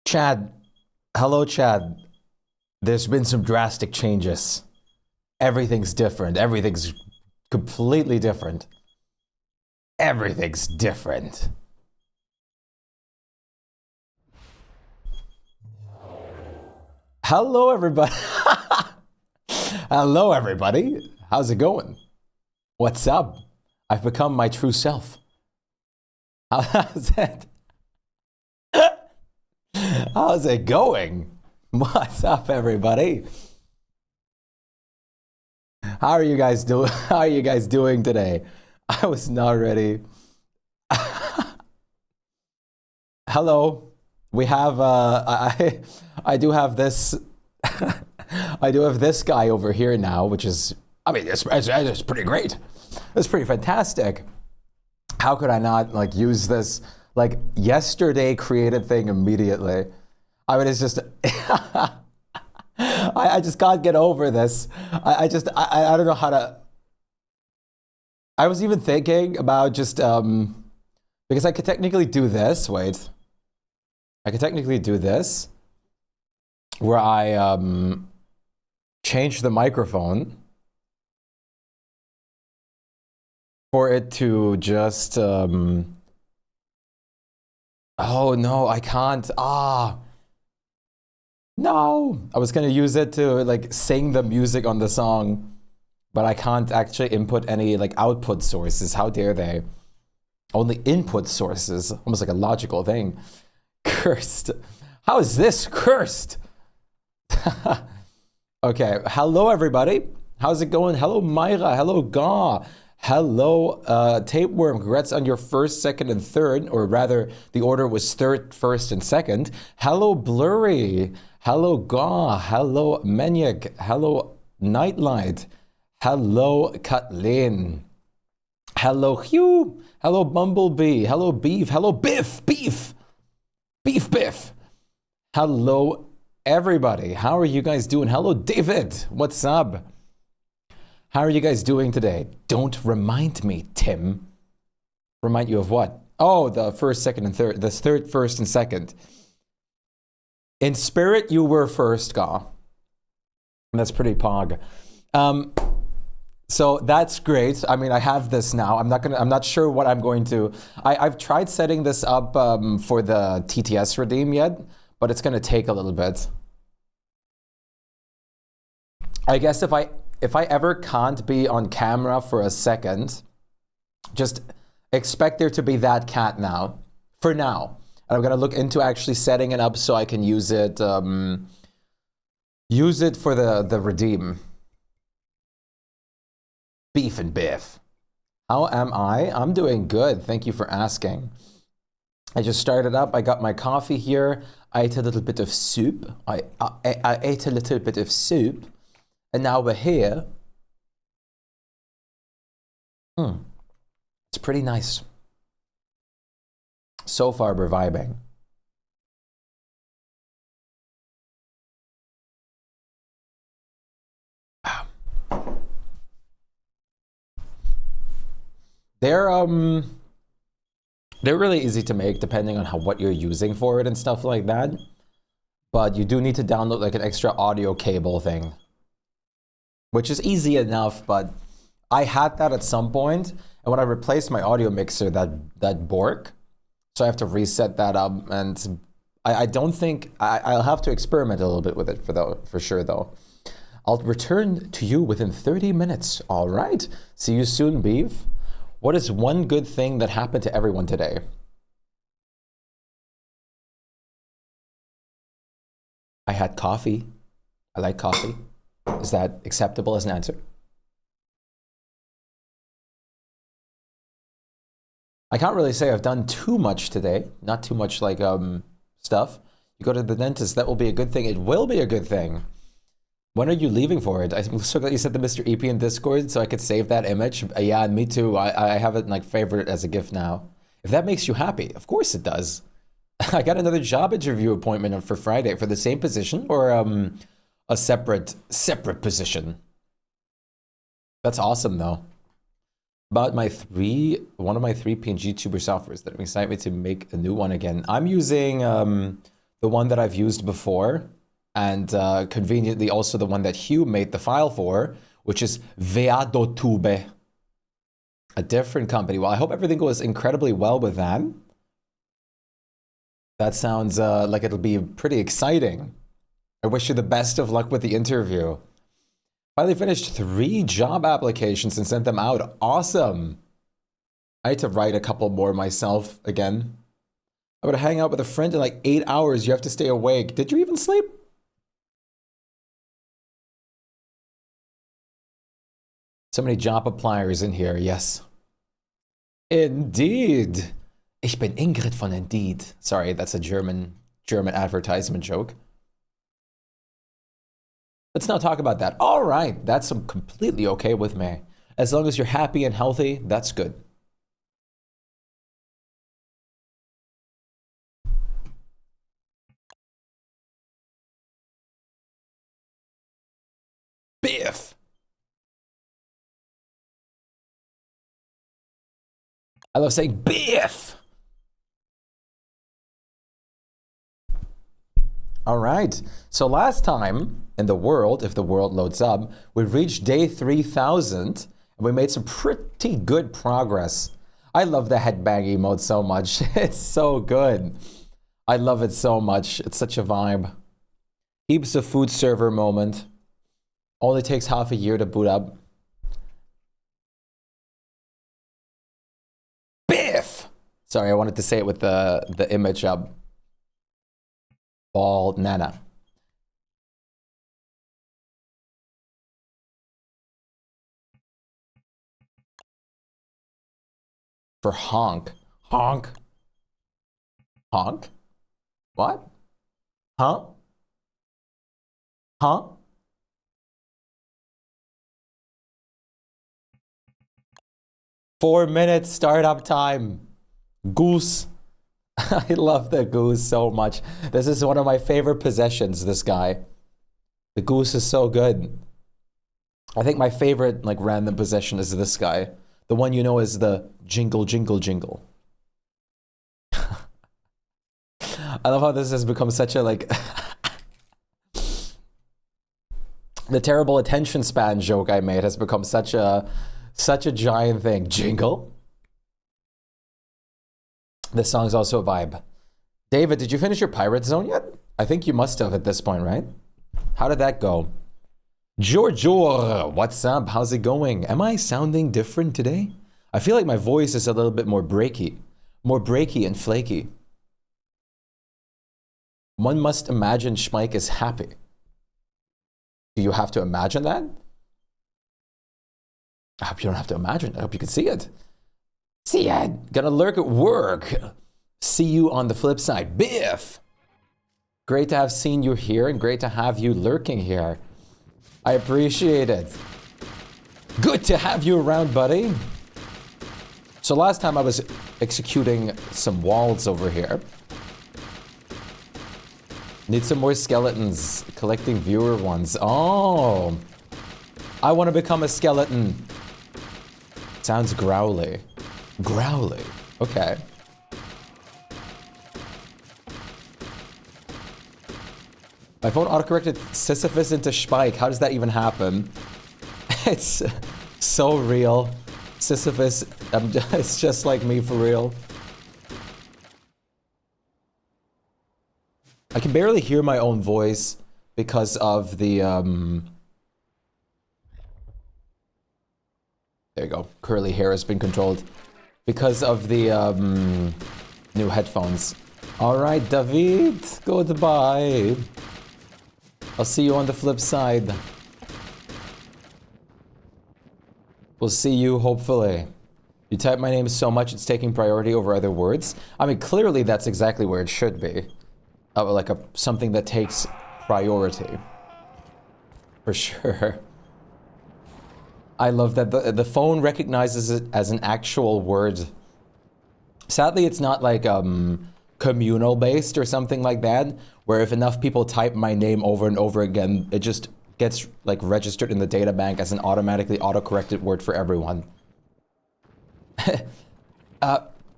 Chad, hello, Chad. There's been some drastic changes. Everything's different. Everything's completely different. Everything's different. Hello, everybody. Hello, everybody. How's it going? What's up? I've become my true self. How's it? How's it going? What's up, everybody? How are you guys doing? How are you guys doing today? I was not ready. Hello. We have I do have this I do have this guy over here now, which is it's pretty great. It's pretty fantastic. How could I not use this yesterday created thing immediately? I mean, it's just I just can't get over this. I don't know how to. I was even thinking about just because I could technically do this. Wait, I could technically do this where I change the microphone for it to just oh no, I can't. No, I was gonna use it to sing the music on the song, but I can't actually input any output sources. How dare they? Only input sources, almost like a logical thing. Cursed. How is this cursed? Okay, hello everybody. How's it going? Hello Myra, hello Ga. Hello, Tapeworm, congrats on your first, second, and third, or rather, the order was third, first, and second. Hello, Blurry. Hello, Gaw. Hello, Maniac. Hello, Nightlight. Hello, Kathleen. Hello, Hugh. Hello, Bumblebee. Hello, Beef. Hello, Biff. Beef. Beef, Biff. Hello, everybody. How are you guys doing? Hello, David. What's up? How are you guys doing today? Don't remind me, Tim. Remind you of what? Oh, the first, second, and third. The third, first, and second. In spirit, you were first, Ga. That's pretty pog. So that's great. I mean, I have this now. I'm not sure what I'm going to. I've tried setting this up for the TTS redeem yet, but it's gonna take a little bit. I guess if I ever can't be on camera for a second, just expect there to be that cat now, for now. And I'm gonna look into actually setting it up so I can use it for the redeem. Beef and Biff. How am I? I'm doing good. Thank you for asking. I just started up. I got my coffee here. I ate a little bit of soup. I ate a little bit of soup. And now we're here. It's pretty nice. So far, we're vibing. They're really easy to make depending on what you're using for it and stuff like that. But you do need to download an extra audio cable thing, which is easy enough, but I had that at some point, and when I replaced my audio mixer, that bork, so I have to reset that up, and I don't think, I'll have to experiment a little bit with it for sure though. I'll return to you within 30 minutes, all right? See you soon, Beef. What is one good thing that happened to everyone today? I had coffee. I like coffee. Is that acceptable as an answer? I can't really say I've done too much today. Not too much stuff. You go to the dentist, that will be a good thing. It will be a good thing. When are you leaving for it? I'm so glad you said the Mr. EP in Discord so I could save that image. Yeah, me too. I have it favorite as a gift now. If that makes you happy, of course it does. I got another job interview appointment for Friday for the same position or a separate position. That's awesome though. About one of my three PNG tuber softwares that excite me to make a new one again. I'm using the one that I've used before, and conveniently also the one that Hugh made the file for, which is Veadotube, a different company. Well, I hope everything goes incredibly well with that. That sounds like it'll be pretty exciting. I wish you the best of luck with the interview. Finally finished 3 job applications and sent them out. Awesome. I had to write a couple more myself again. I'm gonna hang out with a friend in like 8 hours. You have to stay awake. Did you even sleep? So many job appliers in here, yes. Indeed. Ich bin Ingrid von Indeed. Sorry, that's a German advertisement joke. Let's not talk about that. All right, that's completely okay with me. As long as you're happy and healthy, that's good. Biff! I love saying Biff! All right, so last time in the world, if the world loads up, we reached day 3000 and we made some pretty good progress. I love the headbang emote so much. It's so good. I love it so much. It's such a vibe. Heaps of food server moment. Only takes half a year to boot up. Biff! Sorry, I wanted to say it with the image up. Bald Nana. For honk. Honk. Honk? What? Huh? Huh? "4-minute startup time." Goose. I love the goose so much. This is one of my favorite possessions, this guy. The goose is so good. I think my favorite like random possession is this guy. The one you know is the jingle, jingle, jingle. I love how this has become such a like... The terrible attention span joke I made has become such a giant thing. Jingle? This song's also a vibe. David, did you finish your Pirate Zone yet? I think you must have at this point, right? How did that go? Giorgio, what's up? How's it going? Am I sounding different today? I feel like my voice is a little bit more breaky and flaky. One must imagine Shpyke is happy. Do you have to imagine that? I hope you don't have to imagine. I hope you can see it. See it. Gonna lurk at work. See you on the flip side. Biff! Great to have seen you here and great to have you lurking here. I appreciate it. Good to have you around, buddy. So last time I was executing some walls over here. Need some more skeletons. Collecting viewer ones. Oh. I want to become a skeleton. Sounds growly. Growly. Okay. My phone autocorrected Sisyphus into Shpyke. How does that even happen? It's so real. Sisyphus, it's just like me for real. I can barely hear my own voice because of the, there you go. Curly hair has been controlled. Because of the, new headphones. Alright, David, goodbye. I'll see you on the flip side. We'll see you, hopefully. You type my name so much it's taking priority over other words. I mean, clearly that's exactly where it should be. Like something that takes priority. For sure. I love that the phone recognizes it as an actual word. Sadly, it's not like communal based or something like that, where if enough people type my name over and over again, it just gets like registered in the data bank as an automatically auto-corrected word for everyone.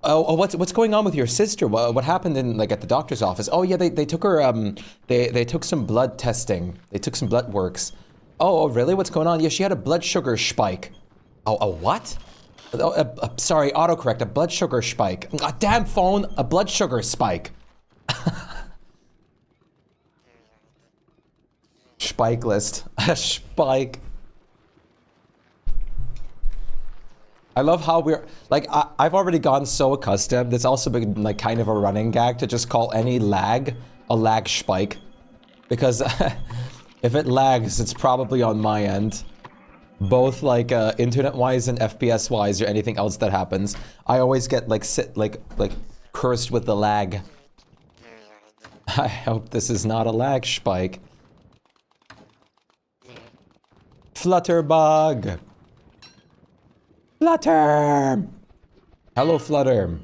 Oh, what's going on with your sister? What happened in like at the doctor's office? Oh yeah, they took her they took some blood testing. They took some blood works. Oh, really? What's going on? Yeah, she had a blood sugar spike. Oh, a what? Oh, sorry, autocorrect. A blood sugar spike. A damn phone. A blood sugar spike. Shpyke list. Shpyke. I love how we're like I've already gotten so accustomed. It's also been like kind of a running gag to just call any lag a lag spike, because if it lags, it's probably on my end, both like internet-wise and FPS-wise or anything else that happens. I always get like cursed with the lag. I hope this is not a lag spike. Flutterbug. Flutter! Hello, Flutter.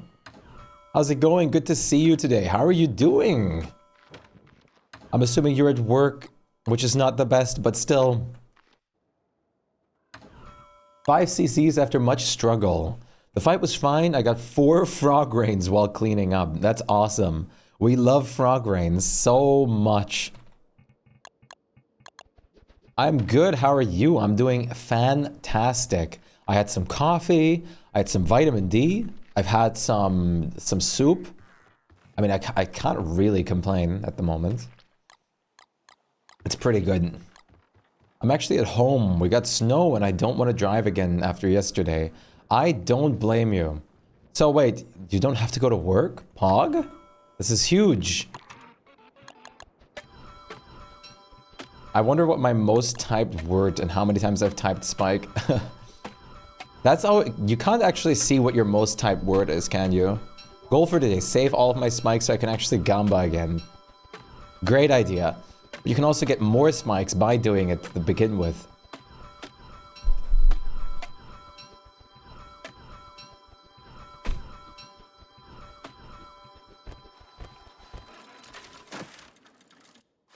How's it going? Good to see you today. How are you doing? I'm assuming you're at work, which is not the best, but still. 5 cc's after much struggle. The fight was fine. I got 4 frog rains while cleaning up. That's awesome. We love frog rains so much. I'm good. How are you? I'm doing fantastic. I had some coffee, I had some vitamin D, I've had some soup. I mean, I can't really complain at the moment. It's pretty good. I'm actually at home. We got snow and I don't want to drive again after yesterday. I don't blame you. So wait, you don't have to go to work? Pog? This is huge. I wonder what my most typed word and how many times I've typed Spike. That's how you can't actually see what your most typed word is, can you? Goal for today, save all of my spikes so I can actually gamba again. Great idea. But you can also get more spikes by doing it to begin with.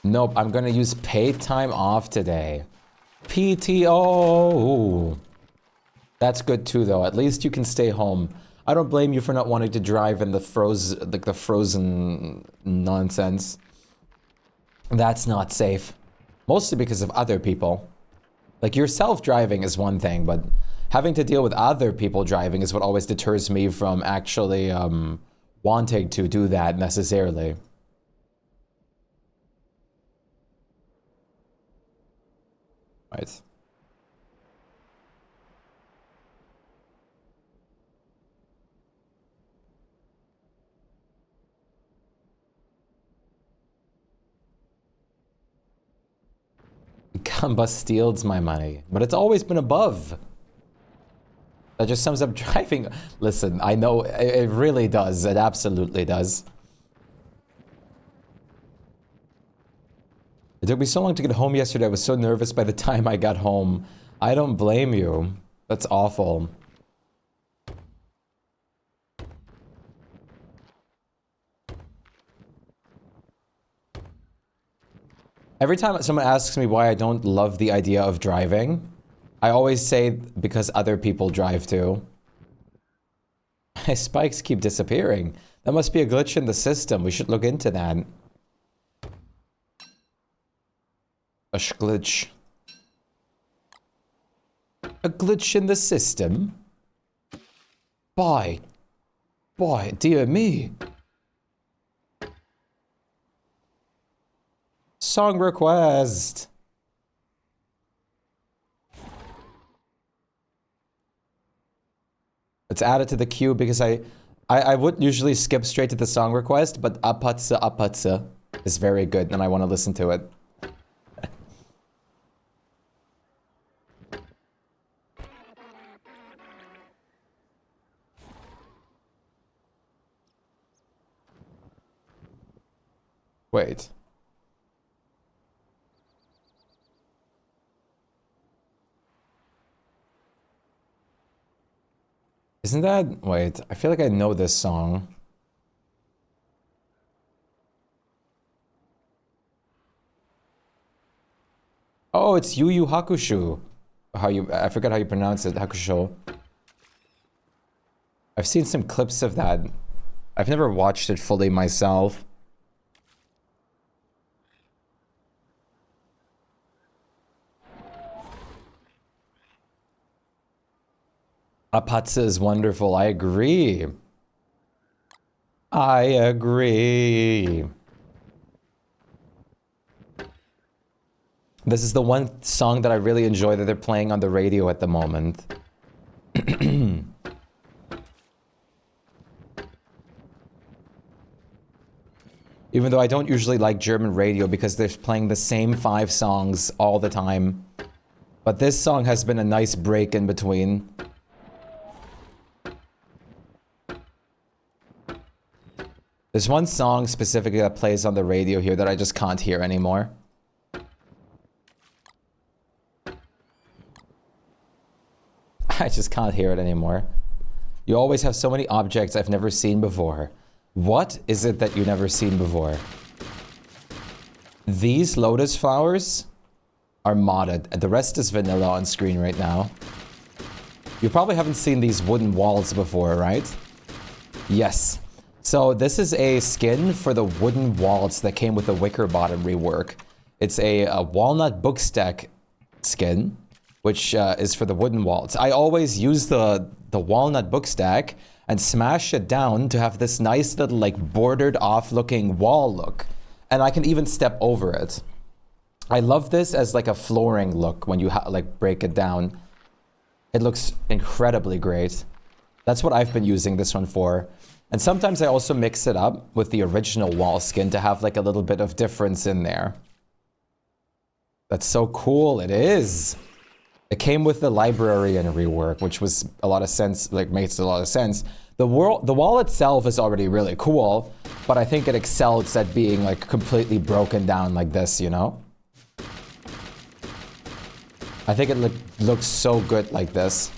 Nope, I'm gonna use paid time off today. PTO! That's good too, though. At least you can stay home. I don't blame you for not wanting to drive in the frozen nonsense. That's not safe. Mostly because of other people. Like, yourself driving is one thing, but having to deal with other people driving is what always deters me from actually wanting to do that necessarily. Right. Gamba steals my money, but it's always been above. That just sums up driving. Listen, I know it really does. It absolutely does. It took me so long to get home yesterday. I was so nervous by the time I got home. I don't blame you. That's awful. Every time someone asks me why I don't love the idea of driving, I always say because other people drive too. My spikes keep disappearing. That must be a glitch in the system. We should look into that. A glitch. A glitch in the system? Boy, dear me. Song request. Let's add it to the queue because I would usually skip straight to the song request, but Apatsa is very good and I want to listen to it. Wait. Isn't that... Wait, I feel like I know this song. Oh, it's Yu Yu Hakusho. I forgot how you pronounce it, Hakusho. I've seen some clips of that. I've never watched it fully myself. Apatsa is wonderful. I agree. I agree. This is the one song that I really enjoy that they're playing on the radio at the moment. Even though I don't usually like German radio because they're playing the same 5 songs all the time. But this song has been a nice break in between. There's one song specifically that plays on the radio here that I just can't hear anymore. I just can't hear it anymore. You always have so many objects I've never seen before. What is it that you've never seen before? These lotus flowers are modded, and the rest is vanilla on screen right now. You probably haven't seen these wooden walls before, right? Yes. So this is a skin for the wooden walls that came with the wicker bottom rework. It's a walnut book stack skin, which is for the wooden walls. I always use the walnut book stack and smash it down to have this nice little like bordered off looking wall look. And I can even step over it. I love this as like a flooring look when you like break it down. It looks incredibly great. That's what I've been using this one for. And sometimes I also mix it up with the original wall skin to have like a little bit of difference in there. That's so cool, it is. It came with the librarian rework, which was a lot of sense, like makes a lot of sense. The wall itself is already really cool, but I think it excels at being like completely broken down like this, you know? I think it looks so good like this.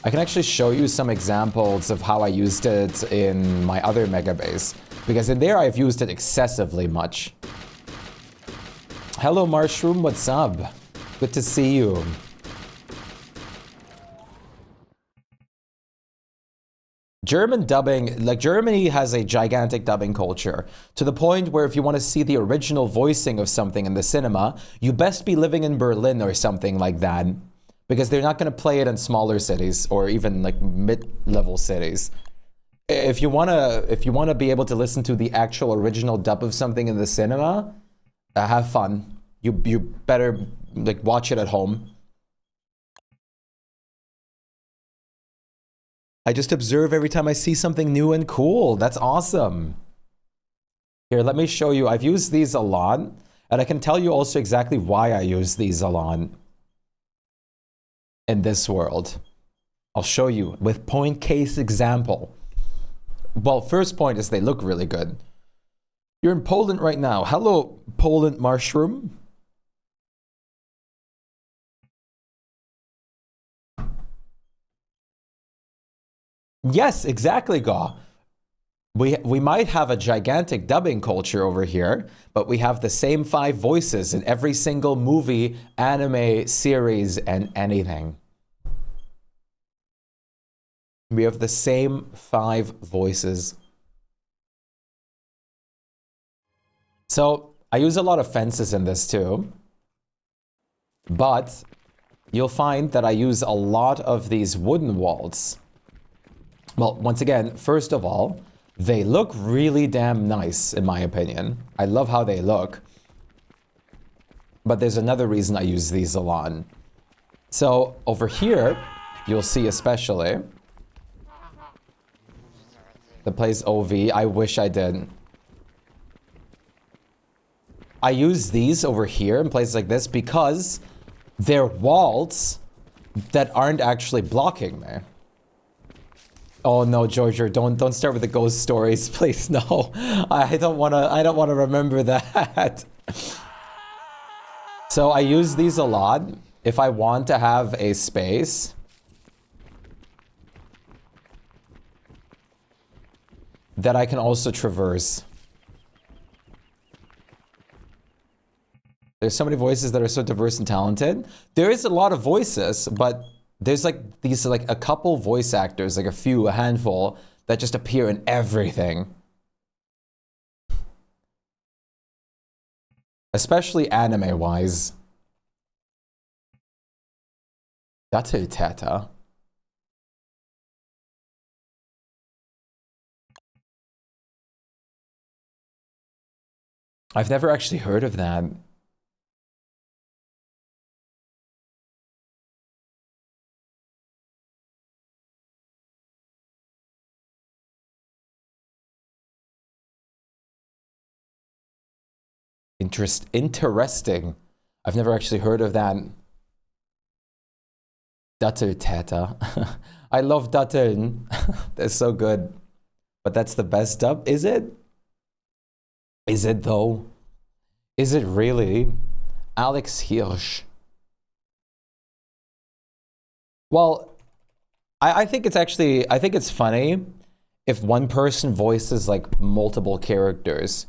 I can actually show you some examples of how I used it in my other Megabase, because in there I've used it excessively much. Hello Mushroom, what's up? Good to see you. German dubbing, like Germany has a gigantic dubbing culture, to the point where if you want to see the original voicing of something in the cinema, you best be living in Berlin or something like that, because they're not going to play it in smaller cities or even like mid-level cities. If you want to be able to listen to the actual original dub of something in the cinema, have fun. You better like watch it at home. I just observe every time I see something new and cool. That's awesome. Here, let me show you. I've used these a lot, and I can tell you also exactly why I use these a lot in this world. I'll show you with point case example. Well, first point is they look really good. You're in Poland right now. Hello, Poland Mushroom. Yes, exactly, Gaw. We might have a gigantic dubbing culture over here, but we have the same 5 voices in every single movie, anime, series, and anything. We have the same 5 voices. So I use a lot of fences in this too, but you'll find that I use a lot of these wooden walls. Well, once again, first of all, they look really damn nice, in my opinion. I love how they look. But there's another reason I use these a lot. So over here, you'll see especially the place OV. I wish I did. I use these over here in places like this because they're walls that aren't actually blocking me. Oh no, Georgia, don't start with the ghost stories, please. No, I don't want to remember that. So I use these a lot if I want to have a space that I can also traverse. There's so many voices that are so diverse and talented. There is a lot of voices, but there's like these like a couple voice actors, like a handful that just appear in everything. Especially anime-wise. Untitled Chapter. I've never actually heard of that. Interesting. I've never actually heard of that. Untitled Chapter. I love Datteln. They're so good. But that's the best dub, is it? Is it though? Is it really? Alex Hirsch. Well, I think it's actually, I think it's funny if one person voices like multiple characters.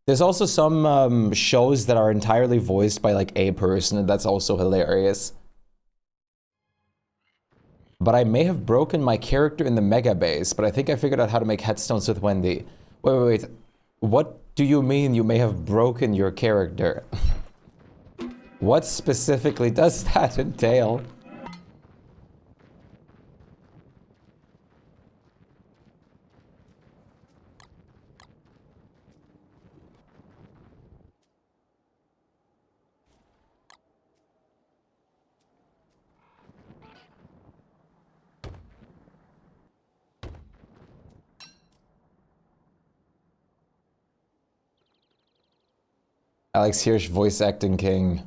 There's also some shows that are entirely voiced by like a person, and that's also hilarious. But I may have broken my character in the Megabase, but I think I figured out how to make headstones with Wendy. Wait. What do you mean you may have broken your character? What specifically does that entail? Alex Hirsch, voice acting king.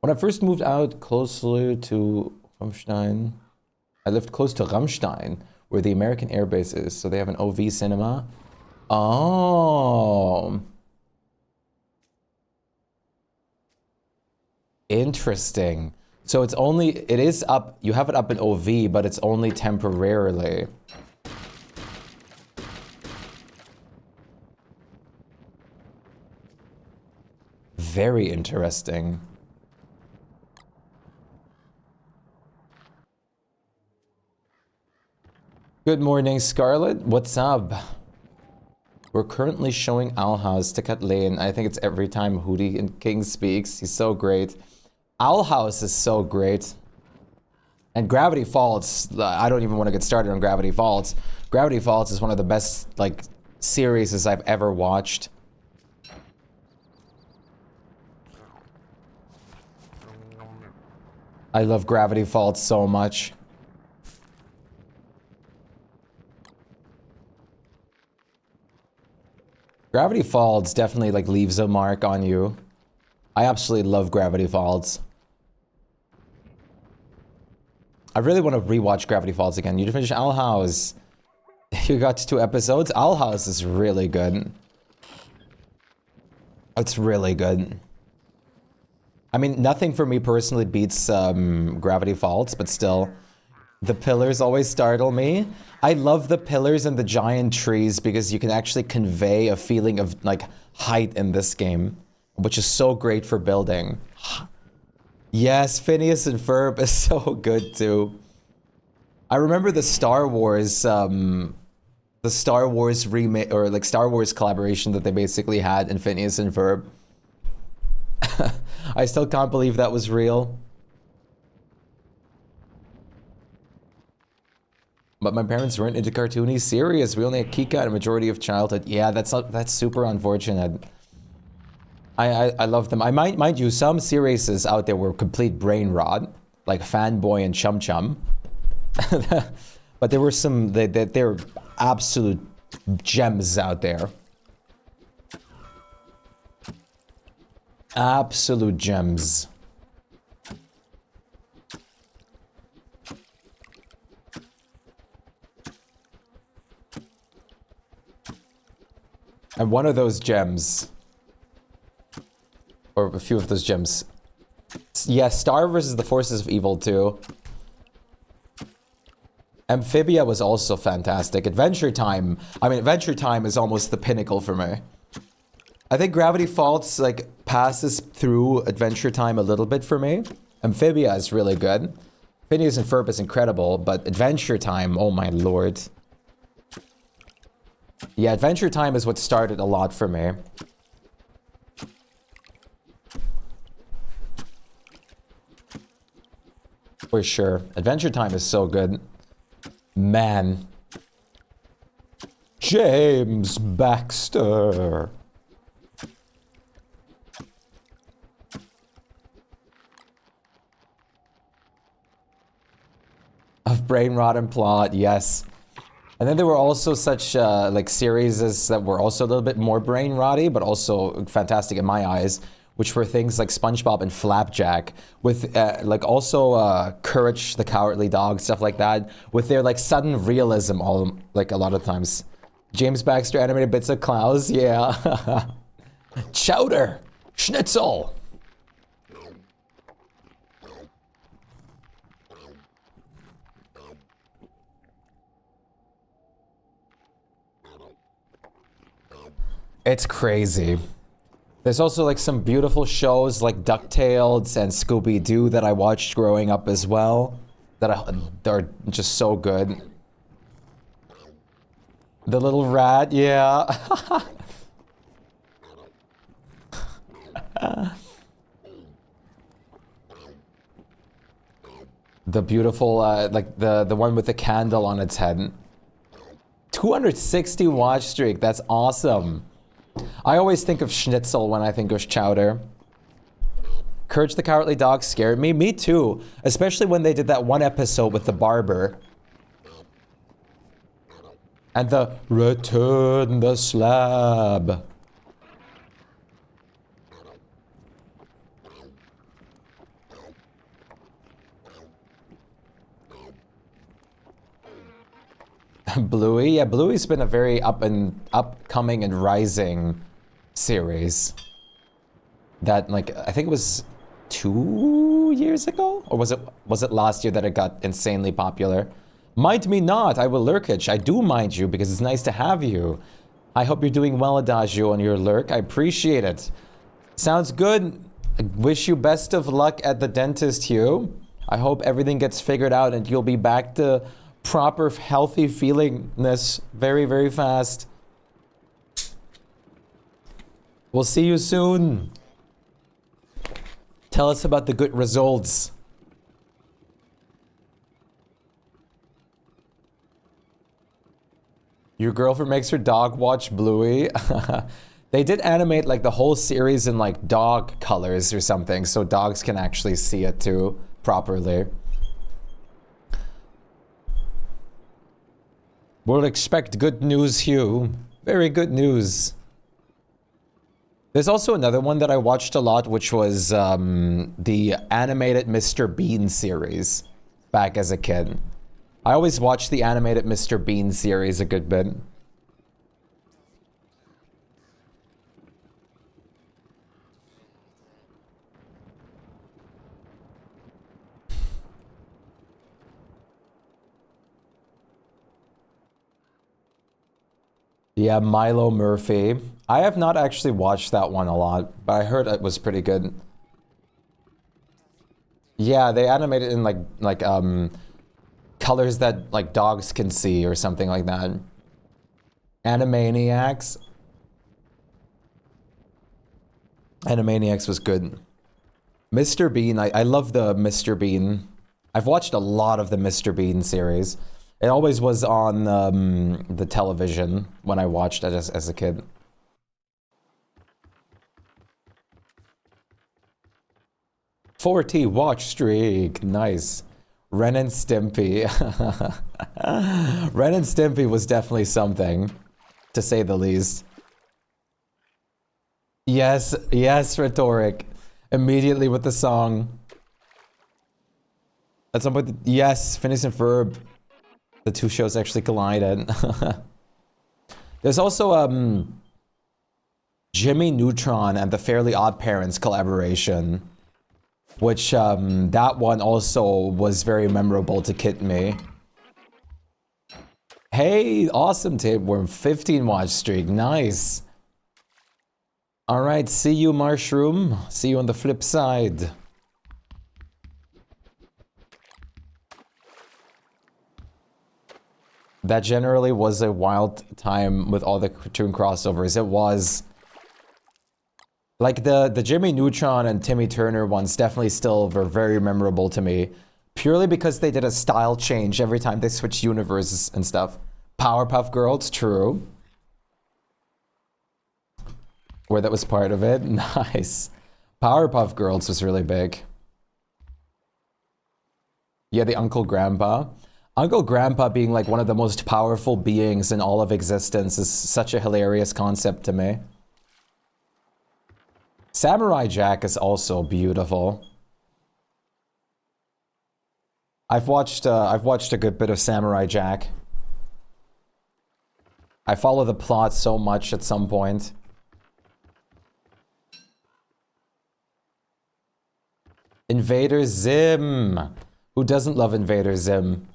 When I first moved out closely to Rammstein, I lived close to Rammstein, where the American Air Base is, so they have an OV cinema. Oh. Interesting. So it's only, it is up, you have it up in OV, but it's only temporarily. Very interesting. Good morning, Scarlett. What's up? We're currently showing Alhaus to Kathleen. I think it's every time Hootie and King speaks. He's so great. Alhaus is so great. And Gravity Falls, I don't even want to get started on Gravity Falls. Gravity Falls is one of the best, like, series I've ever watched. I love Gravity Falls so much. Gravity Falls definitely like leaves a mark on you. I absolutely love Gravity Falls. I really want to rewatch Gravity Falls again. You finished Owl House. You got 2 episodes. Owl House is really good. It's really good. I mean, nothing for me personally beats Gravity Falls, but still, the pillars always startle me. I love the pillars and the giant trees because you can actually convey a feeling of like height in this game, which is so great for building. Yes, Phineas and Ferb is so good too. I remember the Star Wars remake, or like Star Wars collaboration that they basically had in Phineas and Ferb. I still can't believe that was real. But my parents weren't into cartoony series. We only had Kika and a majority of childhood. Yeah, that's super unfortunate. I love them. Mind you, some series out there were complete brain rot, like Fanboy and Chum Chum. But there were some, they're absolute gems out there. Absolute gems. And one of those gems, or a few of those gems. Yeah, Star versus the Forces of Evil too. Amphibia was also fantastic. Adventure Time. I mean, Adventure Time is almost the pinnacle for me. I think Gravity Falls like passes through Adventure Time a little bit for me. Amphibia is really good. Phineas and Ferb is incredible, but Adventure Time, oh my lord. Yeah, Adventure Time is what started a lot for me. For sure. Adventure Time is so good. Man. James Baxter. Of Brain Rot and Plot, yes. And then there were also such like series that were also a little bit more brain rotty, but also fantastic in my eyes, which were things like SpongeBob and Flapjack, with like also Courage the Cowardly Dog, stuff like that, with their like sudden realism, all like a lot of times. James Baxter animated bits of Klaus, yeah. Chowder, Schnitzel. It's crazy. There's also like some beautiful shows like DuckTales and Scooby-Doo that I watched growing up as well. That are just so good. The little rat, yeah. The beautiful, like the one with the candle on its head. 260 watch streak, that's awesome. I always think of Schnitzel when I think of Chowder. Courage the Cowardly Dog scared me. Me too. Especially when they did that one episode with the barber. And the Return the Slab. Bluey? Yeah, Bluey's been a very upcoming and rising series. That, like, I think it was 2 years ago? Or was it last year that it got insanely popular? Mind me not, I will lurkage. I do mind you because it's nice to have you. I hope you're doing well, Adagio, on your lurk. I appreciate it. Sounds good. I wish you best of luck at the dentist, Hugh. I hope everything gets figured out and you'll be back to proper healthy feelingness very, very fast. We'll see you soon. Tell us about the good results. Your girlfriend makes her dog watch Bluey. They did animate like the whole series in like dog colors or something, so dogs can actually see it too properly. We'll expect good news, Hugh. Very good news. There's also another one that I watched a lot, which was the animated Mr. Bean series back as a kid. I always watched the animated Mr. Bean series a good bit. Yeah, Milo Murphy. I have not actually watched that one a lot, but I heard it was pretty good. Yeah, they animated in like colors that like dogs can see or something like that. Animaniacs. Animaniacs was good. Mr. Bean, I love the Mr. Bean. I've watched a lot of the Mr. Bean series. It always was on the television when I watched it as a kid. "40 watch streak, nice. Ren and Stimpy." Ren and Stimpy was definitely something, to say the least. Yes, yes, Rhetoric. Immediately with the song. At some point, yes, Phineas and Ferb. The two shows actually collided. There's also Jimmy Neutron and the Fairly Odd Parents collaboration, which that one also was very memorable to kid me. Hey, awesome Tapeworm, 15 watch streak, nice. All right, see you, Mushroom. See you on the flip side. That generally was a wild time with all the cartoon crossovers. It was. Like the Jimmy Neutron and Timmy Turner ones definitely still were very memorable to me. Purely because they did a style change every time they switched universes and stuff. Powerpuff Girls, true. Where that was part of it. Nice. Powerpuff Girls was really big. Yeah, the Uncle Grandpa. Uncle Grandpa being like one of the most powerful beings in all of existence is such a hilarious concept to me. Samurai Jack is also beautiful. I've watched a good bit of Samurai Jack. I follow the plot so much at some point. Invader Zim. Who doesn't love Invader Zim?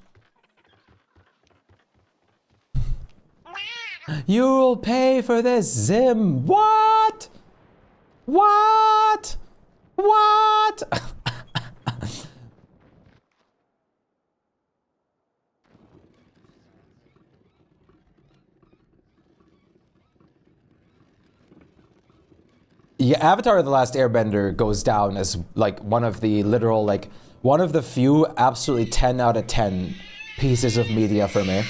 You'll pay for this, Zim. What? What? What? Yeah, Avatar: The Last Airbender goes down as like one of the literal, like one of the few absolutely 10 out of 10 pieces of media for me.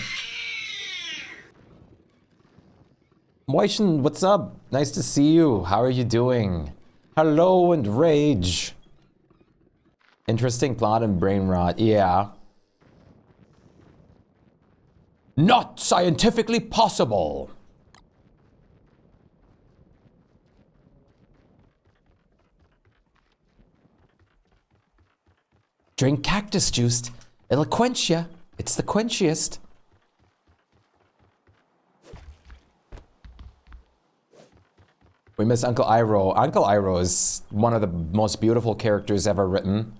Moishin, what's up? Nice to see you. How are you doing? Hello and Rage. Interesting plot and brain rot. Yeah. Not scientifically possible. Drink cactus juice. It'll quench ya. It's the quenchiest. We miss Uncle Iroh. Uncle Iroh is one of the most beautiful characters ever written.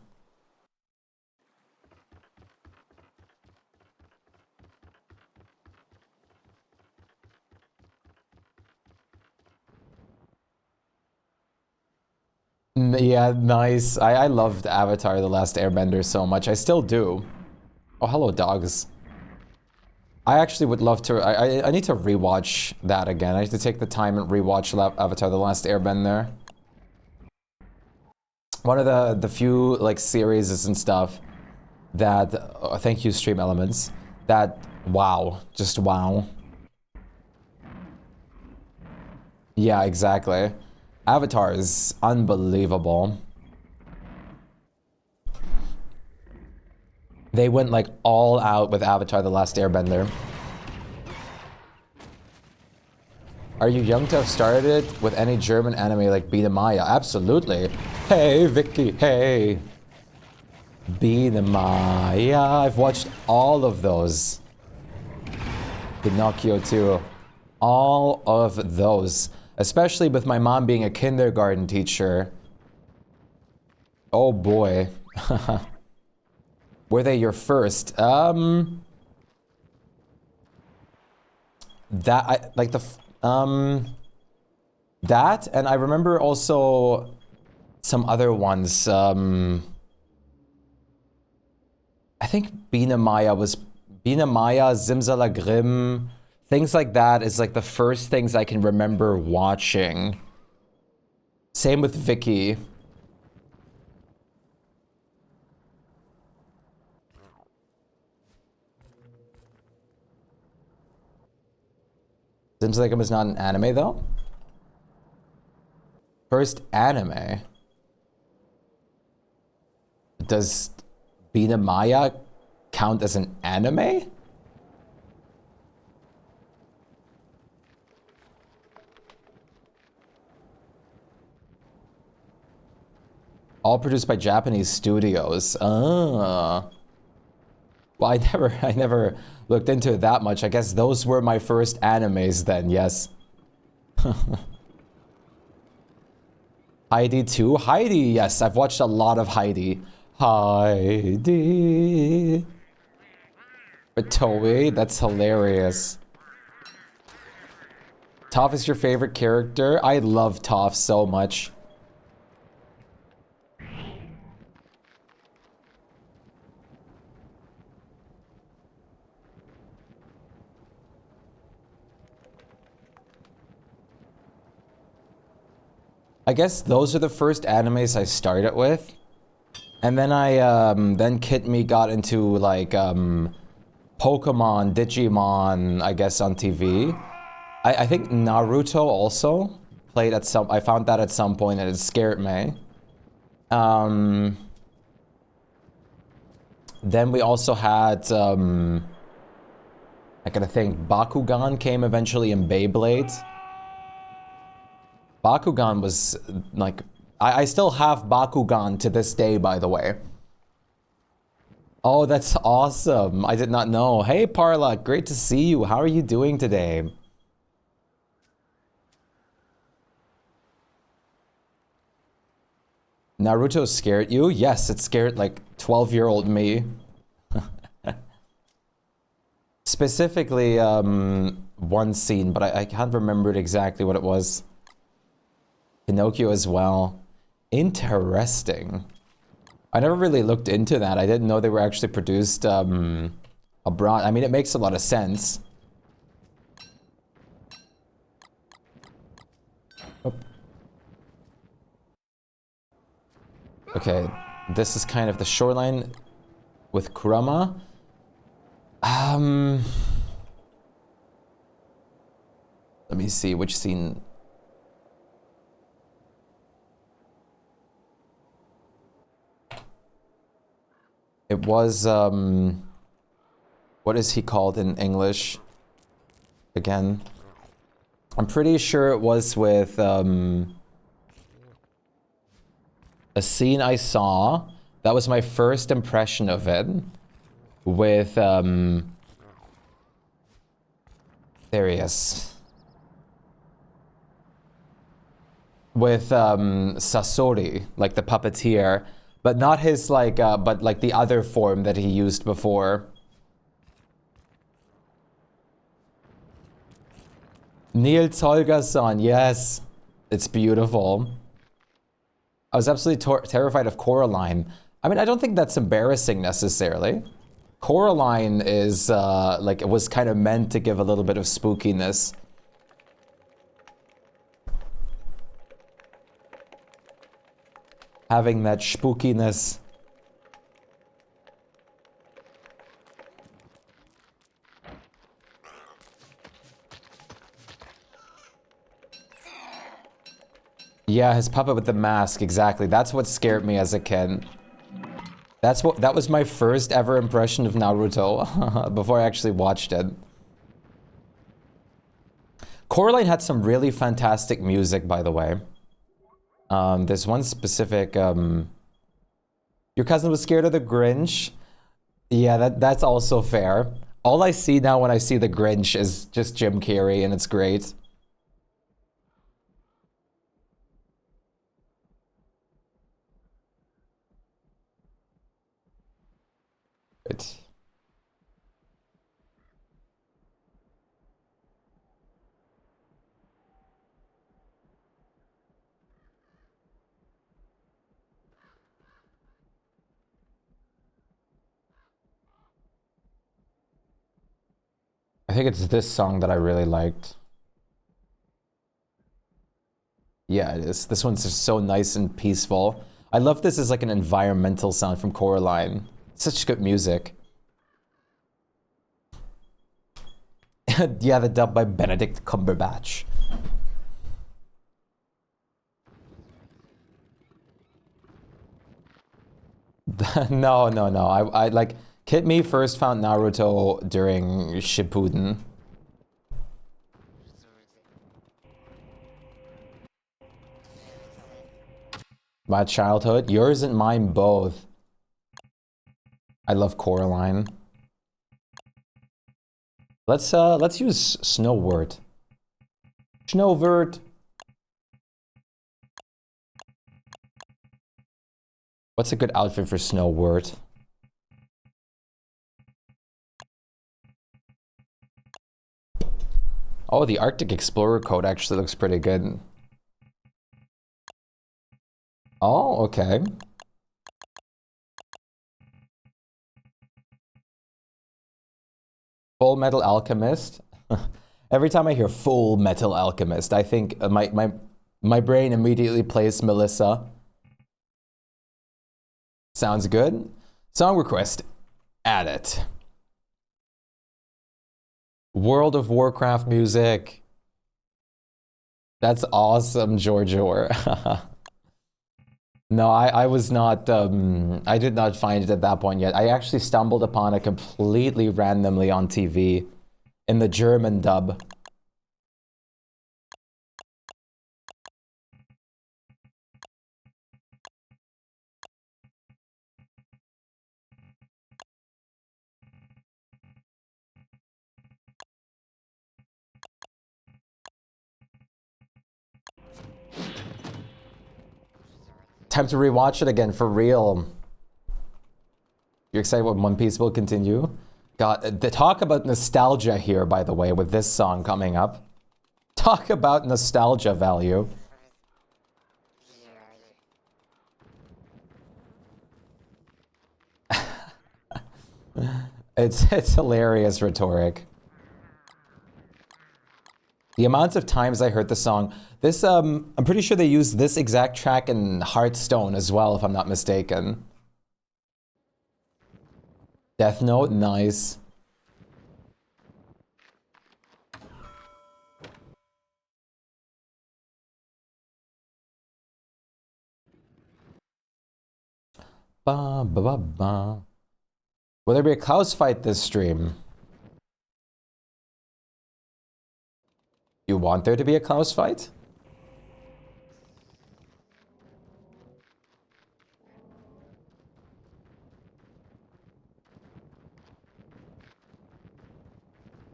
Yeah, nice. I loved Avatar: The Last Airbender so much. I still do. Oh, hello, dogs. I actually would love to. I need to rewatch that again. I need to take the time and rewatch Avatar: The Last Airbender. One of the few like series and stuff that thank you, Stream Elements. That wow, just wow. Yeah, exactly. Avatar is unbelievable. They went like all out with Avatar: The Last Airbender. Are you young to have started it with any German anime like Be the Maya? Absolutely. Hey, Vicky, hey. Be the Maya. I've watched all of those. Pinocchio too. All of those. Especially with my mom being a kindergarten teacher. Oh boy. Were they your first? That I like the that, and I remember also some other ones. I think Bina Maya, Zimzalagrim, things like that is like the first things I can remember watching. Same with Vicky. Zimzalagrim is not an anime though? First anime? Does Bina Maya count as an anime? All produced by Japanese studios. Well, I never looked into it that much. I guess those were my first animes then, yes. Heidi too? Heidi, yes, I've watched a lot of Heidi. Heidi. But Toei, that's hilarious. Toph is your favorite character? I love Toph so much. I guess those are the first animes I started with. And then then Kid Me got into like, Pokemon, Digimon, I guess on TV. I think Naruto also played at some, I found that at some point and it scared me. Then we also had, I gotta think, Bakugan came eventually in Beyblade. Bakugan was like, I still have Bakugan to this day, by the way. Oh, that's awesome. I did not know. Hey, Parla, great to see you. How are you doing today? Naruto scared you? Yes, it scared like 12-year-old me. Specifically, one scene, but I can't remember exactly what it was. Pinocchio as well. Interesting. I never really looked into that. I didn't know they were actually produced abroad. I mean, it makes a lot of sense. Oh. Okay, this is kind of the shoreline with Kurama. Let me see which scene. It was, what is he called in English? Again. I'm pretty sure it was with, a scene I saw. That was my first impression of it. With, there he is. With, Sasori, like the puppeteer. But not his, like, but like the other form that he used before. Niels Holgersson, yes. It's beautiful. I was absolutely terrified of Coraline. I mean, I don't think that's embarrassing necessarily. Coraline is, like, it was kind of meant to give a little bit of spookiness. Having that spookiness. Yeah, his puppet with the mask, exactly. That's what scared me as a kid. That was my first ever impression of Naruto before I actually watched it. Coraline had some really fantastic music, by the way. There's one specific, your cousin was scared of the Grinch. Yeah, that's also fair. All I see now when I see the Grinch is just Jim Carrey, and it's great. Right. I think it's this song that I really liked. Yeah, it is. This one's just so nice and peaceful. I love this as like an environmental sound from Coraline. Such good music. Yeah, the dub by Benedict Cumberbatch. No, no, no. I like, Kid Me first found Naruto during Shippuden. My childhood, yours and mine both. I love Coraline. Let's use Snowwort. Snowwort. What's a good outfit for Snowwort? Oh, the Arctic Explorer coat actually looks pretty good. Oh, okay. Full Metal Alchemist. Every time I hear Full Metal Alchemist, I think my My brain immediately plays Melissa. Sounds good. Song request. Add it. World of Warcraft music. That's awesome, Georgior. No, I was not, I did not find it at that point yet. I actually stumbled upon it completely randomly on TV in the German dub. Time to rewatch it again, for real. You're excited what One Piece will continue? God, the talk about nostalgia here, by the way, with this song coming up. Talk about nostalgia value. It's hilarious rhetoric. The amount of times I heard the song, this, I'm pretty sure they used this exact track in Hearthstone as well, if I'm not mistaken. Death Note, nice. Ba, ba, ba, ba. Will there be a Klaus fight this stream? You want there to be a Klaus fight?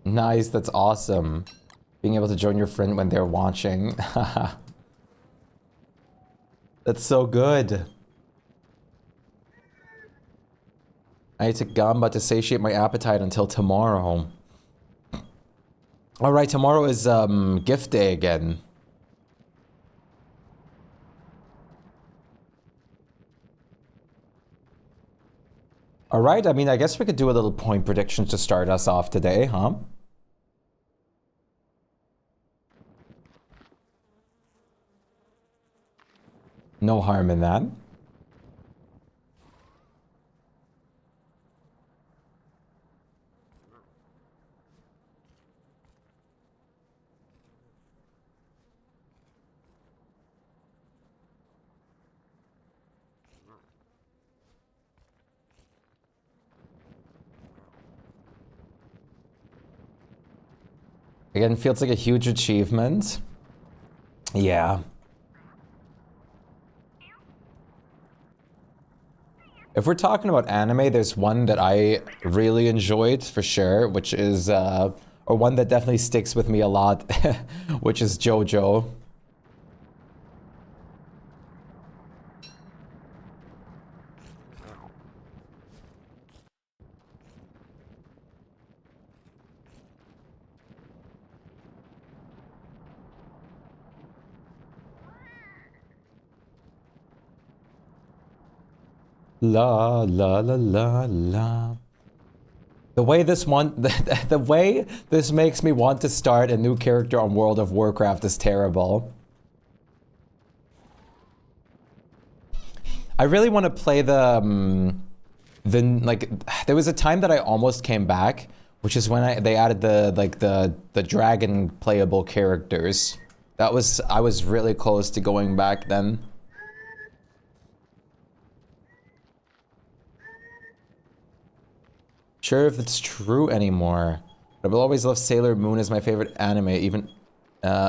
Nice, that's awesome. Being able to join your friend when they're watching. That's so good. I need to gamba to satiate my appetite until tomorrow. Alright, tomorrow is gift day again. Alright, I mean, I guess we could do a little point prediction to start us off today, huh? No harm in that. Again, feels like a huge achievement. Yeah. If we're talking about anime, there's one that I really enjoyed for sure, which is, or one that definitely sticks with me a lot, which is JoJo. La la la la la. The way this one, the way this makes me want to start a new character on World of Warcraft is terrible. I really want to play the like, there was a time that I almost came back, which is when they added the dragon playable characters. I was really close to going back then. Sure if it's true anymore. But I will always love Sailor Moon as my favorite anime, even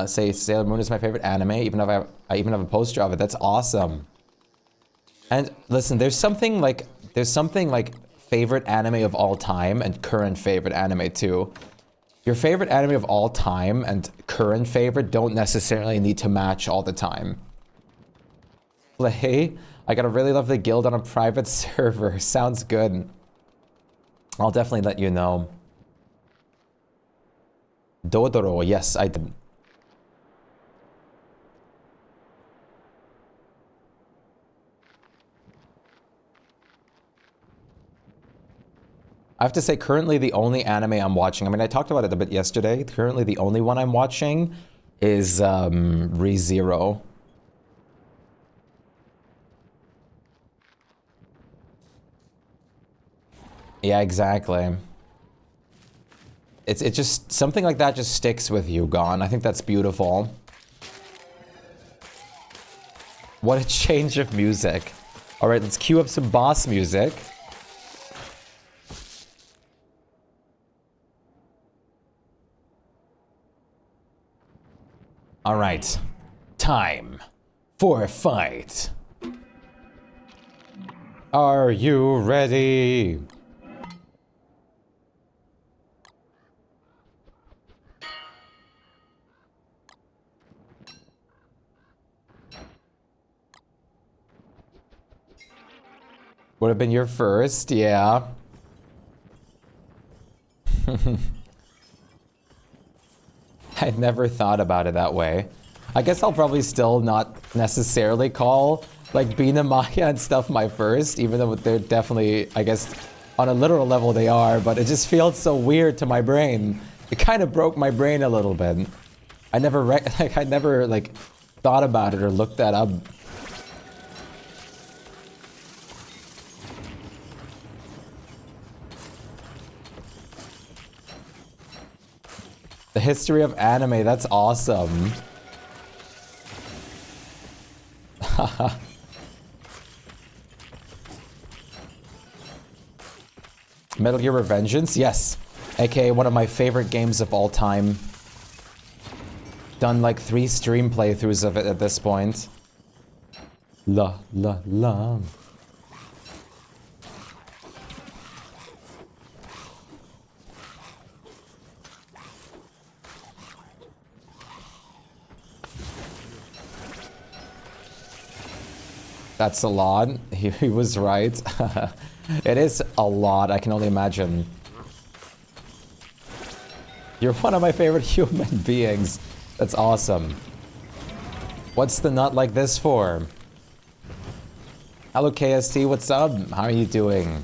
say Sailor Moon is my favorite anime, even if I even have a poster of it. That's awesome. And listen, there's something like favorite anime of all time and current favorite anime too. Your favorite anime of all time and current favorite don't necessarily need to match all the time. Play? I got a really lovely guild on a private server. Sounds good. I'll definitely let you know. Dodoro, yes, I did. I have to say, currently the only anime I'm watching, I mean, I talked about it a bit yesterday. Currently the only one I'm watching is ReZero. Yeah, exactly. It just, something like that just sticks with you, Gone. I think that's beautiful. What a change of music. All right, let's cue up some boss music. All right, time for a fight. Are you ready? Would have been your first, yeah. I never thought about it that way. I guess I'll probably still not necessarily call like Bina Maya and stuff my first, even though they're definitely, I guess, on a literal level they are, but it just feels so weird to my brain. It kind of broke my brain a little bit. I never thought about it or looked that up. The history of anime, that's awesome. Metal Gear Revengeance, yes. AKA one of my favorite games of all time. Done like 3 stream playthroughs of it at this point. La la la. That's a lot. He was right. It is a lot, I can only imagine. You're one of my favorite human beings. That's awesome. What's the nut like this for? Hello KST, what's up? How are you doing?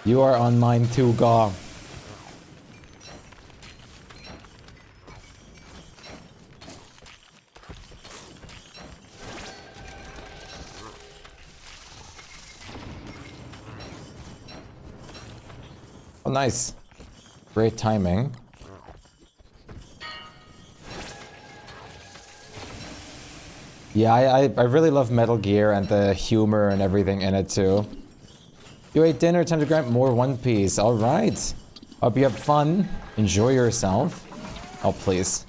You are online too, Gaw. Oh, nice. Great timing. Yeah, I really love Metal Gear and the humor and everything in it too. You ate dinner, time to grab more One Piece. Alright. Hope you have fun. Enjoy yourself. Oh, please.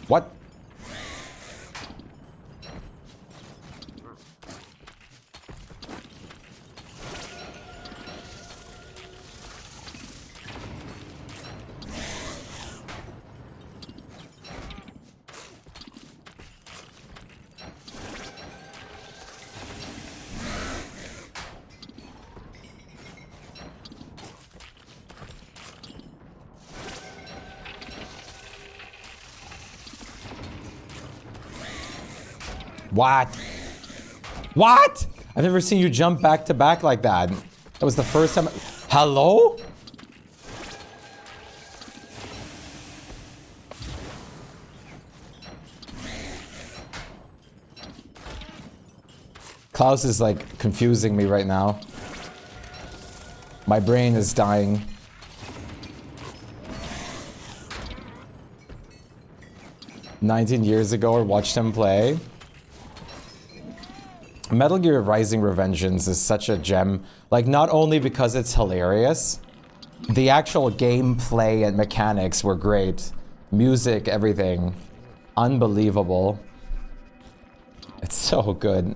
What? What? What? I've never seen you jump back to back like that. That was the first time. Hello? Klaus is like confusing me right now. My brain is dying. "19 years ago, I watched him play." Metal Gear Rising: Revengeance is such a gem. Like, not only because it's hilarious, the actual gameplay and mechanics were great. Music, everything. Unbelievable. It's so good.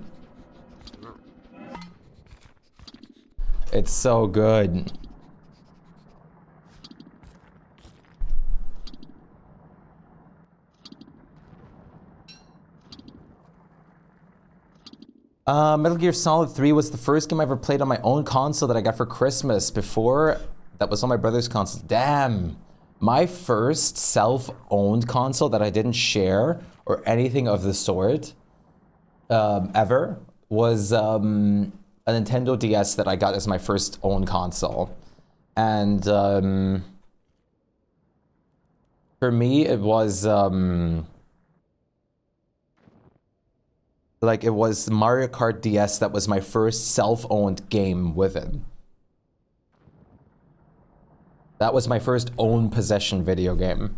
It's so good. Metal Gear Solid 3 was the first game I ever played on my own console that I got for Christmas. Before, that was on my brother's console. Damn! My first self-owned console that I didn't share or anything of the sort ever was a Nintendo DS that I got as my first own console. And for me, it was like it was Mario Kart DS that was my first self-owned game with it. That was my first own possession video game.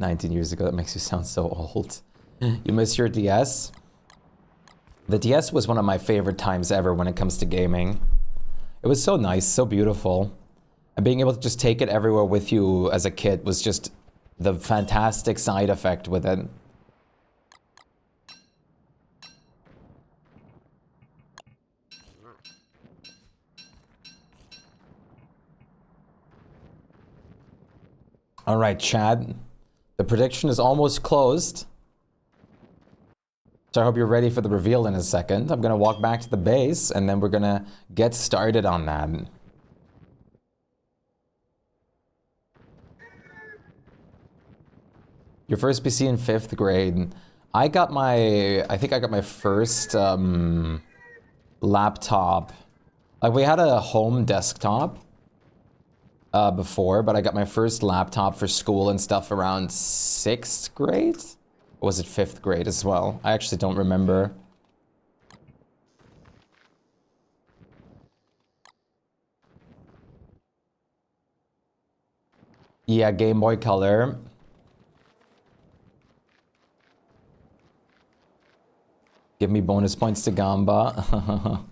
"19 years ago, that makes you sound so old." You miss your DS? The DS was one of my favorite times ever when it comes to gaming. It was so nice, so beautiful. And being able to just take it everywhere with you as a kid was just the fantastic side effect with it. All right, Chad. The prediction is almost closed. So I hope you're ready for the reveal in a second. I'm going to walk back to the base, and then we're going to get started on that. Your first PC in 5th grade. I think I got my first laptop. Like, we had a home desktop before, but I got my first laptop for school and stuff around 6th grade? Or was it 5th grade as well? I actually don't remember. Yeah, Game Boy Color. Give me bonus points to Gamba.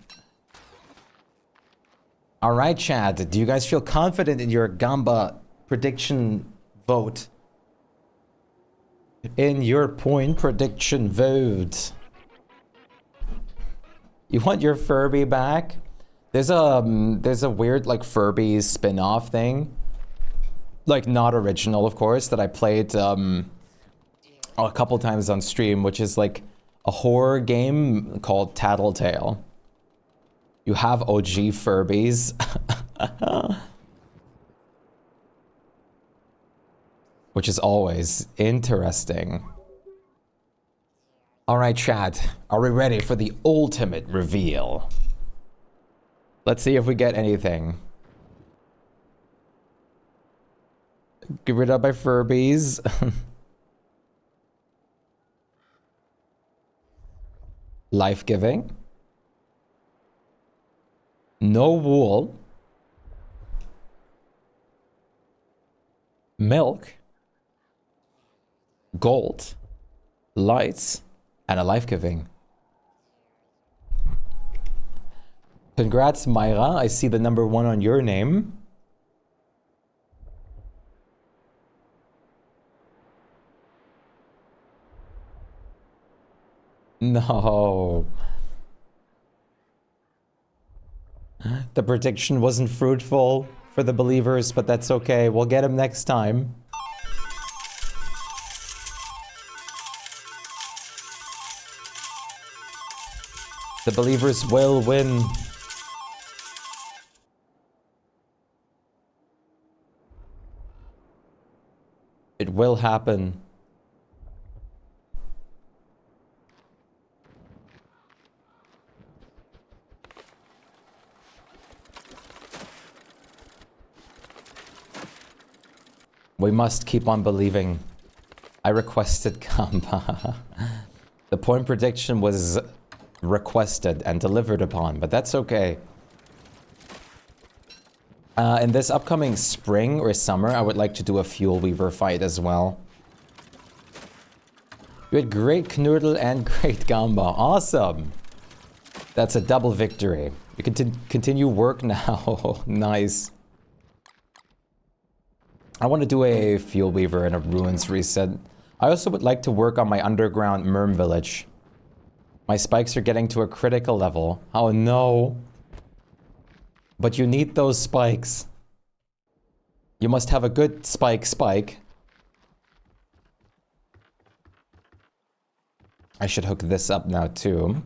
All right, Chad. Do you guys feel confident in your Gamba prediction vote? In your point prediction vote. You want your Furby back? There's a weird like Furby spin-off thing. Like not original, of course, that I played a couple times on stream, which is like a horror game called Tattletale. You have OG Furbies. Which is always interesting. All right, Chad, are we ready for the ultimate reveal? Let's see if we get anything. Get rid of my Furbies. Life-giving. No wool. Milk. Gold. Lights. And a life-giving. Congrats, Myra. I see the number 1 on your name. No. The prediction wasn't fruitful for the believers, but that's okay. We'll get him next time. The believers will win. It will happen. We must keep on believing. I requested Kamba. The point prediction was requested and delivered upon, but that's okay. In this upcoming spring or summer, I would like to do a Fuel Weaver fight as well. You had great Knoodle and great Gamba. Awesome! That's a double victory. You can continue work now. Nice. I want to do a Fuel Weaver and a Ruins reset. I also would like to work on my underground Merm village. My spikes are getting to a critical level. Oh no. But you need those spikes. You must have a good spike. I should hook this up now too.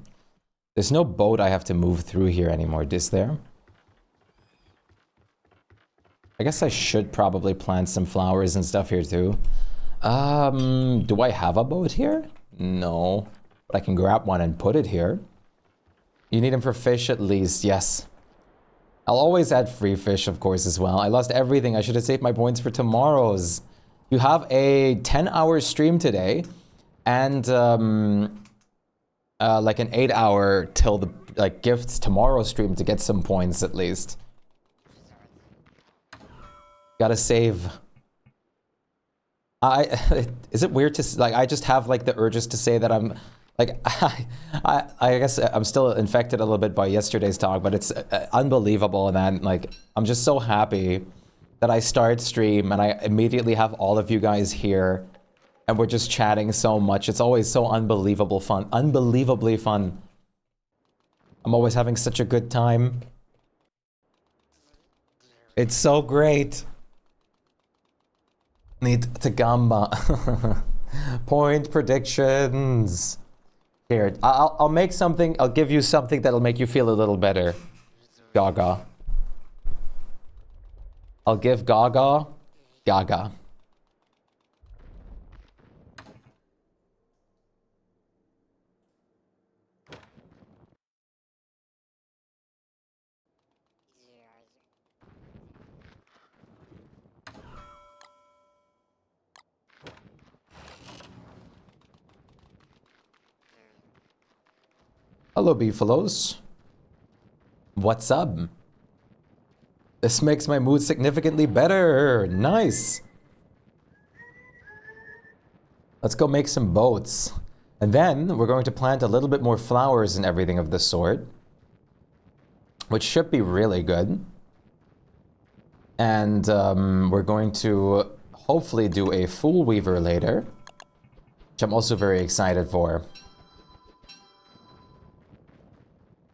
There's no boat I have to move through here anymore, is there? I guess I should probably plant some flowers and stuff here too. Do I have a boat here? No. But I can grab one and put it here. You need them for fish at least, yes. I'll always add free fish, of course, as well. I lost everything. I should have saved my points for tomorrow's. You have a 10-hour stream today. And, like an 8-hour till the, like, gifts tomorrow stream to get some points at least. Gotta save. Is it weird to, like, I just have, like, the urges to say that I'm, like, I guess I'm still infected a little bit by yesterday's talk, but it's unbelievable, man. Like, I'm just so happy that I start stream and I immediately have all of you guys here and we're just chatting so much. It's always so unbelievably fun. I'm always having such a good time. It's so great. Need to gamba. Point predictions. Here, I'll make something. I'll give you something that'll make you feel a little better. Gaga. I'll give Gaga. Gaga. Hello, beefaloes. What's up? This makes my mood significantly better. Nice. Let's go make some boats. And then we're going to plant a little bit more flowers and everything of the sort, which should be really good. And we're going to hopefully do a full weaver later, which I'm also very excited for.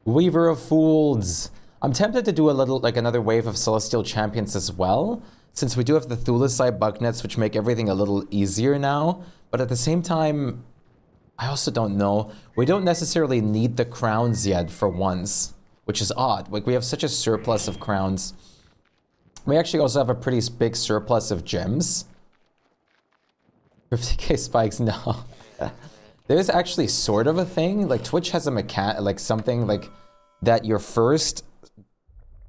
Weaver of Fools. I'm tempted to do a little, like, another wave of Celestial Champions as well, since we do have the Thulisite Bucknets, which make everything a little easier now. But at the same time, I also don't know. We don't necessarily need the crowns yet for once, which is odd. Like, we have such a surplus of crowns. We actually also have a pretty big surplus of gems. 50k spikes, no. There's actually sort of a thing, like Twitch has a like something like that your first,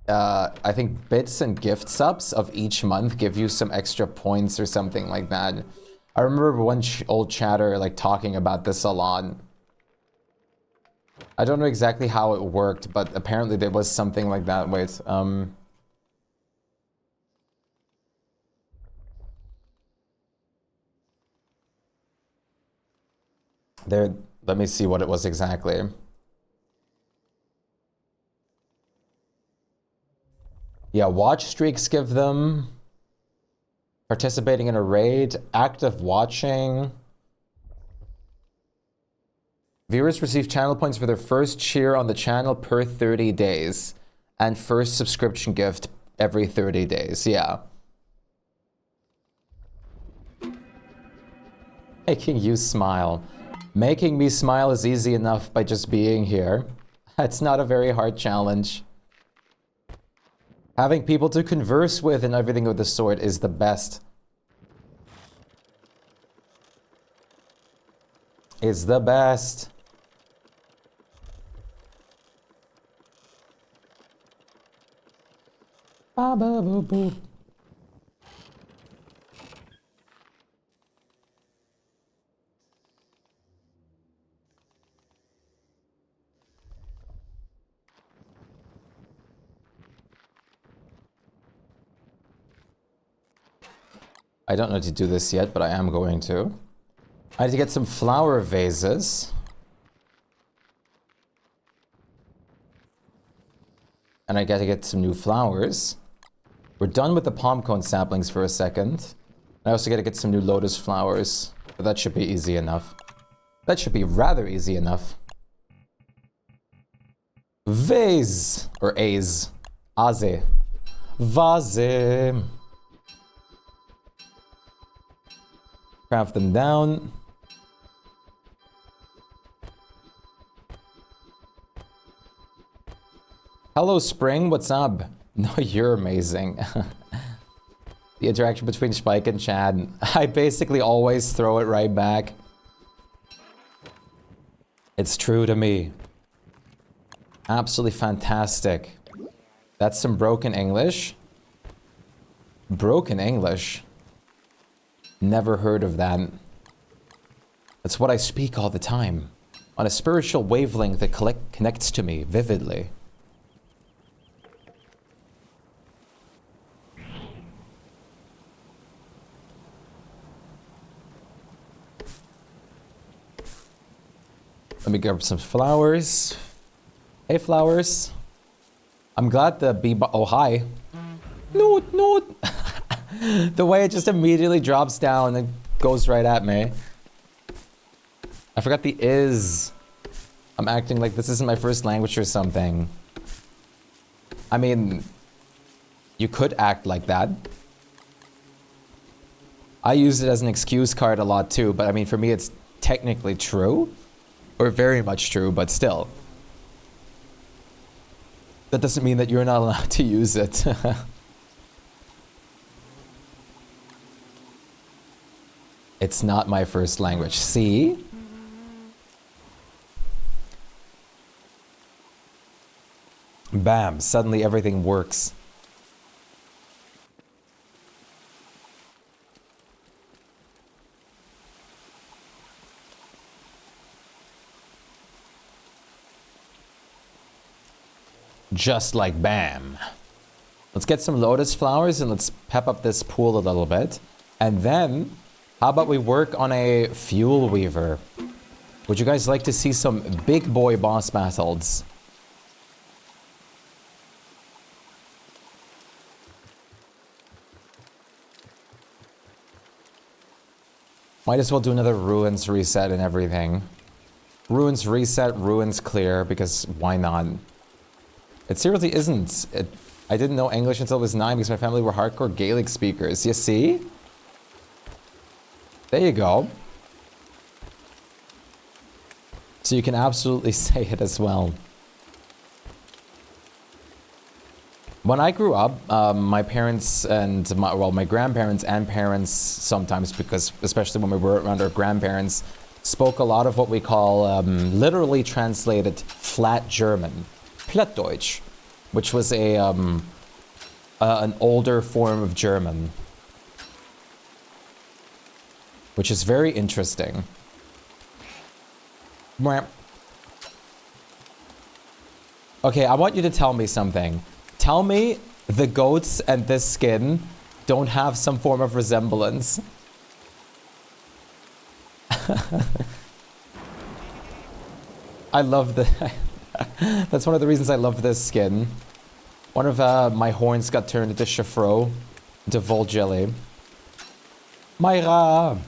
I think bits and gift subs of each month give you some extra points or something like that. I remember one old chatter like talking about this a lot. I don't know exactly how it worked, but apparently there was something like that. Wait, there, let me see what it was exactly. Yeah, watch streaks give them. Participating in a raid. Active watching. Viewers receive channel points for their first cheer on the channel per 30 days. And first subscription gift every 30 days. Yeah. Making you smile. Making me smile is easy enough by just being here. It's not a very hard challenge. Having people to converse with and everything of the sort is the best. It's the best. Ba ba boo boo. I don't know to do this yet, but I am going to. I need to get some flower vases. And I gotta get some new flowers. We're done with the palm cone saplings for a second. I also gotta get some new lotus flowers. But that should be easy enough. That should be rather easy enough. Vase! Or Aze. Aze. Vase. Craft them down. Hello, Spring. What's up? No, you're amazing. The interaction between Shpyke and Chad. I basically always throw it right back. It's true to me. Absolutely fantastic. That's some broken English. Broken English? Never heard of that. That's what I speak all the time. On a spiritual wavelength that connects to me vividly. Let me grab some flowers. Hey, flowers. I'm glad the bee... Oh, hi. Noot, noot. The way it just immediately drops down and goes right at me. I forgot the is. I'm acting like this isn't my first language or something. I mean, you could act like that. I use it as an excuse card a lot too, but I mean, for me, it's technically true. Or very much true, but still. That doesn't mean that you're not allowed to use it. It's not my first language. See? Bam, suddenly everything works. Just like bam. Let's get some lotus flowers and let's pep up this pool a little bit. And then, how about we work on a fuel weaver? Would you guys like to see some big boy boss battles? Might as well do another ruins reset and everything. Ruins reset, ruins clear, because why not? It seriously isn't. I didn't know English until I was 9 because my family were hardcore Gaelic speakers. You see? There you go. So you can absolutely say it as well. When I grew up, my parents and my grandparents and parents sometimes, because especially when we were around our grandparents, spoke a lot of what we call literally translated flat German. Plattdeutsch, which was an older form of German, which is very interesting. Okay, I want you to tell me something. Tell me the goats and this skin don't have some form of resemblance. I love the... That's one of the reasons I love this skin. One of my horns got turned into Chafro, into Vol Jelly. Myra!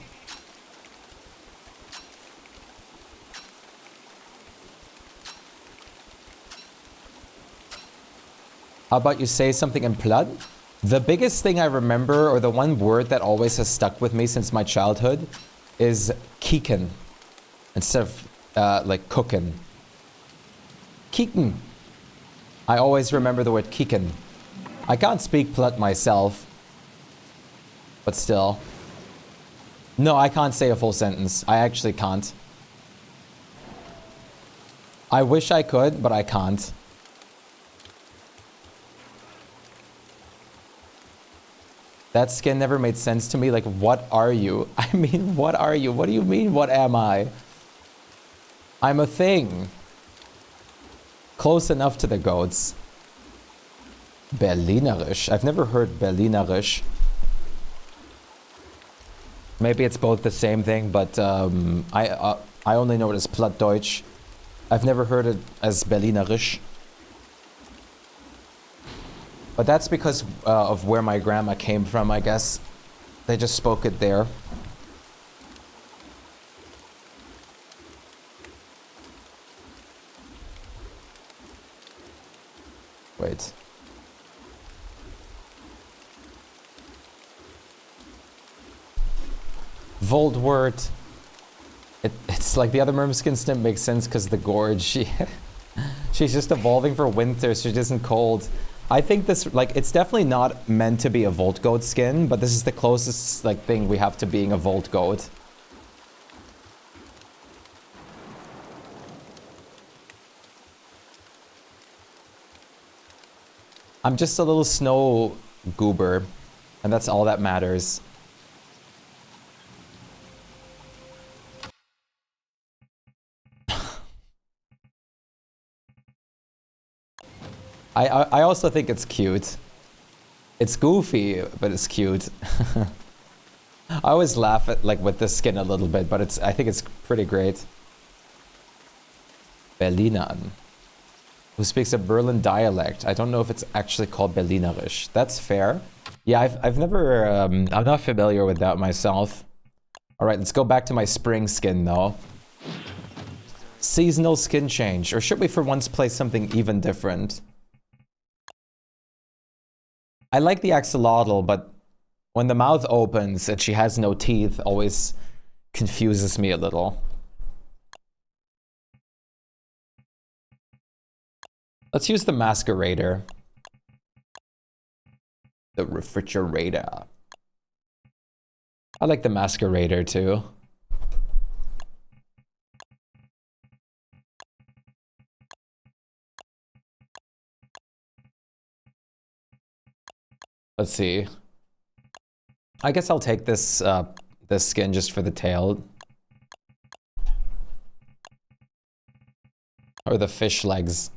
How about you say something in Platt? The biggest thing I remember, or the one word that always has stuck with me since my childhood, is kieken. Instead of, like, cooking. Kieken. I always remember the word kieken. I can't speak Platt myself. But still. No, I can't say a full sentence. I actually can't. I wish I could, but I can't. That skin never made sense to me. Like, what are you? I mean, what are you? What do you mean, what am I? I'm a thing. Close enough to the goats. Berlinerisch. I've never heard Berlinerisch. Maybe it's both the same thing, but I only know it as Plattdeutsch. I've never heard it as Berlinerisch. But that's because of where my grandma came from, I guess. They just spoke it there. Wait. Voldwort. It's like the other Mermskins didn't make sense because the gorge. She's just evolving for winter, so she isn't cold. I think this, like, it's definitely not meant to be a Volt Goat skin, but this is the closest, like, thing we have to being a Volt Goat. I'm just a little snow goober, and that's all that matters. I also think it's cute. It's goofy, but it's cute. I always laugh at, like, with this skin a little bit, but I think it's pretty great. Berlinern. Who speaks a Berlin dialect. I don't know if it's actually called Berlinerisch. That's fair. Yeah, I've never, I'm not familiar with that myself. All right, let's go back to my spring skin though. Seasonal skin change, or should we for once play something even different? I like the axolotl, but when the mouth opens and she has no teeth, always confuses me a little. Let's use the masquerader. The refrigerator. I like the masquerader too. Let's see. I guess I'll take this this skin just for the tail. Or the fish legs.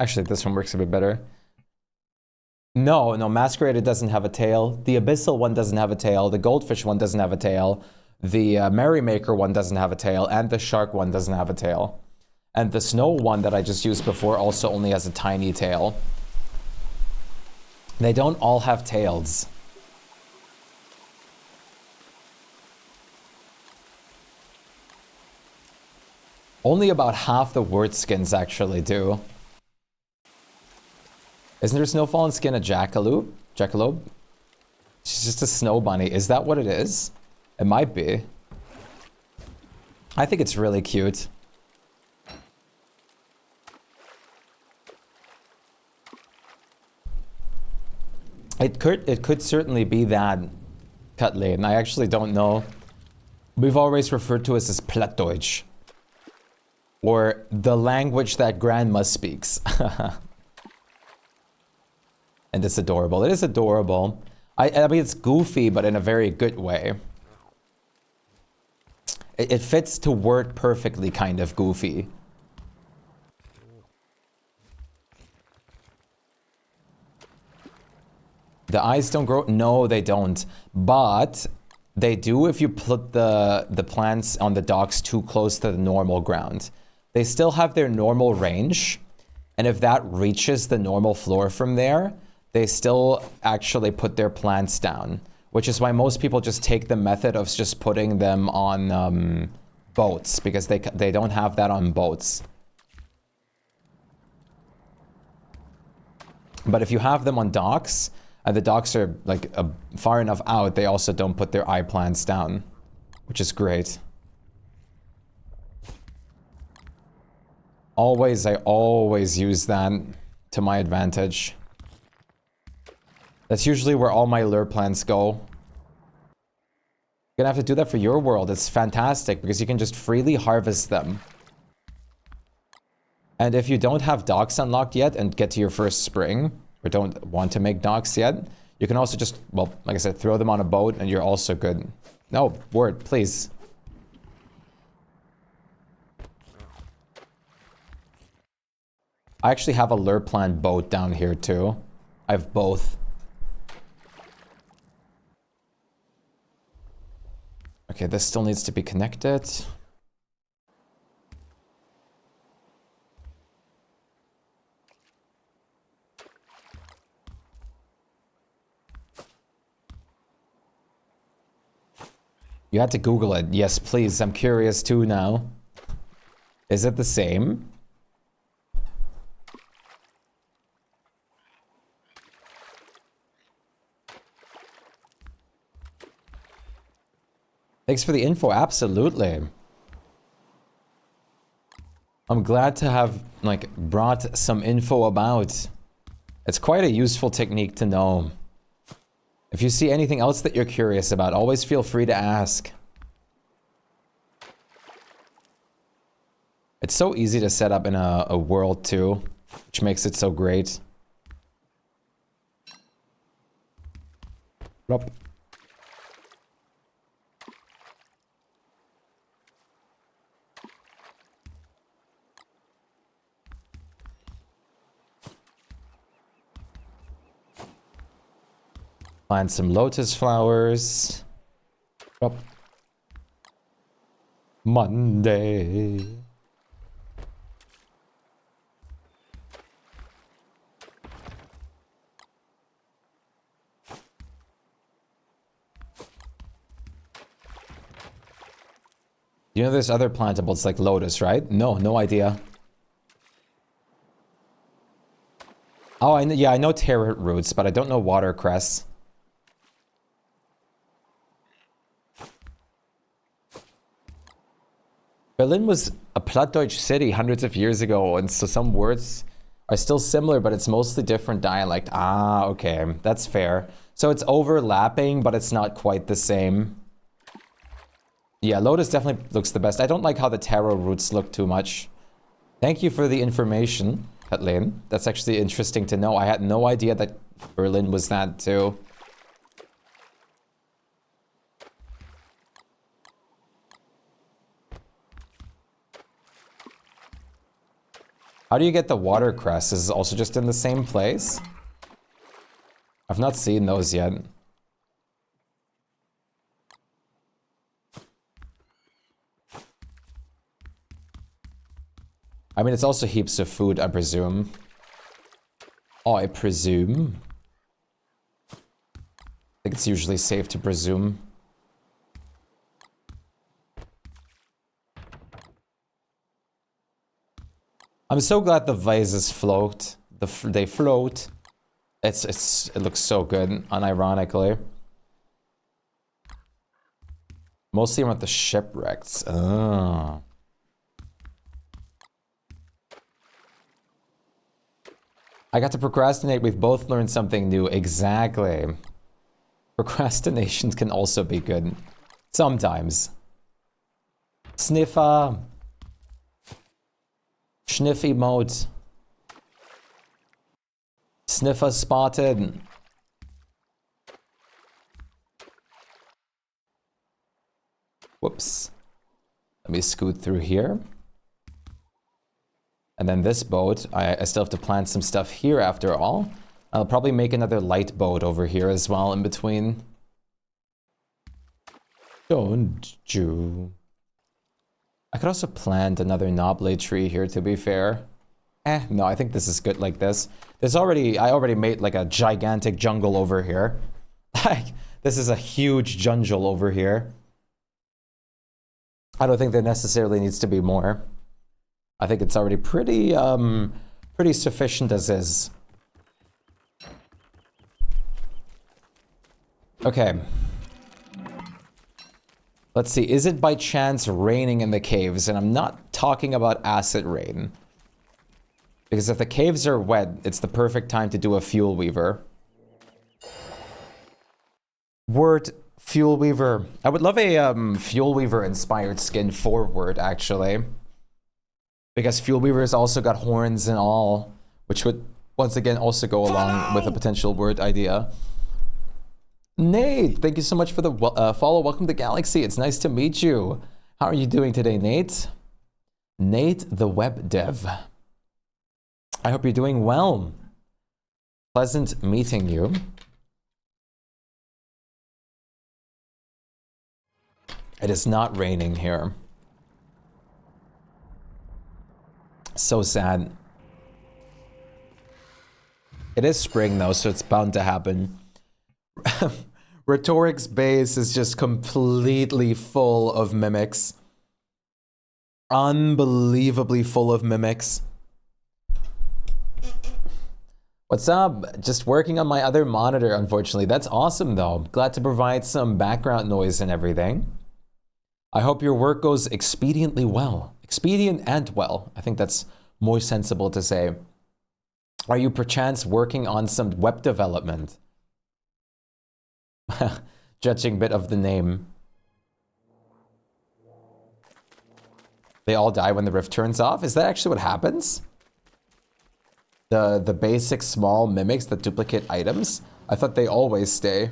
Actually, this one works a bit better. No, Masquerader doesn't have a tail. The Abyssal one doesn't have a tail. The Goldfish one doesn't have a tail. The Merrymaker one doesn't have a tail. And the Shark one doesn't have a tail. And the Snow one that I just used before also only has a tiny tail. They don't all have tails. Only about half the word skins actually do. Isn't there Snowfall and skin a jackalope? Jackalope? She's just a snow bunny. Is that what it is? It might be. I think it's really cute. It could certainly be that, Cutley, and I actually don't know. We've always referred to it as Plattdeutsch. Or the language that grandma speaks. And it's adorable. It is adorable. I mean, it's goofy, but in a very good way. It fits to word perfectly, kind of goofy. The eyes don't grow? No, they don't. But they do if you put the plants on the docks too close to the normal ground. They still have their normal range. And if that reaches the normal floor from there, they still actually put their plants down, which is why most people just take the method of just putting them on boats, because they don't have that on boats. But if you have them on docks, and the docks are like far enough out, they also don't put their eye plants down, which is great. I always use that to my advantage. That's usually where all my lure plants go. You're gonna have to do that for your world. It's fantastic because you can just freely harvest them. And if you don't have docks unlocked yet and get to your first spring, or don't want to make docks yet, you can also just, well, like I said, throw them on a boat and you're also good. No, word, please. I actually have a lure plant boat down here too. I have both. Okay, this still needs to be connected. You had to Google it. Yes, please. I'm curious too now. Is it the same? Thanks for the info. Absolutely. I'm glad to have, like, brought some info about. It's quite a useful technique to know. If you see anything else that you're curious about, always feel free to ask. It's so easy to set up in a world too, which makes it so great. Plop. Plant some lotus flowers. Plop. Monday. You know there's other plantables like lotus, right? No, no idea. Oh, yeah, I know taro roots, but I don't know watercress. Berlin was a Plattdeutsch city hundreds of years ago, and so some words are still similar, but it's mostly different dialect. Ah, okay, that's fair. So it's overlapping, but it's not quite the same. Yeah, lotus definitely looks the best. I don't like how the taro roots look too much. Thank you for the information, Kathleen. That's actually interesting to know. I had no idea that Berlin was that too. How do you get the watercress? Is it also just in the same place? I've not seen those yet. I mean, it's also heaps of food, I presume. Oh, I presume. I think it's usually safe to presume. I'm so glad the vases float. They float. It looks so good, unironically. Mostly around the shipwrecks. Oh. I got to procrastinate. We've both learned something new. Exactly. Procrastination can also be good. Sometimes. Sniffer. Sniffy mode. Sniffer spotted. Whoops. Let me scoot through here. And then this boat, I still have to plant some stuff here after all. I'll probably make another light boat over here as well in between. Don't you? I could also plant another knobbly tree here, to be fair. No, I think this is good like this. I already made like a gigantic jungle over here. Like, this is a huge jungle over here. I don't think there necessarily needs to be more. I think it's already pretty sufficient as is. Okay. Let's see, is it by chance raining in the caves? And I'm not talking about acid rain. Because if the caves are wet, it's the perfect time to do a fuel weaver. Word fuel weaver. I would love a fuel weaver inspired skin for Word, actually. Because fuel weavers also got horns and all, which would once again also go along with a potential Word idea. Nate, thank you so much for the follow. Welcome to Galaxy. It's nice to meet you. How are you doing today, Nate? Nate, the web dev. I hope you're doing well. Pleasant meeting you. It is not raining here. So sad. It is spring though, so it's bound to happen. Rhetoric's base is just completely full of mimics. Unbelievably full of mimics. What's up? Just working on my other monitor, unfortunately. That's awesome though. Glad to provide some background noise and everything. I hope your work goes expediently well. Expedient and well. I think that's more sensible to say. Are you perchance working on some web development? Judging bit of the name. They all die when the rift turns off? Is that actually what happens? The basic small mimics that duplicate items? I thought they always stay.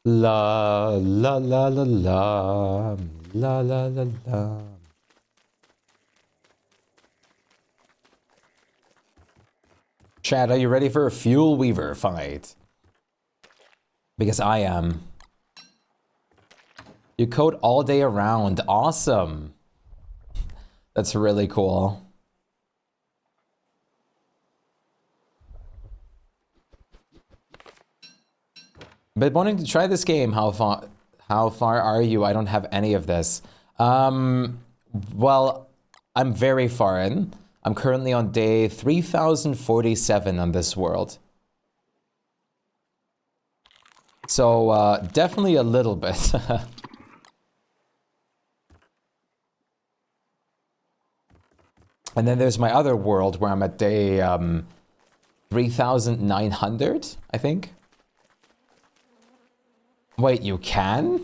La la la la la la la la la. Chad, are you ready for a Fuel Weaver fight? Because I am. You code all day around. Awesome. That's really cool. But wanting to try this game, how far are you? I don't have any of this. Well, I'm very far in. I'm currently on day 3047 on this world. So, definitely a little bit. And then there's my other world where I'm at day 3900, I think. Wait, you can?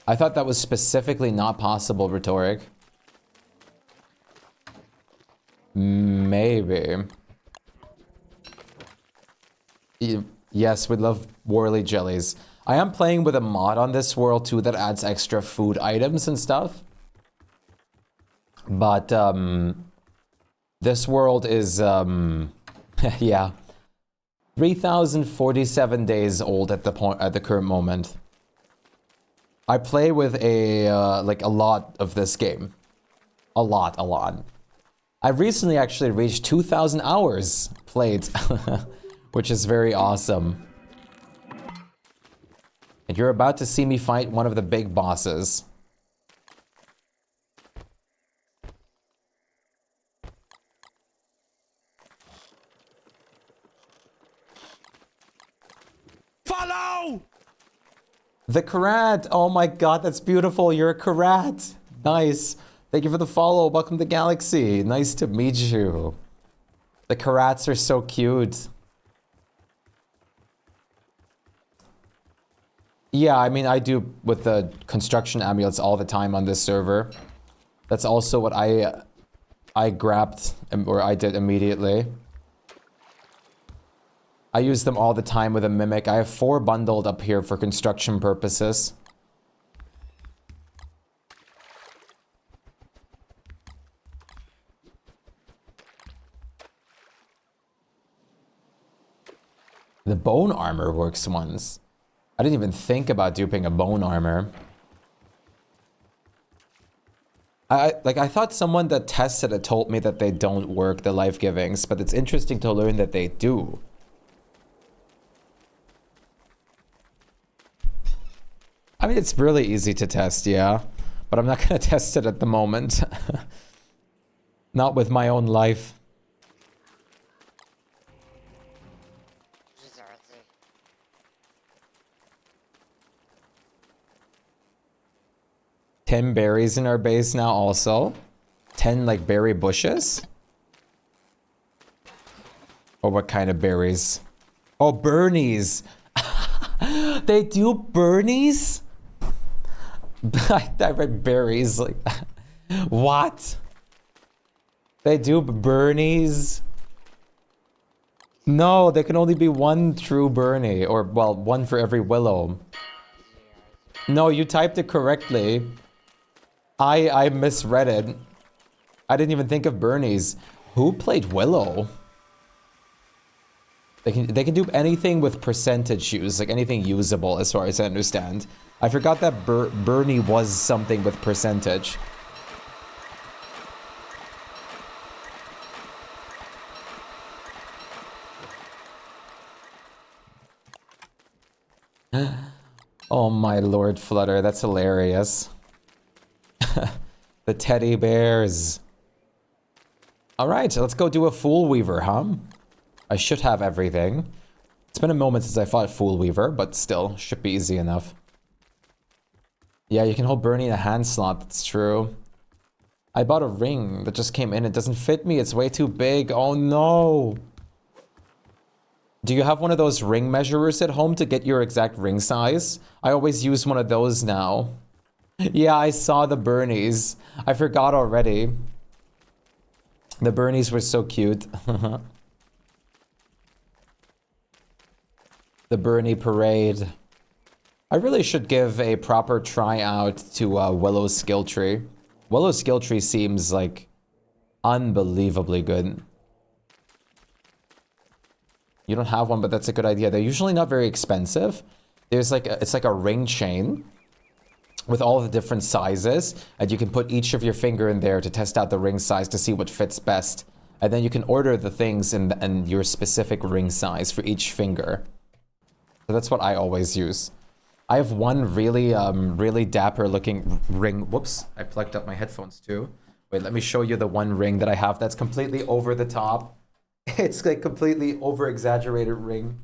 I thought that was specifically not possible, Rhetoric. Maybe. Yes, we love Worley jellies. I am playing with a mod on this world too that adds extra food items and stuff. But this world is yeah. 3047 days old at the current moment. I play with a like a lot of this game. A lot. I recently actually reached 2,000 hours played, which is very awesome. And you're about to see me fight one of the big bosses. Follow! The Karat! Oh my god, that's beautiful. You're a Karat. Nice. Thank you for the follow. Welcome to Galaxy. Nice to meet you. The Karats are so cute. Yeah, I mean, I do with the construction amulets all the time on this server. That's also what I grabbed, or I did immediately. I use them all the time with a mimic. I have 4 bundled up here for construction purposes. The bone armor works once. I didn't even think about duping a bone armor. I thought someone that tested it told me that they don't work, the life givings, but it's interesting to learn that they do. I mean, it's really easy to test, yeah, but I'm not gonna test it at the moment. Not with my own life. Ten berries in our base now also. 10 like berry bushes? Or what kind of berries? Oh, Bernies. They do Bernies? I read berries like what? They do Bernies? No, there can only be one true Bernie, or well, one for every willow. No, you typed it correctly. I misread it. I didn't even think of Bernies. Who played Willow? They can do anything with percentage use, like anything usable as far as I understand. I forgot that Bernie was something with percentage. Oh my lord, Flutter, that's hilarious. The teddy bears. Alright, so let's go do a Fool Weaver, huh? I should have everything. It's been a moment since I fought Fool Weaver, but still, should be easy enough. Yeah, you can hold Bernie in a hand slot, that's true. I bought a ring that just came in. It doesn't fit me, it's way too big. Oh no! Do you have one of those ring measurers at home to get your exact ring size? I always use one of those now. Yeah, I saw the Bernies. I forgot already. The Bernies were so cute. The Bernie parade. I really should give a proper tryout to Willow's skill tree. Willow's skill tree seems like unbelievably good. You don't have one, but that's a good idea. They're usually not very expensive. There's like it's like a ring chain with all the different sizes, and you can put each of your finger in there to test out the ring size to see what fits best. And then you can order the things in your specific ring size for each finger. So that's what I always use. I have one really, really dapper looking ring. Whoops, I plugged up my headphones too. Wait, let me show you the one ring that I have that's completely over the top. It's like completely over-exaggerated ring.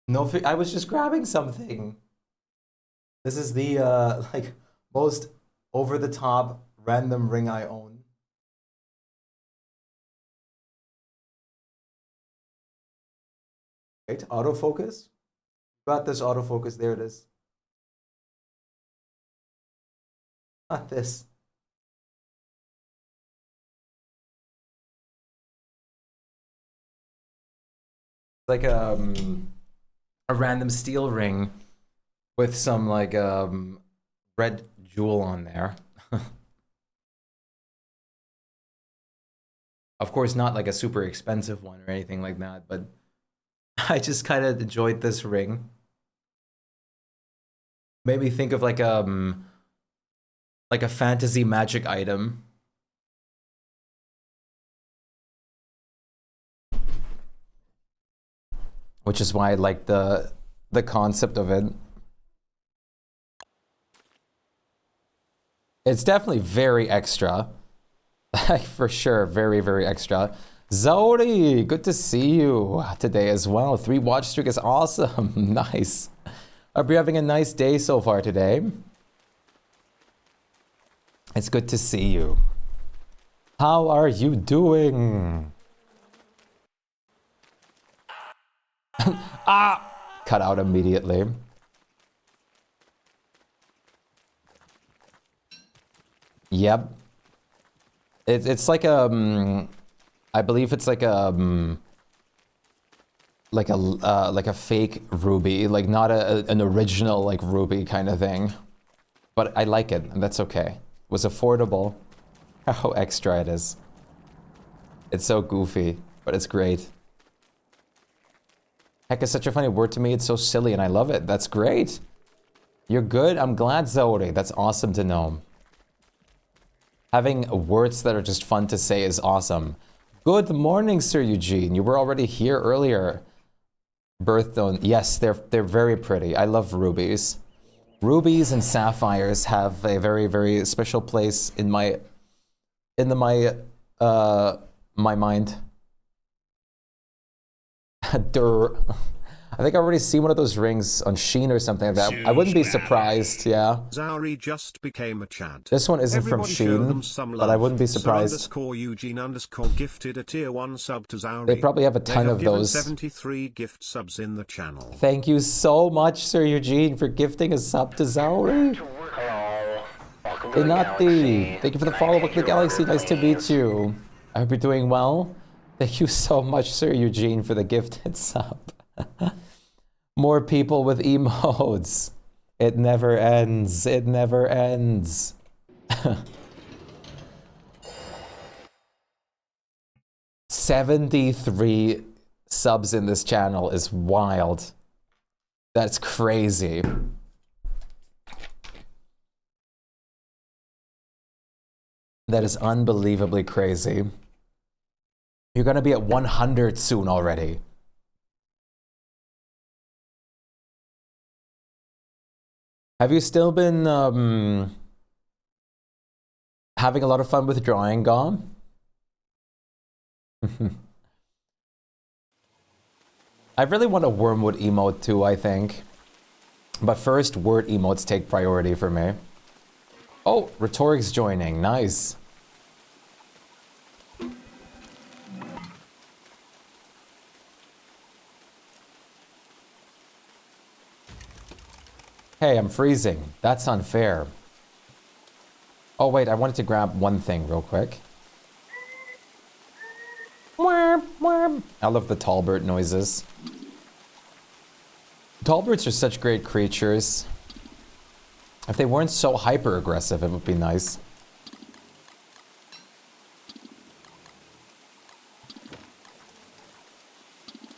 No, I was just grabbing something. This is the like most over-the-top random ring I own. Right, autofocus. Got this autofocus. There it is. Not this. Like a random steel ring with some like red jewel on there. Of course, not like a super expensive one or anything like that, but I just kind of enjoyed this ring. Made me think of like a fantasy magic item. Which is why I like the concept of it. It's definitely very extra. Like for sure, very, very extra. Zodi, good to see you today as well. 3 watch streak is awesome. Nice. Hope you're having a nice day so far today. It's good to see you. How are you doing? Ah! Cut out immediately. Yep. It's like I believe it's like a like a fake ruby, like not an original like ruby kind of thing. But I like it, and that's okay. It was affordable. How extra it is. It's so goofy, but it's great. Heck is such a funny word to me. It's so silly and I love it. That's great. You're good. I'm glad, Zoe. That's awesome to know. Having words that are just fun to say is awesome. Good morning, Sir Eugene. You were already here earlier. Birthstone. Yes, they're very pretty. I love rubies. Rubies and sapphires have a very, very special place in my mind. Durr. I think I've already seen one of those rings on Sheen or something like that. I wouldn't be surprised, yeah. Zauri just became a Chad. This one isn't Everybody from show Sheen, them some love. but I wouldn't be surprised. Sir_Eugene_ gifted a tier 1 sub to Zauri. They probably have a ton of those. 73 gift subs in the channel. Thank you so much, Sir Eugene, for gifting a sub to Zauri. Inati, thank you for the follow. Welcome to the Galaxy. Nice to meet you. I hope you're doing well. Thank you so much, Sir Eugene, for the gifted sub. More people with emotes. It never ends. It never ends. 73 subs in this channel is wild. That's crazy. That is unbelievably crazy. You're gonna be at 100 soon already. Have you still been having a lot of fun with drawing, Gom? I really want a Wormwood emote too, I think. But first, word emotes take priority for me. Oh, Rhetoric's joining. Nice. Hey, I'm freezing. That's unfair. Oh, wait, I wanted to grab one thing real quick. I love the tallbird noises. Tallbirds are such great creatures. If they weren't so hyper-aggressive, it would be nice.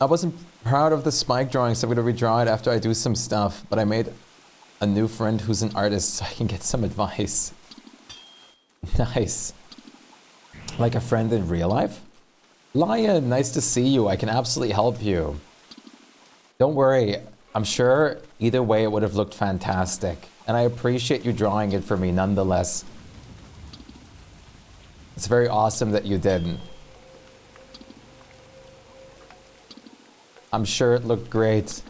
I wasn't proud of the Shpyke drawing, so I'm going to redraw it after I do some stuff, but I made a new friend who's an artist so I can get some advice. Nice. Like a friend in real life? Lion, nice to see you. I can absolutely help you. Don't worry. I'm sure either way it would have looked fantastic. And I appreciate you drawing it for me nonetheless. It's very awesome that you did. I'm sure it looked great.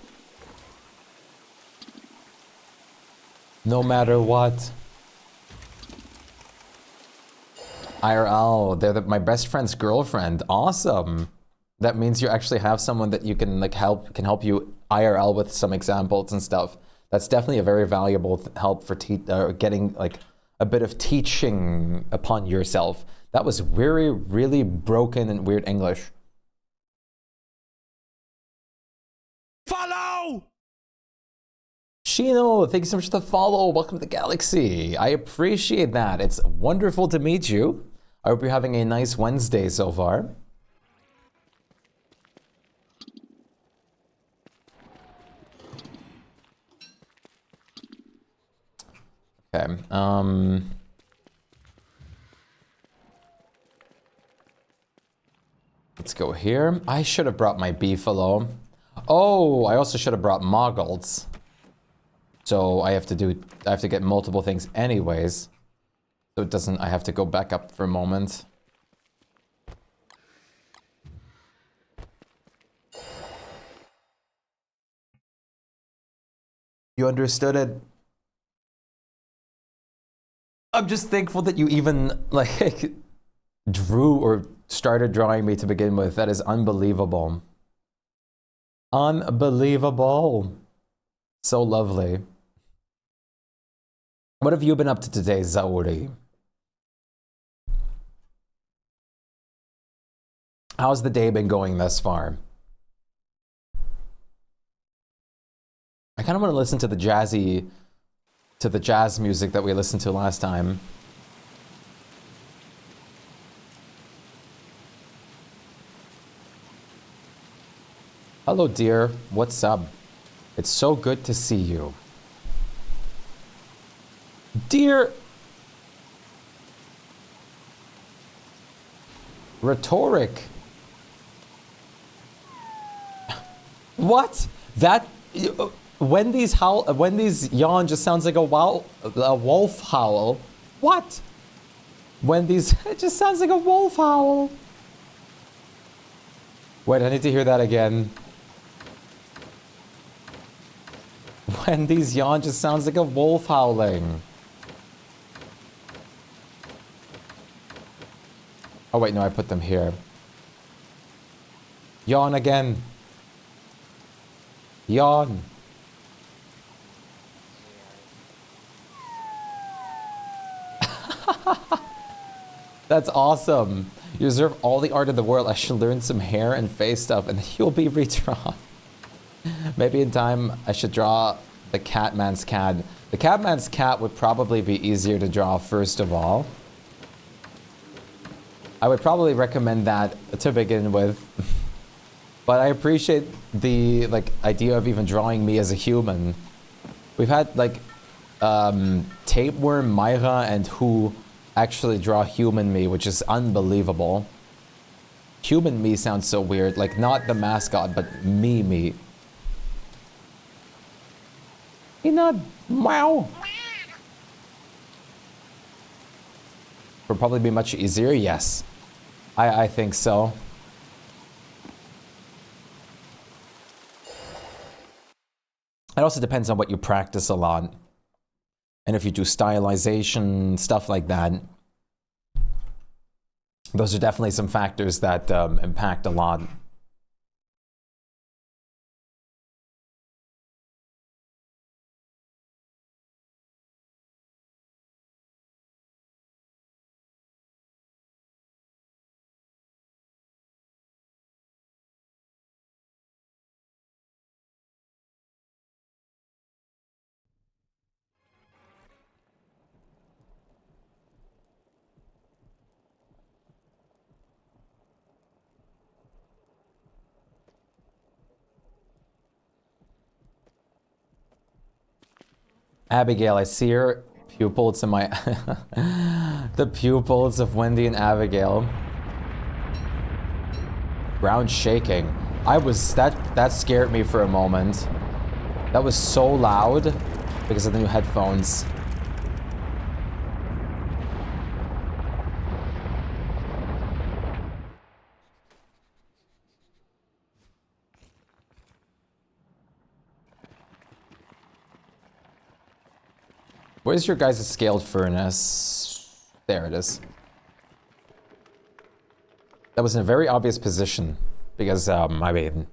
No matter what. IRL, they're my best friend's girlfriend. Awesome. That means you actually have someone that you can like help you IRL with some examples and stuff. That's definitely a very valuable help for getting like a bit of teaching upon yourself. That was very, really broken and weird English. Follow! Shino, thank you so much for the follow. Welcome to the Galaxy. I appreciate that. It's wonderful to meet you. I hope you're having a nice Wednesday so far. Okay, let's go here. I should have brought my beefalo. Oh, I also should have brought moggles. So I have to get multiple things anyways. So it doesn't, I have to go back up for a moment. You understood it? I'm just thankful that you even like drew or started drawing me to begin with. That is unbelievable. Unbelievable. So lovely. What have you been up to today, Zauri? How's the day been going thus far? I kind of want to listen to the jazz music that we listened to last time. Hello, dear. What's up? It's so good to see you. Dear... Rhetoric. What? That... Wendy's howl... Wendy's yawn just sounds like a wolf howl. What? Wendy's... It just sounds like a wolf howl. Wait, I need to hear that again. Wendy's yawn just sounds like a wolf howling. Oh wait, no, I put them here. Yawn again. Yawn. That's awesome. You deserve all the art in the world. I should learn some hair and face stuff and you'll be redrawn. Maybe in time I should draw the Catman's cat. The Catman's cat would probably be easier to draw first of all. I would probably recommend that to begin with. But I appreciate the idea of even drawing me as a human. We've had Tapeworm, Myra, and Who actually draw human me, which is unbelievable. Human me sounds so weird, like not the mascot, but me. Peanut, wow. Would probably be much easier, yes. I think so. It also depends on what you practice a lot. And if you do stylization, stuff like that. Those are definitely some factors that impact a lot. Abigail, I see your pupils in my... the pupils of Wendy and Abigail. Ground shaking. That scared me for a moment. That was so loud because of the new headphones. Where's your guys' scaled furnace? There it is. That was in a very obvious position because, I mean,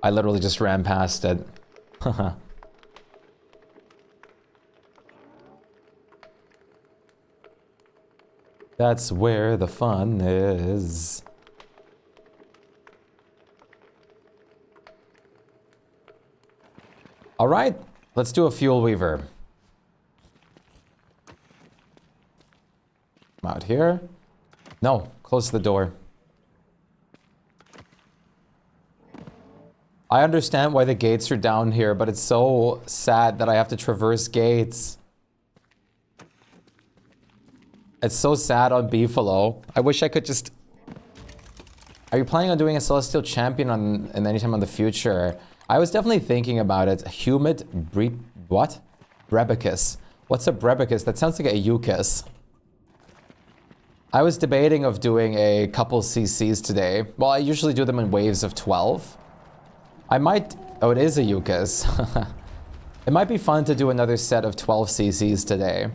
I literally just ran past it. That's where the fun is. All right, let's do a fuel weaver. Come out here. No, close the door. I understand why the gates are down here, but it's so sad that I have to traverse gates. It's so sad on Beefalo. I wish I could just... Are you planning on doing a Celestial Champion in any time in the future? I was definitely thinking about it. Humid what? Brebicus. What's a Brebicus? That sounds like a Eucus. I was debating of doing a couple CCs today. Well, I usually do them in waves of 12. I might... Oh, it is a Eucus. It might be fun to do another set of 12 CCs today.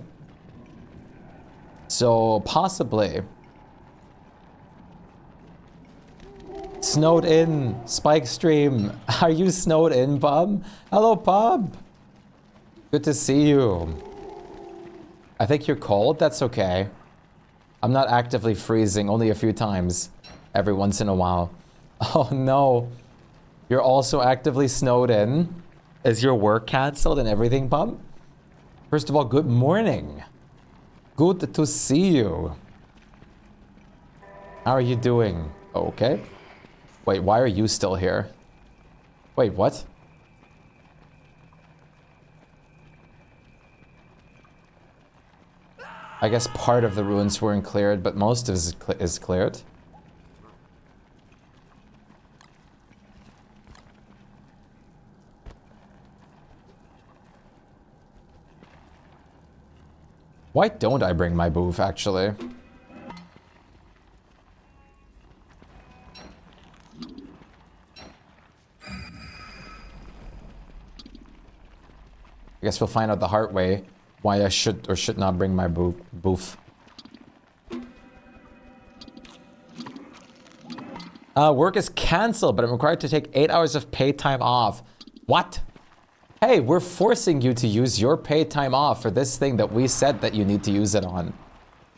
So, possibly. Snowed in. Spike stream. Are you snowed in, Pub? Hello, Pub. Good to see you. I think you're cold. That's okay. I'm not actively freezing, only a few times. Every once in a while. Oh no. You're also actively snowed in? Is your work cancelled and everything, Pub? First of all, good morning. Good to see you. How are you doing? Okay. Wait, why are you still here? Wait, what? I guess part of the ruins weren't cleared, but most of it is cleared. Why don't I bring my booth, actually? I guess we'll find out the hard way why I should or should not bring my booth. Work is cancelled, but I'm required to take 8 hours of paid time off. What? Hey, we're forcing you to use your paid time off for this thing that we said that you need to use it on.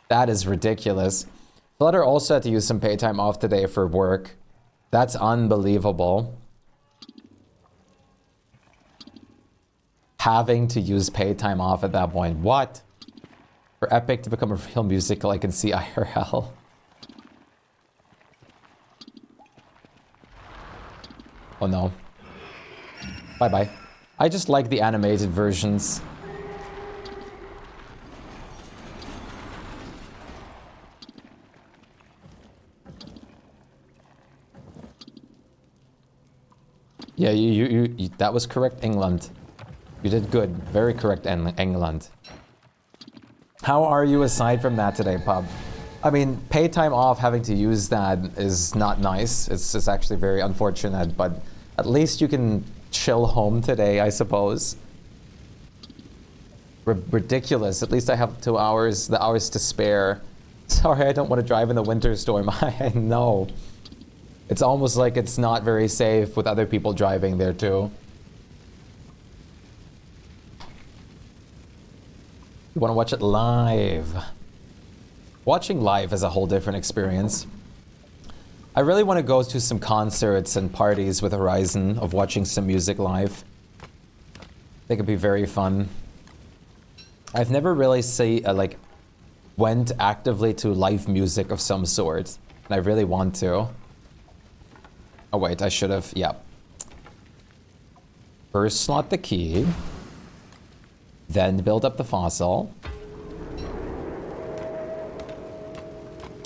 That is ridiculous. Flutter also had to use some paid time off today for work. That's unbelievable. Having to use paid time off at that point. What? For Epic to become a real musical, I can see IRL. Oh no. Bye-bye. I just like the animated versions. Yeah, you that was correct, England. You did good. Very correct, England. How are you aside from that today, Pub? I mean, paid time off, having to use that is not nice. It's actually very unfortunate, but at least you can chill home today, I suppose. Ridiculous. At least I have 2 hours, the hours to spare. Sorry, I don't want to drive in the winter storm. I know. It's almost like it's not very safe with other people driving there too. You want to watch it live. Watching live is a whole different experience. I really want to go to some concerts and parties with Horizon of watching some music live. I think it'd be very fun. I've never really went actively to live music of some sort, and I really want to. Oh wait, I should have, yeah. First slot the key, then build up the fossil.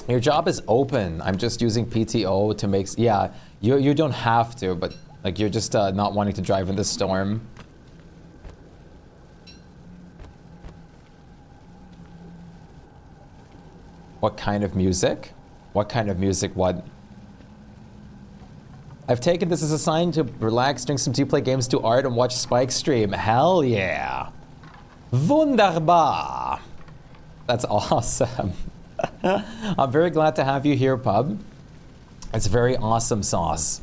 Your job is open. I'm just using PTO to make, yeah, you don't have to, but like you're just not wanting to drive in the storm. What kind of music? What kind of music, what? I've taken this as a sign to relax, drink some tea, play games, do art, and watch Shpyke stream. Hell yeah. Wunderbar. That's awesome. I'm very glad to have you here, Pub. It's very awesome sauce,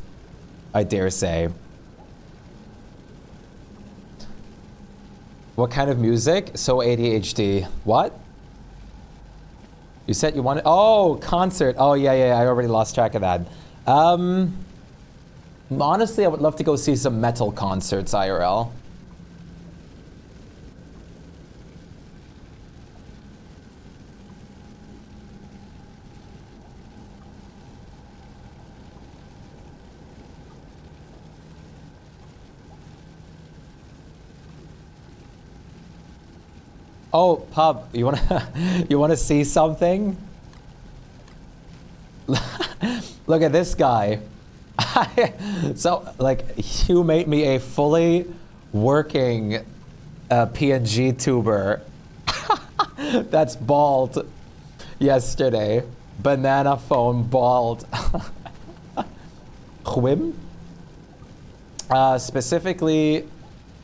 I dare say. What kind of music? So ADHD. What? You said you wanted... Oh, concert. Oh, yeah, I already lost track of that. Honestly, I would love to go see some metal concerts, IRL. Oh, Pub, you wanna see something? Look at this guy. So, like, you made me a fully working PNG tuber. That's bald. Yesterday, banana phone bald. Whim. Specifically.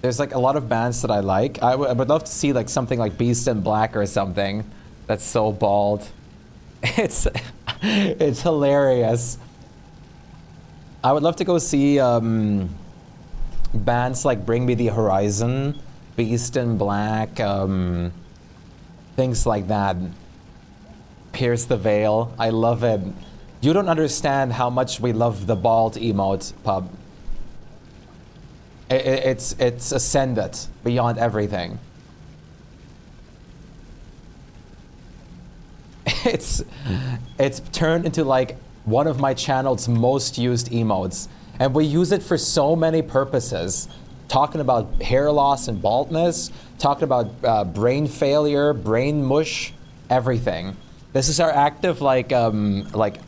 There's like a lot of bands that I like. I would love to see like something like Beast in Black or something that's so bald. It's hilarious. I would love to go see bands like Bring Me the Horizon, Beast in Black, things like that. Pierce the Veil. I love it. You don't understand how much we love the bald emote, Pub. It's ascended beyond everything. It's turned into like one of my channel's most used emotes. And we use it for so many purposes. Talking about hair loss and baldness, talking about brain failure, brain mush, everything. This is our active like derp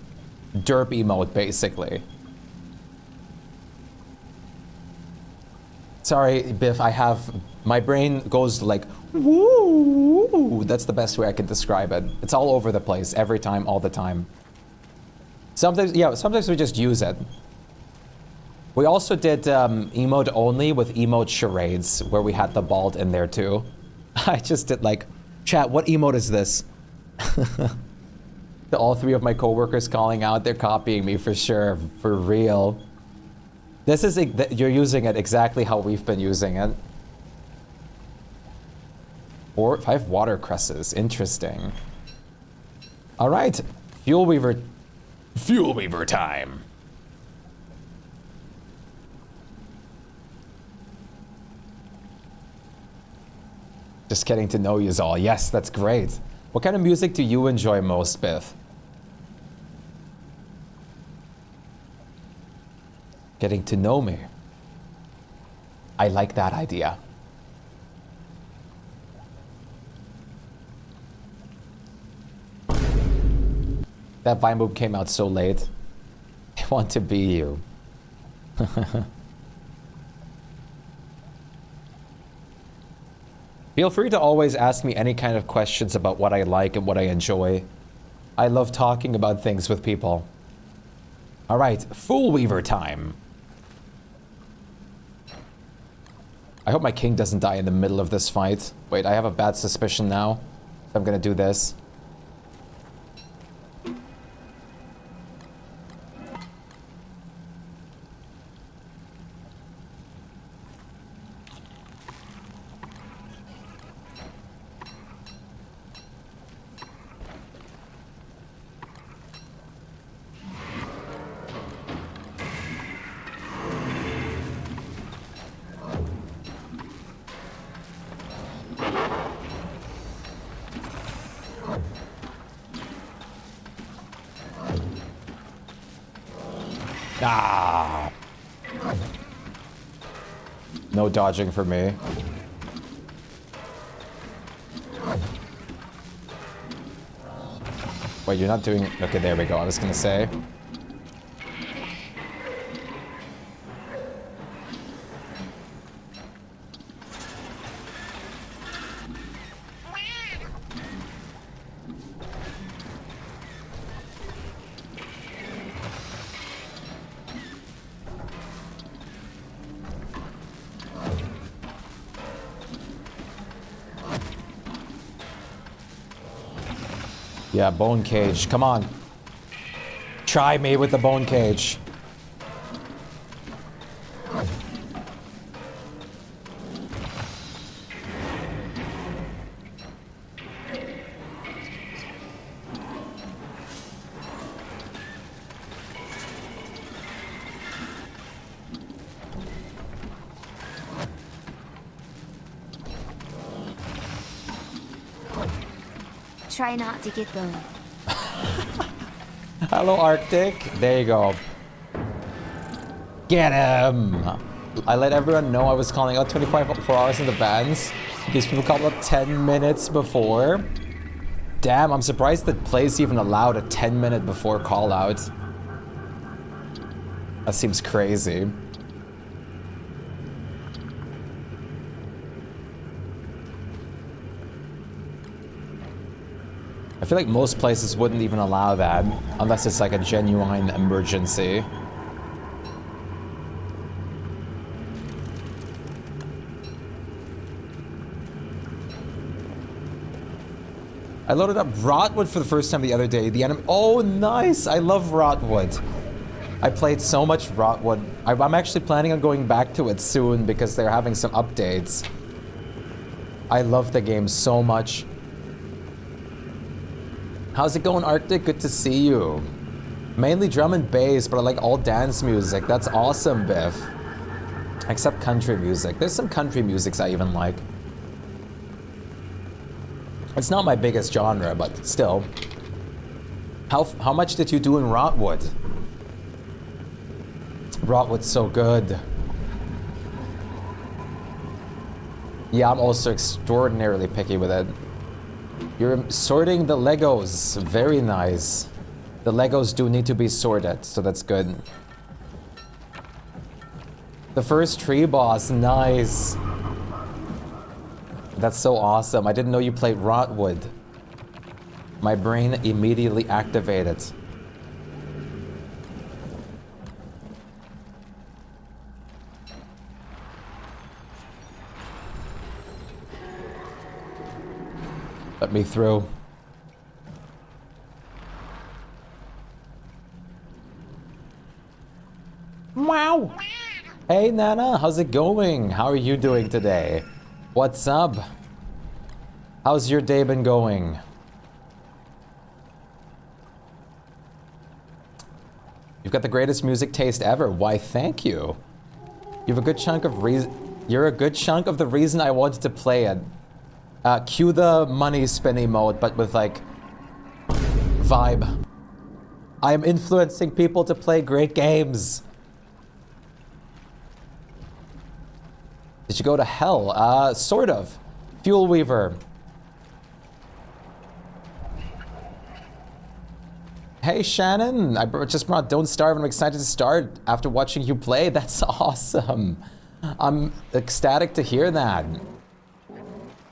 emote basically. Sorry, Biff, my brain goes like, woo. That's the best way I can describe it. It's all over the place, every time, all the time. Sometimes we just use it. We also did emote only with emote charades, where we had the bald in there too. I just did like, chat, what emote is this? To all 3 of my coworkers calling out, they're copying me for sure, for real. This is, you're using it exactly how we've been using it. 5 watercresses, interesting. All right, Fuel Weaver time. Just getting to know yous all. Yes, that's great. What kind of music do you enjoy most, Biff? Getting to know me. I like that idea. That Vine Boom came out so late. I want to be you. Feel free to always ask me any kind of questions about what I like and what I enjoy. I love talking about things with people. All right, Fool Weaver time. I hope my king doesn't die in the middle of this fight. Wait, I have a bad suspicion now. So I'm gonna do this. Ah! No dodging for me. Wait, you're not doing... Okay, there we go. I was gonna say. Yeah, bone cage. Come on. Try me with the bone cage. Try not to get bone. Hello, Arctic. There you go. Get him! I let everyone know I was calling out 24 hours in advance. These people called up 10 minutes before. Damn, I'm surprised that plays even allowed a 10-minute before call out. That seems crazy. I feel like most places wouldn't even allow that, unless it's like a genuine emergency. I loaded up Rotwood for the first time the other day. Oh, nice! I love Rotwood. I played so much Rotwood. I'm actually planning on going back to it soon because they're having some updates. I love the game so much. How's it going, Arctic? Good to see you. Mainly drum and bass, but I like all dance music. That's awesome, Biff. Except country music. There's some country musics I even like. It's not my biggest genre, but still. How much did you do in Rotwood? Rotwood's so good. Yeah, I'm also extraordinarily picky with it. You're sorting the Legos. Very nice. The Legos do need to be sorted, so that's good. The first tree boss, nice. That's so awesome. I didn't know you played Rotwood. My brain immediately activated. Let me through. Wow. Hey Nana, how's it going? How are you doing today? What's up? How's your day been going? You've got the greatest music taste ever. Why, thank you. You're a good chunk of the reason I wanted to play it. Cue the money spin emote, but with like vibe. I am influencing people to play great games. Did you go to hell? Sort of. Fuel Weaver. Hey Shannon, I just brought Don't Starve and I'm excited to start after watching you play. That's awesome. I'm ecstatic to hear that.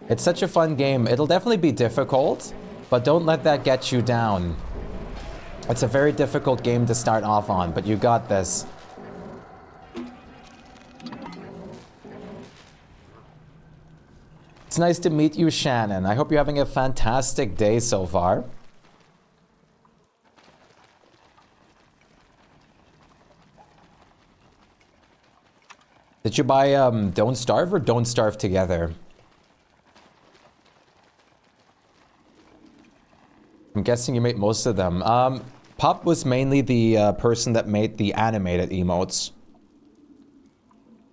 It's such a fun game. It'll definitely be difficult, but don't let that get you down. It's a very difficult game to start off on, but you got this. It's nice to meet you, Shannon. I hope you're having a fantastic day so far. Did you buy Don't Starve or Don't Starve Together? I'm guessing you made most of them. Pup was mainly the person that made the animated emotes.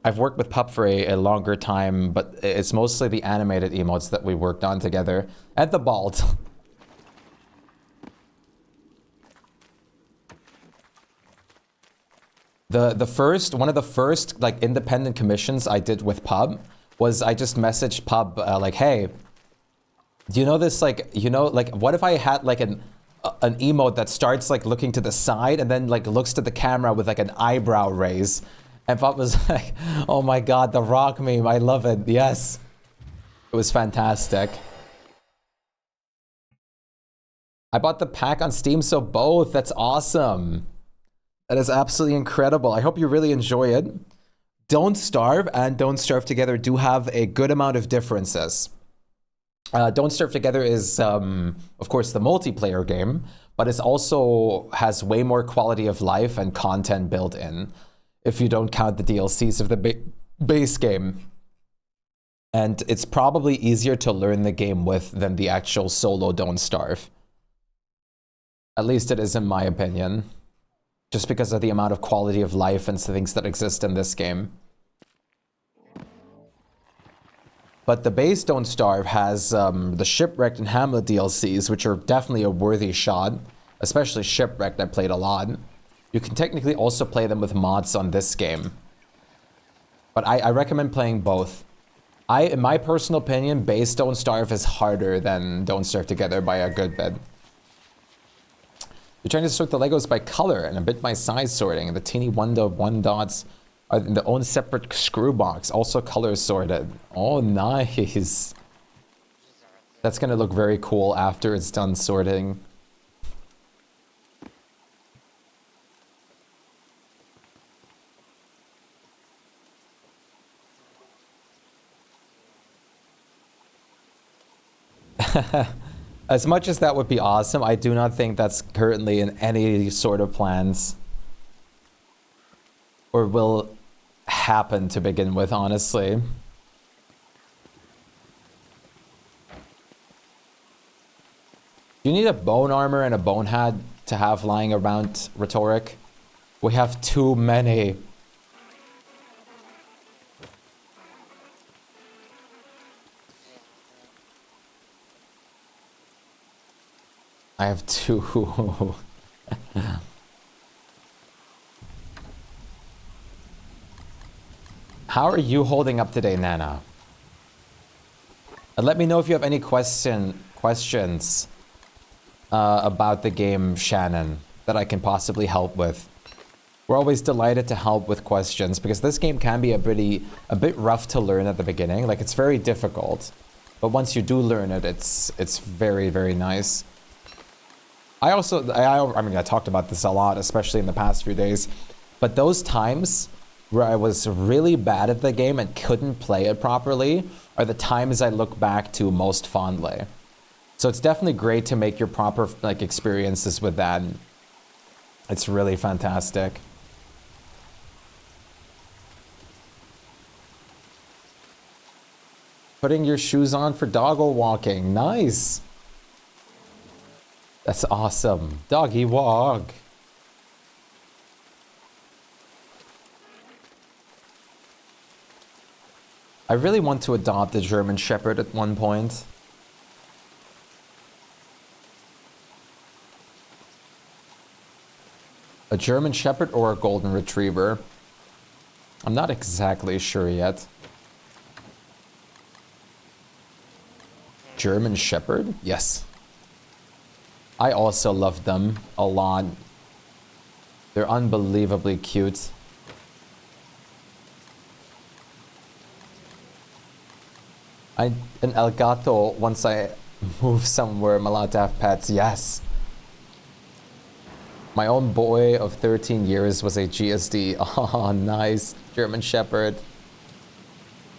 I've worked with Pup for a longer time, but it's mostly the animated emotes that we worked on together. And the Bald. One of the first like independent commissions I did with Pub was I just messaged Pub like, hey, do you know this, like, what if I had like an emote that starts like looking to the side and then like looks to the camera with like an eyebrow raise? And Pub was like, oh my god, the rock meme, I love it. Yes. It was fantastic. I bought the pack on Steam, so both. That's awesome. That is absolutely incredible. I hope you really enjoy it. Don't Starve and Don't Starve Together do have a good amount of differences. Don't Starve Together is, of course, the multiplayer game, but it also has way more quality of life and content built in, if you don't count the DLCs of the base game. And it's probably easier to learn the game with than the actual solo Don't Starve. At least it is in my opinion. Just because of the amount of quality of life and things that exist in this game. But the base Don't Starve has the Shipwrecked and Hamlet DLCs, which are definitely a worthy shot. Especially Shipwrecked, I played a lot. You can technically also play them with mods on this game. But I recommend playing both. In my personal opinion, base Don't Starve is harder than Don't Starve Together by a good bit. You're trying to sort the Legos by color and a bit by size sorting, and the teeny 1-1 dots are in their own separate screw box, also color sorted. Oh, nice. That's gonna look very cool after it's done sorting. As much as that would be awesome, I do not think that's currently in any sort of plans. Or will happen to begin with, honestly. You need a bone armor and a bone hat to have lying around, Rhetoric. We have too many. I have two. How are you holding up today, Nana? And let me know if you have any questions about the game, Shannon, that I can possibly help with. We're always delighted to help with questions because this game can be a bit rough to learn at the beginning. Like, it's very difficult, but once you do learn it, it's very, very nice. I mean, I talked about this a lot, especially in the past few days, but those times where I was really bad at the game and couldn't play it properly are the times I look back to most fondly. So it's definitely great to make your proper like experiences with that. It's really fantastic. Putting your shoes on for doggle walking. Nice. That's awesome. Doggy walk. I really want to adopt a German Shepherd at one point. A German Shepherd or a Golden Retriever? I'm not exactly sure yet. German Shepherd? Yes. I also love them a lot. They're unbelievably cute. An El Gato, once I move somewhere, I'm allowed to have pets. Yes. My own boy of 13 years was a GSD. Oh, nice. German Shepherd.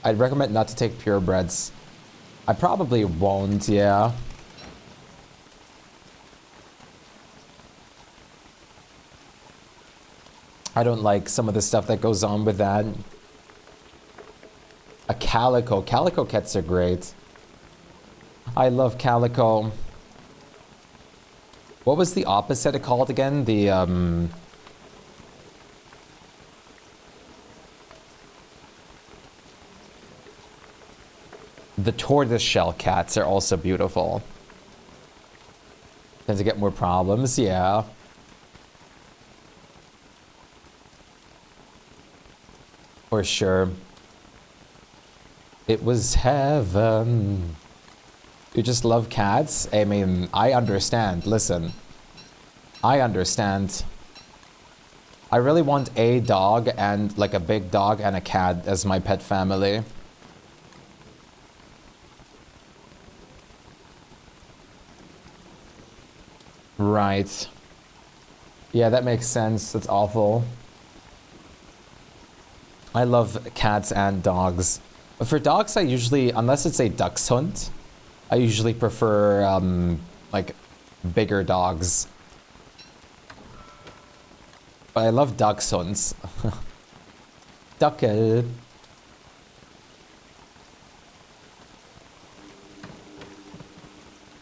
I'd recommend not to take purebreds. I probably won't, yeah. I don't like some of the stuff that goes on with that. A calico. Calico cats are great. I love calico. What was the opposite it called again? The tortoiseshell cats are also beautiful. Tend to get more problems, yeah. For sure. It was heaven. You just love cats? I mean, I understand. Listen. I understand. I really want a dog and like a big dog and a cat as my pet family. Right. Yeah, that makes sense. That's awful. I love cats and dogs. But for dogs, I usually, unless it's a dachshund, I usually prefer, like, bigger dogs. But I love dachshunds. Duckel.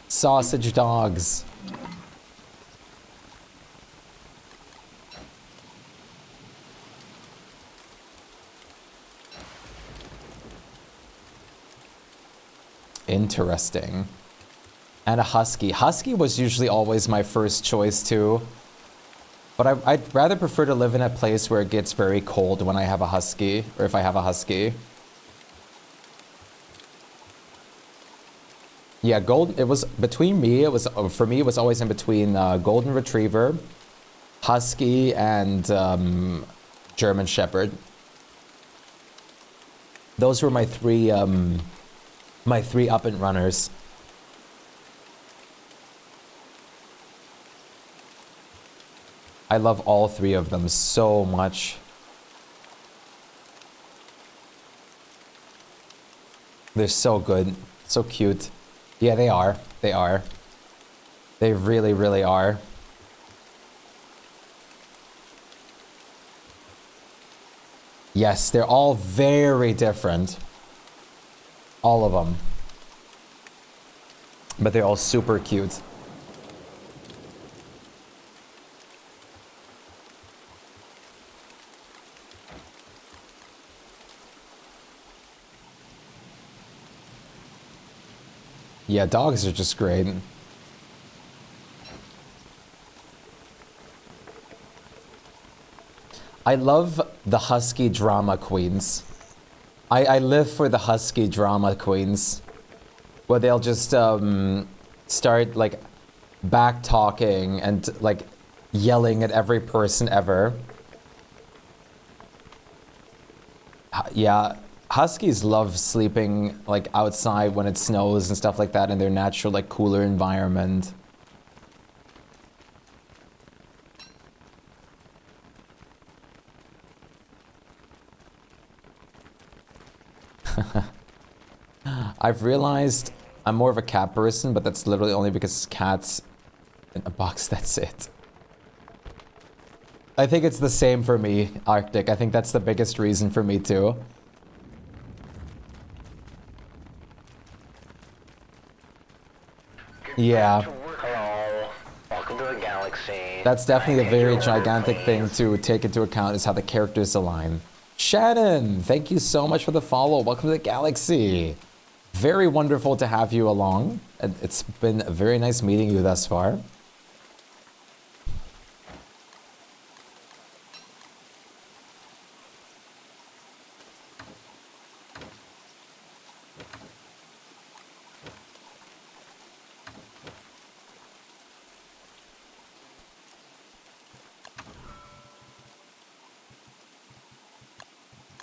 Sausage dogs. Interesting. And a husky. Husky was usually always my first choice too. But I'd rather prefer to live in a place where it gets very cold when I have a husky, or if I have a husky. Yeah, it was between me, for me, it was always in between Golden Retriever, Husky, and German Shepherd. Those were my three up and runners. I love all three of them so much. They're so good, so cute. Yeah, they are. They are. They really, really are. Yes, they're all very different. All of them. But they're all super cute. Yeah, dogs are just great. I love the husky drama queens. I live for the husky drama queens. Where they'll just start like back talking and like yelling at every person ever. Yeah, huskies love sleeping like outside when it snows and stuff like that in their natural like cooler environment. I've realized I'm more of a cat person, but that's literally only because cats in a box, that's it. I think it's the same for me, Arctic. I think that's the biggest reason for me too. Yeah. Hello. Welcome to the galaxy. That's definitely a very gigantic thing to take into account is how the characters align. Shannon, thank you so much for the follow. Welcome to the galaxy. Very wonderful to have you along. It's been very nice meeting you thus far.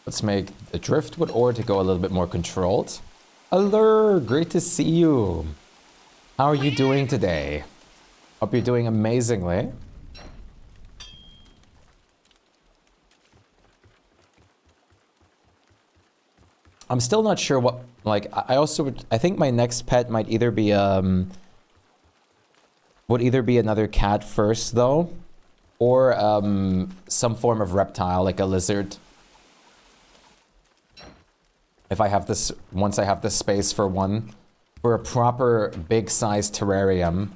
Let's make the driftwood ore to go a little bit more controlled. Allure, great to see you. How are you doing today? Hope you're doing amazingly. I'm still not sure what, like, I think my next pet might either be, would either be another cat first though, or some form of reptile, like a lizard. If I have this, once I have the space for one, for a proper big-sized terrarium.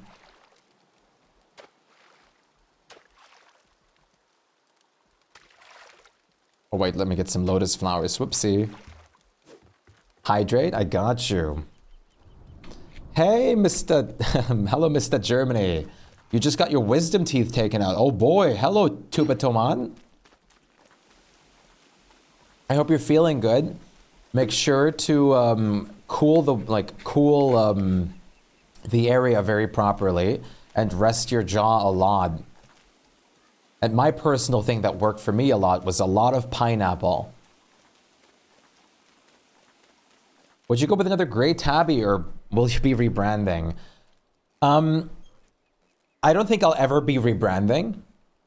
Oh wait, let me get some lotus flowers. Whoopsie. Hydrate, I got you. Hey, Mr. Hello, Mr. Germany. You just got your wisdom teeth taken out. Oh boy, hello, Tubatoman. I hope you're feeling good. Make sure to cool the area very properly and rest your jaw a lot. And my personal thing that worked for me a lot was a lot of pineapple. Would you go with another gray tabby or will you be rebranding? I don't think I'll ever be rebranding.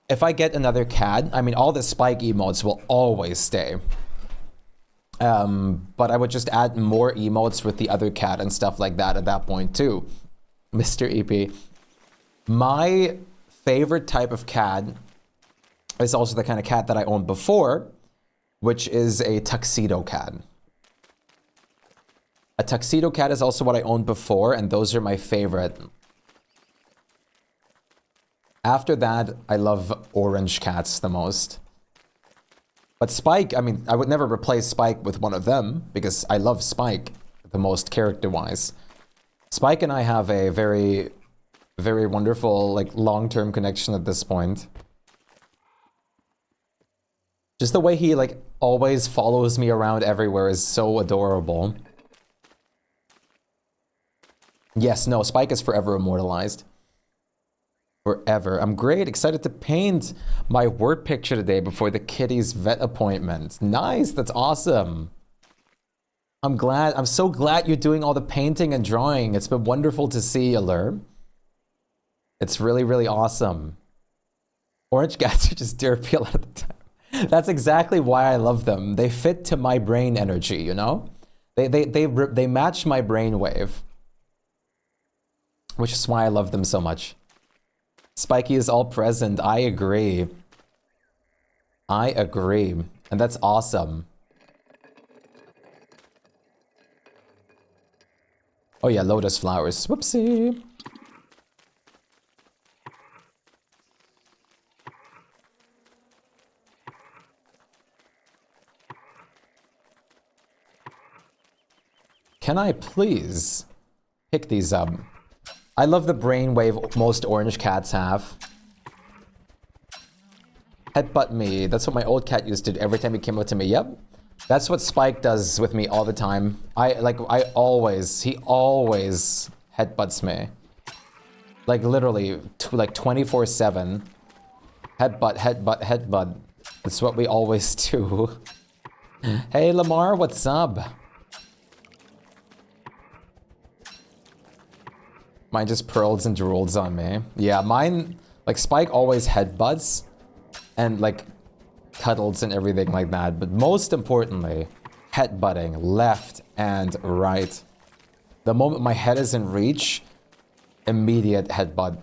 If I get another cat, I mean, all the Shpyke emotes will always stay. But I would just add more emotes with the other cat and stuff like that at that point too. Mr. EP. My favorite type of cat is also the kind of cat that I owned before, which is a tuxedo cat. A tuxedo cat is also what I owned before, and those are my favorite. After that, I love orange cats the most. But Shpyke, I mean, I would never replace Shpyke with one of them because I love Shpyke the most character-wise. Shpyke and I have a very, very wonderful, like, long-term connection at this point. Just the way he, like, always follows me around everywhere is so adorable. Yes, no, Shpyke is forever immortalized. Forever. I'm great, excited to paint my word picture today before the kitty's vet appointment. Nice, that's awesome. I'm so glad you're doing all the painting and drawing. It's been wonderful to see, Allure. It's really, really awesome. Orange cats are just derpy a lot of the time. That's exactly why I love them. They fit to my brain energy, you know? They match my brain wave. Which is why I love them so much. Shpyke is all present. I agree. I agree. And that's awesome. Oh yeah, lotus flowers. Whoopsie. Can I please pick these up? I love the brainwave most orange cats have. Headbutt me. That's what my old cat used to do every time he came up to me. Yep. That's what Shpyke does with me all the time. He always headbutts me. Like literally, like 24/7. Headbutt, headbutt, headbutt. That's what we always do. Hey Lamar, what's up? Mine just pearls and drools on me. Yeah, mine, like Shpyke always headbutts and like cuddles and everything like that. But most importantly, headbutting left and right. The moment my head is in reach, immediate headbutt.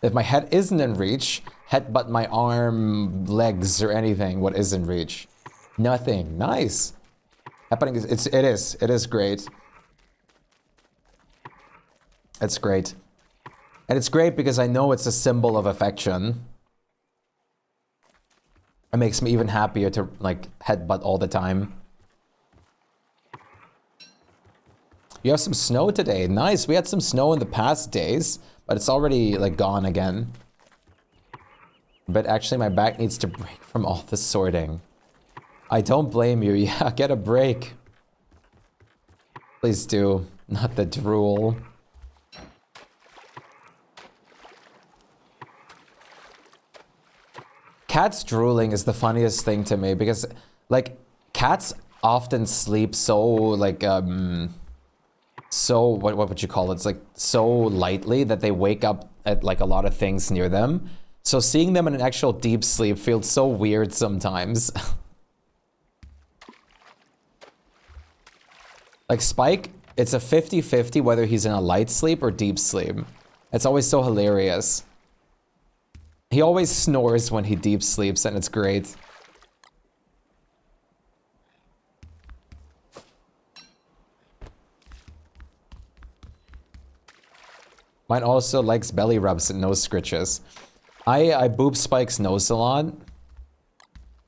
If my head isn't in reach, headbutt my arm, legs, or anything what is in reach. Nothing. Nice. Headbutting is it is great. It's great. And it's great because I know it's a symbol of affection. It makes me even happier to like headbutt all the time. You have some snow today. Nice. We had some snow in the past days, but it's already like gone again. But actually my back needs to break from all the sorting. I don't blame you. Yeah, get a break. Please do. Not the drool. Cats drooling is the funniest thing to me because, like, cats often sleep so, like, so, what would you call it? It's like so lightly that they wake up at like a lot of things near them. So seeing them in an actual deep sleep feels so weird sometimes. Like Shpyke, it's a 50-50 whether he's in a light sleep or deep sleep. It's always so hilarious. He always snores when he deep sleeps, and it's great. Mine also likes belly rubs and nose scritches. I boob Spike's nose a lot,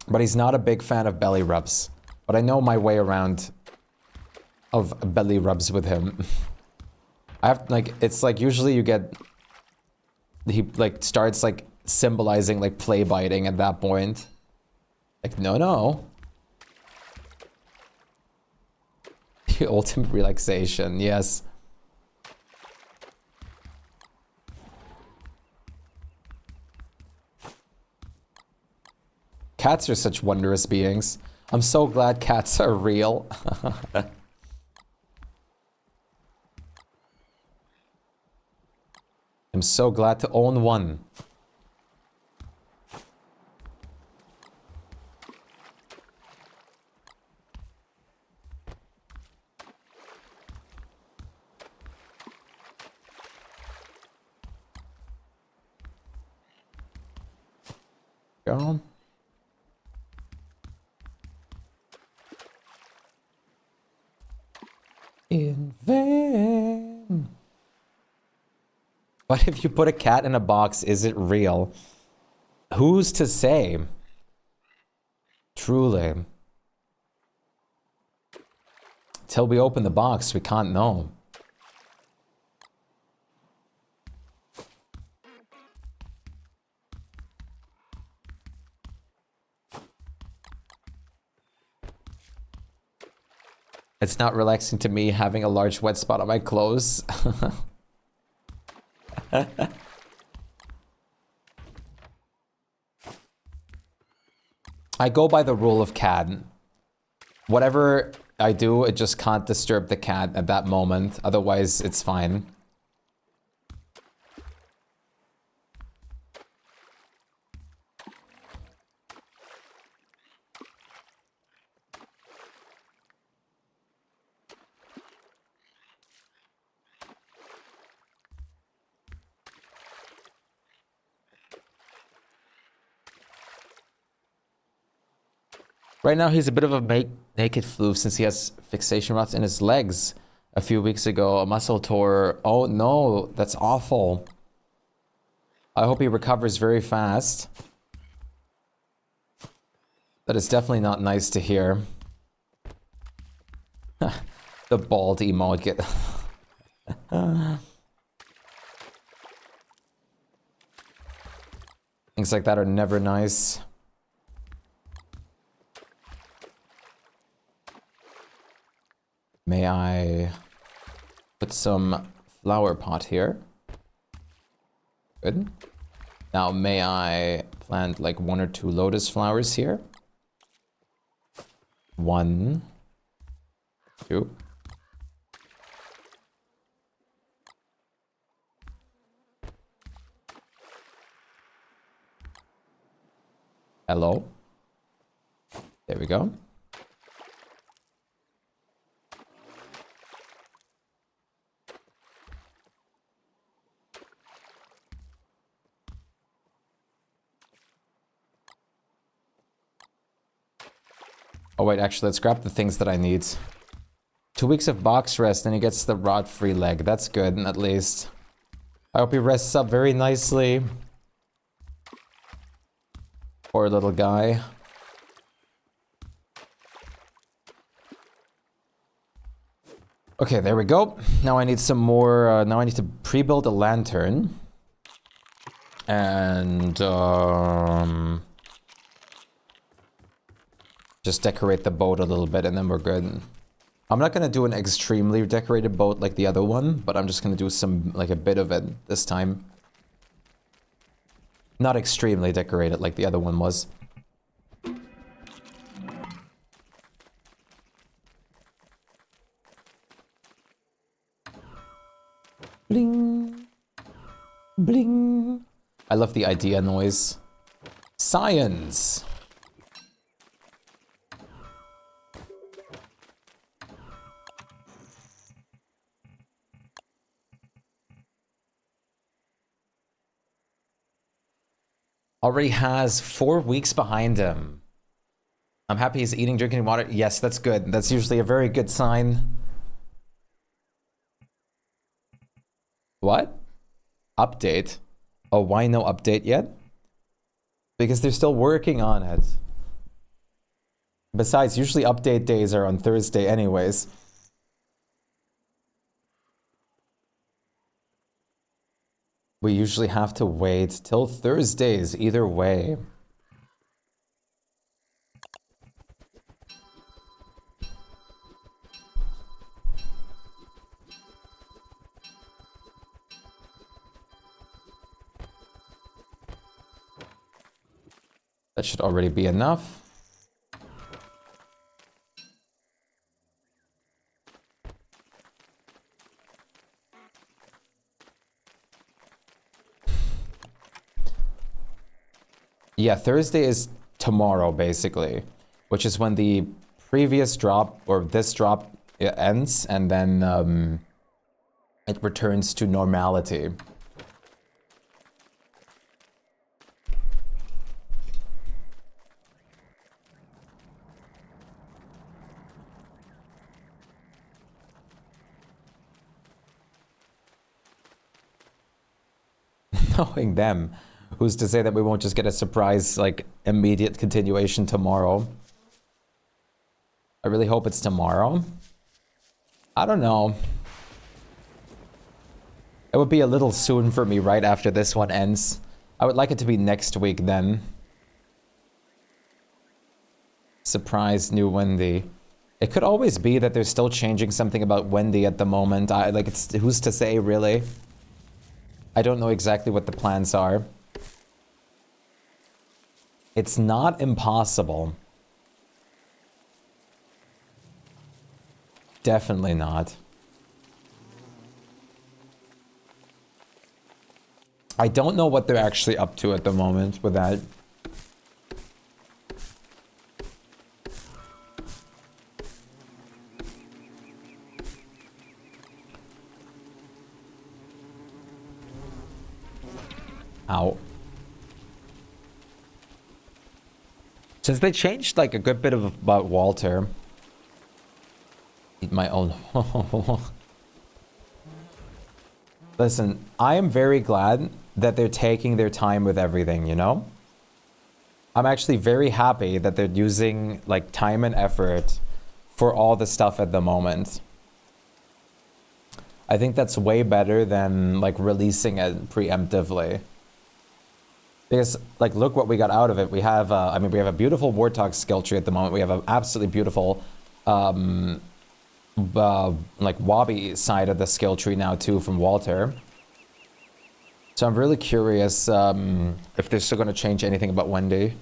but he's not a big fan of belly rubs. But I know my way around of belly rubs with him. I have, like, it's like usually you get... He, like, starts, like, symbolizing like play biting at that point. Like, no. The ultimate relaxation, yes. Cats are such wondrous beings. I'm so glad cats are real. I'm so glad to own one. Go. In vain. But if you put a cat in a box, is it real? Who's to say? Truly. Till we open the box, we can't know. It's not relaxing to me having a large wet spot on my clothes. I go by the rule of cat. Whatever I do, it just can't disturb the cat at that moment. Otherwise, it's fine. Right now, he's a bit of a naked floof since he has fixation rods in his legs. A few weeks ago, a muscle tore. Oh no, that's awful. I hope he recovers very fast. That is definitely not nice to hear. The bald emote get... Things like that are never nice. may I put some flower pot here? Good. Now may I plant like 1 or 2 lotus flowers here? 1, 2. Hello. There we go. Oh wait, actually, let's grab the things that I need. 2 weeks of box rest, and he gets the rot-free leg. That's good, at least. I hope he rests up very nicely. Poor little guy. Okay, there we go. Now I need some more, now I need to pre-build a lantern. And, just decorate the boat a little bit and then we're good. I'm not gonna do an extremely decorated boat like the other one, but I'm just gonna do some, like a bit of it this time. Not extremely decorated like the other one was. Bling. Bling. I love the idea noise. Science. Already has 4 weeks behind him. I'm happy he's eating, drinking water. Yes, that's good. That's usually a very good sign. What? Update? Oh, why no update yet? Because they're still working on it. Besides, usually update days are on Thursday anyways. We usually have to wait till Thursdays, either way. That should already be enough. Yeah, Thursday is tomorrow, basically, which is when the previous drop, or this drop, ends, and then it returns to normality. Knowing them. Who's to say that we won't just get a surprise, like, immediate continuation tomorrow? I really hope it's tomorrow. I don't know. It would be a little soon for me right after this one ends. I would like it to be next week then. Surprise new Wendy. It could always be that they're still changing something about Wendy at the moment. It's who's to say, really? I don't know exactly what the plans are. It's not impossible. Definitely not. I don't know what they're actually up to at the moment with that. Ow. Since they changed like a good bit about Walter. Eat my own. Listen, I am very glad that they're taking their time with everything, you know? I'm actually very happy that they're using like time and effort for all the stuff at the moment. I think that's way better than like releasing it preemptively. Because, like, look what we got out of it. We have, we have a beautiful Warthog skill tree at the moment. We have an absolutely beautiful like Wabi side of the skill tree now too from Walter. So I'm really curious if they're still going to change anything about Wendy.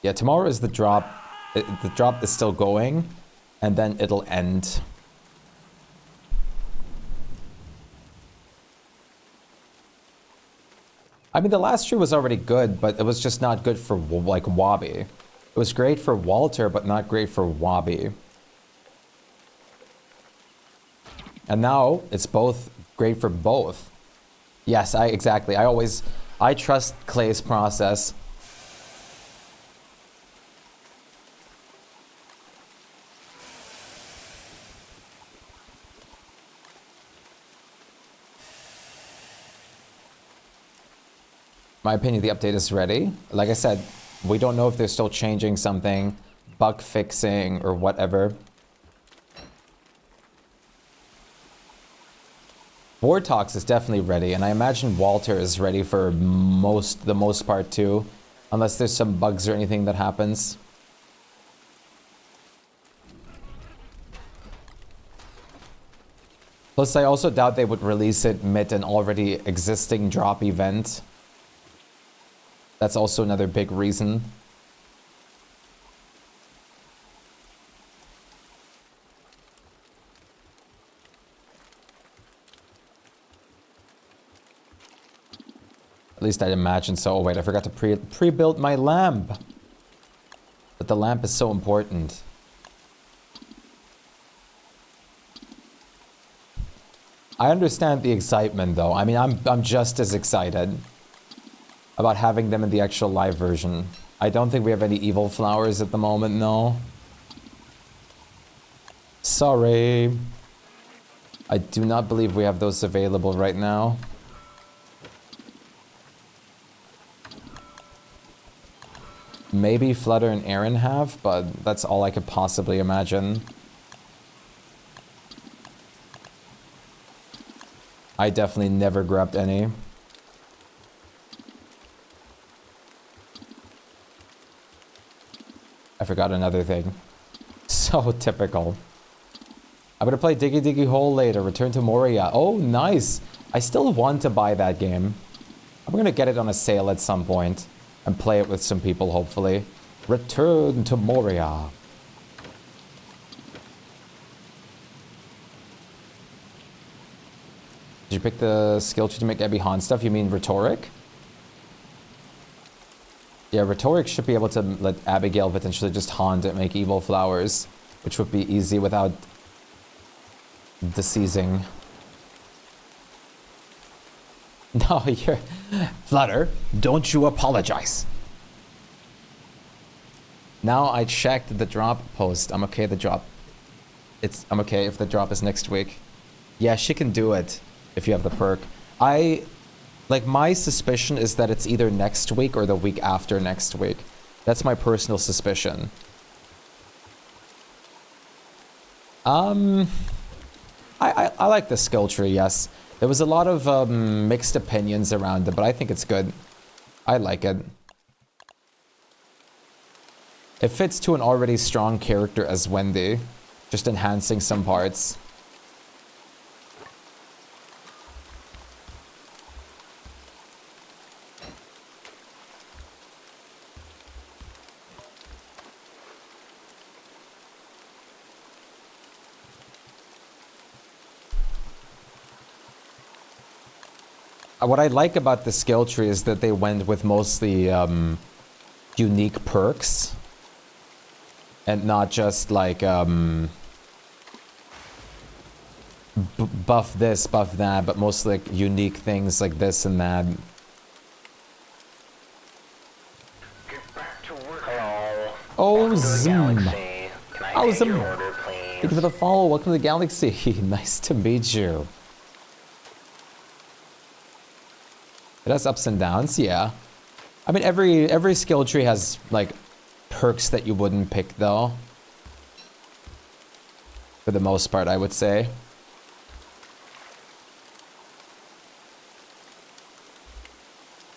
Yeah, tomorrow is the drop. The drop is still going, and then it'll end. I mean, the last tree was already good, but it was just not good for, like, Wabi. It was great for Walter, but not great for Wabi. And now, it's both great for both. Yes, exactly. I trust Clay's process. My opinion, the update is ready. Like I said, we don't know if they're still changing something, bug fixing, or whatever. Vortox is definitely ready, and I imagine Walter is ready for the most part too, unless there's some bugs or anything that happens. Plus, I also doubt they would release it mid an already existing drop event. That's also another big reason. At least I'd imagine so. Oh wait, I forgot to pre-build my lamp. But the lamp is so important. I understand the excitement though. I mean, I'm just as excited about having them in the actual live version. I don't think we have any evil flowers at the moment, no. Sorry. I do not believe we have those available right now. Maybe Flutter and Aaron have, but that's all I could possibly imagine. I definitely never grabbed any. I forgot another thing. So typical. I'm gonna play Diggy Diggy Hole later. Return to Moria. Oh, nice. I still want to buy that game. I'm gonna get it on a sale at some point and play it with some people, hopefully. Return to Moria. Did you pick the skill tree to make Abby Han stuff? You mean Rhetoric? Yeah, Rhetoric should be able to let Abigail potentially just haunt and make evil flowers, which would be easy without deceasing. No, you're... Flutter, don't you apologize. Now I checked the drop post. I'm okay the drop. I'm okay if the drop is next week. Yeah, she can do it if you have the perk. Like, my suspicion is that it's either next week or the week after next week. That's my personal suspicion. I like the skill tree, yes. There was a lot of mixed opinions around it, but I think it's good. I like it. It fits to an already strong character as Wendy, just enhancing some parts. What I like about the skill tree is that they went with mostly unique perks and not just like buff this, buff that, but mostly like unique things like this and that. Get back to work. Hello. Oh, Welcome to the zoom. Galaxy. Can I Oh, take zoom. your order, please? Thank you for the follow. Welcome to the Galaxy. Nice to meet you. It has ups and downs, yeah. I mean, every skill tree has, like, perks that you wouldn't pick, though. For the most part, I would say.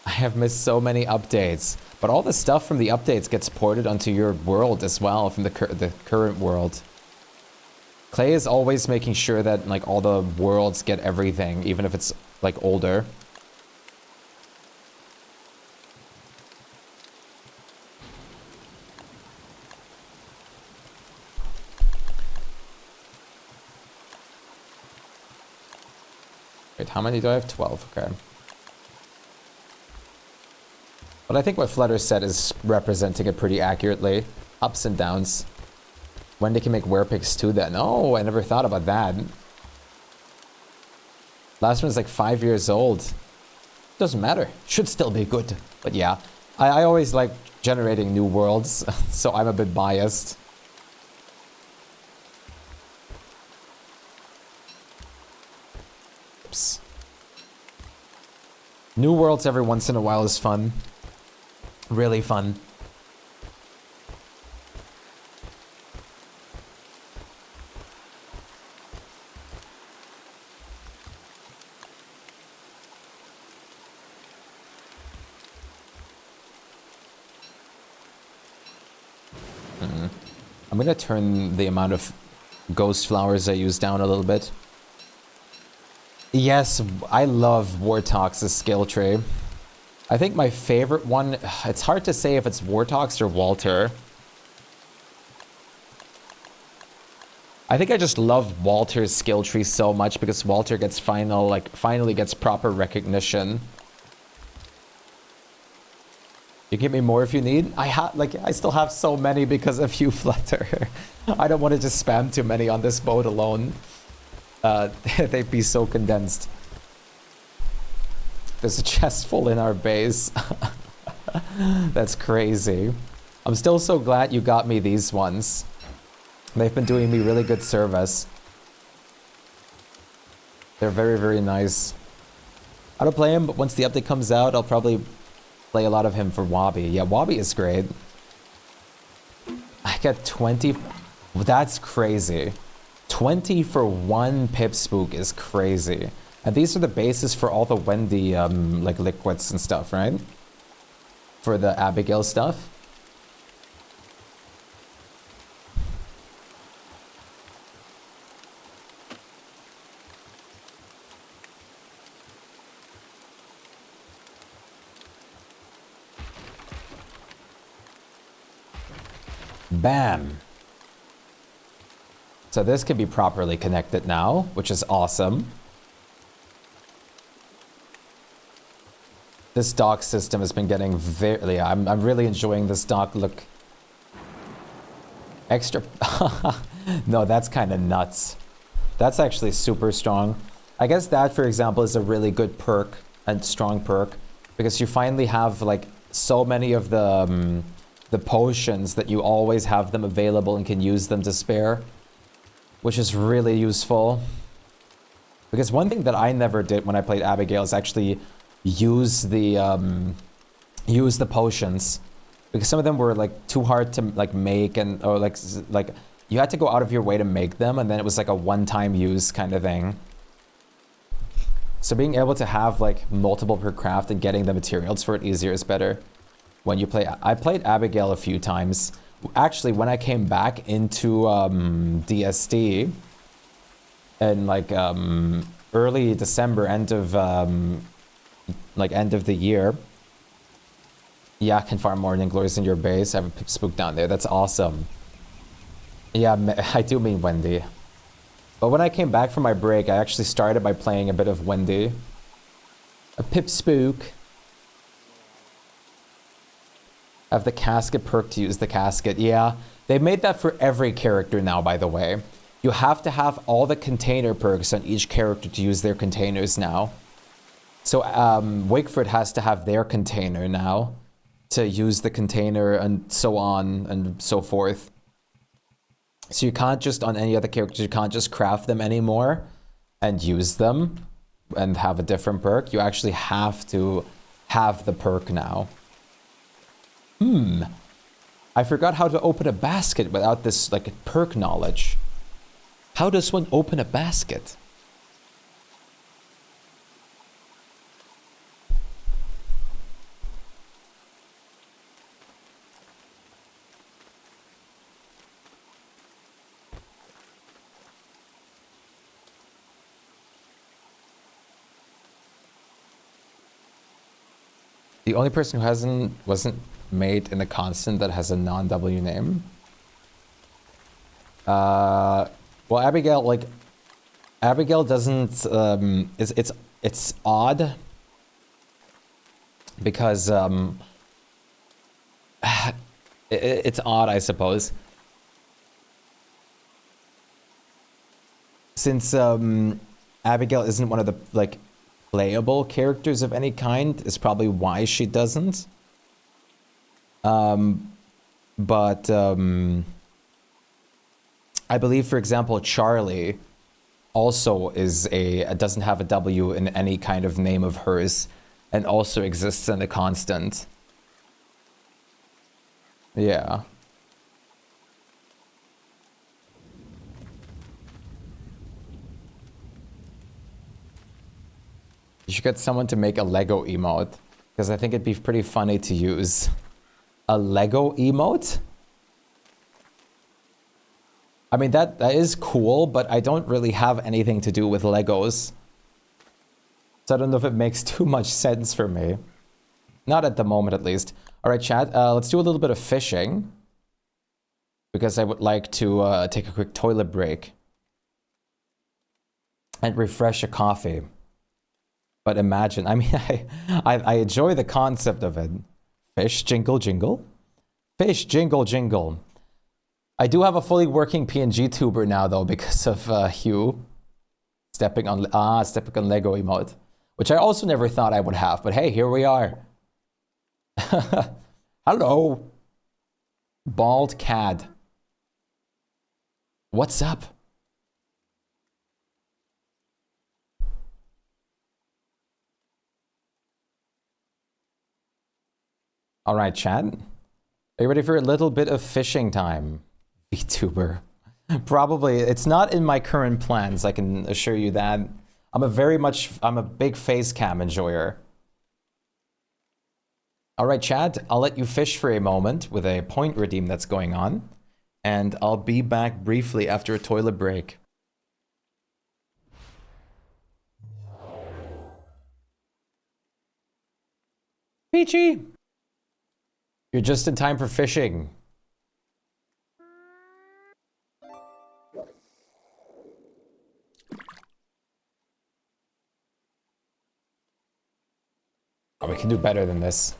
I have missed so many updates. But all the stuff from the updates gets ported onto your world as well, from the current world. Clay is always making sure that like all the worlds get everything, even if it's like older. Wait, how many do I have? 12, okay. But I think what Flutter said is representing it pretty accurately. Ups and downs. When they can make werepicks too then. Oh, I never thought about that. Last one's like 5 years old. Doesn't matter. Should still be good. But yeah, I always like generating new worlds, so I'm a bit biased. Oops. New worlds every once in a while is fun. Really fun. I'm gonna turn the amount of ghost flowers I use down a little bit. Yes, I love Wartox's skill tree. I think my favorite one, it's hard to say if it's Wartox or Walter. I think I just love Walter's skill tree so much because Walter gets finally gets proper recognition. You give me more if you need. I still have so many because of you, Flutter. I don't want to just spam too many on this boat alone. They'd be so condensed. There's a chest full in our base. That's crazy. I'm still so glad you got me these ones. They've been doing me really good service. They're very, very nice. I don't play him, but once the update comes out, I'll probably play a lot of him for Wobby. Yeah, Wobby is great. I got 20. That's crazy. 20 for one Pip Spook is crazy. And these are the bases for all the Wendy like liquids and stuff, right? For the Abigail stuff. Bam. So this can be properly connected now, which is awesome. This dock system has been getting very... Yeah, I'm really enjoying this dock look. Extra... No, that's kind of nuts. That's actually super strong. I guess that, for example, is a really good perk and strong perk because you finally have like so many of the potions that you always have them available and can use them to spare, which is really useful. Because one thing that I never did when I played Abigail is actually use the potions, because some of them were like too hard to like make, and or like you had to go out of your way to make them, and then it was like a one-time use kind of thing. So being able to have like multiple per craft and getting the materials for it easier is better when you play. I played Abigail a few times. Actually, when I came back into DSD in like early December, end of the year. Yeah, I can farm Morning Glories in your base. I have a Pip Spook down there. That's awesome. Yeah, I do mean Wendy. But when I came back from my break, I actually started by playing a bit of Wendy. A Pip Spook. I have the casket perk to use the casket. Yeah, they made that for every character now, by the way. You have to have all the container perks on each character to use their containers now. So Wakeford has to have their container now to use the container, and so on and so forth. So you can't just, on any other characters, you can't just craft them anymore and use them and have a different perk. You actually have to have the perk now. I forgot how to open a basket without this like perk knowledge. How does one open a basket? The only person who wasn't made in the constant that has a non-W name. Well, Abigail, like, Abigail doesn't, it's odd because, it's odd, I suppose. Since, Abigail isn't one of the, like, playable characters of any kind, is probably why she doesn't. But, I believe, for example, Charlie also doesn't have a W in any kind of name of hers, and also exists in the constant. Yeah. You should get someone to make a Lego emote, because I think it'd be pretty funny to use. A Lego emote? I mean, that is cool, but I don't really have anything to do with Legos. So I don't know if it makes too much sense for me. Not at the moment, at least. All right, chat, let's do a little bit of fishing. Because I would like to take a quick toilet break. And refresh a coffee. But imagine, I mean, I enjoy the concept of it. Fish, jingle, jingle. Fish, jingle, jingle. I do have a fully working PNG tuber now, though, because of Hugh stepping on Lego emote, which I also never thought I would have. But hey, here we are. Hello, bald cad. What's up? All right, chat. Are you ready for a little bit of fishing time? VTuber. Probably. It's not in my current plans, I can assure you that. I'm a big face cam enjoyer. All right, chat, I'll let you fish for a moment with a point redeem that's going on. And I'll be back briefly after a toilet break. Peachy! You're just in time for fishing. Oh, we can do better than this.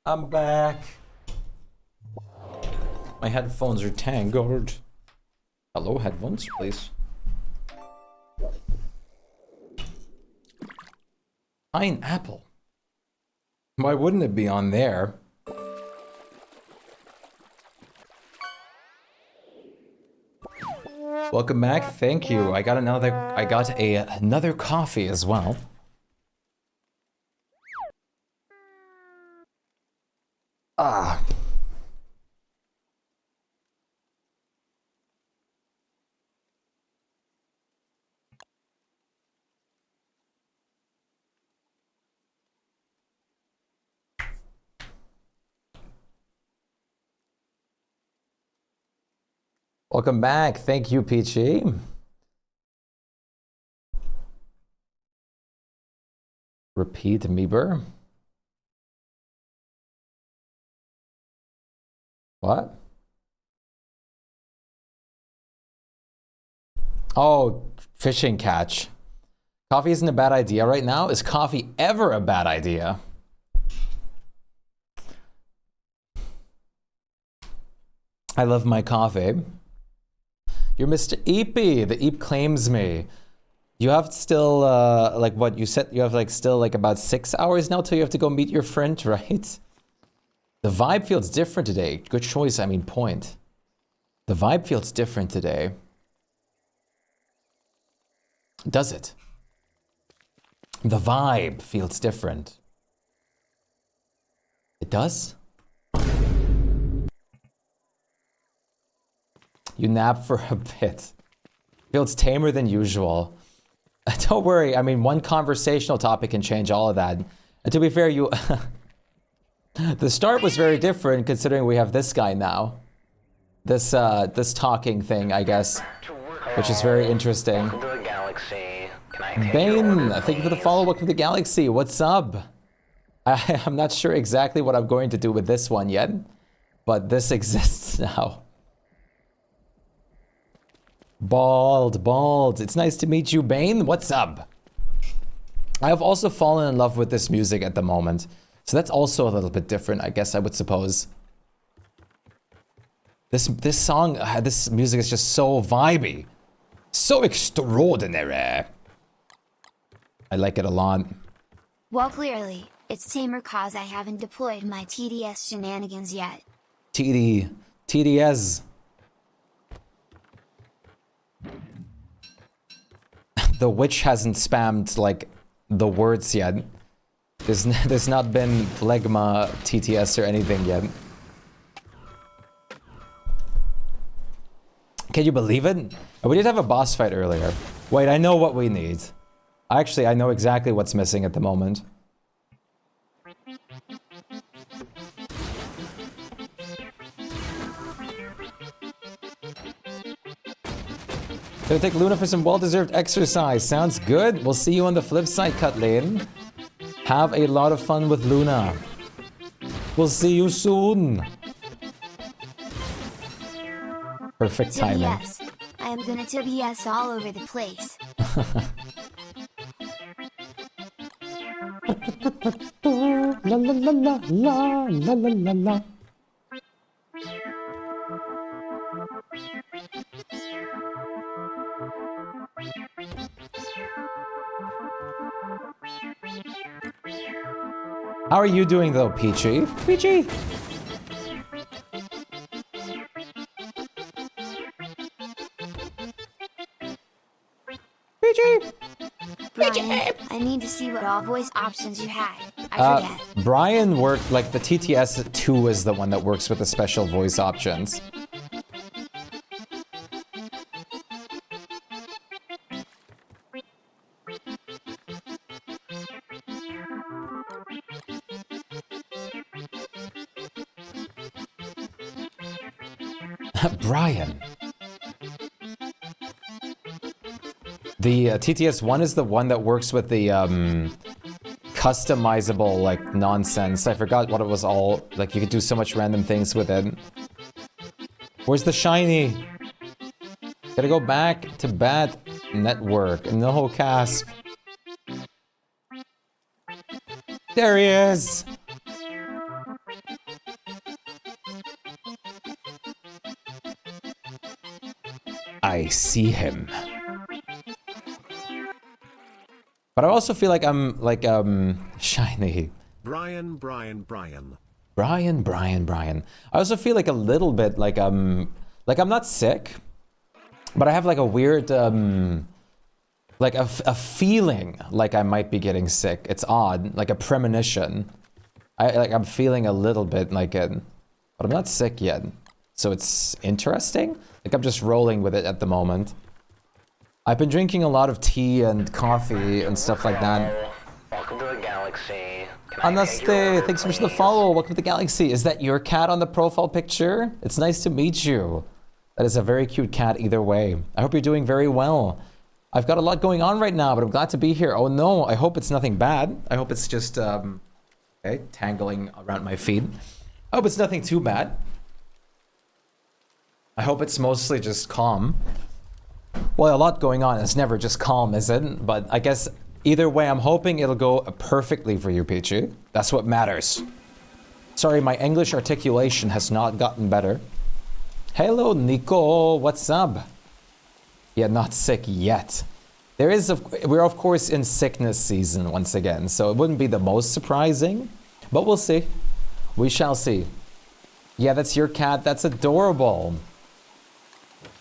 I'm back. My headphones are tangled. Hello, headphones, please. Pineapple. Why wouldn't it be on there? Welcome back. Thank you. I got another coffee as well. Ah. Welcome back. Thank you, Peachy. Repeat Meeber. What? Oh, fishing catch. Coffee isn't a bad idea right now. Is coffee ever a bad idea? I love my coffee. You're Mr. Eepy. The Eep claims me. You have still, like what you said, you have like still like about 6 hours now till you have to go meet your friend, right? The vibe feels different today. Good choice, I mean point. The vibe feels different today. Does it? The vibe feels different. It does? You nap for a bit. Feels tamer than usual. Don't worry, I mean, one conversational topic can change all of that. And to be fair, you... the start was very different considering we have this guy now. This talking thing, I guess. Which is very interesting. Welcome to the galaxy. Can I take Bane, your order, thank you for the please? follow. Welcome to the galaxy. What's up? I'm not sure exactly what I'm going to do with this one yet. But this exists now. Bald. It's nice to meet you, Bane. What's up? I have also fallen in love with this music at the moment. So that's also a little bit different, I guess I would suppose. This song, this music is just so vibey. So extraordinary. I like it a lot. Well, clearly, it's tamer cause I haven't deployed my TDS shenanigans yet. TDS. The witch hasn't spammed, like, the words yet. There's not been Phlegma, TTS, or anything yet. Can you believe it? We did have a boss fight earlier. Wait, I know what we need. Actually, I know exactly what's missing at the moment. Gonna take Luna for some well-deserved exercise. Sounds good. We'll see you on the flip side, Kathleen. Have a lot of fun with Luna. We'll see you soon. Perfect timing. TBS. I am gonna TBS all over the place. La la la la la la la la la. How are you doing though, Peachy? Peachy! Peachy! Brian, I need to see what all voice options you had. I forget. Brian worked, like the TTS2 is the one that works with the special voice options. Brian. The TTS1 is the one that works with the customizable like nonsense. I forgot what it was all like. You could do so much random things with it. Where's the shiny? Gotta go back to Bat Network. No, Casp. There he is. I see him. But I also feel like I'm like shiny. Brian. Brian. I also feel like a little bit like I'm not sick, but I have like a weird like a feeling like I might be getting sick. It's odd, like a premonition. I'm feeling a little bit like it, but I'm not sick yet. So it's interesting. Like I'm just rolling with it at the moment. I've been drinking a lot of tea and coffee and stuff like that. Welcome to the galaxy. Anastasia, thanks so much for the follow. Welcome to the galaxy. Is that your cat on the profile picture? It's nice to meet you. That is a very cute cat either way. I hope you're doing very well. I've got a lot going on right now, but I'm glad to be here. Oh no, I hope it's nothing bad. I hope it's just, okay, tangling around my feet. I hope it's nothing too bad. I hope it's mostly just calm. Well, a lot going on. It's never just calm, is it? But I guess either way, I'm hoping it'll go perfectly for you, Peachy. That's what matters. Sorry, my English articulation has not gotten better. Hello, Nico. What's up? Yeah, not sick yet. We're of course in sickness season once again, so it wouldn't be the most surprising, but we'll see. We shall see. Yeah, that's your cat. That's adorable.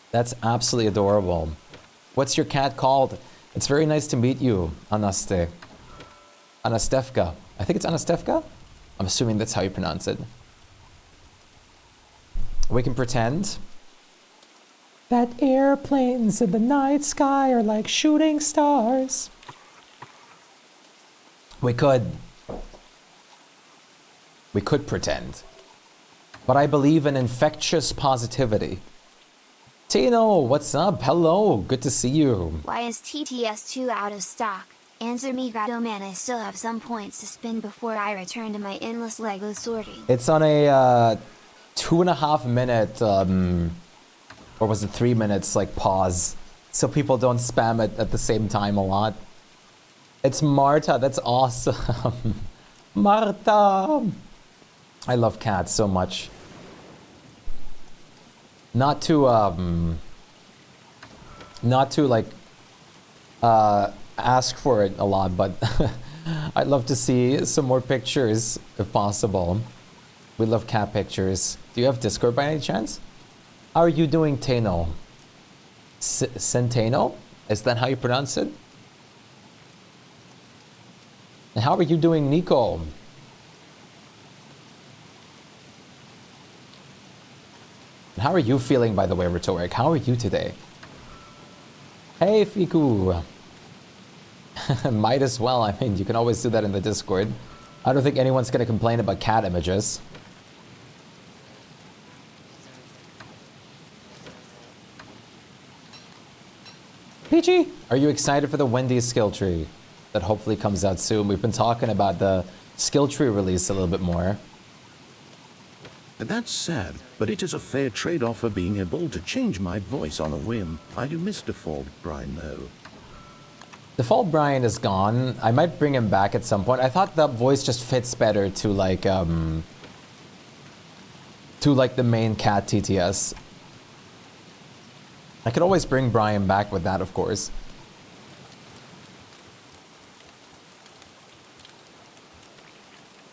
That's absolutely adorable. What's your cat called? It's very nice to meet you, Anaste. Anastevka. I think it's Anastevka? I'm assuming that's how you pronounce it. We can pretend that airplanes in the night sky are like shooting stars. We could pretend. But I believe in infectious positivity. Tino, what's up? Hello, good to see you. Why is TTS2 out of stock? Answer me, Gato man. I still have some points to spin before I return to my endless Lego sorting. It's on a 2.5 minute, or was it 3 minutes, like pause, so people don't spam it at the same time a lot. It's Marta, that's awesome. Marta! I love cats so much. Not to like ask for it a lot, but I'd love to see some more pictures if possible. We love cat pictures. Do you have Discord by any chance? How are you doing, Tano? Centeno? Is that how you pronounce it? And how are you doing, Nico? And how are you feeling, by the way, Rhetoric? How are you today? Hey, Fiku. Might as well. I mean, you can always do that in the Discord. I don't think anyone's going to complain about cat images. Peachy, are you excited for the Wendy's skill tree that hopefully comes out soon? We've been talking about the skill tree release a little bit more. That's sad, but it is a fair trade-off for being able to change my voice on a whim. I do miss Default Brian though. Default Brian is gone. I might bring him back at some point. I thought that voice just fits better to like the main cat TTS. I could always bring Brian back with that, of course.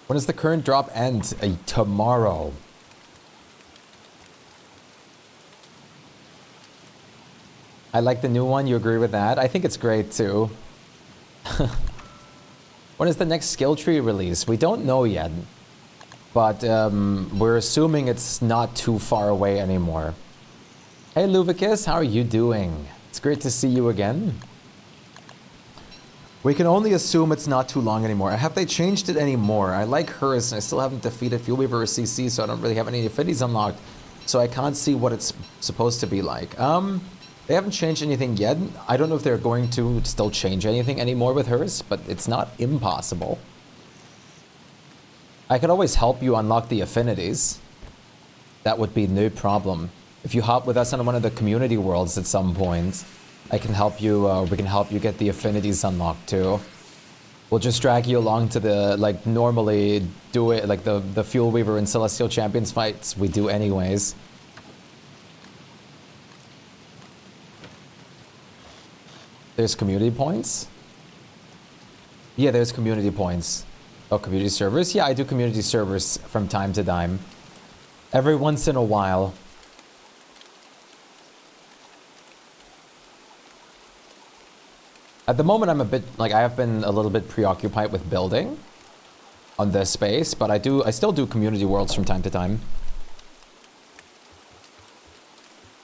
When does the current drop end? Tomorrow. I like the new one. You agree with that? I think it's great too. When is the next skill tree release? We don't know yet, but we're assuming it's not too far away anymore. Hey Luvicus, how are you doing? It's great to see you again. We can only assume it's not too long anymore. Have they changed it anymore? I like hers and I still haven't defeated Fuel Weaver or CC, so I don't really have any affinities unlocked. So I can't see what it's supposed to be like. They haven't changed anything yet. I don't know if they're going to still change anything anymore with hers, but it's not impossible. I could always help you unlock the affinities. That would be no problem. If you hop with us on one of the community worlds at some point, I can help you, we can help you get the affinities unlocked too. We'll just drag you along to the, like, normally do it, like the Fuel Weaver and Celestial Champions fights we do anyways. There's community points? Yeah, there's community points. Oh, community servers? Yeah, I do community servers from time to time. Every once in a while. At the moment, I'm a bit, like, I have been a little bit preoccupied with building on this space, but I still do community worlds from time to time.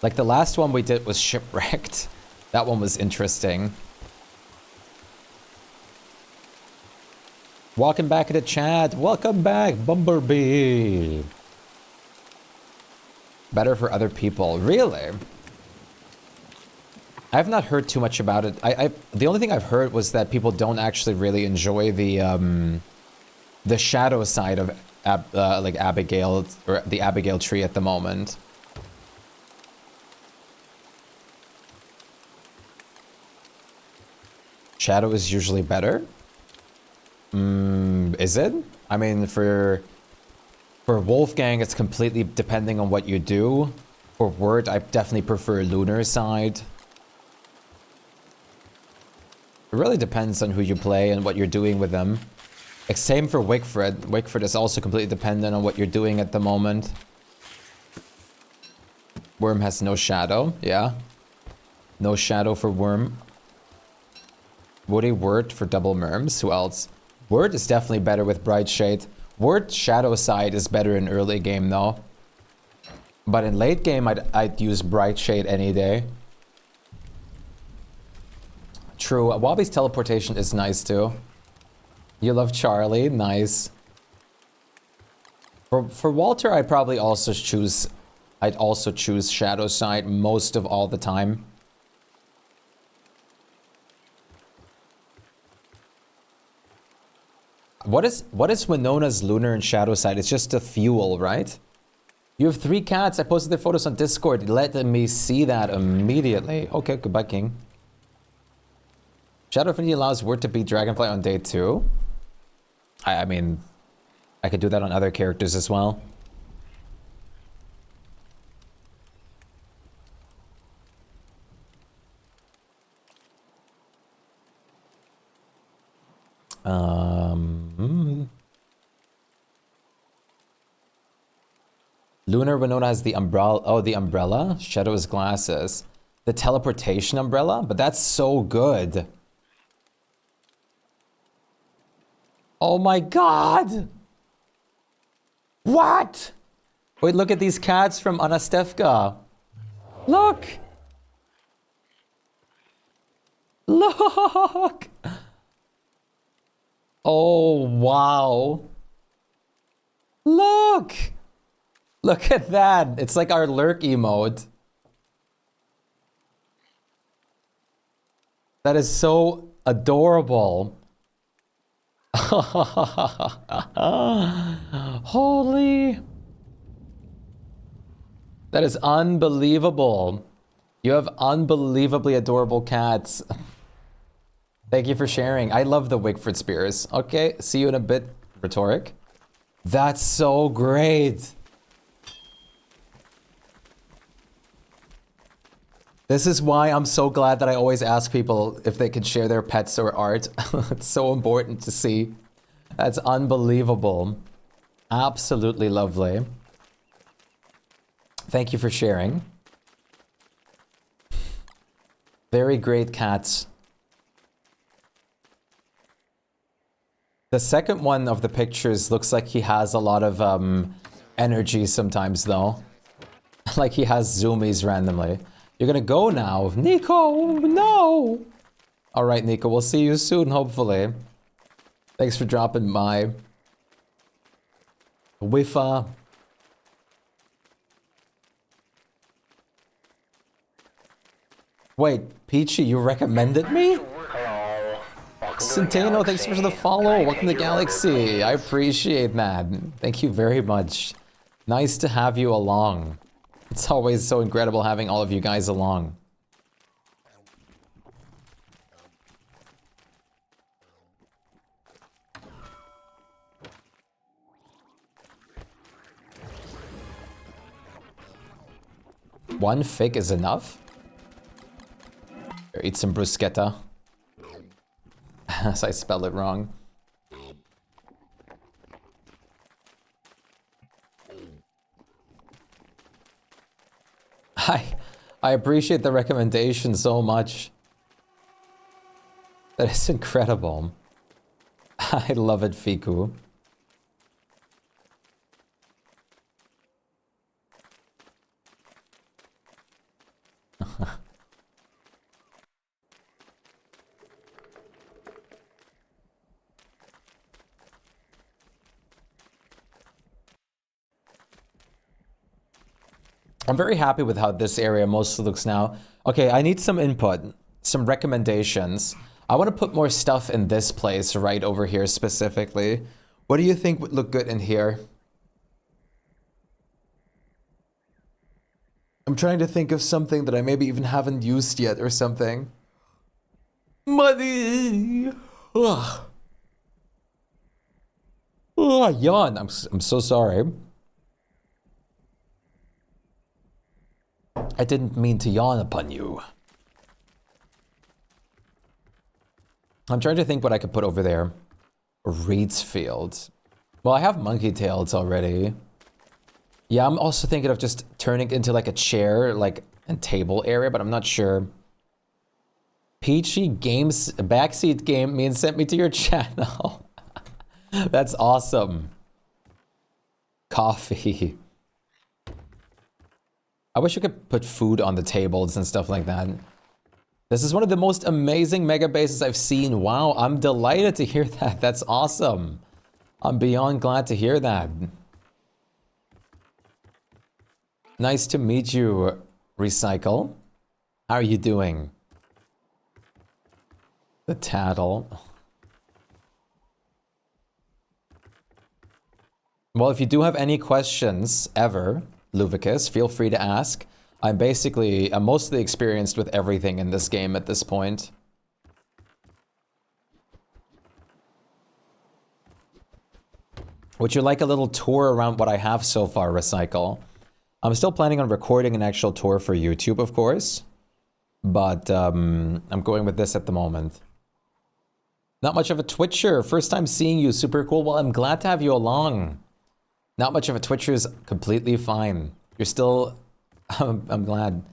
Like, the last one we did was Shipwrecked. That one was interesting. Welcome back to the chat. Welcome back, Bumblebee. Better for other people. Really? I have not heard too much about it. The only thing I've heard was that people don't actually really enjoy the shadow side of like Abigail, or the Abigail tree at the moment. Shadow is usually better. Is it? I mean, for Wolfgang, it's completely depending on what you do. For Word, I definitely prefer Lunar side. It really depends on who you play and what you're doing with them. Like, same for Wigfred. Wigfred is also completely dependent on what you're doing at the moment. Worm has no shadow, yeah. No shadow for Worm. Woody Word for double merms. Who else? Word is definitely better with Bright Shade. Word shadow side is better in early game though. But in late game, I'd use Bright Shade any day. True. Wobby's teleportation is nice too. You love Charlie. Nice. For Walter, I'd probably also choose... I'd also choose Shadow Side most of all the time. What is Winona's Lunar and Shadow Side? It's just a fuel, right? You have 3 cats. I posted their photos on Discord. Let me see that immediately. Okay, goodbye, King. Shadow Affinity allows Word to beat Dragonfly on day 2. I mean, I could do that on other characters as well. Lunar Winona has the umbrella. Oh, the umbrella? Shadow is glasses. The teleportation umbrella? But that's so good. Oh my god! What? Wait, look at these cats from Anastevka. Look! Look! Oh, wow. Look! Look at that. It's like our lurk emote. That is so adorable. Holy. That is unbelievable. You have unbelievably adorable cats. Thank you for sharing. I love the Wigford Spears. Okay, see you in a bit, Rhetoric. That's so great. This is why I'm so glad that I always ask people if they can share their pets or art. It's so important to see. That's unbelievable. Absolutely lovely. Thank you for sharing. Very great cats. The second one of the pictures looks like he has a lot of energy sometimes though. Like he has zoomies randomly. You're gonna go now. Nico, no! Alright, Nico, we'll see you soon, hopefully. Thanks for dropping by. Wifa. Wait, Peachy, you recommended me? Centeno, thanks for the follow. Welcome to Galaxy. I appreciate that. Thank you very much. Nice to have you along. It's always so incredible having all of you guys along. One fig is enough? Here, eat some bruschetta. As I spell it wrong. I appreciate the recommendation so much. That is incredible. I love it, Fiku. I'm very happy with how this area mostly looks now. Okay, I need some input, some recommendations. I want to put more stuff in this place right over here specifically. What do you think would look good in here? I'm trying to think of something that I maybe even haven't used yet or something. Money! Ugh. Oh, yawn. I'm so sorry. I didn't mean to yawn upon you. I'm trying to think what I could put over there. Reeds field. Well, I have monkey tails already. Yeah, I'm also thinking of just turning it into like a chair, like and table area, but I'm not sure. Peachy Games backseat game means sent me to your channel. That's awesome. Coffee. I wish you could put food on the tables and stuff like that. This is one of the most amazing mega bases I've seen. Wow, I'm delighted to hear that. That's awesome. I'm beyond glad to hear that. Nice to meet you, Recycle. How are you doing? The tattle. Well, if you do have any questions ever, Luvicus, feel free to ask. I'm mostly experienced with everything in this game at this point. Would you like a little tour around what I have so far, Recycle? I'm still planning on recording an actual tour for YouTube, of course. But I'm going with this at the moment. Not much of a Twitcher. First time seeing you. Super cool. Well, I'm glad to have you along. Not much of a Twitcher is completely fine. You're still... I'm glad.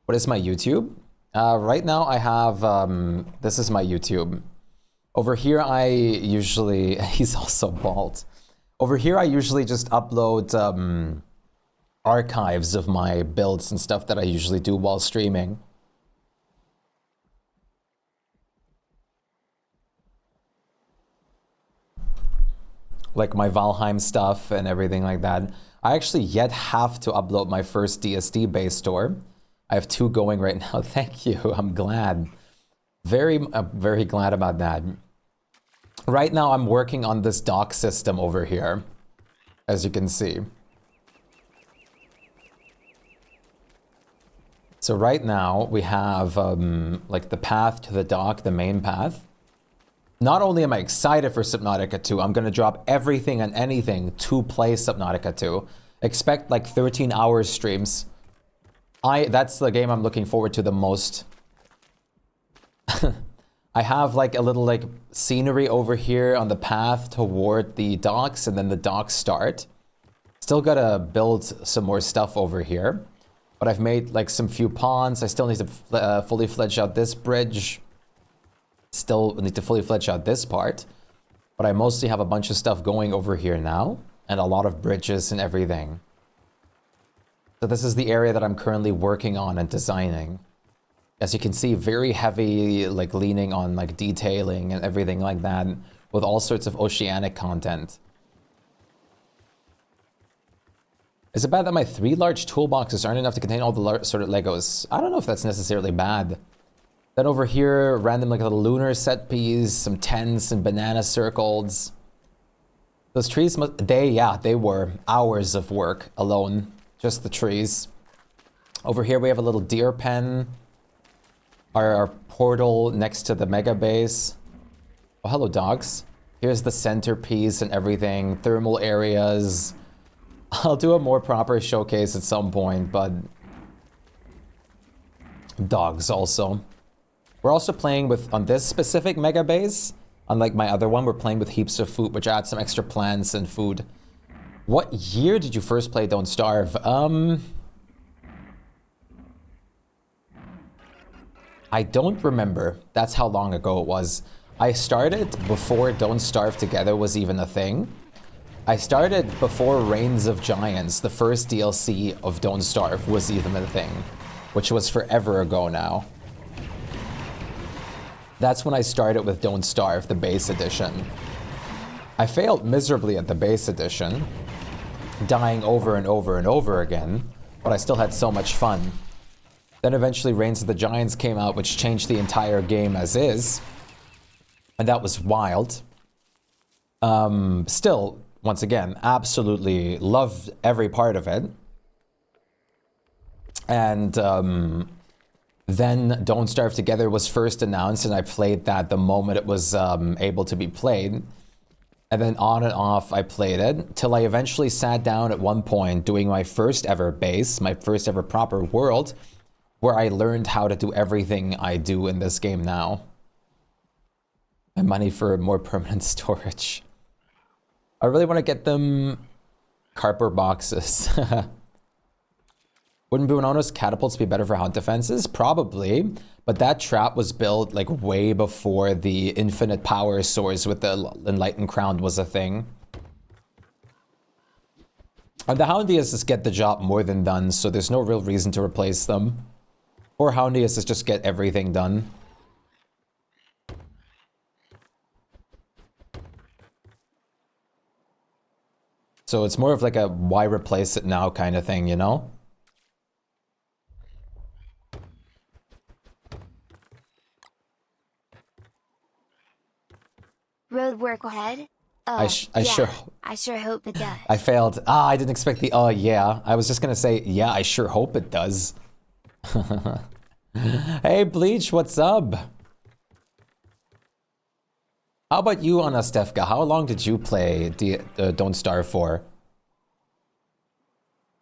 What is my YouTube? Right now I have... this is my YouTube. Over here I usually... He's also bald. Over here I usually just upload archives of my builds and stuff that I usually do while streaming. Like my Valheim stuff and everything like that. I actually yet have to upload my first DSD base store. I have 2 going right now. Thank you. I'm glad. Very glad about that. Right now I'm working on this dock system over here, as you can see. So right now we have like the path to the dock, the main path. Not only am I excited for Subnautica 2, I'm going to drop everything and anything to play Subnautica 2. Expect like 13 hours streams. That's the game I'm looking forward to the most. I have like a little like scenery over here on the path toward the docks, and then the docks start. Still gotta build some more stuff over here. But I've made like some few ponds. I still need to fully fledge out this bridge. Still need to fully fledge out this part, but I mostly have a bunch of stuff going over here now, and a lot of bridges and everything. So this is the area that I'm currently working on and designing. As you can see, very heavy, like leaning on like detailing and everything like that, with all sorts of oceanic content. Is it bad that my 3 large toolboxes aren't enough to contain all the sort of Legos? I don't know if that's necessarily bad. Then over here, random like little lunar set piece, some tents and banana circles. Those trees they were hours of work alone, just the trees. Over here we have a little deer pen. Our portal next to the Megabase. Oh, hello dogs. Here's the centerpiece and everything, thermal areas. I'll do a more proper showcase at some point, but dogs also. We're also playing with, on this specific Megabase, unlike my other one, we're playing with heaps of food, which adds some extra plants and food. What year did you first play Don't Starve? I don't remember. That's how long ago it was. I started before Don't Starve Together was even a thing. I started before Reigns of Giants, the first DLC of Don't Starve was even a thing, which was forever ago now. That's when I started with Don't Starve, the base edition. I failed miserably at the base edition, dying over and over and over again, but I still had so much fun. Then eventually Reigns of the Giants came out, which changed the entire game as is, and that was wild. Still, once again, absolutely loved every part of it. And then Don't Starve Together was first announced, and I played that the moment it was able to be played. And then on and off, I played it, till I eventually sat down at one point doing my first ever base, my first ever proper world, where I learned how to do everything I do in this game now. My money for more permanent storage. I really want to get them cardboard boxes. Wouldn't Bruno's catapults be better for hunt defenses? Probably, but that trap was built like way before the infinite power source with the Enlightened Crown was a thing. And the Houndiuses get the job more than done, so there's no real reason to replace them. Or Houndiuses just get everything done. So it's more of like a why replace it now kind of thing, you know? Road work ahead? Oh, I sure hope it does. I failed. Ah, I didn't expect the yeah. I was just gonna say, yeah, I sure hope it does. Hey, Bleach, what's up? How about you, Anastevka? How long did you play Don't Starve for?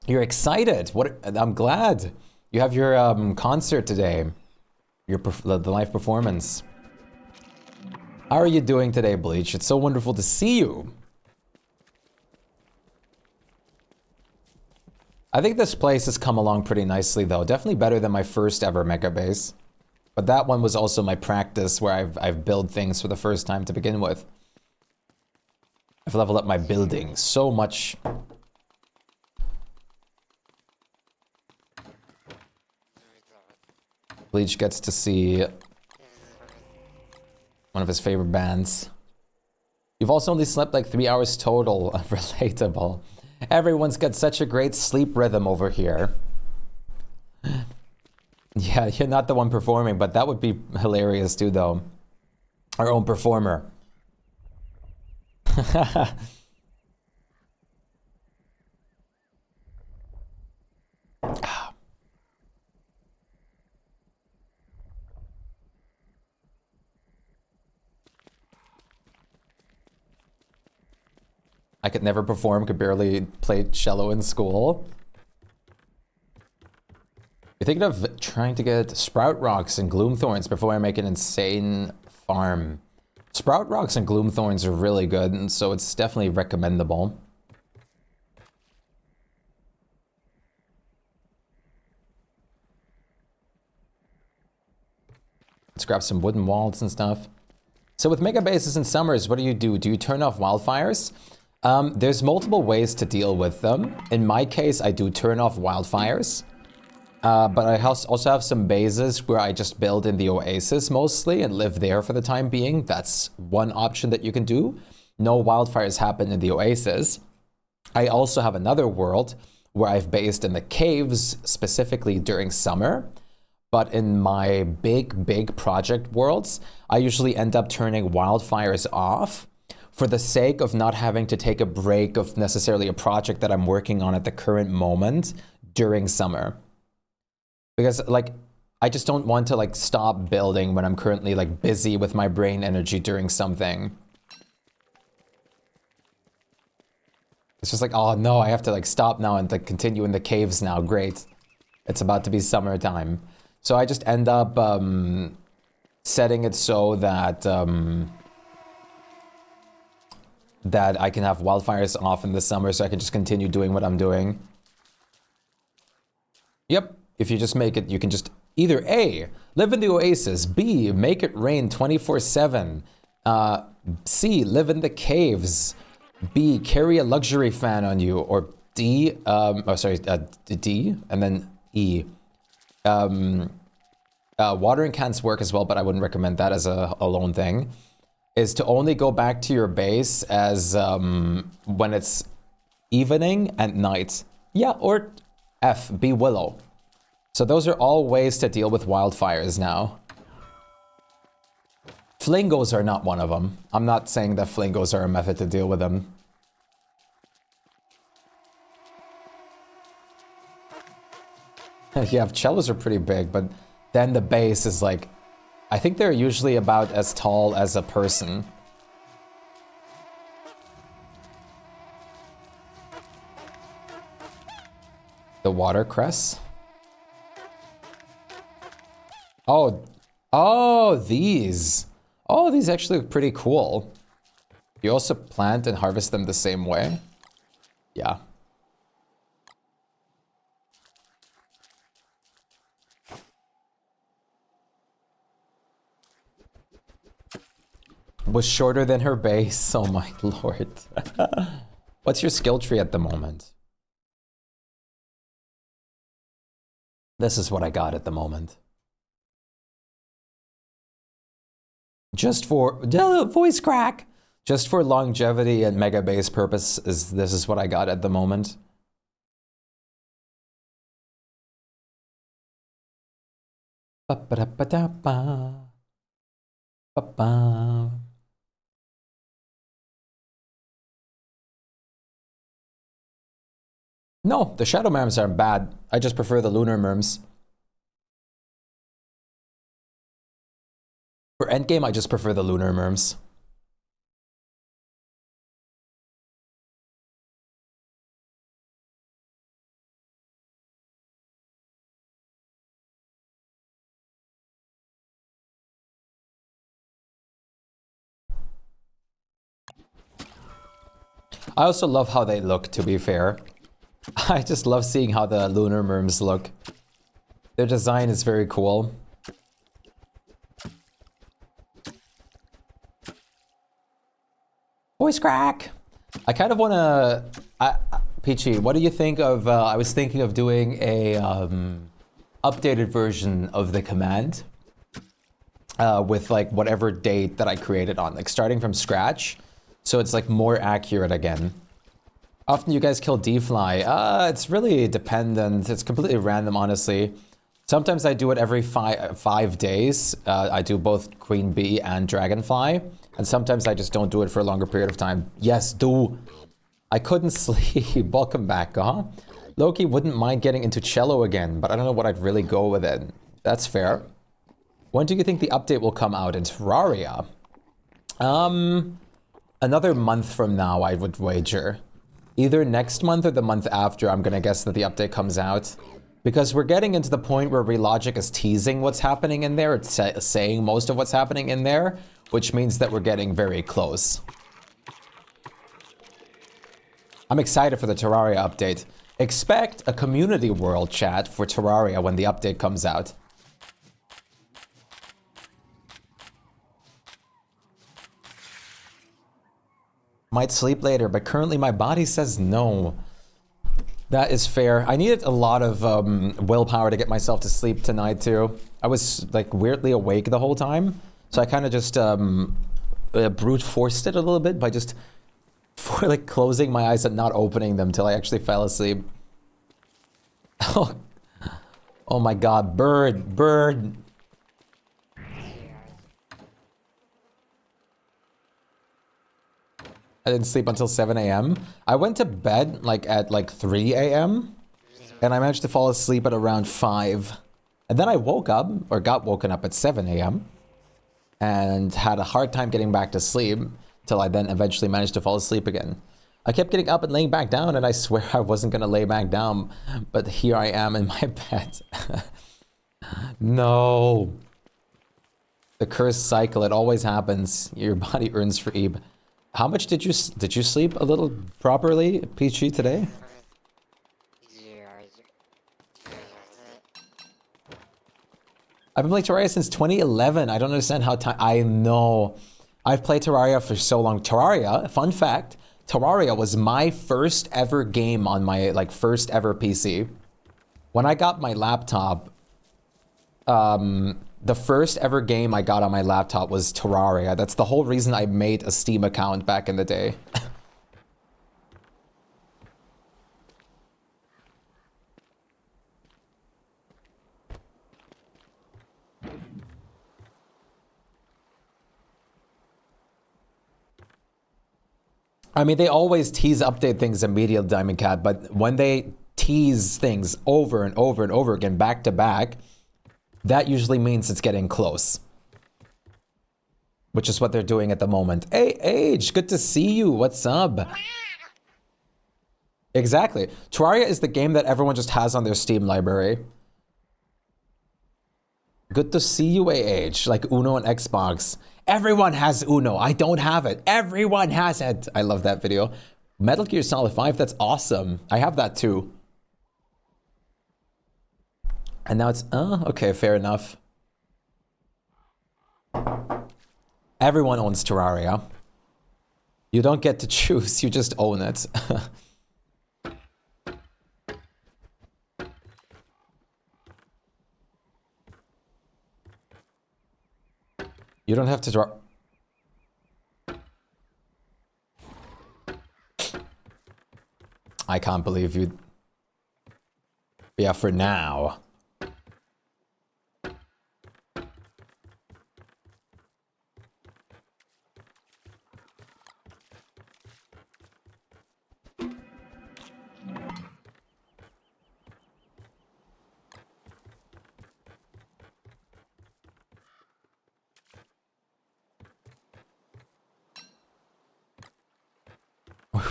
You're excited. I'm glad. You have your concert today. The live performance. How are you doing today, Bleach? It's so wonderful to see you. I think this place has come along pretty nicely, though. Definitely better than my first ever Megabase. But that one was also my practice, where I've built things for the first time to begin with. I've leveled up my building so much. Bleach gets to see one of his favorite bands. You've also only slept like 3 hours total. Relatable. Everyone's got such a great sleep rhythm over here. Yeah, you're not the one performing, but that would be hilarious too, though. Our own performer. I could never perform, could barely play cello in school. You're thinking of trying to get Sprout Rocks and Gloomthorns before I make an insane farm. Sprout Rocks and Gloomthorns are really good, and so it's definitely recommendable. Let's grab some wooden walls and stuff. So with Megabases in summers, what do? Do you turn off wildfires? There's multiple ways to deal with them. In my case, I do turn off wildfires. But I also have some bases where I just build in the oasis mostly and live there for the time being. That's one option that you can do. No wildfires happen in the oasis. I also have another world where I've based in the caves specifically during summer. But in my big project worlds, I usually end up turning wildfires off for the sake of not having to take a break of necessarily a project that I'm working on at the current moment during summer. Because like, I just don't want to like stop building when I'm currently like busy with my brain energy doing something. It's just like, oh no, I have to like stop now and like continue in the caves now. Great. It's about to be summertime. So I just end up setting it so that that I can have wildfires off in the summer so I can just continue doing what I'm doing. Yep, if you just make it, you can just either A, live in the oasis, B, make it rain 24/7, C, live in the caves, B, carry a luxury fan on you, or D, D, and then E. Watering cans work as well, but I wouldn't recommend that as a lone thing. Is to only go back to your base as when it's evening and night. Yeah, or F, be willow. So those are all ways to deal with wildfires now. Flingos are not one of them. I'm not saying that flingos are a method to deal with them. Yeah, cellos are pretty big, but then the base is like, I think they're usually about as tall as a person. The watercress? Oh, these. Oh, these actually look pretty cool. You also plant and harvest them the same way? Yeah. Was shorter than her base. Oh my lord. What's your skill tree at the moment? This is what I got at the moment. Just for voice crack. Just for longevity and Megabase purposes, this is what I got at the moment. Ba-ba-da-ba-da-ba. Ba-ba. No, the shadow merms aren't bad. I just prefer the lunar merms. For endgame, I just prefer the lunar merms. I also love how they look, to be fair. I just love seeing how the lunar merms look. Their design is very cool. Voice crack! I kind of want to... Peachy, what do you think of... I was thinking of doing a updated version of the command. With like whatever date that I created on. Like starting from scratch. So it's like more accurate again. Often you guys kill D-Fly. It's really dependent. It's completely random, honestly. Sometimes I do it every 5 days. I do both Queen Bee and Dragonfly. And sometimes I just don't do it for a longer period of time. Yes, do. I couldn't sleep. Welcome back, huh? Loki wouldn't mind getting into cello again, but I don't know what I'd really go with it. That's fair. When do you think the update will come out in Terraria? Another month from now, I would wager. Either next month or the month after, I'm gonna guess that the update comes out. Because we're getting into the point where Relogic is teasing what's happening in there. It's saying most of what's happening in there, which means that we're getting very close. I'm excited for the Terraria update. Expect a community world chat for Terraria when the update comes out. Might sleep later, but currently my body says no. That is fair. I needed a lot of willpower to get myself to sleep tonight too. I was like weirdly awake the whole time. So I kind of just brute forced it a little bit by just like closing my eyes and not opening them till I actually fell asleep. Oh my god, bird. I didn't sleep until 7 a.m. I went to bed like at like 3 a.m. and I managed to fall asleep at around 5. And then I woke up, or got woken up at 7 a.m. and had a hard time getting back to sleep till I then eventually managed to fall asleep again. I kept getting up and laying back down, and I swear I wasn't gonna lay back down, but here I am in my bed. No. The cursed cycle, it always happens. Your body earns for Eve. How much did you sleep a little properly, Peachy, today? I've been playing Terraria since 2011. I don't understand how time. I know. I've played Terraria for so long. Terraria, fun fact, Terraria was my first ever game on my first ever PC. When I got my laptop, the first ever game I got on my laptop was Terraria. That's the whole reason I made a Steam account back in the day. I mean, they always tease update things immediately, Diamond Cat, but when they tease things over and over and over again, back to back, that usually means it's getting close. Which is what they're doing at the moment. Hey, Age, good to see you. What's up? Exactly. Terraria is the game that everyone just has on their Steam library. Good to see you, Age. Like Uno and Xbox. Everyone has Uno. I don't have it. Everyone has it. I love that video. Metal Gear Solid 5, that's awesome. I have that too. And now it's, okay, fair enough. Everyone owns Terraria. You don't get to choose, you just own it. You don't have to draw. I can't believe you. Yeah, for now.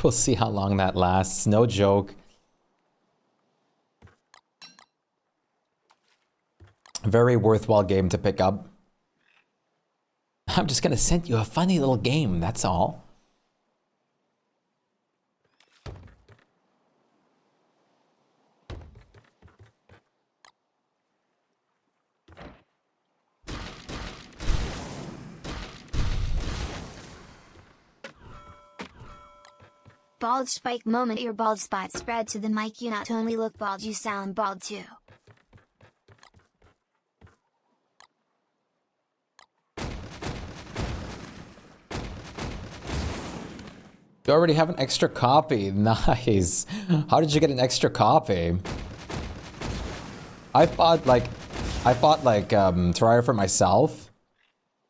We'll see how long that lasts. No joke. Very worthwhile game to pick up. I'm just gonna send you a funny little game, that's all. Bald Shpyke moment. Your bald spot spread to the mic. You not only look bald, you sound bald too. You already have an extra copy. Nice. How did you get an extra copy? I bought Terraria for myself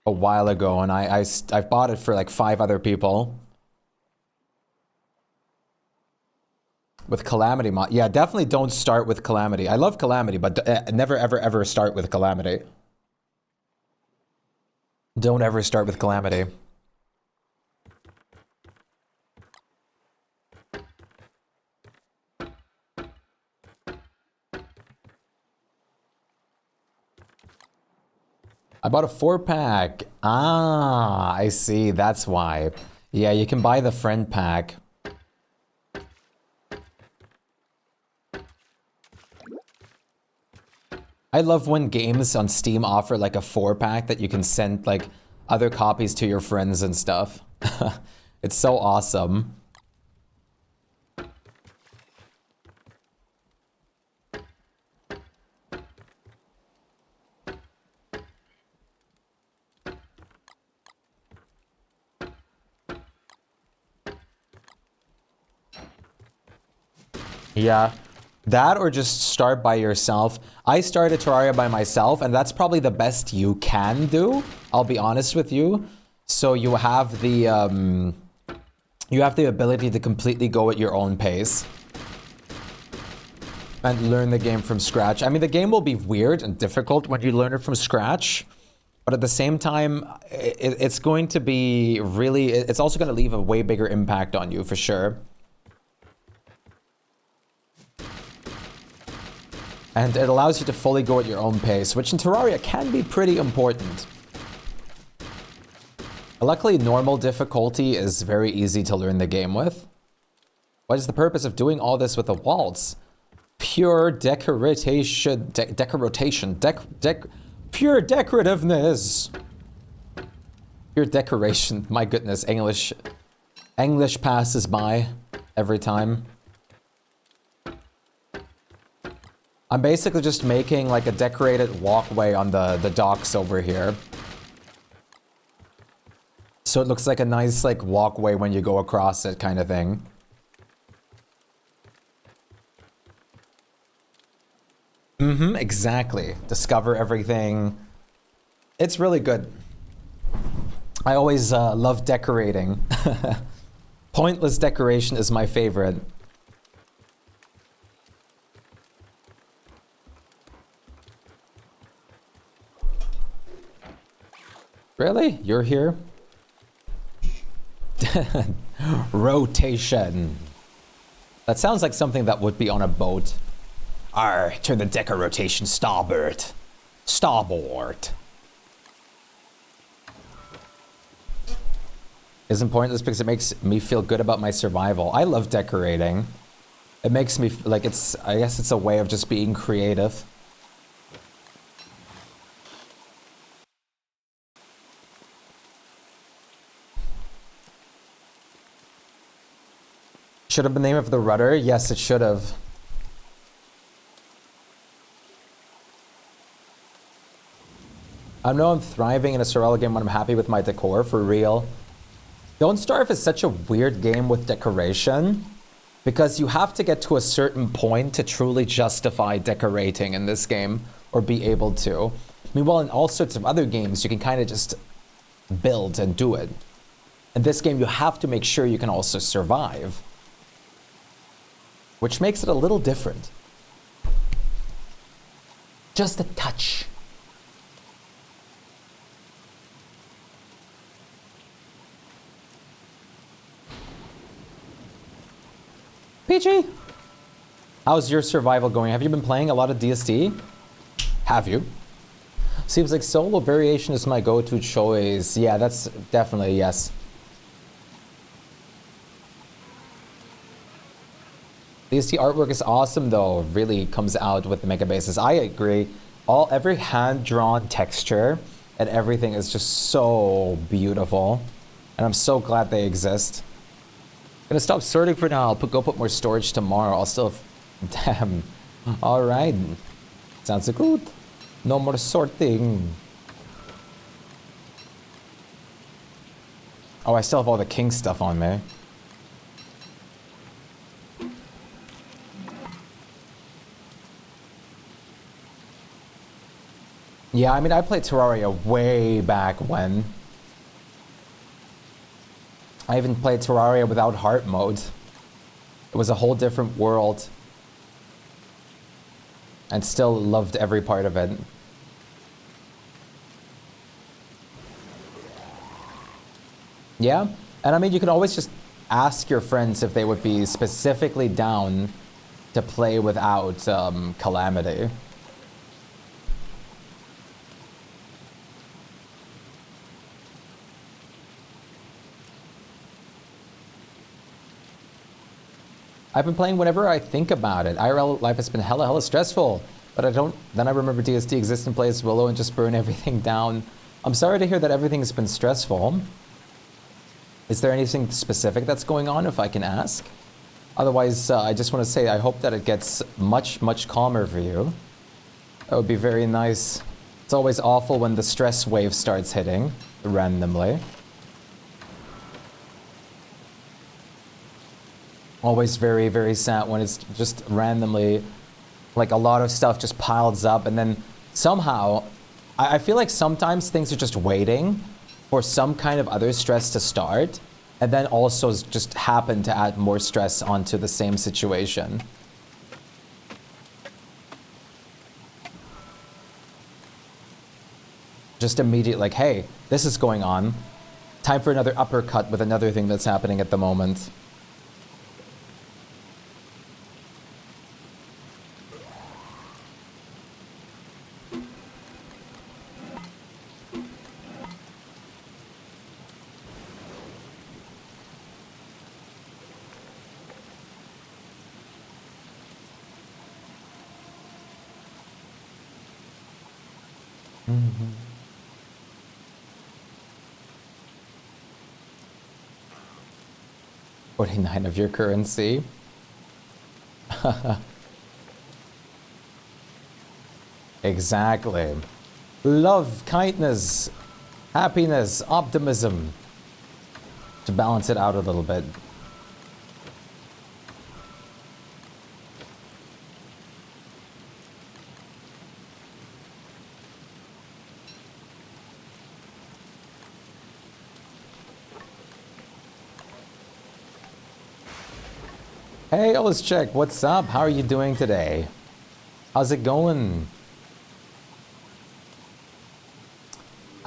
a while ago, and I bought it for like 5 other people. With Calamity mod. Yeah, definitely don't start with Calamity. I love Calamity, but never ever ever start with Calamity. Don't ever start with Calamity. I bought a 4-pack. Ah, I see. That's why. Yeah, you can buy the friend pack. I love when games on Steam offer like a 4-pack that you can send like other copies to your friends and stuff. It's so awesome. Yeah. That or just start by yourself. I started Terraria by myself, and that's probably the best you can do. I'll be honest with you. So you have the ability to completely go at your own pace and learn the game from scratch. I mean, the game will be weird and difficult when you learn it from scratch, but at the same time, it's going to be really. It's also going to leave a way bigger impact on you for sure. And it allows you to fully go at your own pace, which in Terraria can be pretty important. Luckily, normal difficulty is very easy to learn the game with. What is the purpose of doing all this with a waltz? Pure decoration, pure decorativeness. Pure decoration. My goodness, English passes by every time. I'm basically just making like a decorated walkway on the docks over here. So it looks like a nice like walkway when you go across it kind of thing. Exactly. Discover everything. It's really good. I always love decorating. Pointless decoration is my favorite. Really? You're here? Rotation. That sounds like something that would be on a boat. Arr, turn the decker rotation starboard. Starboard. Isn't pointless because it makes me feel good about my survival. I love decorating. It makes me like I guess it's a way of just being creative. Should have been the name of the rudder? Yes, it should have. I know I'm thriving in a survival game when I'm happy with my decor, for real. Don't Starve is such a weird game with decoration because you have to get to a certain point to truly justify decorating in this game or be able to. Meanwhile, in all sorts of other games, you can kind of just build and do it. In this game, you have to make sure you can also survive, which makes it a little different. Just a touch. PG, how's your survival going? Have you been playing a lot of DSD? Have you? Seems like solo variation is my go-to choice. Yeah, that's definitely a yes. DSD artwork is awesome though. It really comes out with the Megabases. I agree. Every hand-drawn texture and everything is just so beautiful. And I'm so glad they exist. Gonna stop sorting for now. I'll go put more storage tomorrow. I'll still damn. Alright. Sounds good. No more sorting. Oh, I still have all the king stuff on me. Yeah, I mean, I played Terraria way back when. I even played Terraria without heart mode. It was a whole different world. And still loved every part of it. Yeah, and I mean, you can always just ask your friends if they would be specifically down to play without Calamity. I've been playing whenever I think about it. IRL life has been hella stressful, but then I remember DSD exists and play as Willow and just burn everything down. I'm sorry to hear that everything's been stressful. Is there anything specific that's going on, if I can ask? Otherwise, I just want to say I hope that it gets much calmer for you. That would be very nice. It's always awful when the stress wave starts hitting randomly. Always very sad when it's just randomly, like a lot of stuff just piles up, and then somehow, I feel like sometimes things are just waiting for some kind of other stress to start, and then also just happen to add more stress onto the same situation. Just immediate, like, hey, this is going on. Time for another uppercut with another thing that's happening at the moment. $49 of your currency. Exactly. Love, kindness, happiness, optimism. To balance it out a little bit. Hey, let's check. What's up? How are you doing today? How's it going?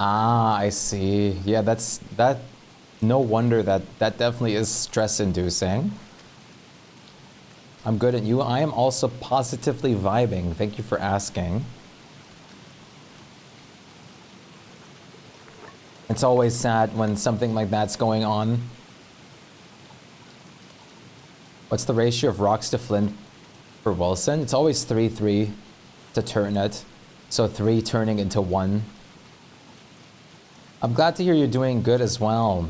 Ah, I see. Yeah, that. No wonder that definitely is stress-inducing. I'm good at you. I am also positively vibing. Thank you for asking. It's always sad when something like that's going on. What's the ratio of rocks to flint for Wilson? It's always 3-3 to turn it. So 3 turning into 1. I'm glad to hear you're doing good as well.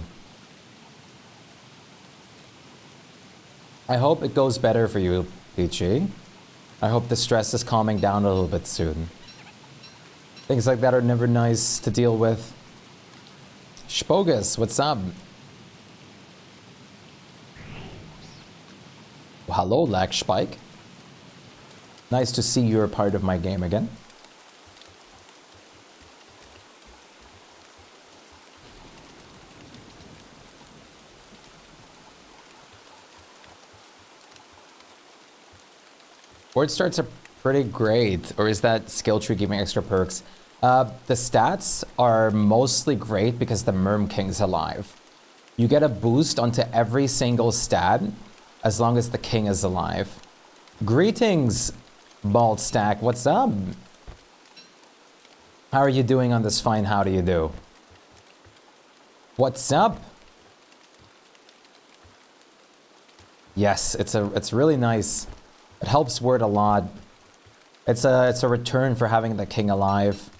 I hope it goes better for you, Peachy. I hope the stress is calming down a little bit soon. Things like that are never nice to deal with. Shpogus, what's up? Well, hello, Shpyke. Nice to see you're a part of my game again. Board starts are pretty great, or is that skill tree giving extra perks? The stats are mostly great because the Merm King's alive. You get a boost onto every single stat as long as the king is alive. Greetings, Bald Stack. What's up? How are you doing on this fine how do you do? What's up? Yes, it's really nice. It helps Word a lot. It's a return for having the king alive.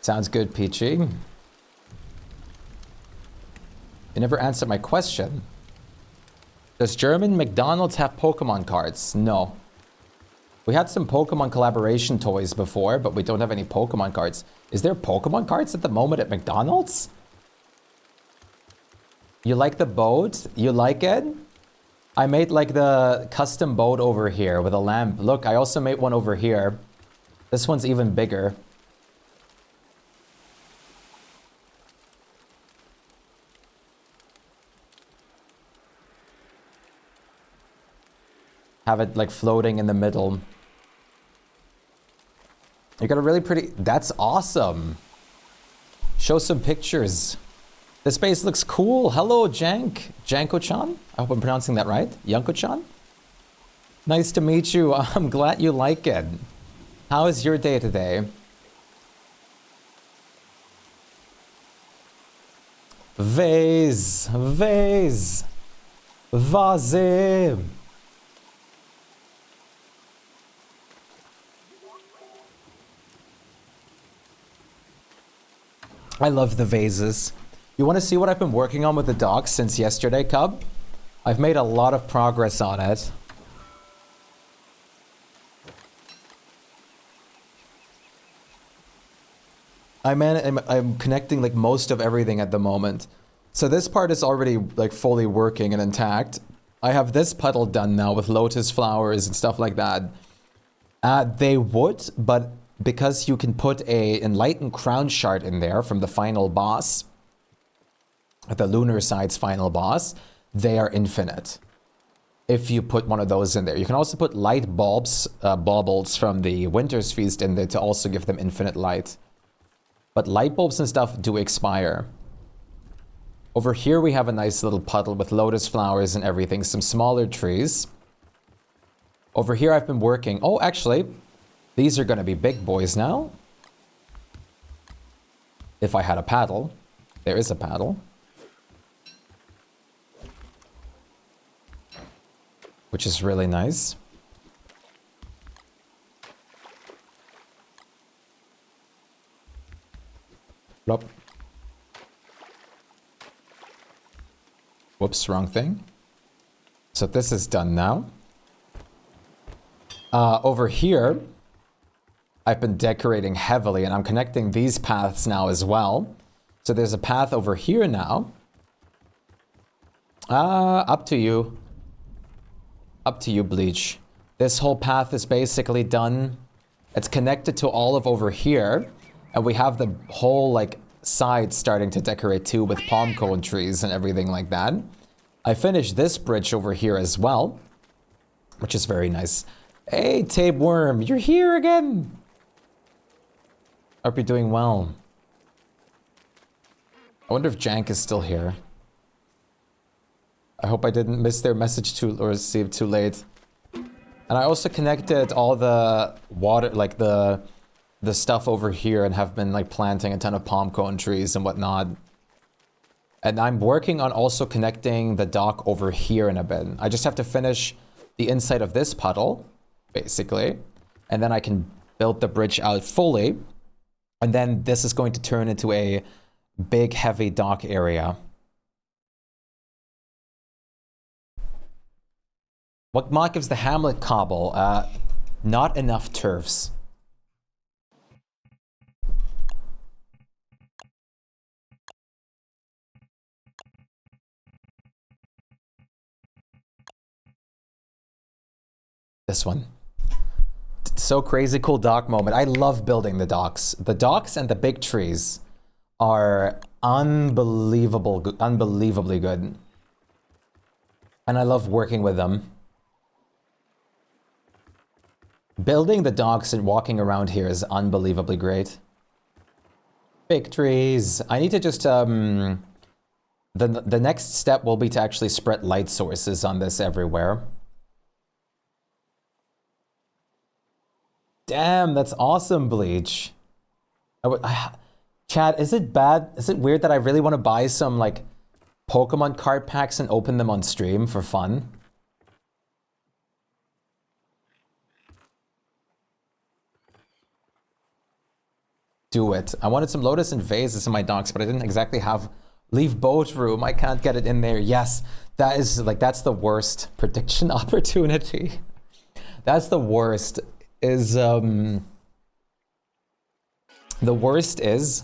Sounds good, Peachy. You never answered my question. Does German McDonald's have Pokemon cards? No. We had some Pokemon collaboration toys before, but we don't have any Pokemon cards. Is there Pokemon cards at the moment at McDonald's? You like the boat? You like it? I made like the custom boat over here with a lamp. Look, I also made one over here. This one's even bigger. Have it like floating in the middle. You got a really pretty... That's awesome. Show some pictures. This base looks cool. Hello, Janko-chan? I hope I'm pronouncing that right. Yanko-chan? Nice to meet you. I'm glad you like it. How is your day today? Vase. Vase. Vase. I love the vases. You want to see what I've been working on with the dogs since yesterday, Cub? I've made a lot of progress on it. I'm connecting like most of everything at the moment. So this part is already like fully working and intact. I have this puddle done now with lotus flowers and stuff like that. They would, but because you can put a enlightened crown shard in there from the final boss, the lunar side's final boss, they are infinite. If you put one of those in there, you can also put light bulbs, baubles from the Winter's Feast in there to also give them infinite light. But light bulbs and stuff do expire. Over here we have a nice little puddle with lotus flowers and everything, some smaller trees. Over here I've been working, oh actually, these are gonna be big boys now. If I had a paddle. There is a paddle. which is really nice. Plop. Whoops, wrong thing. So this is done now. Over here, I've been decorating heavily, and I'm connecting these paths now as well. So there's a path over here now. Up to you. Up to you, Bleach. This whole path is basically done. It's connected to all of over here. And we have the whole, like, side starting to decorate too with palm cone trees and everything like that. I finished this bridge over here as well, which is very nice. Hey, Tapeworm, you're here again. Hope you're doing well. I wonder if Jank is still here. I hope I didn't miss their message too or receive too late. And I also connected all the water, like the stuff over here, and have been like planting a ton of palm cone trees and whatnot. And I'm working on also connecting the dock over here in a bit. I just have to finish the inside of this puddle, basically. And then I can build the bridge out fully. And then this is going to turn into a big, heavy dock area. What mod gives the Hamlet cobble? Not enough turfs. This one. So crazy cool dock moment. I love building the docks. The docks and the big trees are unbelievably good. And I love working with them. Building the docks and walking around here is unbelievably great. Big trees. I need to just the next step will be to actually spread light sources on this everywhere. Damn, that's awesome, Bleach. Chad, is it bad? Is it weird that I really want to buy some, like, Pokemon card packs and open them on stream for fun? Do it. I wanted some Lotus and vases in my docks, but I didn't exactly have leave boat room. I can't get it in there. Yes, that is, like, that's the worst prediction opportunity. That's the worst. The worst is,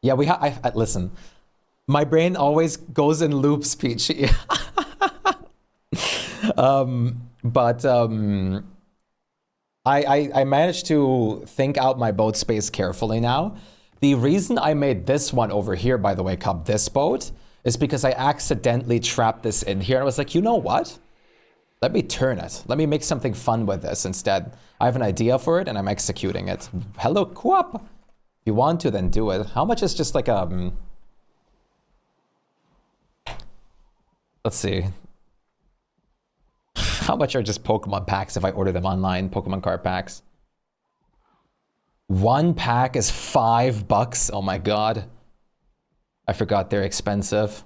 yeah, listen, my brain always goes in loop speech. I managed to think out my boat space carefully now. The reason I made this one over here, by the way, Cup, this boat, is because I accidentally trapped this in here. I was like, you know what? Let me turn it. Let me make something fun with this instead. I have an idea for it and I'm executing it. Hello, Coop. If you want to, then do it. How much is just like a... let's see. How much are just Pokemon packs if I order them online? Pokemon card packs. One pack is $5. Oh my god. I forgot they're expensive.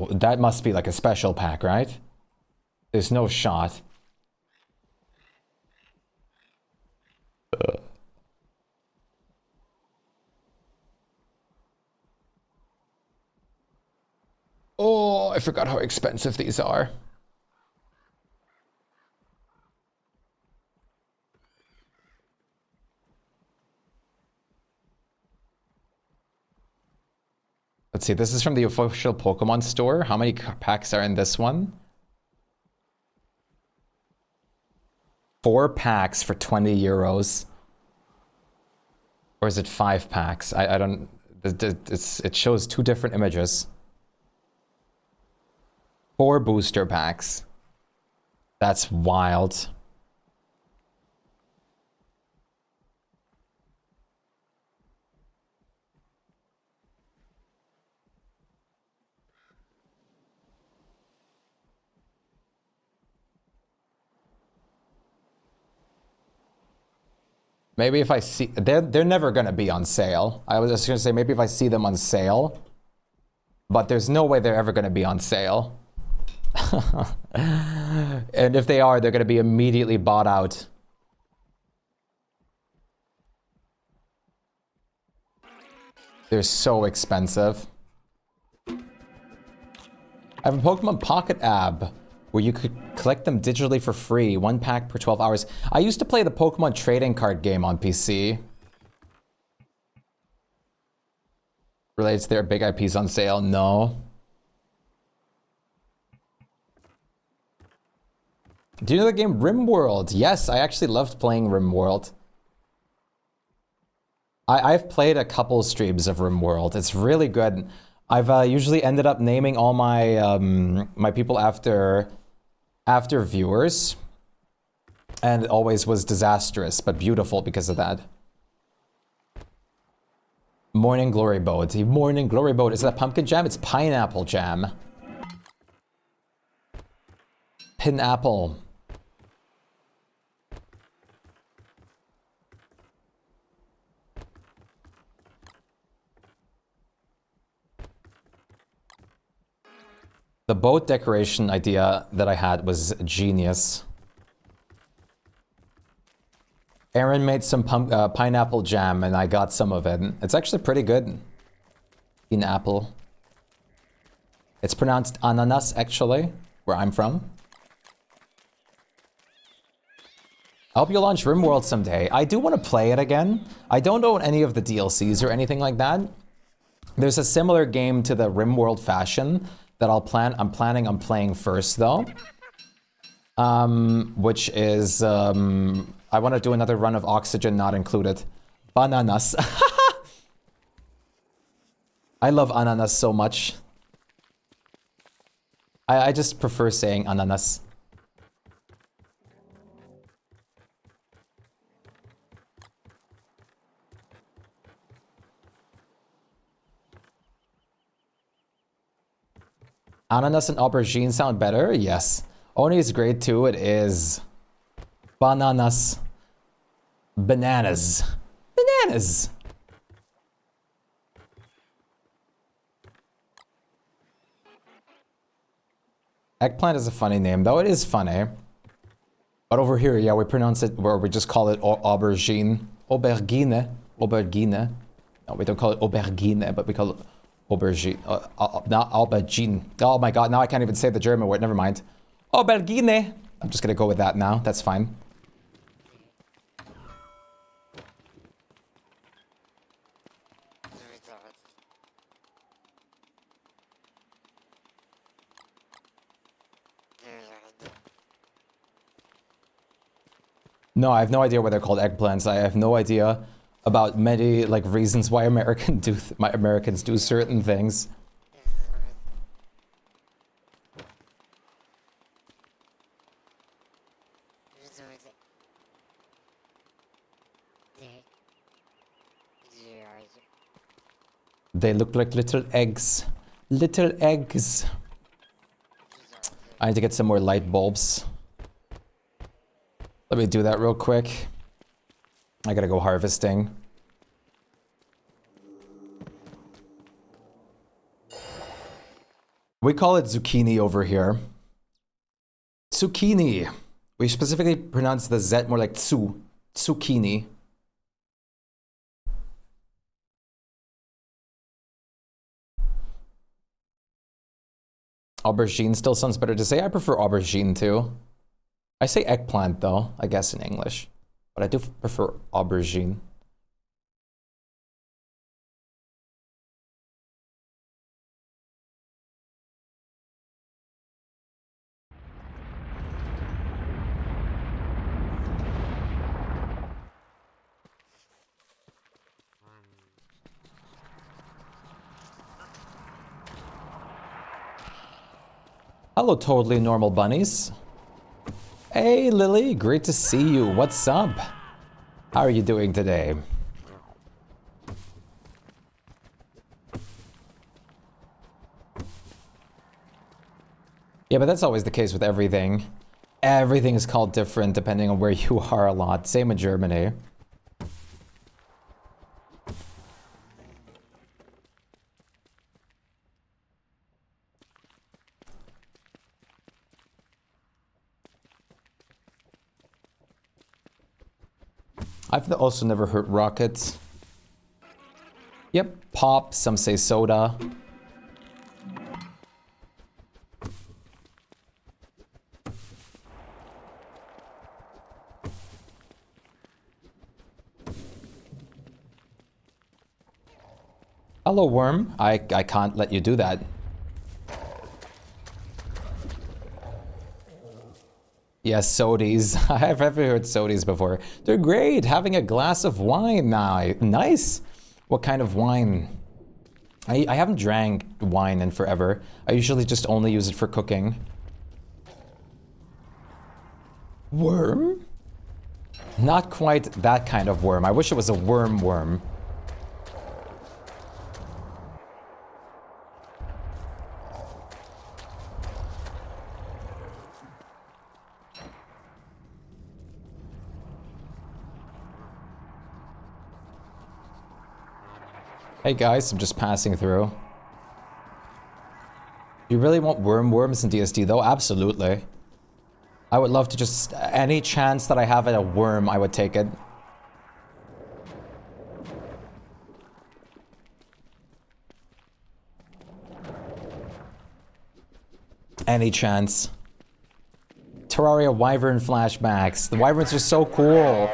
That must be like a special pack, right? There's no shot. Oh, I forgot how expensive these are. Let's see, this is from the official Pokemon store. How many packs are in this one? 4 packs for 20 euros. Or is it 5 packs? I don't... it shows 2 different images. 4 booster packs. That's wild. Maybe if I see... They're never going to be on sale. I was just going to say, maybe if I see them on sale. But there's no way they're ever going to be on sale. And if they are, they're going to be immediately bought out. They're so expensive. I have a Pokemon Pocket app where you could collect them digitally for free, 1 pack per 12 hours. I used to play the Pokemon trading card game on PC. Related to their big IPs on sale? No. Do you know the game RimWorld? Yes, I actually loved playing RimWorld. I've played a couple streams of RimWorld. It's really good. I've usually ended up naming all my my people after viewers, and it always was disastrous, but beautiful because of that. Morning Glory Boat. Morning Glory Boat. Is that pumpkin jam? It's pineapple jam. Pineapple. The boat decoration idea that I had was genius. Aaron made some pineapple jam and I got some of it. It's actually pretty good. Pineapple. It's pronounced ananas, actually, where I'm from. I hope you'll launch RimWorld someday. I do want to play it again. I don't own any of the DLCs or anything like that. There's a similar game to the RimWorld fashion that I'm planning on playing first, though. Which is, I want to do another run of Oxygen Not Included. Bananas. I love ananas so much. I just prefer saying ananas. Ananas and aubergine sound better? Yes. Oni is great too. It is. Bananas. Bananas. Bananas. Eggplant is a funny name, though. It is funny. But over here, yeah, we pronounce it, or we just call it aubergine. Aubergine. Aubergine. No, we don't call it aubergine, but we call it aubergine. Not aubergine. Oh my god, now I can't even say the German word. Never mind. Aubergine. I'm just gonna go with that now. That's fine. No, I have no idea why they're called eggplants. I have no idea about many like reasons why Americans do certain things. They look like little eggs. Little eggs. I need to get some more light bulbs. Let me do that real quick. I gotta go harvesting. We call it zucchini over here. Zucchini. We specifically pronounce the Z more like tsu. Zucchini. Aubergine still sounds better to say. I prefer aubergine too. I say eggplant though, I guess in English. But I do prefer aubergine. Hello, totally normal bunnies. Hey, Lily, great to see you. What's up? How are you doing today? Yeah, but that's always the case with everything. Everything is called different depending on where you are a lot. Same in Germany. I've also never heard rockets. Yep, pop, some say soda. Hello, worm. I can't let you do that. Yes, sodies. I've ever heard sodies before. They're great. Having a glass of wine now. Nice. What kind of wine? I haven't drank wine in forever. I usually just only use it for cooking. Worm? Not quite that kind of worm. I wish it was a worm. Hey guys, I'm just passing through. You really want worms in DSD though? Absolutely. I would love to just... Any chance that I have at a worm, I would take it. Any chance. Terraria Wyvern flashbacks. The Wyverns are so cool.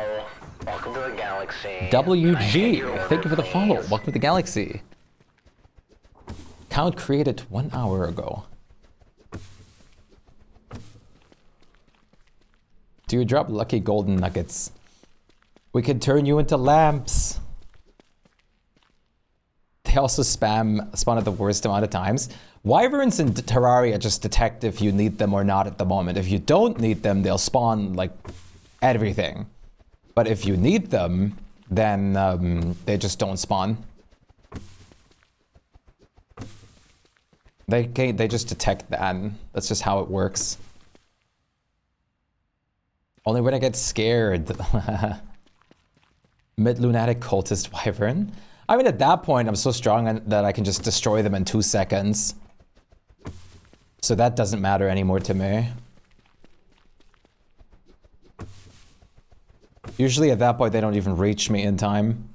Welcome to the galaxy. WG, thank you for the follow. Welcome to the galaxy. Count created 1 hour ago. Do you drop lucky golden nuggets? We can turn you into lamps. They also spawn at the worst amount of times. Wyverns in Terraria just detect if you need them or not at the moment. If you don't need them, they'll spawn like everything. But if you need them, then they just don't spawn. They just detect that. That's just how it works. Only when I get scared. Mid-lunatic cultist wyvern. I mean, at that point, I'm so strong that I can just destroy them in 2 seconds. So that doesn't matter anymore to me. Usually at that point, they don't even reach me in time.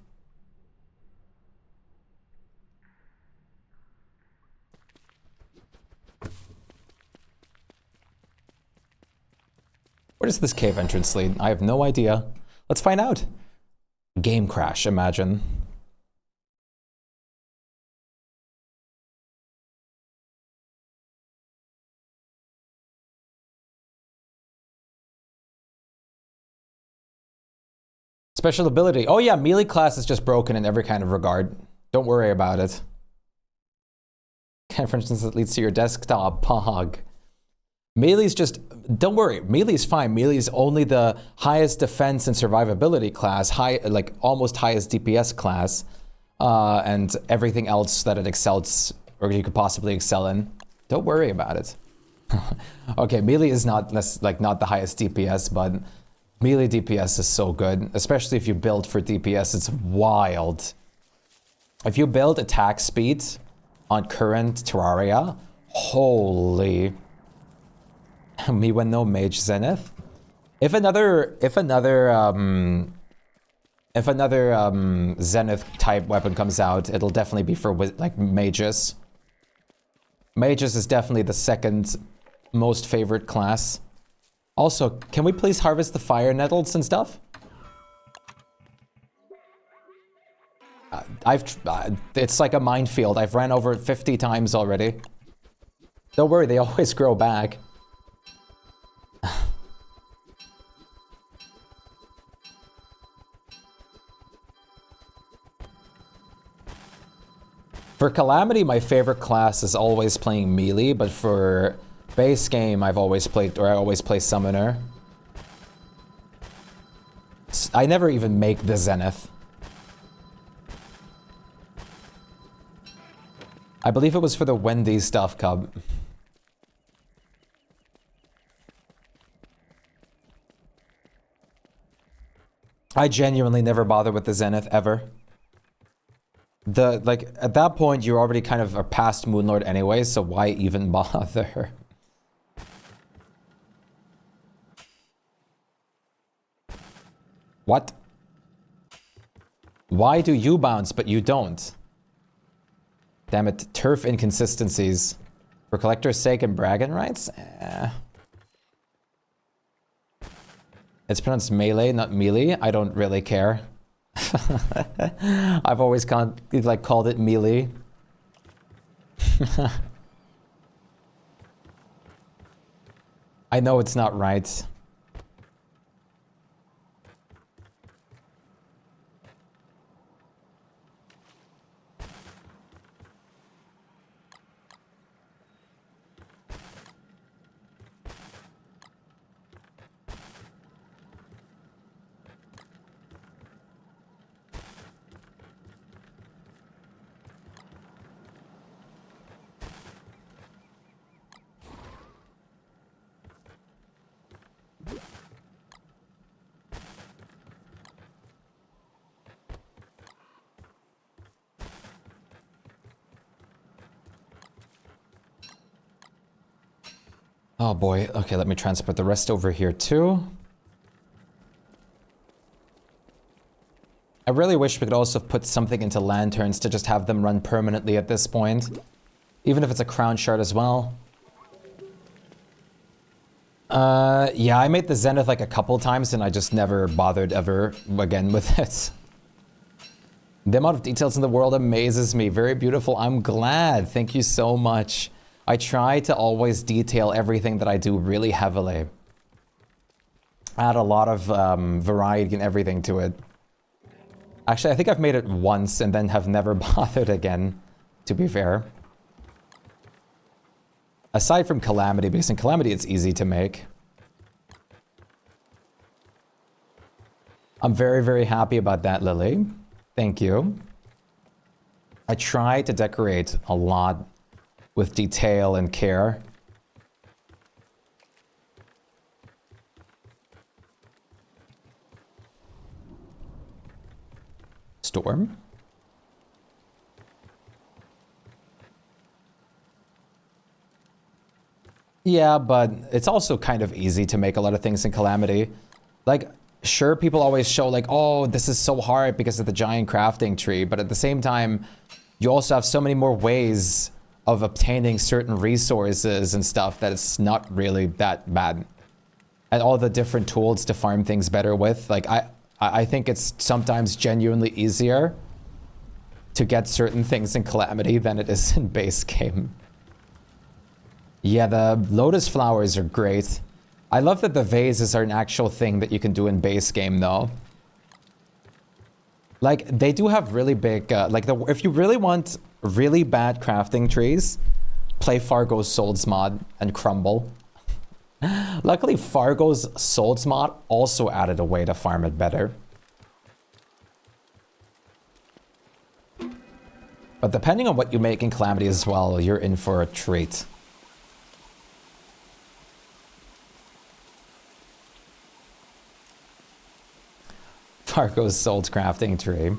Where does this cave entrance lead? I have no idea. Let's find out. Game crash, imagine. Special ability. Oh yeah, melee class is just broken in every kind of regard. Don't worry about it. For instance, it leads to your desktop. Pog. Melee's just... Don't worry, melee's fine. Melee's only the highest defense and survivability class. Like almost highest DPS class. And everything else that it excels, or you could possibly excel in. Don't worry about it. Okay, melee is not the highest DPS, but melee DPS is so good, especially if you build for DPS. It's wild. If you build attack speed on current Terraria, holy. Me when no mage zenith. If another zenith type weapon comes out, it'll definitely be for like mages. Mages is definitely the second most favorite class. Also, can we please harvest the fire nettles and stuff? It's like a minefield. I've ran over it 50 times already. Don't worry, they always grow back. For Calamity, my favorite class is always playing melee, but for base game, I always play Summoner. I never even make the Zenith. I believe it was for the Wendy stuff, Cub. I genuinely never bother with the Zenith, ever. At that point, you're already kind of a past Moonlord anyway, so why even bother? What? Why do you bounce but you don't? Damn it, turf inconsistencies. For collector's sake and bragging rights? It's pronounced melee, not melee. I don't really care. I've always called it melee. I know it's not right. Oh boy, okay, let me transport the rest over here too. I really wish we could also put something into lanterns to just have them run permanently at this point. Even if it's a crown shard as well. Yeah, I made the Zenith like a couple times and I just never bothered ever again with it. The amount of details in the world amazes me. Very beautiful. I'm glad. Thank you so much. I try to always detail everything that I do really heavily. Add a lot of variety and everything to it. Actually, I think I've made it once and then have never bothered again, to be fair. Aside from Calamity, because in Calamity it's easy to make. I'm very, very happy about that, Lily. Thank you. I try to decorate a lot with detail and care. Storm? Yeah, but it's also kind of easy to make a lot of things in Calamity. Like, sure, people always show like, oh, this is so hard because of the giant crafting tree, but at the same time, you also have so many more ways of obtaining certain resources and stuff that it's not really that bad. And all the different tools to farm things better with. Like, I think it's sometimes genuinely easier to get certain things in Calamity than it is in base game. Yeah, the lotus flowers are great. I love that the vases are an actual thing that you can do in base game, though. Like, they do have really big, if you really want really bad crafting trees, play Fargo's Souls mod and crumble. Luckily, Fargo's Souls mod also added a way to farm it better. But depending on what you make in Calamity as well, you're in for a treat. Fargo's Souls crafting tree.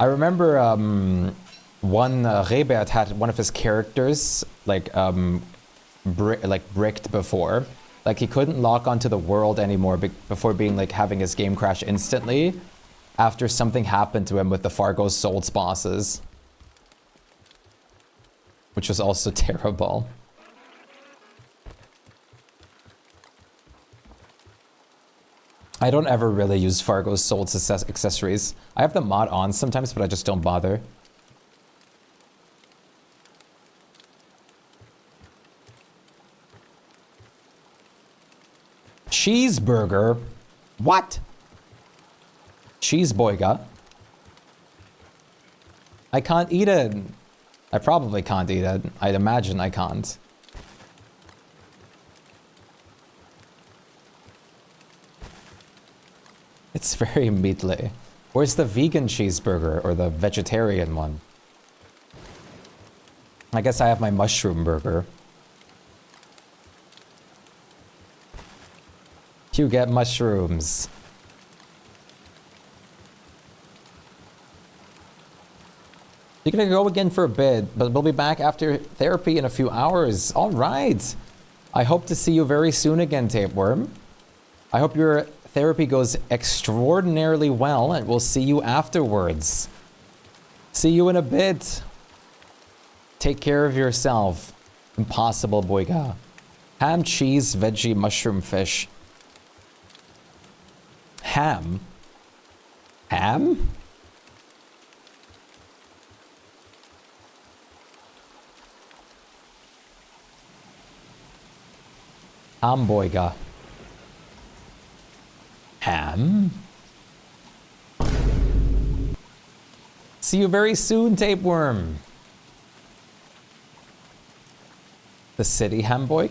I remember one Rebert had one of his characters bricked before. Like he couldn't lock onto the world anymore before being like having his game crash instantly after something happened to him with the Fargo's Souls bosses, which was also terrible. I don't ever really use Fargo's Souls accessories. I have the mod on sometimes, but I just don't bother. Cheeseburger? What? Cheeseboiga? I can't eat it. I probably can't eat it. I'd imagine I can't. It's very meatly. Where's the vegan cheeseburger or the vegetarian one? I guess I have my mushroom burger. You get mushrooms. You're gonna go again for a bit, but we'll be back after therapy in a few hours. All right. I hope to see you very soon again, Tapeworm. I hope your Therapy goes extraordinarily well, and we'll see you afterwards. See you in a bit. Take care of yourself. Impossible boyga. Ham, cheese, veggie, mushroom, fish. Ham? Ham? Hamburger. Ham? See you very soon, Tapeworm. The city, Hamburg?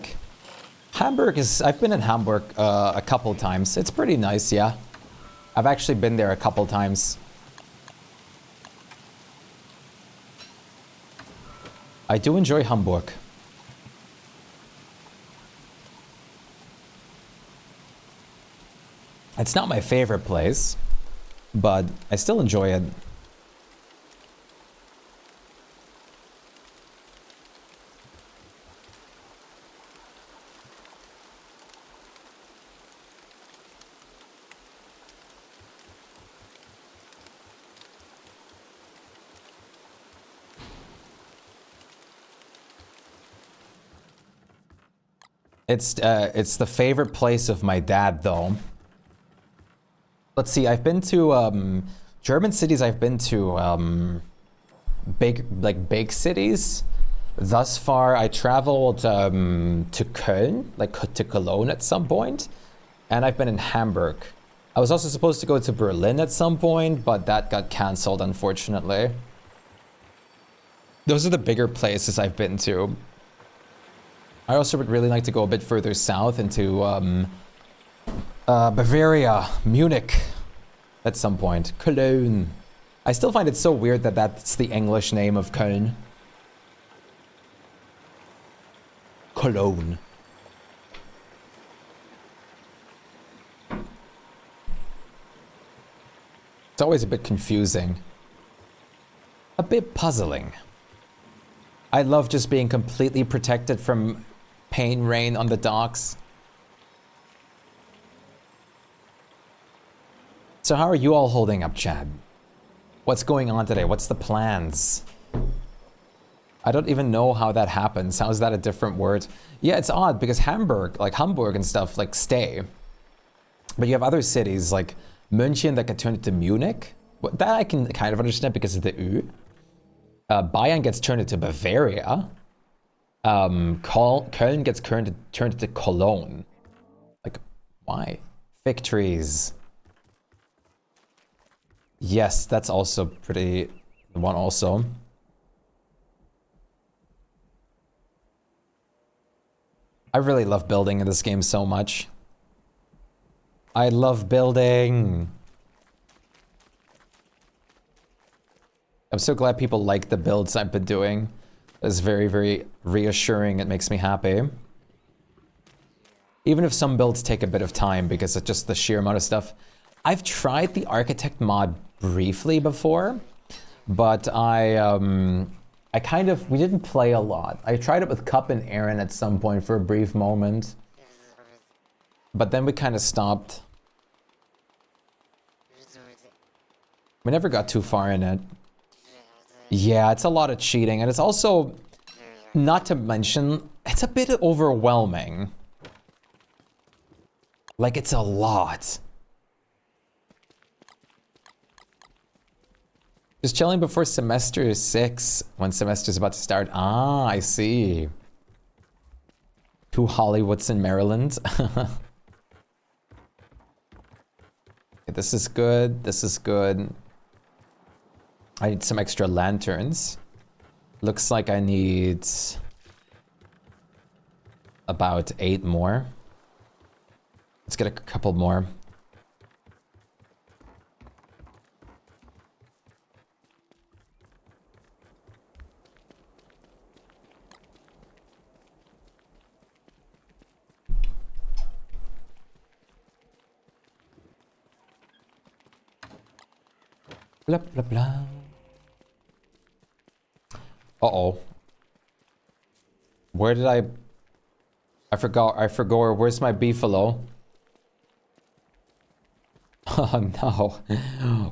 Hamburg is... I've been in Hamburg a couple times. It's pretty nice, yeah. I've actually been there a couple times. I do enjoy Hamburg. It's not my favorite place, but I still enjoy it. It's the favorite place of my dad, though. Let's see, I've been to German cities. I've been to big cities. Thus far, I traveled to Köln, like to Cologne at some point, and I've been in Hamburg. I was also supposed to go to Berlin at some point, but that got cancelled, unfortunately. Those are the bigger places I've been to. I also would really like to go a bit further south into Bavaria, Munich, at some point. Cologne. I still find it so weird that that's the English name of Köln. Cologne. It's always a bit confusing. A bit puzzling. I love just being completely protected from pain rain on the docks. So how are you all holding up, Chad? What's going on today? What's the plans? I don't even know how that happens. How is that a different word? Yeah, it's odd because Hamburg and stuff, like, stay. But you have other cities like München that get turned into Munich. That I can kind of understand because of the U. Bayern gets turned into Bavaria. Köln gets turned into Cologne. Like, why? Fig trees. Yes, that's also pretty... one also. I really love building in this game so much. I love building. I'm so glad people like the builds I've been doing. It's very, very reassuring. It makes me happy. Even if some builds take a bit of time because of just the sheer amount of stuff. I've tried the architect mod briefly before, but we didn't play a lot. I tried it with Cup and Aaron at some point for a brief moment, but then we kind of stopped. We never got too far in it. Yeah, it's a lot of cheating, and it's also, not to mention, it's a bit overwhelming. Like, it's a lot. Just chilling before semester 6, when semester's about to start. Ah, I see. 2 Hollywoods in Maryland. Okay, this is good, this is good. I need some extra lanterns. Looks like I need about 8 more. Let's get a couple more. Blah, blah, blah. Uh-oh. Where did I forgot, where's my beefalo? Oh no.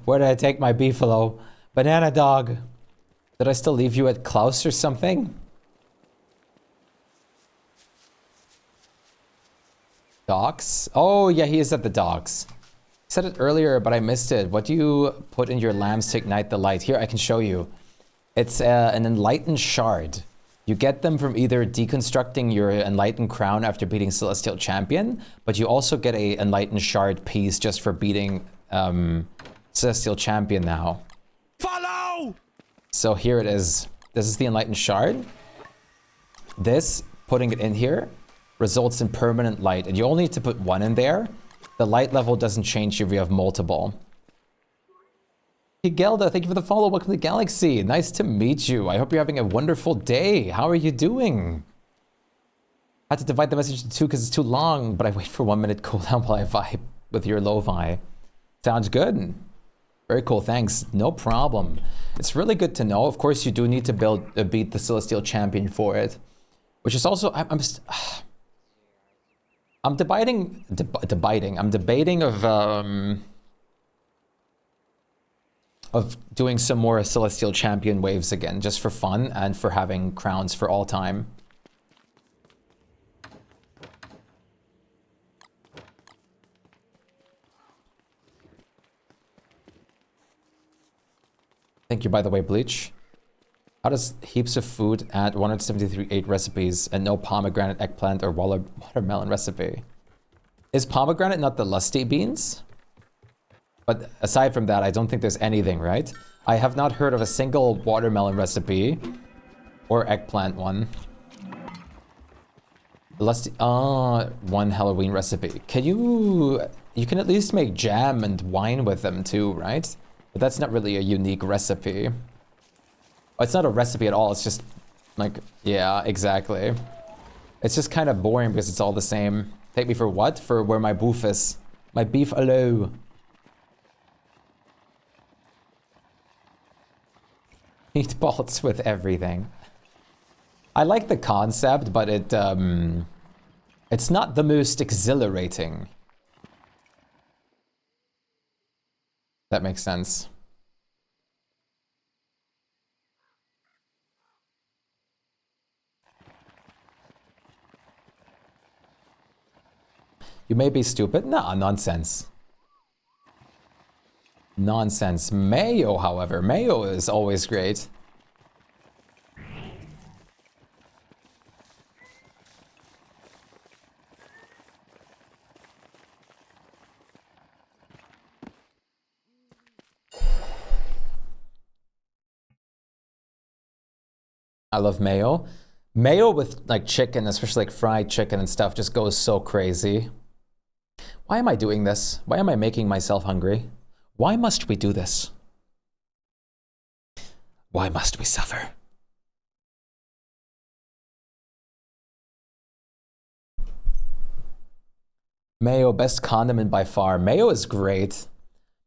Where did I take my beefalo? Banana dog. Did I still leave you at Klaus or something? Docks? Oh yeah, he is at the docks. I said it earlier, but I missed it. What do you put in your lamps to ignite the light? Here, I can show you. It's an enlightened shard. You get them from either deconstructing your enlightened crown after beating Celestial Champion, but you also get a enlightened shard piece just for beating Celestial Champion now. Follow! So here it is. This is the enlightened shard. This, putting it in here, results in permanent light, and you only need to put one in there. The light level doesn't change if you have multiple. Hey Gelda, thank you for the follow. Welcome to the Galaxy. Nice to meet you. I hope you're having a wonderful day. How are you doing? I had to divide the message into two because it's too long, but I wait for 1 minute cooldown while I vibe with your lo-fi. Sounds good. Very cool, thanks. No problem. It's really good to know. Of course, you do need to beat the Celestial Champion for it, which is also I'm debating of doing some more Celestial Champion waves again, just for fun and for having crowns for all time. Thank you, by the way, Bleach. How does heaps of food add 173 recipes and no pomegranate, eggplant, or watermelon recipe? Is pomegranate not the lusty beans? But aside from that, I don't think there's anything, right? I have not heard of a single watermelon recipe or eggplant one. Lusty, one Halloween recipe. You can at least make jam and wine with them too, right? But that's not really a unique recipe. Oh, it's not a recipe at all. It's just like, yeah, exactly. It's just kind of boring because it's all the same. Take me for what? For where my beef is. My beef alone. Meatballs with everything. I like the concept, but it's not the most exhilarating. That makes sense. You may be stupid. Nah, nonsense. Nonsense. Mayo, however. Mayo is always great. I love mayo. Mayo with like chicken, especially like fried chicken and stuff, just goes so crazy. Why am I doing this? Why am I making myself hungry? Why must we do this? Why must we suffer? Mayo, best condiment by far. Mayo is great,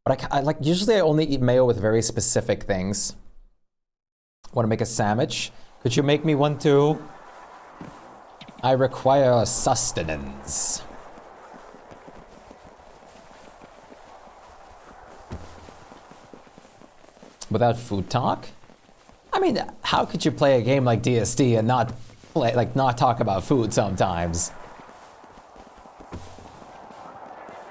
but I like usually I only eat mayo with very specific things. Want to make a sandwich? Could you make me one too? I require sustenance. Without food talk? I mean, how could you play a game like DSD and not talk about food sometimes?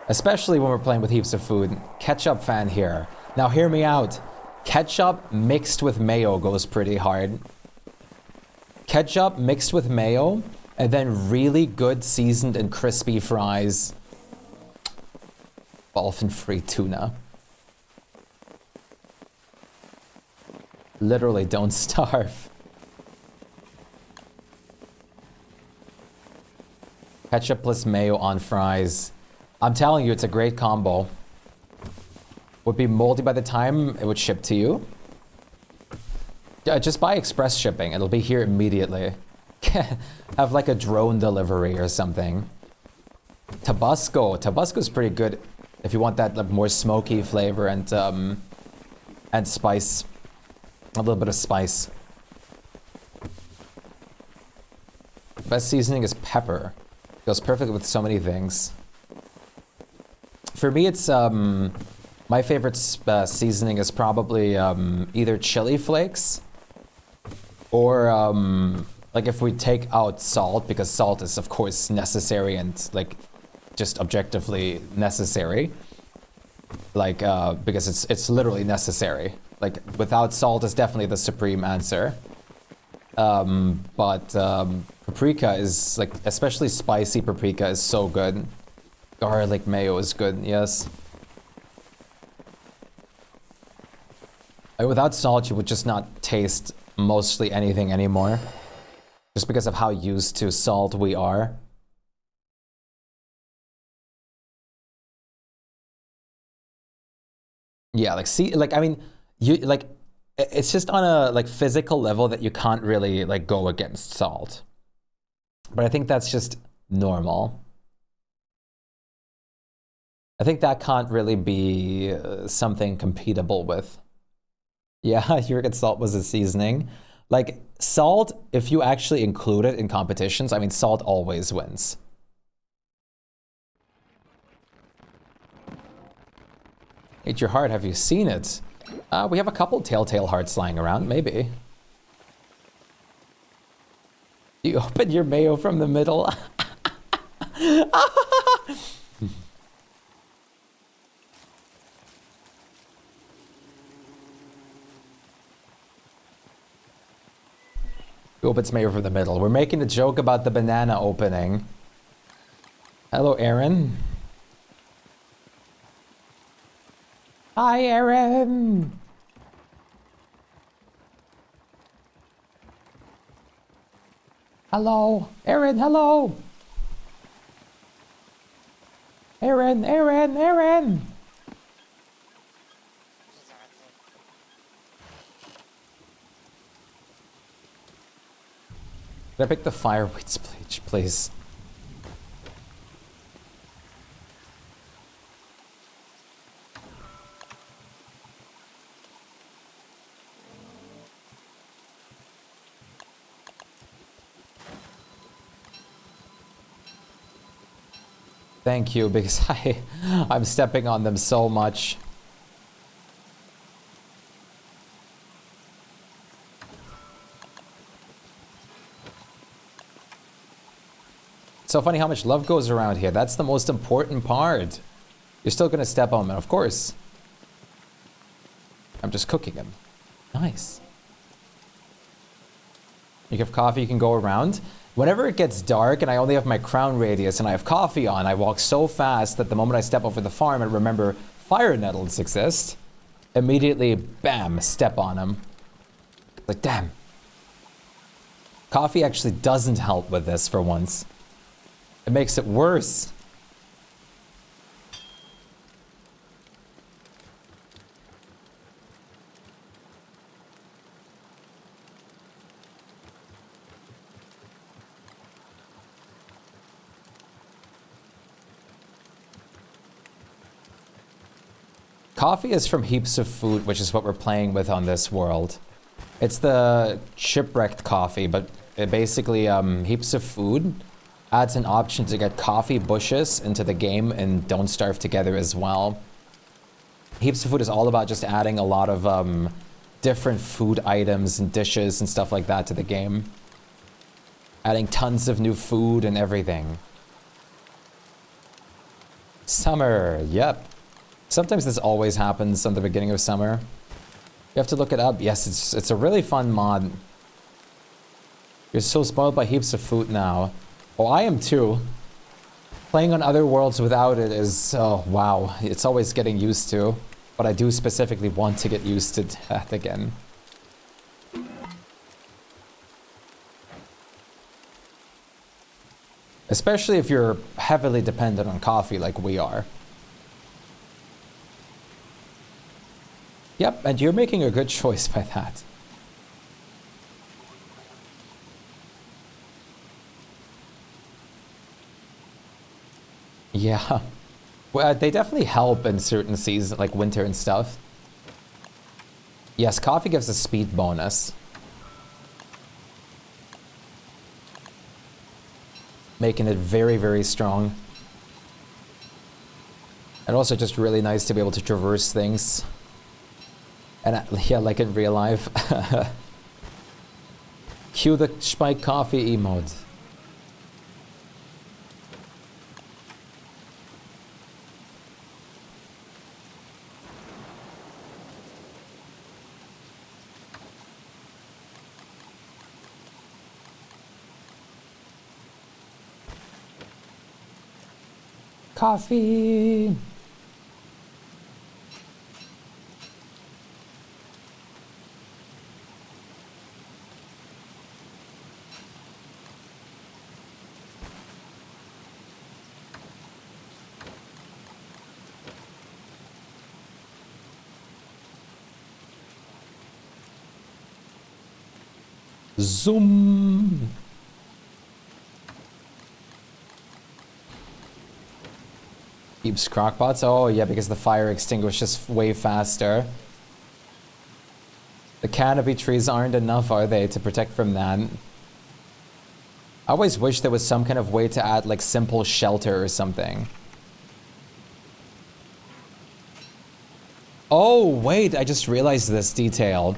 Especially when we're playing with heaps of food. Ketchup fan here. Now hear me out. Ketchup mixed with mayo goes pretty hard. Ketchup mixed with mayo, and then really good seasoned and crispy fries. Dolphin-free tuna. Literally, don't starve. Ketchup plus mayo on fries. I'm telling you, it's a great combo. Would be moldy by the time it would ship to you. Just buy express shipping. It'll be here immediately. Have like a drone delivery or something. Tabasco. Tabasco's pretty good if you want that like more smoky flavor and spice. A little bit of spice. Best seasoning is pepper. Goes perfect with so many things. For me, it's my favorite seasoning is probably either chili flakes or like if we take out salt, because salt is of course necessary and like just objectively necessary. Like because it's literally necessary. Like without salt is definitely the supreme answer. But paprika is like, especially spicy paprika is so good. Garlic mayo is good, yes. Like, without salt, you would just not taste mostly anything anymore. Just because of how used to salt we are. Yeah, like see, like I mean, you like it's just on a like physical level that you can't really like go against salt. But I think that's just normal. I think that can't really be something compatible with. Yeah, uric salt was a seasoning. Like salt, if you actually include it in competitions, I mean, salt always wins. Eat your heart, have you seen it? We have a couple telltale hearts lying around, maybe. You open your mayo from the middle. Opens mayo from the middle. We're making a joke about the banana opening. Hello, Aaron. Hi, Aaron. Hello, Aaron. Hello. Aaron, Aaron, Aaron. Can I pick the fireweeds bleach, please? Thank you, because I'm stepping on them so much. So funny how much love goes around here. That's the most important part. You're still gonna step on them, of course. I'm just cooking them. Nice. You have coffee, you can go around. Whenever it gets dark and I only have my crown radius and I have coffee on, I walk so fast that the moment I step over the farm and remember fire nettles exist, immediately, bam, step on them. Like, damn. Coffee actually doesn't help with this for once. It makes it worse. Coffee is from heaps of food, which is what we're playing with on this world. It's the shipwrecked coffee, but it basically heaps of food adds an option to get coffee bushes into the game and Don't Starve Together as well. Heaps of Food is all about just adding a lot of different food items and dishes and stuff like that to the game. Adding tons of new food and everything. Summer, yep. Sometimes this always happens on the beginning of summer. You have to look it up. Yes, it's a really fun mod. You're so spoiled by heaps of food now. Oh, I am too. Playing on other worlds without it is, oh wow, it's always getting used to. But I do specifically want to get used to that again. Especially if you're heavily dependent on coffee like we are. Yep, and you're making a good choice by that. Yeah. Well, they definitely help in certain seasons, like winter and stuff. Yes, coffee gives a speed bonus. Making it very, very strong. And also just really nice to be able to traverse things. And yeah, like in real life. Cue the Shpyke coffee emote. Coffee. Zoom. Keeps crockpots. Oh yeah, because the fire extinguishes way faster. The canopy trees aren't enough, are they, to protect from that? I always wish there was some kind of way to add like simple shelter or something. Oh wait, I just realized this detail.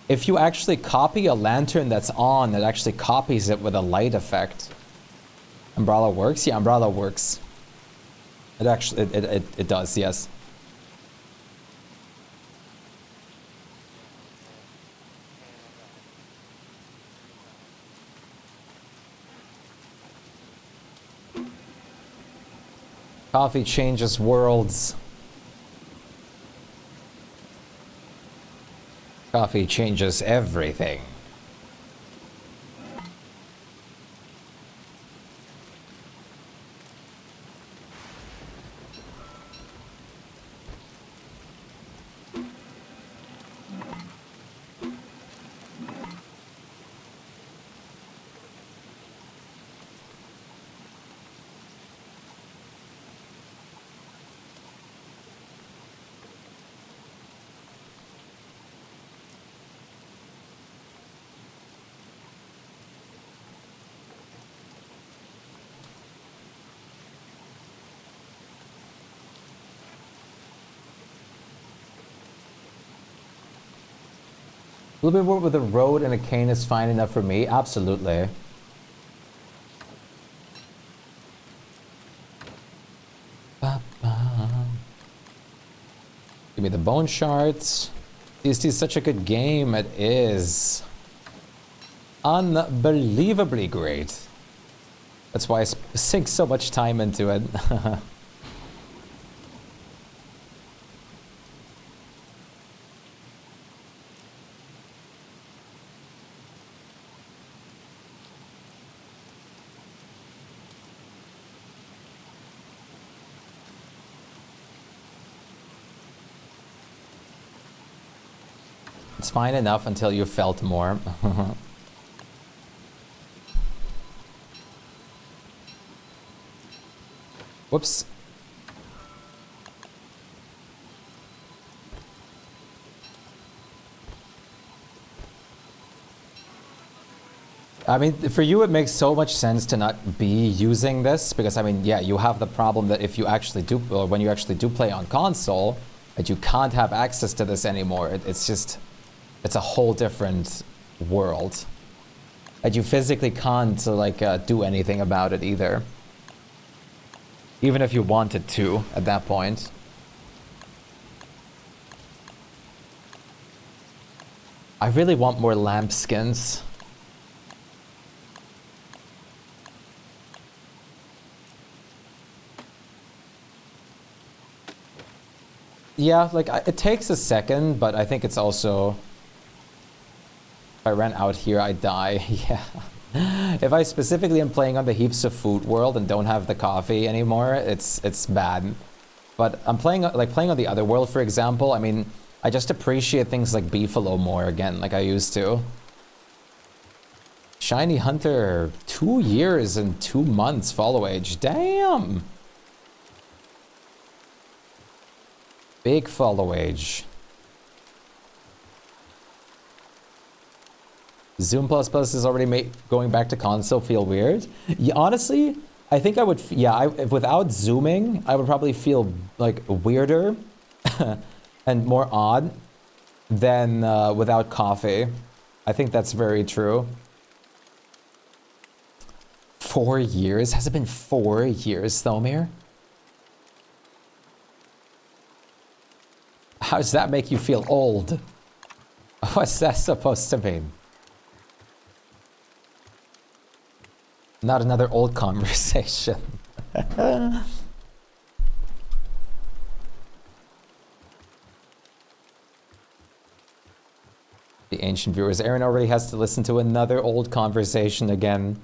If you actually copy a lantern that's on, it actually copies it with a light effect. Umbrella works? Yeah, Umbrella works. It actually, it does, yes. Coffee changes worlds. Coffee changes everything. A little bit more with a road and a cane is fine enough for me. Absolutely. Give me the bone shards. DST is such a good game. It is. Unbelievably great. That's why I sink so much time into it. It's fine enough until you felt more. Whoops. I mean, for you it makes so much sense to not be using this because, I mean, yeah, you have the problem that if you actually do, or when you actually do play on console, that you can't have access to this anymore. It's just, it's a whole different world. And you physically can't, like, do anything about it either. Even if you wanted to, at that point. I really want more lamp skins. Yeah, like, it takes a second, but I think it's also... If I ran out here, I'd die. Yeah. If I specifically am playing on the heaps of food world and don't have the coffee anymore, it's bad. But I'm playing, like, playing on the other world, for example, I mean, I just appreciate things like Beefalo more again, like I used to. Shiny Hunter, 2 years and 2 months follow age. Damn! Big follow age. Zoom++ is already going back to console feel weird. Yeah, honestly, I think I would, if without zooming, I would probably feel like weirder and more odd than without coffee. I think that's very true. 4 years? Has it been 4 years, Thomir? How does that make you feel old? What's that supposed to mean? Not another old conversation. The ancient viewers. Aaron already has to listen to another old conversation again.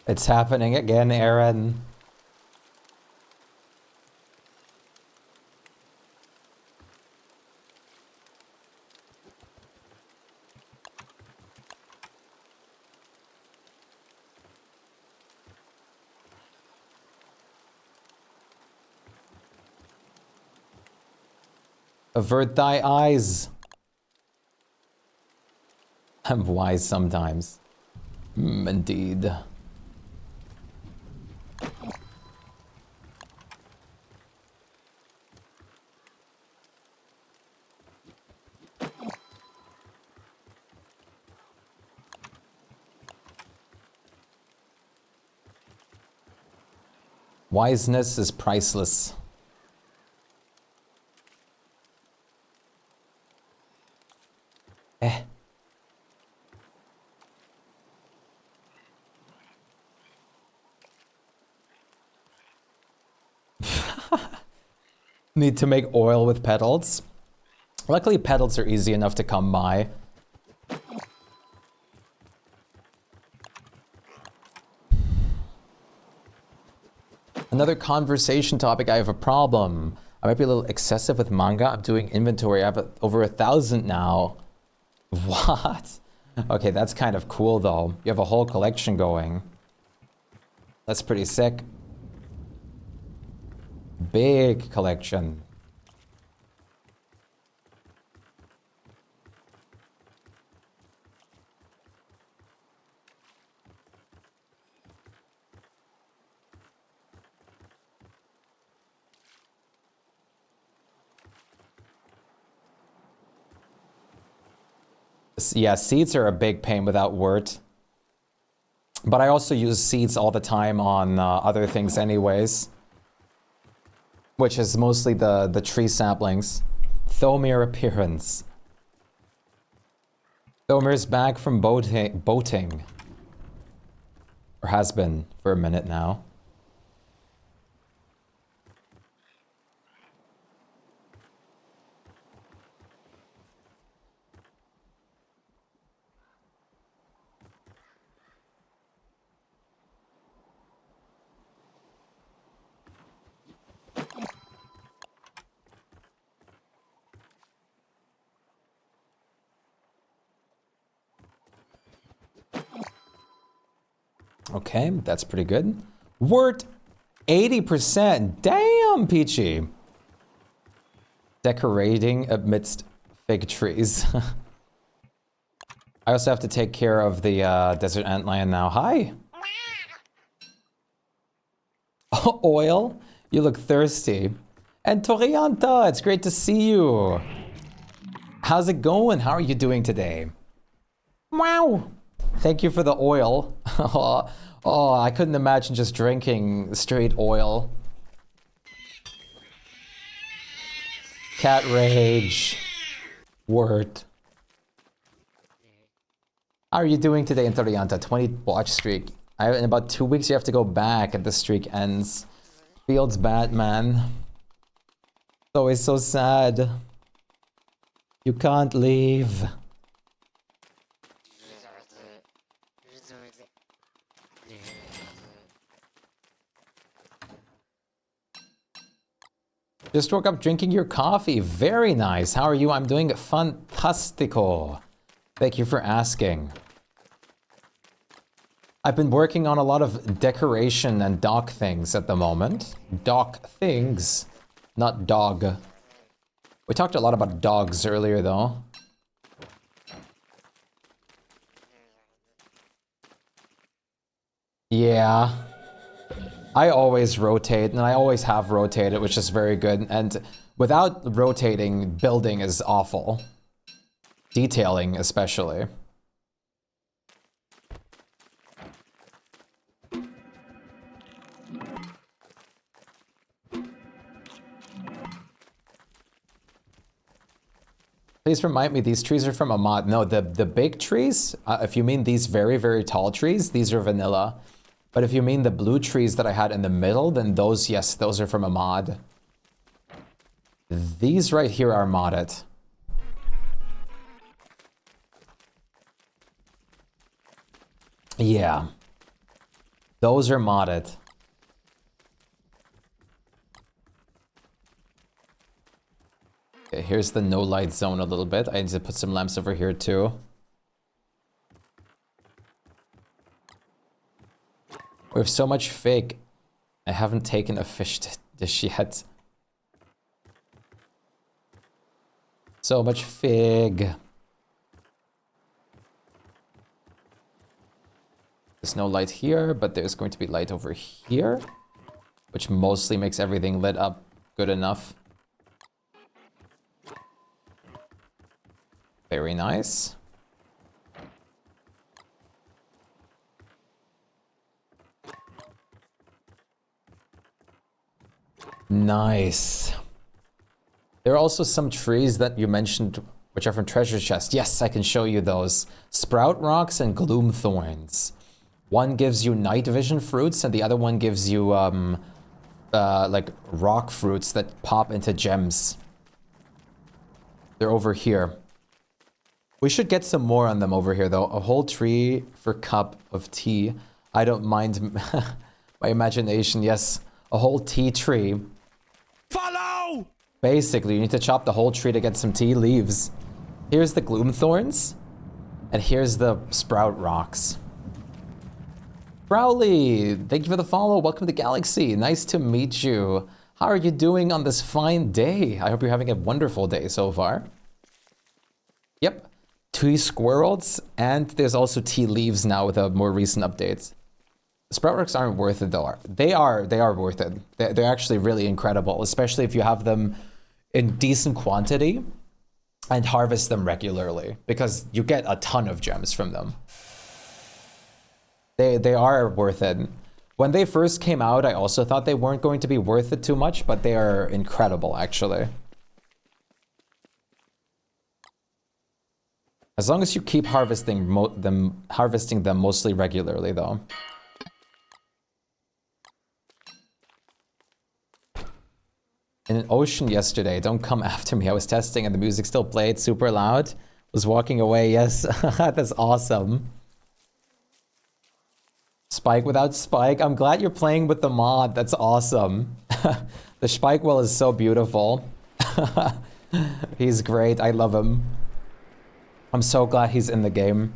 It's happening again, Aaron. Avert thy eyes. I'm wise sometimes. Indeed. Wiseness is priceless. Need to make oil with petals. Luckily, petals are easy enough to come by. Another conversation topic, I have a problem. I might be a little excessive with manga. I'm doing inventory. I have over 1,000 now. What? Okay, that's kind of cool though. You have a whole collection going. That's pretty sick. Big collection. Yeah, seeds are a big pain without wort. But I also use seeds all the time on other things anyways. Which is mostly the tree saplings. Thomir appearance. Thomir's back from boating. Or has been for a minute now. Okay, that's pretty good. Wort 80%. Damn, Peachy. Decorating amidst fig trees. I also have to take care of the desert antlion now. Hi. Oil? You look thirsty. And Torianta, it's great to see you. How's it going? How are you doing today? Wow. Thank you for the oil. Oh, I couldn't imagine just drinking straight oil. Cat rage. Word. How are you doing today in Torianta? 20 watch streak. In about 2 weeks you have to go back and the streak ends. Feels bad, man. It's always so sad. You can't leave. Just woke up drinking your coffee. Very nice. How are you? I'm doing fantastico. Thank you for asking. I've been working on a lot of decoration and dock things at the moment. Dock things, not dog. We talked a lot about dogs earlier, though. Yeah. I always rotate, and I always have rotated, which is very good. And without rotating, building is awful. Detailing, especially. Please remind me, these trees are from a mod. No, the big trees, if you mean these very, very tall trees, these are vanilla. But if you mean the blue trees that I had in the middle, then those, yes, those are from a mod. These right here are modded. Yeah. Those are modded. Okay, here's the no light zone a little bit. I need to put some lamps over here too. We have so much fig. I haven't taken a fish dish yet. So much fig. There's no light here, but there's going to be light over here, which mostly makes everything lit up good enough. Very nice. Nice. There are also some trees that you mentioned which are from treasure chest. Yes, I can show you those. Sprout rocks and gloom thorns. One gives you night vision fruits and the other one gives you like rock fruits that pop into gems. They're over here. We should get some more on them over here, though. A whole tree for cup of tea. I don't mind my imagination. Yes, a whole tea tree. Follow! Basically, you need to chop the whole tree to get some tea leaves. Here's the gloom thorns, and here's the sprout rocks. Crowley, thank you for the follow. Welcome to Galaxy. Nice to meet you. How are you doing on this fine day? I hope you're having a wonderful day so far. Yep. Tea squirrels, and there's also tea leaves now with a more recent updates. Sprout rocks aren't worth it though. They are worth it. They're actually really incredible, especially if you have them in decent quantity and harvest them regularly, because you get a ton of gems from them. They are worth it. When they first came out, I also thought they weren't going to be worth it too much, but they are incredible actually. As long as you keep harvesting them mostly regularly, though. In an ocean yesterday, don't come after me. I was testing and the music still played super loud. Was walking away, yes. That's awesome. Spike without Spike. I'm glad you're playing with the mod. That's awesome. The Shpyke well is so beautiful. He's great. I love him. I'm so glad he's in the game.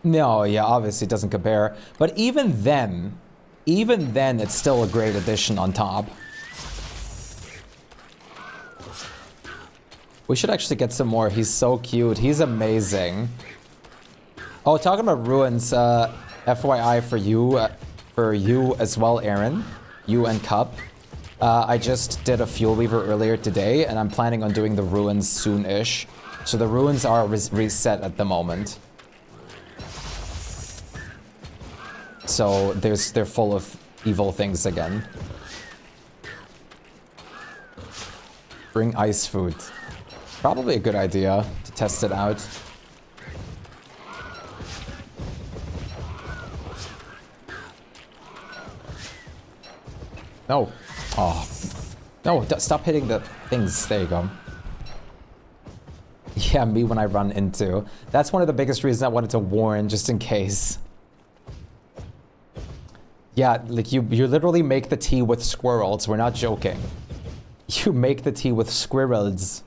No, yeah, obviously it doesn't compare. But even then, it's still a great addition on top. We should actually get some more. He's so cute. He's amazing. Oh, talking about ruins, FYI for you as well, Aaron. You and Cup. I just did a fuel weaver earlier today, and I'm planning on doing the ruins soon-ish. So the ruins are reset at the moment. So they're full of evil things again. Bring ice food. Probably a good idea to test it out. No. Oh. No, stop hitting the things. There you go. Yeah, me when I run into. That's one of the biggest reasons I wanted to warn, just in case. Yeah, like you literally make the tea with squirrels. We're not joking. You make the tea with squirrels.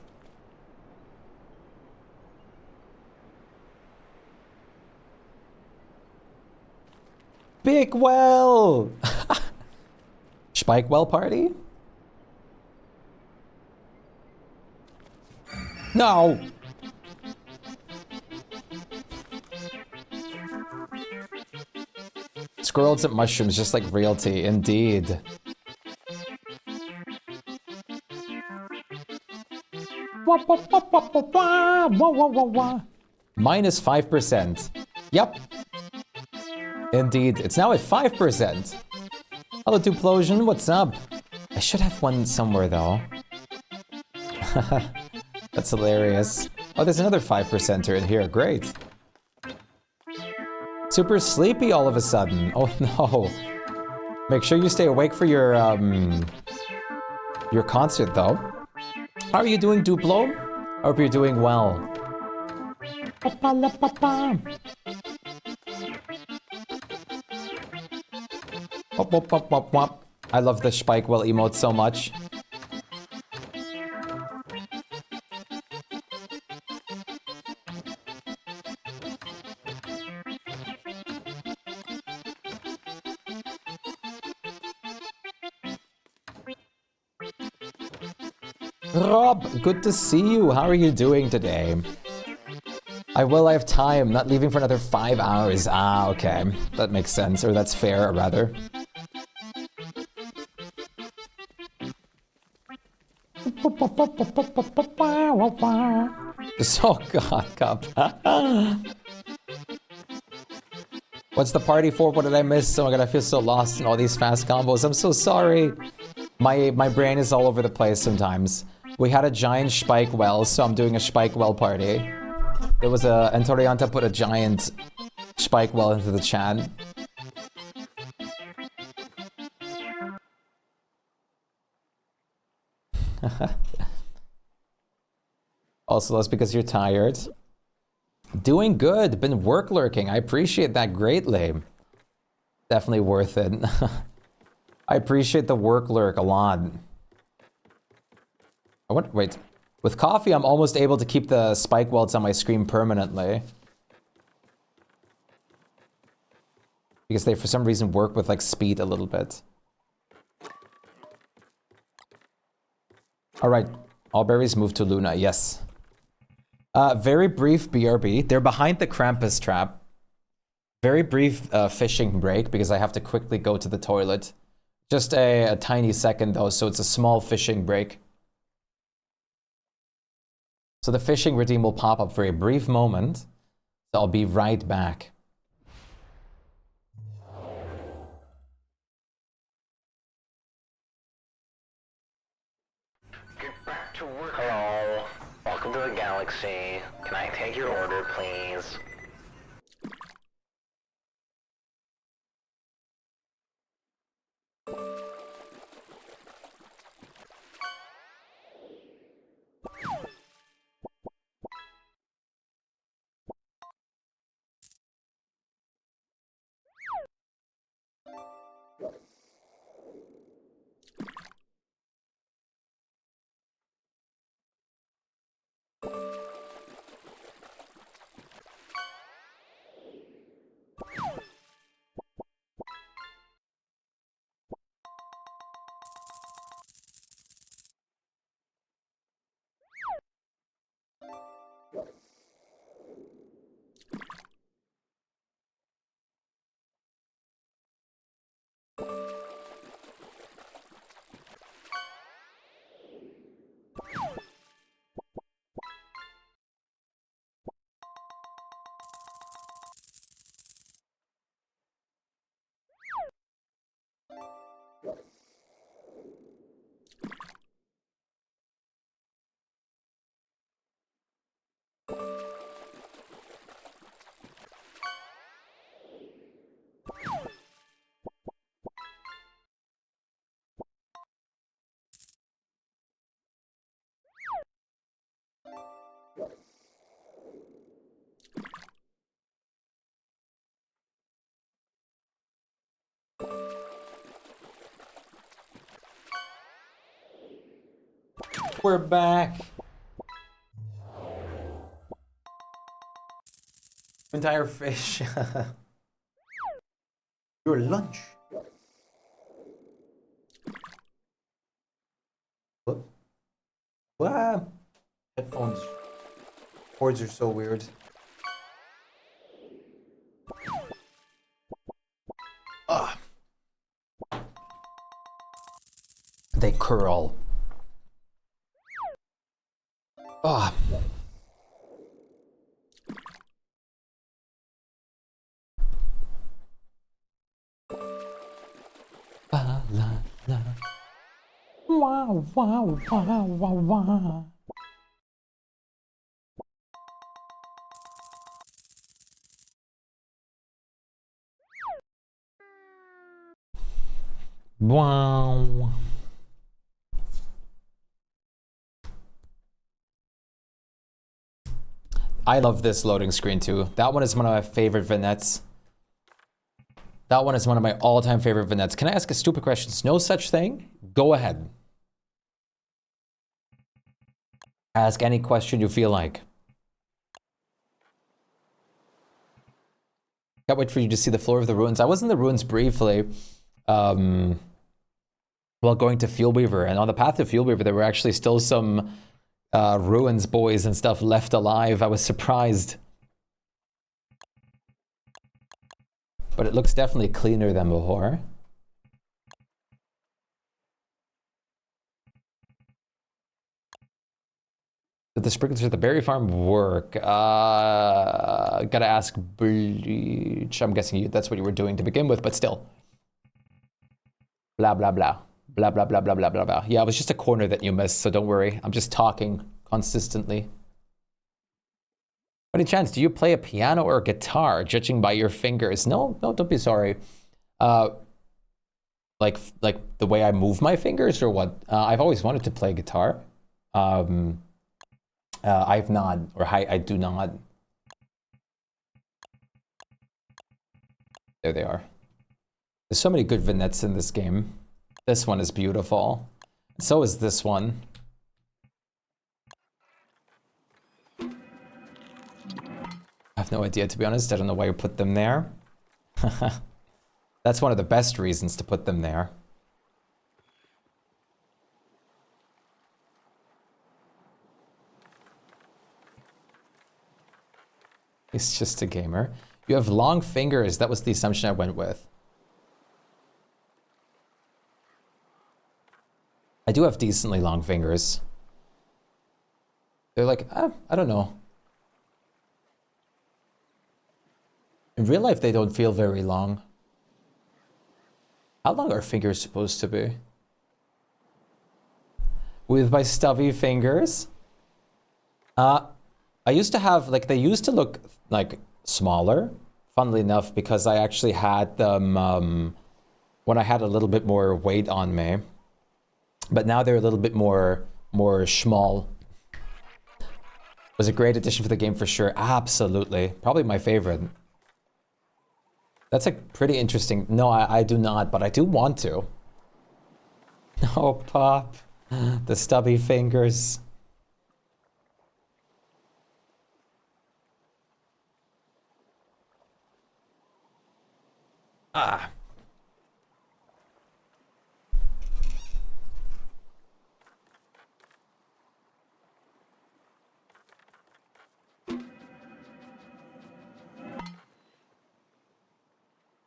Big well! Shpyke well party? No! Squirrels and mushrooms, just like realty, indeed. Minus 5%. Yep. Indeed, it's now at 5%. Hello, Duplosion, what's up? I should have one somewhere, though. That's hilarious. Oh, there's another 5%er in here, great. Super sleepy all of a sudden. Oh no. Make sure you stay awake for your concert, though. How are you doing, Duplo? I hope you're doing well. Wop, wop, wop, wop, wop. I love the Shpyke well emote so much. Rob, good to see you. How are you doing today? I have time. Not leaving for another 5 hours. Ah, okay. That makes sense. Or that's fair, rather. Oh god, Cup. What's the party for? What did I miss? Oh my god, I feel so lost in all these fast combos. I'm so sorry. My brain is all over the place sometimes. We had a giant Shpyke well, so I'm doing a Shpyke well party. There was a... And Torianta put a giant Shpyke well into the chat. Also, that's because you're tired. Doing good. Been work lurking. I appreciate that greatly. Definitely worth it. I appreciate the work lurk a lot. Wait. With coffee, I'm almost able to keep the spike welds on my screen permanently. Because they, for some reason, work with, like, speed a little bit. Alright. All berries move to Luna, yes. Very brief BRB. They're behind the Krampus trap. Very brief fishing break, because I have to quickly go to the toilet. Just a tiny second, though, so it's a small fishing break. So the fishing redeem will pop up for a brief moment. So I'll be right back. Get back to work. Hello. Welcome to the galaxy. Can I take your order, please? We're back. Entire fish. Your lunch. What? What? Headphones. Chords are so weird. Ugh. They curl. Ugh. Ba, la, la. Wow, wow, wow, wow, wow. Wow. I love this loading screen too. That one is one of my favorite vignettes. That one is one of my all-time favorite vignettes. Can I ask a stupid question? No such thing? Go ahead. Ask any question you feel like. Can't wait for you to see the floor of the ruins. I was in the ruins briefly while going to Fuelweaver, and on the path to Fuelweaver there were actually still some ruins boys and stuff left alive. I was surprised. But it looks definitely cleaner than before. Did the sprinklers at the berry farm work? Gotta ask Bleach. I'm guessing that's what you were doing to begin with, but still. Blah, blah, blah. Blah, blah, blah, blah, blah, blah, blah. Yeah, it was just a corner that you missed, so don't worry. I'm just talking consistently. Any chance, do you play a piano or a guitar, judging by your fingers? No, don't be sorry. Like the way I move my fingers or what? I've always wanted to play guitar. I've not, or I do not. There they are. There's so many good vignettes in this game. This one is beautiful. So is this one. I have no idea, to be honest. I don't know why you put them there. That's one of the best reasons to put them there. He's just a gamer. You have long fingers. That was the assumption I went with. I do have decently long fingers. They're like, I don't know. In real life, they don't feel very long. How long are fingers supposed to be? With my stubby fingers? I used to have, like, they used to look, like, smaller, funnily enough, because I actually had them when I had a little bit more weight on me. But now they're a little bit more small. Was a great addition for the game for sure. Absolutely. Probably my favorite. That's a pretty interesting... No, I do not, but I do want to. No, Pop. The stubby fingers. Ah.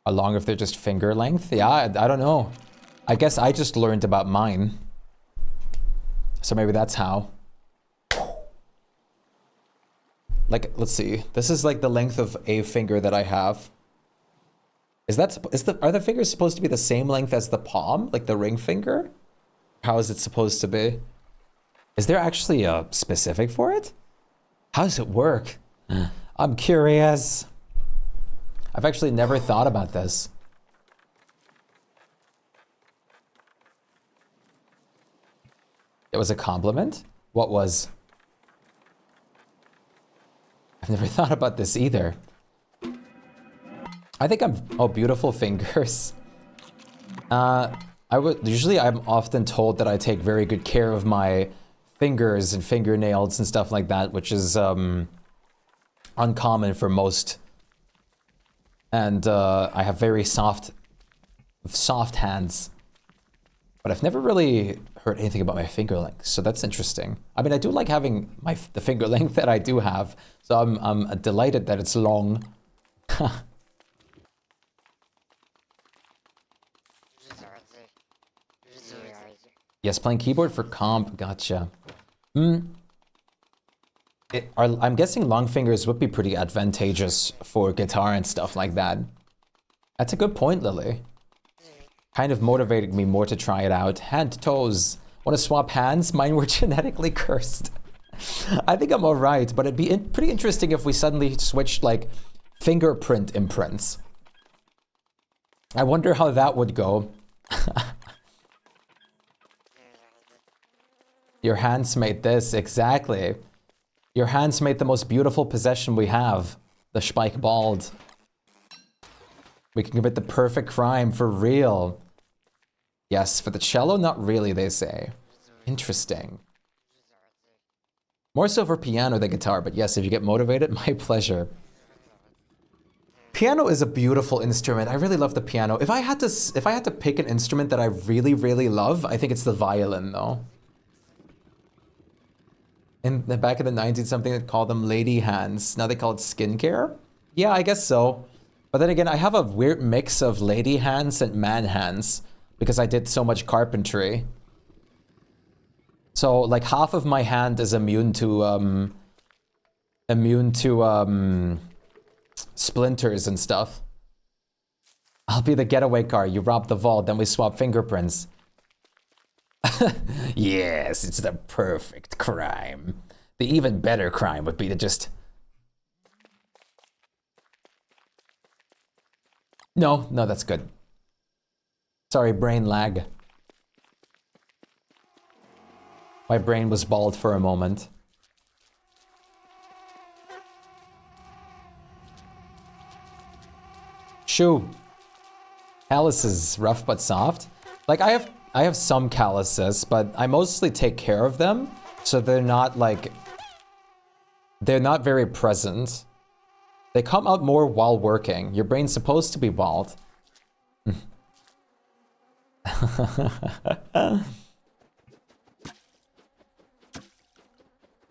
How long if they're just finger length? Yeah, I don't know. I guess I just learned about mine. So maybe that's how. Like, let's see. This is like the length of a finger that I have. Are the fingers supposed to be the same length as the palm? Like the ring finger? How is it supposed to be? Is there actually a specific for it? How does it work? I'm curious. I've actually never thought about this. It was a compliment? What was? I've never thought about this either. I think oh, beautiful fingers. Usually I'm often told that I take very good care of my fingers and fingernails and stuff like that, which is uncommon for most. And I have very soft hands. But I've never really heard anything about my finger length, so that's interesting. I mean, I do like having the finger length that I do have, so I'm delighted that it's long. Yes, playing keyboard for comp, gotcha. I'm guessing long fingers would be pretty advantageous for guitar and stuff like that. That's a good point, Lily. Kind of motivated me more to try it out. Hand, toes. Want to swap hands? Mine were genetically cursed. I think I'm alright, but it'd be pretty interesting if we suddenly switched, like, fingerprint imprints. I wonder how that would go. Your hands made this, exactly. Your hands made the most beautiful possession we have. The Shpyke bald. We can commit the perfect crime, for real. Yes, for the cello, not really, they say. Interesting. More so for piano than guitar, but yes, if you get motivated, my pleasure. Piano is a beautiful instrument. I really love the piano. If I had to pick an instrument that I really, really love, I think it's the violin, though. In the back of the 90s, something that called them lady hands. Now they call it skincare? Yeah, I guess so. But then again, I have a weird mix of lady hands and man hands because I did so much carpentry. So like half of my hand is immune to splinters and stuff. I'll be the getaway car. You rob the vault, then we swap fingerprints. Yes, it's the perfect crime. The even better crime would be to just... No, that's good. Sorry, brain lag. My brain was bald for a moment. Shoe. Calluses, rough but soft. Like I have some calluses, but I mostly take care of them, so they're not like... They're not very present. They come out more while working. Your brain's supposed to be bald.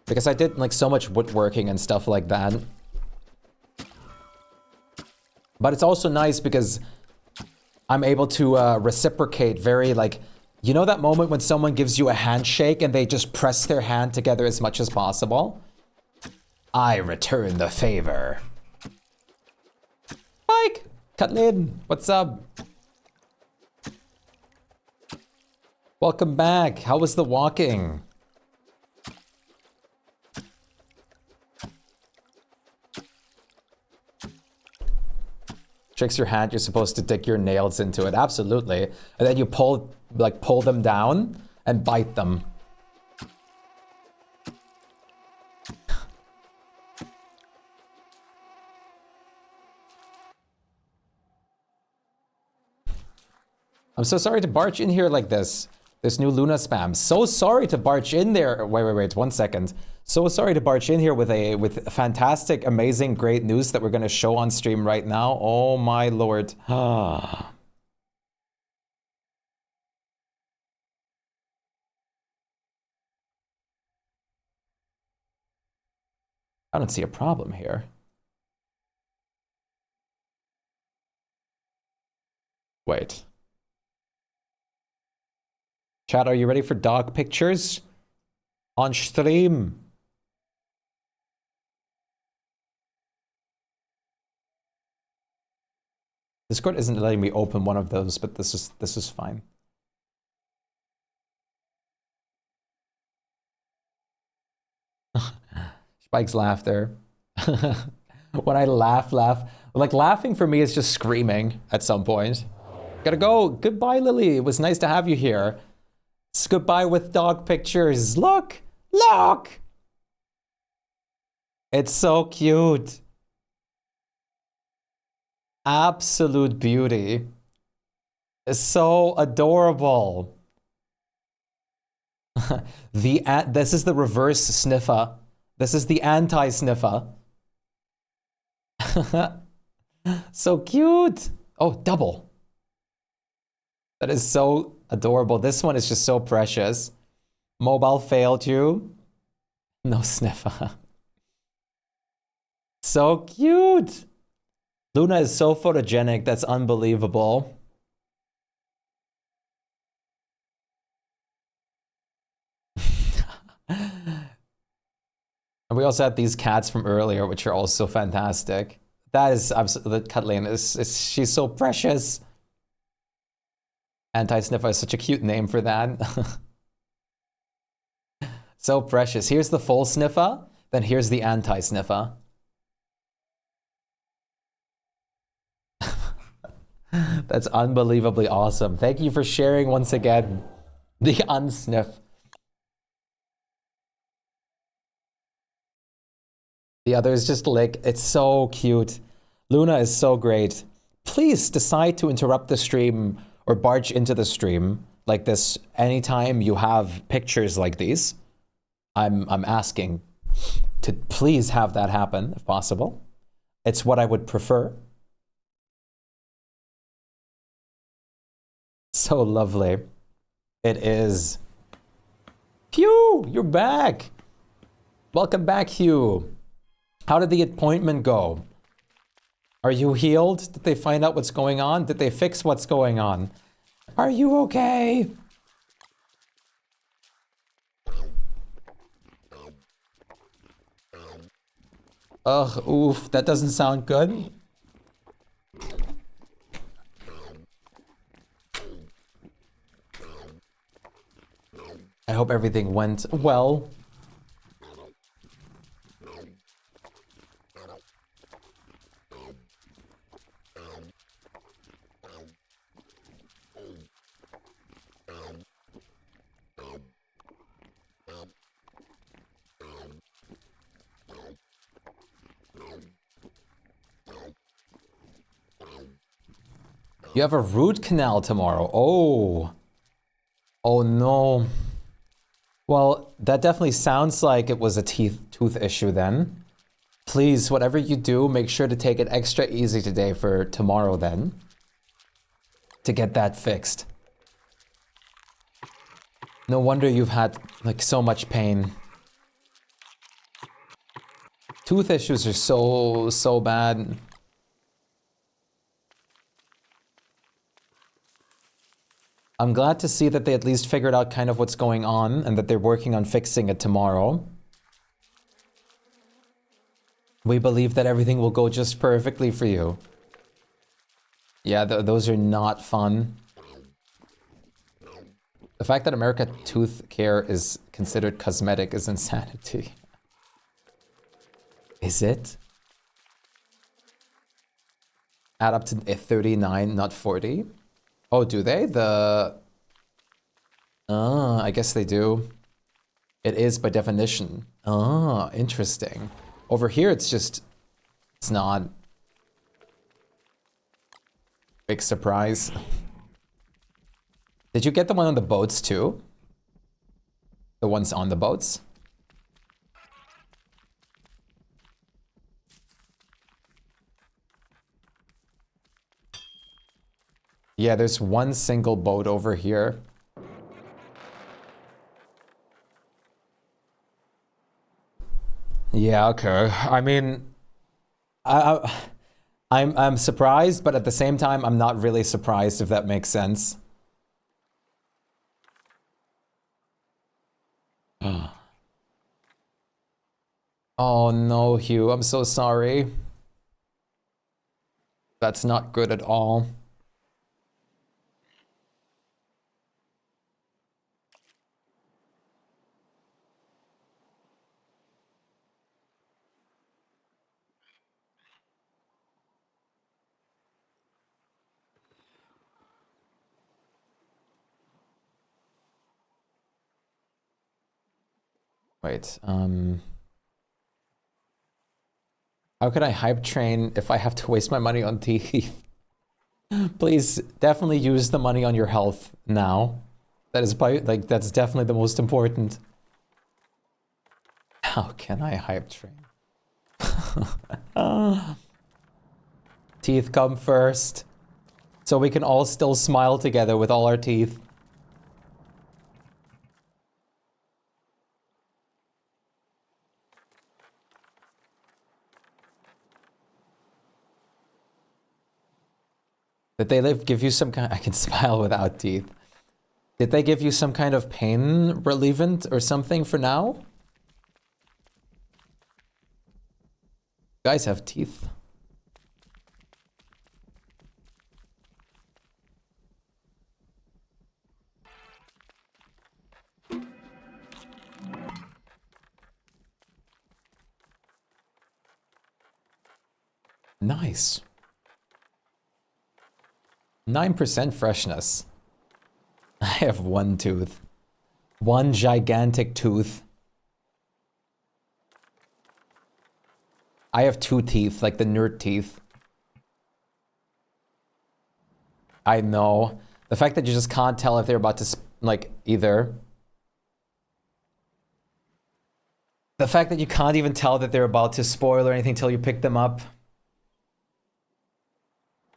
Because I did like so much woodworking and stuff like that. But it's also nice because I'm able to reciprocate very like, you know that moment when someone gives you a handshake and they just press their hand together as much as possible? I return the favor. Mike, Cutlin, what's up? Welcome back. How was the walking? Tricks your hand, you're supposed to dig your nails into it. Absolutely. And then you pull them down and bite them. I'm so sorry to barge in here like this. This new Luna spam. So sorry to barge in there. Wait, 1 second. So sorry to barge in here with fantastic, amazing, great news that we're going to show on stream right now. Oh my lord. I don't see a problem here. Wait. Chat, are you ready for dog pictures? On stream. Discord isn't letting me open one of those, but this is fine. Spike's laughter. When I laugh. Like laughing for me is just screaming at some point. Gotta go. Goodbye, Lily. It was nice to have you here. It's goodbye with dog pictures. Look! It's so cute. Absolute beauty. It's so adorable. This is the reverse sniffer. This is the anti-sniffer. So cute. Oh, double. That is so Adorable. This one is just so precious. Mobile failed you. No sniffer. So cute. Luna is so photogenic. That's unbelievable. And we also had these cats from earlier, which are also fantastic. That is absolutely, Kathleen she's so precious. Anti-sniffer is such a cute name for that. So precious. Here's the full sniffer, then here's the anti-sniffer. That's unbelievably awesome. Thank you for sharing once again. The unsniff. The other is just lick. It's so cute. Luna is so great. Please decide to interrupt the stream or barge into the stream like this anytime you have pictures like these. I'm asking to please have that happen if possible. It's what I would prefer. So lovely. It is. Hugh, you're back. Welcome back, Hugh. How did the appointment go? Are you healed? Did they find out what's going on? Did they fix what's going on? Are you okay? Ugh, oof, that doesn't sound good. I hope everything went well. You have a root canal tomorrow. Oh. Oh no. Well, that definitely sounds like it was a tooth issue then. Please, whatever you do, make sure to take it extra easy today for tomorrow then. To get that fixed. No wonder you've had like so much pain. Tooth issues are so bad. I'm glad to see that they at least figured out kind of what's going on and that they're working on fixing it tomorrow. We believe that everything will go just perfectly for you. Yeah, those are not fun. The fact that America tooth care is considered cosmetic is insanity. Is it? Add up to 39, not 40? Oh, do they? I guess they do. It is by definition. Interesting. Over here, it's not. Big surprise. Did you get the one on the boats too? The ones on the boats? Yeah, there's one single boat over here. Yeah, okay. I mean, I'm surprised, but at the same time, I'm not really surprised, if that makes sense. Oh no, Hugh, I'm so sorry. That's not good at all. Wait, how can I hype train if I have to waste my money on teeth? Please, definitely use the money on your health now. That is that's definitely the most important. How can I hype train? Teeth come first. So we can all still smile together with all our teeth. Did they give you some kind? I can smile without teeth. Did they give you some kind of pain relievant or something for now? You guys have teeth. Nice. 9% freshness. I have one tooth. One gigantic tooth. I have two teeth, like the nerd teeth. I know. The fact that you just can't tell if they're about to, like, either. The fact that you can't even tell that they're about to spoil or anything till you pick them up.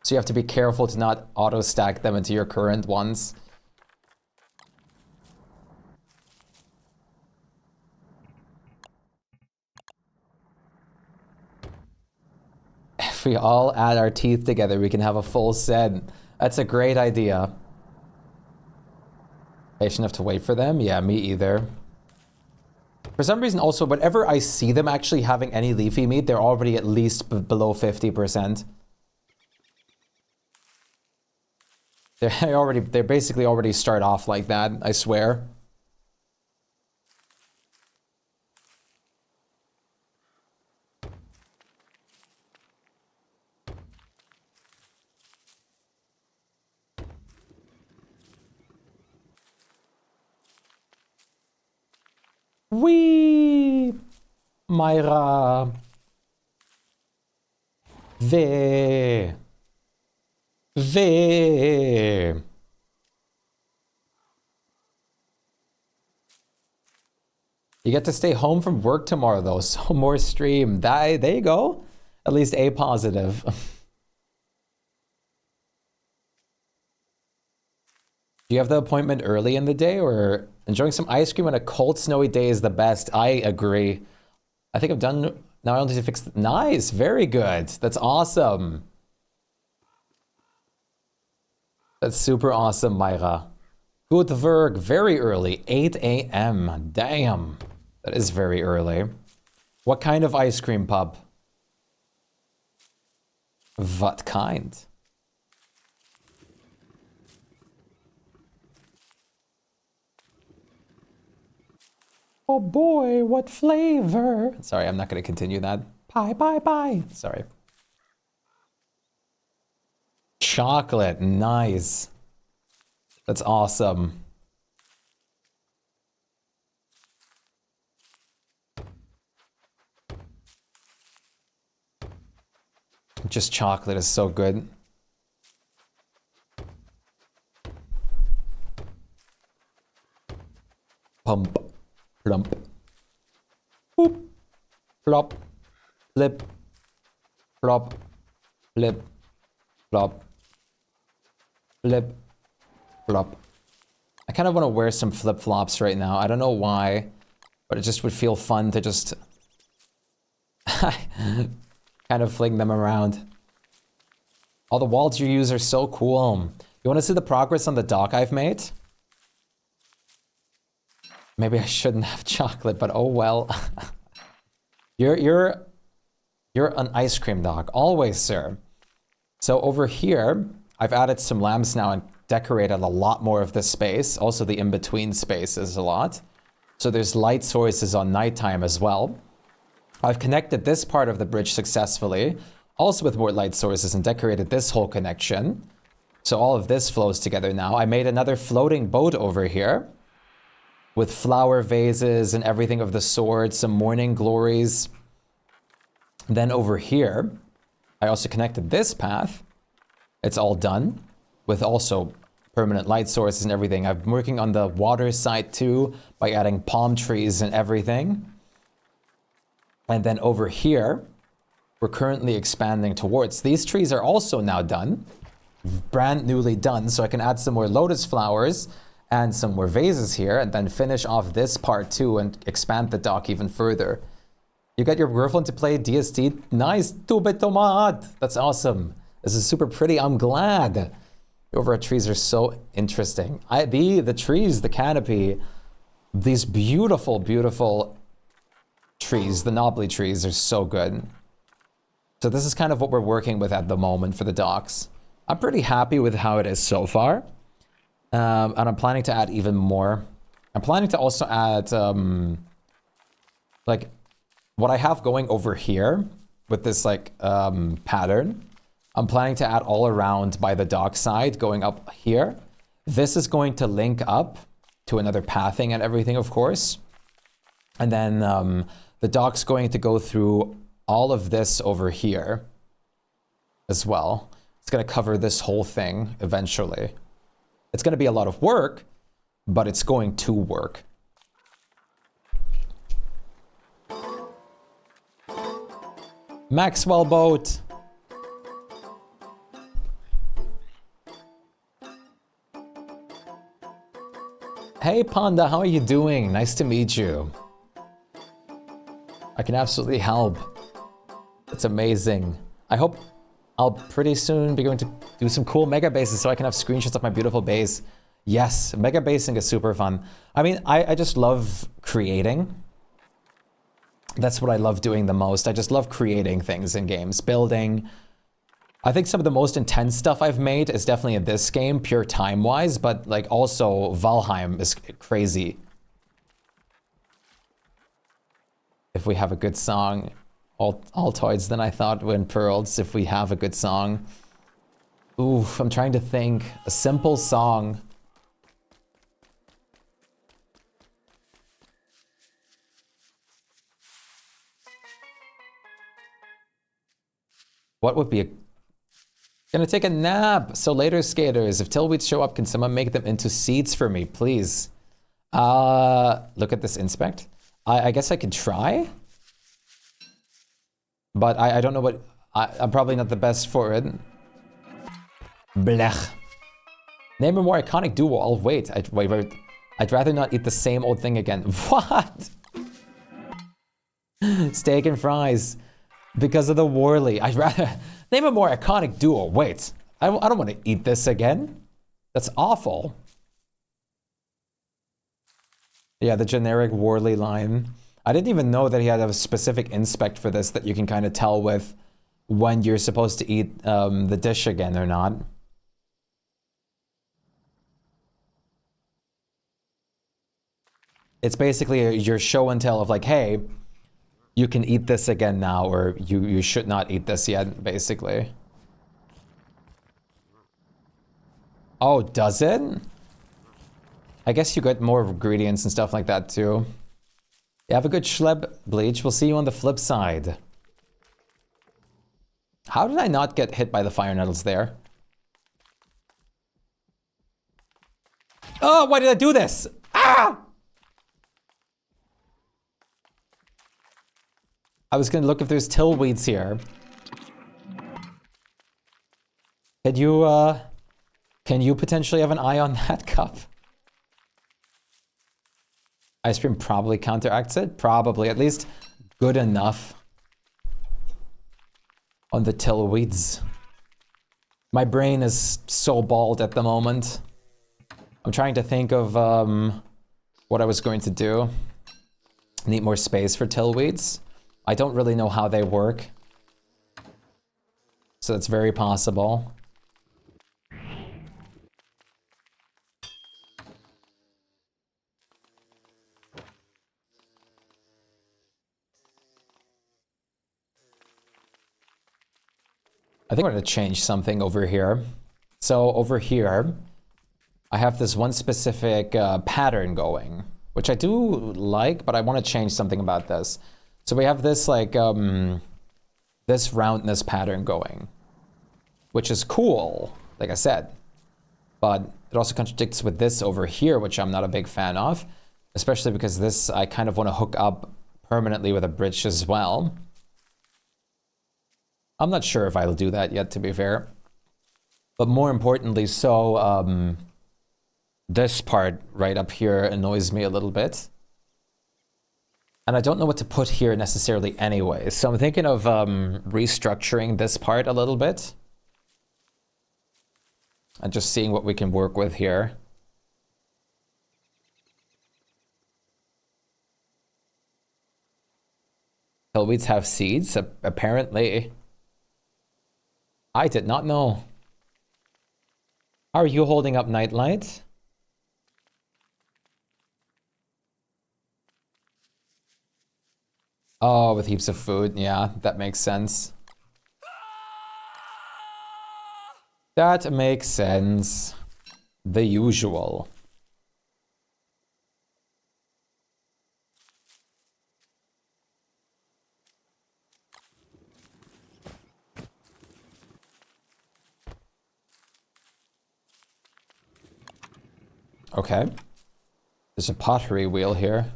So you have to be careful to not auto-stack them into your current ones. If we all add our teeth together, we can have a full set. That's a great idea. Patient enough to wait for them? Yeah, me either. For some reason also, whenever I see them actually having any leafy meat, they're already at least below 50%. They basically already start off like that, I swear. Wee, Myra. Ve. You get to stay home from work tomorrow, though, so more stream. There you go. At least A positive. Do you have the appointment early in the day, or enjoying some ice cream on a cold, snowy day is the best? I agree. I think I've done... Now I only need to fix... Nice! Very good. That's awesome. That's super awesome, Myra. Good work. Very early. 8 a.m. Damn. That is very early. What kind of ice cream, pup? What kind? Oh boy, what flavor? Sorry, I'm not going to continue that. Bye. Sorry. Chocolate, nice. That's awesome. Just chocolate is so good. Pump, plump, boop, plop, flip, flop, flip, flop, flip, flop. I kind of want to wear some flip-flops right now. I don't know why, but it just would feel fun to just kind of fling them around. All the walls you use are so cool. You want to see the progress on the dock I've made? Maybe I shouldn't have chocolate, but oh well. You're an ice cream dog, always, sir. So over here, I've added some lamps now and decorated a lot more of this space. Also the in-between spaces a lot. So there's light sources on nighttime as well. I've connected this part of the bridge successfully, also with more light sources, and decorated this whole connection. So all of this flows together now. I made another floating boat over here with flower vases and everything of the sort, some morning glories. Then over here, I also connected this path. It's all done with also permanent light sources and everything. I'm working on the water side too by adding palm trees and everything. And then over here, we're currently expanding towards. These trees are also now done, brand newly done, so I can add some more lotus flowers and some more vases here, and then finish off this part too and expand the dock even further. You got your girlfriend to play DST? Nice, tube tomat! That's awesome. This is super pretty. I'm glad. Overhead trees are so interesting. The trees, the canopy, these beautiful, beautiful trees, the knobbly trees are so good. So this is kind of what we're working with at the moment for the docks. I'm pretty happy with how it is so far. And I'm planning to add even more. I'm planning to also add, like, what I have going over here with this, like, pattern. I'm planning to add all around by the dock side, going up here. This is going to link up to another pathing and everything, of course. And then the dock's going to go through all of this over here as well. It's going to cover this whole thing eventually. It's going to be a lot of work, but it's going to work. Maxwell boat. Hey Panda, how are you doing? Nice to meet you. I can absolutely help. It's amazing. I hope I'll pretty soon be going to do some cool mega bases so I can have screenshots of my beautiful base. Yes, mega basing is super fun. I mean, I just love creating. That's what I love doing the most. I just love creating things in games, building. I think some of the most intense stuff I've made is definitely in this game, pure time-wise, but like also Valheim is crazy. If we have a good song, Altoids than I thought when Pearls, if we have a good song. Oof, I'm trying to think. A simple song. What would be a... Gonna take a nap. So later, skaters, if tillweeds show up, can someone make them into seeds for me, please? Look at this inspect. I guess I could try. But I don't know what... I'm probably not the best for it. Blech. Name a more iconic duo. I'll wait. Wait. I'd rather not eat the same old thing again. What? Steak and fries. Because of the Worley. I'd rather... Name a more iconic duo. Wait. I don't want to eat this again. That's awful. Yeah, the generic Worley line. I didn't even know that he had a specific inspect for this that you can kind of tell with when you're supposed to eat the dish again or not. It's basically your show and tell of like, hey, you can eat this again now, or you should not eat this yet, basically. Oh, does it? I guess you get more ingredients and stuff like that too. You have a good schleb, Bleach. We'll see you on the flip side. How did I not get hit by the fire nettles there? Oh, why did I do this? Ah! I was gonna look if there's tillweeds here. Can you potentially have an eye on that cup? Ice cream probably counteracts it. Probably, at least good enough on the tillweeds. My brain is so bald at the moment. I'm trying to think of what I was going to do. Need more space for tillweeds. I don't really know how they work. So it's very possible. I think I'm going to change something over here. So over here, I have this one specific pattern going, which I do like, but I want to change something about this. So we have this like, this roundness pattern going, which is cool, like I said, but it also contradicts with this over here, which I'm not a big fan of, especially because this, I kind of want to hook up permanently with a bridge as well. I'm not sure if I'll do that yet, to be fair. But more importantly, so this part right up here annoys me a little bit. And I don't know what to put here necessarily anyway. So I'm thinking of restructuring this part a little bit. And just seeing what we can work with here. Hillweeds have seeds, apparently. I did not know. How are you holding up, Nightlight? Oh, with heaps of food. Yeah, that makes sense. That makes sense. The usual. Okay. There's a pottery wheel here.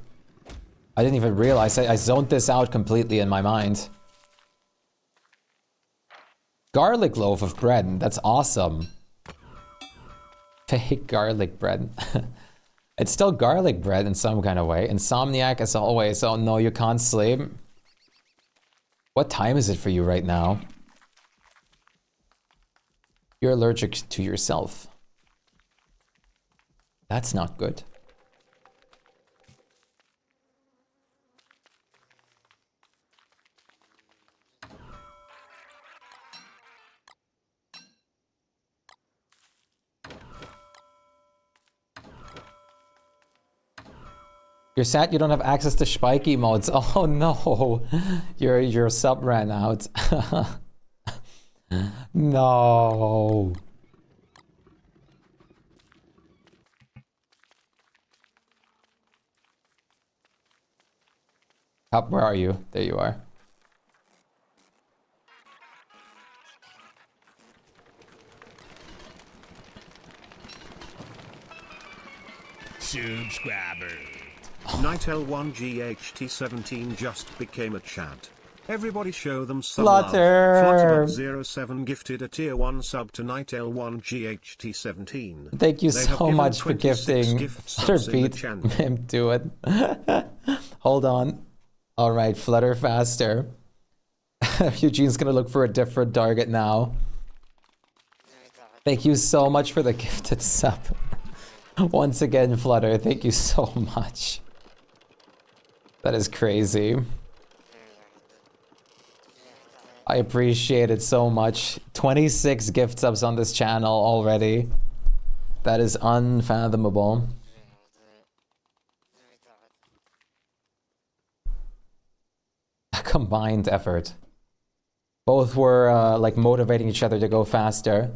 I didn't even realize. I zoned this out completely in my mind. Garlic loaf of bread. That's awesome. Fake garlic bread. It's still garlic bread in some kind of way. Insomniac as always. Oh no, you can't sleep. What time is it for you right now? You're allergic to yourself. That's not good. You're sad you don't have access to Shpyke emotes. Oh no, your sub ran out. No. Up, where are you? There you are. Subscriber. Nightel1GHT17 just became a chat. Everybody show them some Flutter. love. Flutterbug07 gifted a tier 1 sub to Nightel1GHT17. Thank you They have so given much for 26 gifting. gift subs in the channel. Flutterbeat him to it. Hold on. All right, flutter faster. Eugene's gonna look for a different target now. Thank you so much for the gifted sub. Once again, Flutter, thank you so much. That is crazy. I appreciate it so much. 26 gift subs on this channel already. That is unfathomable. A combined effort. Both were like motivating each other to go faster.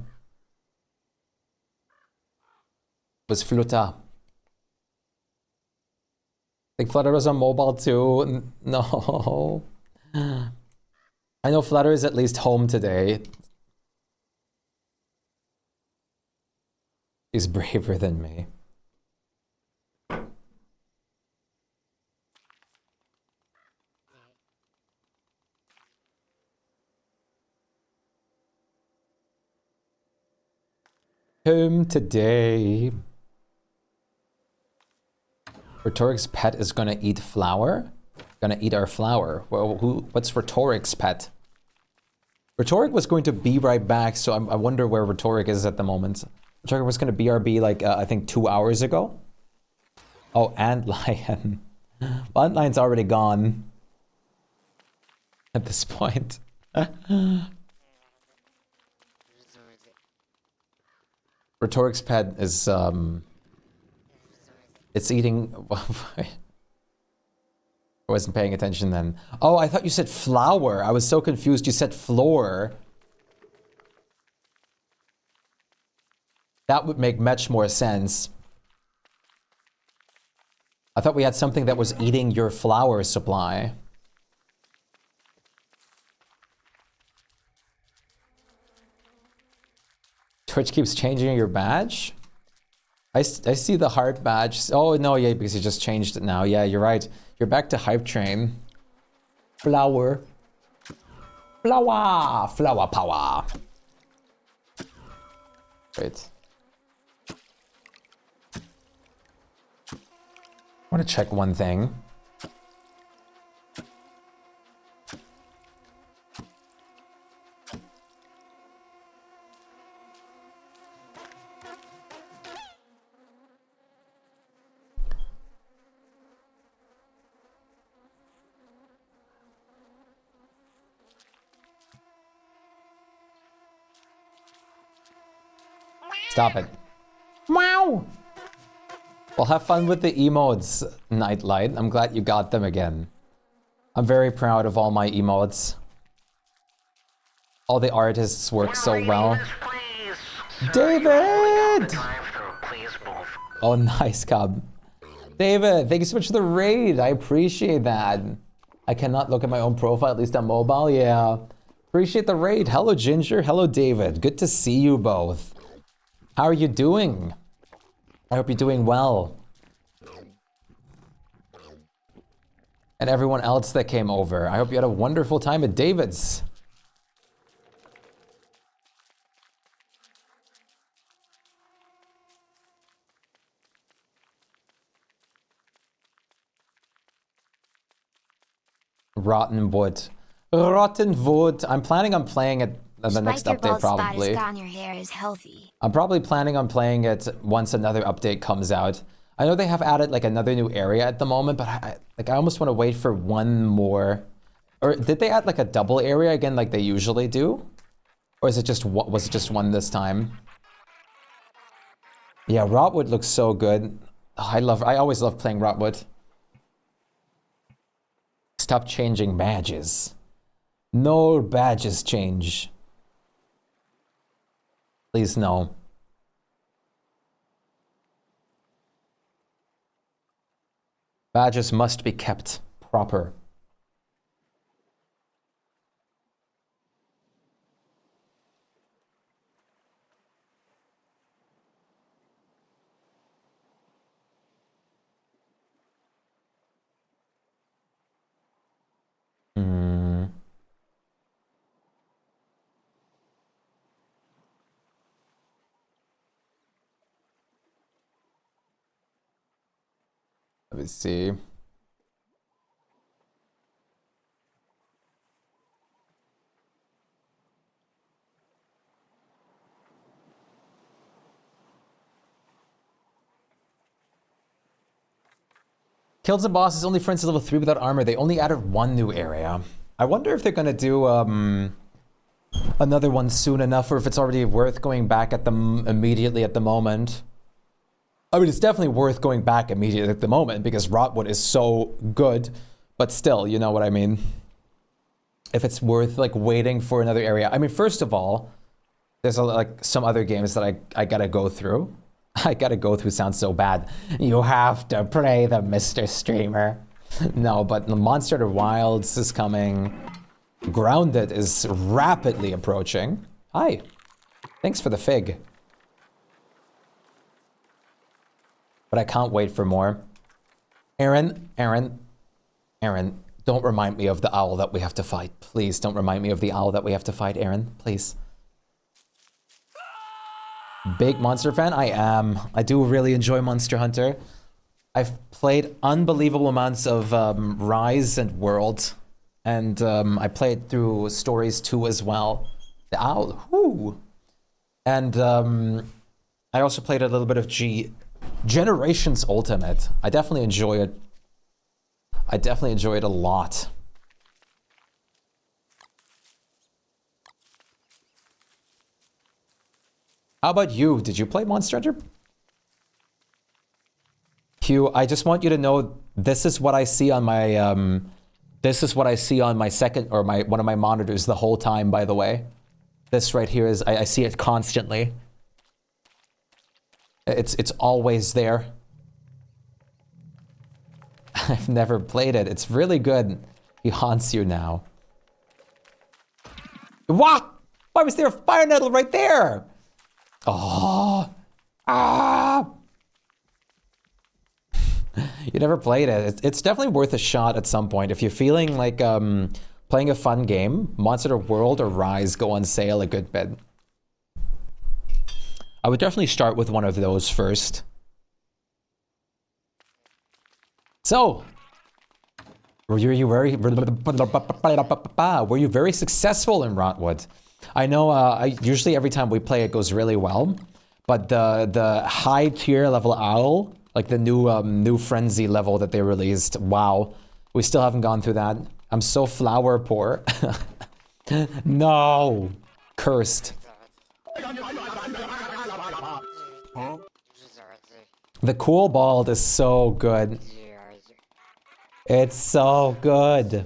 It was Flutter. I think Flutter was on mobile too. No. I know Flutter is at least home today. He's braver than me. Home today. Rhetoric's pet is gonna eat flour? Gonna eat our flour. Well, what's Rhetoric's pet? Rhetoric was going to be right back, so I wonder where Rhetoric is at the moment. Rhetoric was gonna BRB like, I think 2 hours ago. Oh, Antlion. Well, Antlion's already gone. At this point. Rhetoric's pet is, it's eating... I wasn't paying attention then. Oh, I thought you said flour. I was so confused. You said floor. That would make much more sense. I thought we had something that was eating your flour supply. Twitch keeps changing your badge? I see the heart badge. Oh, no, yeah, because you just changed it now. Yeah, you're right. You're back to Hype Train. Flower. Flower. Flower power. Wait. I want to check one thing. Stop it. Wow. Well, have fun with the emotes, Nightlight. I'm glad you got them again. I'm very proud of all my emotes. All the artists work so well. David! Oh, nice, Cub. David, thank you so much for the raid. I appreciate that. I cannot look at my own profile, at least on mobile. Yeah. Appreciate the raid. Hello, Ginger. Hello, David. Good to see you both. How are you doing? I hope you're doing well. And everyone else that came over, I hope you had a wonderful time at David's. Rotten wood. Rotten wood. I'm planning on playing it in the next update, probably. Your hair is healthy. I'm probably planning on playing it once another update comes out. I know they have added like another new area at the moment, but I almost want to wait for one more. Or did they add like a double area again, like they usually do? Or is it just was it just one this time? Yeah, Rotwood looks so good. Oh, I always love playing Rotwood. Stop changing badges. No badges change. Please no. Badges must be kept proper. Let me see. Kills the boss is only friends to level 3 without armor. They only added one new area. I wonder if they're gonna do another one soon enough, or if it's already worth going back at them immediately at the moment. I mean, it's definitely worth going back immediately at the moment because Rotwood is so good, but still, you know what I mean? If it's worth like waiting for another area. I mean, first of all, there's like some other games that I gotta go through. I gotta go through sounds so bad. You have to play the Mr. Streamer. No, but Monster Hunter Wilds is coming. Grounded is rapidly approaching. Hi. Thanks for the fig. But I can't wait for more. Aaron, don't remind me of the owl that we have to fight. Please don't remind me of the owl that we have to fight, Aaron. Please. Big Monster fan? I am. I do really enjoy Monster Hunter. I've played unbelievable amounts of Rise and World. And I played through Stories 2 as well. The owl, whoo! And I also played a little bit of Generations Ultimate. I definitely enjoy it. I definitely enjoy it a lot. How about you? Did you play Monster Hunter? Q, I just want you to know this is what I see on my this is what I see on my second or one of my monitors the whole time, by the way. This right here is I see it constantly. It's always there. I've never played it. It's really good. He haunts you now. What? Why was there a fire nettle right there? Oh. Ah. You never played it. It's definitely worth a shot at some point. If you're feeling like playing a fun game, Monster Hunter World or Rise go on sale a good bit. I would definitely start with one of those first. So, were you very successful in Rotwood? I know usually every time we play it goes really well, but the high tier level owl, like the new frenzy level that they released, wow, we still haven't gone through that. I'm so flower poor. No, cursed. The cool bald is so good. It's so good.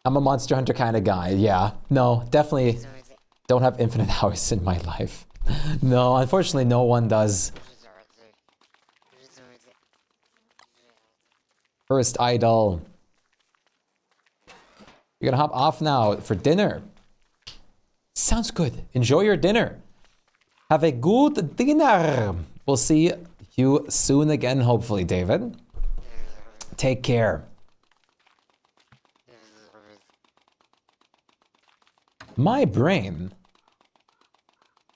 I'm a Monster Hunter kind of guy, yeah. No, definitely don't have infinite hours in my life. No, unfortunately no one does. First idol. You're gonna hop off now for dinner. Sounds good. Enjoy your dinner. Have a good dinner. We'll see you soon again, hopefully, David. Take care. My brain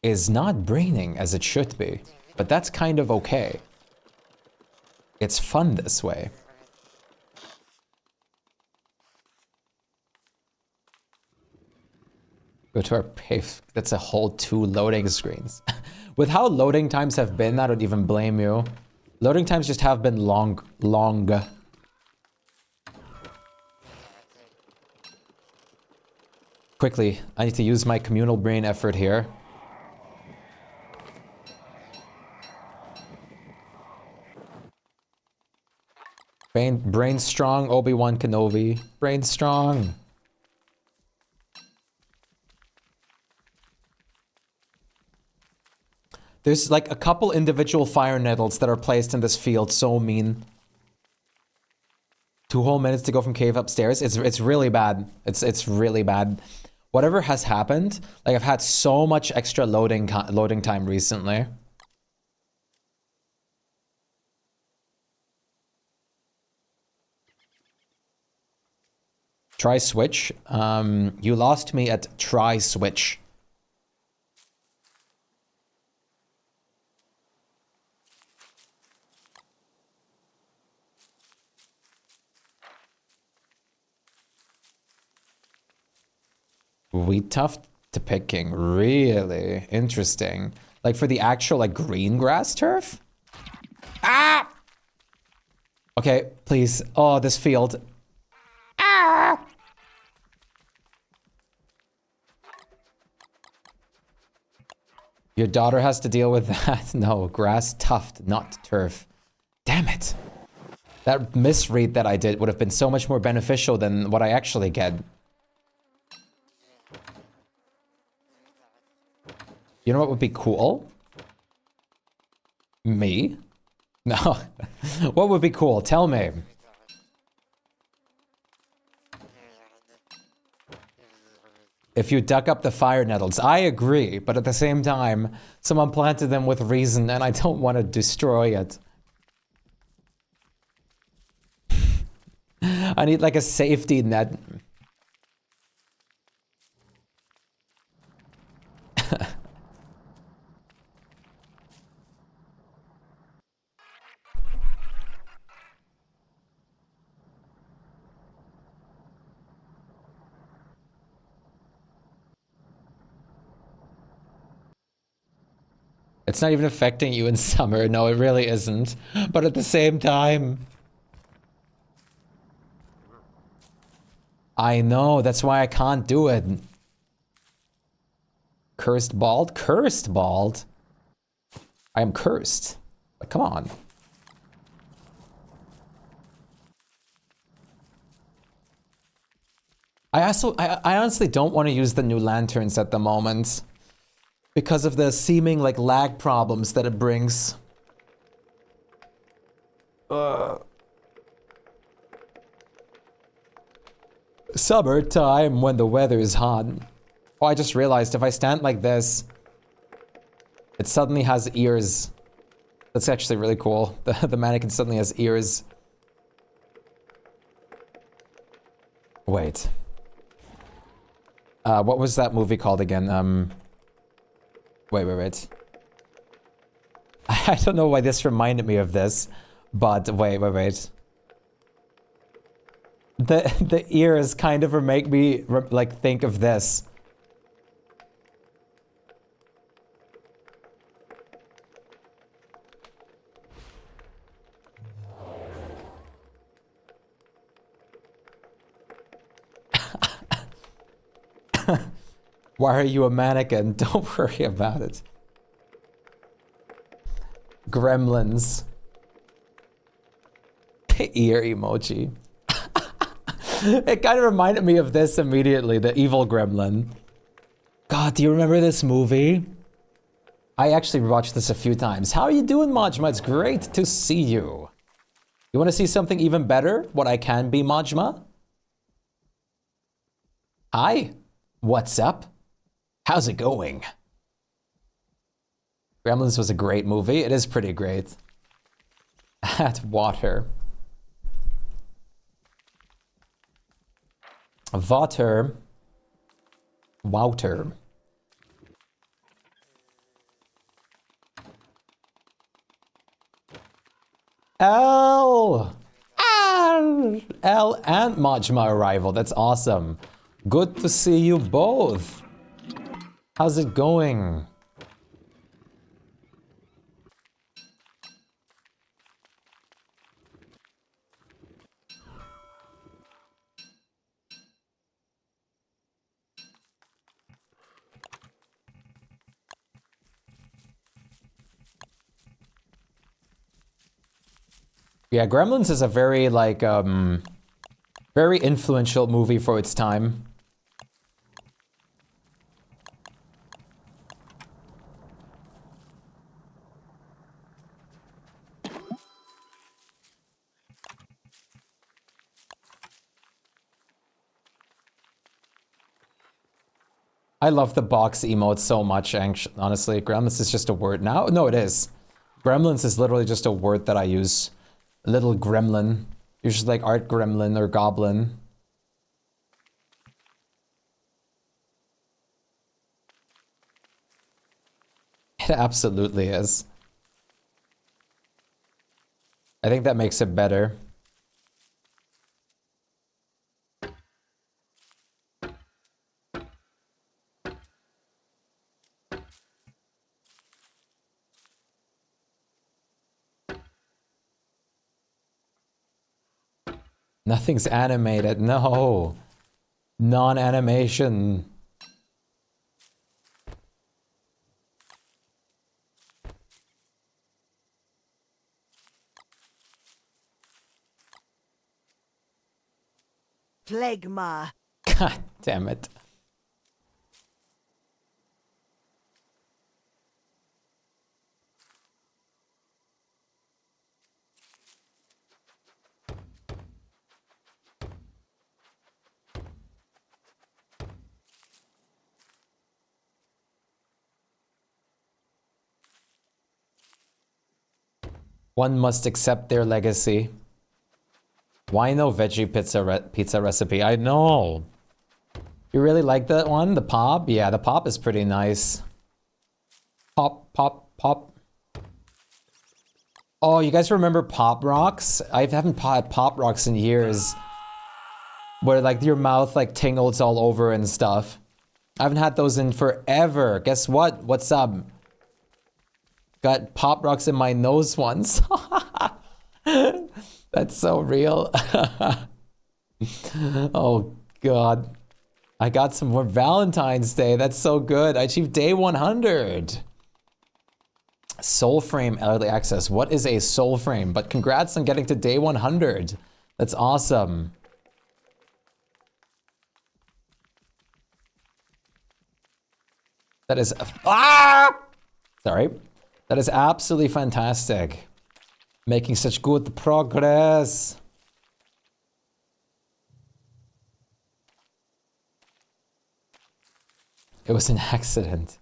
is not braining as it should be, but that's kind of okay. It's fun this way. Go to our pave. That's a whole 2 loading screens. With how loading times have been, I don't even blame you. Loading times just have been long. Quickly, I need to use my communal brain effort here. Brain strong, Obi-Wan Kenobi. Brain strong. There's like a couple individual fire nettles that are placed in this field. So mean. 2 whole minutes to go from cave upstairs. It's really bad. It's really bad. Whatever has happened, like I've had so much extra loading time recently. Try switch. You lost me at try switch. Wheat tuft to picking, really interesting. Like for the actual like green grass turf? Ah! Okay, please. Oh, this field. Ah! Your daughter has to deal with that. No, grass tuft, not turf. Damn it. That misread that I did would have been so much more beneficial than what I actually get. You know what would be cool? Me? No. What would be cool? Tell me. If you dug up the fire nettles, I agree, but at the same time, someone planted them with reason and I don't want to destroy it. I need like a safety net. It's not even affecting you in summer. No, it really isn't. But at the same time... I know, that's why I can't do it. Cursed bald? Cursed bald? I am cursed. Like, come on. I honestly don't want to use the new lanterns at the moment. Because of the seeming like lag problems that it brings. Summertime when the weather is hot. Oh, I just realized if I stand like this, it suddenly has ears. That's actually really cool. The mannequin suddenly has ears. Wait. What was that movie called again? Wait. I don't know why this reminded me of this, but wait. The ears kind of make me like think of this. Why are you a mannequin? Don't worry about it. Gremlins. Ear emoji. It kind of reminded me of this immediately, the evil gremlin. God, do you remember this movie? I actually watched this a few times. How are you doing, Majma? It's great to see you. You want to see something even better? What I can be, Majma? Hi. What's up? How's it going? Gremlins was a great movie. It is pretty great. Add water. Water. Wouter. L and Majma arrival. That's awesome. Good to see you both. How's it going? Yeah, Gremlins is a very, like, very influential movie for its time. I love the box emote so much, honestly. Gremlins is just a word now. No, it is. Gremlins is literally just a word that I use. A little gremlin. Usually like art gremlin or goblin. It absolutely is. I think that makes it better. Nothing's animated. No. Non-animation. Phlegma. God damn it. One must accept their legacy. Why no veggie pizza recipe? I know. You really like that one? The pop? Yeah, the pop is pretty nice. Pop, pop, pop. Oh, you guys remember Pop Rocks? I haven't had Pop Rocks in years. Where like your mouth like tingles all over and stuff. I haven't had those in forever. Guess what? What's up? Got Pop Rocks in my nose once. That's so real. Oh God. I got some more Valentine's Day. That's so good. I achieved day 100. Soul Frame early access. What is a Soul Frame? But congrats on getting to day 100. That's awesome. That is sorry. That is absolutely fantastic. Making such good progress. It was an accident.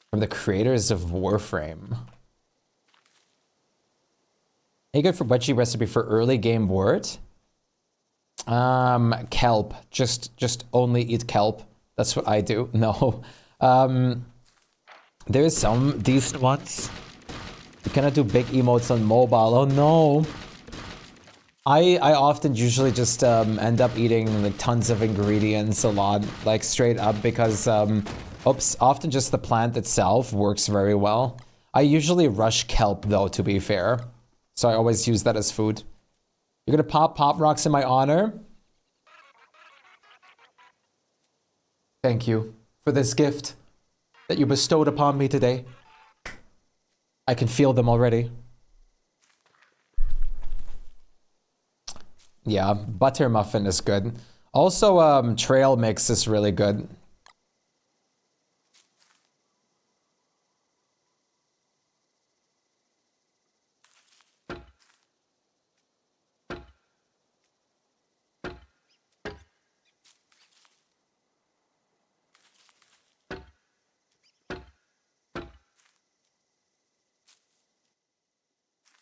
From the creators of Warframe. Any good for veggie recipe for early game word? Kelp. Just only eat kelp. That's what I do. No. There's some decent ones. You cannot do big emotes on mobile. Oh no. I often usually just end up eating like tons of ingredients a lot, like straight up because often just the plant itself works very well. I usually rush kelp though, to be fair. So I always use that as food. You're gonna pop rocks in my honor? Thank you for this gift that you bestowed upon me today. I can feel them already. Yeah, butter muffin is good. Also, trail mix is really good.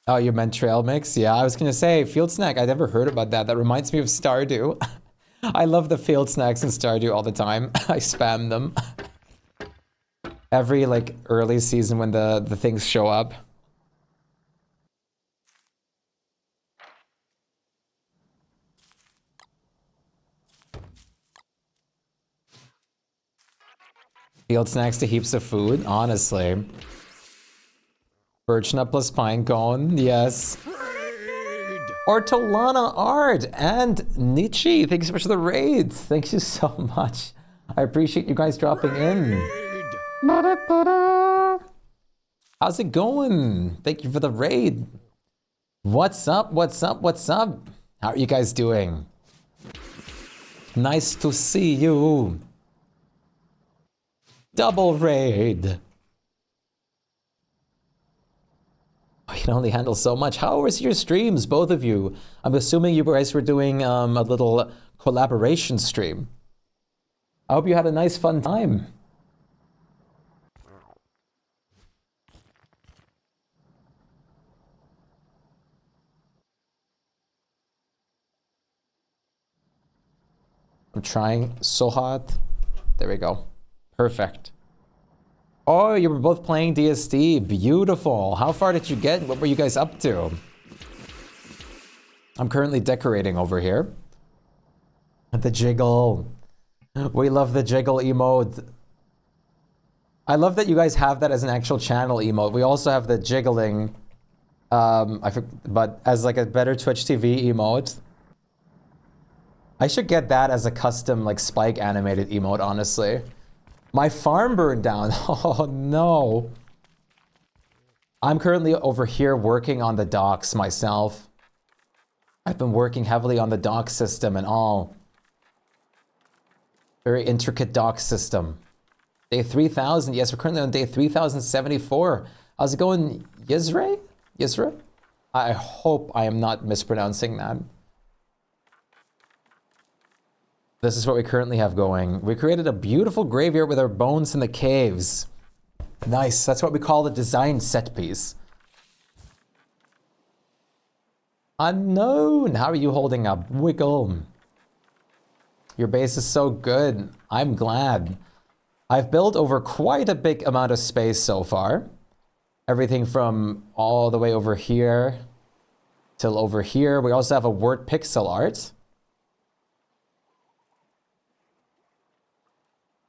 Oh, you meant trail mix? Yeah, I was gonna say field snack. I never heard about that. That reminds me of Stardew. I love the field snacks in Stardew all the time. I spam them. Every like early season when the things show up. Field snacks to heaps of food, honestly. Birch nut plus pine cone, yes. Ortolana Art and Nietzsche, thank you so much for the raid. Thank you so much. I appreciate you guys dropping in. How's it going? Thank you for the raid. What's up? What's up? What's up? How are you guys doing? Nice to see you. Double raid. You can only handle so much. How was your streams, both of you? I'm assuming you guys were doing a little collaboration stream. I hope you had a nice, fun time. I'm trying so hot. There we go. Perfect. Oh, you were both playing DSD. Beautiful. How far did you get? What were you guys up to? I'm currently decorating over here. The jiggle. We love the jiggle emote. I love that you guys have that as an actual channel emote. We also have the jiggling, but as like a better Twitch TV emote. I should get that as a custom like Shpyke animated emote, honestly. My farm burned down. Oh no. I'm currently over here working on the docks myself. I've been working heavily on the dock system and all. Very intricate dock system. Day 3000. Yes, we're currently on day 3074. How's it going, Yisra? Yisra? I hope I am not mispronouncing that. This is what we currently have going. We created a beautiful graveyard with our bones in the caves. Nice. That's what we call the design set piece. Unknown. How are you holding up? Wiggle. Your base is so good. I'm glad. I've built over quite a big amount of space so far. Everything from all the way over here till over here. We also have a word pixel art.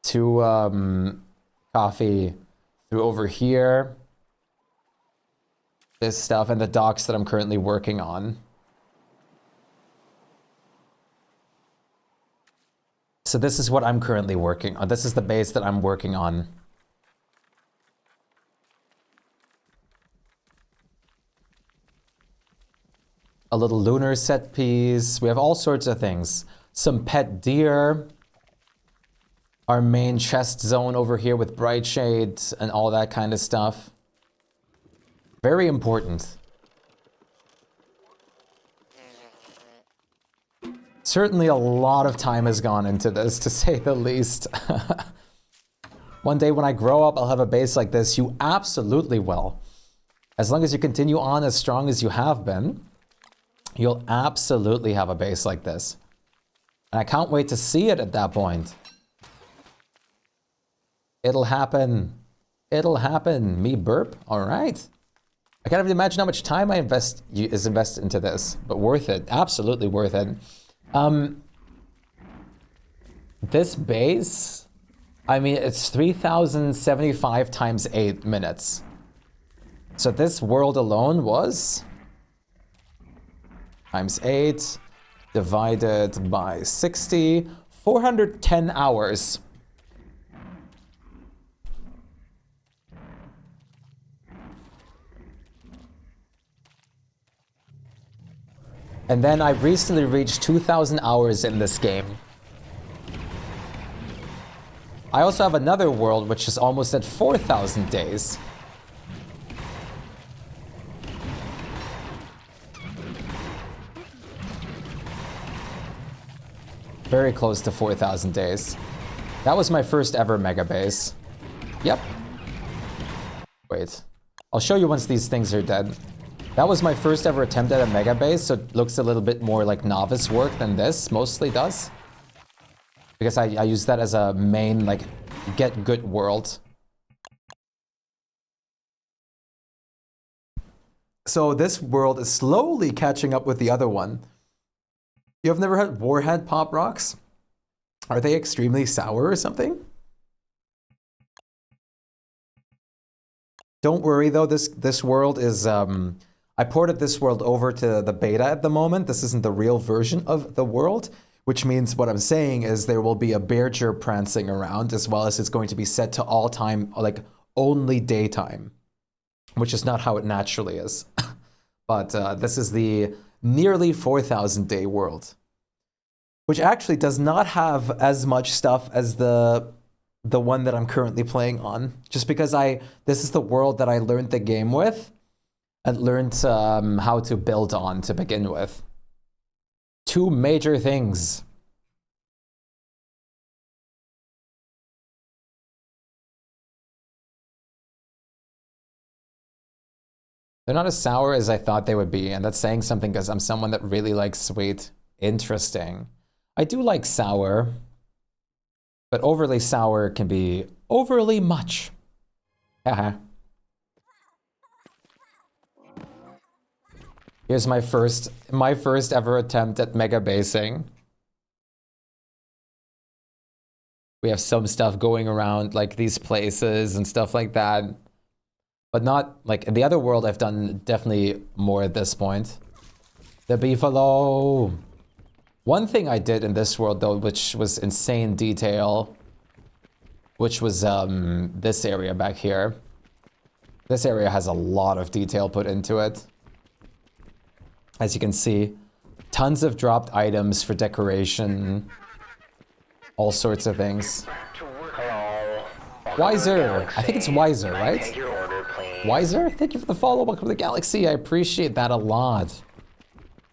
To coffee through over here. This stuff and the docks that I'm currently working on. So this is what I'm currently working on. This is the base that I'm working on. A little lunar set piece. We have all sorts of things. Some pet deer. Our main chest zone over here with bright shades and all that kind of stuff. Very important. Certainly a lot of time has gone into this, to say the least. One day when I grow up, I'll have a base like this. You absolutely will. As long as you continue on as strong as you have been, you'll absolutely have a base like this. And I can't wait to see it at that point. It'll happen. It'll happen. Me burp? All right. I can't even imagine how much time is invested into this, but worth it. Absolutely worth it. This base, I mean, it's 3075 times 8 minutes. So this world alone was times 8 divided by 60, 410 hours. And then I recently reached 2,000 hours in this game. I also have another world which is almost at 4,000 days. Very close to 4,000 days. That was my first ever Megabase. Yep. Wait. I'll show you once these things are dead. That was my first ever attempt at a Megabase, so it looks a little bit more like novice work than this mostly does. Because I use that as a main, like, get good world. So this world is slowly catching up with the other one. You have never had Warhead Pop Rocks? Are they extremely sour or something? Don't worry though, this world is, I ported this world over to the beta at the moment. This isn't the real version of the world, which means what I'm saying is there will be a Berger prancing around, as well as it's going to be set to all time, like only daytime, which is not how it naturally is. But this is the nearly 4,000 day world, which actually does not have as much stuff as the one that I'm currently playing on, just because this is the world that I learned the game with and learned how to build on to begin with. Two major things. They're not as sour as I thought they would be, and that's saying something because I'm someone that really likes sweet. Interesting. I do like sour, but overly sour can be overly much. Haha. Here's my first ever attempt at mega basing. We have some stuff going around like these places and stuff like that. But not like in the other world I've done definitely more at this point. The beefalo. One thing I did in this world though, which was insane detail, which was this area back here. This area has a lot of detail put into it. As you can see, tons of dropped items for decoration, all sorts of things. Wiser, I think it's Wiser, right? Wiser, thank you for the follow. Welcome to the galaxy. I appreciate that a lot.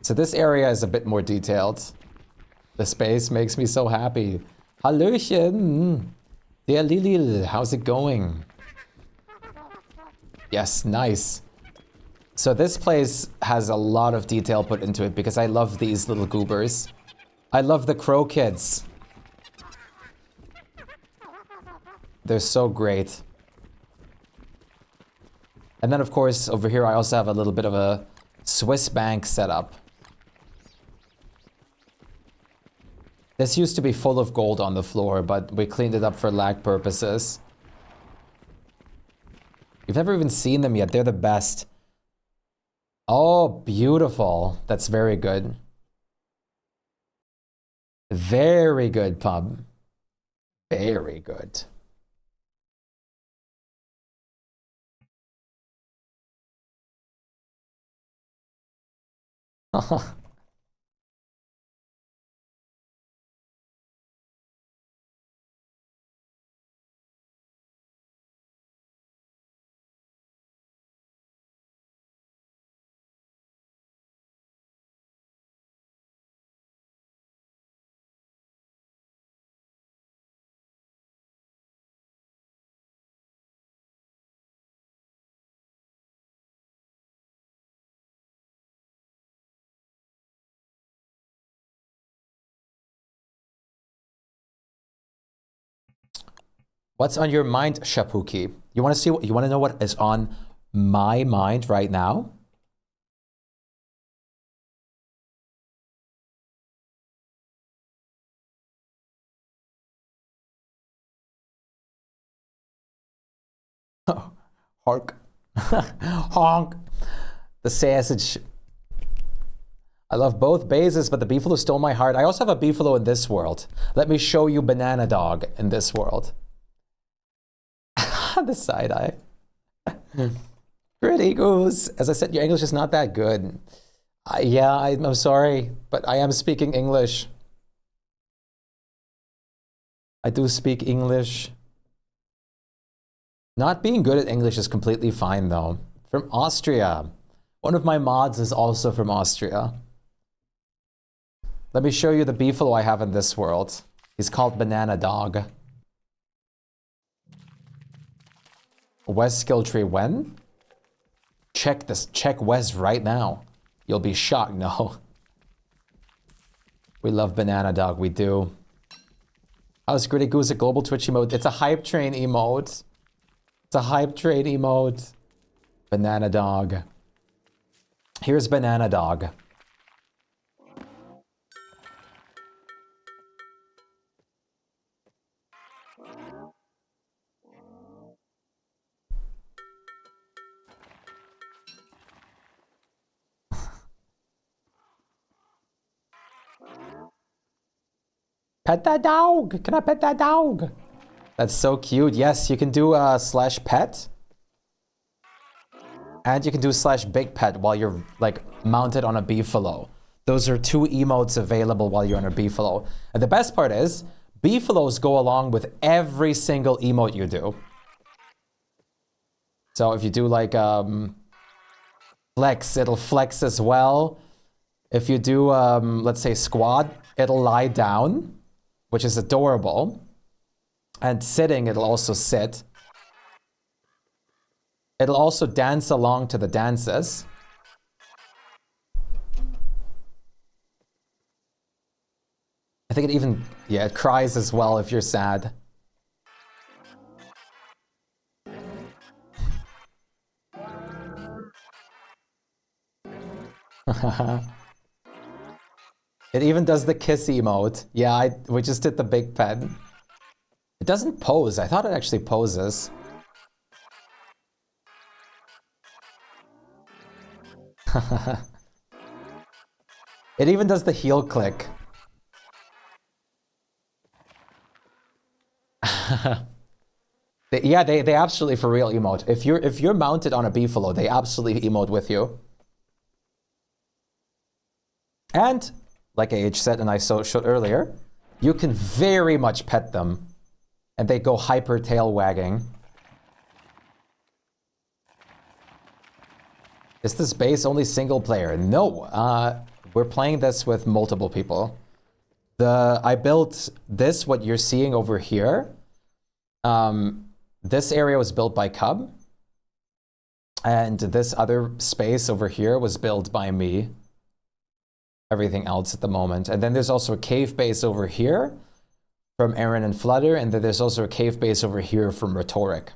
So this area is a bit more detailed. The space makes me so happy. Hallöchen, der Lilil, how's it going? Yes, nice. So this place has a lot of detail put into it because I love these little goobers. I love the crow kids. They're so great. And then of course over here I also have a little bit of a Swiss bank setup. This used to be full of gold on the floor, but we cleaned it up for lag purposes. You've never even seen them yet. They're the best. Oh, beautiful. That's very good. Very good, pub. Very good. What's on your mind, Shpyke? You want to see what you want to know what is on my mind right now? Honk. Honk. The sausage. I love both bases, but the beefalo stole my heart. I also have a beefalo in this world. Let me show you Banana Dog in this world. The side eye. Pretty goose. As I said, your English is not that good. Yeah, I'm sorry, but I am speaking English. I do speak English. Not being good at English is completely fine, though. From Austria. One of my mods is also from Austria. Let me show you the beefalo I have in this world. He's called Banana Dog. Wes skill tree when? Check this. Check Wes right now. You'll be shocked. No. We love Banana Dog. We do. How's Gritty Goose a global Twitch emote? It's a hype train emote. It's a hype train emote. Banana Dog. Here's Banana Dog. Pet that dog! Can I pet that dog? That's so cute. Yes, you can do /pet. And you can do /big pet while you're like mounted on a beefalo. Those are 2 emotes available while you're on a beefalo. And the best part is, beefalos go along with every single emote you do. So if you do like flex, it'll flex as well. If you do, let's say squat, it'll lie down, which is adorable. And sitting, it'll also sit. It'll also dance along to the dances. I think it even, yeah, it cries as well if you're sad. It even does the kiss emote. Yeah, we just did the big pet. It doesn't pose. I thought it actually poses. It even does the heel click. They absolutely for real emote. If you're mounted on a beefalo, they absolutely emote with you. And like AH said and I showed earlier, you can very much pet them, and they go hyper tail wagging. Is this base only single player? No, we're playing this with multiple people. I built this, what you're seeing over here. This area was built by Cub. And this other space over here was built by me. Everything else at the moment. And then there's also a cave base over here from Aaron and Flutter. And then there's also a cave base over here from Rhetoric.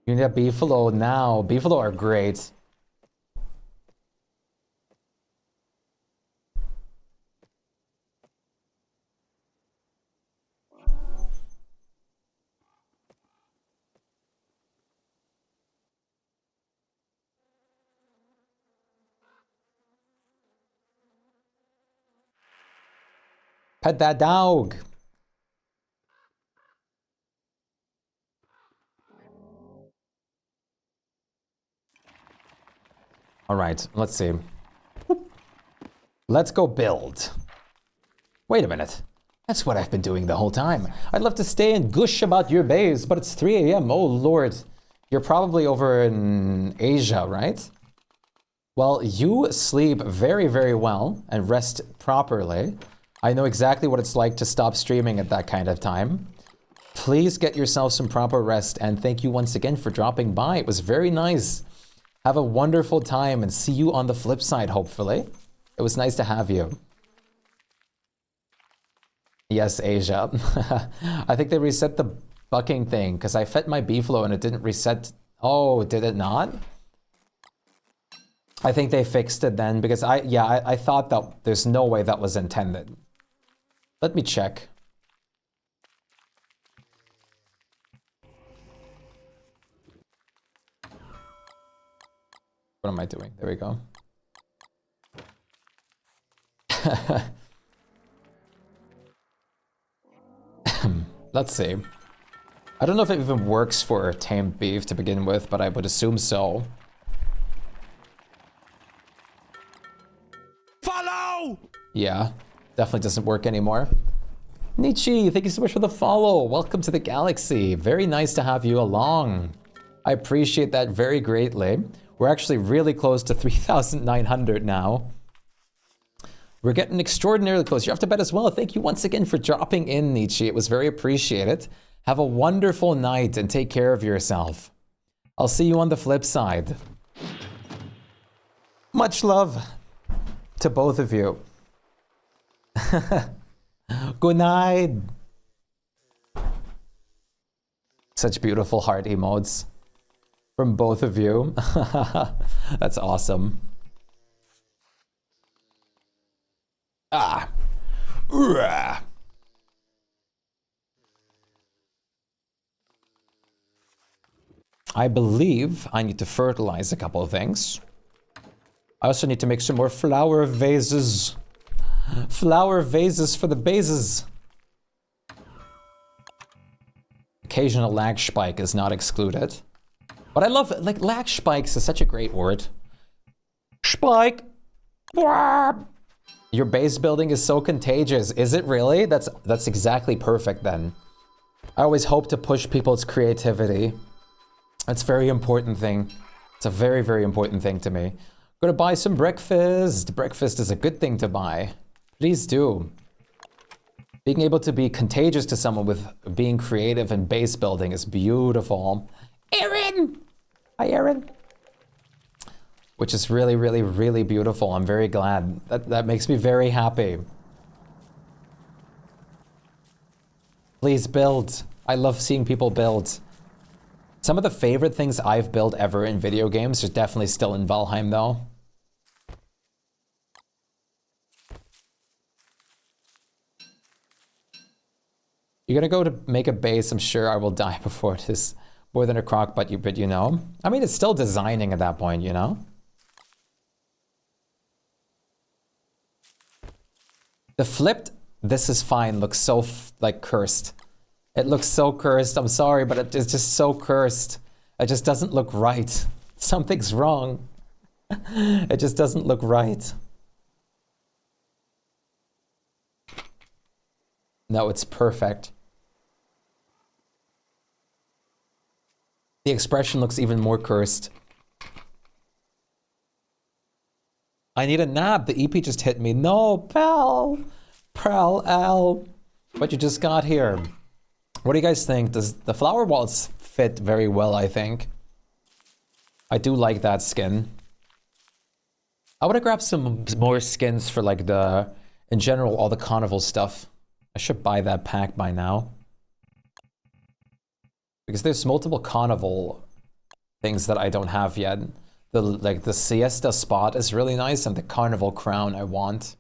You need a beefalo now. Beefalo are great. Pet that dog. All right, let's see. Let's go build. Wait a minute. That's what I've been doing the whole time. I'd love to stay and gush about your base, but it's 3 a.m. Oh, Lord. You're probably over in Asia, right? Well, you sleep very, very well and rest properly. I know exactly what it's like to stop streaming at that kind of time. Please get yourself some proper rest, and thank you once again for dropping by. It was very nice. Have a wonderful time and see you on the flip side, hopefully. It was nice to have you. Yes, Asia. I think they reset the bucking thing because I fed my beefalo and it didn't reset. Oh, did it not? I think they fixed it then because I thought that there's no way that was intended. Let me check. What am I doing? There we go. Let's see. I don't know if it even works for tamed beef to begin with, but I would assume so. Follow! Yeah, definitely doesn't work anymore. Nietzsche, thank you so much for the follow. Welcome to the galaxy. Very nice to have you along. I appreciate that very greatly. We're actually really close to 3,900 now. We're getting extraordinarily close. You're off to bed as well. Thank you once again for dropping in, Nietzsche. It was very appreciated. Have a wonderful night and take care of yourself. I'll see you on the flip side. Much love to both of you. Good night. Such beautiful heart emotes from both of you. That's awesome. Ah. Urgh. I believe I need to fertilize a couple of things. I also need to make some more flower vases. Flower vases for the bases. Occasional lag Shpyke is not excluded. But I love, like, lag Shpykes is such a great word. Shpyke! Your base building is so contagious. Is it really? That's exactly perfect then. I always hope to push people's creativity. That's a very important thing. It's a very, very important thing to me. I'm gonna buy some breakfast. Breakfast is a good thing to buy. Please do. Being able to be contagious to someone with being creative and base building is beautiful. Aaron! Hi, Aaron. Which is really, really, really beautiful. I'm very glad. That makes me very happy. Please build. I love seeing people build. Some of the favorite things I've built ever in video games are definitely still in Valheim, though. You're gonna go to make a base. I'm sure I will die before it is more than a crock, but you know. I mean, it's still designing at that point, you know. The flipped, this is fine, looks so like cursed. It looks so cursed. I'm sorry, but it's just so cursed. It just doesn't look right. Something's wrong. It just doesn't look right. No, it's perfect. The expression looks even more cursed. I need a nap. The EP just hit me. No, pal. Pal, Al. What you just got here. What do you guys think? Does the flower waltz fit very well, I think? I do like that skin. I would have grabbed some more skins for like the, in general, all the carnival stuff. I should buy that pack by now. Because there's multiple carnival things that I don't have yet. Like the siesta spot is really nice and the carnival crown I want.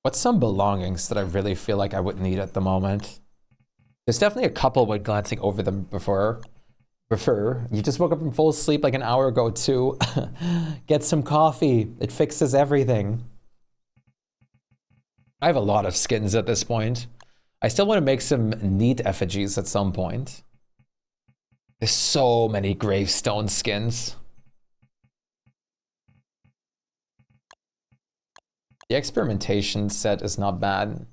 What's some belongings that I really feel like I would need at the moment? There's definitely a couple when glancing over them before. You just woke up from full sleep like an hour ago too. Get some coffee. It fixes everything. I have a lot of skins at this point. I still want to make some neat effigies at some point. There's so many gravestone skins. The experimentation set is not bad.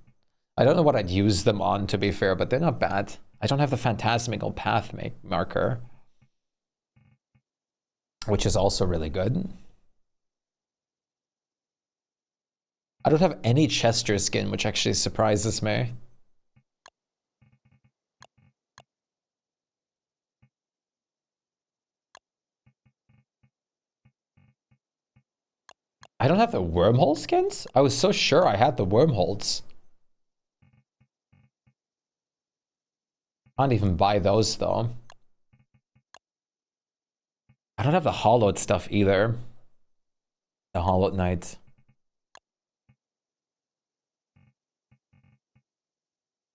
I don't know what I'd use them on, to be fair, but they're not bad. I don't have the phantasmical path marker, which is also really good. I don't have any Chester skin, which actually surprises me. I don't have the wormhole skins? I was so sure I had the wormholes. Can't even buy those though. I don't have the hollowed stuff either. The hollowed knight.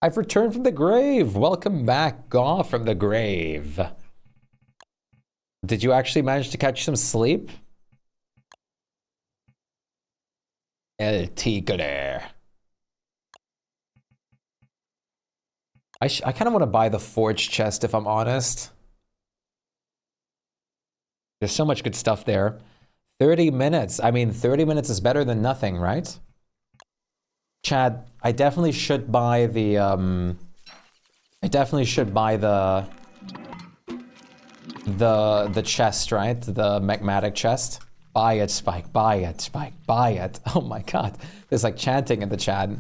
I've returned from the grave. Welcome back, Gaw from the grave. Did you actually manage to catch some sleep? El Tigre. I kind of want to buy the forge chest if I'm honest. There's so much good stuff there. 30 minutes. I mean, 30 minutes is better than nothing, right? Chad, I definitely should buy the, the chest, right? The magmatic chest. Buy it, Shpyke. Buy it, Shpyke. Buy it. Oh my god. There's like chanting in the chat.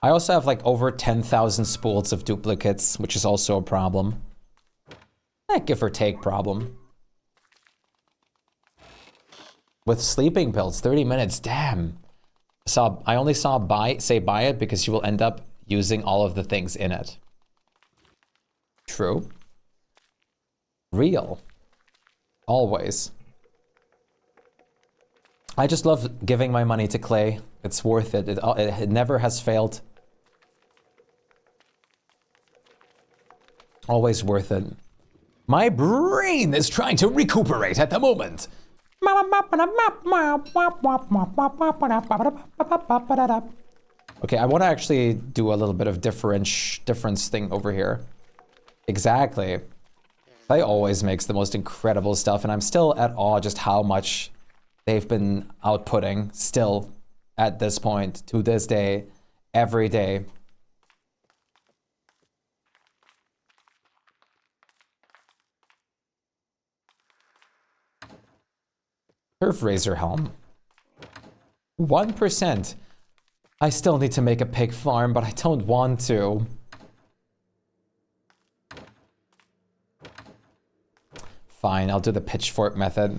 I also have like over 10,000 spools of duplicates, which is also a problem. Give or take problem. With sleeping pills, 30 minutes, damn. I only saw say buy it because you will end up using all of the things in it. True. Real. Always. I just love giving my money to Clay. It's worth it. It never has failed. Always worth it. My brain is trying to recuperate at the moment. Okay, I want to actually do a little bit of difference thing over here. Exactly. Clay always makes the most incredible stuff, and I'm still at awe just how much they've been outputting still at this point, to this day, every day. Turf Razor Helm. 1%. I still need to make a pig farm, but I don't want to. Fine, I'll do the pitchfork method.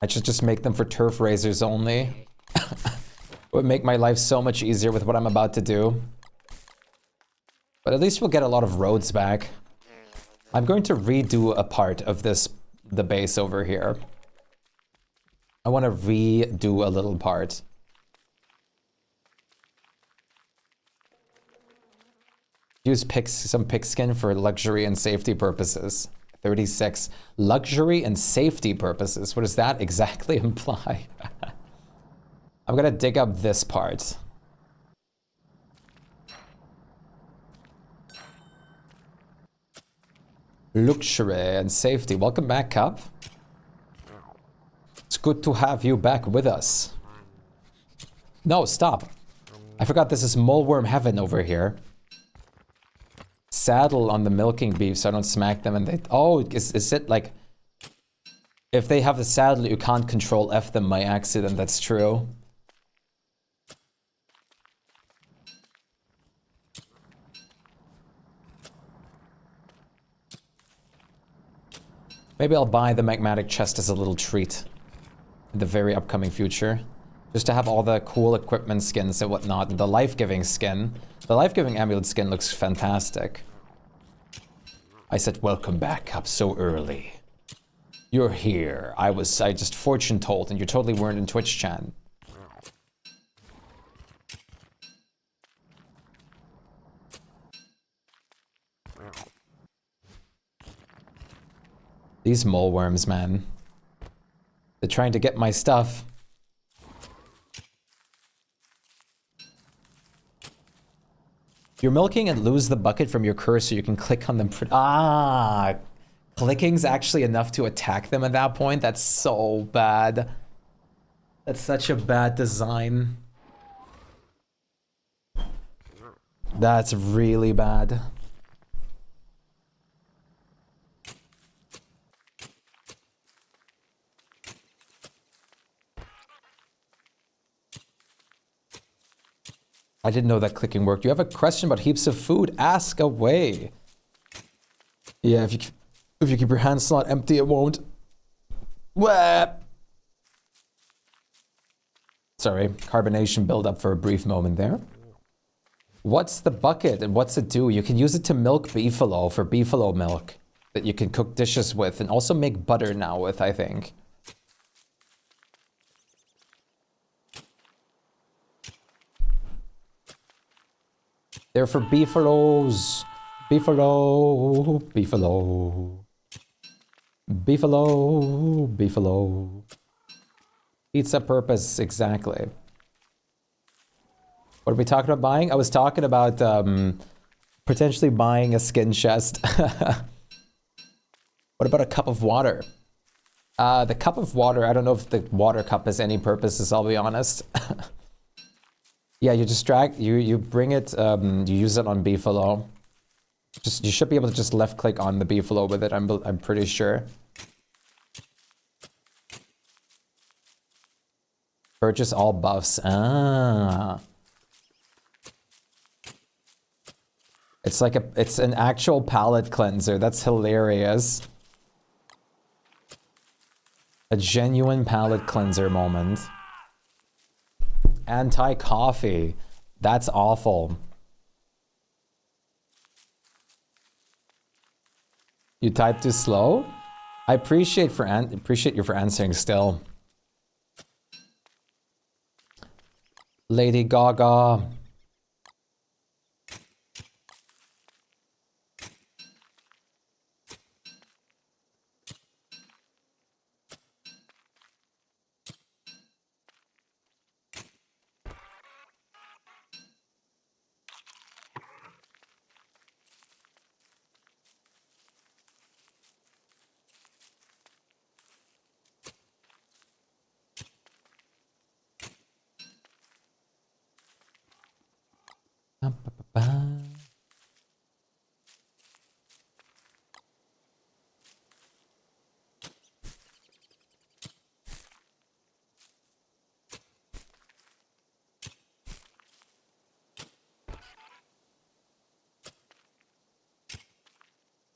I should just make them for turf razors only. It would make my life so much easier with what I'm about to do. But at least we'll get a lot of roads back. I'm going to redo a part of the base over here. I want to redo a little part. Use some pigskin for luxury and safety purposes. 36. Luxury and safety purposes. What does that exactly imply? I'm gonna dig up this part. Luxury and safety. Welcome back, Cup. It's good to have you back with us. No, stop. I forgot this is moleworm heaven over here. Saddle on the milking beef so I don't smack them and they... Oh, is it like... If they have the saddle, you can't control F them by accident. That's true. Maybe I'll buy the magmatic chest as a little treat in the very upcoming future. Just to have all the cool equipment skins and whatnot. The life-giving skin. The life-giving amulet skin looks fantastic. I said, welcome back up so early. You're here. I just fortune told and you totally weren't in Twitch chat. These mole worms, man. They're trying to get my stuff. You're milking and lose the bucket from your cursor. You can click on them. Ah, clicking's actually enough to attack them at that point. That's so bad. That's such a bad design. That's really bad. I didn't know that clicking worked. You have a question about heaps of food? Ask away. Yeah, if you keep your hand slot empty, it won't. Wah! Sorry, carbonation build up for a brief moment there. What's the bucket and what's it do? You can use it to milk beefalo for beefalo milk that you can cook dishes with and also make butter now with, I think. They're for beefalos. Beefalo, beefalo. Beefalo, beefalo. Pizza purpose, exactly. What are we talking about buying? I was talking about potentially buying a skin chest. What about a cup of water? The cup of water, I don't know if the water cup has any purposes, I'll be honest. Yeah, you just drag, you bring it, you use it on beefalo. You should be able to just left click on the beefalo with it, I'm pretty sure. Purchase all buffs. Ah. It's like it's an actual palate cleanser. That's hilarious. A genuine palate cleanser moment. Anti-coffee. That's awful. You type too slow? I appreciate you for answering still. Lady Gaga.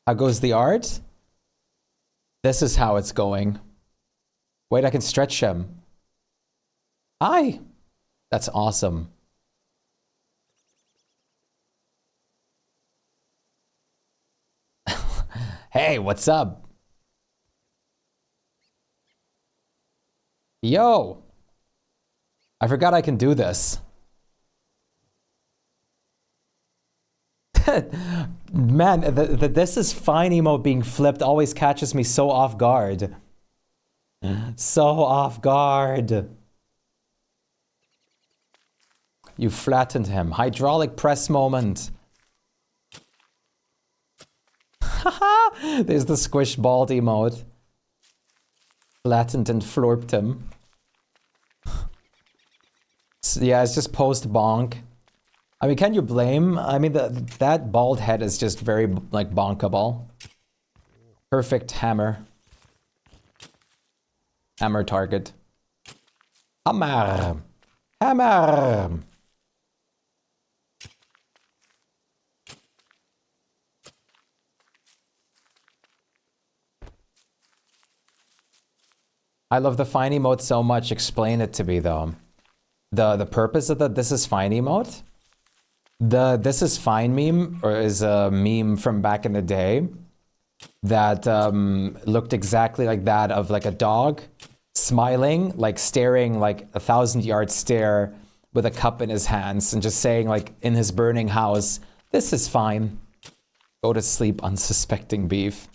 How goes the art? This is how it's going. Wait, I can stretch him. Hi. That's awesome. Hey, what's up? Yo. I forgot I can do this. Man, the this is fine emote being flipped always catches me so off guard. So off guard. You flattened him. Hydraulic press moment. Haha! There's the squish bald emote. Flattened and florped him. Yeah, it's just post bonk. I mean, can you blame? I mean, that bald head is just very, like, bonkable. Perfect hammer. Hammer target. Hammer! Hammer! I love the fine emote so much. Explain it to me, though. The purpose of the this is fine emote? The this is fine meme, or is a meme from back in the day that looked exactly like that, of like a dog smiling, like staring like 1,000-yard stare with a cup in his hands and just saying, like, in his burning house, this is fine. Go to sleep, unsuspecting beef.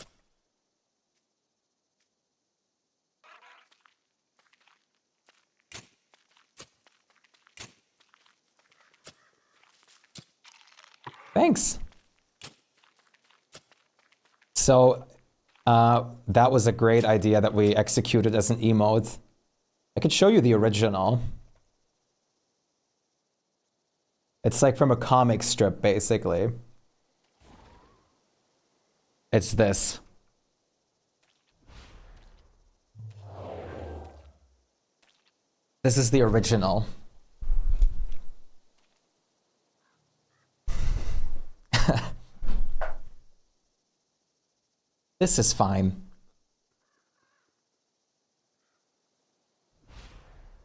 Thanks. So, that was a great idea that we executed as an emote. I could show you the original. It's like from a comic strip, basically. It's this. This is the original. This is fine.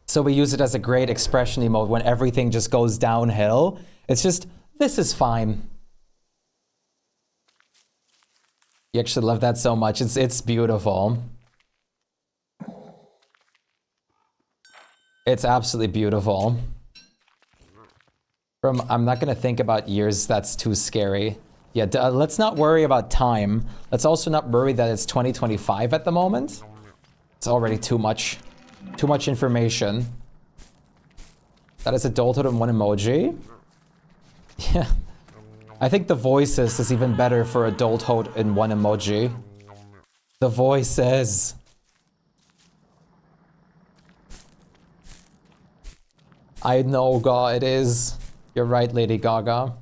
So we use it as a great expression emote when everything just goes downhill. It's just, this is fine. You actually love that so much. It's beautiful. It's absolutely beautiful. I'm not gonna think about years, that's too scary. Yeah, let's not worry about time. Let's also not worry that it's 2025 at the moment. It's already too much. Too much information. That is adulthood in one emoji. Yeah. I think the voices is even better for adulthood in one emoji. The voices. I know, God, it is. You're right, Lady Gaga.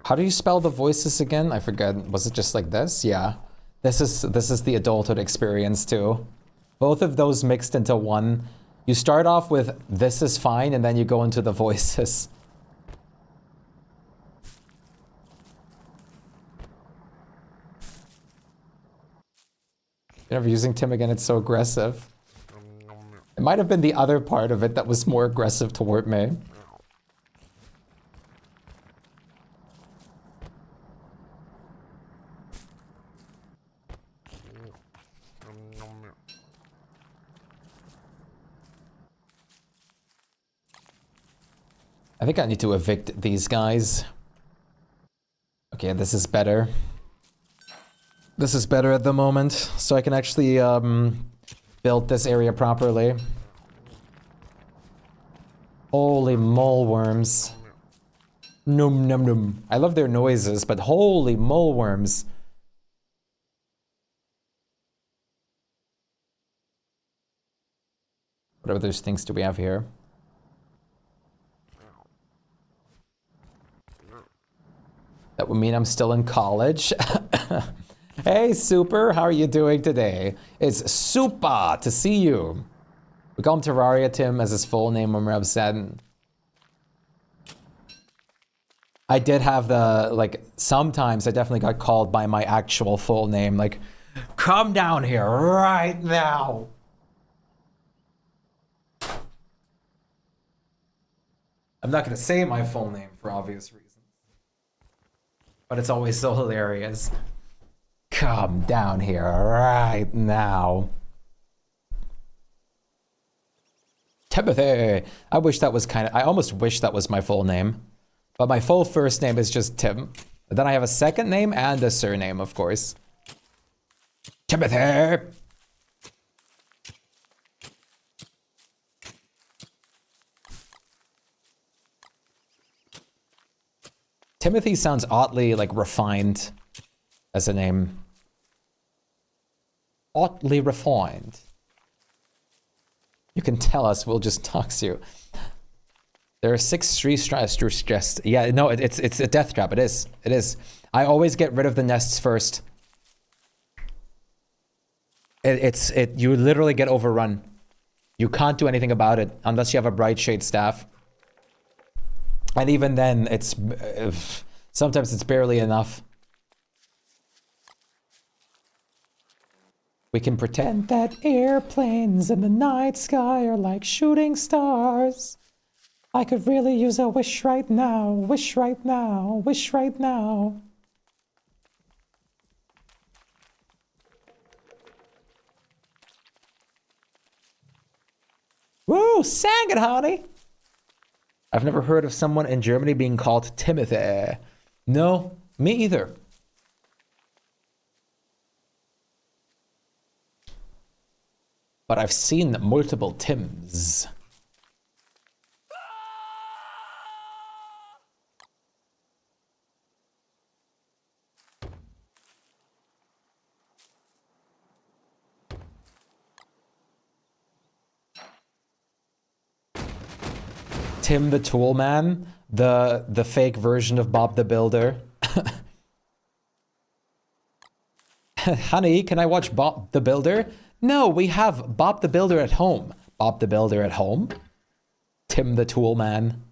How do you spell the voices again? I forget. Was it just like this? Yeah. This is the adulthood experience too. Both of those mixed into one. You start off with this is fine and then you go into the voices. You're never using Tim again, it's so aggressive. It might have been the other part of it that was more aggressive toward me. I think I need to evict these guys. Okay, this is better. This is better at the moment, so I can actually build this area properly. Holy mole worms. Num num num. I love their noises, but holy mole worms. What other things do we have here? That would mean I'm still in college. Hey, Super, how are you doing today? It's super to see you. We call him Terraria Tim as his full name when we're upset. I did have the, like, sometimes I definitely got called by my actual full name, like, come down here right now. I'm not gonna say my full name for obvious reasons. But it's always so hilarious. Come down here right now. Timothy. I wish that was I almost wish that was my full name. But my full first name is just Tim. But then I have a second name and a surname, of course. Timothy. Timothy sounds oddly, like, refined as a name. Oddly refined. You can tell us, we'll just dox you. There are 6 tree stressed. Yeah, no, it's a death trap. It is. It is. I always get rid of the nests first. You literally get overrun. You can't do anything about it unless you have a bright shade staff. And even then, sometimes it's barely enough. We can pretend that airplanes in the night sky are like shooting stars. I could really use a wish right now, wish right now, wish right now. Woo, sang it, honey. I've never heard of someone in Germany being called Timothy. No, me either. But I've seen multiple Tims. Tim the Tool Man, the fake version of Bob the Builder. Honey, can I watch Bob the Builder? No, we have Bob the Builder at home. Bob the Builder at home? Tim the Tool Man.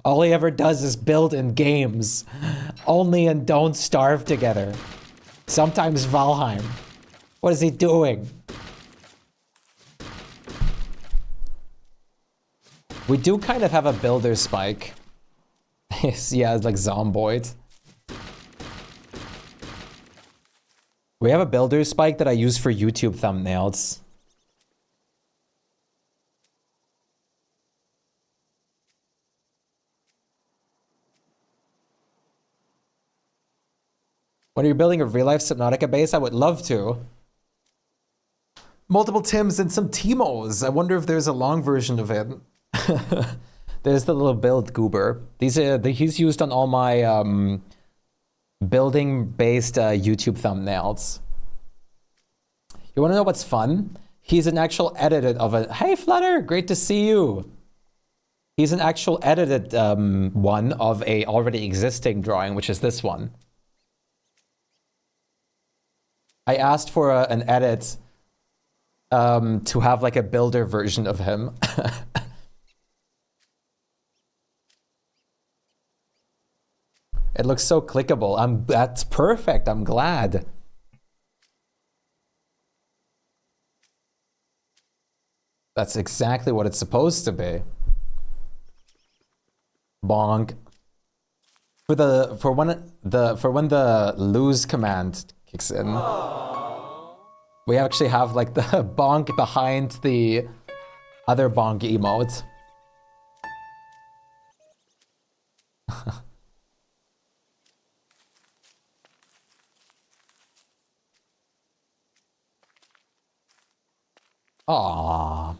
All he ever does is build in games. Only in Don't Starve Together. Sometimes Valheim. What is he doing? We do kind of have a builder Spike. Yeah, it's like Zomboid. We have a builder Spike that I use for YouTube thumbnails. When you're building a real-life Subnautica base, I would love to. Multiple Tims and some Timos. I wonder if there's a long version of it. There's the little build goober. He's used on all my building-based YouTube thumbnails. You want to know what's fun? He's an actual edited of a... Hey, Flutter! Great to see you! He's an actual edited one of a already existing drawing, which is this one. I asked for an edit to have like a builder version of him. It looks so clickable. That's perfect. I'm glad. That's exactly what it's supposed to be. Bonk. For when the lose command kicks in. We actually have like the bonk behind the other bonk emote. Aww.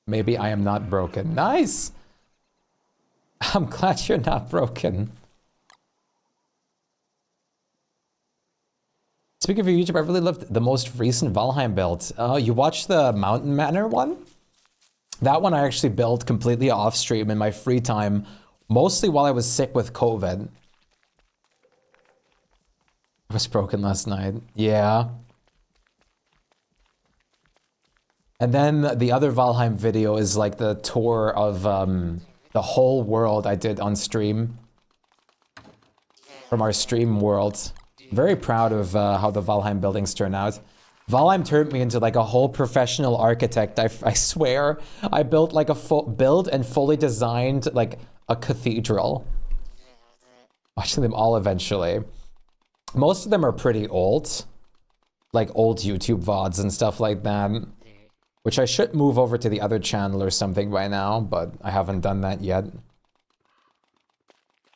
Maybe I am not broken. Nice! I'm glad you're not broken. Speaking of your YouTube, I really loved the most recent Valheim build. You watched the Mountain Manor one? That one I actually built completely off stream in my free time, mostly while I was sick with COVID. I was broken last night. Yeah. And then the other Valheim video is like the tour of the whole world I did on stream. From our stream world. Very proud of how the Valheim buildings turn out. Valheim turned me into like a whole professional architect. I swear, I built like a built and fully designed like a cathedral. Watching them all eventually. Most of them are pretty old. Like old YouTube VODs and stuff like that. Which I should move over to the other channel or something by now, but I haven't done that yet.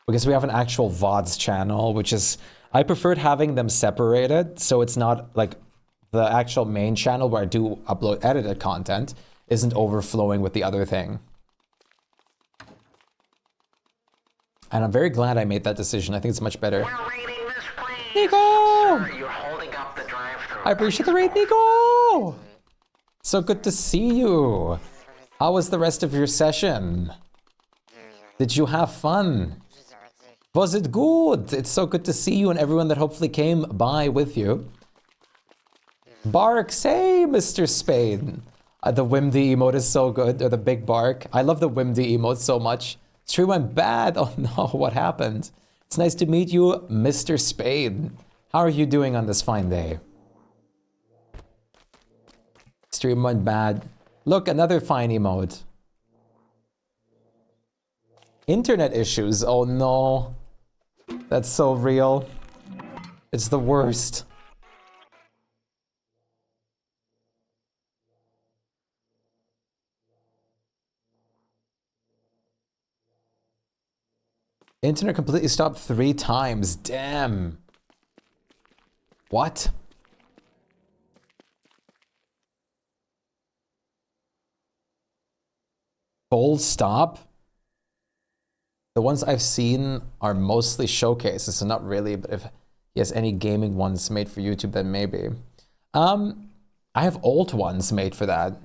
Because we have an actual VODs channel, which is... I preferred having them separated, so it's not like the actual main channel where I do upload edited content isn't overflowing with the other thing. And I'm very glad I made that decision. I think it's much better. We're raiding this place. Nico! Sir, you're holding up the drive-thru. I appreciate the raid, Nico! So good to see you. How was the rest of your session? Did you have fun? Was it good? It's so good to see you and everyone that hopefully came by with you. Bark, say, Mr. Spade. The Wimdy emote is so good, or the big bark. I love the Wimdy emote so much. Stream went bad. Oh no, what happened? It's nice to meet you, Mr. Spade. How are you doing on this fine day? Stream went bad. Look, another fine emote. Internet issues, oh no. That's so real. It's the worst. Internet completely stopped 3 times, damn. What? Full stop? The ones I've seen are mostly showcases, so not really, but if he has any gaming ones made for YouTube, then maybe. I have old ones made for that.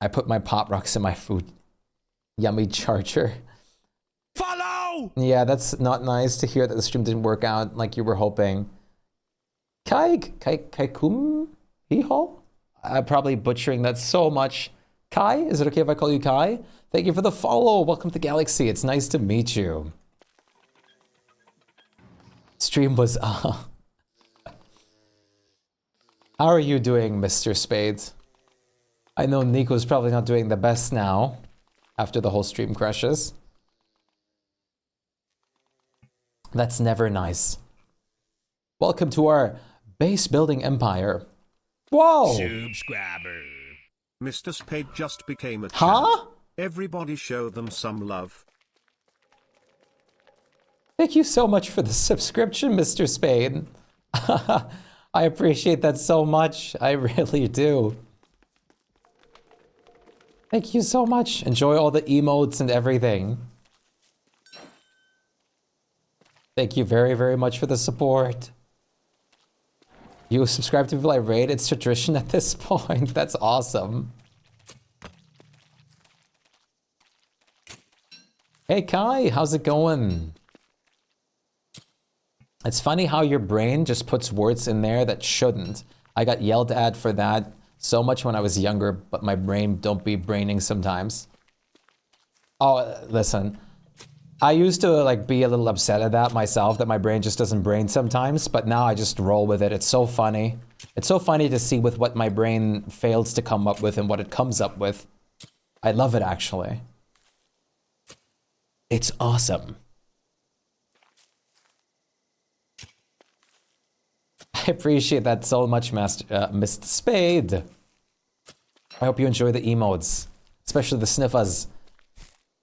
I put my Pop Rocks in my food. Yummy charger. Follow! Yeah, that's not nice to hear that the stream didn't work out like you were hoping. Kum? Hee-haw? I'm probably butchering that so much. Kai, is it okay if I call you Kai? Thank you for the follow. Welcome to Galaxy. It's nice to meet you. Stream was How are you doing, Mr. Spades? I know Nico's probably not doing the best now after the whole stream crashes. That's never nice. Welcome to our base building empire. Whoa! Subscriber. Mr. Spade just became a champ. Huh? Everybody show them some love. Thank you so much for the subscription, Mr. Spade. I appreciate that so much. I really do. Thank you so much. Enjoy all the emotes and everything. Thank you very, very much for the support. You subscribe to people I raid. It's tradition at this point. That's awesome. Hey Kai, how's it going? It's funny how your brain just puts words in there that shouldn't. I got yelled at for that so much when I was younger, but my brain don't be braining sometimes. Oh, listen. I used to like be a little upset at that myself, that my brain just doesn't brain sometimes, but now I just roll with it. It's so funny. It's so funny to see with what my brain fails to come up with and what it comes up with. I love it, actually. It's awesome. I appreciate that so much, Mr. Spade. I hope you enjoy the emotes, especially the sniffers.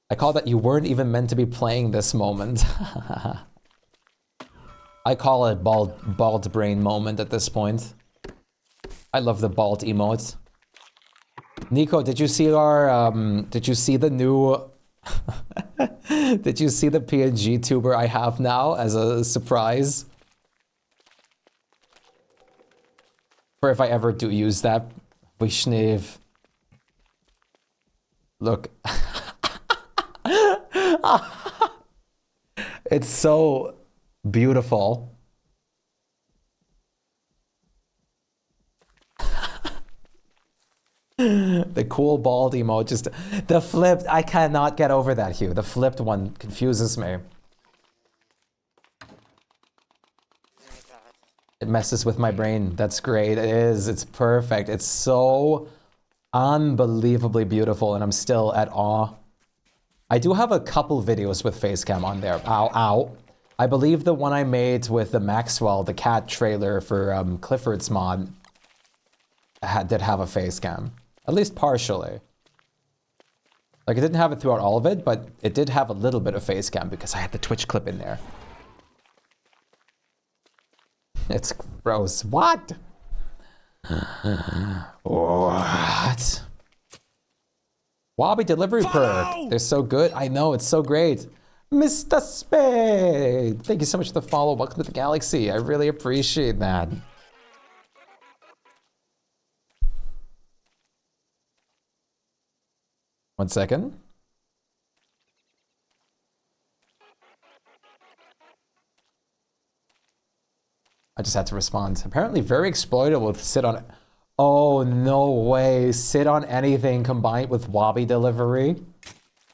I call that you weren't even meant to be playing this moment. I call it bald brain moment at this point. I love the bald emote. Nico, did you see our, did you see the new, did you see the PNG tuber I have now as a surprise? For if I ever do use that, Vishnev. Look. It's so beautiful. The cool bald emote, just the flipped. I cannot get over that, Hugh. The flipped one confuses me. It messes with my brain. That's great. It is. It's perfect. It's so unbelievably beautiful, and I'm still at awe. I do have a couple videos with facecam on there. Ow, ow. I believe the one I made with the Maxwell, the cat trailer for Clifford's mod, did have a facecam. At least partially. Like, I didn't have it throughout all of it, but it did have a little bit of facecam because I had the Twitch clip in there. It's gross. What? What? Wabi delivery perk. They're so good. I know, it's so great. Mr. Spade. Thank you so much for the follow. Welcome to the galaxy. I really appreciate that. One second. I just had to respond. Apparently very exploitable with sit on... Oh, no way. Sit on anything combined with Wabi delivery.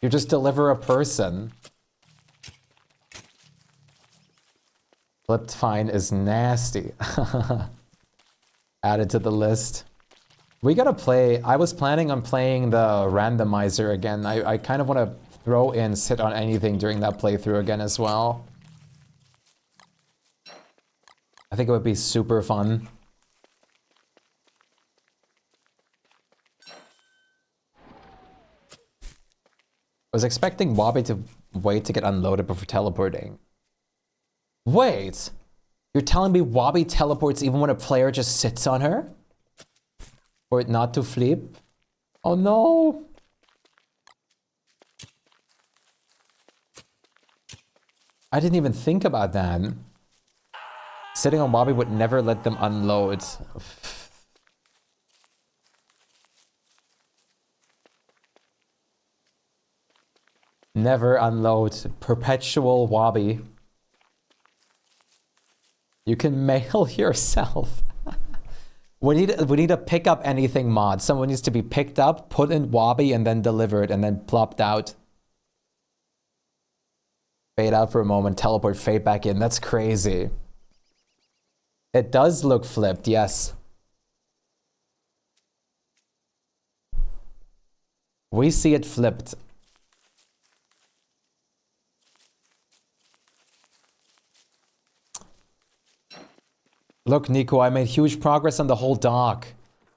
You just deliver a person. Flipped fine is nasty. Added to the list. We gotta play... I was planning on playing the randomizer again. I kind of want to throw in sit on anything during that playthrough again as well. I think it would be super fun. I was expecting Wabi to wait to get unloaded before teleporting. Wait! You're telling me Wabi teleports even when a player just sits on her? For it not to flip? Oh no! I didn't even think about that. Sitting on Wabi would never let them unload. Never unload. Perpetual Wabi. You can mail yourself. We need a pick up anything mod. Someone needs to be picked up, put in Wabi, and then delivered, and then plopped out. Fade out for a moment, teleport, fade back in. That's crazy. It does look flipped, yes. We see it flipped. Look, Nico, I made huge progress on the whole dock.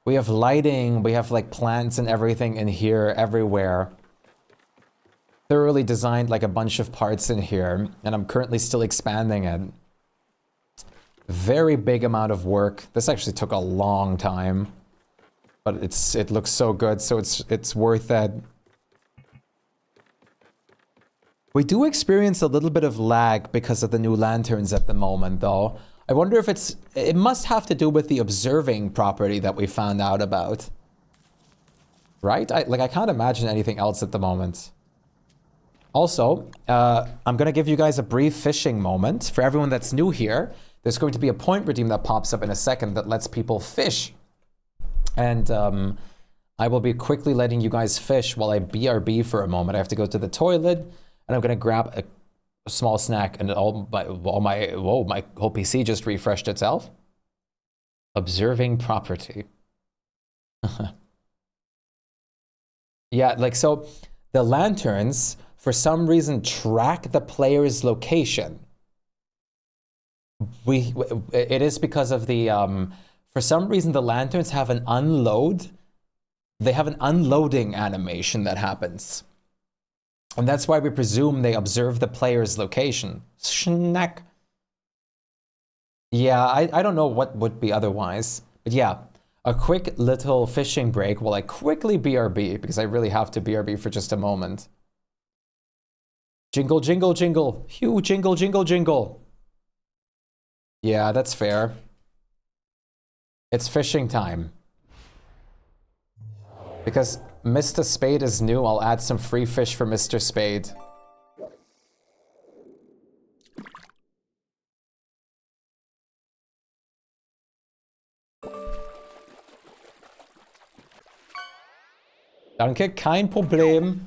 We have lighting, we have like plants and everything in here, everywhere. thoroughly designed like a bunch of parts in here, and I'm currently still expanding it. Very big amount of work. This actually took a long time, but it looks so good, so it's worth it. We do experience a little bit of lag because of the new lanterns at the moment, though. I wonder if it must have to do with the observing property that we found out about. Right? I can't imagine anything else at the moment. Also, I'm going to give you guys a brief fishing moment. For everyone that's new here, there's going to be a point redeem that pops up in a second that lets people fish. And I will be quickly letting you guys fish while I BRB for a moment. I have to go to the toilet, and I'm going to grab a small snack, and whoa, my whole PC just refreshed itself. Observing property. Yeah, like, so the lanterns, for some reason, track the player's location. It is because of the, for some reason, the lanterns have an they have an unloading animation that happens. And that's why we presume they observe the player's location. Schnack. Yeah, I don't know what would be otherwise. But yeah, a quick little fishing break while I quickly BRB, because I really have to BRB for just a moment. Jingle, jingle, jingle. Hugh, jingle, jingle, jingle. Yeah, that's fair. It's fishing time. Because Mr. Spade is new, I'll add some free fish for Mr. Spade. Danke, kein Problem.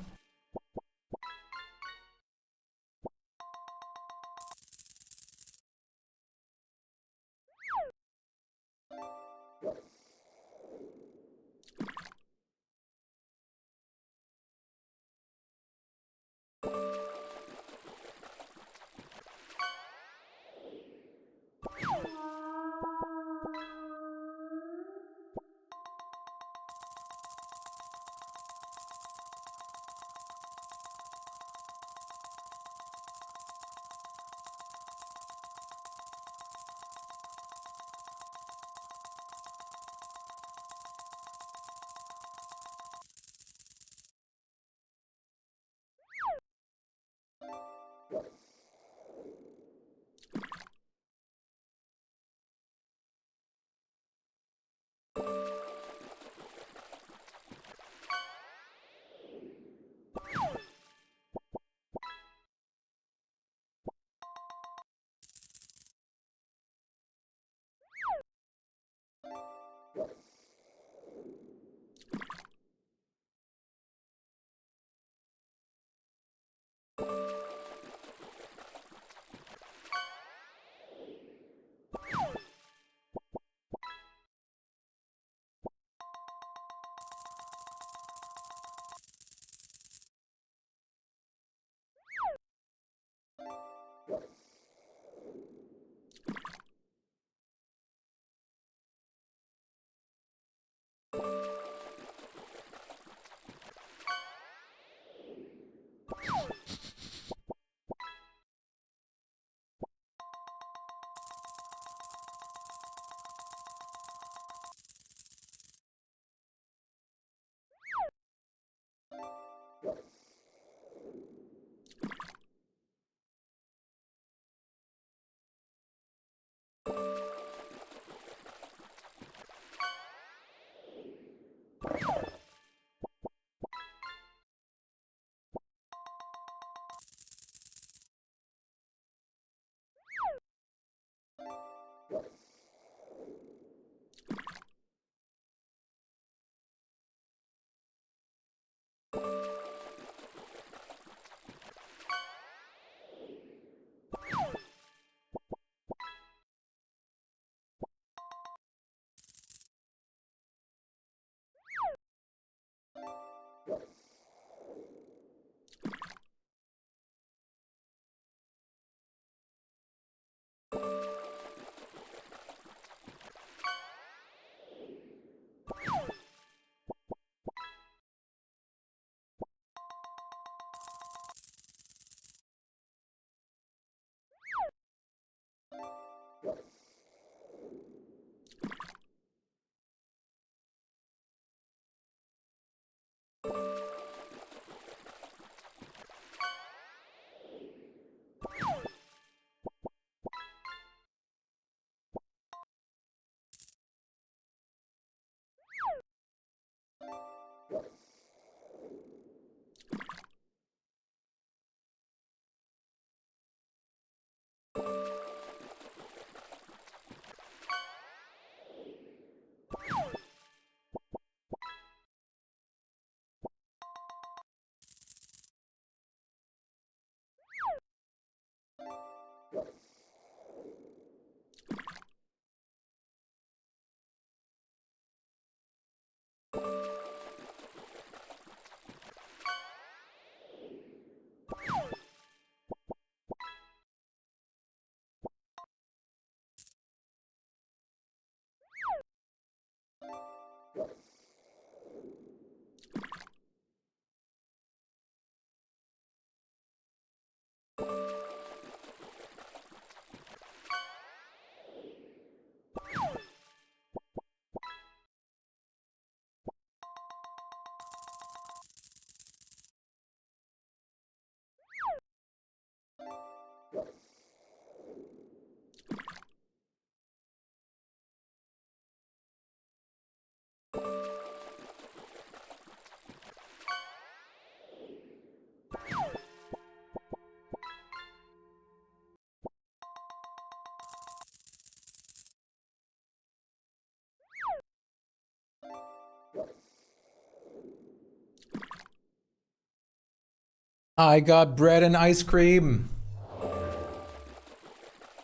I got bread and ice cream.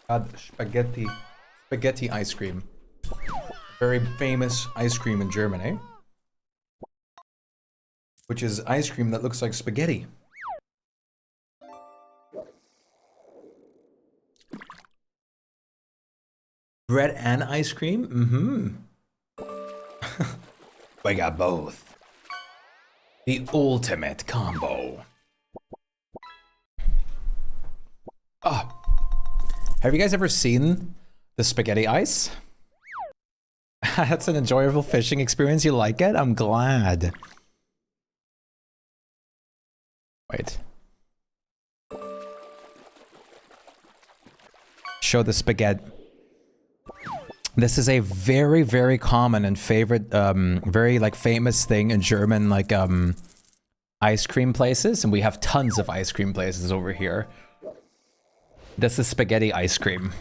Got spaghetti ice cream. Very famous ice cream in Germany. Which is ice cream that looks like spaghetti. Bread and ice cream? Mm-hmm. We got both. The ultimate combo. Oh. Have you guys ever seen the spaghetti ice? That's an enjoyable fishing experience. You like it? I'm glad. Wait. Show the spaghetti. This is a very, very common and favorite, very like famous thing in German, like ice cream places, and we have tons of ice cream places over here. This is spaghetti ice cream.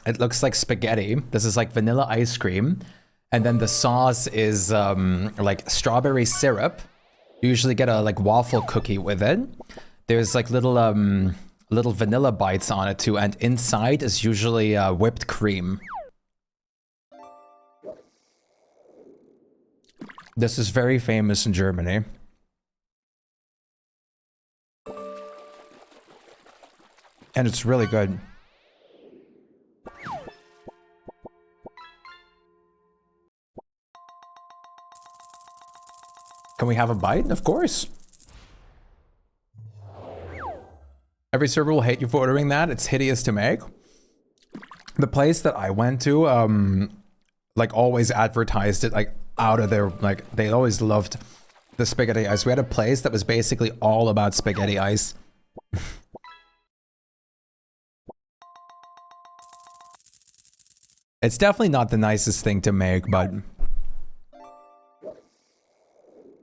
It looks like spaghetti. This is like vanilla ice cream, and then the sauce is like strawberry syrup. You usually get a like waffle cookie with it. There's like little little vanilla bites on it too, and inside is usually whipped cream. This is very famous in Germany. And it's really good. Can we have a bite? Of course. Every server will hate you for ordering that. It's hideous to make. The place that I went to, like always advertised it like out of their, like they always loved the spaghetti ice. We had a place that was basically all about spaghetti ice. It's definitely not the nicest thing to make, but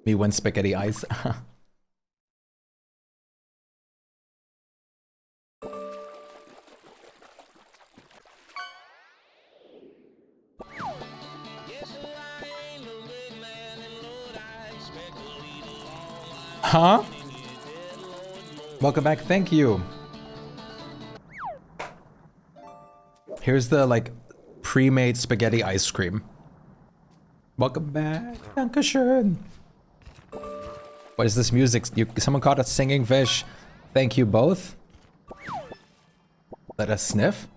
me win spaghetti ice. Huh? Welcome back, thank you. Here's the like pre-made spaghetti ice cream. Welcome back. Dankeschön. What is this music? Someone caught a singing fish. Thank you both. Let us sniff.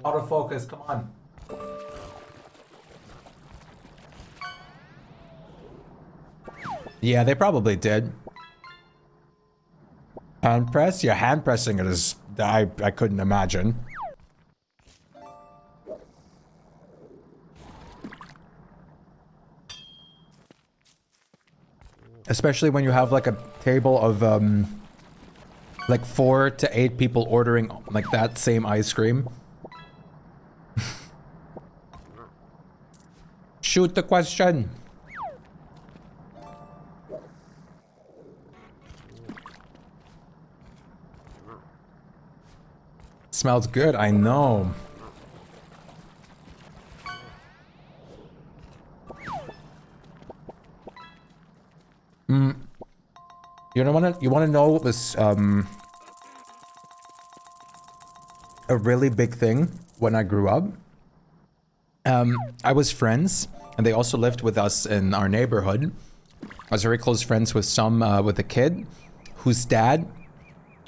Autofocus, come on. Yeah, they probably did. Hand press? Yeah, hand pressing it is... I couldn't imagine. Especially when you have like a table of like 4 to 8 people ordering like that same ice cream. Shoot the question. Smells good, I know. You wanna know what was a really big thing when I grew up? I was friends, and they also lived with us in our neighborhood. I was very close friends with with a kid whose dad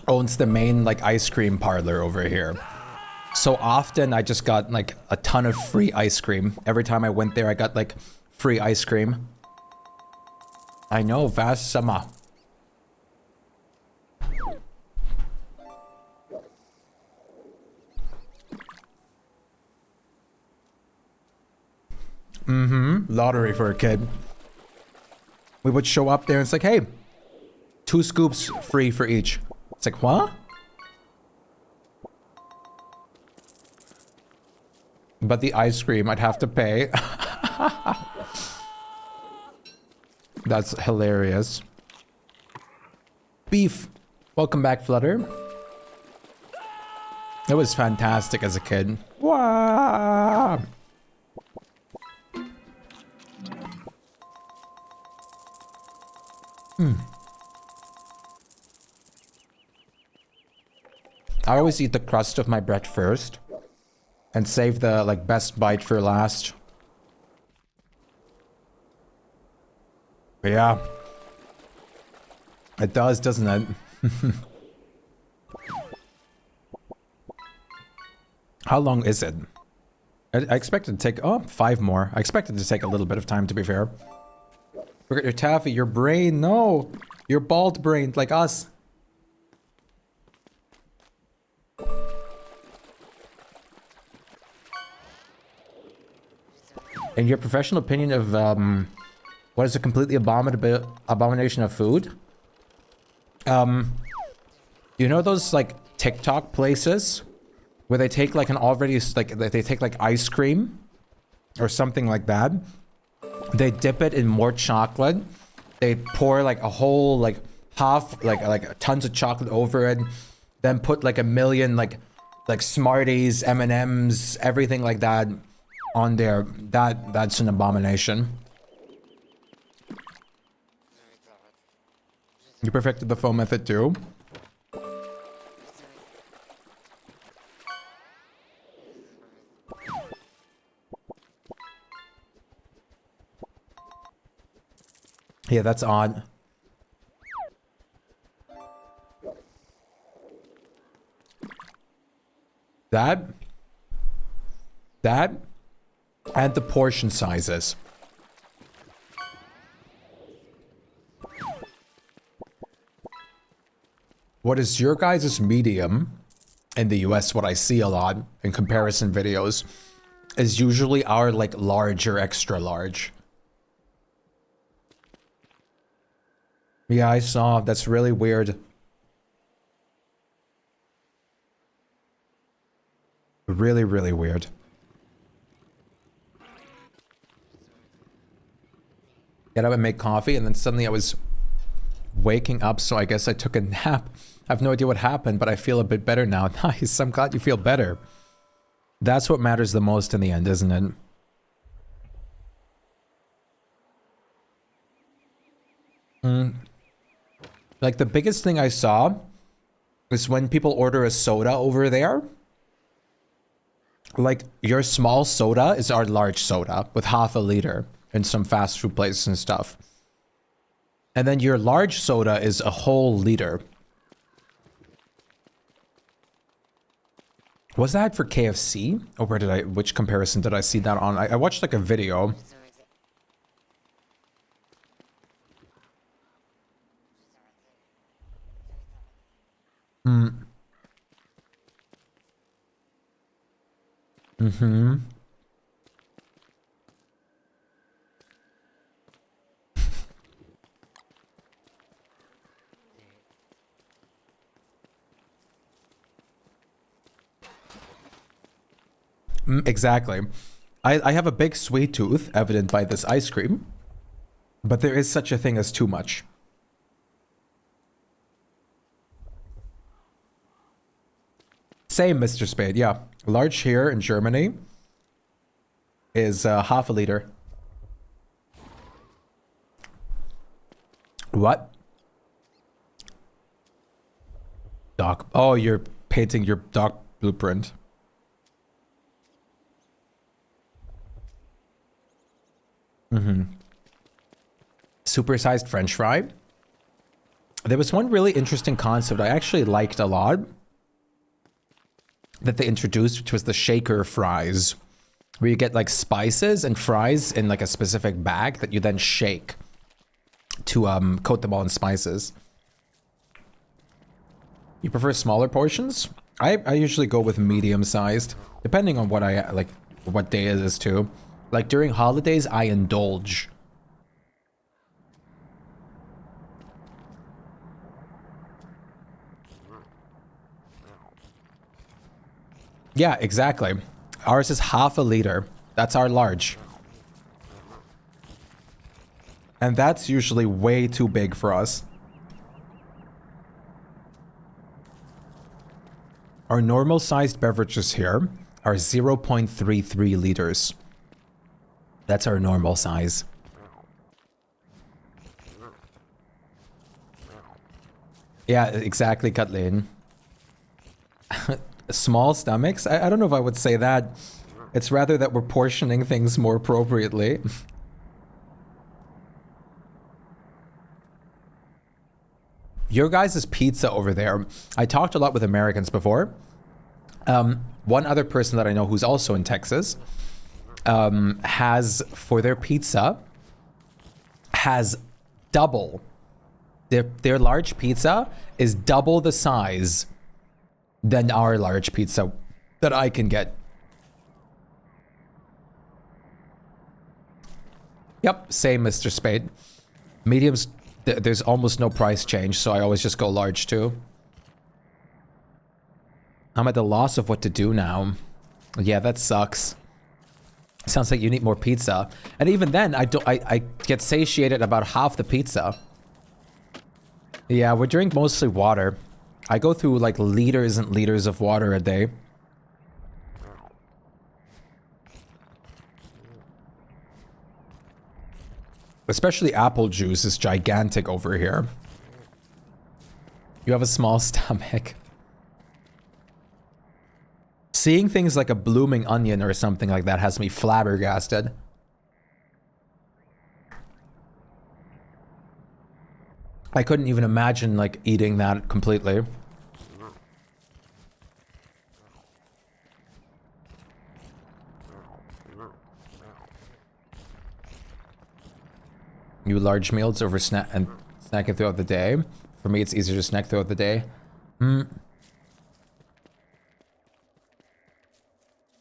owns the main like ice cream parlor over here. So often I just got like a ton of free ice cream. Every time I went there, I got like free ice cream. I know, vast summer. Lottery for a kid. We would show up there and it's like, hey, 2 scoops free for each. It's like, what? But the ice cream, I'd have to pay. That's hilarious. Beef. Welcome back, Flutter. It was fantastic as a kid. Wow. I always eat the crust of my bread first and save the like best bite for last. But yeah. It does, doesn't it? How long is it? I expected to take, 5 more. I expected to take a little bit of time, to be fair. Look at your taffy, your brain, no! You're bald-brained like us. In your professional opinion of, what is a completely abomination of food? You know those, like, TikTok places? Where they take, like, they take, like, ice cream? Or something like that. They dip it in more chocolate. They pour, like, a whole, like, like, tons of chocolate over it. Then put, like, a million, like Smarties, M&Ms, everything like that on there. That's an abomination. You perfected the foam method too? Yeah, that's odd. That, and the portion sizes. What is your guys' medium in the US, what I see a lot in comparison videos, is usually our, like, large or extra large. Yeah, I saw. That's really weird. Really, really weird. Get up and make coffee, and then suddenly I was waking up, so I guess I took a nap. I have no idea what happened, but I feel a bit better now. Nice, I'm glad you feel better. That's what matters the most in the end, isn't it? Like, the biggest thing I saw is when people order a soda over there. Like, your small soda is our large soda with half a liter in some fast food places and stuff. And then your large soda is a whole liter. Was that for KFC? Or which comparison did I see that on? I watched like a video. Exactly. I have a big sweet tooth, evident by this ice cream. But there is such a thing as too much. Same, Mr. Spade, yeah. Large here in Germany is half a liter. What? Doc. Oh, you're painting your doc blueprint. Supersized French fry. There was one really interesting concept I actually liked a lot that they introduced, which was the shaker fries, where you get like spices and fries in like a specific bag that you then shake to coat them all in spices. You prefer smaller portions? I usually go with medium sized, depending on what I like, what day it is too. Like during holidays, I indulge. Yeah, exactly. Ours is half a liter. That's our large. And that's usually way too big for us. Our normal sized beverages here are 0.33 liters. That's our normal size. Yeah, exactly, Kathleen. Small stomachs? I don't know if I would say that. It's rather that we're portioning things more appropriately. Your guys' pizza over there. I talked a lot with Americans before. One other person that I know who's also in Texas has, for their pizza, has double. Their large pizza is double the size than our large pizza that I can get. Yep, same, Mr. Spade. Mediums, there's almost no price change, so I always just go large too. I'm at the loss of what to do now. Yeah, that sucks. Sounds like you need more pizza. And even then, I get satiated about half the pizza. Yeah, we drink mostly water. I go through like liters and liters of water a day. Especially apple juice is gigantic over here. You have a small stomach. Seeing things like a blooming onion or something like that has me flabbergasted. I couldn't even imagine like eating that completely. You large meals over snacking throughout the day. For me, it's easier to snack throughout the day.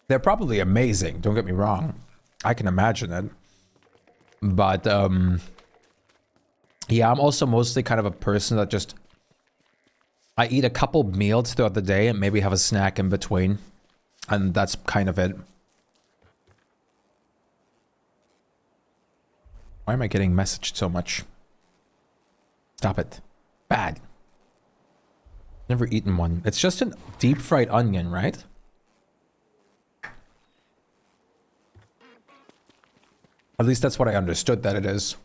They're probably amazing, don't get me wrong. I can imagine it. But, yeah, I'm also mostly kind of a person that just... I eat a couple meals throughout the day and maybe have a snack in between. And that's kind of it. Why am I getting messaged so much? Stop it. Bad. Never eaten one. It's just a deep fried onion, right? At least that's what I understood that it is.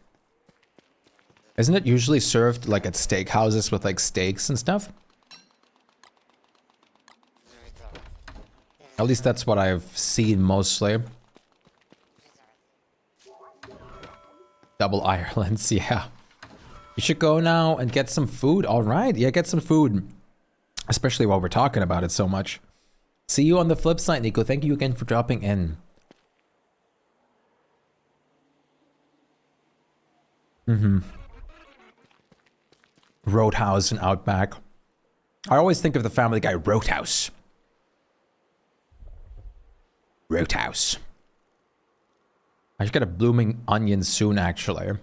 Isn't it usually served like at steakhouses with like steaks and stuff? At least that's what I've seen mostly. Double Ireland's, yeah. You should go now and get some food. All right, yeah, get some food. Especially while we're talking about it so much. See you on the flip side, Nico. Thank you again for dropping in. Roadhouse and Outback. I always think of the Family Guy Roadhouse. Roadhouse. I should get a blooming onion soon, actually.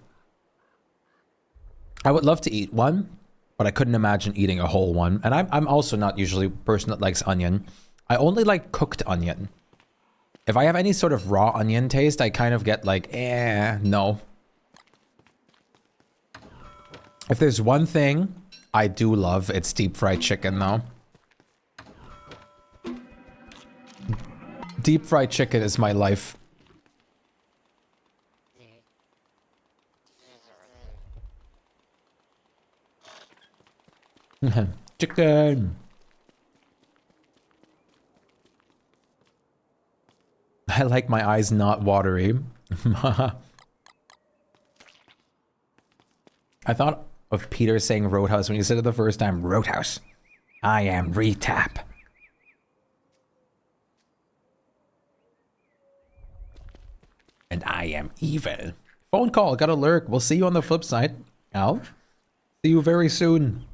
I would love to eat one, but I couldn't imagine eating a whole one. And I'm also not usually a person that likes onion. I only like cooked onion. If I have any sort of raw onion taste, I kind of get like, no. If there's one thing I do love, it's deep fried chicken, though. Deep fried chicken is my life. Chicken. I like my eyes not watery. I thought of Peter saying Roadhouse when he said it the first time. Roadhouse. I am Retap. And I am evil. Phone call, gotta lurk. We'll see you on the flip side. Al. See you very soon.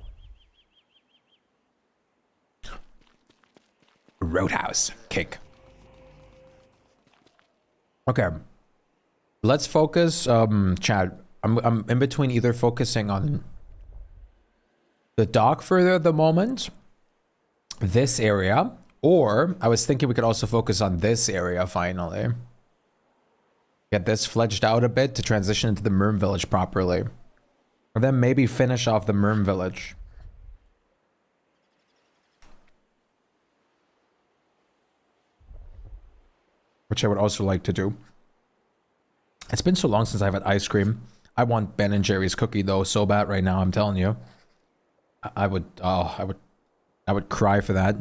Roadhouse. Kick. Okay. Let's focus, Chad. I'm in between either focusing on the dock further at the moment, this area, or I was thinking we could also focus on this area finally. Get this fledged out a bit to transition into the Merm Village properly. Or then maybe finish off the Merm Village. which I would also like to do. It's been so long since I've had ice cream. I want Ben and Jerry's cookie though so bad right now, I'm telling you. I would cry for that.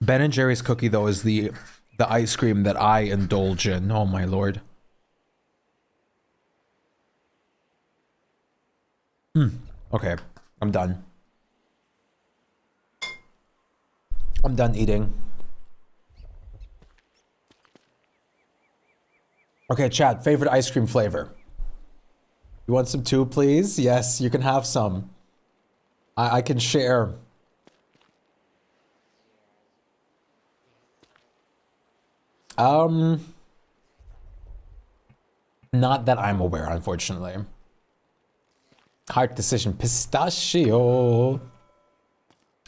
Ben and Jerry's cookie though is the ice cream that I indulge in. Oh my lord. Okay, I'm done. I'm done eating. Okay, chat, favorite ice cream flavor. You want some too, please? Yes, you can have some. I can share. Not that I'm aware, unfortunately. Hard decision. Pistachio.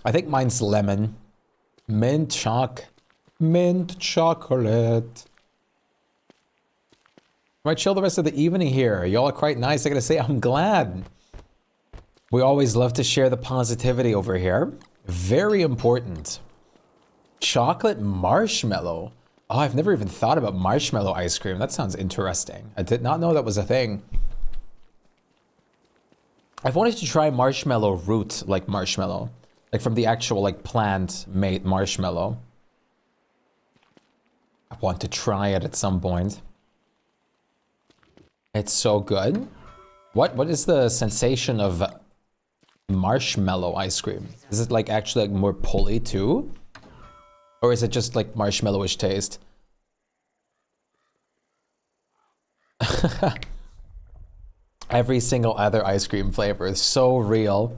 I think mine's lemon. Mint chocolate. Might chill the rest of the evening here. Y'all are quite nice. I gotta say, I'm glad. We always love to share the positivity over here. Very important. Chocolate marshmallow. Oh, I've never even thought about marshmallow ice cream. That sounds interesting. I did not know that was a thing. I've wanted to try marshmallow root, like marshmallow. Like from the actual like plant-made marshmallow. I want to try it at some point. It's so good. What is the sensation of marshmallow ice cream? Is it like actually like more pulley too? Or is it just like marshmallowish taste? Every single other ice cream flavor is so real.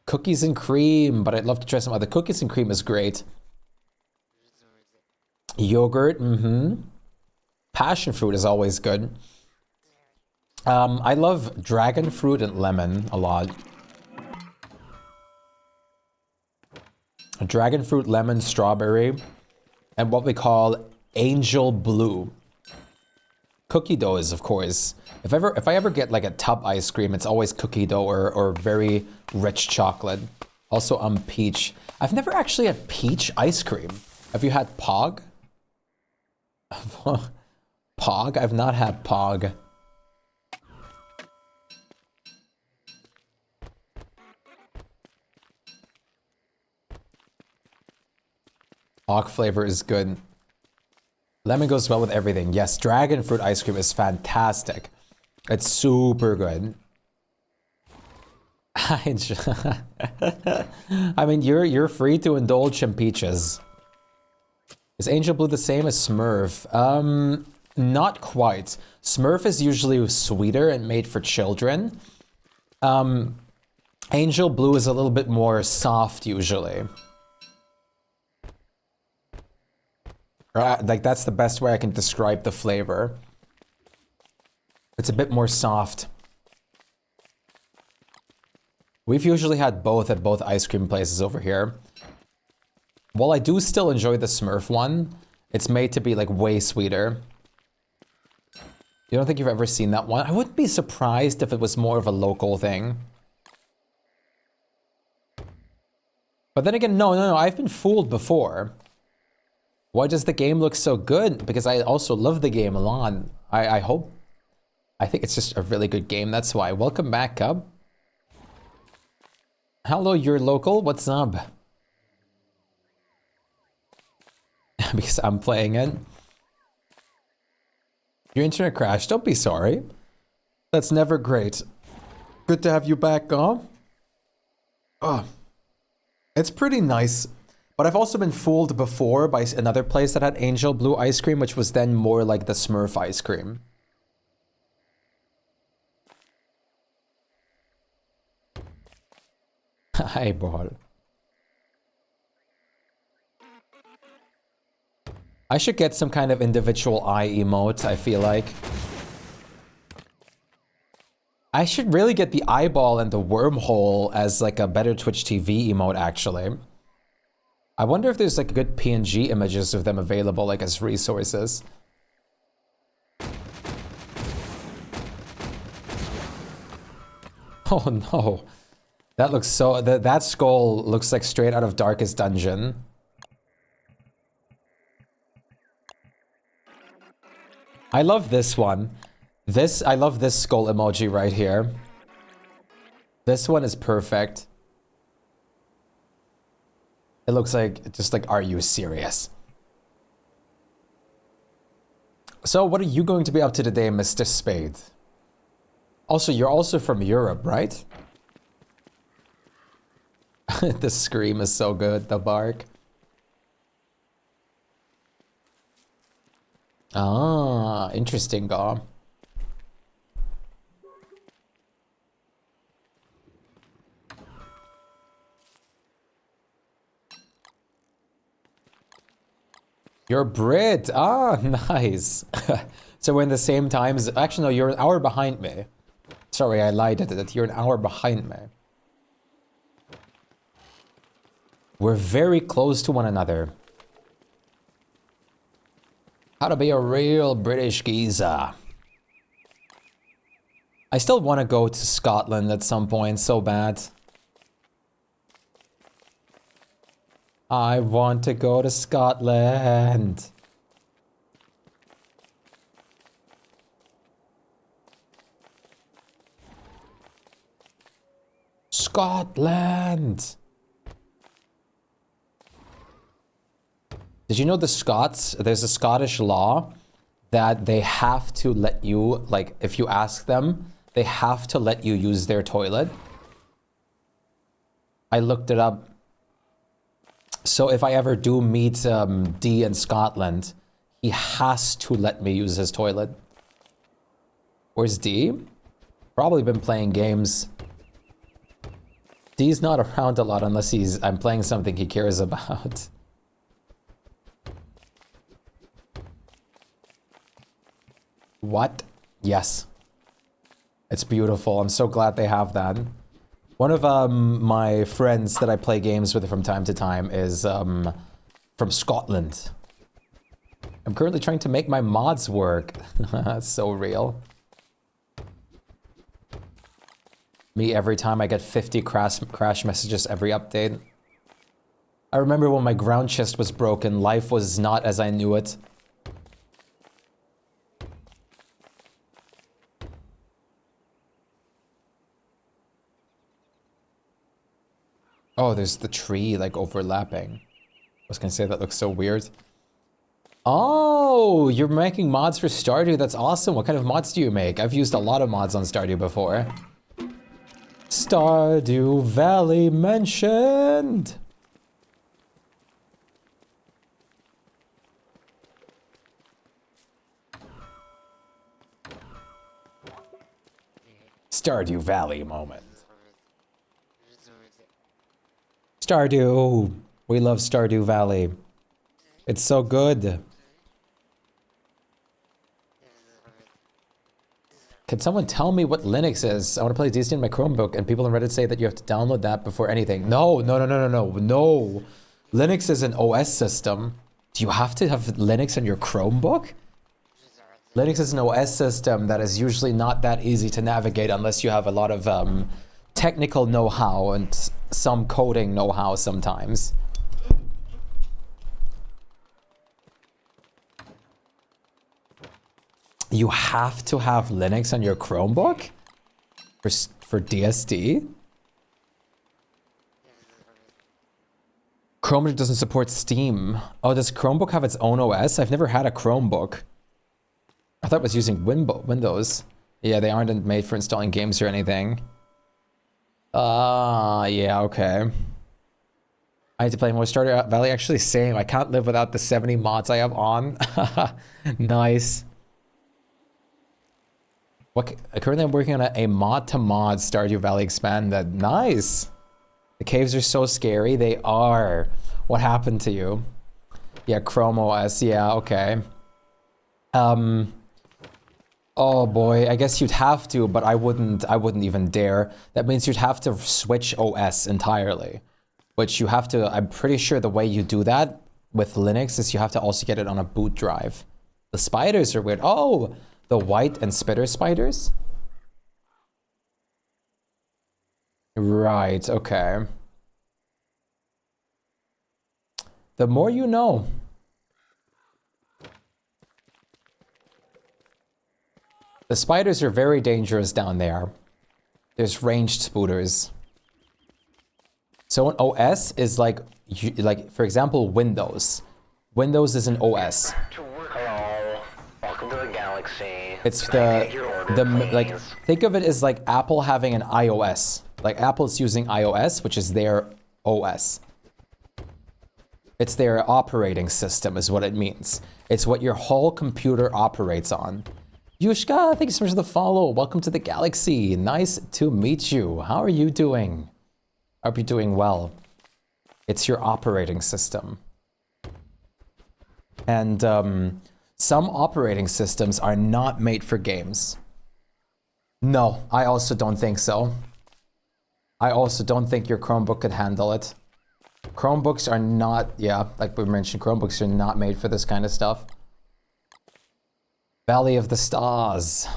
Cookies and cream, but I'd love to try some other. Cookies and cream is great. Yogurt, Passion fruit is always good. I love dragon fruit and lemon a lot. Dragon fruit, lemon, strawberry, and what we call angel blue. Cookie dough is, of course. If I ever get like a tub ice cream, it's always cookie dough or very rich chocolate. Also, peach. I've never actually had peach ice cream. Have you had Pog? Pog? I've not had Pog. Pog flavor is good. Lemon goes well with everything. Yes, dragon fruit ice cream is fantastic. It's super good. I mean, you're free to indulge in peaches. Is Angel Blue the same as Smurf? Not quite. Smurf is usually sweeter and made for children. Angel Blue is a little bit more soft usually. Like that's the best way I can describe the flavor. It's a bit more soft. We've usually had both at both ice cream places over here. While I do still enjoy the Smurf one, it's made to be like way sweeter. You don't think you've ever seen that one? I wouldn't be surprised if it was more of a local thing. But then again, no, I've been fooled before. Why does the game look so good? Because I also love the game a lot. I think it's just a really good game, that's why. Welcome back, Cub. Hello, you're local, what's up? Because I'm playing it. Your internet crashed, don't be sorry. That's never great. Good to have you back, huh? Oh, it's pretty nice. But I've also been fooled before by another place that had Angel Blue ice cream, which was then more like the Smurf ice cream. Hi, ball. I should get some kind of individual eye emote, I feel like. I should really get the eyeball and the wormhole as like a better Twitch TV emote, actually. I wonder if there's like good PNG images of them available like as resources. Oh no. That looks so... That skull looks like straight out of Darkest Dungeon. I love this one. I love this skull emoji right here. This one is perfect. It looks like, just like, are you serious? So what are you going to be up to today, Mr. Spade? Also, you're also from Europe, right? The scream is so good, the bark. Ah, interesting, Gaw. You're Brit. Ah, nice. So we're in the same times. Actually, no, you're an hour behind me. Sorry, I lied at it. You're an hour behind me. We're very close to one another. How to be a real British geezer. I still want to go to Scotland at some point, so bad. I want to go to Scotland. Scotland. Did you know the Scots, there's a Scottish law that they have to let you, like, if you ask them, they have to let you use their toilet. I looked it up. So if I ever do meet D in Scotland, he has to let me use his toilet. Where's D? Probably been playing games. D's not around a lot unless I'm playing something he cares about. What? Yes. It's beautiful. I'm so glad they have that. One of my friends that I play games with from time to time is from Scotland. I'm currently trying to make my mods work. So real. Me every time I get 50 crash messages every update. I remember when my ground chest was broken, life was not as I knew it. Oh, there's the tree, like, overlapping. I was gonna say that looks so weird. Oh, you're making mods for Stardew. That's awesome. What kind of mods do you make? I've used a lot of mods on Stardew before. Stardew Valley mentioned. Stardew Valley moment. Stardew. We love Stardew Valley. It's so good. Can someone tell me what Linux is? I want to play DSD in my Chromebook, and people on Reddit say that you have to download that before anything. No. Linux is an OS system. Do you have to have Linux on your Chromebook? Linux is an OS system that is usually not that easy to navigate unless you have a lot of technical know-how and some coding know-how sometimes. You have to have Linux on your Chromebook for DSD? Chromebook doesn't support Steam. Oh, does Chromebook have its own OS? I've never had a Chromebook. I thought it was using Windows. Yeah, they aren't made for installing games or anything. Yeah, okay. I need to play more Stardew Valley. Actually, same. I can't live without the 70 mods I have on. Nice. Currently, I'm working on a mod-to-mod Stardew Valley expanded. Nice. The caves are so scary. They are. What happened to you? Yeah, Chrome OS. Yeah, okay. Oh boy, I guess you'd have to, but I wouldn't even dare. That means you'd have to switch OS entirely. Which you have to, I'm pretty sure the way you do that with Linux is you have to also get it on a boot drive. The spiders are weird. Oh, the white and spitter spiders? Right, okay. The more you know. The spiders are very dangerous down there. There's ranged spooters. So an OS is like for example, Windows. Windows is an OS. Hello. Welcome to the galaxy. It's Can I take your order, like please? think of it as like Apple having an iOS. Like Apple's using iOS, which is their OS. It's their operating system is what it means. It's what your whole computer operates on. Yushka, thanks so much for the follow. Welcome to the galaxy. Nice to meet you. How are you doing? I hope you're doing well. It's your operating system. And some operating systems are not made for games. No, I also don't think so. I also don't think your Chromebook could handle it. Chromebooks are not, yeah, like we mentioned, Chromebooks are not made for this kind of stuff. Valley of the Stars.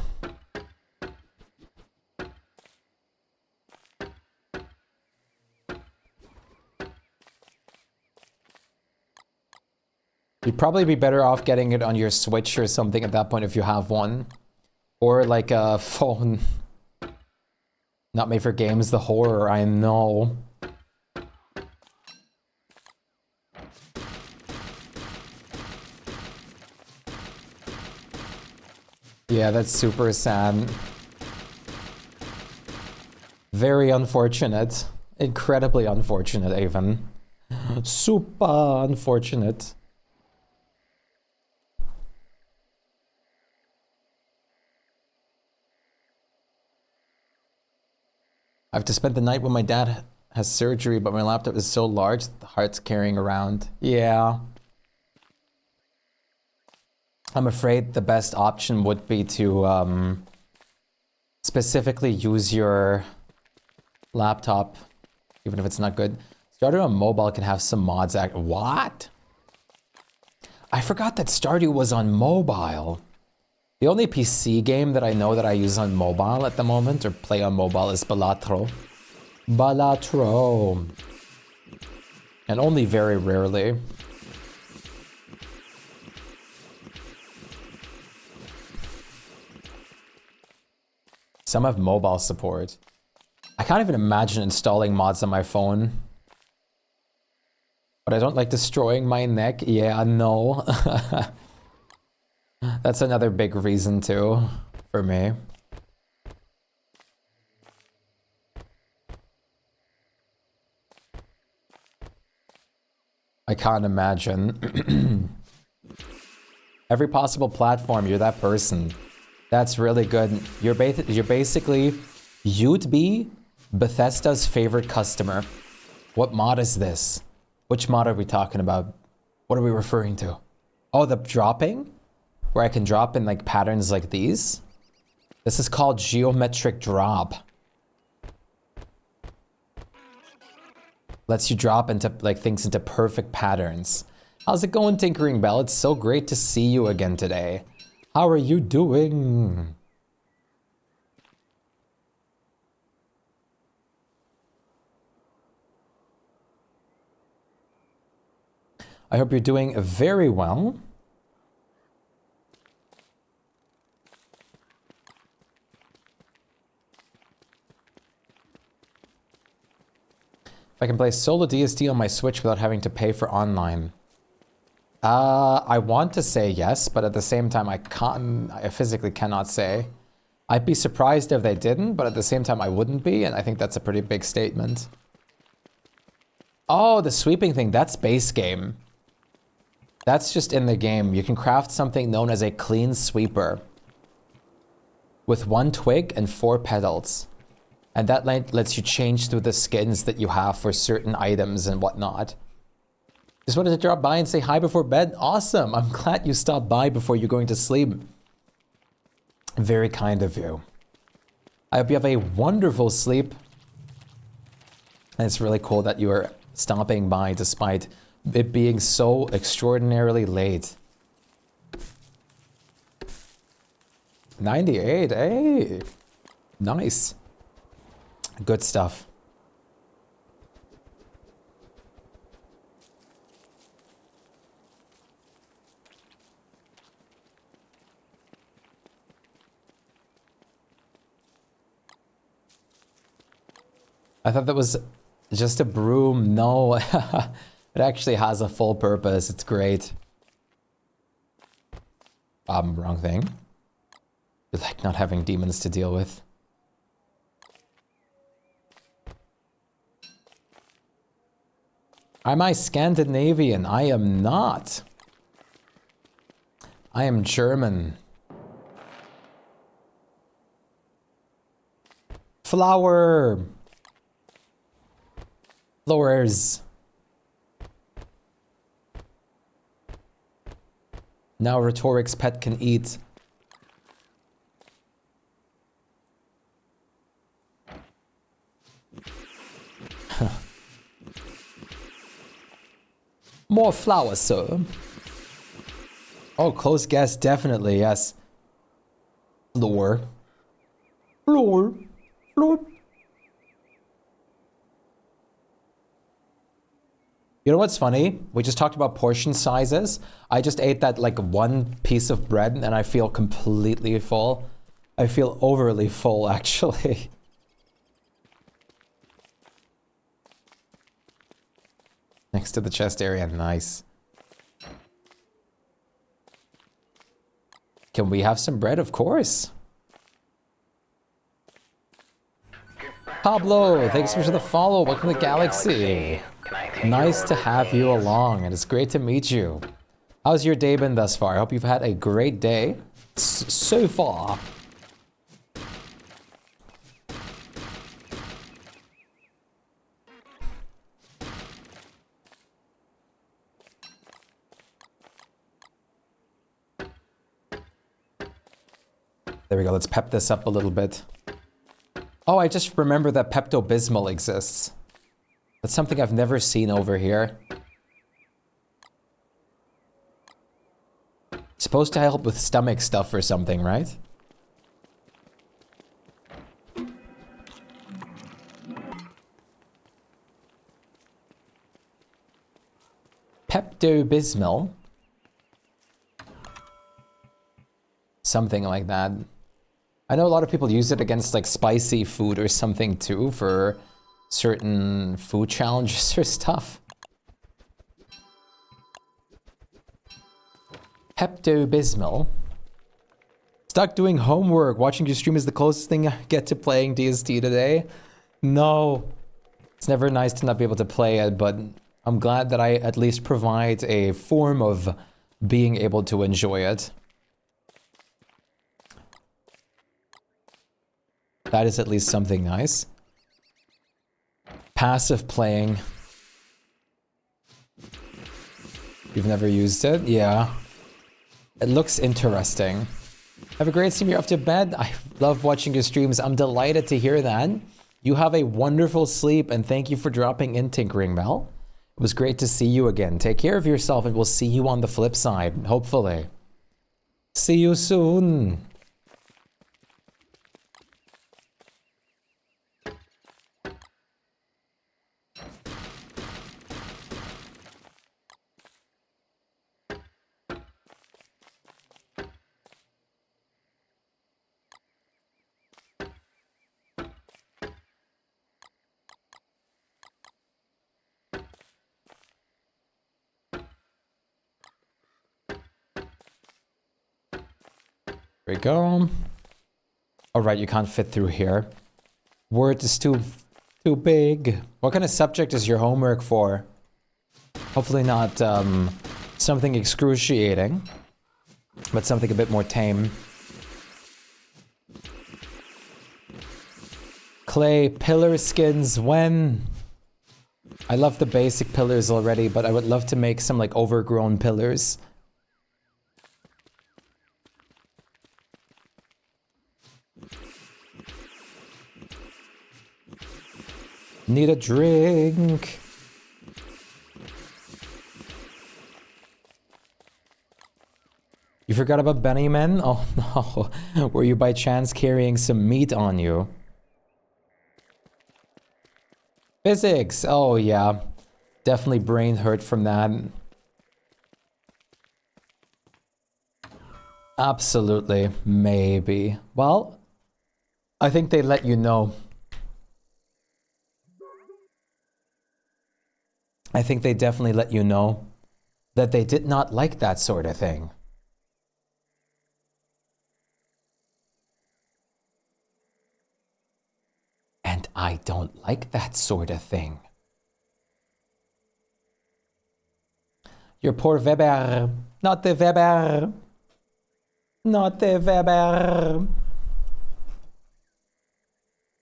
You'd probably be better off getting it on your Switch or something at that point if you have one. Or like a phone. Not made for games, the horror, I know. Yeah, that's super sad. Very unfortunate. Incredibly unfortunate, even. Super unfortunate. I have to spend the night when my dad has surgery, but my laptop is so large that the heart's carrying around. Yeah. I'm afraid the best option would be to specifically use your laptop, even if it's not good. Stardew on mobile can have some mods. What? I forgot that Stardew was on mobile. The only PC game that I know that I use on mobile at the moment, or play on mobile, is Balatro. Balatro. And only very rarely. Some have mobile support. I can't even imagine installing mods on my phone. But I don't like destroying my neck. Yeah, no. That's another big reason too, for me. I can't imagine. Every possible platform, you're that person. That's really good. You're basically, you'd be Bethesda's favorite customer. What mod is this? Which mod are we talking about? What are we referring to? Oh, the dropping? Where I can drop in like patterns like these? This is called geometric drop. Lets you drop into like things into perfect patterns. How's it going, Tinkering Bell? It's so great to see you again today. How are you doing? I hope you're doing very well. If I can play solo DSD on my Switch without having to pay for online. I want to say yes, but at the same time I physically cannot say. I'd be surprised if they didn't, but at the same time I wouldn't be, and I think that's a pretty big statement. Oh, the sweeping thing, that's base game. That's just in the game. You can craft something known as a clean sweeper. With 1 twig and 4 petals. And that lets you change through the skins that you have for certain items and whatnot. Just wanted to drop by and say hi before bed. Awesome. I'm glad you stopped by before you're going to sleep. Very kind of you. I hope you have a wonderful sleep. And it's really cool that you are stopping by despite it being so extraordinarily late. 98, hey. Nice. Good stuff. I thought that was just a broom. No, it actually has a full purpose. It's great. Wrong thing. I like not having demons to deal with. Am I Scandinavian? I am not. I am German. Flower. Flowers. Now Rhetoric's pet can eat. More flowers, sir. Oh, close guess, definitely, yes. Floor. Floor. Floor. You know what's funny? We just talked about portion sizes. I just ate that like one piece of bread and I feel completely full. I feel overly full, actually. Next to the chest area, nice. Can we have some bread? Of course. Pablo, thanks so much for the follow. Welcome to the Galaxy. Nice to have you along, and it's great to meet you. How's your day been thus far? I hope you've had a great day so far. There we go, let's pep this up a little bit. Oh, I just remember that Pepto-Bismol exists. That's something I've never seen over here. Supposed to help with stomach stuff or something, right? Pepto-Bismol. Something like that. I know a lot of people use it against like spicy food or something too for certain food challenges or stuff. Pepto-Bismol. Stuck doing homework. Watching your stream is the closest thing I get to playing DST today. No. It's never nice to not be able to play it, but I'm glad that I at least provide a form of being able to enjoy it. That is at least something nice. Passive playing. You've never used it? Yeah. It looks interesting. Have a great stream. You're off to bed. I love watching your streams. I'm delighted to hear that. You have a wonderful sleep, and thank you for dropping in, Tinkering Bell. It was great to see you again. Take care of yourself, and we'll see you on the flip side, hopefully. See you soon. There we go. All right, you can't fit through here. Word is too big. What kind of subject is your homework for? Hopefully not something excruciating, but something a bit more tame. Clay pillar skins when? I love the basic pillars already, but I would love to make some like overgrown pillars. Need a drink. You forgot about Benny Men? Oh no. Were you by chance carrying some meat on you? Physics! Oh yeah. Definitely brain hurt from that. Absolutely. Maybe. Well, I think they let you know. I think they definitely let you know that they did not like that sort of thing. And I don't like that sort of thing. Your poor Weber. Not the Weber. Not the Weber.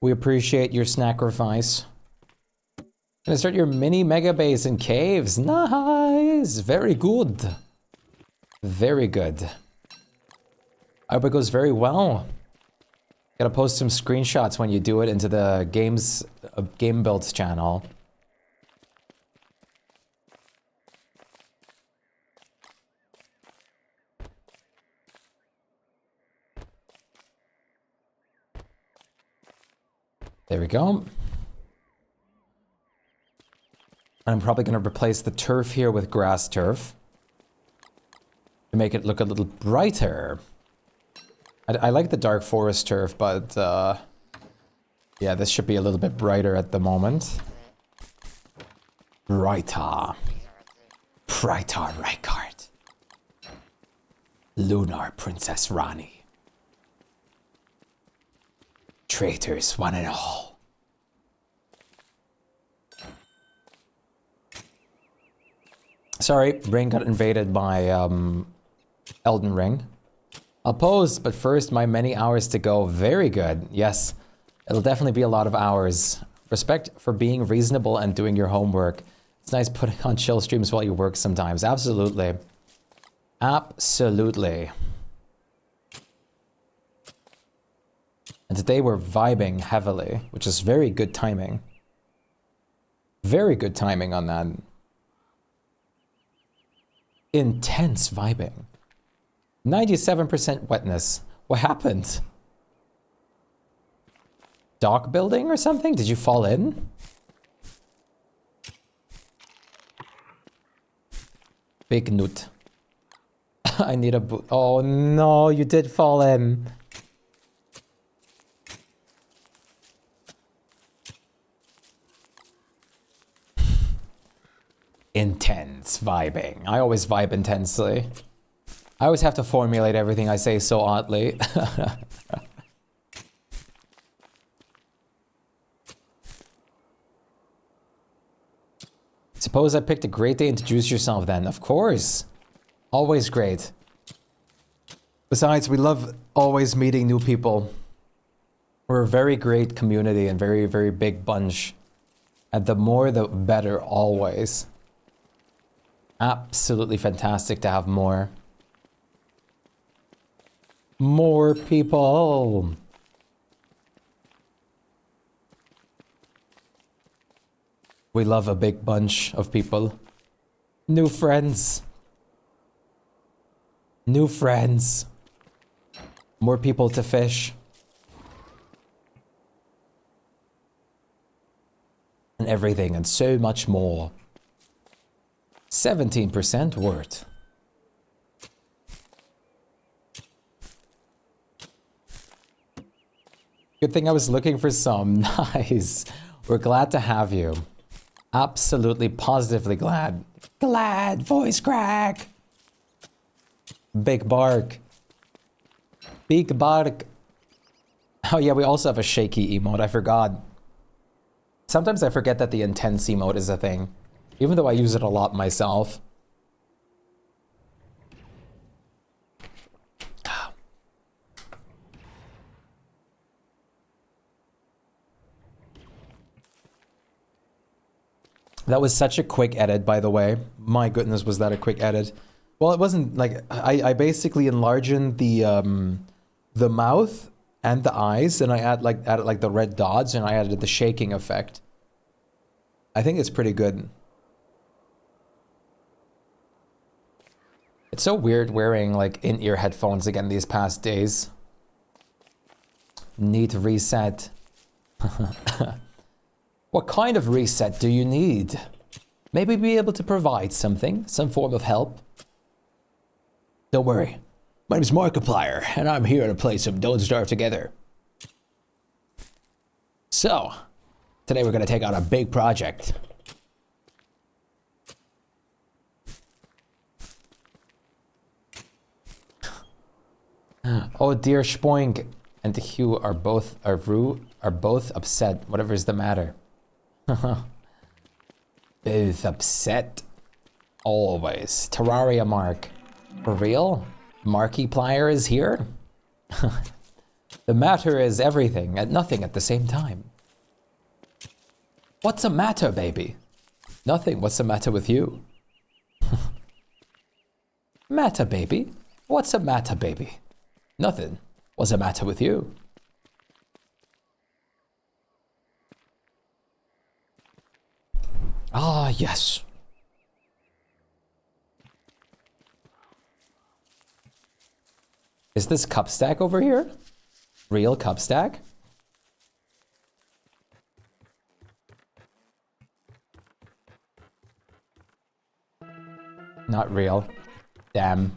We appreciate your sacrifice. Gonna start your mini Megabase in caves. Nice. Very good. Very good. I hope it goes very well. Gotta post some screenshots when you do it into the game builds channel. There we go. I'm probably going to replace the turf here with grass turf to make it look a little brighter. I like the dark forest turf, but yeah, this should be a little bit brighter at the moment. Brighter. Brighter Reichard. Lunar Princess Rani. Traitors, one and all. Sorry, brain got invaded by Elden Ring. I'll pause, but first, my many hours to go. Very good. Yes, it'll definitely be a lot of hours. Respect for being reasonable and doing your homework. It's nice putting on chill streams while you work sometimes. Absolutely. Absolutely. And today we're vibing heavily, which is very good timing. Very good timing on that. Intense vibing. 97% wetness. What happened? Dock building or something? Did you fall in? Big nut. I need a boot. Oh no, you did fall in. Intense vibing. I always vibe intensely. I always have to formulate everything I say so oddly. Suppose I picked a great day to introduce yourself then. Of course. Always great. Besides, we love always meeting new people. We're a very great community and very, very big bunch. And the more, the better always. Absolutely fantastic to have more. More people. We love a big bunch of people. New friends. New friends. More people to fish. And everything and so much more. 17% worth. Good thing I was looking for some. Nice. We're glad to have you. Absolutely, positively glad. Glad. Voice crack. Big bark. Big bark. Oh yeah, we also have a shaky emote. I forgot. Sometimes I forget that the intense emote is a thing. Even though I use it a lot myself. That was such a quick edit, by the way. My goodness, was that a quick edit? Well, it wasn't like I basically enlarged the mouth and the eyes, and I added like the red dots, and I added the shaking effect. I think it's pretty good. It's so weird wearing like in-ear headphones again these past days. Need reset. What kind of reset do you need? Maybe be able to provide something, some form of help. Don't worry. My name's Markiplier, and I'm here to play some Don't Starve Together. So, today we're gonna take on a big project. Oh dear, Shpyke and Hugh are both upset. Whatever is the matter. Both upset. Always. Terraria Mark. For real? Markiplier is here? The matter is everything and nothing at the same time. What's the matter, baby? Nothing. What's the matter with you? Matter, baby? What's the matter, baby? Nothing. What's the matter with you? Ah, yes. Is this cup stack over here? Real cup stack? Not real. Damn.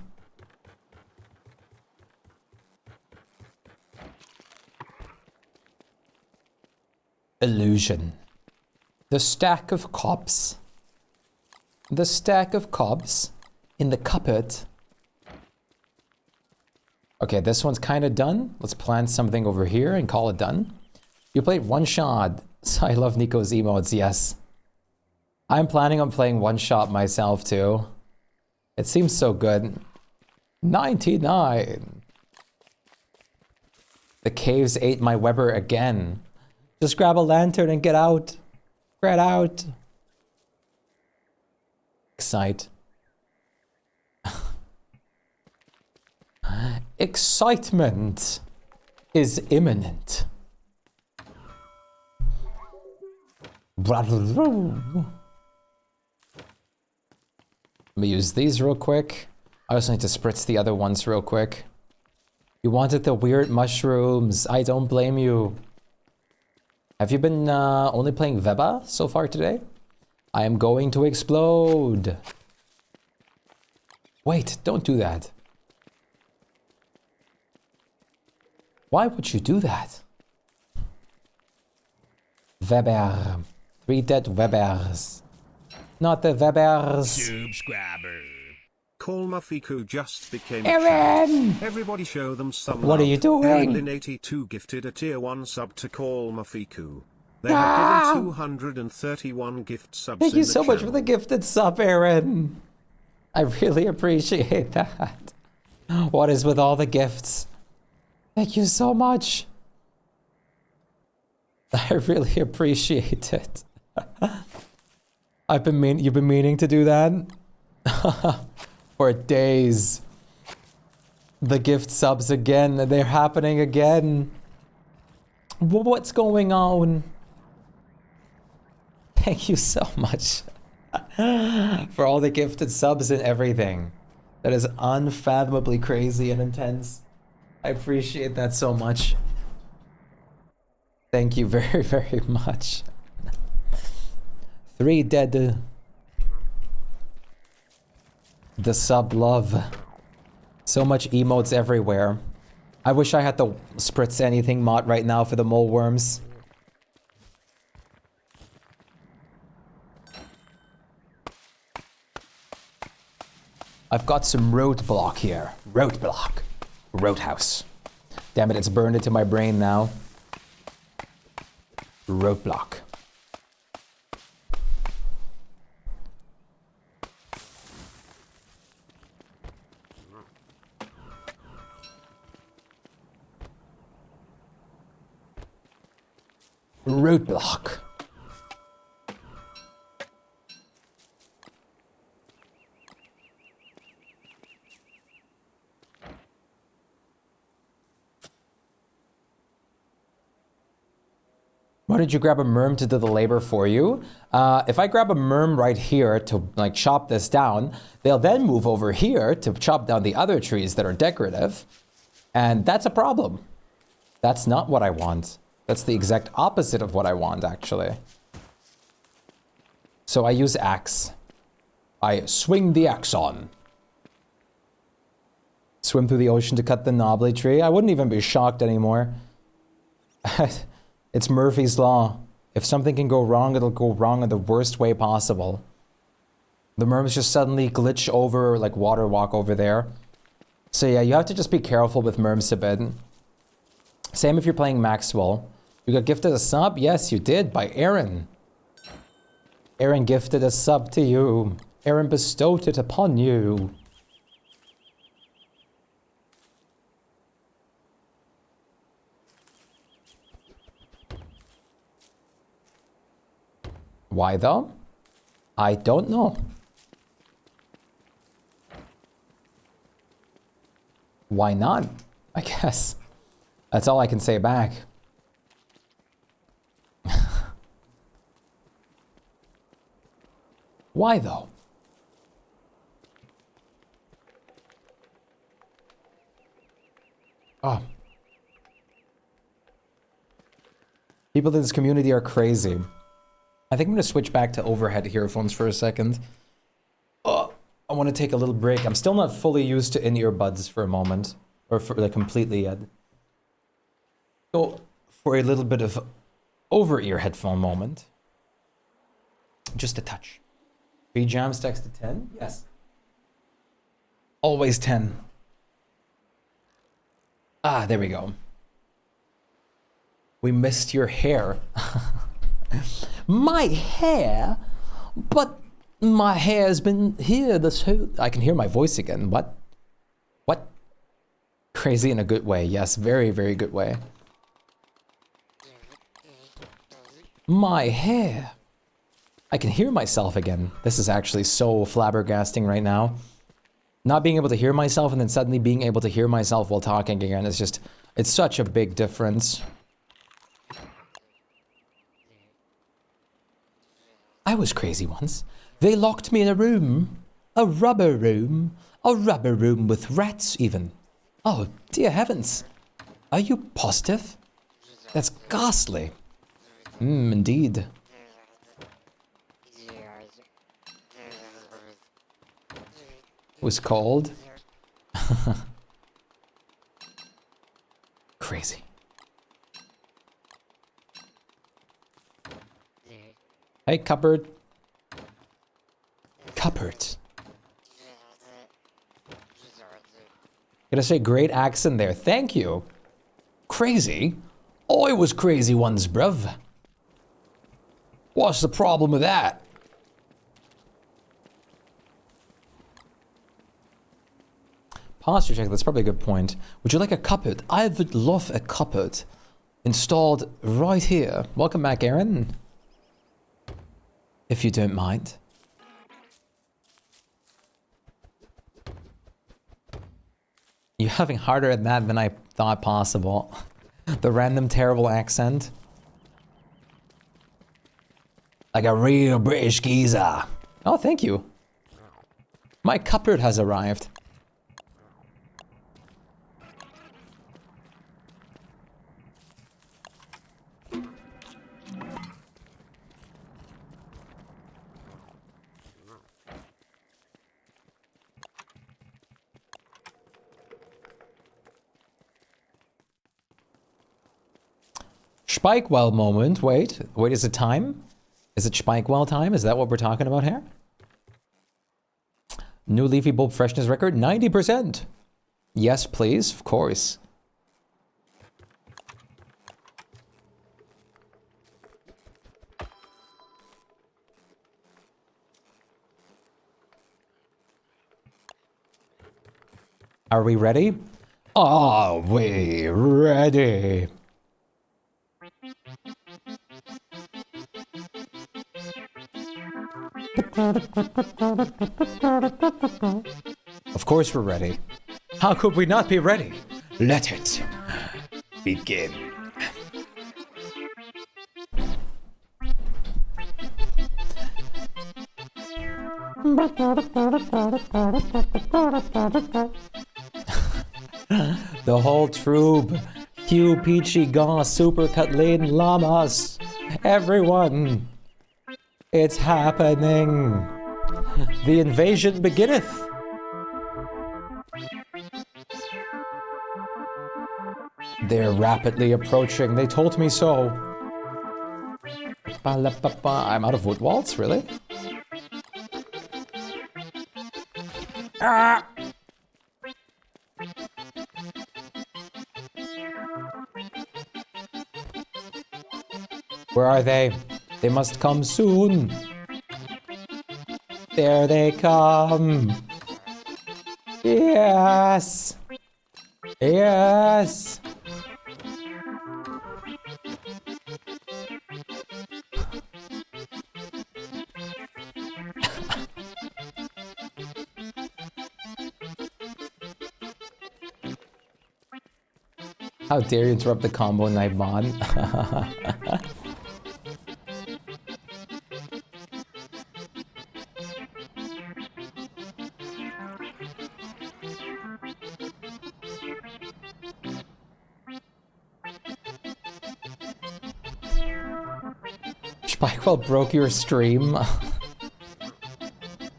Illusion. The stack of cups. The stack of cups in the cupboard. Okay, this one's kind of done. Let's plant something over here and call it done. You played one shot. So I love Nico's emotes, yes. I'm planning on playing one shot myself too. It seems so good. 99. The caves ate my Weber again. Just grab a lantern and get out. Get out. Excite. Excitement is imminent. Let me use these real quick. I also need to spritz the other ones real quick. You wanted the weird mushrooms. I don't blame you. Have you been only playing Veba so far today? I am going to explode. Wait, don't do that. Why would you do that? Weber. 3 dead Webers. Not the Webers. Subscriber. Call Mafiku just became Aaron! chat. Everybody show them some What are love. you doing? Aaron82 gifted a tier 1 sub to Call Mafiku. They have given 231 gift subs. Thank in you the so much for channel. the gifted sub, Aaron. I really appreciate that. What is with all the gifts? Thank you so much. I really appreciate it. You've been meaning to do that for days. The gift subs again, they're happening again. What's going on? Thank you so much for all the gifted subs and everything. That is unfathomably crazy and intense. I appreciate that so much. Thank you very, very much. 3 dead. The sub love. So much emotes everywhere. I wish I had the spritz anything mod right now for the mole worms. I've got some roadblock here. Roadblock. Roadhouse. Damn it, it's burned into my brain now. Roadblock. Roadblock. Why did you grab a merm to do the labor for you? If I grab a merm right here to like chop this down, they'll then move over here to chop down the other trees that are decorative. And that's a problem. That's not what I want. That's the exact opposite of what I want, actually. So I use axe. I swing the axe on. Swim through the ocean to cut the knobbly tree. I wouldn't even be shocked anymore. It's Murphy's Law. If something can go wrong, it'll go wrong in the worst way possible. The merms just suddenly glitch over, like water walk over there. So yeah, you have to just be careful with Merms a bit. Same if you're playing Maxwell. You got gifted a sub? Yes, you did, by Aaron. Aaron gifted a sub to you. Aaron bestowed it upon you. Why though? I don't know. Why not? I guess. That's all I can say back. Why though? Oh. People in this community are crazy. I think I'm gonna switch back to overhead earphones for a second. Oh, I want to take a little break. I'm still not fully used to in-ear buds for a moment. Or for like completely yet. Go for a little bit of over-ear headphone moment. Just a touch. 3 jam stacks to 10? Yes. Always 10. Ah, there we go. We missed your hair. My hair? But my hair's been here this whole... I can hear my voice again. What? What? Crazy in a good way. Yes, very, very good way. My hair. I can hear myself again. This is actually so flabbergasting right now. Not being able to hear myself and then suddenly being able to hear myself while talking again is just... It's such a big difference. I was crazy once. They locked me in a room. A rubber room. A rubber room with rats even. Oh, dear heavens. Are you positive? That's ghastly. Indeed. Was cold. Crazy. Hey, cupboard. Cupboard. Gotta say, great accent there. Thank you. Crazy? I was crazy once, bruv. What's the problem with that? Posture check, that's probably a good point. Would you like a cupboard? I would love a cupboard. Installed right here. Welcome back, Aaron. If you don't mind. You're having harder at that than I thought possible. The random terrible accent. Like a real British geezer. Oh, thank you. My cupboard has arrived. Shpyke well moment. Wait, is it time? Is it Shpyke well time? Is that what we're talking about here? New leafy bulb freshness record, 90%. Yes, please, of course. Are we ready? Are we ready? Of course we're ready. How could we not be ready? Let it begin. The whole troop. Hugh, Peachy, Gaw, Supercut, Lane, Llamas. Everyone. It's happening. The invasion beginneth. They're rapidly approaching. They told me so. I'm out of wood waltz, really? Ah! Where are they? They must come soon. There they come. Yes. Yes. How dare you interrupt the combo, Nightbot? Shpyke broke your stream.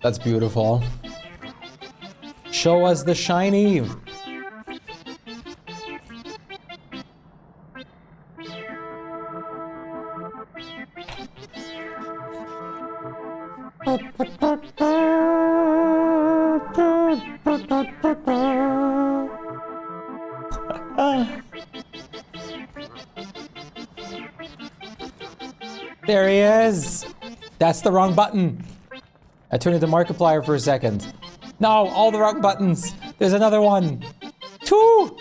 That's beautiful. Show us the shiny. There he is. That's the wrong button. I turned into Markiplier for a second. No, all the wrong buttons. There's another one. 2.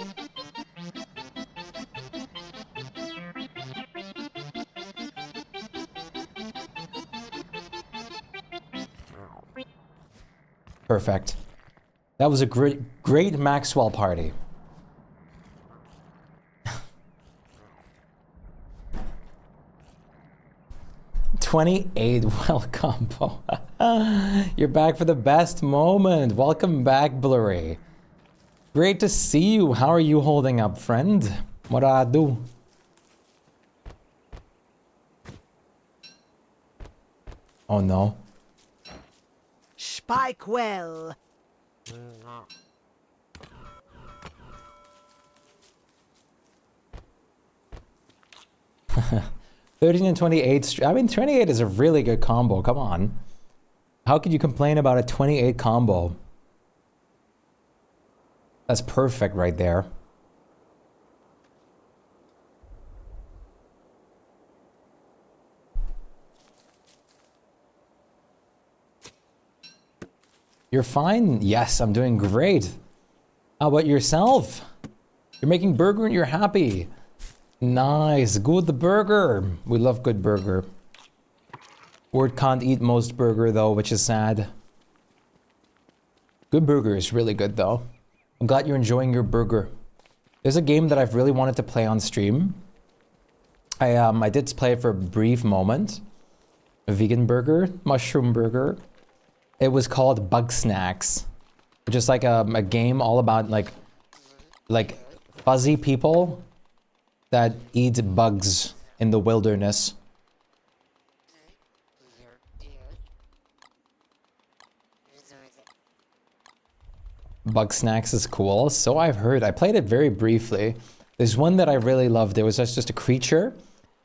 Perfect. That was a great Maxwell party. $28, well combo. You're back for the best moment. Welcome back, Blurry. Great to see you. How are you holding up, friend? What do I do? Oh no. Shpyke well. 13 and 28. I mean, 28 is a really good combo. Come on. How could you complain about a 28 combo? That's perfect right there. You're fine? Yes, I'm doing great. How about yourself? You're making burger and you're happy. Nice, good burger. We love good burger. Word can't eat most burger though, which is sad. Good burger is really good though. I'm glad you're enjoying your burger. There's a game that I've really wanted to play on stream. I did play it for a brief moment. A vegan burger, mushroom burger. It was called Bug Snacks, which is like a game all about like fuzzy people that eat bugs in the wilderness. Bug Snacks is cool, so I've heard. I played it very briefly. There's one that I really loved. It was just a creature,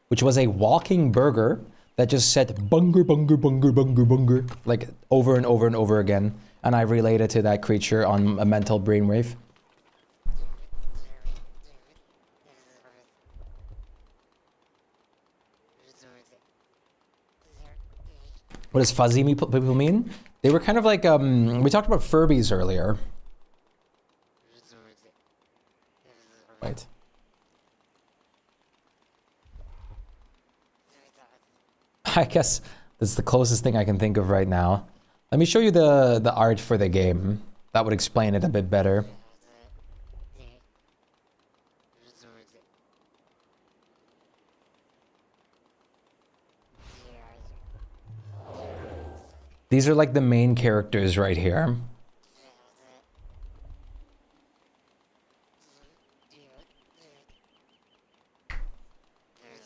which was a walking burger that just said bunger, bunger, bunger, bunger, bunger, like over and over and over again. And I related to that creature on a mental brainwave. What does fuzzy people mean? They were kind of like, we talked about Furbies earlier. Right. I guess that's the closest thing I can think of right now. Let me show you the art for the game. That would explain it a bit better. These are like the main characters right here.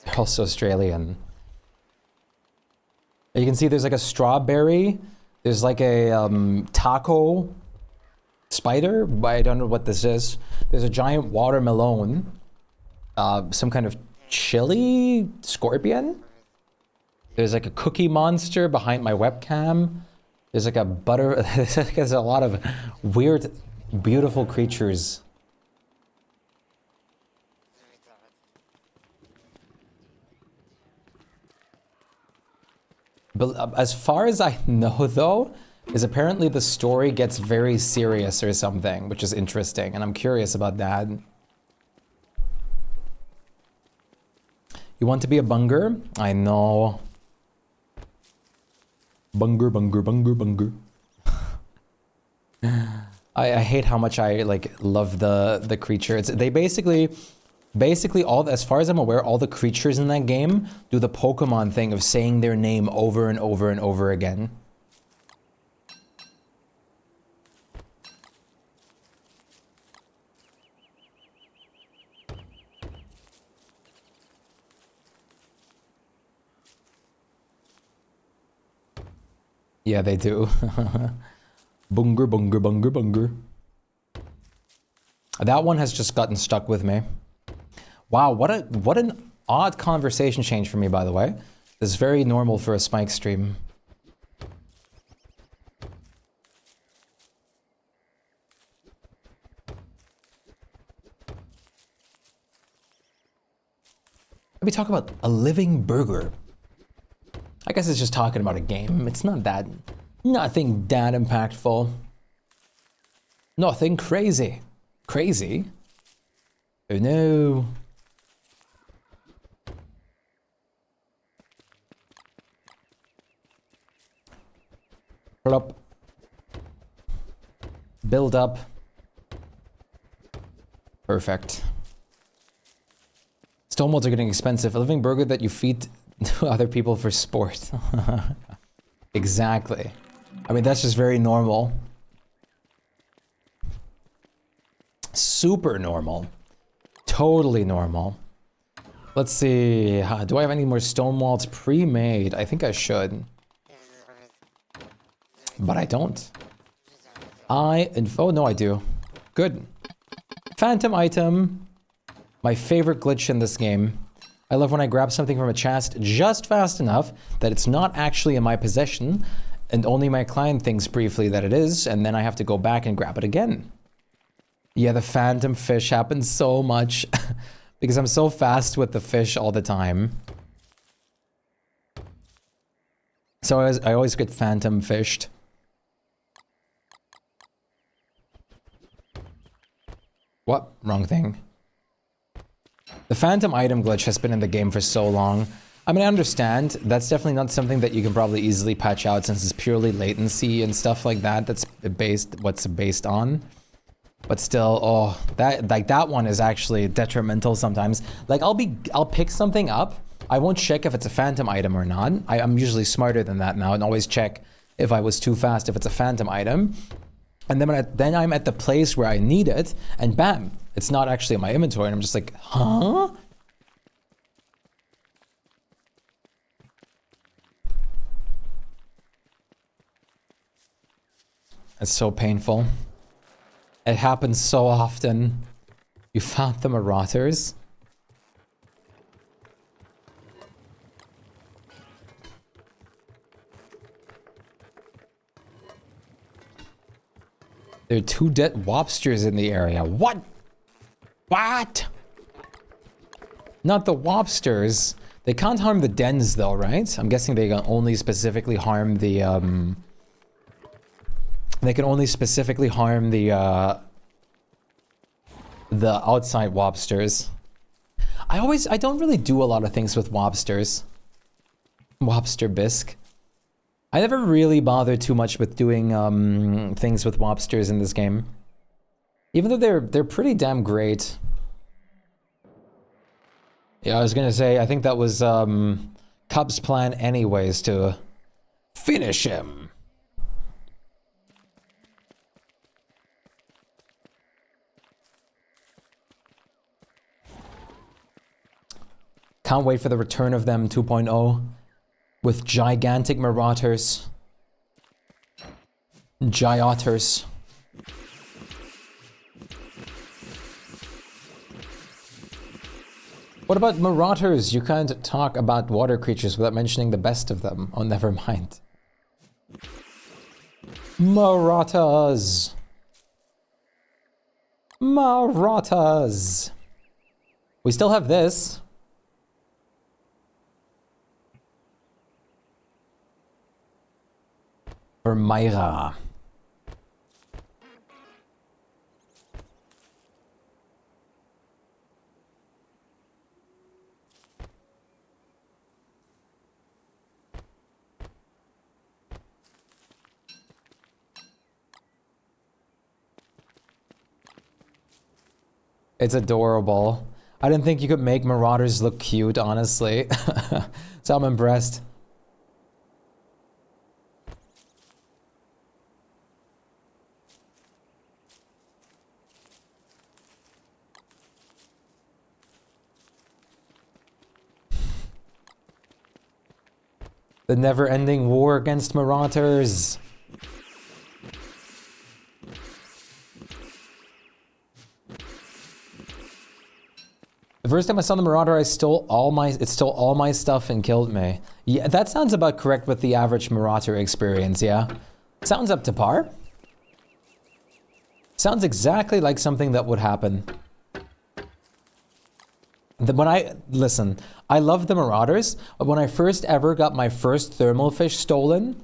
They're also Australian. You can see there's like a strawberry. There's like a taco spider. I don't know what this is. There's a giant watermelon. Some kind of chili scorpion. There's like a cookie monster behind my webcam. There's like a butter. There's a lot of weird, beautiful creatures. But as far as I know, though, is apparently the story gets very serious or something, which is interesting, and I'm curious about that. You want to be a bunger? I know. Bunger, bunger, bunger, bunger. I hate how much I like love the creatures. They basically all, as far as I'm aware, all the creatures in that game do the Pokemon thing of saying their name over and over and over again. Yeah, they do. Bunger, bunger, bunger, bunger. That one has just gotten stuck with me. Wow, what an odd conversation change for me, by the way. This is very normal for a Spike stream. Let me talk about a living burger. I guess it's just talking about a game. It's not that, nothing that impactful. Nothing crazy. Crazy? Oh no. Plop. Build up. Perfect. Stone walls are getting expensive. A living burger that you feed to other people for sport. Exactly. I mean, that's just very normal. Super normal. Totally normal. Let's see. Do I have any more stone walls pre-made? I think I should. But I don't. Oh no, I do. Good. Phantom item. My favorite glitch in this game. I love when I grab something from a chest just fast enough that it's not actually in my possession, and only my client thinks briefly that it is, and then I have to go back and grab it again. Yeah, the phantom fish happens so much because I'm so fast with the fish all the time. So I always get phantom fished. What? Wrong thing. The phantom item glitch has been in the game for so long. I mean, I understand. That's definitely not something that you can probably easily patch out since it's purely latency and stuff like that. That's what's based on. But still, oh, that one is actually detrimental sometimes. Like I'll pick something up. I won't check if it's a phantom item or not. I'm usually smarter than that now and always check if I was too fast if it's a phantom item. And then I'm at the place where I need it, and bam, it's not actually in my inventory, and I'm just like, huh? It's so painful. It happens so often. You found the marauders? There are 2 dead wobsters in the area. What? What? Not the wobsters. They can't harm the dens though, right? I'm guessing they can only specifically harm the, they can only specifically harm the outside wobsters. I don't really do a lot of things with wobsters. Wobster bisque. I never really bothered too much with doing things with wobsters in this game. Even though they're pretty damn great. Yeah, I was gonna say, I think that was Cub's plan anyways, to finish him. Can't wait for the return of them 2.0. With gigantic marauders. Gyotters. What about marauders? You can't talk about water creatures without mentioning the best of them. Oh, never mind. Marauders. Marauders. We still have this. For Myra. It's adorable. I didn't think you could make Marauders look cute, honestly. So I'm impressed. The never-ending war against Marauders. The first time I saw the Marauder, it stole all my stuff and killed me. Yeah, that sounds about correct with the average Marauder experience, yeah? Sounds up to par. Sounds exactly like something that would happen. Listen, I love the Marauders, but when I first ever got my first thermal fish stolen,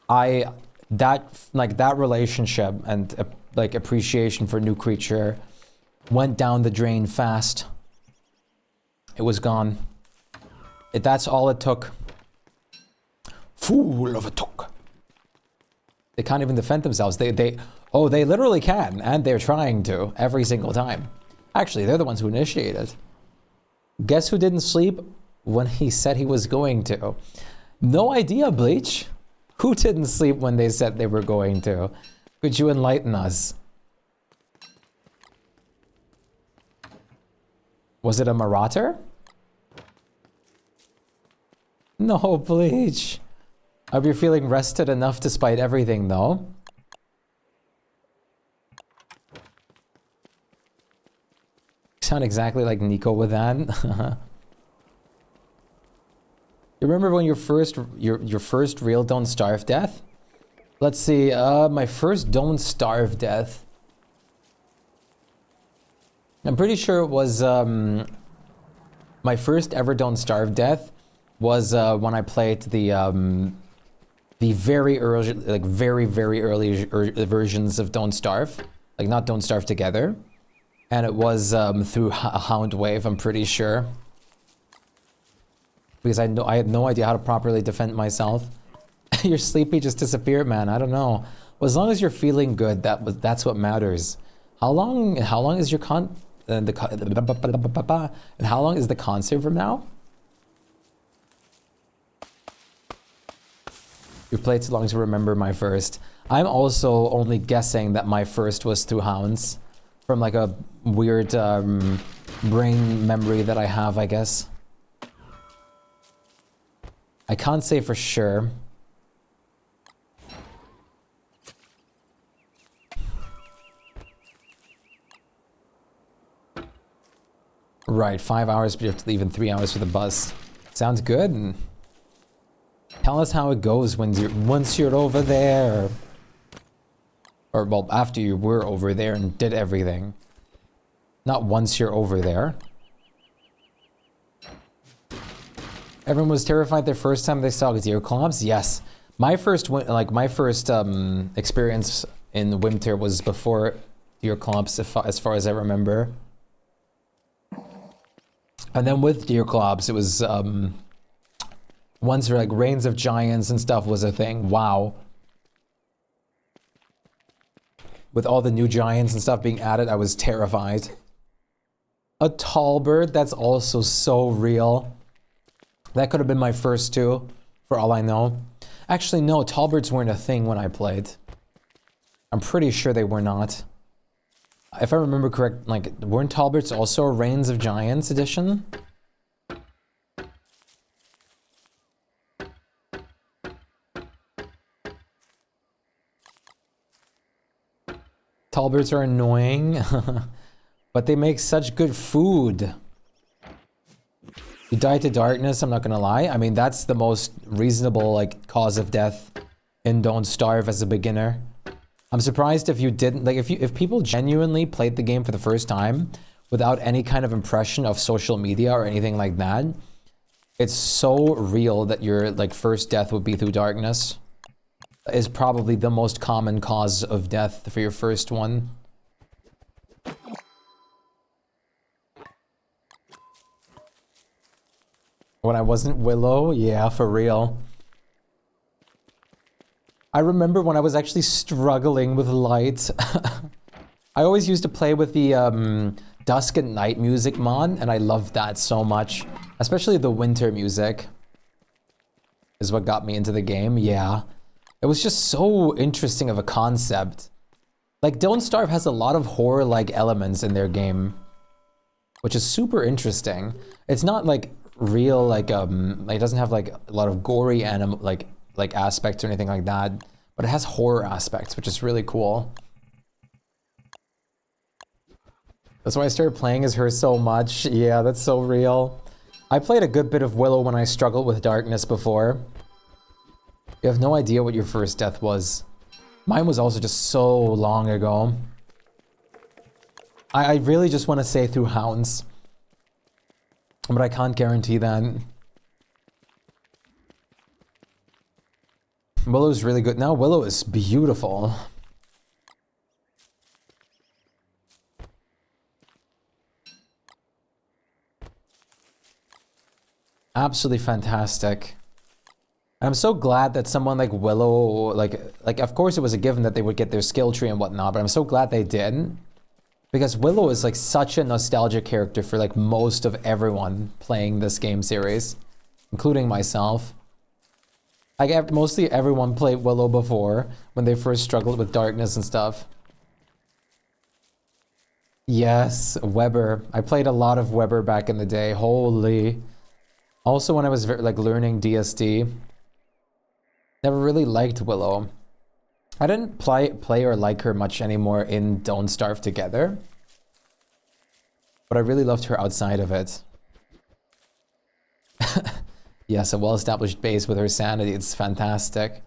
that relationship and like appreciation for new creature went down the drain fast. It was gone. That's all it took. Fool of a took. They can't even defend themselves. They literally can, and they're trying to every single time. Actually, they're the ones who initiated. Guess who didn't sleep when he said he was going to? No idea, Bleach. Who didn't sleep when they said they were going to? Could you enlighten us? Was it a Marauder? No, Bleach. I hope you're feeling rested enough despite everything, though. Sound exactly like Nico with that. You remember when your first real Don't Starve death? Let's see, my first Don't Starve death. I'm pretty sure it was my first ever Don't Starve death was when I played the very early, like very early versions of Don't Starve, like not Don't Starve Together, and it was through a Hound Wave. I'm pretty sure, because I had no idea how to properly defend myself. Your sleepy just disappeared, man. I don't know. Well, as long as you're feeling good, that's what matters. How long is your and how long is the concert from now? You've played too long to remember my first. I'm also only guessing that my first was through Hounds, from like a weird brain memory that I have, I guess. I can't say for sure. Right, 5 hours, but you have to leave in 3 hours for the bus. Sounds good. And tell us how it goes once you're over there. Or, well, after you were over there and did everything. Not once you're over there. Everyone was terrified their first time they saw Deerclops? Yes. My first experience in winter was before Deerclops, as far as I remember. And then with Deerclops, it was once like Reigns of Giants and stuff was a thing. Wow. With all the new giants and stuff being added, I was terrified. A tall bird, that's also so real. That could have been my first too, for all I know. Actually, no, tall birds weren't a thing when I played. I'm pretty sure they were not. If I remember correct, like, weren't tall birds also a Reigns of Giants edition? Tall birds are annoying, but they make such good food. You die to darkness, I'm not gonna lie. I mean, that's the most reasonable, like, cause of death in Don't Starve as a beginner. I'm surprised if you didn't, like, if people genuinely played the game for the first time without any kind of impression of social media or anything like that. It's so real that your, like, first death would be through darkness. is probably the most common cause of death for your first one. When I wasn't Willow, yeah, for real. I remember when I was actually struggling with light. I always used to play with the Dusk and Night music mod, and I loved that so much. Especially the winter music is what got me into the game, yeah. It was just so interesting of a concept. Like, Don't Starve has a lot of horror-like elements in their game, which is super interesting. It's not like real, like it doesn't have like a lot of gory like aspects or anything like that, but it has horror aspects, which is really cool. That's why I started playing as her so much. Yeah, that's so real. I played a good bit of Willow when I struggled with darkness before. You have no idea what your first death was. Mine was also just so long ago. I really just want to say through hounds, but I can't guarantee that. Willow's really good. Now Willow is beautiful. Absolutely fantastic. And I'm so glad that someone like Willow, like of course it was a given that they would get their skill tree and whatnot, but I'm so glad they did. Because Willow is like such a nostalgic character for like most of everyone playing this game series, including myself. Like mostly everyone played Willow before when they first struggled with darkness and stuff. Yes, Weber. I played a lot of Weber back in the day. Holy. Also when I was like learning DSD. Never really liked Willow. I didn't play or like her much anymore in Don't Starve Together. But I really loved her outside of it. Yes, a well-established base with her sanity. It's fantastic.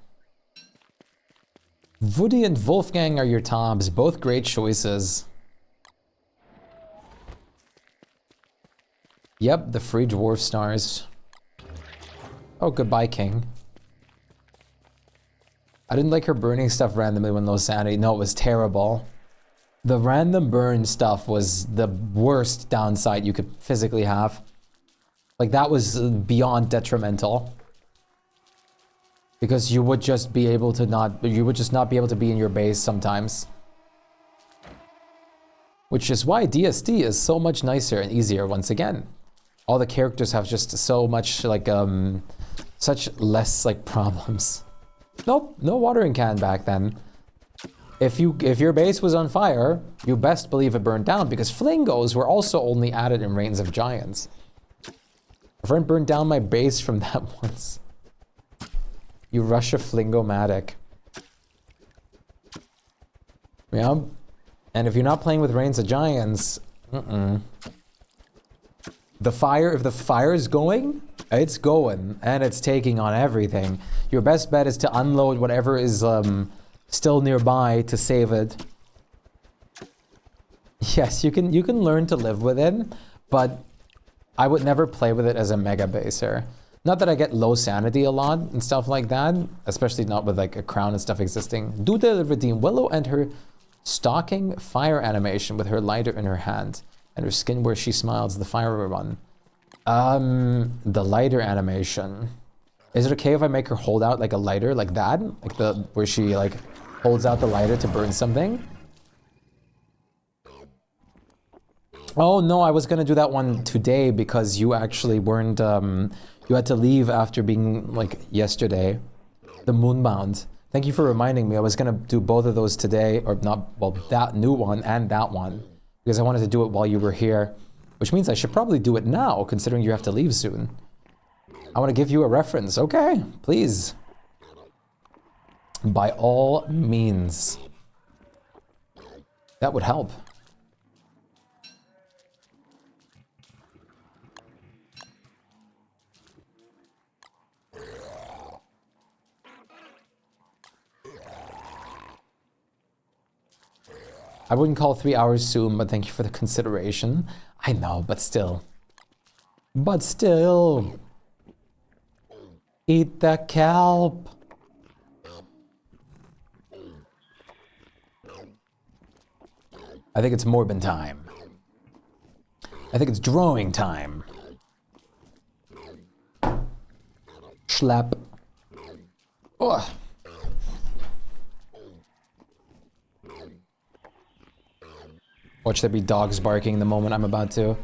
Woody and Wolfgang are your tops. Both great choices. Yep, the free dwarf stars. Oh, goodbye, King. I didn't like her burning stuff randomly when low sanity. No, it was terrible. The random burn stuff was the worst downside you could physically have. Like, that was beyond detrimental. Because you would just be able to you would just not be able to be in your base sometimes. Which is why DSD is so much nicer and easier once again. All the characters have just so much, like, such less, like, problems. Nope, no watering can back then. If your base was on fire, you best believe it burned down, because flingos were also only added in Reigns of Giants. A friend burned down my base from that once. You rush a flingomatic. Yeah. And if you're not playing with Reigns of Giants, the fire, if the fire is going, it's going, and it's taking on everything. Your best bet is to unload whatever is still nearby to save it. Yes, you can learn to live with it, but I would never play with it as a mega baser. Not that I get low sanity a lot and stuff like that, especially not with like a crown and stuff existing. Do they redeem Willow and her stalking fire animation with her lighter in her hand and her skin where she smiles, the fire one. The lighter animation. Is it okay if I make her hold out like a lighter like that? Like where she like holds out the lighter to burn something? Oh no, I was gonna do that one today because you actually weren't, you had to leave after being like yesterday. The Moonbound. Thank you for reminding me. I was gonna do both of those today, or not, well, that new one and that one, because I wanted to do it while you were here, which means I should probably do it now, considering you have to leave soon. I want to give you a reference. Okay, please. By all means. That would help. I wouldn't call 3 hours soon, but thank you for the consideration. I know, but still. But still. Eat the kelp. I think it's Morbin time. I think it's drawing time. Schlap. Oh. Watch there be dogs barking the moment I'm about to.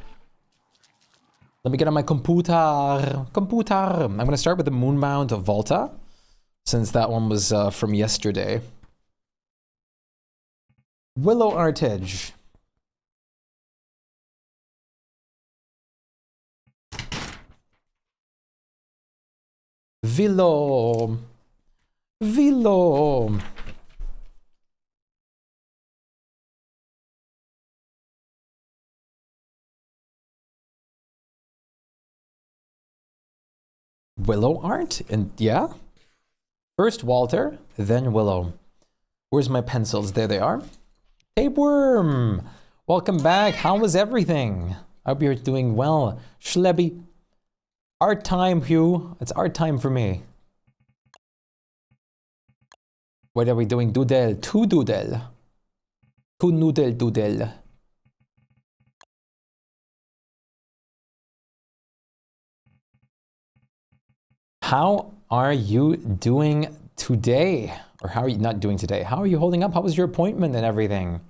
Let me get on my computer. Computer. I'm gonna start with the Moonbound of Volta, since that one was from yesterday. Willow Artage. Vilo. Vilo. Willow art? And yeah? First Walter, then Willow. Where's my pencils? There they are. Tapeworm! Welcome back. How was everything? I hope you're doing well. Schlebby. Art time, Hugh. It's art time for me. What are we doing? Doodle. Two doodle. Two noodle doodle. How are you doing today? Or how are you not doing today? How are you holding up? How was your appointment and everything?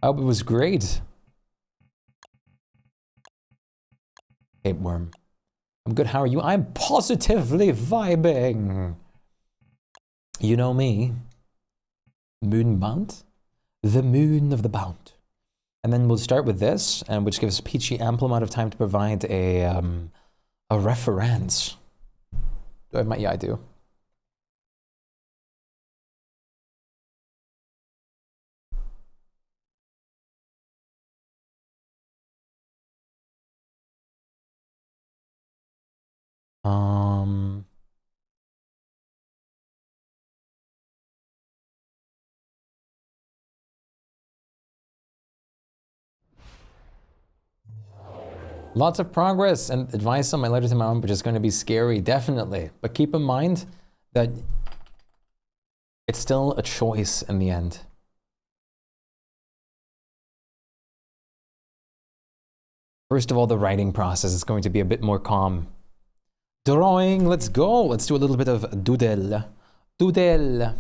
I hope it was great. Tapeworm. I'm good. How are you? I'm positively vibing. You know me. Moonbound. The moon of the bound. And then we'll start with this, and which gives Peachy ample amount of time to provide a reference. Yeah, I do. Lots of progress and advice on my letter to my mom, which is going to be scary, definitely. But keep in mind that it's still a choice in the end. First of all, the writing process is going to be a bit more calm. Drawing, let's go. Let's do a little bit of doodle. Doodle.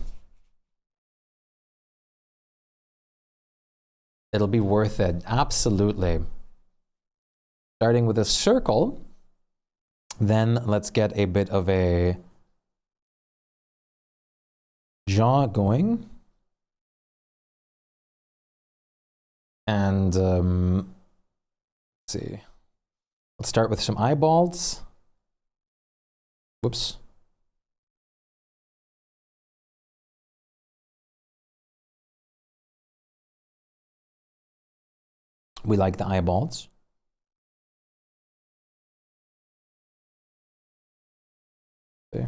It'll be worth it, absolutely. Starting with a circle, then let's get a bit of a jaw going. And let's see. Let's start with some eyeballs. Whoops. We like the eyeballs. Okay.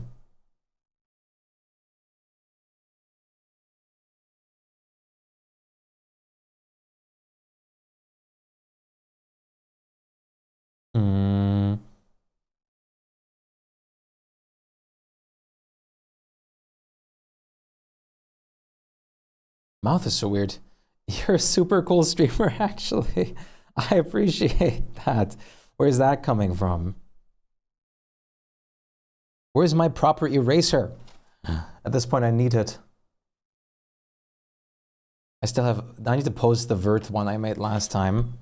Mouth is so weird. You're a super cool streamer, actually. I appreciate that. Where's that coming from? Where's my proper eraser? At this point, I need it. I need to post the vert one I made last time.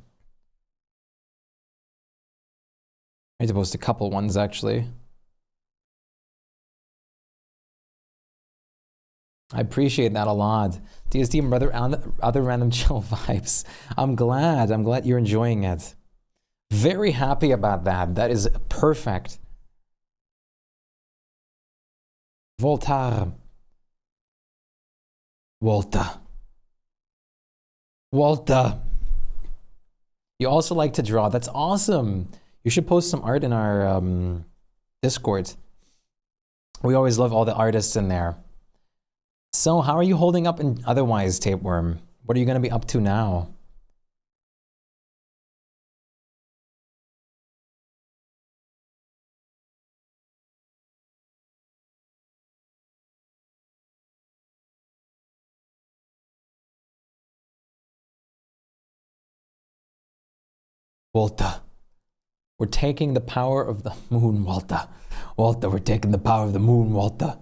I need to post a couple ones, actually. I appreciate that a lot. DSD and other random chill vibes. I'm glad you're enjoying it. Very happy about that. That is perfect. Voltaire. Walter. You also like to draw. That's awesome. You should post some art in our Discord. We always love all the artists in there. So how are you holding up in otherwise, Tapeworm? What are you going to be up to now? Walter. We're taking the power of the moon, Walter. Walter, we're taking the power of the moon, Walter.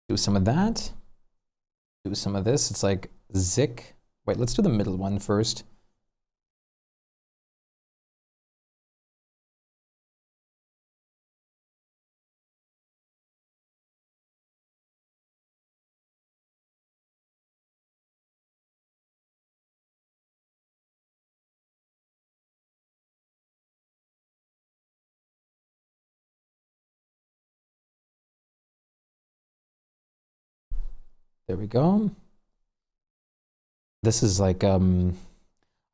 Do some of that. Do some of this. It's like Zik. Wait, let's do the middle one first. There we go. This is like, I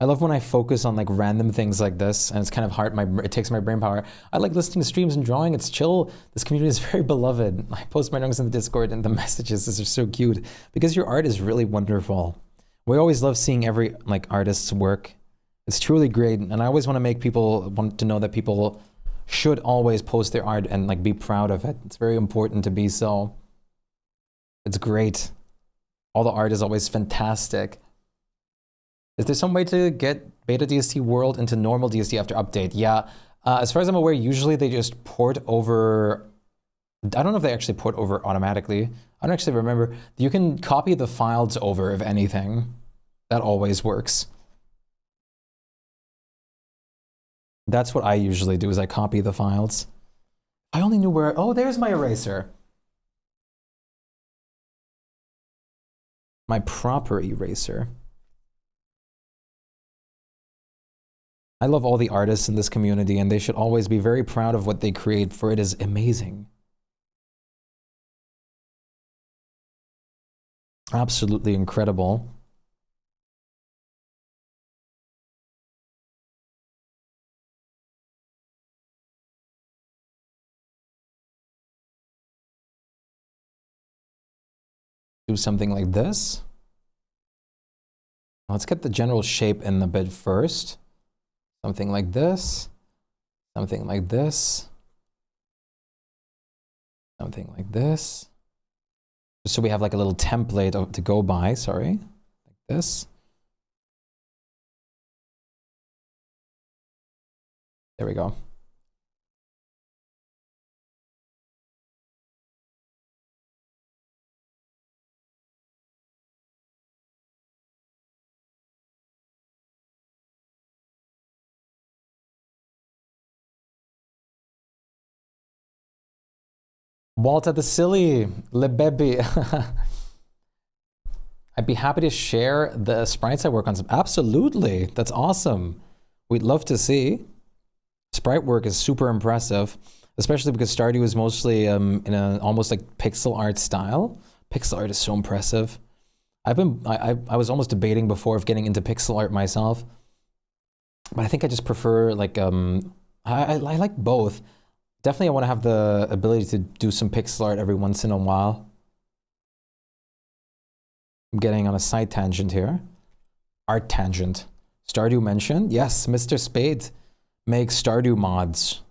love when I focus on like random things like this, and it's kind of hard, it takes my brain power. I like listening to streams and drawing, it's chill. This community is very beloved. I post my notes in the Discord and the messages, these are so cute. Because your art is really wonderful. We always love seeing every like artist's work. It's truly great, and I always want to make people want to know that people should always post their art and like be proud of it. It's very important to be so. It's great. All the art is always fantastic. Is there some way to get beta DST world into normal DST after update? Yeah, as far as I'm aware, usually they just port over. I don't know if they actually port over automatically. I don't actually remember. You can copy the files over, if anything. That always works. That's what I usually do, is I copy the files. I only knew where, oh, there's my eraser. My proper eraser. I love all the artists in this community, and they should always be very proud of what they create, for it is amazing. Absolutely incredible. Do something like this. Let's get the general shape in the bit first. Something like this. Something like this. Something like this. Just so we have like a little template to go by, sorry. Like this. There we go. Walter the Silly, Le Baby. I'd be happy to share the sprites I work on. Absolutely, that's awesome. We'd love to see. Sprite work is super impressive, especially because Stardew is mostly in an almost like pixel art style. Pixel art is so impressive. I was almost debating before of getting into pixel art myself, but I think I just prefer like I like both. Definitely I want to have the ability to do some pixel art every once in a while. I'm getting on a side tangent here. Art tangent. Stardew mentioned? Yes, Mr. Spade makes Stardew mods.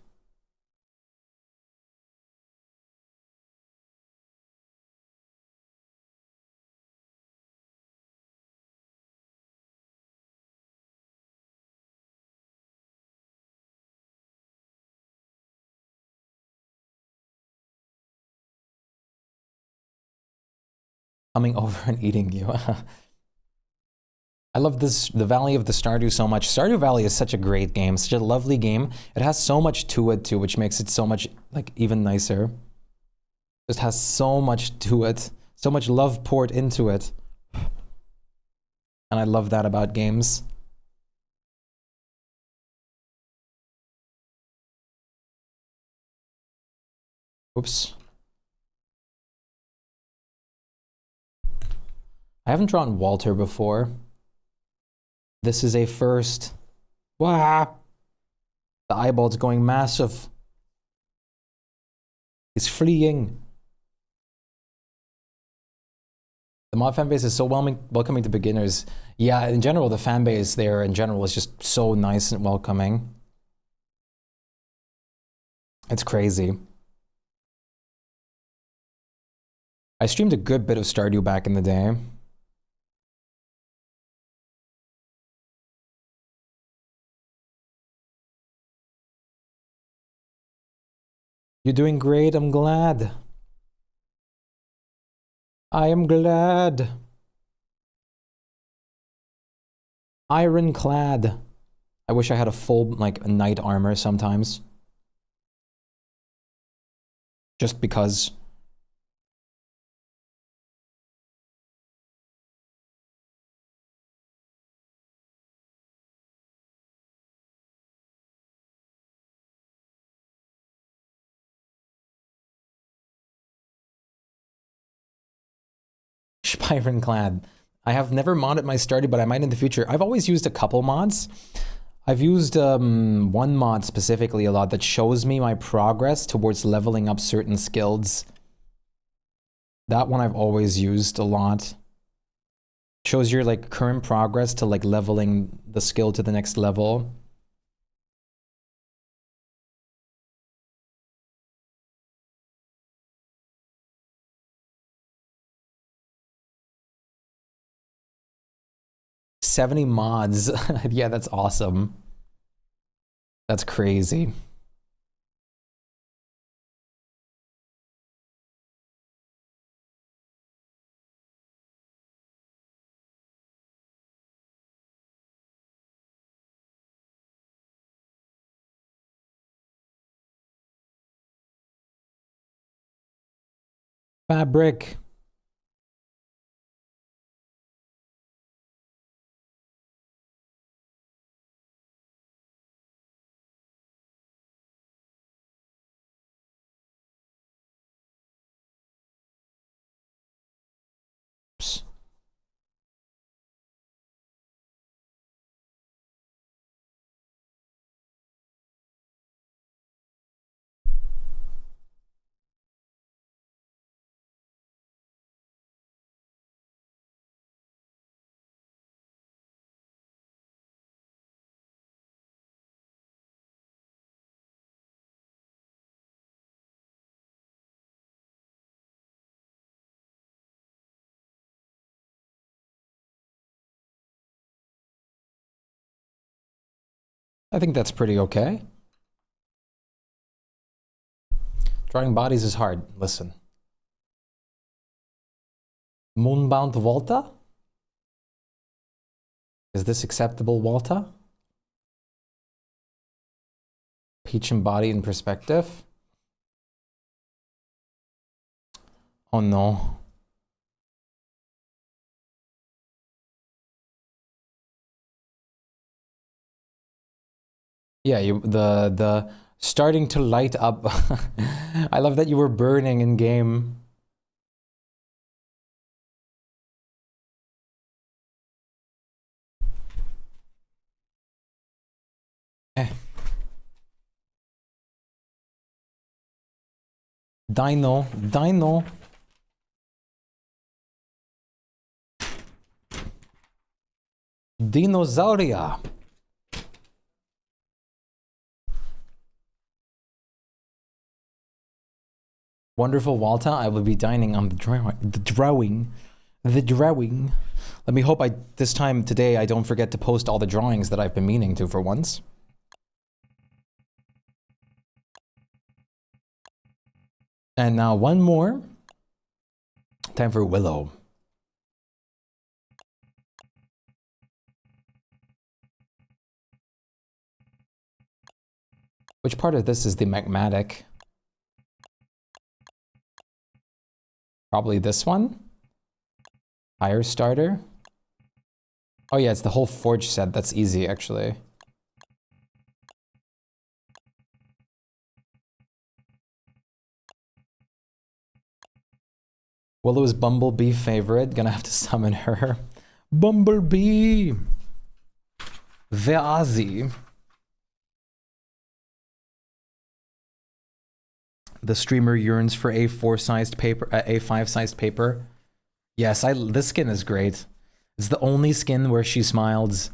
Coming over and eating you. I love this, the Valley of the Stardew so much. Stardew Valley is such a great game, such a lovely game. It has so much to it too, which makes it so much, like, even nicer. Just has so much to it, so much love poured into it. And I love that about games. Oops. I haven't drawn Walter before. This is a first. Wow. The eyeball's going massive. He's fleeing. The mod fan base is so welcoming to beginners. Yeah, in general, the fan base there in general is just so nice and welcoming. It's crazy. I streamed a good bit of Stardew back in the day. You're doing great, I'm glad. I am glad. Ironclad. I wish I had a full, like, knight armor sometimes. Just because. Ironclad. I have never modded my Stardew, but I might in the future. I've always used a couple mods. I've used one mod specifically a lot that shows me my progress towards leveling up certain skills. That one I've always used a lot. Shows your like current progress to like leveling the skill to the next level. $70 mods. Yeah, that's awesome. That's crazy. Fabric. I think that's pretty okay. Drawing bodies is hard. Listen. Moonbound Volta? Is this acceptable, Volta? Peach and body in perspective? Oh no. Yeah, the starting to light up. I love that you were burning in game. Eh. Dino. Dinosauria. Wonderful Walta, I will be dining on the drawing. Let me hope this time today I don't forget to post all the drawings that I've been meaning to for once. And now one more. Time for Willow. Which part of this is the magmatic? Probably this one? Fire starter? Oh yeah, it's the whole forge set. That's easy, actually. Willow's Bumblebee favorite. Gonna have to summon her. Bumblebee! Veazi. The streamer yearns for A4-sized paper, A5-sized paper. Yes, this skin is great. It's the only skin where she smiles.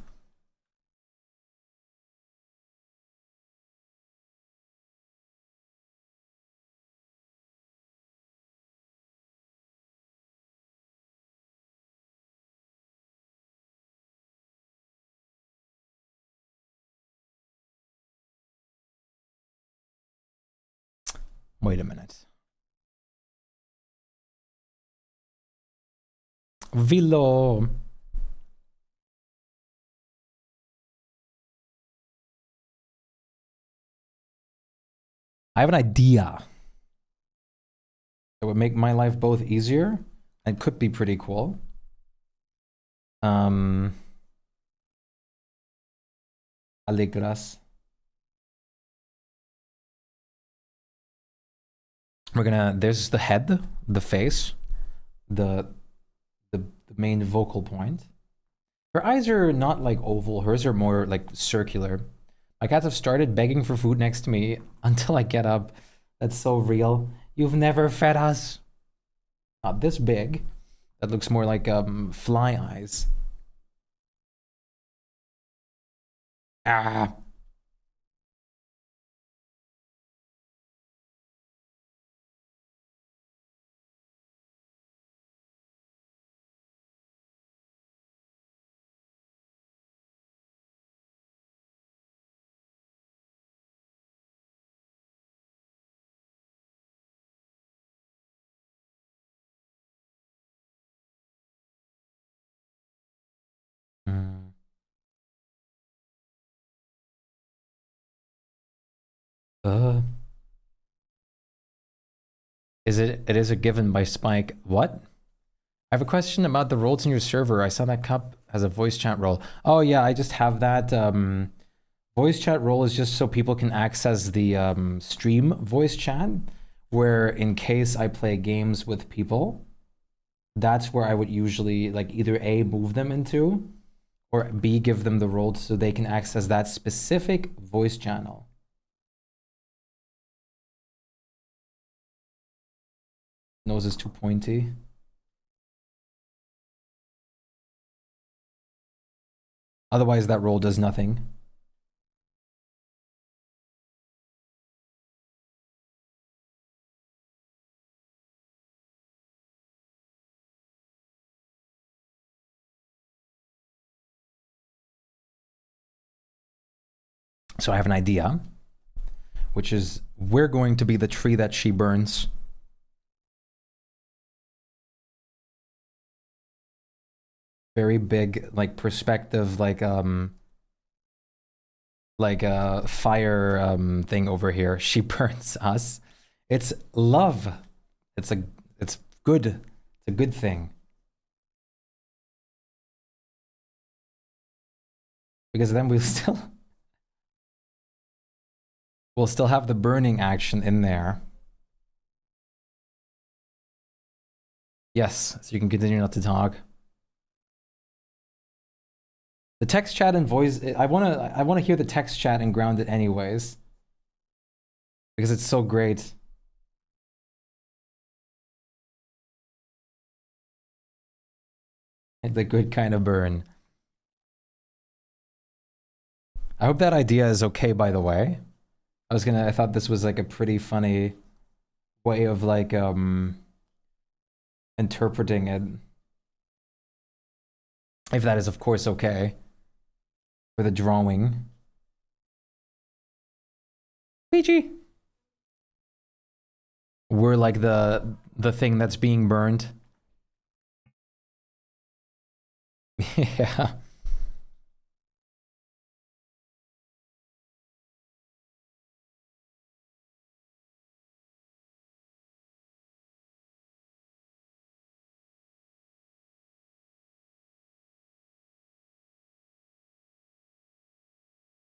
Wait a minute. Vilo. I have an idea that would make my life both easier and could be pretty cool. Alegras. We're gonna, there's the head, the face, the main vocal point. Her eyes are not like oval, hers are more like circular. My cats have started begging for food next to me until I get up. That's so real. You've never fed us. Not this big. That looks more like fly eyes. Ah. Mm. It is a given by Shpyke. What? I have a question about the roles in your server. I saw that Cup has a voice chat role. Oh yeah, I just have that. Voice chat role is just so people can access the stream voice chat, where in case I play games with people, that's where I would usually like either A, move them into, or B, give them the role so they can access that specific voice channel. Nose is too pointy. Otherwise, that role does nothing. So I have an idea, which is we're going to be the tree that she burns. Very big, like perspective, like a fire thing over here. She burns us. It's love. It's good. It's a good thing. Because then we'll still have the burning action in there. Yes, so you can continue not to talk. The text chat and voice, I wanna hear the text chat and ground it anyways. Because it's so great. It's a good kind of burn. I hope that idea is okay, by the way. I thought this was like a pretty funny way of like interpreting it. If that is of course okay. For the drawing. PG. We're like the thing that's being burned. Yeah.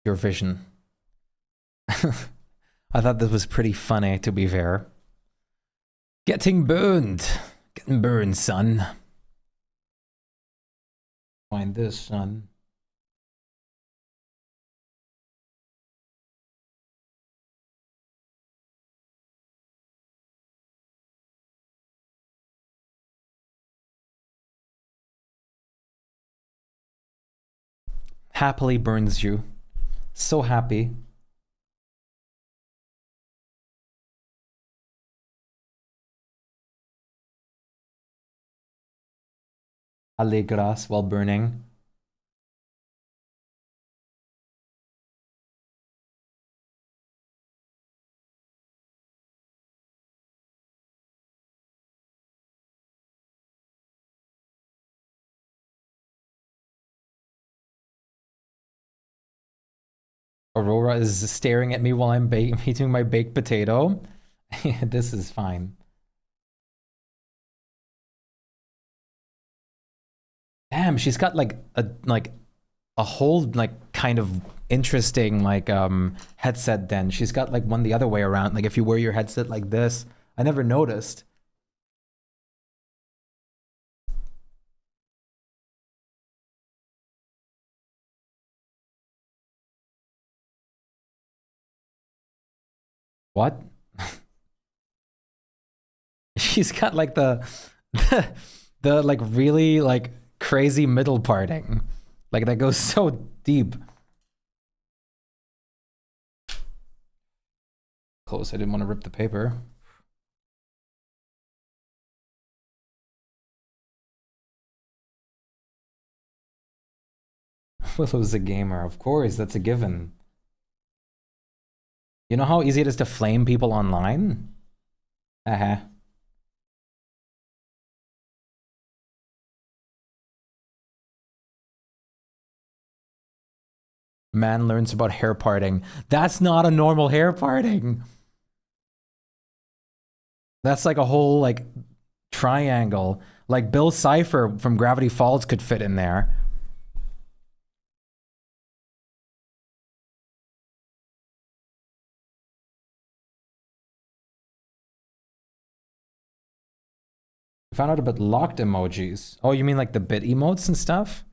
Your vision. I thought this was pretty funny, to be fair. Getting burned. Getting burned, son. Find this, son. Happily burns you. So happy. Alegras while burning. Aurora is staring at me while I'm eating my baked potato. This is fine. Damn, she's got like a whole like kind of interesting like headset then. She's got like one the other way around. Like if you wear your headset like this, I never noticed. What? She's got like the like really like crazy middle parting. Like that goes so deep. Close, I didn't want to rip the paper. Willow's a gamer, of course, that's a given. You know how easy it is to flame people online? Uh-huh. Man learns about hair parting. That's not a normal hair parting. That's like a whole like triangle. Like Bill Cipher from Gravity Falls could fit in there. I found out about locked emojis. Oh, you mean like the bit emotes and stuff?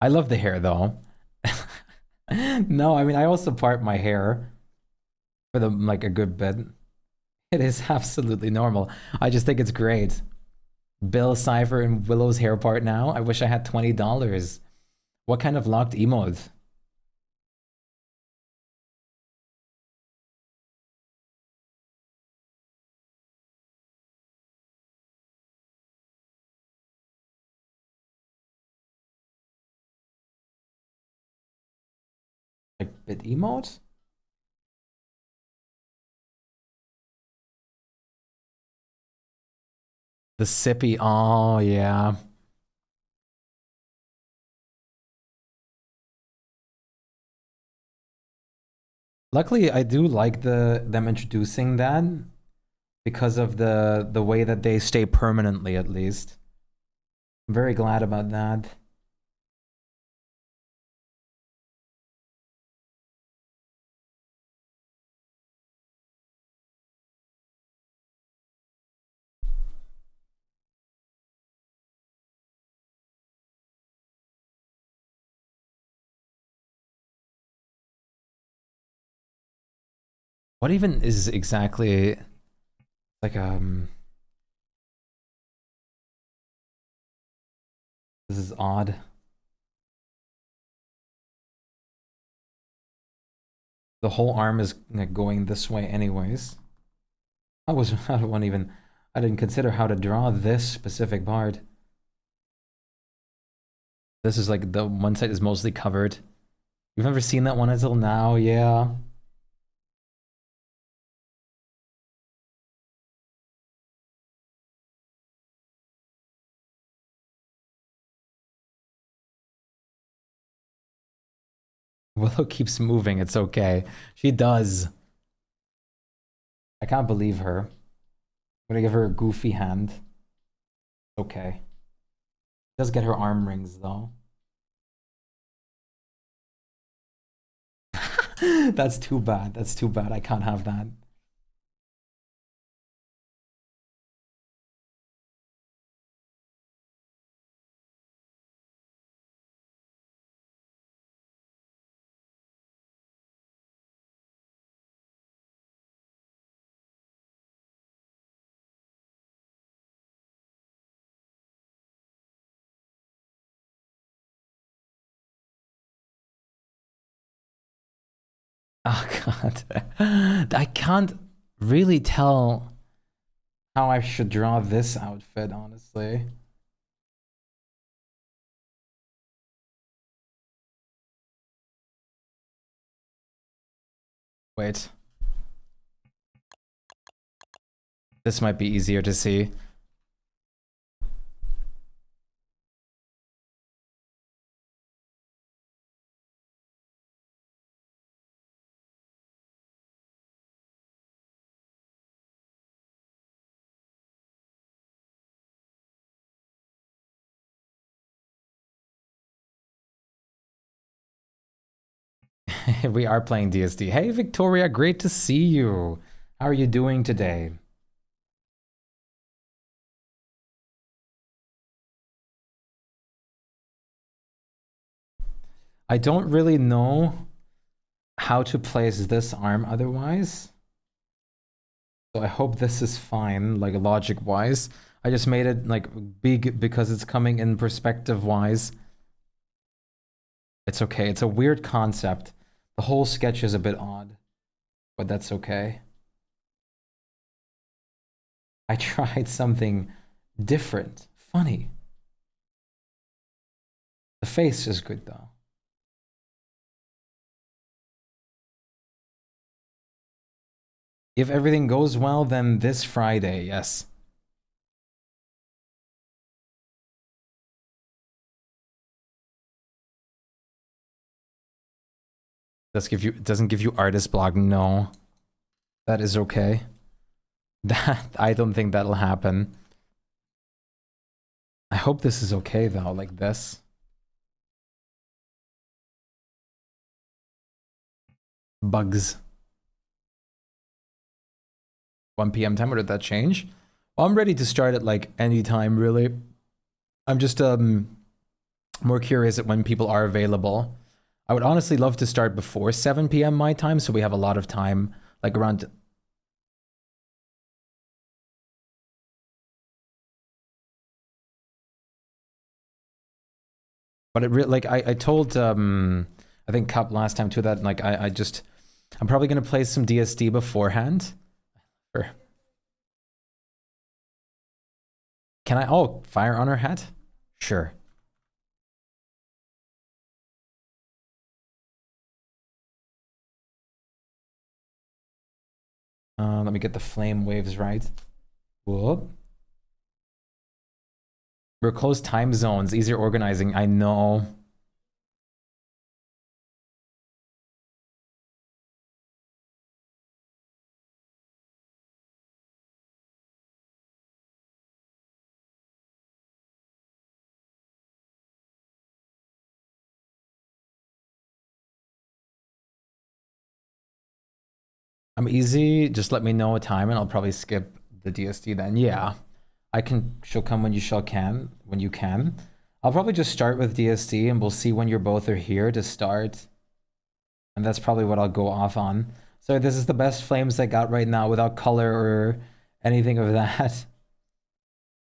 I love the hair though. No, I mean I also part my hair for the like a good bit. It is absolutely normal. I just think it's great. Bill Cipher and Willow's hair part now. I wish I had $20. What kind of locked emote? Like bit emote? The sippy. Oh yeah. Luckily, I do like them introducing that because of the way that they stay permanently at least. I'm very glad about that. What even is exactly like this is odd. The whole arm is like going this way anyways. I don't even I didn't consider how to draw this specific part. This is like the one side is mostly covered. You've never seen that one until now, yeah. Willow keeps moving, it's okay. She does. I can't believe her. I'm gonna give her a goofy hand. Okay. Does get her arm rings though. That's too bad. That's too bad. I can't have that. Oh god. I can't really tell how I should draw this outfit, honestly. Wait. This might be easier to see. We are playing DSD. Hey, Victoria, great to see you. How are you doing today? I don't really know how to place this arm otherwise. So I hope this is fine, like logic-wise. I just made it like big because it's coming in perspective-wise. It's okay. It's a weird concept. The whole sketch is a bit odd, but that's okay. I tried something different, funny. The face is good though. If everything goes well, then this Friday, yes. Doesn't give you artist block. No, that is okay. That I don't think that'll happen. I hope this is okay though, like this. Bugs. 1 p.m. time, or did that change? Well, I'm ready to start at like any time, really. I'm just more curious at when people are available. I would honestly love to start before 7 p.m. my time, so we have a lot of time, like around. But it like I told I think Cup last time too that like I'm probably gonna play some DSD beforehand. Sure. Can I fire on her hat? Sure. Let me get the flame waves right. Whoop. We're close time zones, easier organizing. I know. I'm easy. Just let me know a time and I'll probably skip the DSD then. Yeah. She'll come when you can. I'll probably just start with DSD and we'll see when you're both are here to start. And that's probably what I'll go off on. So this is the best flames I got right now without color or anything of that.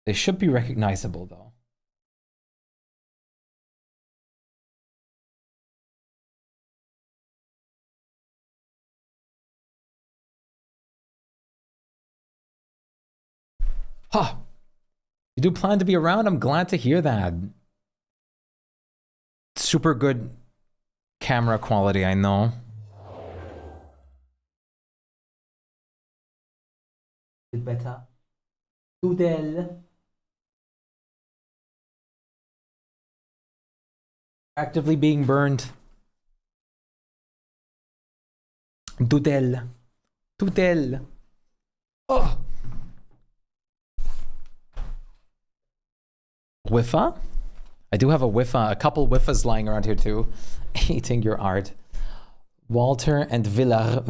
They should be recognizable though. Huh. You do plan to be around? I'm glad to hear that. Super good camera quality, I know. Better. Doodle. Actively being burned. Doodle. Doodle. Oh. Wiffa? I do have a Wiffa, a couple Wiffas lying around here too. Eating your art. Walter and Villar.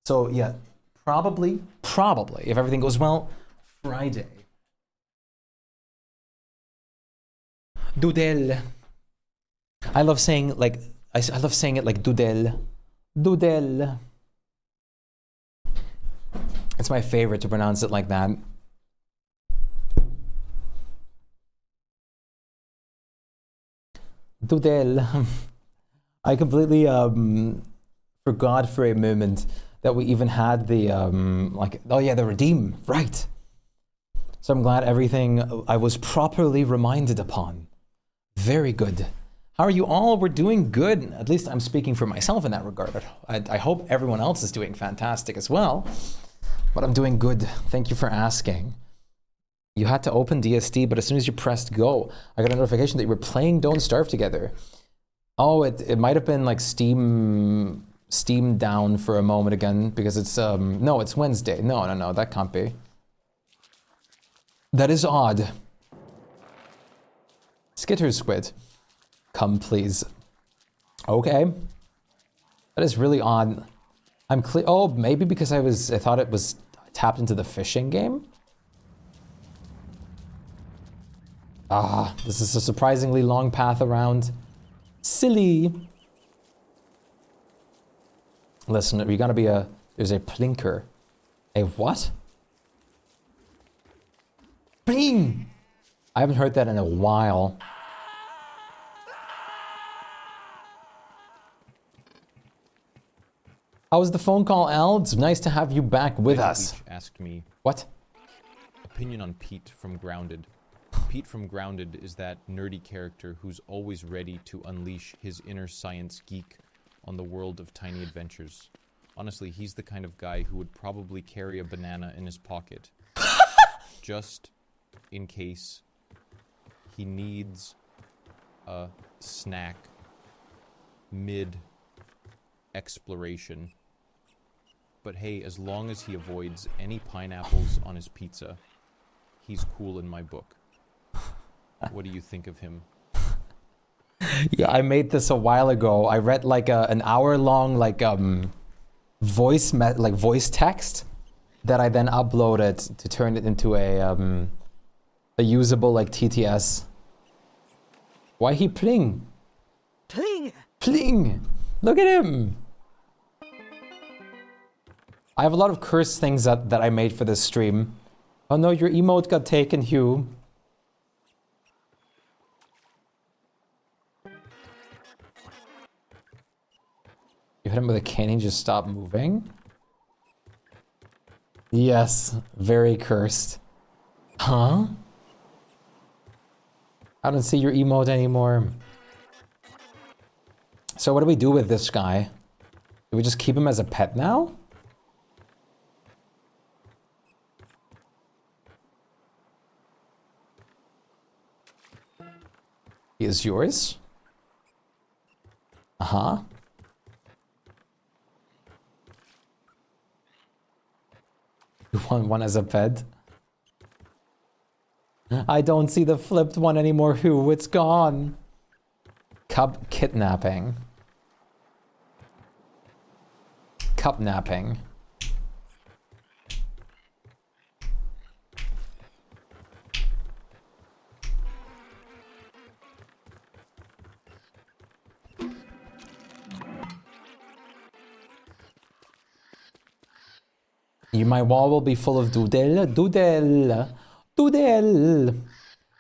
So yeah, probably, if everything goes well, Friday. Doodle. I love saying like, I love saying it like doodle. Doodle. It's my favorite to pronounce it like that. Doodle. I completely forgot for a moment that we even had the the redeem, right? So I'm glad everything I was properly reminded upon. Very good. How are you all? We're doing good. At least I'm speaking for myself in that regard. I hope everyone else is doing fantastic as well. But I'm doing good. Thank you for asking. You had to open DSD, but as soon as you pressed go, I got a notification that you were playing Don't Starve together. Oh, it might have been like Steam down for a moment again because it's no, it's Wednesday. No, that can't be. That is odd. Skitter squid. Come, please. Okay. That is really odd. I'm clear. Oh, maybe because I thought it was tapped into the fishing game? Ah, this is a surprisingly long path around. Silly. Listen, we gotta be there's a plinker. A what? Pling! I haven't heard that in a while. How was the phone call, Al? It's nice to have you back with us. Asked me. What? Opinion on Pete from Grounded. Pete from Grounded is that nerdy character who's always ready to unleash his inner science geek on the world of tiny adventures. Honestly, he's the kind of guy who would probably carry a banana in his pocket. Just in case he needs a snack mid-exploration. But hey, as long as he avoids any pineapples on his pizza, he's cool in my book. What do you think of him? Yeah, I made this a while ago. I read like an hour-long voice text that I then uploaded to turn it into a usable like TTS. Why he pling? Pling! Pling! Look at him! I have a lot of cursed things that I made for this stream. Oh no, your emote got taken, Hugh. You hit him with a cane and just stop moving? Yes, very cursed. Huh? I don't see your emote anymore. So what do we do with this guy? Do we just keep him as a pet now? He is yours? Uh-huh. You want one as a pet? I don't see the flipped one anymore, Who? It's gone. Cub kidnapping. Cup napping. My wall will be full of doodle.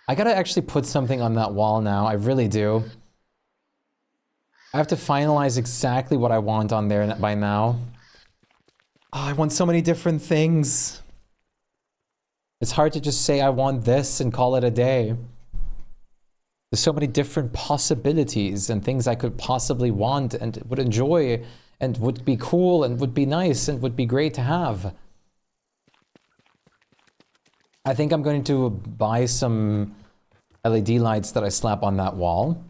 I gotta actually put something on that wall now. I really do. I have to finalize exactly what I want on there by now. Oh, I want so many different things. It's hard to just say I want this and call it a day. There's so many different possibilities and things I could possibly want and would enjoy and would be cool and would be nice and would be great to have. I think I'm going to buy some LED lights that I slap on that wall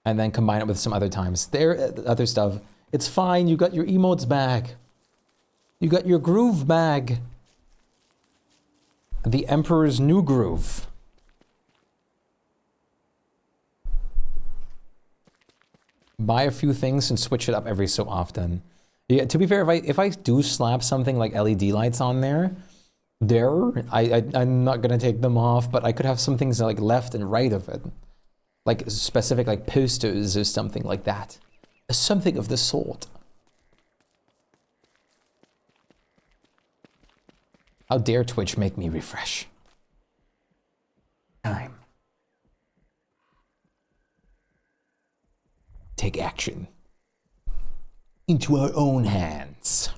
and then combine it with some other other stuff. It's fine, you got your emotes back. You got your groove bag. The Emperor's New Groove. Buy a few things and switch it up every so often. Yeah, to be fair, if I do slap something like LED lights on there, I'm not gonna take them off, but I could have some things like left and right of it. Like specific like posters or something like that. Something of the sort. How dare Twitch make me refresh? Time. Take action. Into our own hands.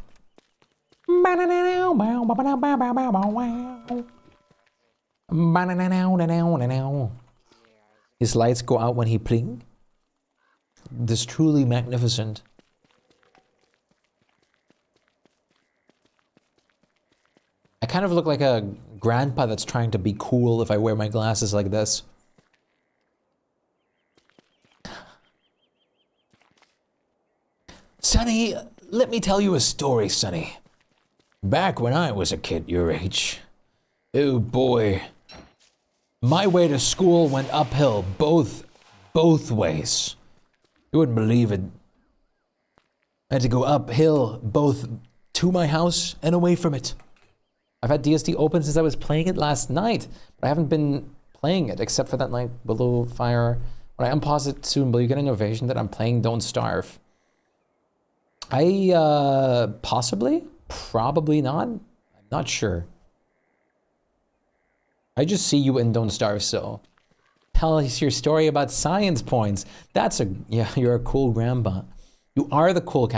His lights go out when he pling. This is truly magnificent. I kind of look like a grandpa that's trying to be cool if I wear my glasses like this. Sonny, let me tell you a story, Sonny. Back when I was a kid your age, oh boy, My way to school went uphill both ways. You wouldn't believe it. I had to go uphill both to my house and away from it. I've had DSD open since I was playing it last night, but I haven't been playing it except for that night below fire. When I unpause it soon, will you get an innovation that I'm playing Don't Starve? Possibly? Probably not. I'm not sure. I just see you in Don't Starve, so. Tell us your story about science points. Yeah, you're a cool grandpa. You are the cool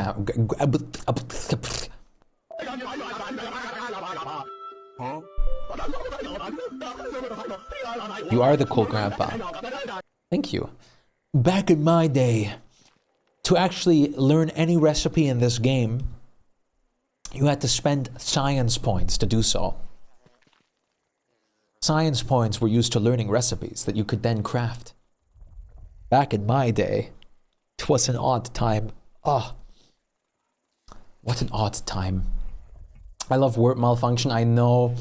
You are the cool grandpa. Thank you. Back in my day, to actually learn any recipe in this game, you had to spend science points to do so. Science points were used to learning recipes that you could then craft. Back in my day, it was an odd time. Oh, what an odd time. I love word malfunction. I know,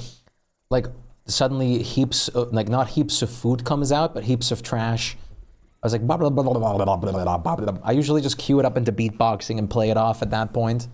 like, suddenly heaps of, like, not heaps of food comes out, but heaps of trash. I was like, blah, blah, blah, blah, blah, blah, blah, blah, blah. I usually just cue it up into beatboxing and play it off at that point.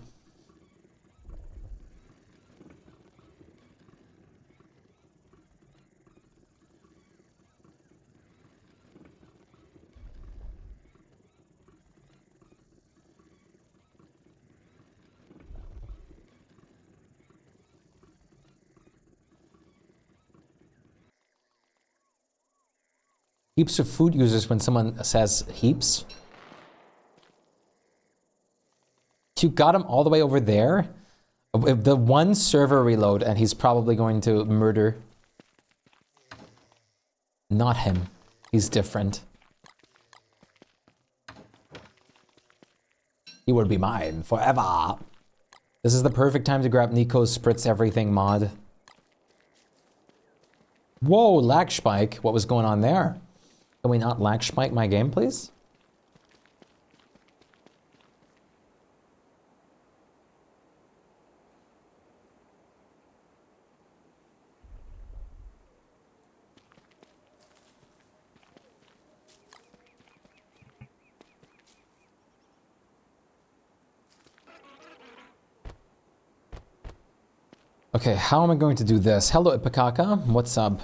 Heaps of food users when someone says heaps. You got him all the way over there? The one server reload and he's probably going to murder. Not him. He's different. He will be mine forever. This is the perfect time to grab Nico's Spritz Everything mod. Whoa, lag Shpyke. What was going on there? Can we not lag Shpyke my game, please? Okay, how am I going to do this? Hello, Ipakaka. What's up?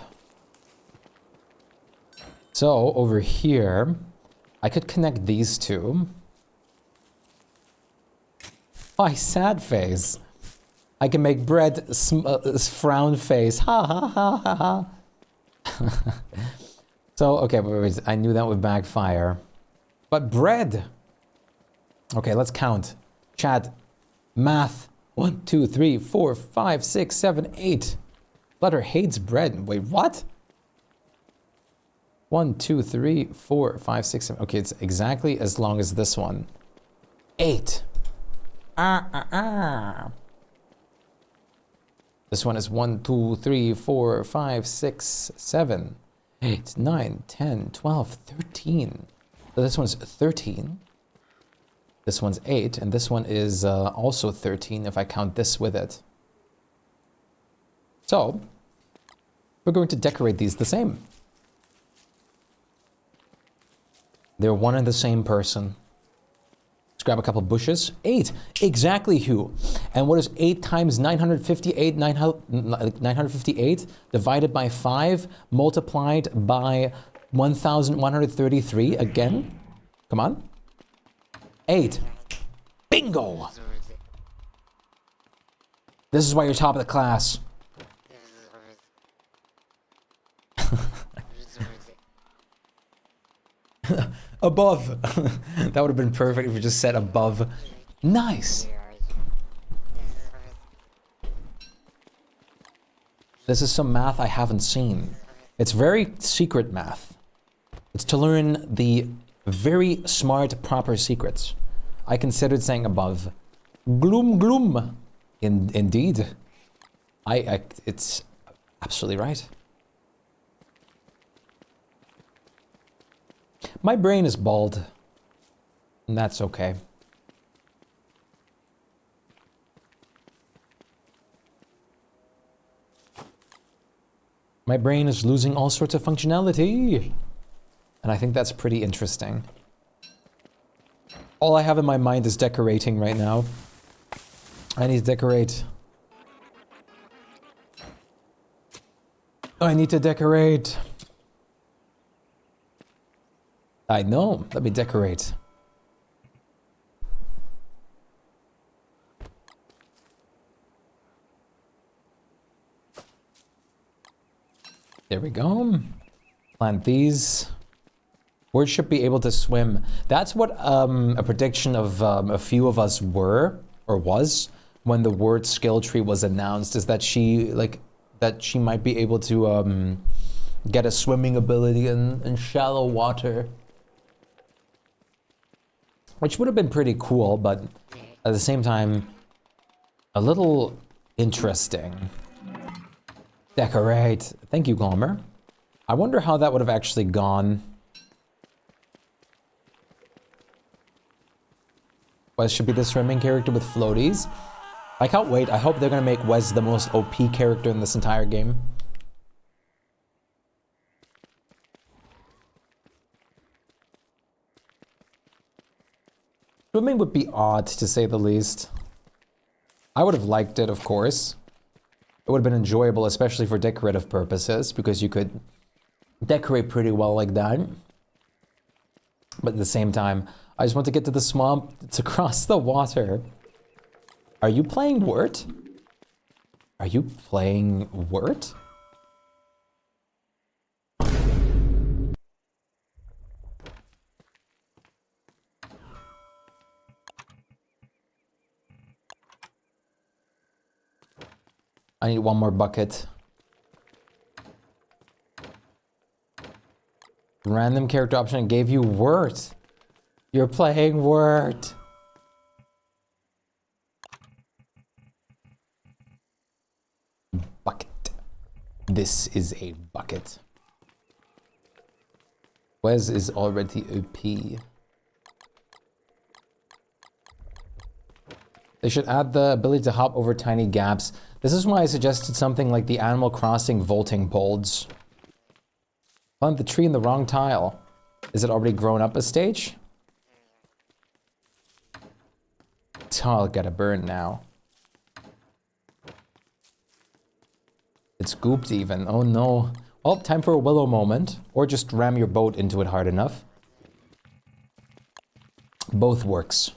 So, over here, I could connect these two. Why, sad face. I can make bread frown face. Ha ha ha ha ha. So, okay, wait, I knew that would backfire. But bread. Okay, let's count. Chat. Math. 1, 2, 3, 4, 5, 6, 7, 8. Butter hates bread. Wait, what? 1, 2, 3, 4, 5, 6, 7. Okay, it's exactly as long as this one. 8. This one is 1, 2, 3, 4, 5, 6, 7, 8, 9, 10, 12, 13. So this one's 13. This one's 8, and this one is also 13 if I count this with it. So, we're going to decorate these the same. They're one and the same person. Let's grab a couple bushes. 8, exactly, Hugh. And what is 8 times 958? 958 divided by 5 multiplied by 1,133 again. Come on. 8. Bingo! This is why you're top of the class. Above. That would have been perfect if you just said above. Nice. This is some math I haven't seen. It's very secret math. It's to learn the very smart, proper secrets. I considered saying above. Gloom, gloom. Indeed. It's absolutely right. My brain is bald. And that's okay. My brain is losing all sorts of functionality. And I think that's pretty interesting. All I have in my mind is decorating right now. I need to decorate. I need to decorate. I know. Let me decorate. There we go. Plant these. Words should be able to swim. That's what a prediction of a few of us were, or was, when the word skill tree was announced, is that she might be able to get a swimming ability in shallow water. Which would have been pretty cool, but at the same time, a little interesting. Decorate. Thank you, Gomer. I wonder how that would have actually gone. Wes should be the swimming character with floaties. I can't wait. I hope they're gonna make Wes the most OP character in this entire game. Swimming would be odd, to say the least. I would have liked it, of course. It would have been enjoyable, especially for decorative purposes, because you could decorate pretty well like that. But at the same time, I just want to get to the swamp to cross the water. Are you playing Wort? Are you playing Wort? I need one more bucket. Random character option gave you Wort. You're playing Wort. Bucket. This is a bucket. Wes is already OP. They should add the ability to hop over tiny gaps. This is why I suggested something like the Animal Crossing vaulting poles. Plant the tree in the wrong tile. Is it already grown up a stage? I'll get a burn now. It's scooped even. Oh no. Well, time for a willow moment. Or just ram your boat into it hard enough. Both works.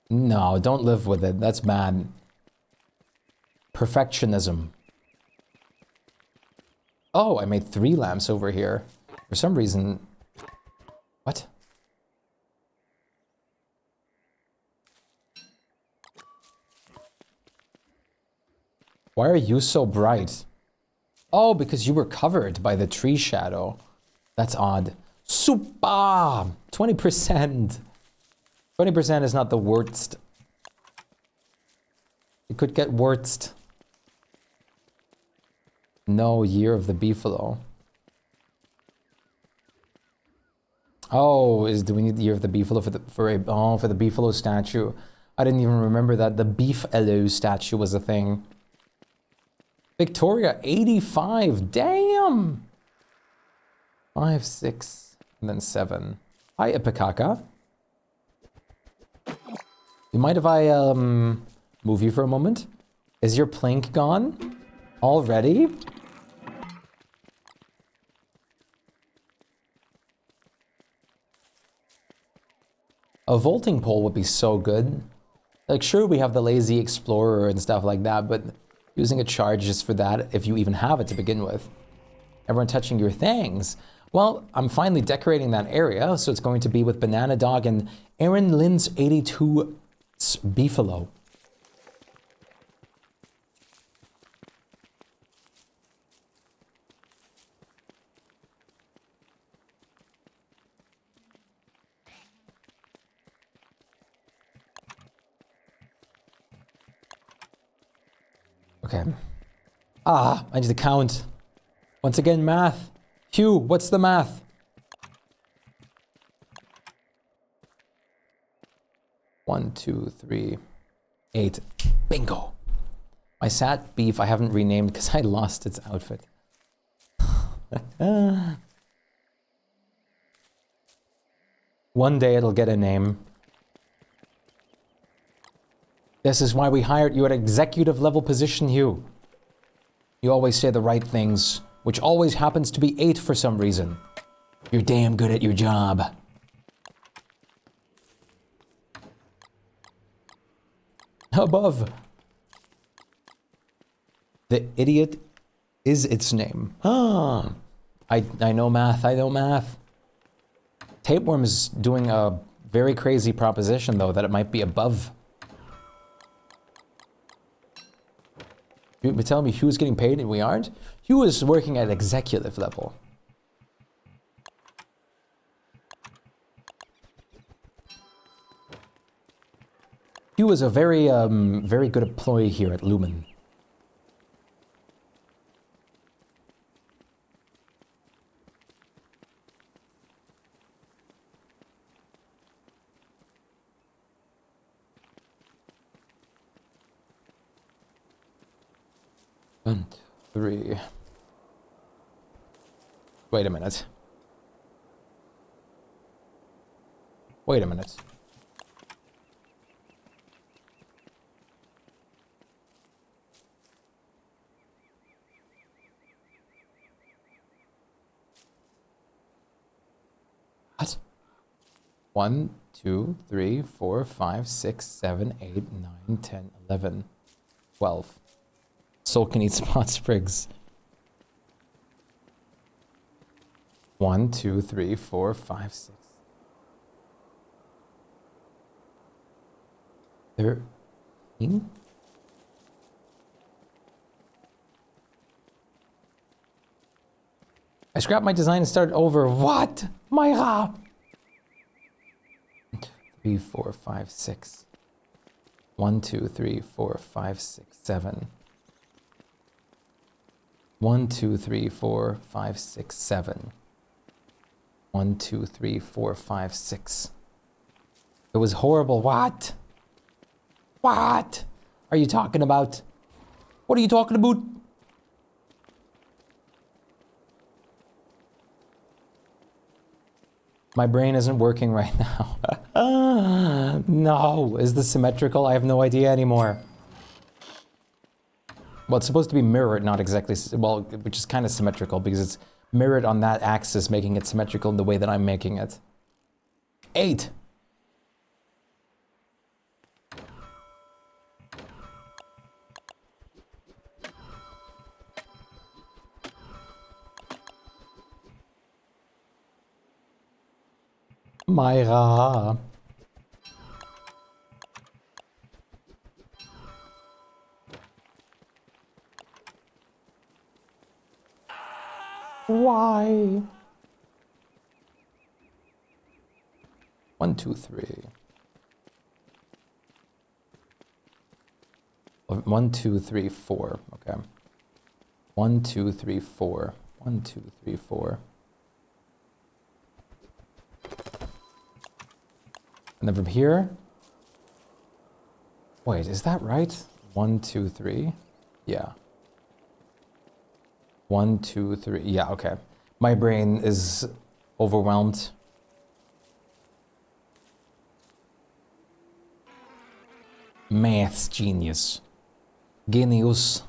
No, don't live with it. That's bad. Perfectionism. Oh, I made 3 lamps over here. For some reason... What? Why are you so bright? Oh, because you were covered by the tree shadow. That's odd. Super! 20%. 20% is not the worst. It could get worst. No, Year of the Beefalo. Oh, do we need the Year of the Beefalo for the Beefalo statue? I didn't even remember that the Beefalo statue was a thing. Victoria, 85. Damn. 5, 6, and then 7. Hi, Ipikaka. You mind if I move you for a moment? Is your plank gone already? A vaulting pole would be so good. Like, sure, we have the lazy explorer and stuff like that, but using a charge just for that, if you even have it to begin with. Everyone touching your things. Well, I'm finally decorating that area, so it's going to be with Banana Dog and Aaron Lynn's 82 Beefalo. Okay. Ah, I need to count. Once again, math. Hugh, what's the math? 1, 2, 3, 8. Bingo. My sat beef I haven't renamed because I lost its outfit. One day it'll get a name. This is why we hired you at executive level position, Hugh. You always say the right things, which always happens to be 8 for some reason. You're damn good at your job. Above. The idiot is its name. Ah, I know math, I know math. Tapeworm is doing a very crazy proposition, though, that it might be above. You're telling me Hugh's getting paid and we aren't? Hugh is working at executive level. Hugh is a very, very good employee here at Lumen. One, 3. Wait a minute. Wait a minute. What? 1, 2, 3, 4, 5, 6, 7, 8, 9, 10, 11, 12. Soul can eat spot sprigs. 1, 2, 3, 4, 5, 6. 13? I scrapped my design and started over. What? Myra! 3, 4, 5, 6. 1, 2, 3, 4, 5, 6, 7. 1, 2, 3, 4, 5, 6, 7. 1, 2, 3, 4, 5, 6. It was horrible. What? What are you talking about? What are you talking about? My brain isn't working right now. No. Is this symmetrical? I have no idea anymore. Well, it's supposed to be mirrored, not exactly, well, which is kind of symmetrical because it's mirrored on that axis, making it symmetrical in the way that I'm making it. 8. Myra. Why? 1, 2, 3. 1, 2, 3, 4. Okay. 1, 2, 3, 4. 1, 2, 3, 4. And then from here. Wait, is that right? 1, 2, 3. Yeah. 1, 2, 3. Yeah, okay. My brain is overwhelmed. Maths genius. Genius.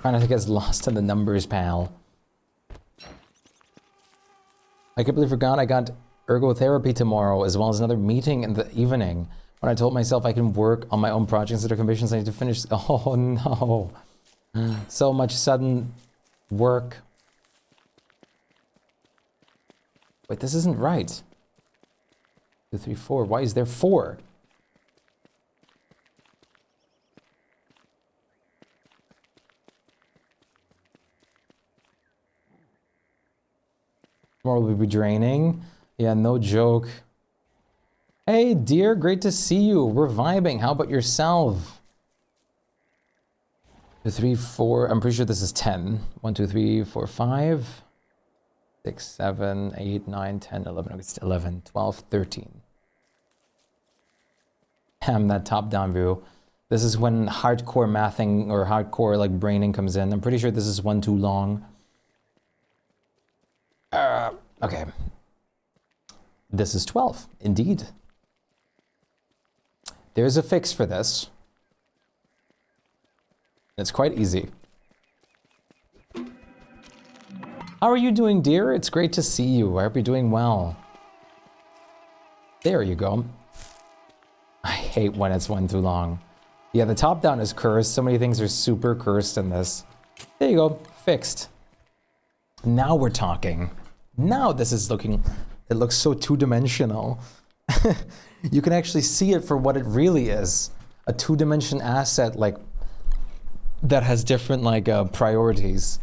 Trying to get lost in the numbers, pal. I completely forgot I got ergotherapy tomorrow, as well as another meeting in the evening. When I told myself I can work on my own projects that are commissions, I need to finish. Oh no. So much sudden work. Wait, this isn't right. 2, 3, 4. Why is there 4? Tomorrow will be draining. Yeah, no joke. Hey, dear, great to see you. We're vibing. How about yourself? 2, 3, 4. I'm pretty sure this is 10. 1, 2, 3, 4, 5. 6, 7, 8, 9, 10, 11. Okay, it's 11, 12, 13. Damn, that top-down view. This is when hardcore mathing or hardcore like braining comes in. I'm pretty sure this is one too long. Okay. This is 12, indeed. There's a fix for this. It's quite easy. How are you doing, dear? It's great to see you. I hope you're doing well. There you go. I hate when it's one too long. Yeah, the top down is cursed. So many things are super cursed in this. There you go. Fixed. Now we're talking. Now this is looking... It looks so two-dimensional. You can actually see it for what it really is. A two-dimension asset like that has different like priorities.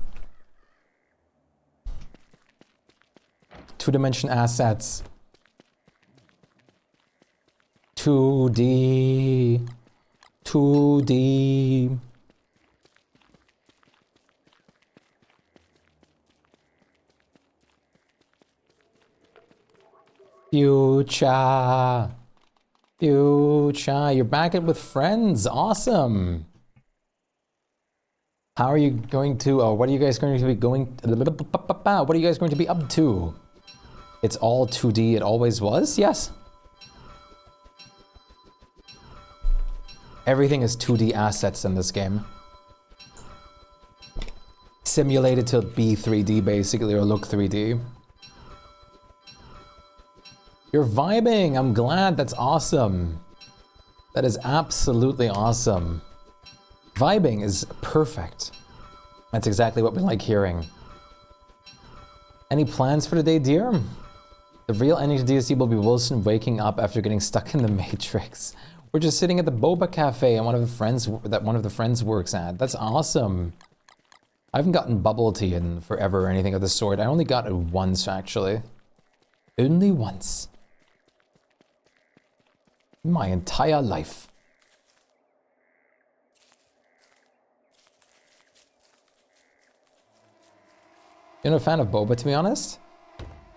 Two-dimension assets. 2D. 2D. Future. Future. You're back in with friends. Awesome. How are you going to, what are you guys going to be going, what are you guys going to be up to? It's all 2D, it always was? Yes. Everything is 2D assets in this game. Simulated to be 3D basically, or look 3D. You're vibing, I'm glad, that's awesome. That is absolutely awesome. Vibing is perfect. That's exactly what we like hearing. Any plans for today, dear? The real ending to DSD will be Wilson waking up after getting stuck in the Matrix. We're just sitting at the Boba Cafe and one of the friends works at. That's awesome. I haven't gotten bubble tea in forever or anything of the sort. I only got it once actually. Only once. My entire life. You're not a fan of boba, to be honest?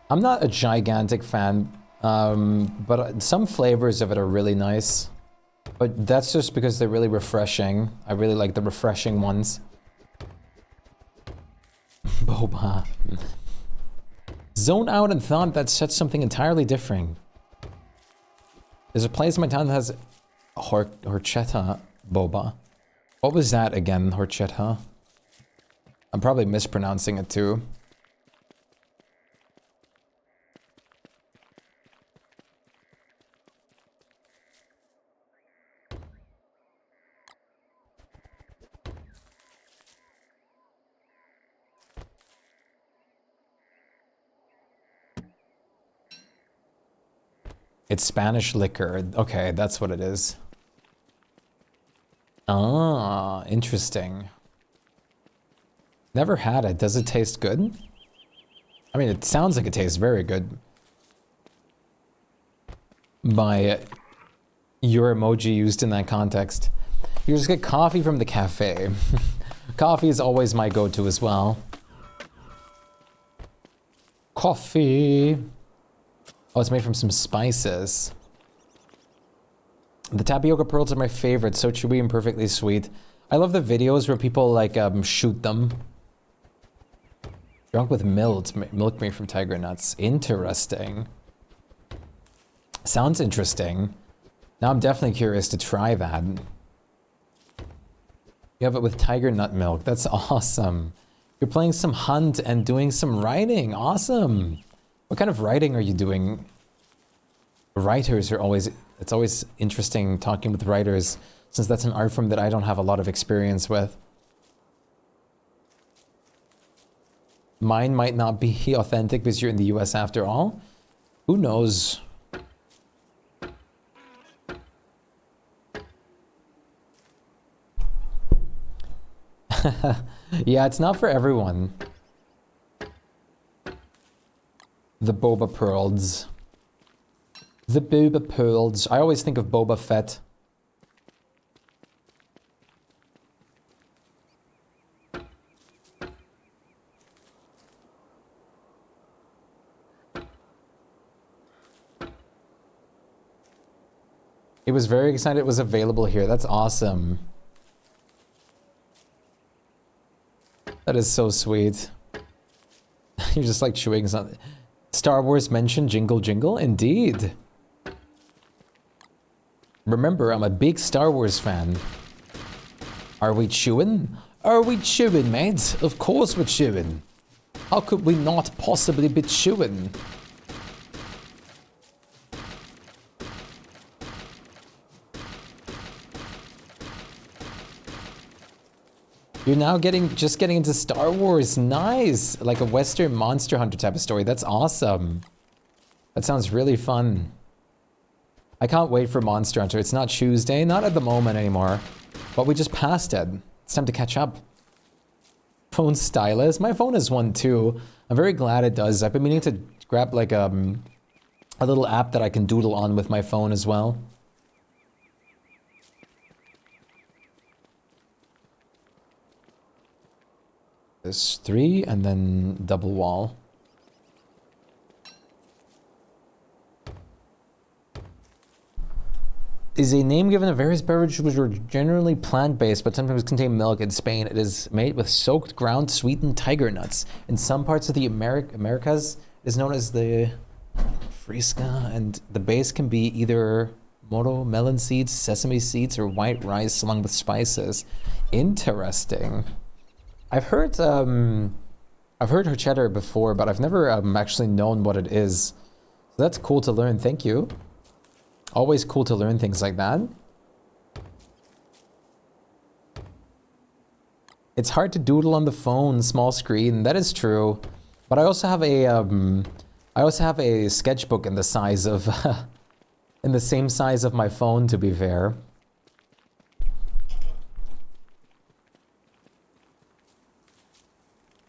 I'm not a gigantic fan, but some flavors of it are really nice. But that's just because they're really refreshing. I really like the refreshing ones. Boba. Zone out and thought that's such something entirely different. There's a place in my town that has horchata boba. What was that again, horchata? I'm probably mispronouncing it too. It's Spanish liquor. Okay, that's what it is. Ah, interesting. Never had it. Does it taste good? I mean, it sounds like it tastes very good. By your emoji used in that context. You just get coffee from the cafe. Coffee is always my go-to as well. Coffee. Oh, it's made from some spices. The tapioca pearls are my favorite. So chewy and perfectly sweet. I love the videos where people like shoot them. Drunk with milk made from tiger nuts. Interesting. Sounds interesting. Now I'm definitely curious to try that. You have it with tiger nut milk. That's awesome. You're playing some hunt and doing some writing. Awesome. What kind of writing are you doing? Writers are always, it's always interesting talking with writers, since that's an art form that I don't have a lot of experience with. Mine might not be authentic because you're in the US after all. Who knows? Yeah, it's not for everyone. The boba pearls. The boba pearls. I always think of Boba Fett. He was very excited it was available here. That's awesome. That is so sweet. You're just like chewing something. Star Wars mentioned Jingle Jingle? Indeed. Remember, I'm a big Star Wars fan. Are we chewing? Are we chewing, mate? Of course we're chewing. How could we not possibly be chewing? You're now just getting into Star Wars. Nice. Like a Western Monster Hunter type of story. That's awesome. That sounds really fun. I can't wait for Monster Hunter. It's not Tuesday, not at the moment anymore. But we just passed it. It's time to catch up. Phone stylus. My phone has one too. I'm very glad it does. I've been meaning to grab like a little app that I can doodle on with my phone as well. There's 3 and then double wall. Is a name given to various beverages which are generally plant-based but sometimes contain milk. In Spain, it is made with soaked ground sweetened tiger nuts. In some parts of the Americas, it is known as the fresca, and the base can be either moro, melon seeds, sesame seeds, or white rice along with spices. Interesting. I've heard horchata before, but I've never actually known what it is. So that's cool to learn. Thank you. Always cool to learn things like that. It's hard to doodle on the phone, small screen. That is true. But I also have a sketchbook in the size of in the same size of my phone, to be fair.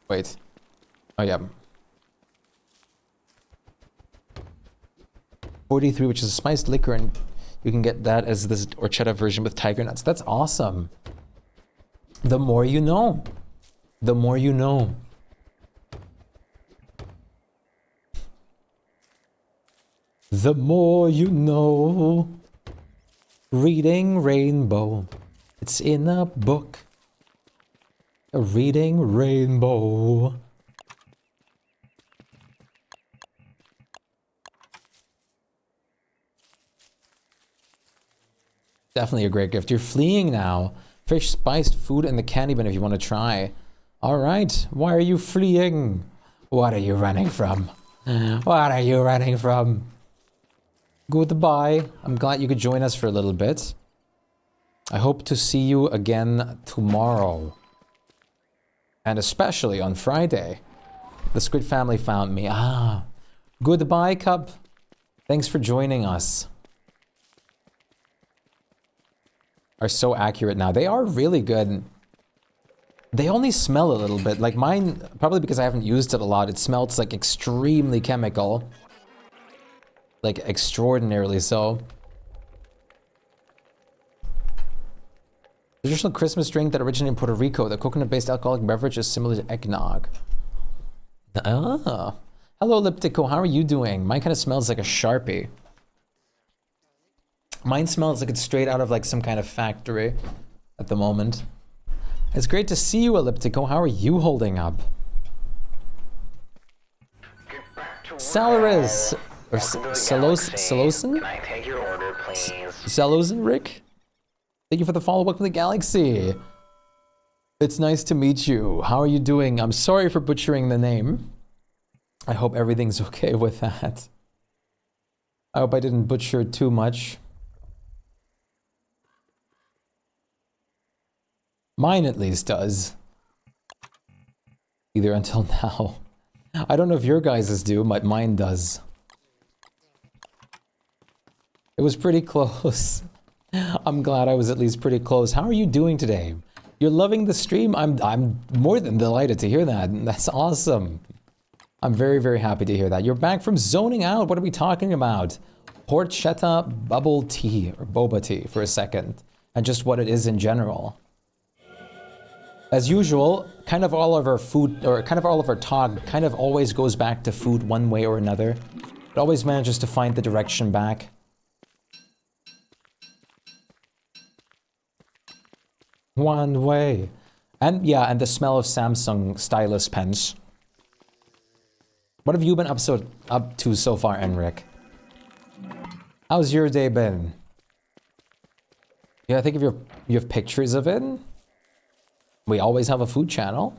Wait. Oh yeah. 43, which is a spiced liquor, and you can get that as this horchata version with tiger nuts. That's awesome. The more you know. The more you know. The more you know. Reading Rainbow. It's in a book. A reading rainbow. Definitely a great gift. You're fleeing now. Fish, spiced food, and the candy bin if you want to try. All right. Why are you fleeing? What are you running from? What are you running from? Goodbye. I'm glad you could join us for a little bit. I hope to see you again tomorrow. And especially on Friday. The Squid family found me. Ah. Goodbye, Cup. Thanks for joining us. Are so accurate now. They are really good. They only smell a little bit. Like mine, probably because I haven't used it a lot, it smells like extremely chemical. Like extraordinarily so. Traditional Christmas drink that originated in Puerto Rico. The coconut-based alcoholic beverage is similar to eggnog. Ah. Hello, Elliptico. How are you doing? Mine kind of smells like a Sharpie. Mine smells like it's straight out of like some kind of factory at the moment. It's great to see you, Elliptico. How are you holding up? Salaris or Salosin? Can I take your order, please? Salosin, Rick? Thank you for the follow. Welcome to the galaxy. It's nice to meet you. How are you doing? I'm sorry for butchering the name. I hope everything's okay with that. I hope I didn't butcher it too much. Mine at least does. Either until now. I don't know if your guys's do, but mine does. It was pretty close. I'm glad I was at least pretty close. How are you doing today? You're loving the stream? I'm more than delighted to hear that. That's awesome. I'm very, very happy to hear that. You're back from zoning out. What are we talking about? Horchata bubble tea or boba tea for a second. And just what it is in general. As usual, kind of all of our food, or kind of all of our talk, kind of always goes back to food one way or another. It always manages to find the direction back. One way. And yeah, and the smell of Samsung stylus pens. What have you been up to so far, Enric? How's your day been? Yeah, I think if you have pictures of it. We always have a food channel.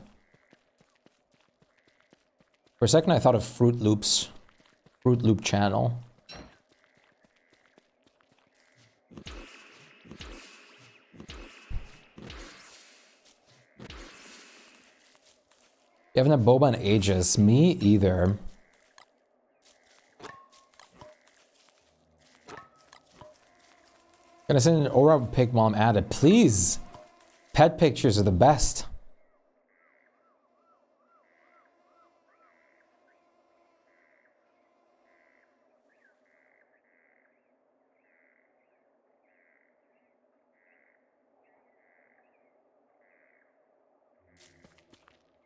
For a second, I thought of Fruit Loops. Fruit Loop channel. You haven't had boba in ages. Me either. Gonna send an aura pic while I'm at it. Please! Pet pictures are the best.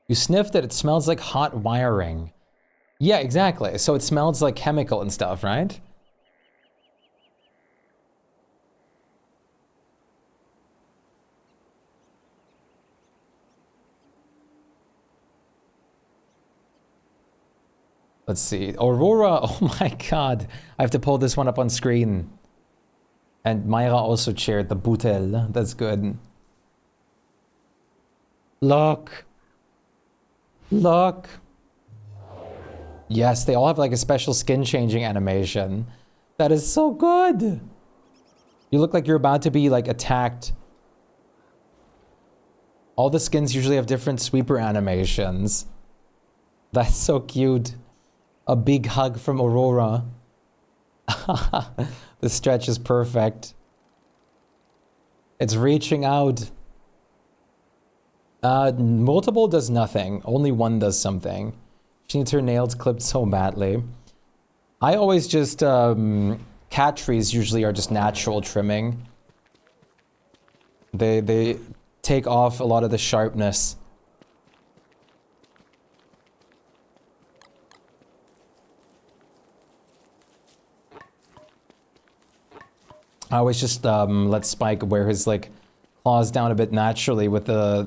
You sniffed it, it smells like hot wiring. Yeah, exactly. So it smells like chemical and stuff, right? Let's see. Aurora, oh my god. I have to pull this one up on screen. And Myra also shared the bouteille. That's good. Look. Look. Yes, they all have like a special skin changing animation. That is so good. You look like you're about to be like attacked. All the skins usually have different sweeper animations. That's so cute. A big hug from Aurora. The stretch is perfect. It's reaching out. Multiple does nothing. Only one does something. She needs her nails clipped so badly. I always just, cat trees usually are just natural trimming. They take off a lot of the sharpness. I always just let Spike wear his like claws down a bit naturally with the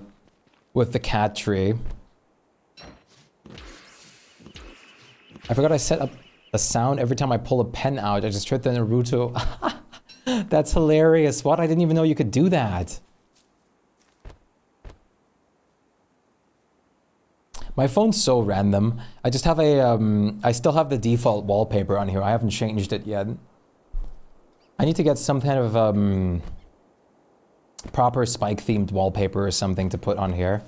cat tree. I forgot I set up a sound every time I pull a pen out. I just heard the Naruto. That's hilarious. What? I didn't even know you could do that. My phone's so random. I just have a I still have the default wallpaper on here. I haven't changed it yet. I need to get some kind of proper Spike themed wallpaper or something to put on here.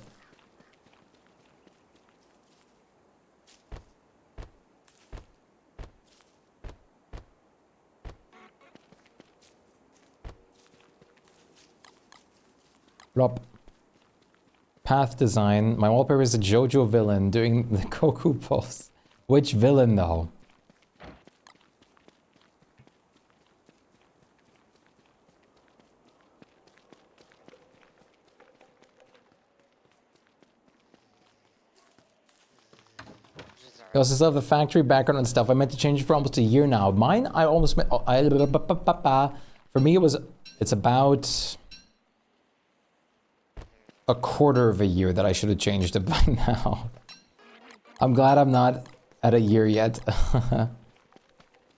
Rob. Path design. My wallpaper is a JoJo villain doing the Goku pose. Which villain though? I also still have the factory background and stuff. I meant to change it for almost a year now. Mine, I almost meant, for me it's about a quarter of a year that I should have changed it by now. I'm glad I'm not at a year yet.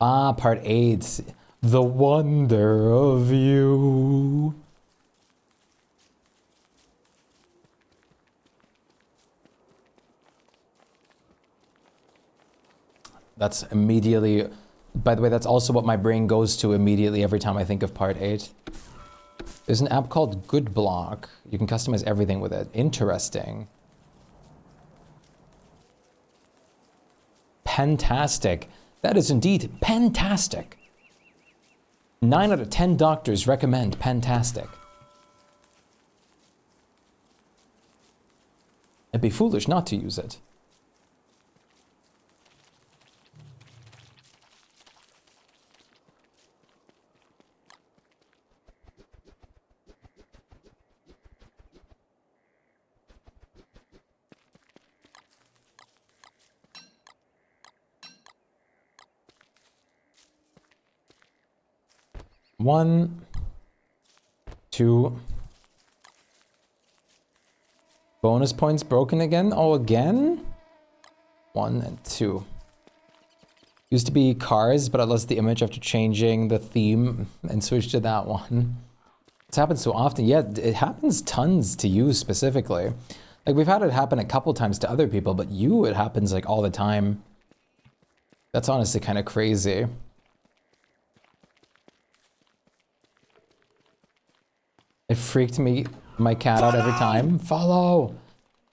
Ah, part 8. The wonder of you. That's immediately, by the way, that's also what my brain goes to immediately every time I think of part 8. There's an app called Good Block. You can customize everything with it. Interesting. Fantastic. That is indeed fantastic. 9 out of 10 doctors recommend fantastic. It'd be foolish not to use it. One, two, Bonus points broken again? Oh, again? 1 and 2. Used to be cars, but I lost the image after changing the theme and switched to that one. It's happened so often. Yeah, it happens tons to you specifically. Like, we've had it happen a couple times to other people, but you, it happens like all the time. That's honestly kind of crazy. It freaked my cat out every time. Follow!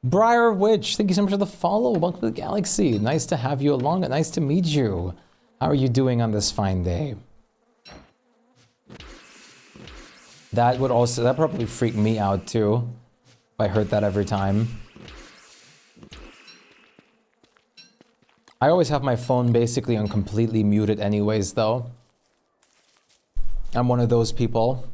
Briar Witch, thank you so much for the follow. Welcome to the galaxy. Nice to have you along and nice to meet you. How are you doing on this fine day? That probably freak me out too. If I heard that every time. I always have my phone basically on completely muted anyways though. I'm one of those people.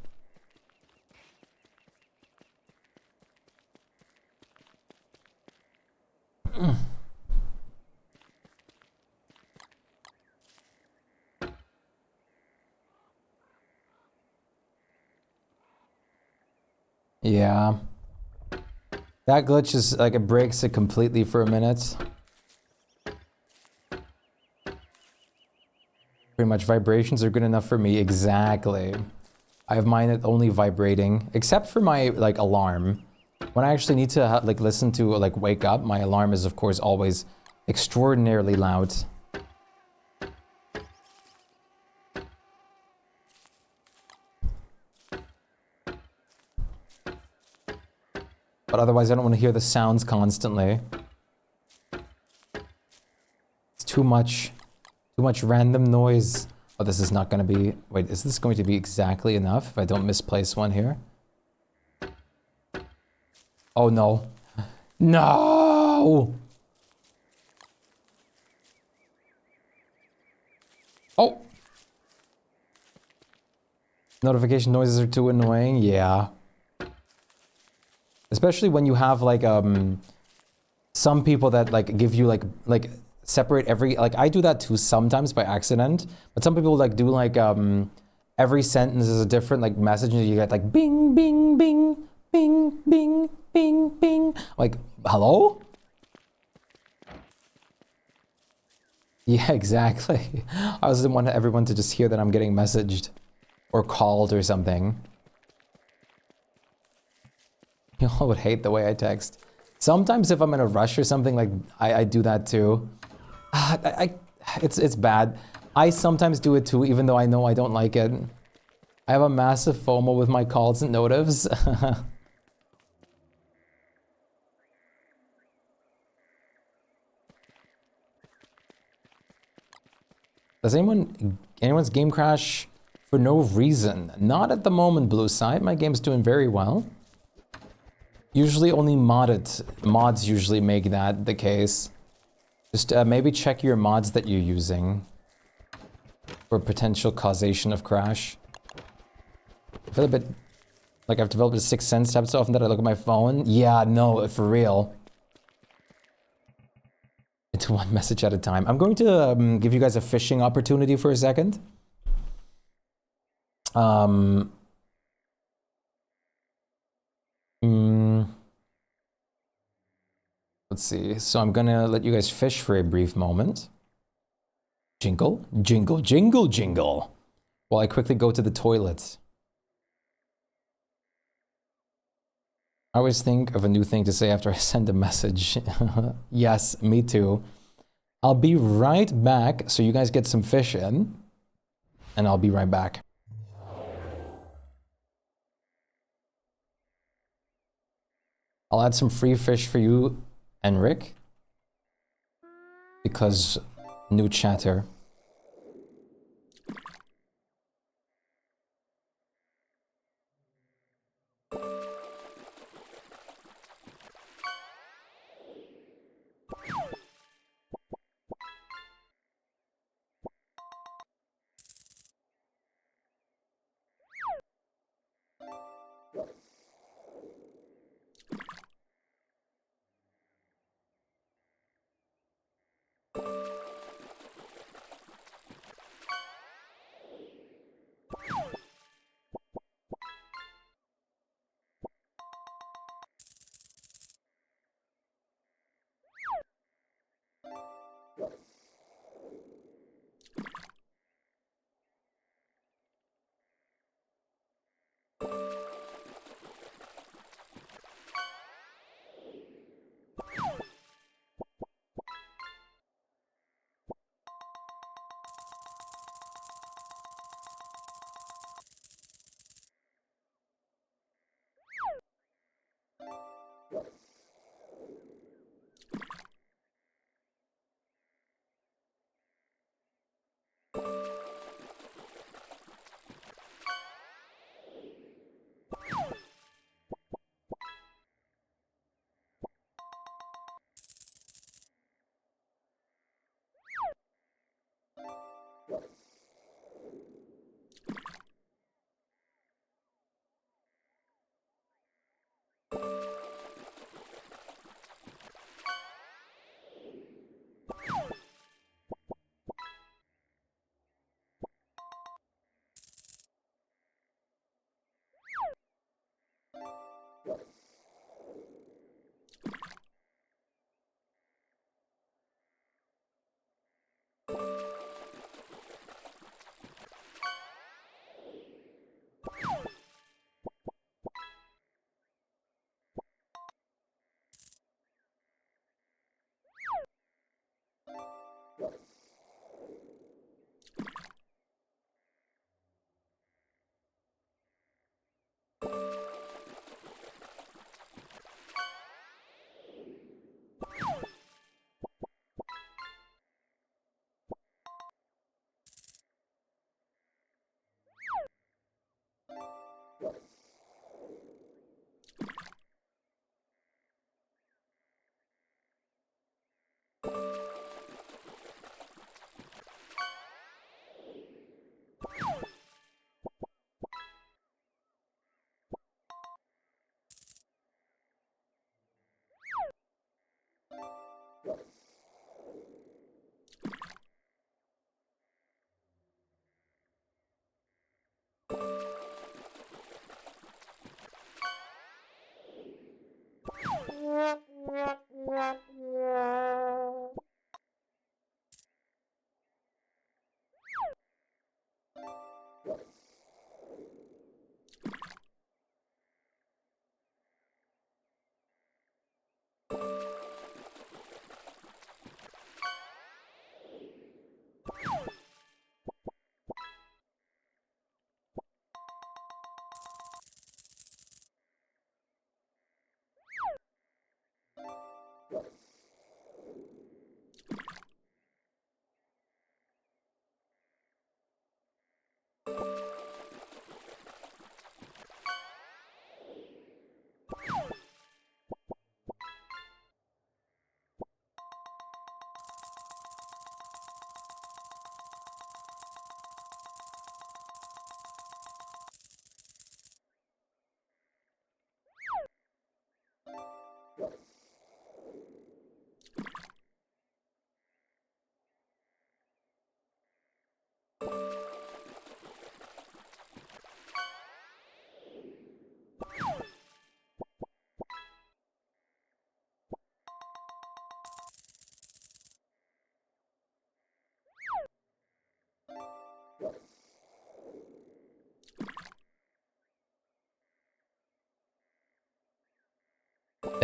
Yeah. That glitch is like, it breaks it completely for a minute. Pretty much vibrations are good enough for me, exactly. I have mine at only vibrating, except for my like alarm. When I actually need to like listen to like wake up, my alarm is of course always extraordinarily loud. But otherwise I don't want to hear the sounds constantly. It's too much random noise. Oh, this is not going to be... Wait, is this going to be exactly enough if I don't misplace one here? Oh, no. No! Oh! Notification noises are too annoying. Yeah. Especially when you have, like, some people that, like, give you, like separate every... Like, I do that too sometimes by accident. But some people, like, do, like, every sentence is a different, like, message. And you get, like, bing, bing, bing, bing, bing, bing, bing. Like, hello? Yeah, exactly. I also didn't want everyone to just hear that I'm getting messaged. Or called or something. Y'all would hate the way I text. Sometimes if I'm in a rush or something, like, I do that too. It's bad. I sometimes do it too, even though I know I don't like it. I have a massive FOMO with my calls and notifs. Does anyone's game crash for no reason? Not at the moment, Blue Side. My game's doing very well. Usually only mods usually make that the case. Just maybe check your mods that you're using for potential causation of crash. I feel a bit like I've developed a sixth sense tab so often that I look at my phone. Yeah, no, for real. It's one message at a time. I'm going to give you guys a fishing opportunity for a second. Let's see. So I'm gonna let you guys fish for a brief moment. Jingle, jingle, jingle, jingle. While I quickly go to the toilet. I always think of a new thing to say after I send a message. Yes, me too. I'll be right back so you guys get some fish in. And I'll be right back. I'll add some free fish for you and Rick. Because new chatter.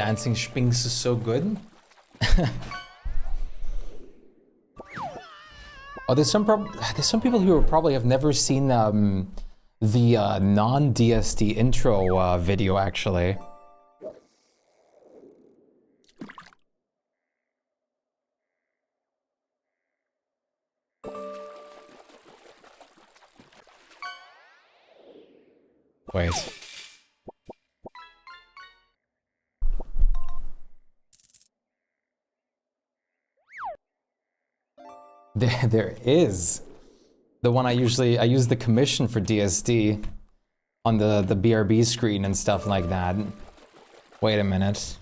dancing Shpyke is so good. Oh, there's some people who probably have never seen the non-DSD intro video actually. Wait. There is. The one I use the commission for DSD on the BRB screen and stuff like that. Wait a minute.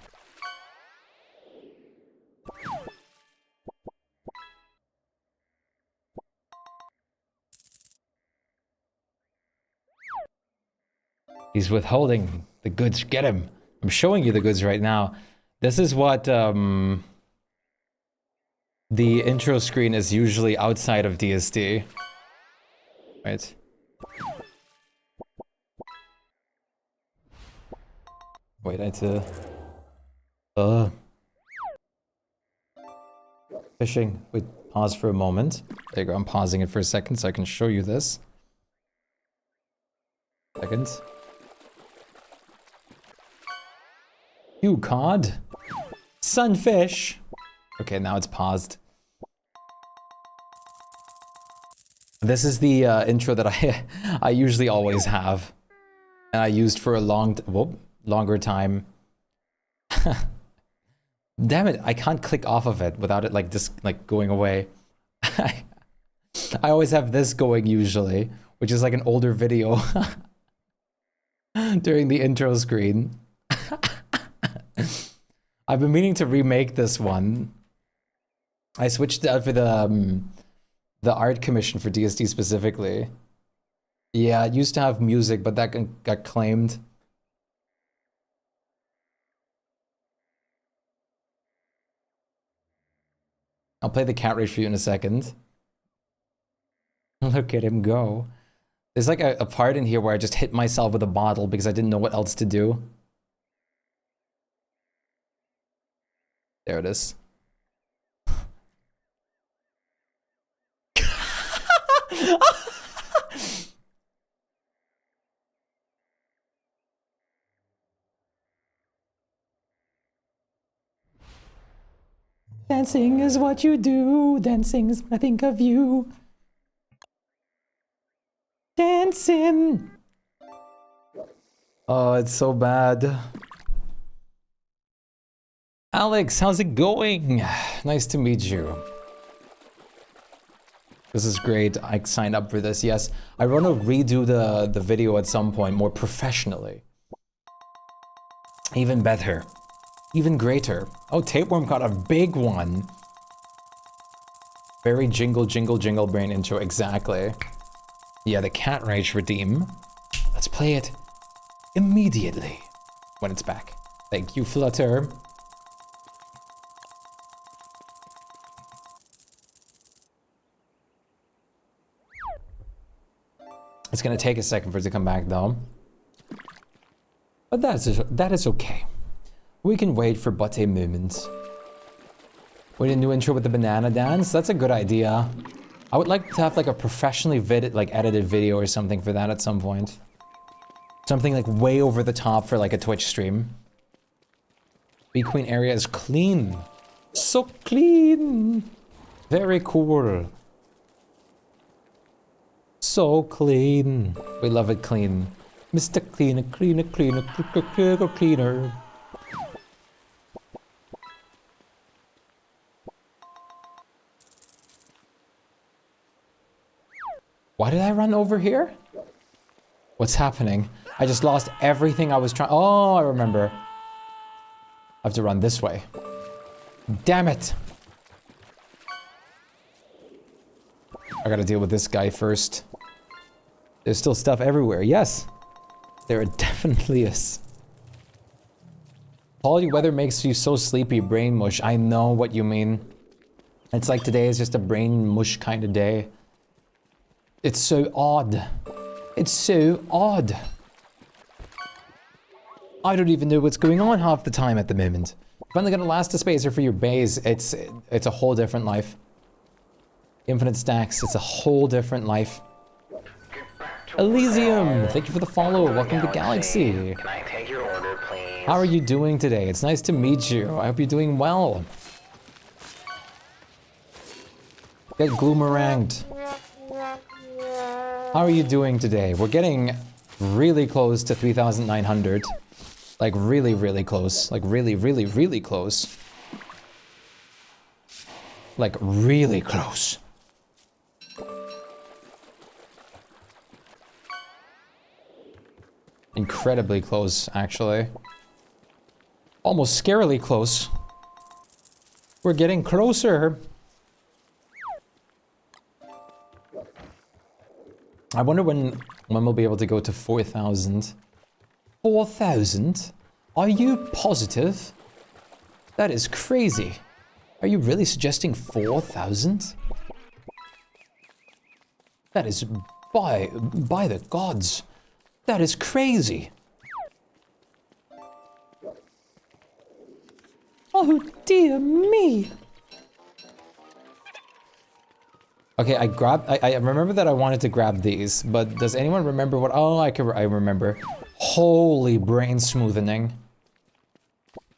He's withholding the goods. Get him. I'm showing you the goods right now. This is what the intro screen is usually outside of DSD. Right. Wait, I had to... Fishing. Wait, pause for a moment. There you go, I'm pausing it for a second so I can show you this. Second. You cod. Sunfish. Okay, now it's paused. This is the intro that I usually always have. And I used for a longer time. Damn it, I can't click off of it without it like going away. I always have this going usually, which is like an older video during the intro screen. I've been meaning to remake this one. I switched out for the art commission for DSD specifically. Yeah, it used to have music, but that got claimed. I'll play the cat rage for you in a second. Look at him go. There's like a part in here where I just hit myself with a bottle because I didn't know what else to do. There it is. Dancing is what you do. Dancing is when I think of you. Dancing. Oh, it's so bad. Alex, how's it going? Nice to meet you. This is great. I signed up for this. Yes, I want to redo the video at some point more professionally. Even better. Even greater. Oh, Tapeworm got a big one. Very jingle, jingle, jingle brain intro. Exactly. Yeah, the cat rage redeem. Let's play it immediately when it's back. Thank you, Flutter. It's gonna take a second for it to come back though. But that is okay. We can wait for but a moment. We need a new intro with the banana dance. That's a good idea. I would like to have like a professionally edited video or something for that at some point. Something like way over the top for like a Twitch stream. Bee Queen area is clean. So clean. Very cool. So clean. We love it clean. Mr. Cleaner, cleaner, cleaner, cleaner, cleaner. Why did I run over here? What's happening? I just lost everything I was trying. Oh, I remember. I have to run this way. Damn it. I gotta deal with this guy first. There's still stuff everywhere. Yes, there definitely is. Quality weather makes you so sleepy, brain mush. I know what you mean. It's like today is just a brain mush kind of day. It's so odd. It's so odd. I don't even know what's going on half the time at the moment. Finally got a last spacer for your base. It's a whole different life. Infinite stacks, it's a whole different life. Elysium, thank you for the follow. Welcome to Galaxy. Can I take your order, please? How are you doing today? It's nice to meet you. I hope you're doing well. Get gloomeranged. How are you doing today? We're getting really close to 3,900. Like really, really close. Like really, really, really close. Like really close. Incredibly close, actually. Almost scarily close. We're getting closer. I wonder when we'll be able to go to 4,000. 4,000? Are you positive? That is crazy. Are you really suggesting 4,000? That is by the gods. That is crazy. Oh dear me. Okay, I remember that I wanted to grab these, but does anyone remember what? Oh, I remember. Holy brain smoothening.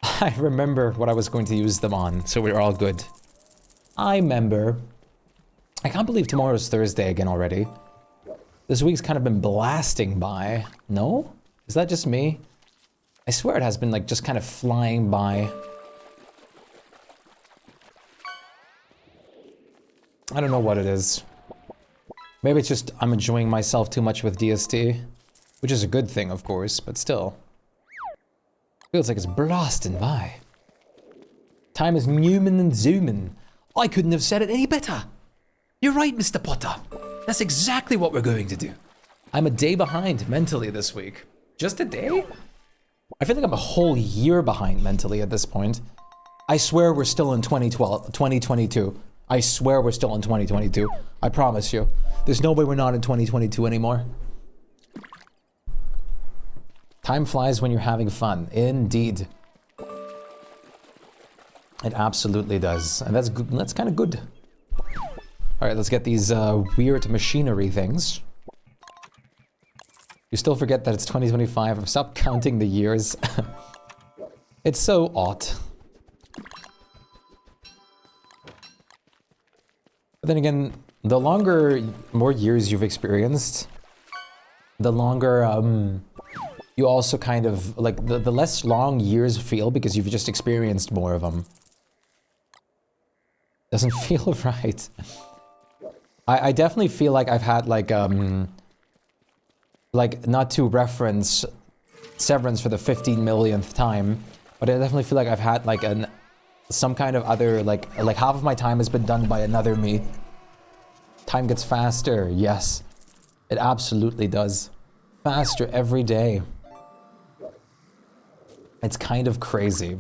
I remember what I was going to use them on, so we're all good. I remember. I can't believe tomorrow's Thursday again already. This week's kind of been blasting by. No? Is that just me? I swear it has been like just kind of flying by. I don't know what it is. Maybe it's just I'm enjoying myself too much with DST. Which is a good thing, of course, but still. Feels like it's blasting by. Time is Newman and zooming. I couldn't have said it any better. You're right, Mr. Potter. That's exactly what we're going to do. I'm a day behind mentally this week. Just a day? I feel like I'm a whole year behind mentally at this point. I swear we're still in 2022. I swear we're still in 2022. I promise you. There's no way we're not in 2022 anymore. Time flies when you're having fun. Indeed. It absolutely does. And that's good. That's kind of good. Alright, let's get these weird machinery things. You still forget that it's 2025. I've stopped counting the years. It's so odd. But then again, the more years you've experienced, the longer, you also kind of, like, the less long years feel because you've just experienced more of them. Doesn't feel right. I definitely feel like I've had, like, not to reference Severance for the 15 millionth time, but I definitely feel like I've had, like, some kind of other, like half of my time has been done by another me. Time gets faster, yes. It absolutely does. Faster every day. It's kind of crazy.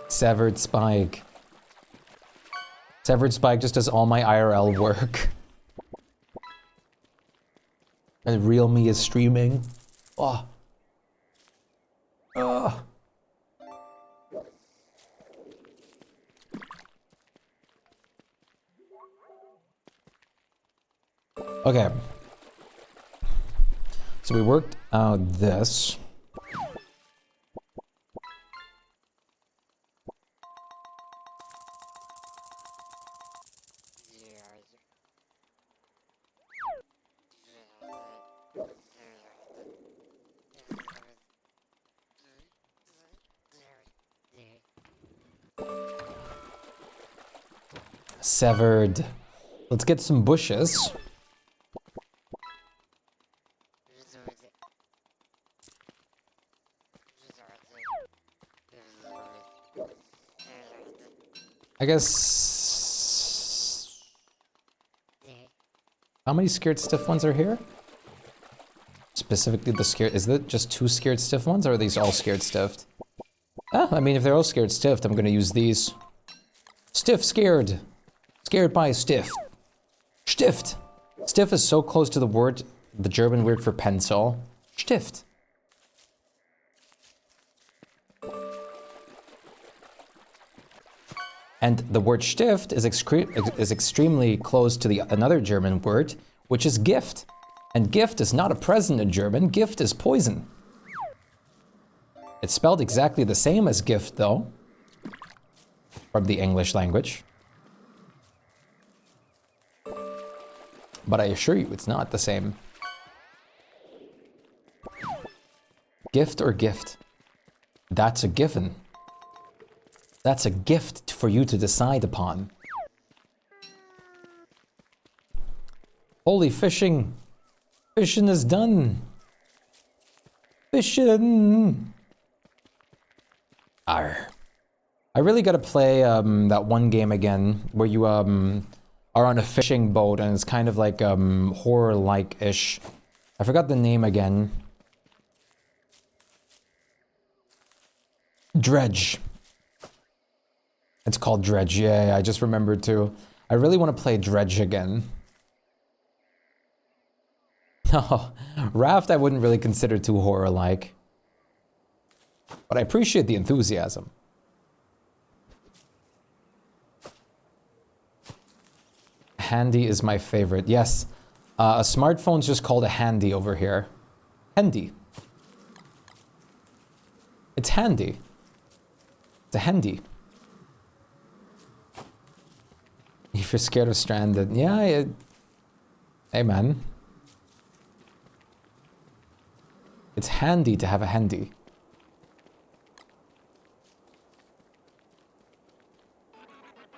Severed Shpyke. Severed Shpyke just does all my IRL work. And real me is streaming. Oh. Oh. Okay. So we worked out this. Severed. Let's get some bushes. I guess... How many scared stiff ones are here? Specifically the scared... Is that just 2 scared stiff ones, or are these all scared stiffed? Ah, I mean, if they're all scared stiffed, I'm gonna use these. Stiff scared. Scared by stiff. Stiffed. Stiff is so close to the word the German word for pencil, Stift. And the word Stift is extremely close to another German word, which is Gift. And Gift is not a present in German, Gift is poison. It's spelled exactly the same as gift, though, from the English language. But I assure you, it's not the same. Gift or gift? That's a given. That's a gift for you to decide upon. Holy fishing. Fishing is done. Fishing. Arr. I really gotta play that one game again where you are on a fishing boat and it's kind of like horror-like-ish. I forgot the name again. Dredge. It's called Dredge, yeah, I just remembered too. I really want to play Dredge again. No, Raft I wouldn't really consider too horror-like. But I appreciate the enthusiasm. Handy is my favorite. Yes, a smartphone's just called a handy over here. Handy. It's handy. It's a handy. If you're scared of stranded, yeah. Hey man. It's handy to have a handy.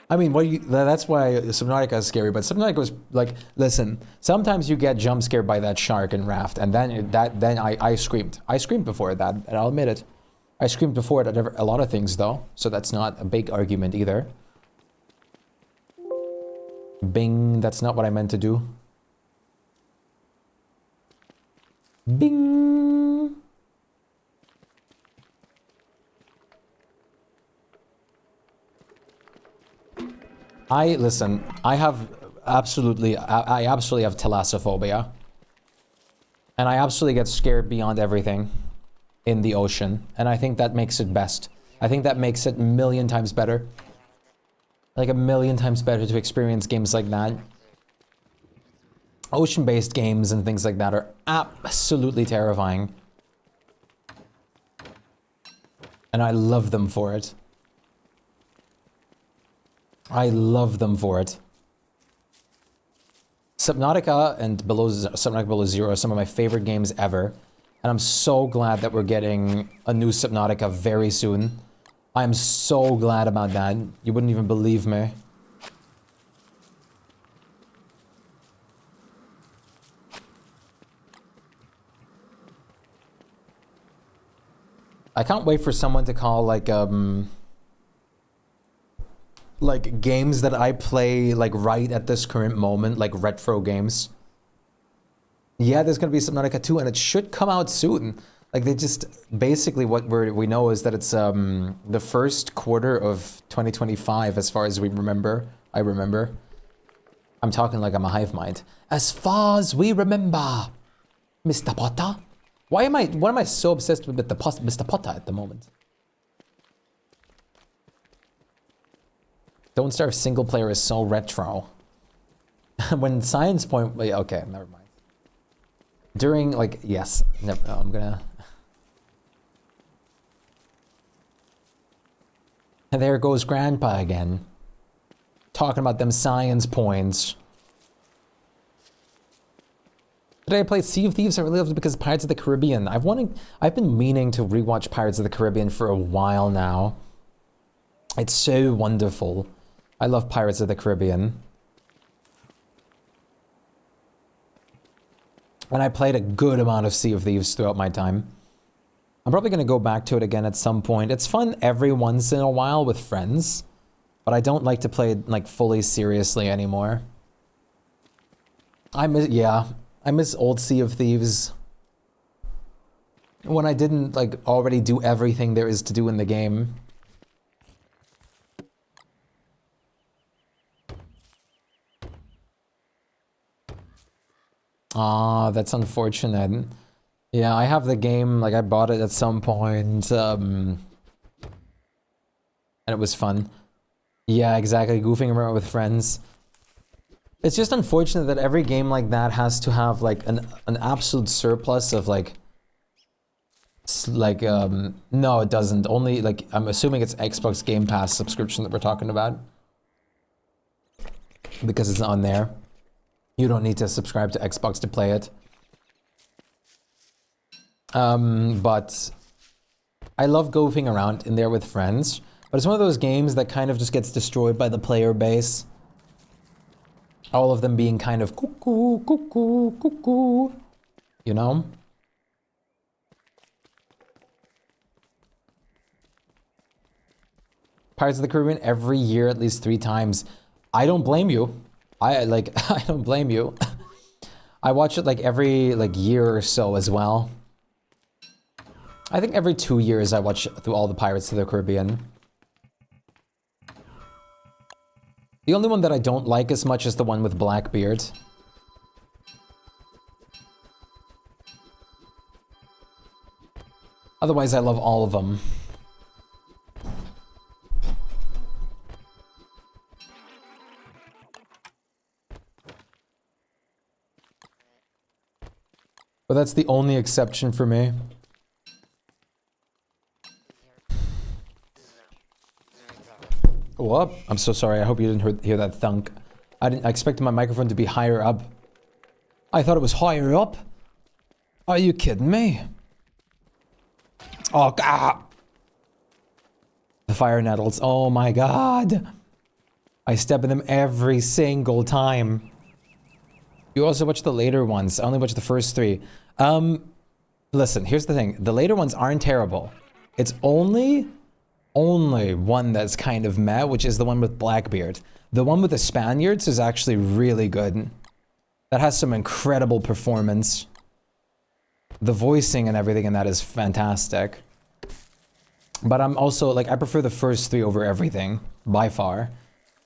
I mean, that's why Subnautica is scary, but Subnautica was like, listen, sometimes you get jump scared by that shark in Raft, and then I screamed. I screamed before that, and I'll admit it. I screamed before it at a lot of things, though, so that's not a big argument either. Bing, that's not what I meant to do. Bing. Listen, I absolutely have thalassophobia. And I absolutely get scared beyond everything in the ocean. And I think that makes it best. I think that makes it a million times better. Like a million times better to experience games like that. Ocean-based games and things like that are absolutely terrifying. And I love them for it. I love them for it. Subnautica and Subnautica Below Zero are some of my favorite games ever. And I'm so glad that we're getting a new Subnautica very soon. I'm so glad about that. You wouldn't even believe me. I can't wait for someone to call like games that I play like right at this current moment, like retro games. Yeah, there's gonna be Subnautica 2 and it should come out soon. Like they just, basically what we know is that it's the first quarter of 2025 as far as we remember. I remember. I'm talking like I'm a hive mind. As far as we remember, Mr. Potter. Why am I so obsessed with Mr. Potter at the moment? Don't Starve single player is so retro. When Science Point, wait, okay, never mind. During, like, yes, no, I'm gonna. And there goes Grandpa again. Talking about them science points. Today I played Sea of Thieves. I really loved it because Pirates of the Caribbean. I've been meaning to rewatch Pirates of the Caribbean for a while now. It's so wonderful. I love Pirates of the Caribbean. And I played a good amount of Sea of Thieves throughout my time. I'm probably going to go back to it again at some point. It's fun every once in a while with friends, but I don't like to play it like fully seriously anymore. I miss old Sea of Thieves. When I didn't like already do everything there is to do in the game. Ah, that's unfortunate. Yeah, I have the game, like I bought it at some point, and it was fun. Yeah, exactly, goofing around with friends. It's just unfortunate that every game like that has to have like an absolute surplus of like no, it doesn't. Only like I'm assuming it's Xbox Game Pass subscription that we're talking about. Because it's on there. You don't need to subscribe to Xbox to play it. But I love goofing around in there with friends. But it's one of those games that kind of just gets destroyed by the player base. All of them being kind of cuckoo, cuckoo, cuckoo. You know? Pirates of the Caribbean every year at least 3 times. I don't blame you. I don't blame you. I watch it like every year or so as well. I think every 2 years I watch through all the Pirates of the Caribbean. The only one that I don't like as much is the one with Blackbeard. Otherwise, I love all of them. But that's the only exception for me. Whoop. I'm so sorry. I hope you didn't hear that thunk. I expected my microphone to be higher up. I thought it was higher up. Are you kidding me? Oh, God. The fire nettles. Oh, my God. I step in them every single time. You also watch the later ones. I only watch the first 3. Listen, here's the thing. The later ones aren't terrible. It's only one that's kind of meh, which is the one with Blackbeard. The one with the Spaniards is actually really good. That has some incredible performance. The voicing and everything in that is fantastic. But I'm also, like, I prefer the first 3 over everything, by far.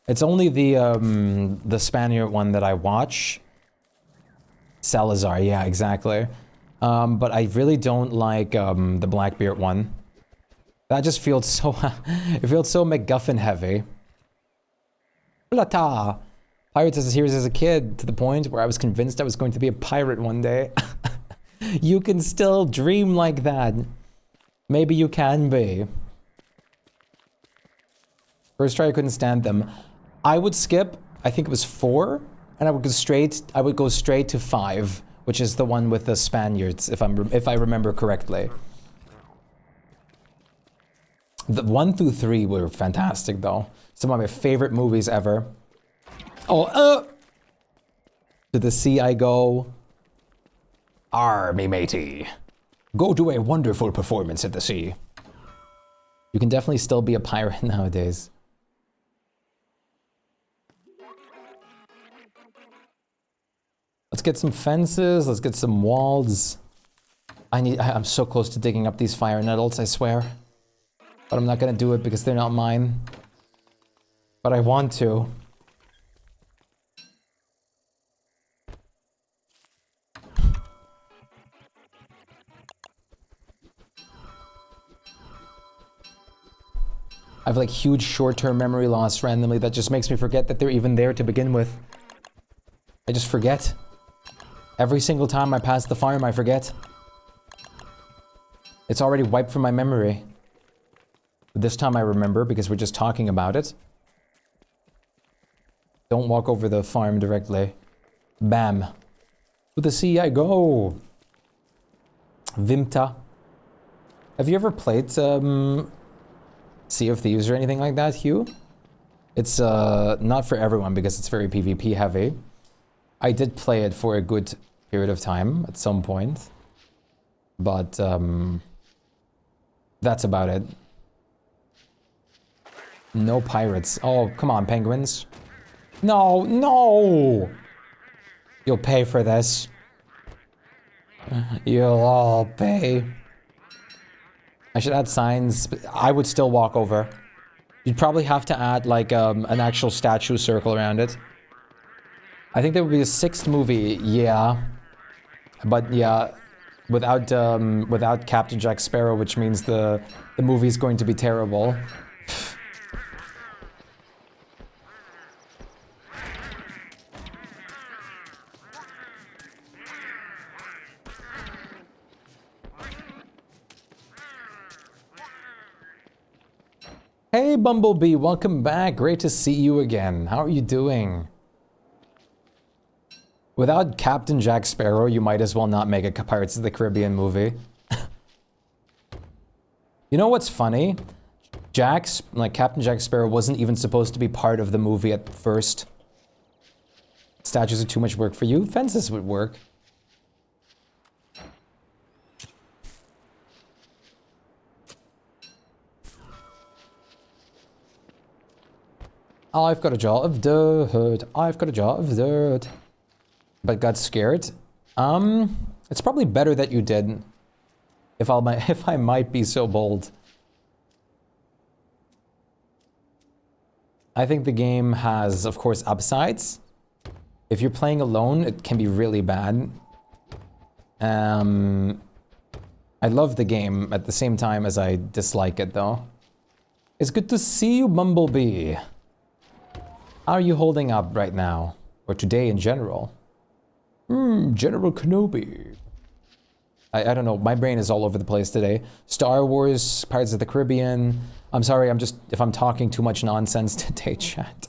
It's only the Spaniard one that I watch. Salazar, yeah, exactly. But I really don't like the Blackbeard one. That just feels so, it feels so MacGuffin heavy. Plata! Pirates as a series as a kid, to the point where I was convinced I was going to be a pirate one day. You can still dream like that. Maybe you can be. First try I couldn't stand them. I would skip, I think it was 4, and I would go straight to 5, which is the one with the Spaniards, if I remember correctly. The 1 through 3 were fantastic, though. Some of my favorite movies ever. Oh, to the sea I go. Army matey. Go do a wonderful performance at the sea. You can definitely still be a pirate nowadays. Let's get some fences, let's get some walls. I'm so close to digging up these fire nettles, I swear. But I'm not gonna do it because they're not mine. But I want to. I have like huge short-term memory loss randomly that just makes me forget that they're even there to begin with. I just forget. Every single time I pass the farm, I forget. It's already wiped from my memory. But this time I remember because we're just talking about it. Don't walk over the farm directly. Bam. To the sea I go. Vimta. Have you ever played Sea of Thieves or anything like that, Hugh? It's not for everyone because it's very PvP heavy. I did play it for a good period of time at some point. But that's about it. No pirates. Oh, come on, penguins. No, no! You'll pay for this. You'll all pay. I should add signs, but I would still walk over. You'd probably have to add like an actual statue circle around it. I think there would be a 6th movie, yeah. But yeah, without Captain Jack Sparrow, which means the movie's going to be terrible. Hey Bumblebee, welcome back. Great to see you again. How are you doing? Without Captain Jack Sparrow, you might as well not make a Pirates of the Caribbean movie. You know what's funny? Captain Jack Sparrow wasn't even supposed to be part of the movie at first. Statues are too much work for you. Fences would work. I've got a jar of dirt. I've got a jar of dirt. But got scared. It's probably better that you did. If I might be so bold. I think the game has, of course, upsides. If you're playing alone, it can be really bad. I love the game at the same time as I dislike it, though. It's good to see you, Bumblebee. How are you holding up right now? Or today in general? General Kenobi. I don't know, my brain is all over the place today. Star Wars, Pirates of the Caribbean. I'm sorry, if I'm talking too much nonsense today, chat.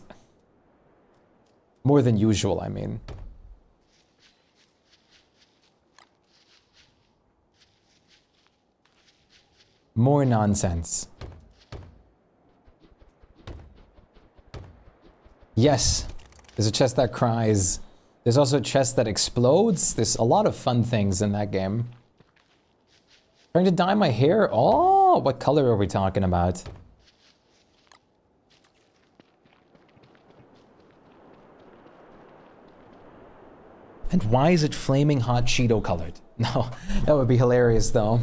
More than usual, I mean. More nonsense. Yes, there's a chest that cries. There's also a chest that explodes. There's a lot of fun things in that game. Trying to dye my hair? Oh, what color are we talking about? And why is it flaming hot Cheeto colored? No, that would be hilarious though.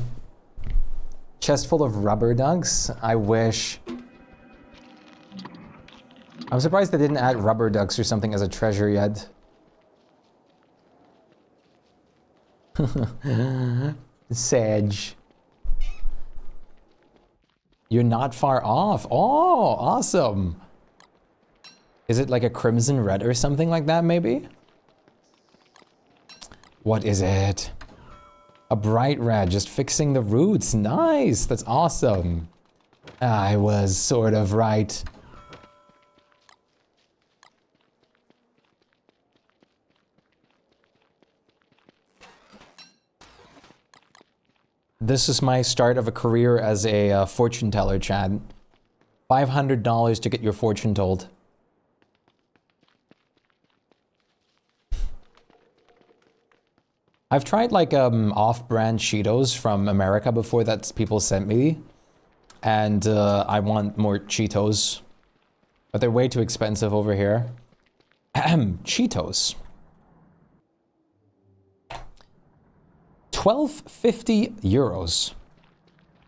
Chest full of rubber ducks? I wish. I'm surprised they didn't add rubber ducks or something as a treasure yet. Sage. You're not far off. Oh, awesome. Is it like a crimson red or something like that, maybe? What is it? A bright red, just fixing the roots. Nice, that's awesome. I was sort of right. This is my start of a career as a fortune teller, Chad. $500 to get your fortune told. I've tried like off-brand Cheetos from America before that people sent me. And I want more Cheetos. But they're way too expensive over here. Cheetos. 12.50 euros.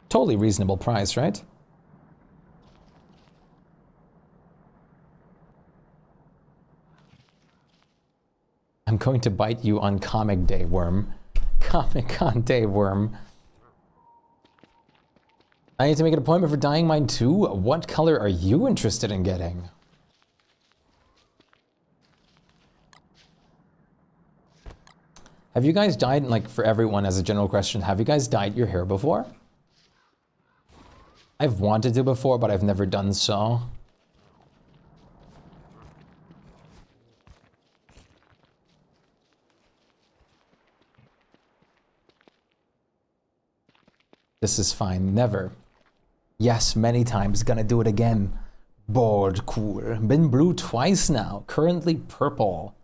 Totally reasonable price, right? I'm going to bite you on Comic Day, Worm. Comic-Con Day, Worm. I need to make an appointment for dyeing mine too. What color are you interested in getting? Have you guys dyed, like for everyone as a general question, have you guys dyed your hair before? I've wanted to before, but I've never done so. This is fine, never. Yes, many times, gonna do it again. Bored, cool. Been blue twice now, currently purple.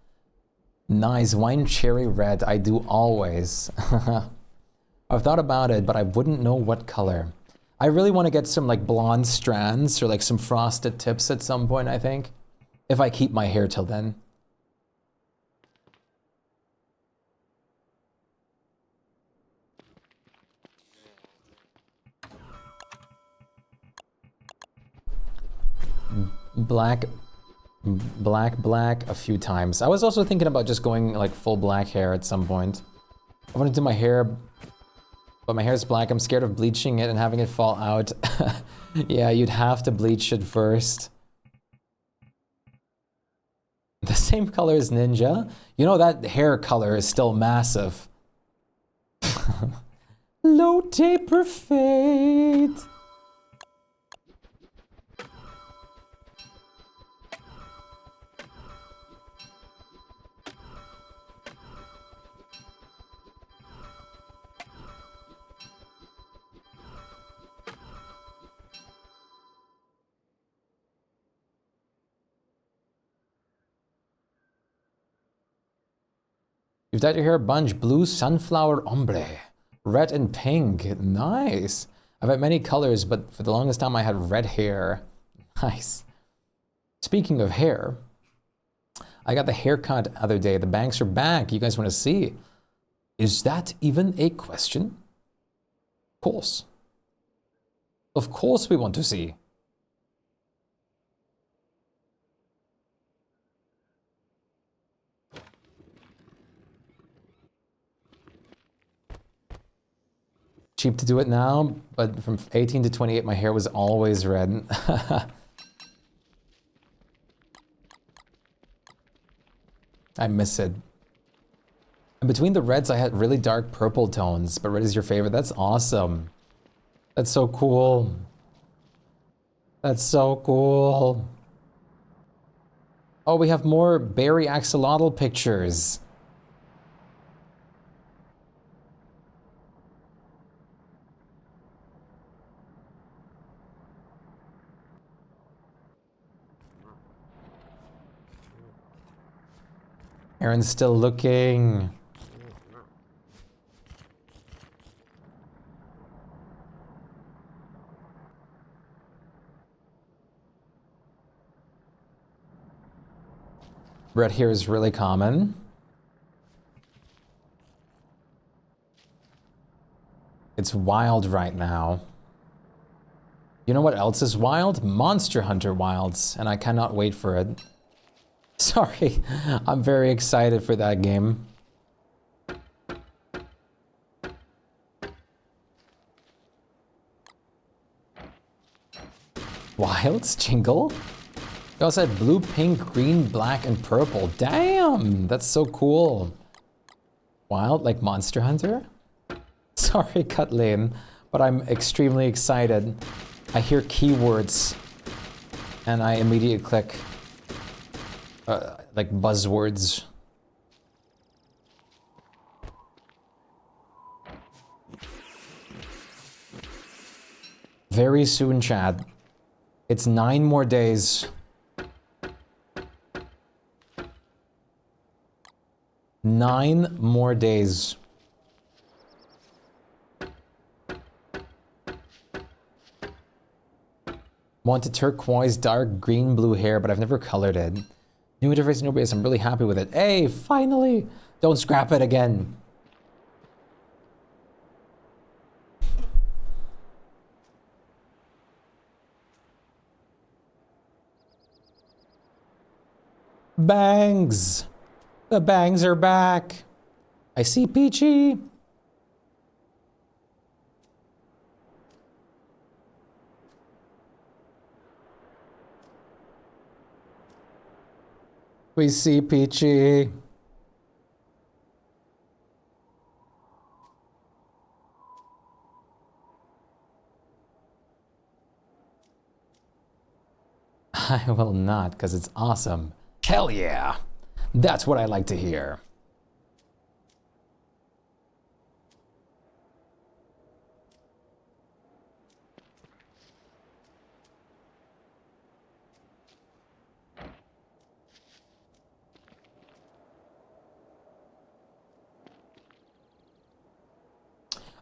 Nice, wine cherry red, I do always. I've thought about it, but I wouldn't know what color. I really want to get some like blonde strands or like some frosted tips at some point, I think. If I keep my hair till then. Black a few times. I was also thinking about just going like full black hair at some point. I want to do my hair, but my hair is black. I'm scared of bleaching it and having it fall out. Yeah, you'd have to bleach it first. The same color as Ninja. You know that hair color is still massive. Low taper fade. You've dyed your hair a bunch. Blue sunflower ombre. Red and pink. Nice. I've had many colors, but for the longest time I had red hair. Nice. Speaking of hair, I got the haircut the other day. The bangs are back. You guys want to see? Is that even a question? Of course. Of course we want to see. Cheap to do it now, but from 18 to 28, my hair was always red. I miss it. And between the reds, I had really dark purple tones, but red is your favorite. That's awesome. That's so cool. That's so cool. Oh, we have more Barry Axolotl pictures. Aaron's still looking. Red here is really common. It's wild right now. You know what else is wild? Monster Hunter Wilds, and I cannot wait for it. Sorry, I'm very excited for that game. Wilds? Jingle? We also had blue, pink, green, black, and purple. Damn, that's so cool. Wild, like Monster Hunter? Sorry, Cutlane, but I'm extremely excited. I hear keywords, and I immediately click. Like buzzwords. Very soon, Chad. It's 9 more days. 9 more days. Wanted turquoise, dark green, blue hair, but I've never colored it. New interface, no base. I'm really happy with it. Hey, finally! Don't scrap it again. Bangs! The bangs are back. I see Peachy. We see Peachy. I will not, because it's awesome. Hell yeah! That's what I like to hear.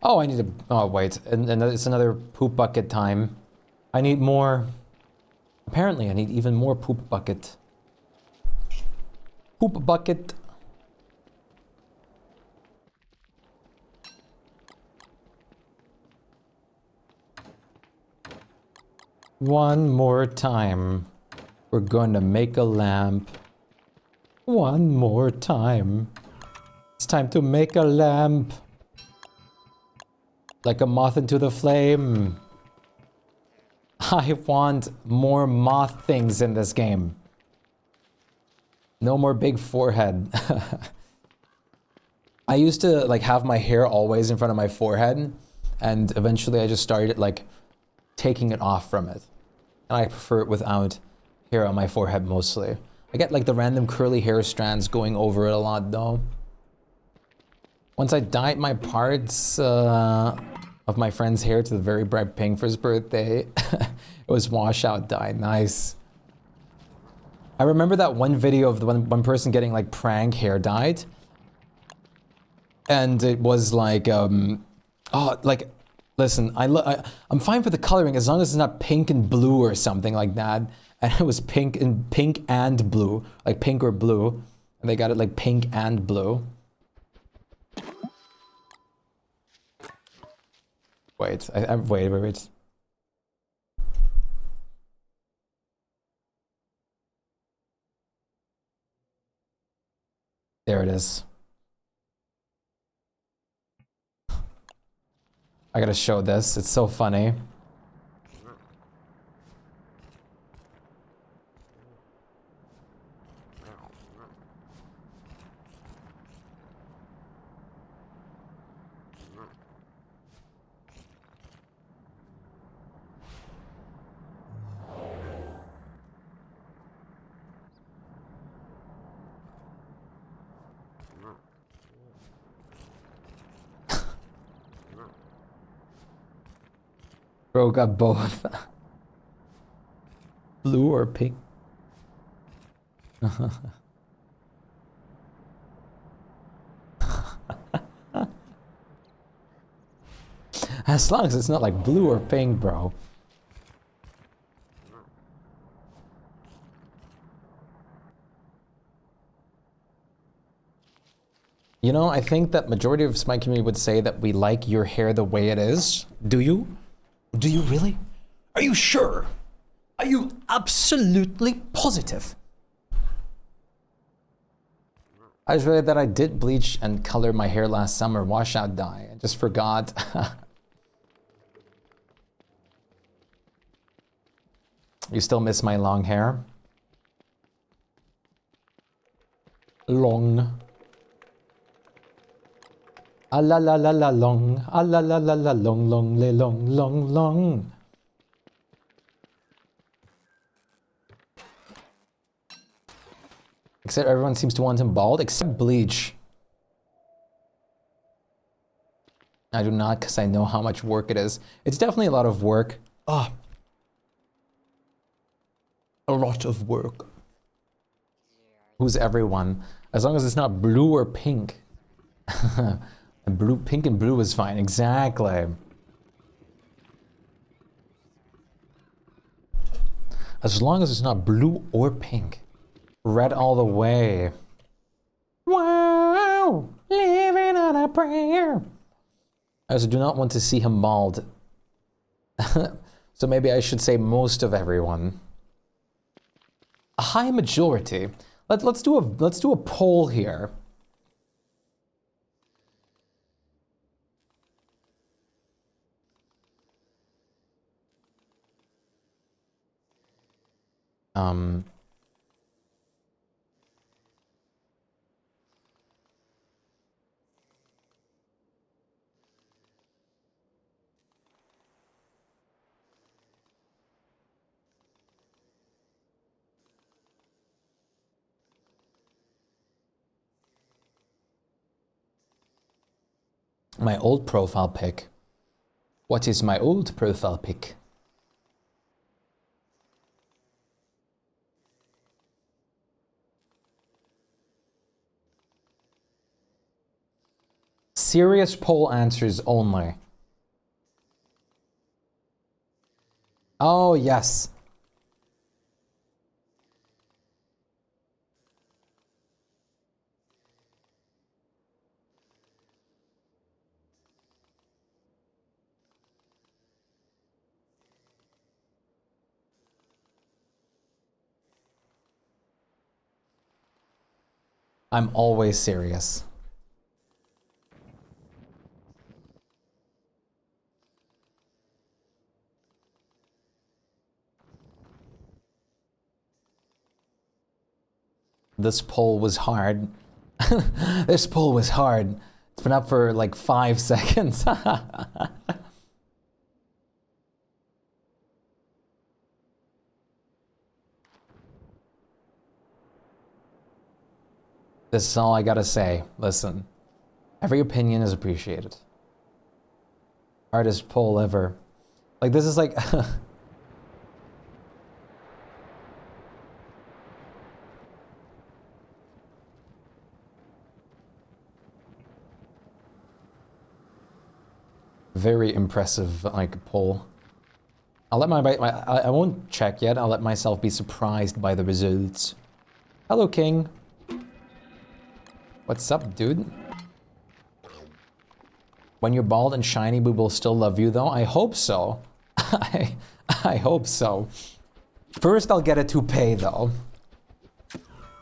Oh, I need to. Oh, wait. And it's another poop bucket time. I need more. Apparently, I need even more poop bucket. Poop bucket. One more time. We're going to make a lamp. One more time. It's time to make a lamp. Like a moth into the flame. I want more moth things in this game. No more big forehead. I used to like have my hair always in front of my forehead, and eventually I just started like taking it off from it. And I prefer it without hair on my forehead mostly. I get like the random curly hair strands going over it a lot though. Once I dyed my parts of my friend's hair to the very bright pink for his birthday, it was washout dye. Nice. I remember that one video of the one person getting like prank hair dyed. And it was like, listen, I'm fine for the coloring as long as it's not pink and blue or something like that. And it was pink and blue, like pink or blue. And they got it like pink and blue. Wait, wait. There it is. I gotta show this. It's so funny. Bro got both. Blue or pink? As long as it's not like blue or pink, bro. You know, I think that majority of Shpyke community would say that we like your hair the way it is. Do you? Do you really? Are you sure? Are you absolutely positive? I just realized that I did bleach and color my hair last summer, washout dye. I just forgot. You still miss my long hair? Long. Ah la la la la long. Ah la la la la long long le long long long. Except everyone seems to want him bald, except Bleach. I do not, because I know how much work it is. It's definitely a lot of work. Ah. A lot of work. Who's everyone? As long as it's not blue or pink. Blue, pink and blue is fine, exactly. As long as it's not blue or pink. Red all the way. Wow, living on a prayer. I also do not want to see him bald. So maybe I should say most of everyone. A high majority. Let's do a poll here. My old profile pic. What is my old profile pic? Serious poll answers only. Oh, yes. I'm always serious. This poll was hard. This poll was hard. It's been up for like 5 seconds. This is all I gotta say. Listen, every opinion is appreciated. Hardest poll ever. Like, this is like... very impressive, like, poll. I'll let I won't check yet. I'll let myself be surprised by the results. Hello, King. What's up, dude? When you're bald and shiny, we will still love you, though. I hope so. I hope so. First, I'll get a toupee, though.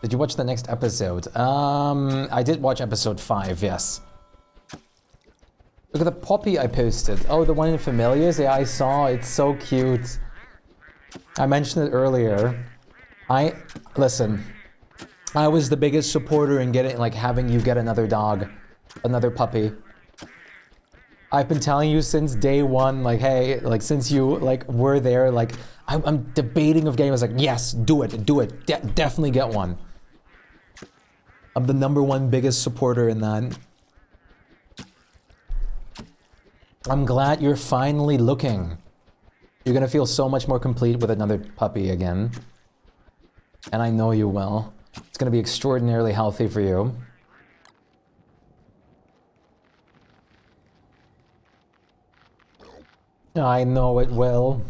Did you watch the next episode? I did watch episode 5, yes. Look at the poppy I posted. Oh, the one in Familiars? Yeah, I saw. It's so cute. I mentioned it earlier. Listen. I was the biggest supporter in getting, like, having you get another dog. Another puppy. I've been telling you since day one, like, hey, like, since you, like, were there, like, I'm debating of getting, I was like, yes, do it, definitely get one. I'm the #1 biggest supporter in that. I'm glad you're finally looking. You're gonna feel so much more complete with another puppy again. And I know you will. It's gonna be extraordinarily healthy for you. I know it will.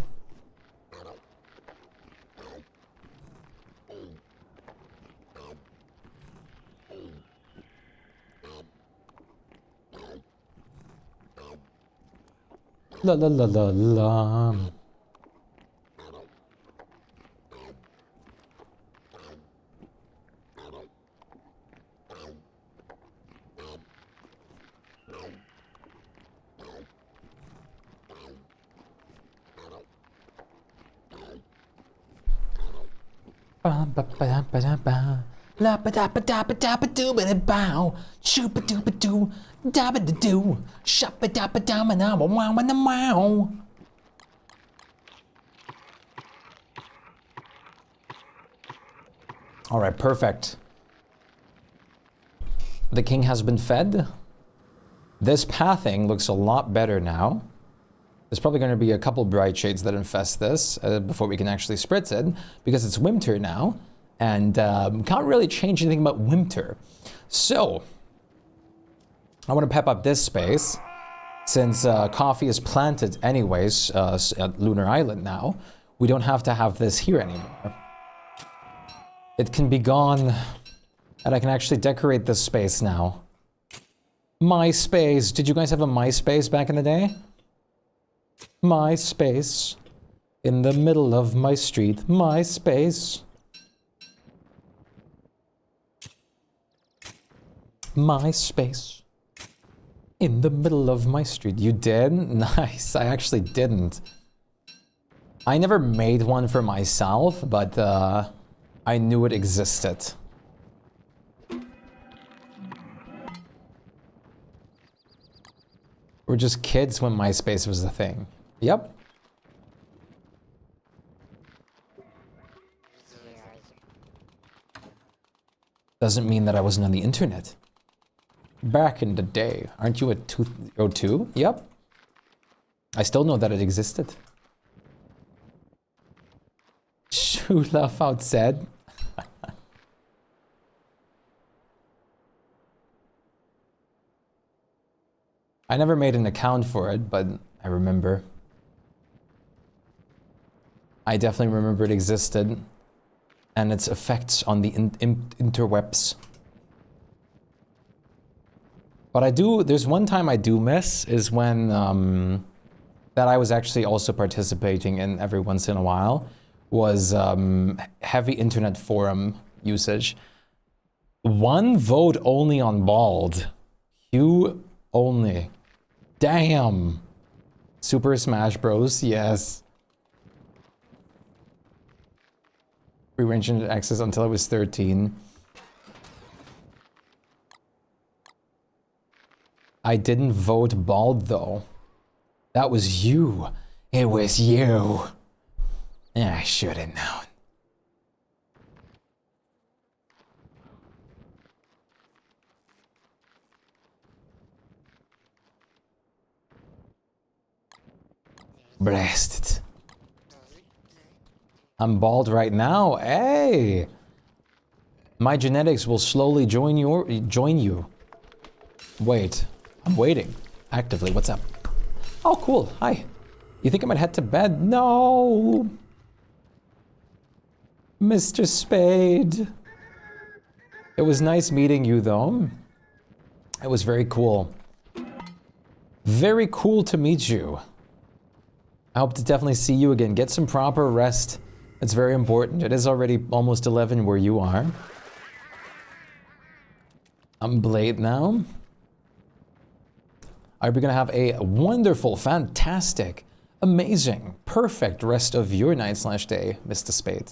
La la la la la. Ba ba ba ba da ba. La ba da ba da ba da ba doo ba da bow. Shoop a doo ba doo. Da ba da doo. Shop ba da ba da ma na wow wow na wow. All right, perfect. The king has been fed. This pathing looks a lot better now. There's probably going to be a couple bright shades that infest this before we can actually spritz it, because it's winter now, and can't really change anything about winter. So, I want to pep up this space, since coffee is planted anyways at Lunar Island now. We don't have to have this here anymore. It can be gone, and I can actually decorate this space now. MySpace. Did you guys have a MySpace back in the day? MySpace. In the middle of my street. MySpace. MySpace. In the middle of my street. You did? Nice. I actually didn't. I never made one for myself, but I knew it existed. We're just kids when MySpace was a thing. Yep. Doesn't mean that I wasn't on the internet. Back in the day. Aren't you a 202? Yep. I still know that it existed. Shoo, laugh out sad. I never made an account for it, but I remember. I definitely remember it existed, and its effects on the interwebs. But I do, there's one time I do miss, is when, that I was actually also participating in every once in a while, was heavy internet forum usage. One vote only on bald. Hue only. Damn. Super Smash Bros. Yes. Rearranged access until I was 13. I didn't vote bald though. That was you. It was you. Yeah, I should have known. Blasted. I'm bald right now. Hey! My genetics will slowly join you. Wait. I'm waiting. Actively. What's up? Oh, cool. Hi. You think I might head to bed? No! Mr. Spade. It was nice meeting you, though. It was very cool. Very cool to meet you. I hope to definitely see you again. Get some proper rest. It's very important. It is already almost 11 where you are. I'm Blade now. Are we gonna have a wonderful, fantastic, amazing, perfect rest of your night/day, Mr. Spade?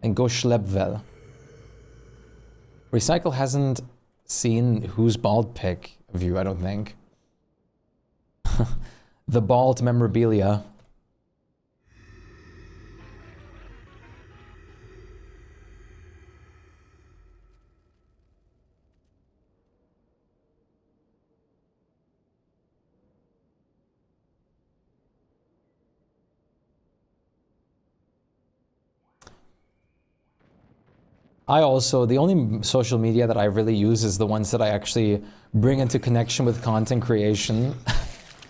And go schlep well. Recycle hasn't seen whose bald pic of you, I don't think. The bald memorabilia. The only social media that I really use is the ones that I actually bring into connection with content creation.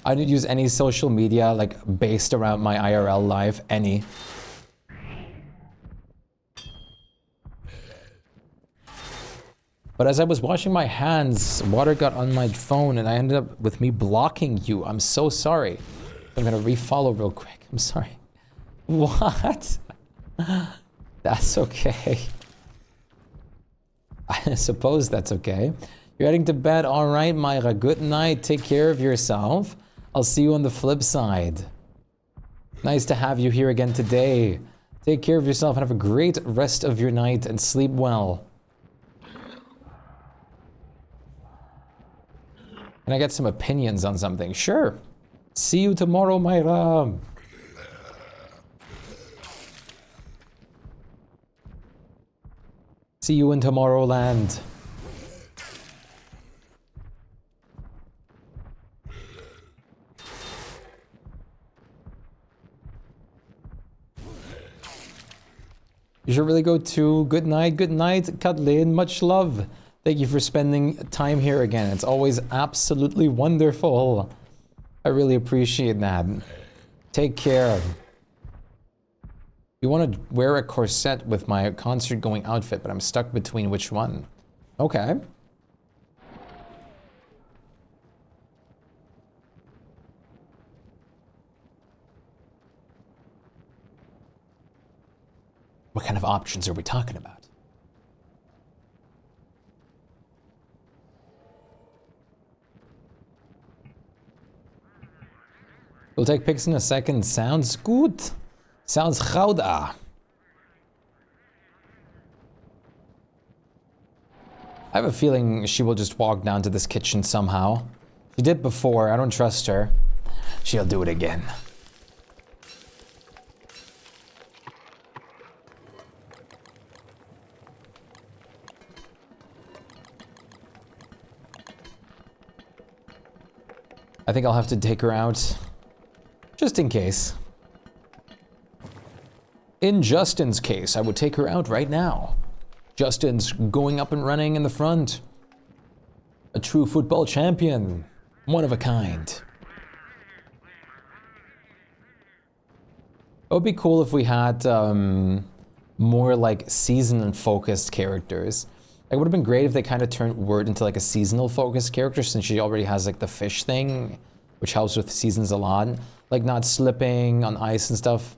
I don't use any social media like based around my IRL life, any. But as I was washing my hands, water got on my phone and I ended up with me blocking you. I'm so sorry. I'm gonna refollow real quick. I'm sorry. What? That's okay. I suppose that's okay. You're heading to bed. All right, Myra. Good night. Take care of yourself. I'll see you on the flip side. Nice to have you here again today. Take care of yourself and have a great rest of your night and sleep well. Can I get some opinions on something? Sure. See you tomorrow, Myra. See you in Tomorrowland. You should really go to good night, Kathleen. Much love. Thank you for spending time here again. It's always absolutely wonderful. I really appreciate that. Take care. You want to wear a corset with my concert going outfit, but I'm stuck between which one. Okay. What kind of options are we talking about? We'll take pics in a second. Sounds good. Sounds gouda. I have a feeling she will just walk down to this kitchen somehow. She did before. I don't trust her. She'll do it again. I think I'll have to take her out. Just in case. In Justin's case, I would take her out right now. Justin's going up and running in the front. A true football champion. One of a kind. It would be cool if we had more like season focused characters. It would have been great if they kind of turned Word into like a seasonal focused character, since she already has like the fish thing, which helps with seasons a lot. Like not slipping on ice and stuff.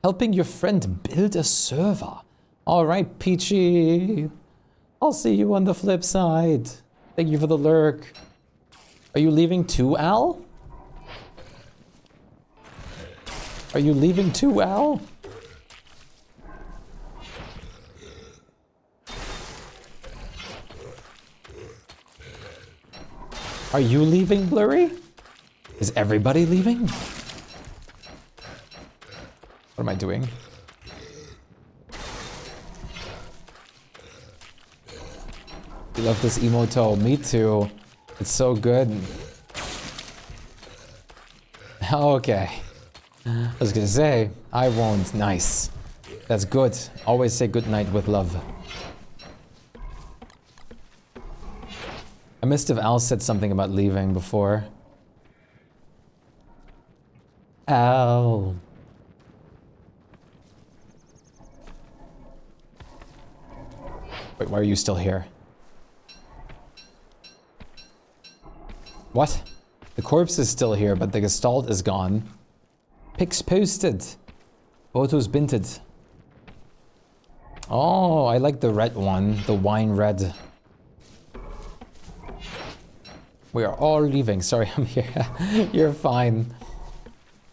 Helping your friend build a server. All right, Peachy. I'll see you on the flip side. Thank you for the lurk. Are you leaving too, Al? Are you leaving too, Al? Are you leaving, Blurry? Is everybody leaving? What am I doing? You love this emoto. Me too. It's so good. Okay. I was gonna say, I won't. Nice. That's good. Always say goodnight with love. I missed if Al said something about leaving before. Al. Wait, why are you still here? What? The corpse is still here, but the gestalt is gone. Pics posted. Photos binted. Oh, I like the red one. The wine red. We are all leaving. Sorry, I'm here. You're fine.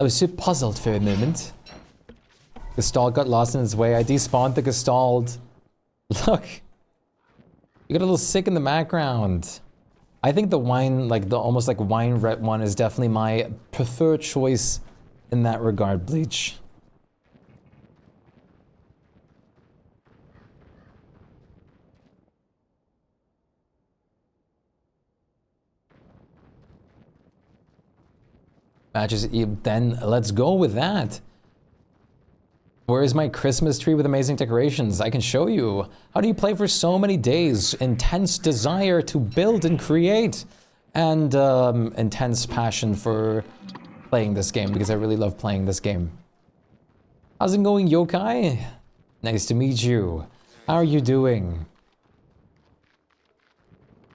I was so puzzled for a moment. Gestalt got lost in its way. I despawned the Gestalt. Look. You got a little sick in the background. I think the wine, like the almost like wine red one is definitely my preferred choice in that regard, Bleach. Matches, then let's go with that. Where is my Christmas tree with amazing decorations? I can show you. How do you play for so many days? Intense desire to build and create. And intense passion for playing this game, because I really love playing this game. How's it going, Yokai? Nice to meet you. How are you doing?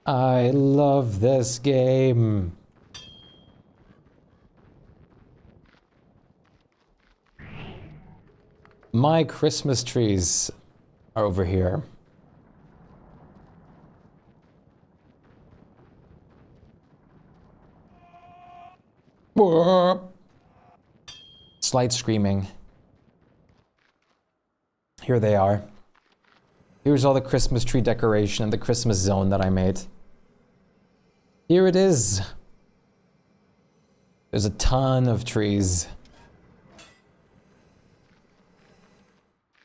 I love this game. My Christmas trees are over here. Slight screaming. Here they are. Here's all the Christmas tree decoration and the Christmas zone that I made. Here it is. There's a ton of trees.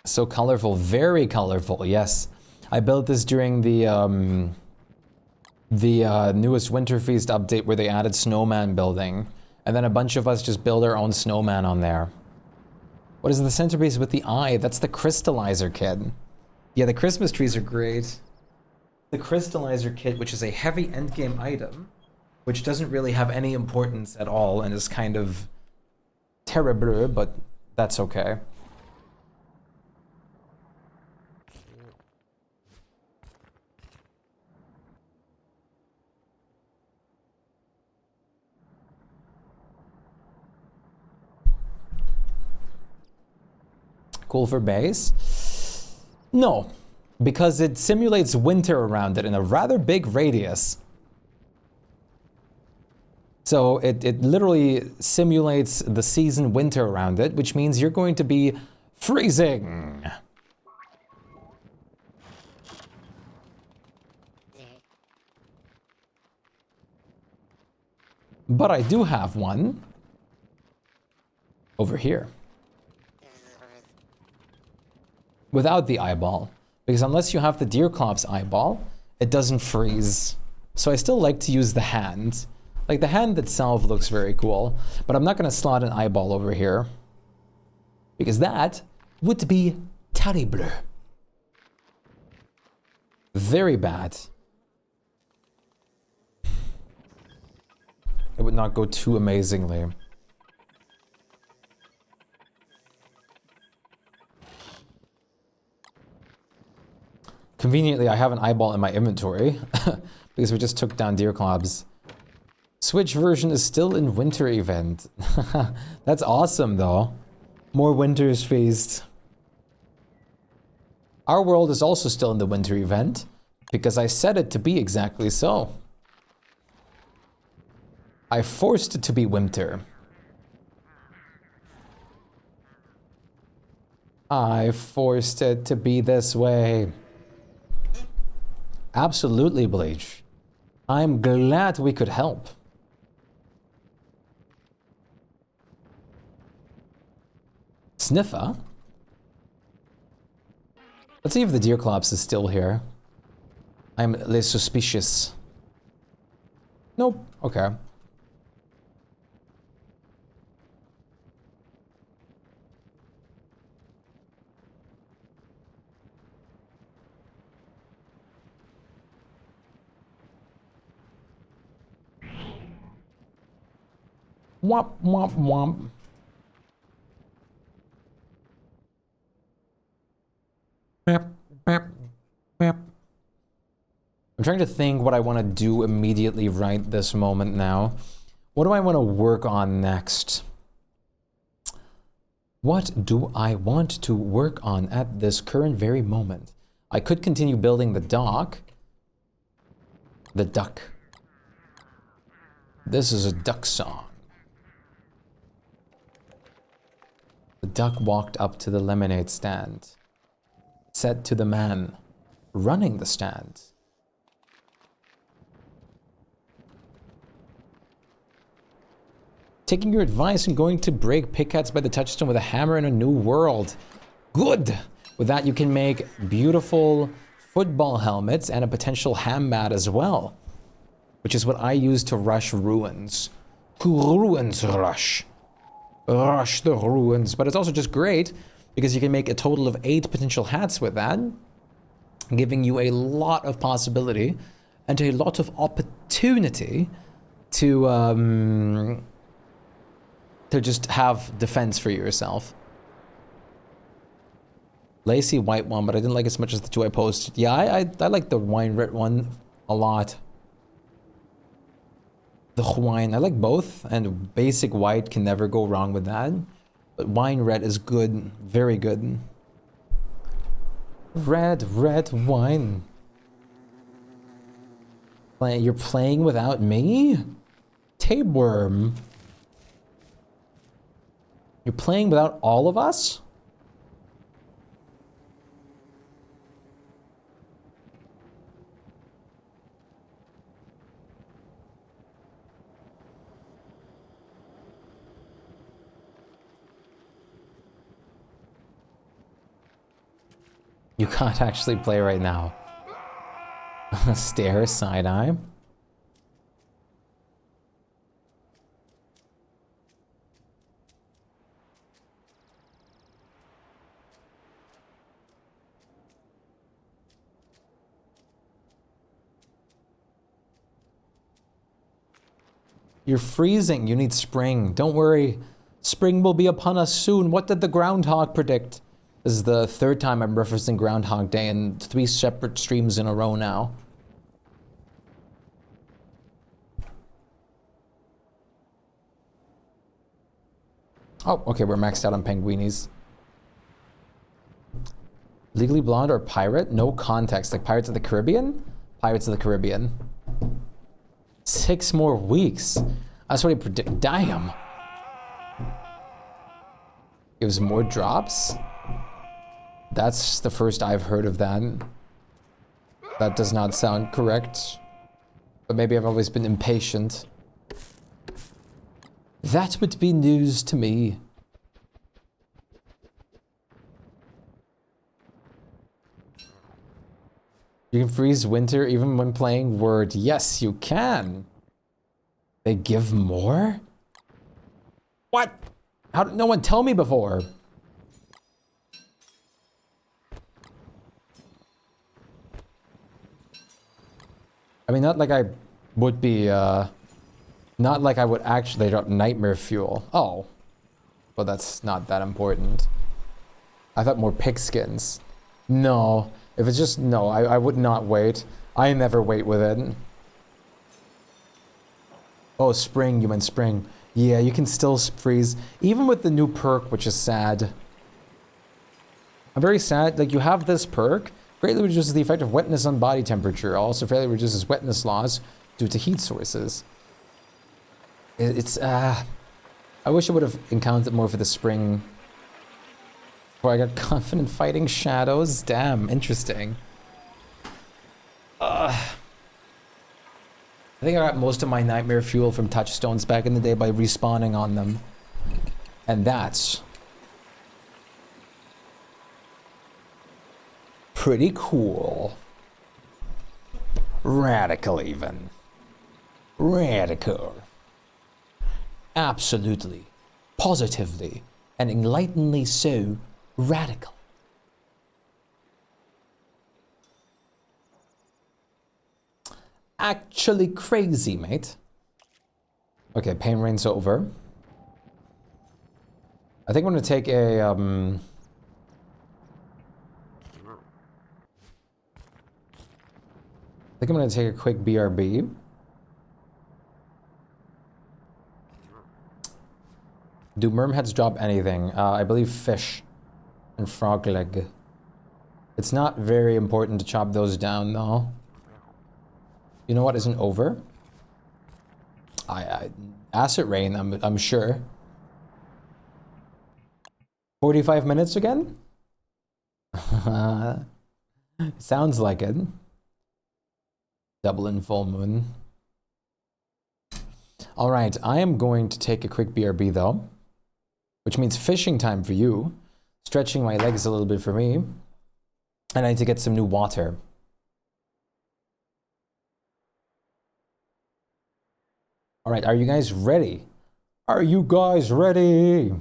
So colorful, very colorful, yes. I built this during the newest Winter Feast update where they added snowman building. And then a bunch of us just build our own snowman on there. What is the centerpiece with the eye? That's the crystallizer kit. Yeah, the Christmas trees are great. The crystallizer kit, which is a heavy endgame item, which doesn't really have any importance at all and is kind of terrible, but that's okay. Cool for base? No, because it simulates winter around it in a rather big radius. So it literally simulates the season winter around it, which means you're going to be freezing. But I do have one over here. Without the eyeball, because unless you have the Deerclops eyeball, it doesn't freeze. So I still like to use the hand. Like the hand itself looks very cool, but I'm not gonna slot an eyeball over here because that would be terrible. Very bad. It would not go too amazingly. Conveniently, I have an eyeball in my inventory because we just took down Deerclops. Switch version is still in winter event. That's awesome though. More Winter's Feast. Our world is also still in the winter event because I set it to be exactly so. I forced it to be winter. I forced it to be this way. Absolutely, Bleach. I'm glad we could help. Sniffer? Let's see if the Deerclops is still here. I'm less suspicious. Nope. Okay. Womp, womp, womp. Beep, beep, beep. I'm trying to think what I want to do immediately right this moment now. What do I want to work on next? What do I want to work on at this current very moment? I could continue building the dock. The duck. This is a duck song. The duck walked up to the lemonade stand, said to the man running the stand, "Taking your advice and going to break pickets by the touchstone with a hammer in a new world. Good! With that you can make beautiful football helmets and a potential ham mat as well. Which is what I use to rush ruins. Ruins rush. Rush the ruins." But it's also just great because you can make a total of 8 potential hats with that, giving you a lot of possibility and a lot of opportunity to just have defense for yourself. Lacy white one, but I didn't like as much as the 2 I posted. Yeah, I like the wine red one a lot. The wine, I like both, and basic white can never go wrong with that. But wine red is good, very good. Red wine. You're playing without me? Tapeworm. You're playing without all of us? You can't actually play right now. Stare, side-eye. You're freezing. You need spring. Don't worry. Spring will be upon us soon. What did the groundhog predict? This is the 3rd time I'm referencing Groundhog Day in 3 separate streams in a row now. Oh, okay, we're maxed out on penguinis. Legally Blonde or Pirate? No context. Like Pirates of the Caribbean? Pirates of the Caribbean. 6 more weeks. That's what he predict. Damn. Gives more drops? That's the first I've heard of that. That does not sound correct. But maybe I've always been impatient. That would be news to me. You can freeze winter even when playing Word. Yes, you can. They give more? What? How did no one tell me before? I mean, not like I would be, not like I would actually drop nightmare fuel. Oh. Well, that's not that important. I thought more pigskins. No. If it's just, no, I would not wait. I never wait with it. Oh, spring, you meant spring. Yeah, you can still freeze. Even with the new perk, which is sad. I'm very sad. Like, you have this perk. Greatly reduces the effect of wetness on body temperature. Also fairly reduces wetness loss due to heat sources. I wish I would have encountered more for the spring. Before I got confident fighting shadows. Damn, interesting. I think I got most of my nightmare fuel from touchstones back in the day by respawning on them. And that's pretty cool. Radical even. Radical. Absolutely. Positively. And enlighteningly so radical. Actually crazy, mate. Okay, pain rain's over. I think I'm gonna take a I think I'm gonna take a quick BRB. Do mermheads drop anything? I believe fish and frog leg. It's not very important to chop those down though. You know what isn't over? Acid rain, I'm sure. 45 minutes again? Sounds like it. Double and full moon. All right, I am going to take a quick BRB though, which means fishing time for you, stretching my legs a little bit for me, and I need to get some new water. All right, are you guys ready? Are you guys ready?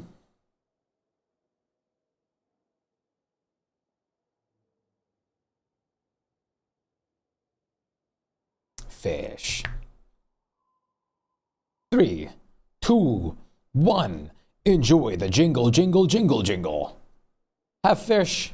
Fish. 3, 2, 1. Enjoy the jingle, jingle, jingle, jingle. Have fish.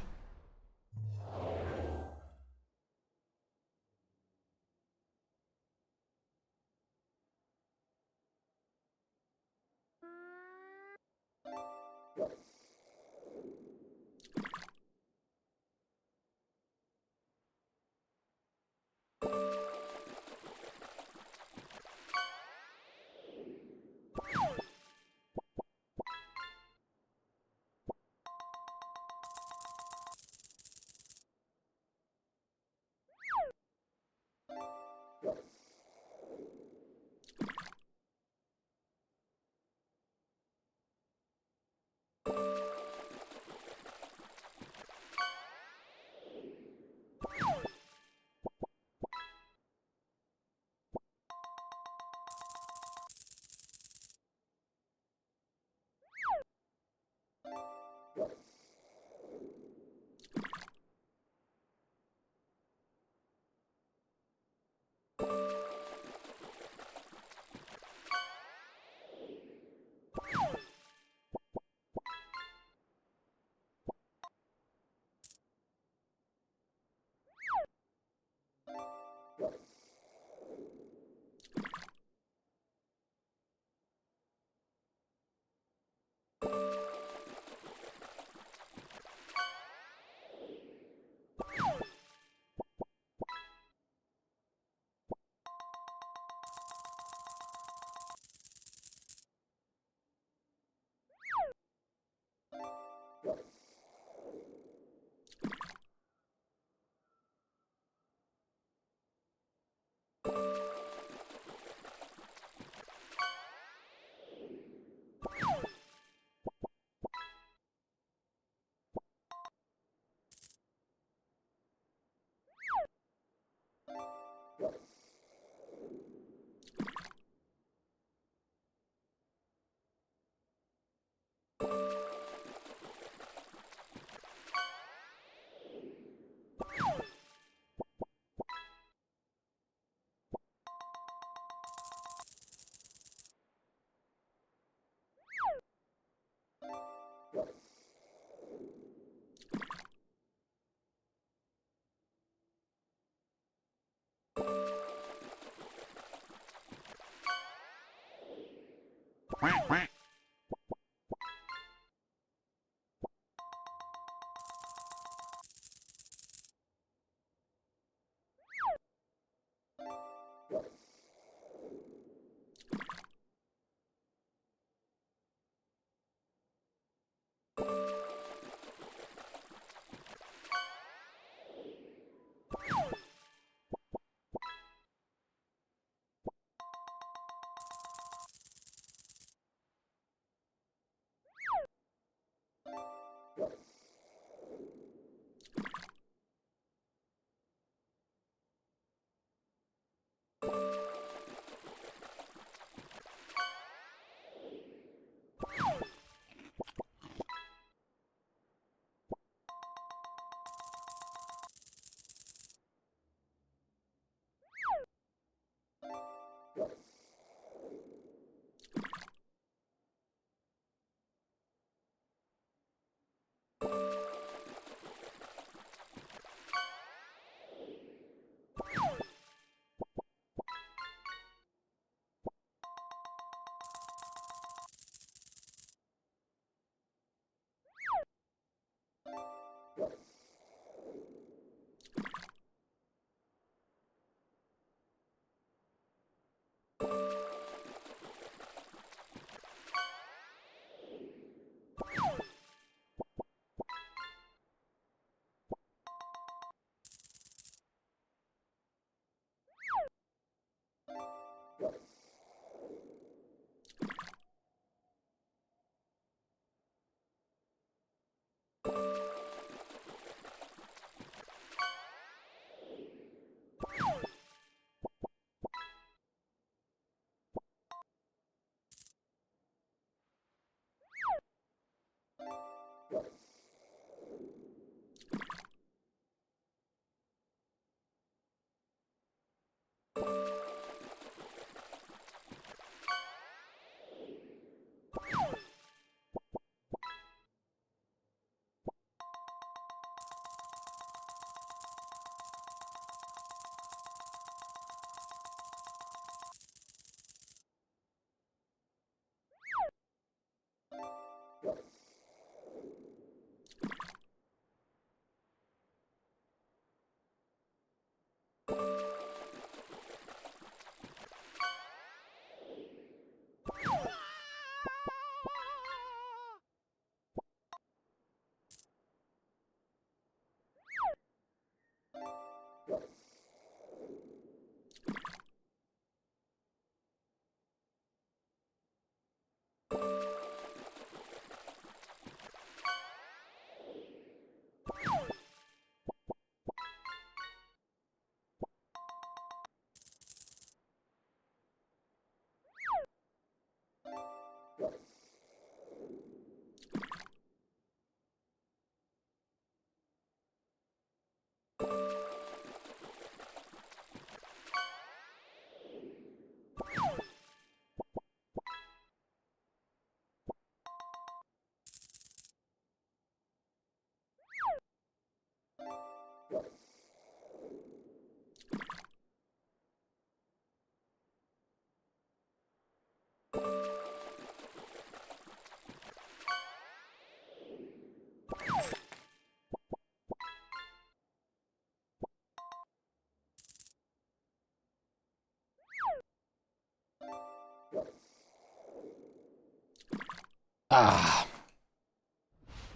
Ah.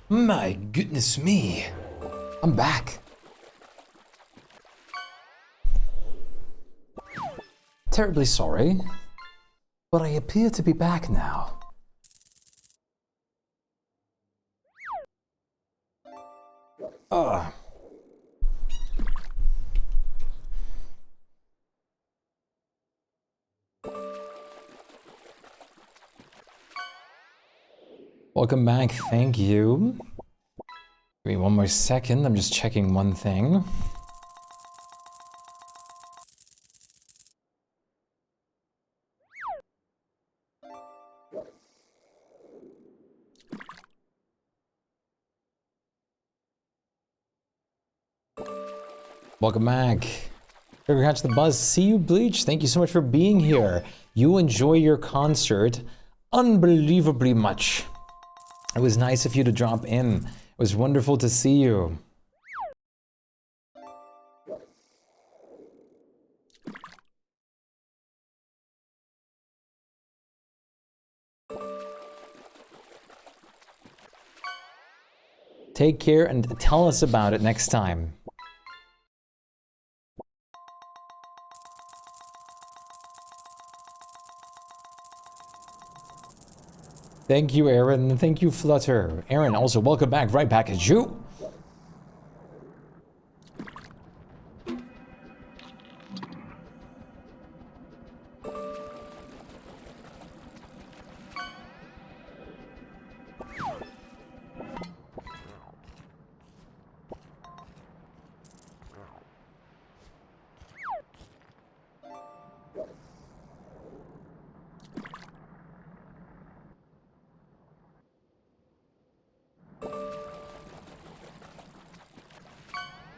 My goodness me. I'm back. Terribly sorry, but I appear to be back now. Welcome back, thank you. Give me one more second, I'm just checking one thing. Welcome back. Here we catch the buzz. See you, Bleach. Thank you so much for being here. You enjoy your concert unbelievably much. It was nice of you to drop in. It was wonderful to see you. Take care and tell us about it next time. Thank you, Aaron. Thank you, Flutter. Aaron, also welcome back. Right back at you.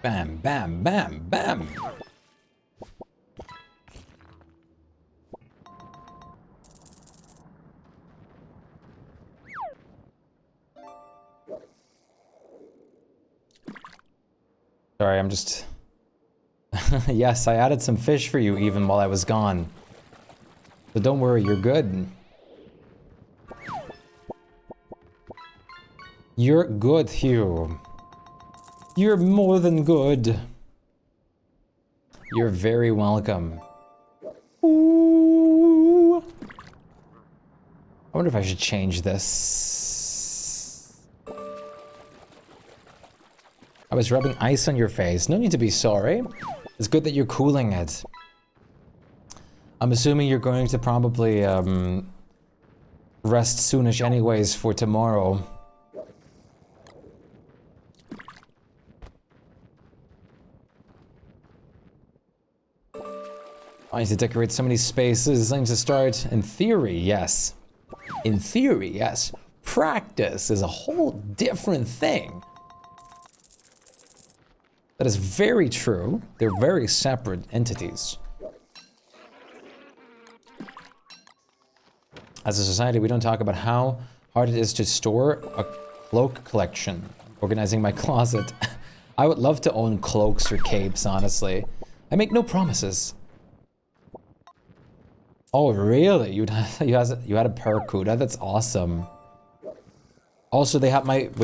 Bam, bam, bam, bam. Sorry, I'm just... Yes, I added some fish for you even while I was gone. So don't worry, you're good. You're good, Hugh. You're more than good. You're very welcome. Ooh. I wonder if I should change this. I was rubbing ice on your face. No need to be sorry. It's good that you're cooling it. I'm assuming you're going to probably rest soonish anyways for tomorrow. I need to decorate so many spaces. I need to start. In theory, yes. In theory, yes. Practice is a whole different thing. That is very true. They're very separate entities. As a society, we don't talk about how hard it is to store a cloak collection. Organizing my closet. I would love to own cloaks or capes, honestly. I make no promises. Oh, really? You had a Paracuda? That's awesome. Also, we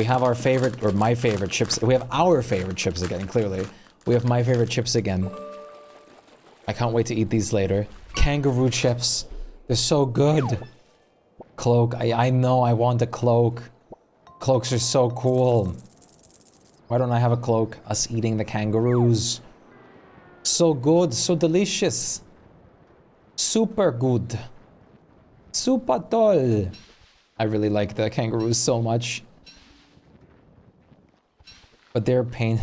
have our favorite, or my favorite chips. We have our favorite chips again, clearly. We have my favorite chips again. I can't wait to eat these later. Kangaroo chips. They're so good. Cloak. I know I want a cloak. Cloaks are so cool. Why don't I have a cloak? Us eating the kangaroos. So good, so delicious. Super good. Super toll. I really like the kangaroos so much. But they're a pain.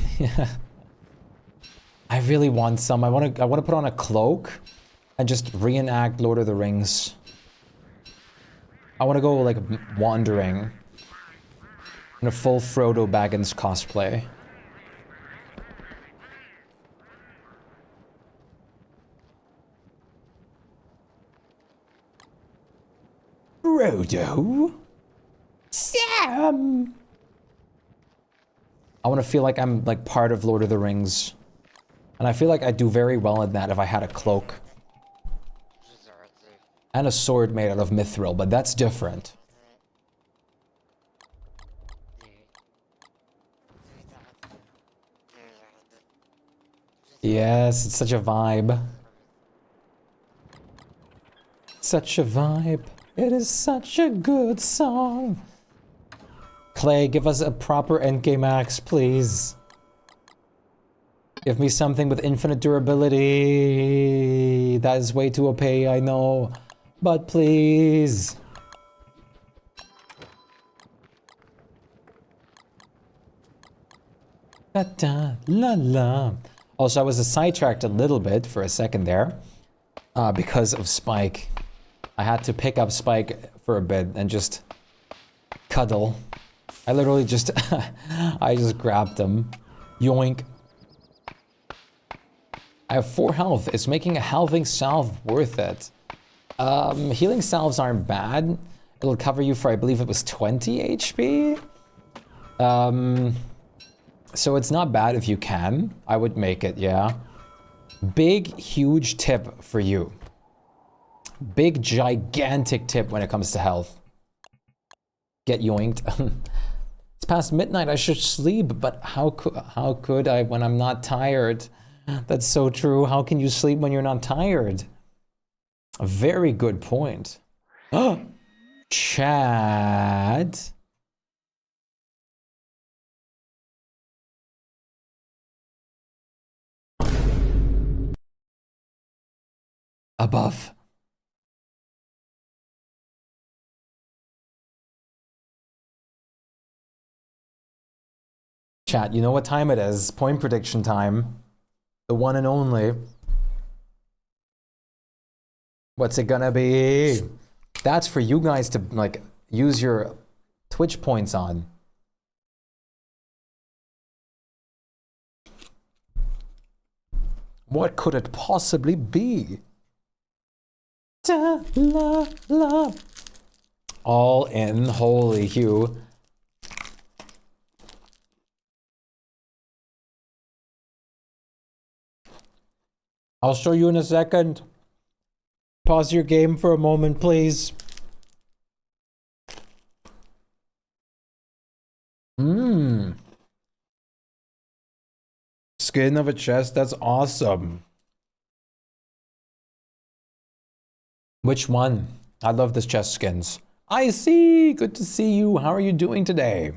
I really want some. I want to put on a cloak and just reenact Lord of the Rings. I want to go like wandering in a full Frodo Baggins cosplay. Frodo? Sam! I want to feel like I'm like part of Lord of the Rings. And I feel like I'd do very well in that if I had a cloak. And a sword made out of mithril, but that's different. Yes, it's such a vibe. Such a vibe. It is such a good song. Clay, give us a proper endgame axe, please. Give me something with infinite durability. That is way too OP, I know. But please. Da da la la. Also, I was sidetracked a little bit for a second there. Because of Shpyke. I had to pick up Shpyke for a bit and just cuddle. I literally just I just grabbed him. Yoink. I have 4 health. Is making a healing salve worth it? Healing salves aren't bad. It'll cover you for, I believe it was 20 HP. So it's not bad if you can. I would make it, yeah. Big, huge tip for you. Big, gigantic tip when it comes to health. Get yoinked. It's past midnight, I should sleep, but how could I when I'm not tired? That's so true. How can you sleep when you're not tired? A very good point. Chad. Above. Chat, you know what time it is. Point prediction time. The one and only. What's it gonna be? That's for you guys to, like, use your Twitch points on. What could it possibly be? Da, la, la. All in. Holy Hugh. I'll show you in a second. Pause your game for a moment, please. Skin of a chest, that's awesome. Which one? I love this chest skins. I see, good to see you. How are you doing today?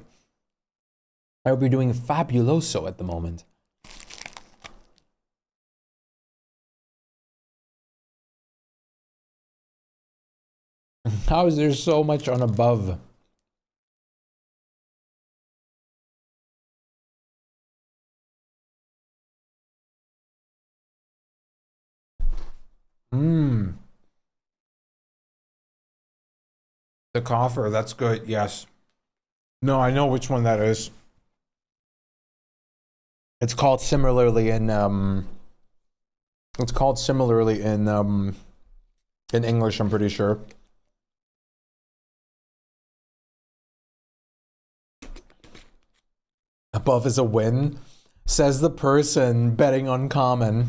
I hope you're doing fabuloso at the moment. How is there so much on above? The coffer, that's good, yes. No, I know which one that is. It's called similarly in in English, I'm pretty sure. Above is a win, says the person betting on common.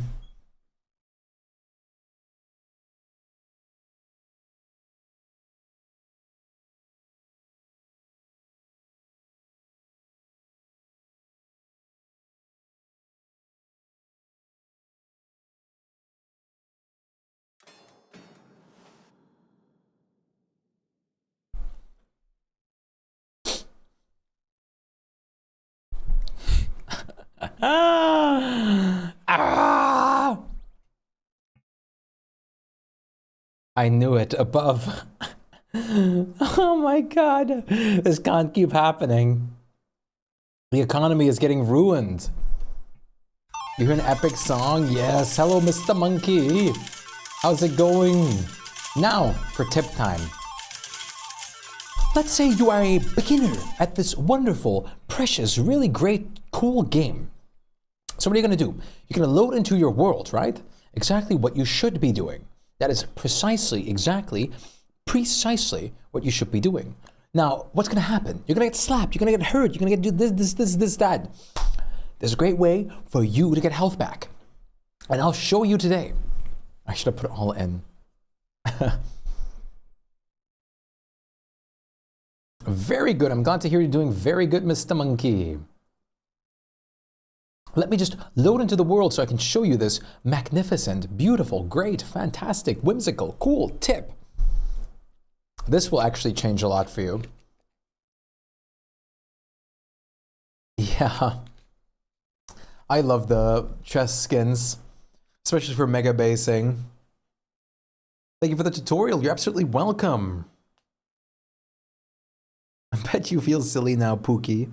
I knew it. Above. Oh my god. This can't keep happening. The economy is getting ruined. You hear an epic song? Yes. Hello, Mr. Monkey. How's it going? Now for tip time. Let's say you are a beginner at this wonderful, precious, really great, cool game. So what are you going to do? You're going to load into your world, right? Exactly what you should be doing. That is precisely what you should be doing. Now, what's going to happen? You're going to get slapped. You're going to get hurt. You're going to do this, that. There's a great way for you to get health back. And I'll show you today. I should have put it all in. Very good. I'm glad to hear you're doing very good, Mr. Monkey. Let me just load into the world so I can show you this magnificent, beautiful, great, fantastic, whimsical, cool tip. This will actually change a lot for you. Yeah. I love the chest skins, especially for megabasing. Thank you for the tutorial. You're absolutely welcome. I bet you feel silly now, Pookie.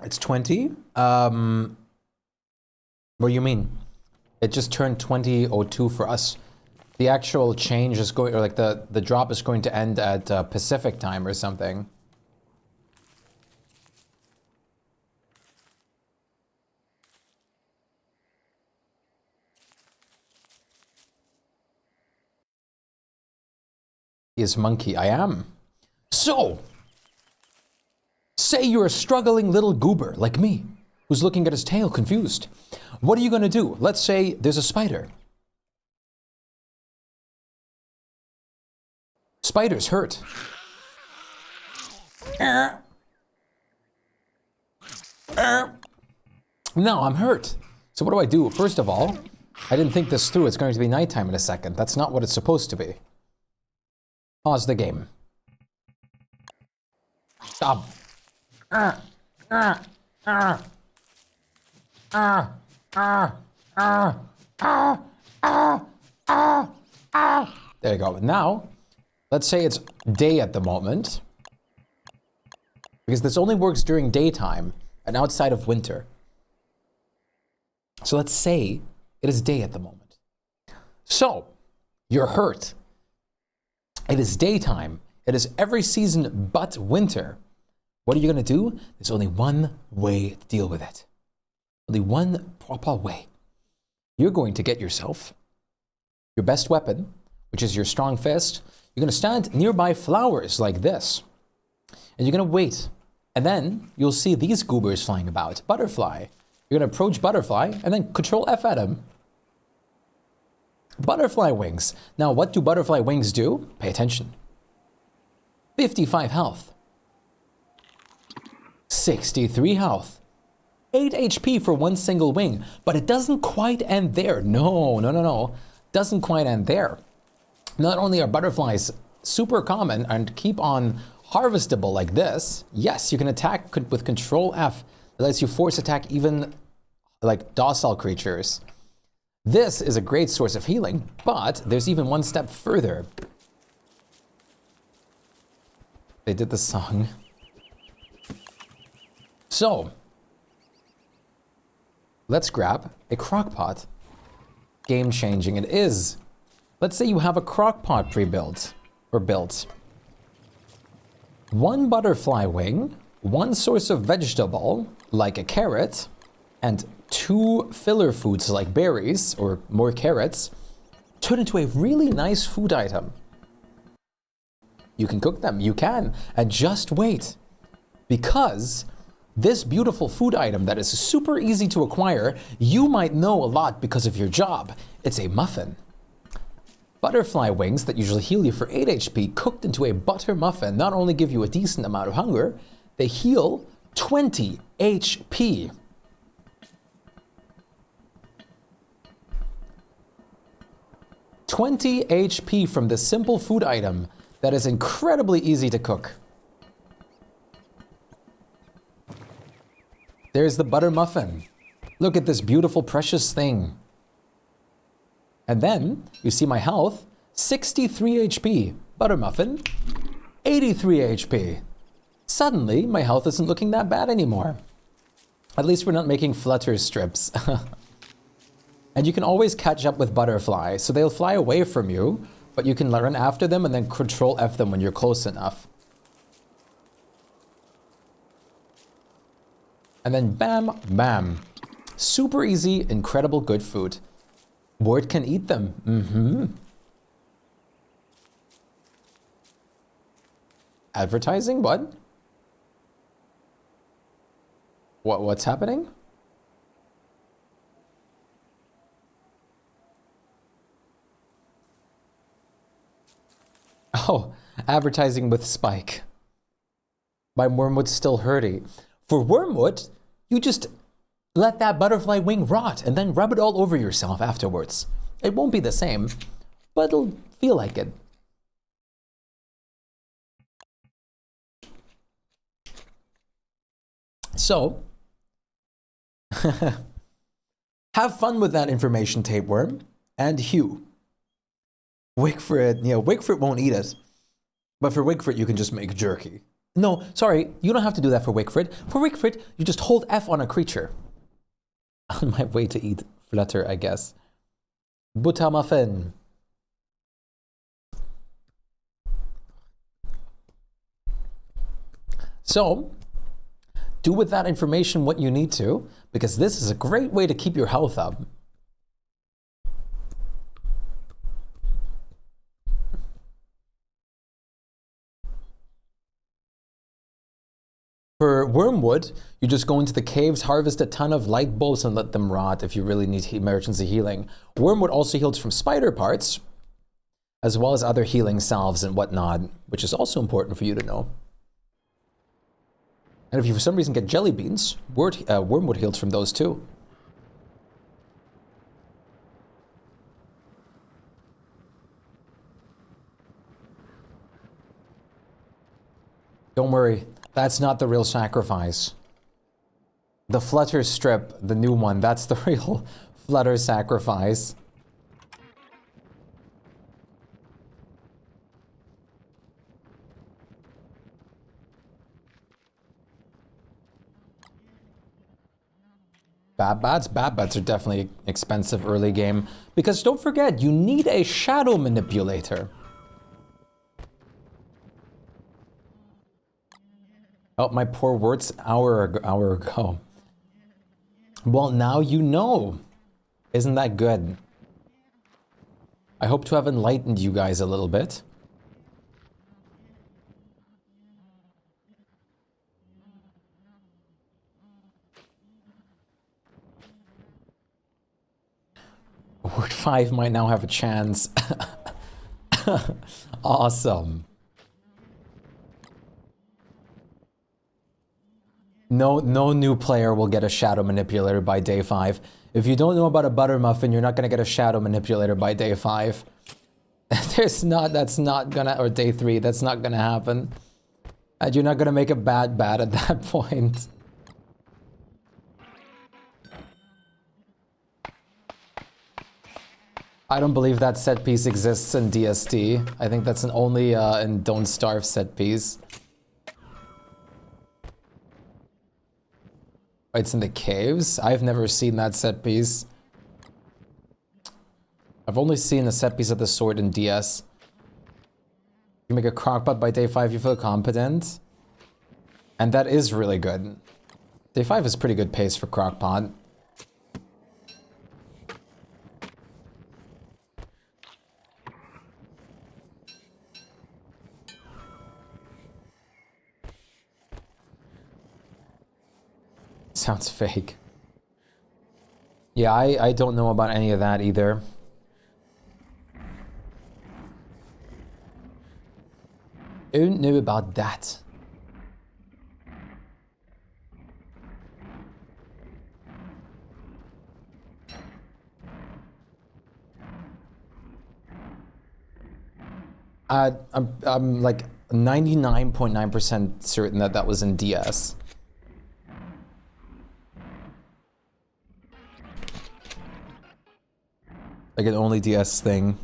It's 20. What do you mean? It just turned 20:02 for us. The actual change is going, or like the drop is going to end at Pacific time or something. Is monkey, I am. So, say you're a struggling little goober like me, who's looking at his tail confused. What are you gonna do? Let's say there's a spider. Spider's hurt. No, I'm hurt. So what do I do? First of all, I didn't think this through. It's going to be nighttime in a second. That's not what it's supposed to be. Pause the game. Stop. There you go. Now, let's say it's day at the moment. Because this only works during daytime and outside of winter. So let's say it is day at the moment. So, you're hurt. It is daytime. It is every season but winter. What are you going to do? There's only one way to deal with it. Only one proper way. You're going to get yourself your best weapon, which is your strong fist. You're going to stand nearby flowers like this. And you're going to wait. And then you'll see these goobers flying about. Butterfly. You're going to approach Butterfly and then Control F at him. Butterfly wings. Now, what do butterfly wings do? Pay attention. 55 health. 63 health. 8 HP for one single wing. But it doesn't quite end there. No. Doesn't quite end there. Not only are butterflies super common and keep on harvestable like this, yes, you can attack with Control F. That lets you force attack even like docile creatures. This is a great source of healing, but there's even one step further. They did the song. So, let's grab a crockpot. Game changing it is. Let's say you have a crockpot pre-built or built. One butterfly wing, one source of vegetable, like a carrot, and 2 filler foods like berries or more carrots, turn into a really nice food item. You can cook them, you can, and just wait. Because this beautiful food item that is super easy to acquire, you might know a lot because of your job. It's a muffin. Butterfly wings that usually heal you for 8 HP cooked into a butter muffin not only give you a decent amount of hunger, they heal 20 HP. $20 HP from this simple food item that is incredibly easy to cook. There's the butter muffin. Look at this beautiful, precious thing. And then, you see my health, 63 HP. Butter muffin, 83 HP. Suddenly, my health isn't looking that bad anymore. At least we're not making flutter strips. And you can always catch up with butterfly, so they'll fly away from you, but you can run after them and then Control F them when you're close enough. And then bam, bam. Super easy, incredible good food. Word can eat them. Advertising? What? What's happening? Oh, advertising with Shpyke. My wormwood's still hurty. For wormwood, you just let that butterfly wing rot and then rub it all over yourself afterwards. It won't be the same, but it'll feel like it. So, have fun with that information, tapeworm. And Hugh. Wigfrid, Wigfrid won't eat it. But for Wigfrid, you can just make jerky. No, sorry, you don't have to do that for Wigfrid. For Wigfrid, you just hold F on a creature. On my way to eat Flutter, I guess. Buttermuffin. So, do with that information what you need to, because this is a great way to keep your health up. For wormwood, you just go into the caves, harvest a ton of light bulbs and let them rot if you really need emergency healing. Wormwood also heals from spider parts, as well as other healing salves and whatnot, which is also important for you to know. And if you for some reason get jelly beans, wormwood heals from those too. Don't worry, that's not the real sacrifice. The Flutter strip, the new one, that's the real Flutter sacrifice. Bad-bats are definitely expensive early game, because don't forget, you need a shadow manipulator. Oh, my poor words, hour ago. Well, now you know. Isn't that good? I hope to have enlightened you guys a little bit. Word 5 might now have a chance. Awesome. No new player will get a shadow manipulator by day 5. If you don't know about a butter muffin, you're not gonna get a shadow manipulator by day 5. That's not gonna, or day 3, that's not gonna happen. And you're not gonna make a bad at that point. I don't believe that set piece exists in DSD. I think that's an only in Don't Starve set piece. It's in the caves? I've never seen that set piece. I've only seen a set piece of the sword in DS. You make a crockpot by day 5, you feel competent. And that is really good. Day 5 is pretty good pace for crockpot. Sounds fake. Yeah, I don't know about any of that either. I don't know about that. I'm like 99.9% certain that that was in DS. Like an only DS thing.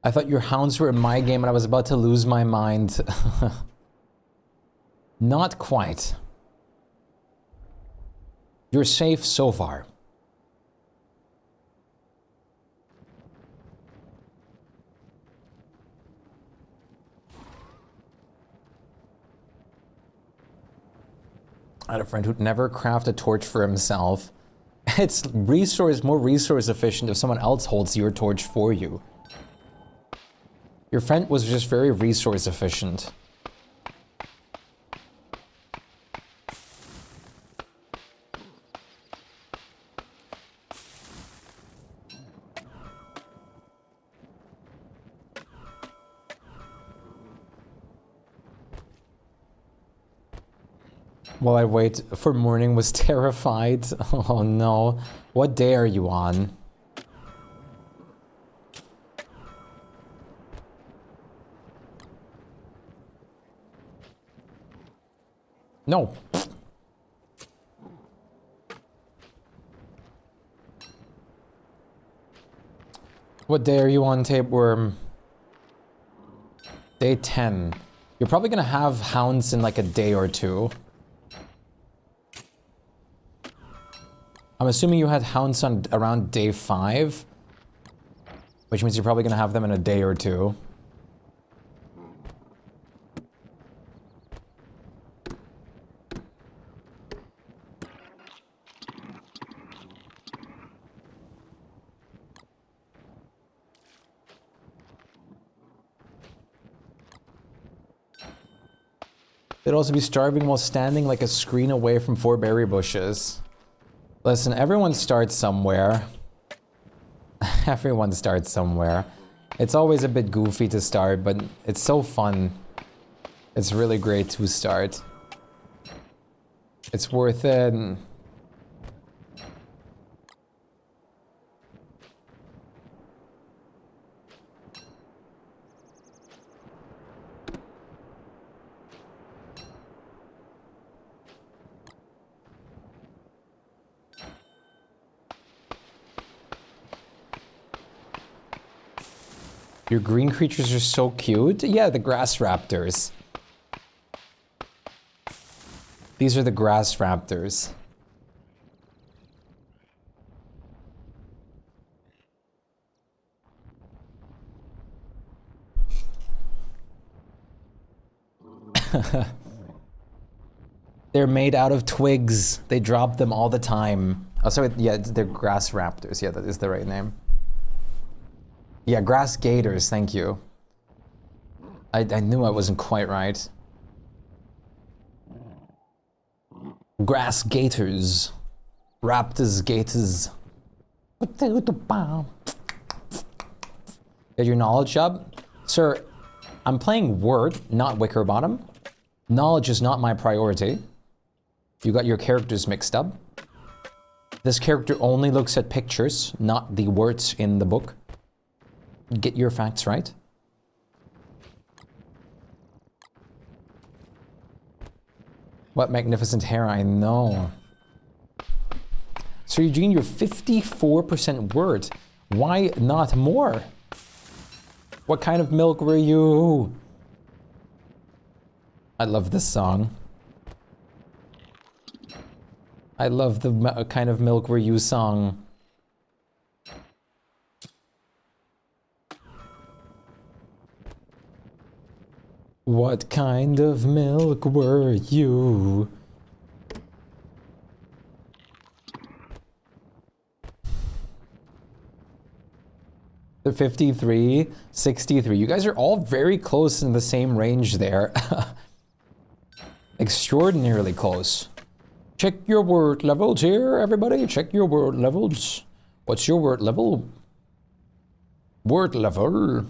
I thought your hounds were in my game and I was about to lose my mind. Not quite. You're safe so far. I had a friend who'd never craft a torch for himself. It's more resource efficient if someone else holds your torch for you. Your friend was just very resource efficient. While I wait for morning was terrified. Oh no. What day are you on? No. What day are you on, Tapeworm? Day 10. You're probably gonna have hounds in like a day or two. I'm assuming you had hounds on around day 5, which means you're probably gonna have them in a day or two. They'd also be starving while standing like a screen away from 4 berry bushes. Listen, everyone starts somewhere. Everyone starts somewhere. It's always a bit goofy to start, but it's so fun. It's really great to start. It's worth it. Your green creatures are so cute. Yeah, the grass raptors. These are the grass raptors. They're made out of twigs. They drop them all the time. Oh, sorry, yeah, they're grass raptors. Yeah, that is the right name. Yeah, grass gators, thank you. I knew I wasn't quite right. Grass gators. Raptors gators. Get your knowledge up? Sir, I'm playing Word, not Wickerbottom. Knowledge is not my priority. You got your characters mixed up. This character only looks at pictures, not the words in the book. Get your facts right. What magnificent hair, I know. Sir Eugene, you're 54% Word. Why not more? What kind of milk were you? I love this song. I love the kind of milk were you song. What kind of milk were you? The 53, 63. You guys are all very close in the same range there. Extraordinarily close. Check your word levels here, everybody. Check your word levels. What's your word level? Word level.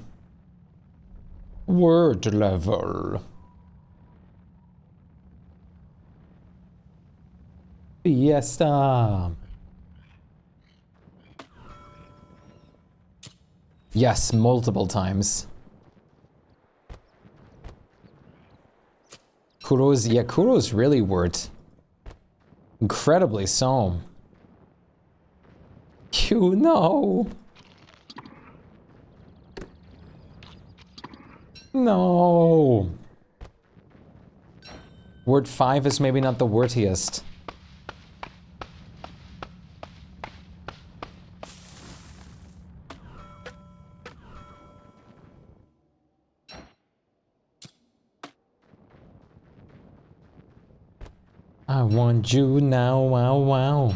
Word level. Fiesta. Yes, multiple times. Kuro's really worked. Incredibly so. You know. No. Word 5 is maybe not the wortiest. I want you now, wow, wow.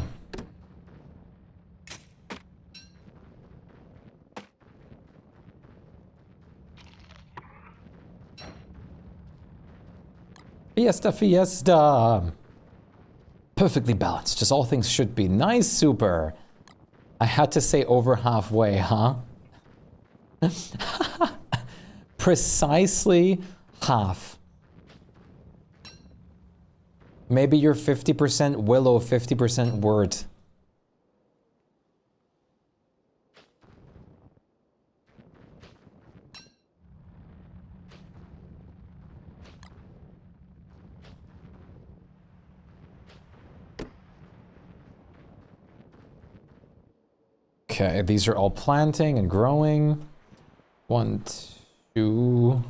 Fiesta, fiesta. Perfectly balanced, just all things should be. Nice, super. I had to say over halfway, huh? Precisely half. Maybe you're 50% Willow, 50% Word. Okay, these are all planting and growing. 1, 2,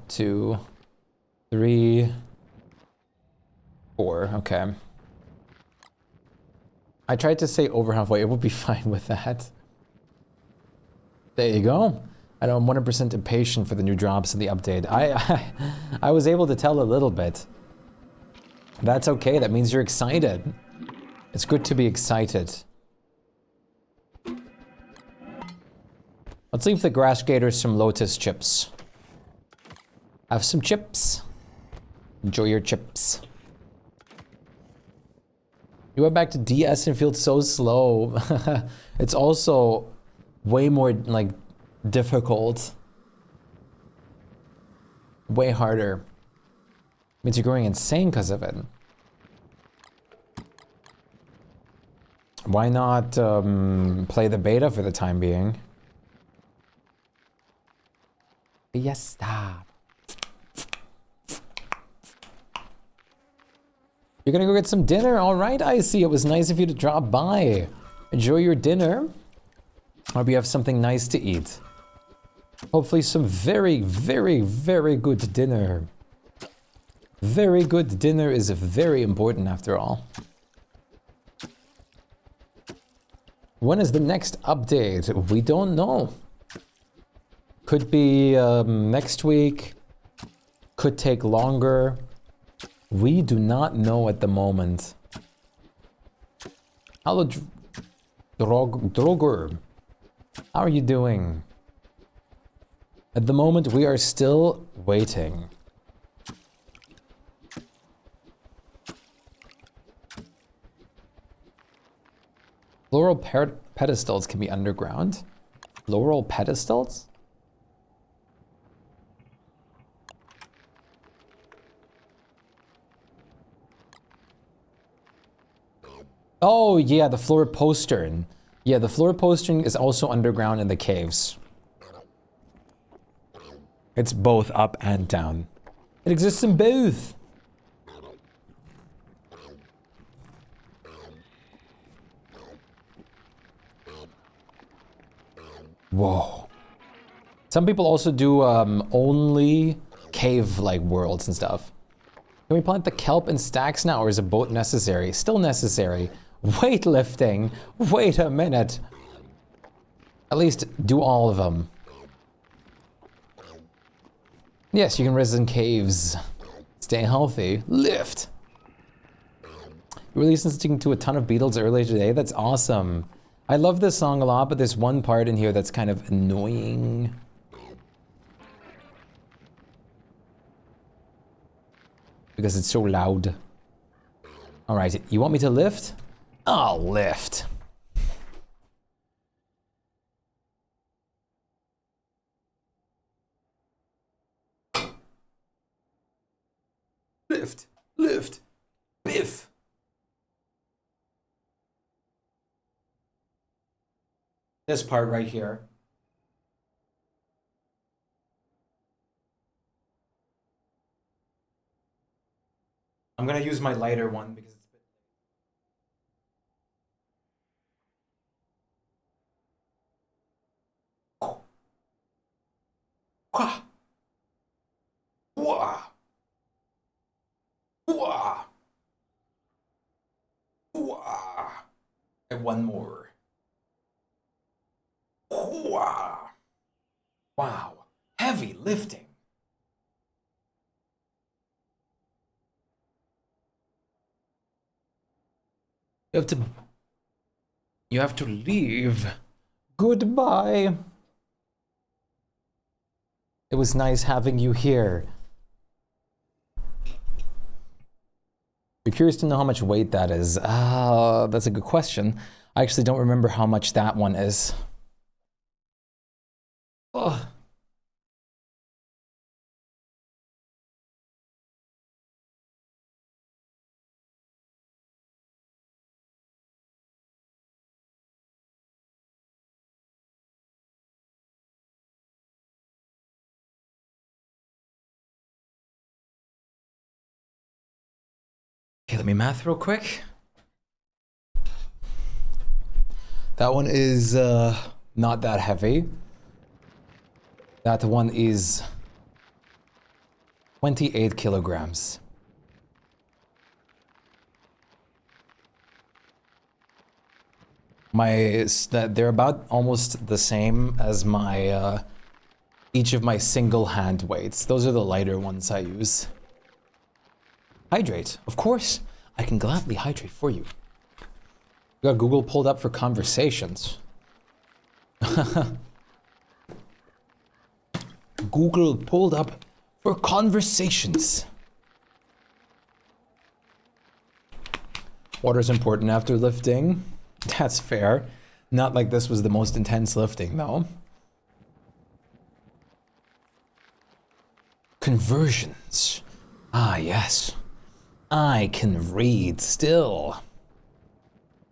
2, 3, 4. Okay. I tried to say over halfway. It would be fine with that. There you go. I know I'm 100% impatient for the new drops and the update. I was able to tell a little bit. That's okay. That means you're excited. It's good to be excited. Let's leave the grass gators some lotus chips. Have some chips. Enjoy your chips. You went back to DS and feel so slow. It's also way more like difficult. Way harder. Means you're going insane because of it. Why not play the beta for the time being? Fiesta. You're gonna go get some dinner? All right, I see. It was nice of you to drop by. Enjoy your dinner. Hope you have something nice to eat. Hopefully some very, very, very good dinner. Very good dinner is very important after all. When is the next update? We don't know. Could be next week. Could take longer. We do not know at the moment. Hello, Droger. How are you doing? At the moment, we are still waiting. Floral pedestals can be underground. Floral pedestals? Oh yeah, the floor postern. Yeah, the floor postern is also underground in the caves. It's both up and down. It exists in both. Whoa. Some people also do only cave-like worlds and stuff. Can we plant the kelp in stacks now, or is a boat necessary? Still necessary. Weightlifting. Wait a minute. At least do all of them. Yes, you can rest in caves. Stay healthy. Lift. You were listening to a ton of Beatles earlier today. That's awesome. I love this song a lot, but there's one part in here that's kind of annoying. Because it's so loud. All right, you want me to lift? I'll lift. Lift, lift, biff. This part right here. I'm gonna use my lighter one because it's a bit... Wah! Wah! Wah! Wah! And one more. Wah! Wow, heavy lifting. You have to... You have to leave. Goodbye. It was nice having you here. You're curious to know how much weight that is. That's a good question. I actually don't remember how much that one is. Ugh. Okay, let me math real quick. That one is not that heavy. That one is 28 kilograms. They're about almost the same as my each of my single hand weights. Those are the lighter ones I use. Hydrate, of course. I can gladly hydrate for you. We got Google pulled up for conversations. Google pulled up for conversations. Water's important after lifting. That's fair. Not like this was the most intense lifting, though. Conversions. Ah, yes. I can read still.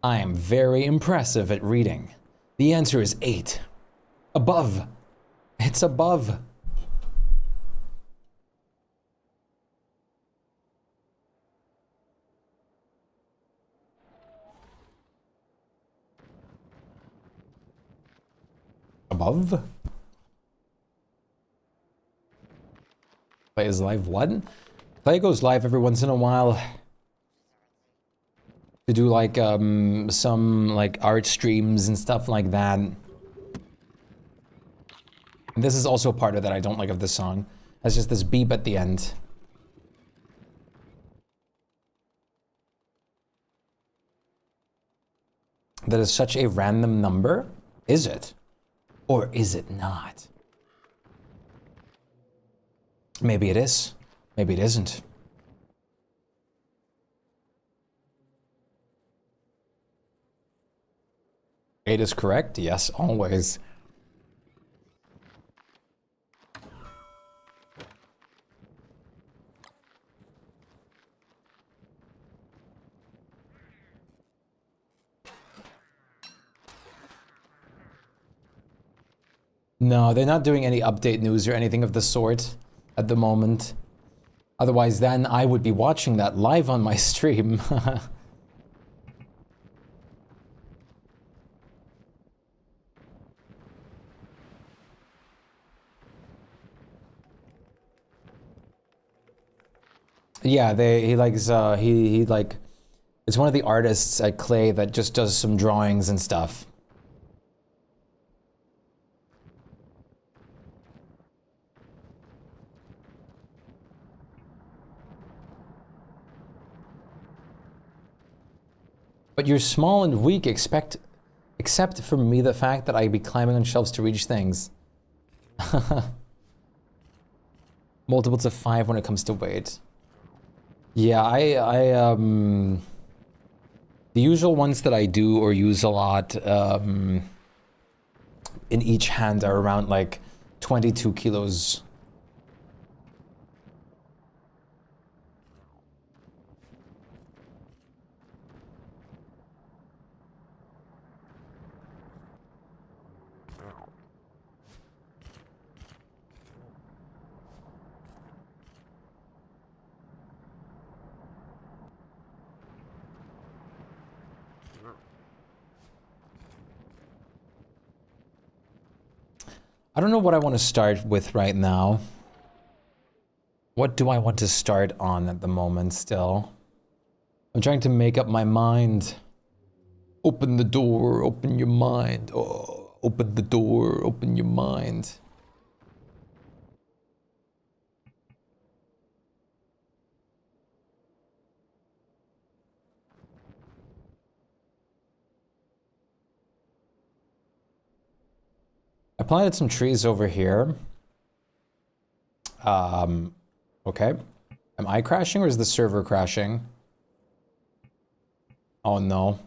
I am very impressive at reading. The answer is 8. Above. It's above. Above? Play is live what? Play goes live every once in a while to do like some like art streams and stuff like that. And this is also part of that I don't like of this song. It's just this beep at the end. That is such a random number. Is it? Or is it not? Maybe it is. Maybe it isn't. Eight is correct. Yes, always. No, they're not doing any update news or anything of the sort at the moment. Otherwise, then I would be watching that live on my stream. Yeah, he likes he like it's one of the artists at Clay that just does some drawings and stuff. But you're small and weak, except for me the fact that I be climbing on shelves to reach things. Multiples of 5 when it comes to weight. Yeah, the usual ones that I do or use a lot in each hand are around like 22 kilos. I don't know what I want to start with right now. What do I want to start on at the moment still? I'm trying to make up my mind. Open the door, open your mind. Oh, open the door, open your mind. planted some trees over here. Okay. Am I crashing or is the server crashing? Oh no.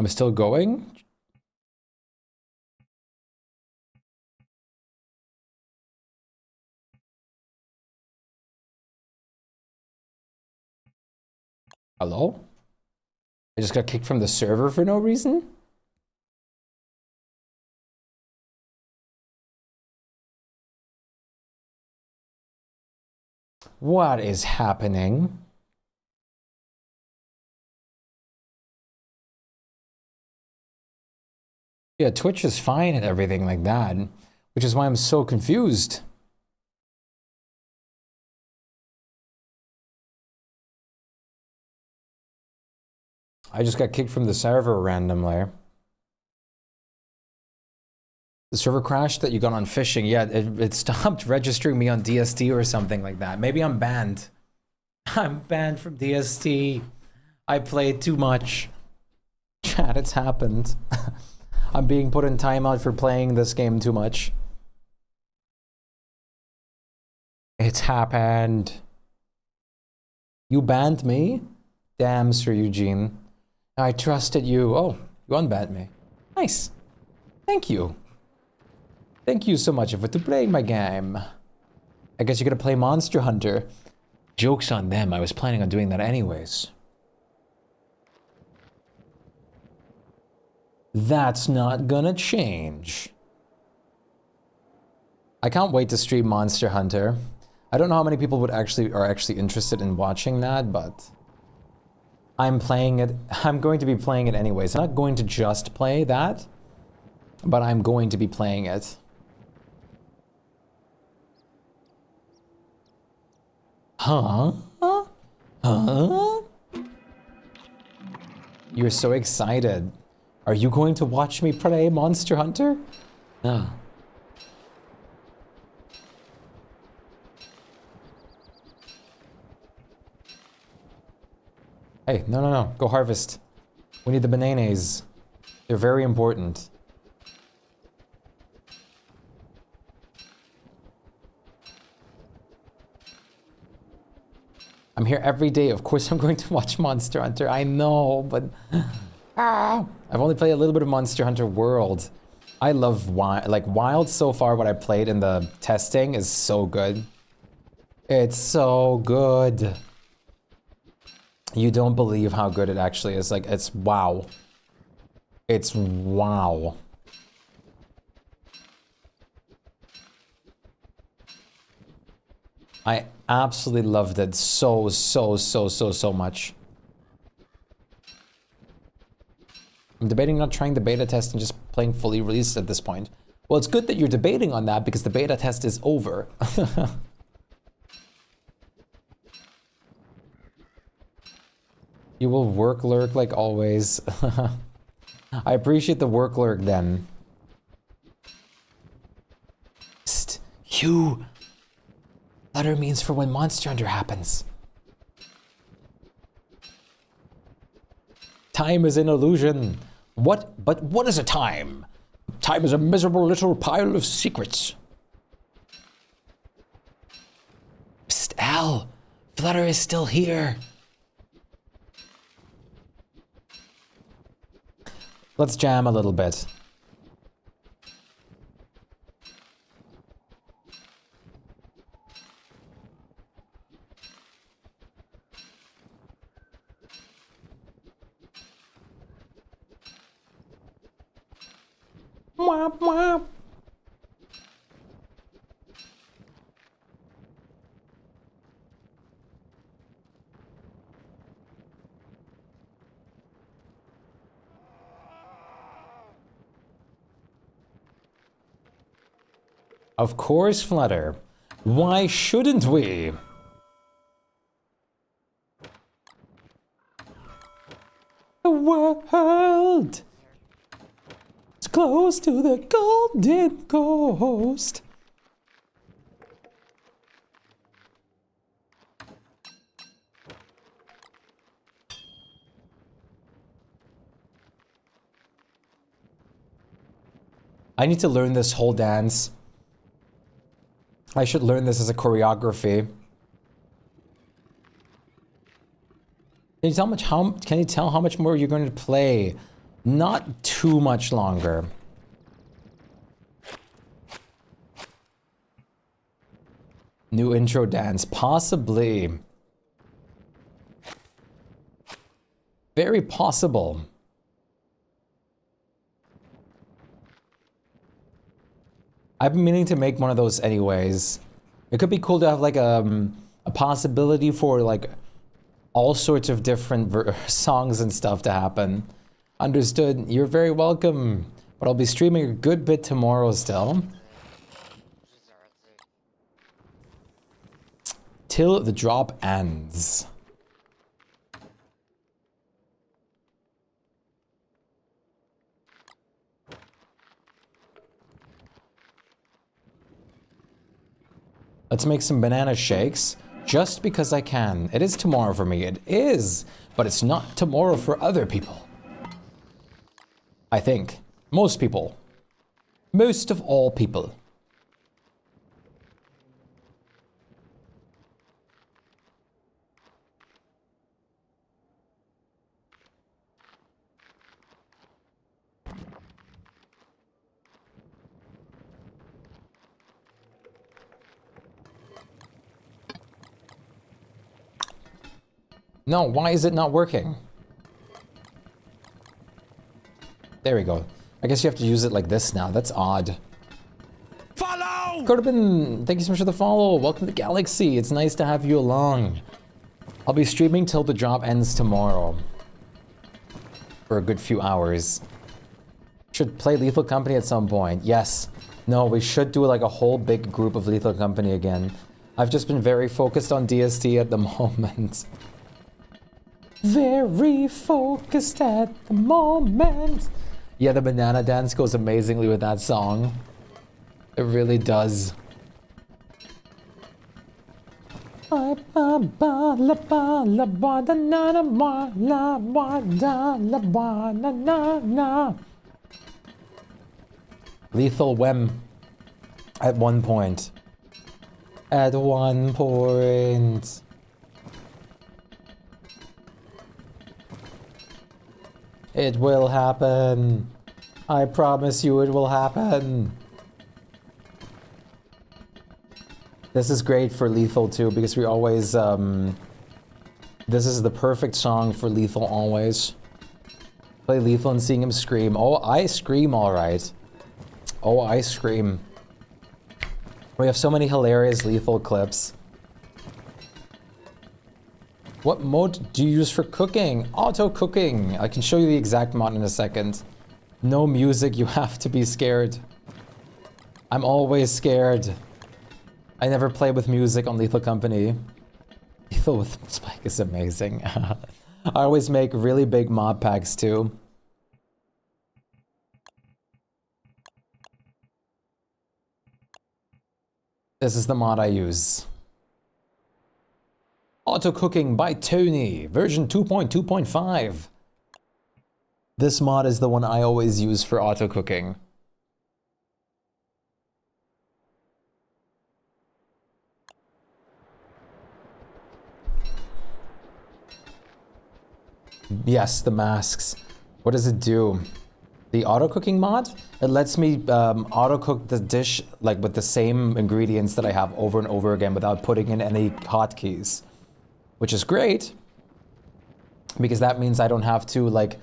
I'm still going? Hello? I just got kicked from the server for no reason? What is happening? Yeah, Twitch is fine and everything like that, which is why I'm so confused. I just got kicked from the server randomly. The server crashed that you got on fishing. Yeah, it stopped registering me on DST or something like that. Maybe I'm banned. I'm banned from DST. I played too much. Chat, it's happened. I'm being put in timeout for playing this game too much. It's happened. You banned me? Damn, Sir Eugene. I trusted you. Oh, you unbanned me. Nice. Thank you. Thank you so much for playing my game. I guess you're gonna play Monster Hunter. Joke's on them. I was planning on doing that anyways. That's not gonna change. I can't wait to stream Monster Hunter. I don't know how many people are actually interested in watching that, but I'm playing it. I'm going to be playing it anyways. I'm not going to just play that, but I'm going to be playing it. Huh? Huh? You're so excited. Are you going to watch me play Monster Hunter? Ah. Hey, no. Go harvest. We need the bananas. They're very important. I'm here every day. Of course I'm going to watch Monster Hunter. I know, but... I've only played a little bit of Monster Hunter World. I love Wild so far. What I played in the testing is so good. It's so good. You don't believe how good it actually is. Like, it's wow. It's wow. I absolutely loved it so much. I'm debating not trying the beta test and just playing fully released at this point. Well, it's good that you're debating on that because the beta test is over. You will work lurk like always. I appreciate the work lurk then. Psst, you. Flutter means for when Monster Hunter happens. Time is an illusion. What? But what is a time? Time is a miserable little pile of secrets. Psst, Al. Flutter is still here. Let's jam a little bit. Womp womp. Of course, Flutter. Why shouldn't we? The world is close to the golden coast. I need to learn this whole dance. I should learn this as a choreography. Can you tell how much more you're going to play? Not too much longer. New intro dance, possibly. Very possible. I've been meaning to make one of those anyways. It could be cool to have like a possibility for like all sorts of different songs and stuff to happen. Understood. You're very welcome. But I'll be streaming a good bit tomorrow still. Till the drop ends. Let's make some banana shakes, just because I can. It is tomorrow for me, it is, but it's not tomorrow for other people. I think. Most people. Most of all people. No, why is it not working? There we go. I guess you have to use it like this now. That's odd. Follow! Corbin, thank you so much for the follow. Welcome to Galaxy. It's nice to have you along. I'll be streaming till the drop ends tomorrow. For a good few hours. Should play Lethal Company at some point. Yes. No, we should do like a whole big group of Lethal Company again. I've just been very focused on DST at the moment. Very focused at the moment. Yeah, the banana dance goes amazingly with that song. It really does. Lethal Wem. At one point. At one point. It will happen. I promise you it will happen. This is great for Lethal too, because we always, this is the perfect song for Lethal always. Play Lethal and seeing him scream. Oh, I scream alright. Oh, I scream. We have so many hilarious Lethal clips. What mode do you use for cooking? Auto cooking. I can show you the exact mod in a second. No music, you have to be scared. I'm always scared. I never play with music on Lethal Company. Lethal with Shpyke is amazing. I always make really big mod packs too. This is the mod I use. Auto Cooking by Tony, version 2.2.5. This mod is the one I always use for auto cooking. Yes, the masks. What does it do? The auto cooking mod? It lets me auto cook the dish like with the same ingredients that I have over and over again without putting in any hotkeys. Which is great, because that means I don't have to, like,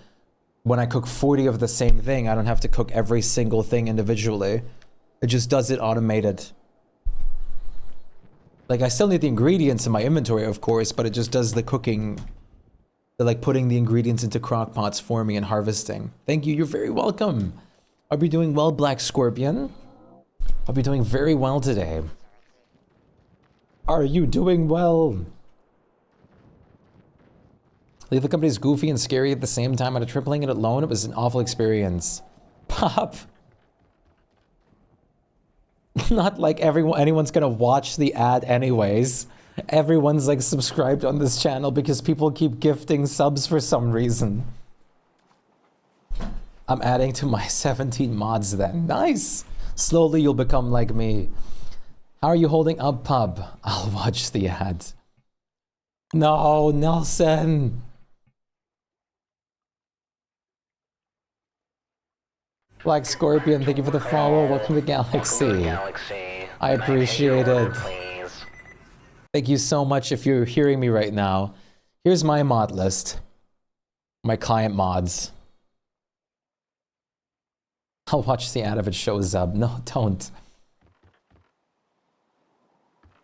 when I cook 40 of the same thing, I don't have to cook every single thing individually. It just does it automated. Like, I still need the ingredients in my inventory, of course, but it just does the cooking, like putting the ingredients into crock pots for me and harvesting. Thank you, you're very welcome. Are we doing well, Black Scorpion? I'll be doing very well today. Are you doing well? Lethal Company is goofy and scary at the same time. After tripling it alone, it was an awful experience. Pop. Not like anyone's gonna watch the ad anyways. Everyone's like subscribed on this channel because people keep gifting subs for some reason. I'm adding to my 17 mods then. Nice! Slowly you'll become like me. How are you holding up, pub? I'll watch the ad. No, Nelson! Black Scorpion, thank you for the follow. Welcome to the Galaxy. I appreciate it. Thank you so much if you're hearing me right now. Here's my mod list. My client mods. I'll watch the ad if it shows up. No, don't.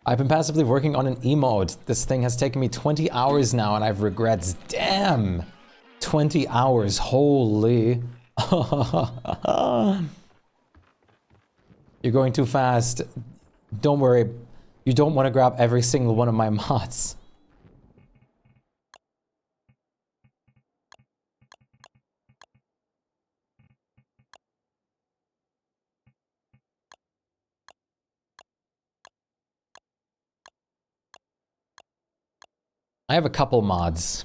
I've been passively working on an emote. This thing has taken me 20 hours now and I've regrets. Damn! 20 hours, holy. You're going too fast. Don't worry. You don't want to grab every single one of my mods. I have a couple mods.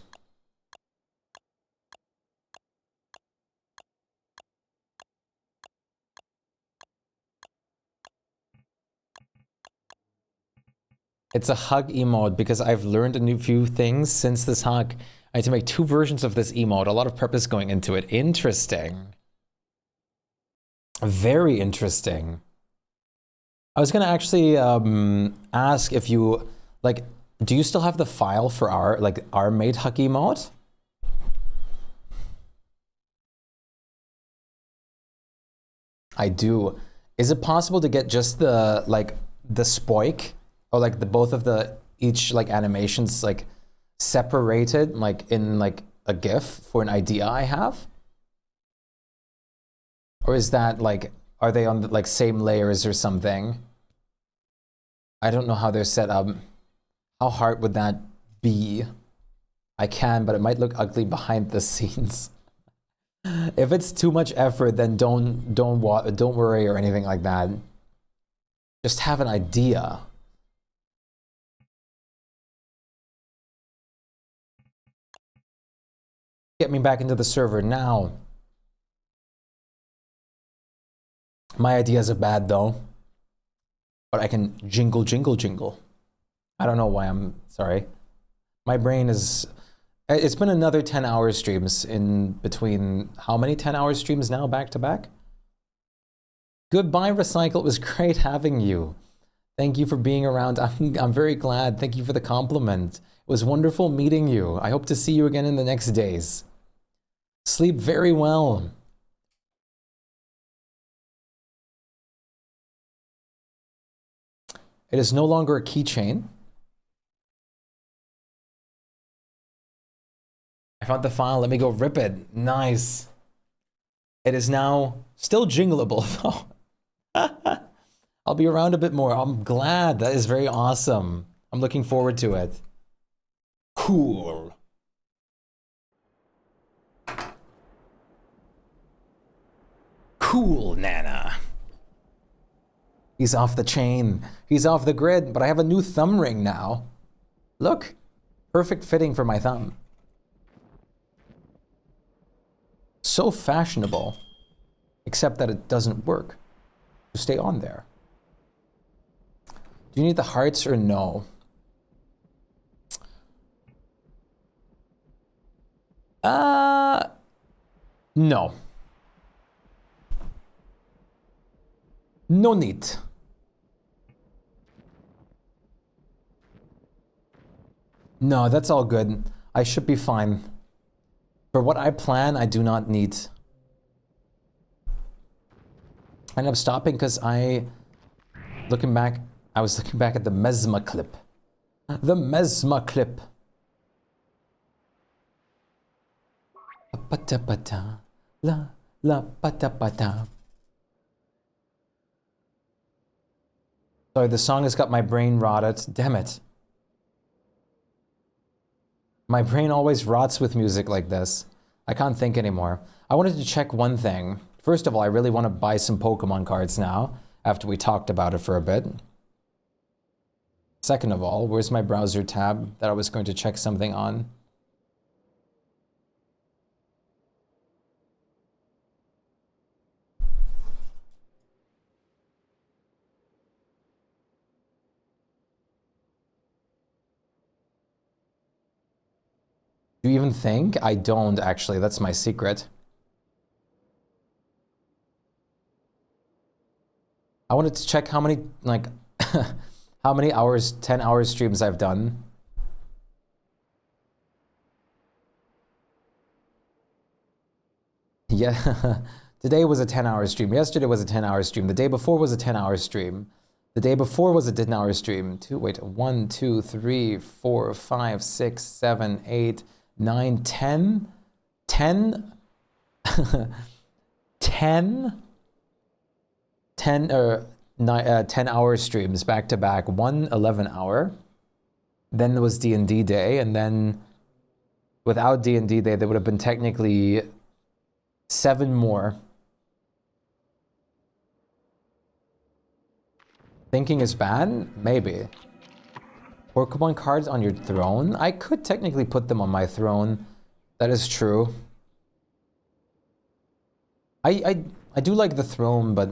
It's a hug emote because I've learned a new few things since this hug. I had to make 2 versions of this emote. A lot of purpose going into it. Interesting. Very interesting. I was gonna actually ask if you, like, do you still have the file for our made hug emote? I do. Is it possible to get just the, like, the Shpyke? Or like the both of the each like animations like separated like in like a GIF for an idea I have? Or is that like, are they on the like same layers or something? I don't know how they're set up. How hard would that be? I can, but it might look ugly behind the scenes. If it's too much effort, then don't worry or anything like that. Just have an idea. Get me back into the server now. My ideas are bad though. But I can jingle, jingle, jingle. I don't know why I'm sorry. My brain is... It's been another 10-hour streams in between... How many 10-hour streams now back to back? Goodbye, Recycle. It was great having you. Thank you for being around. I'm very glad. Thank you for the compliment. It was wonderful meeting you. I hope to see you again in the next days. Sleep very well. It is no longer a keychain. I found the file. Let me go rip it. Nice. It is now still jingleable though. I'll be around a bit more. I'm glad. That is very awesome. I'm looking forward to it. Cool. Cool, Nana. He's off the chain. He's off the grid, but I have a new thumb ring now. Look, perfect fitting for my thumb. So fashionable, except that it doesn't work to stay on there. Do you need the hearts or no? No. No need. No, that's all good. I should be fine. For what I plan, I do not need. I ended up stopping because I was looking back at the Mesma clip. The Mesma clip. Pata-pata, la pata-pata. Sorry, the song has got my brain rotted. Damn it. My brain always rots with music like this. I can't think anymore. I wanted to check one thing. First of all, I really want to buy some Pokemon cards now, after we talked about it for a bit. Second of all, where's my browser tab that I was going to check something on? Do you even think? I don't, actually. That's my secret. I wanted to check how many, like, how many hours, 10-hour streams I've done. Yeah, today was a 10-hour stream. Yesterday was a 10-hour stream. The day before was a 10-hour stream. The day before was a 10-hour stream. 1, 2, 3, 4, 5, 6, 7, 8, 9, 10? 10? 10? 10-hour streams back to back. 1 11-hour. Then there was D&D day, and then without D&D day, there would have been technically 7 more. Thinking is bad? Maybe. Pokemon cards on your throne? I could technically put them on my throne. That is true. I do like the throne, but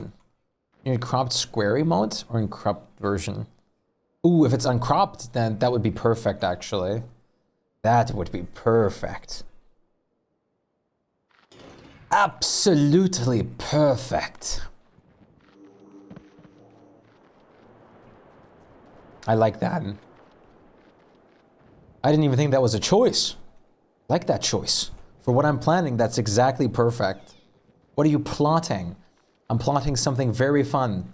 in cropped square emote or in cropped version? Ooh, if it's uncropped, then that would be perfect, actually. That would be perfect. Absolutely perfect. I like that. I didn't even think that was a choice. I like that choice. For what I'm planning, that's exactly perfect. What are you plotting? I'm plotting something very fun.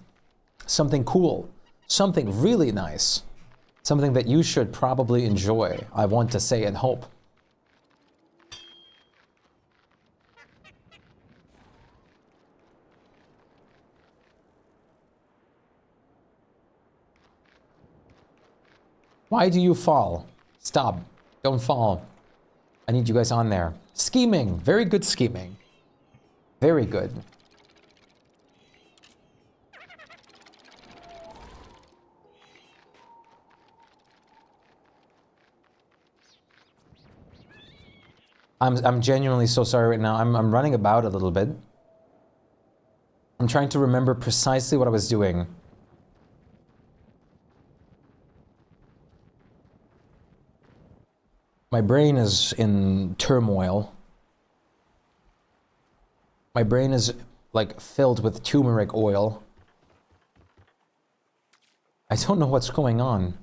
Something cool. Something really nice. Something that you should probably enjoy, I want to say and hope. Why do you fall? Stop. Don't fall. I need you guys on there. Scheming. Very good scheming. Very good. I'm genuinely so sorry right now. I'm running about a little bit. I'm trying to remember precisely what I was doing. My brain is in turmoil. My brain is like filled with turmeric oil. I don't know what's going on.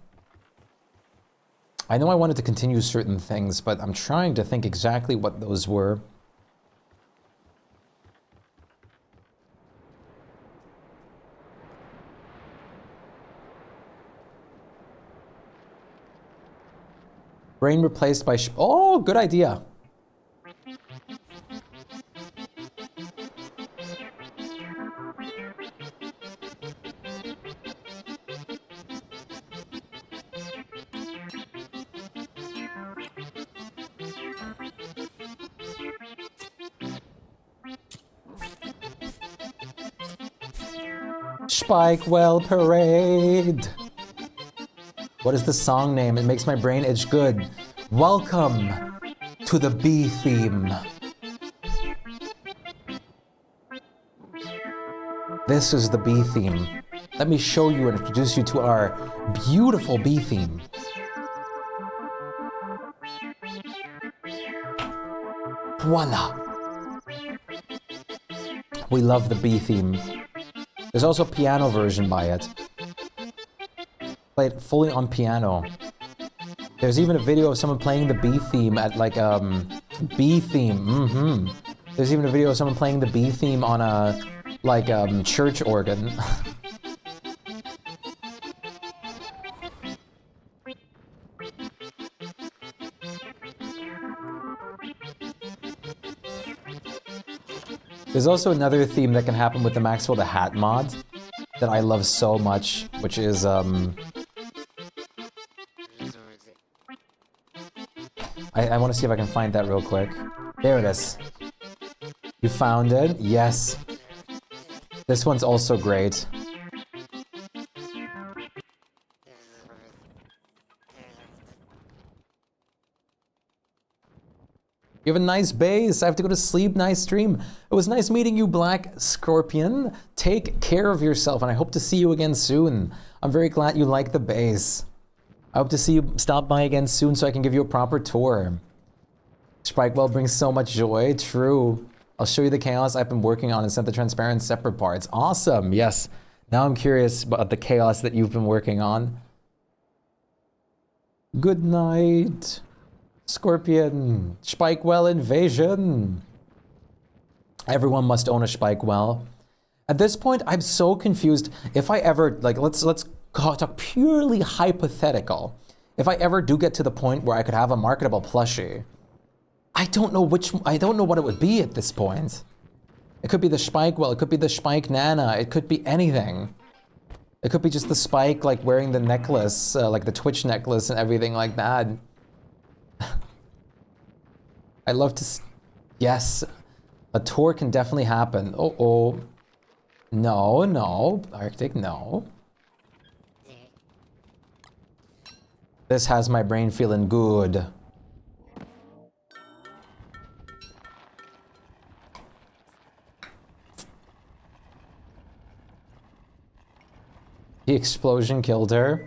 I know I wanted to continue certain things, but I'm trying to think exactly what those were. Brain replaced by oh, good idea. Shpyke well parade. What is the song name? It makes my brain itch good. Welcome to the bee theme. This is the bee theme. Let me show you and introduce you to our beautiful bee theme. Voila. We love the bee theme. There's also a piano version by it. Played fully on piano. There's even a video of someone playing the bee theme at like bee theme. There's even a video of someone playing the bee theme on a like church organ. There's also another theme that can happen with the Maxwell the Hat mod that I love so much, which is I want to see if I can find that real quick. There it is. You found it? Yes. This one's also great. You have a nice base. I have to go to sleep. Nice stream. It was nice meeting you, Black Scorpion. Take care of yourself, and I hope to see you again soon. I'm very glad you like the base. I hope to see you stop by again soon so I can give you a proper tour. Shpyke brings so much joy. True. I'll show you the chaos I've been working on and sent the transparent separate parts. Awesome. Yes. Now I'm curious about the chaos that you've been working on. Good night. Scorpion, Shpyke invasion. Everyone must own a Shpyke. At this point, I'm so confused. If I ever, like, let's talk purely hypothetical. If I ever do get to the point where I could have a marketable plushie, I don't know what it would be at this point. It could be the Shpyke, it could be the Shpyke Nana, it could be anything. It could be just the Shpyke, like, wearing the necklace, like the Twitch necklace and everything like that. I'd love to. Yes, a tour can definitely happen. Oh. No, Arctic, no. This has my brain feeling good. The explosion killed her.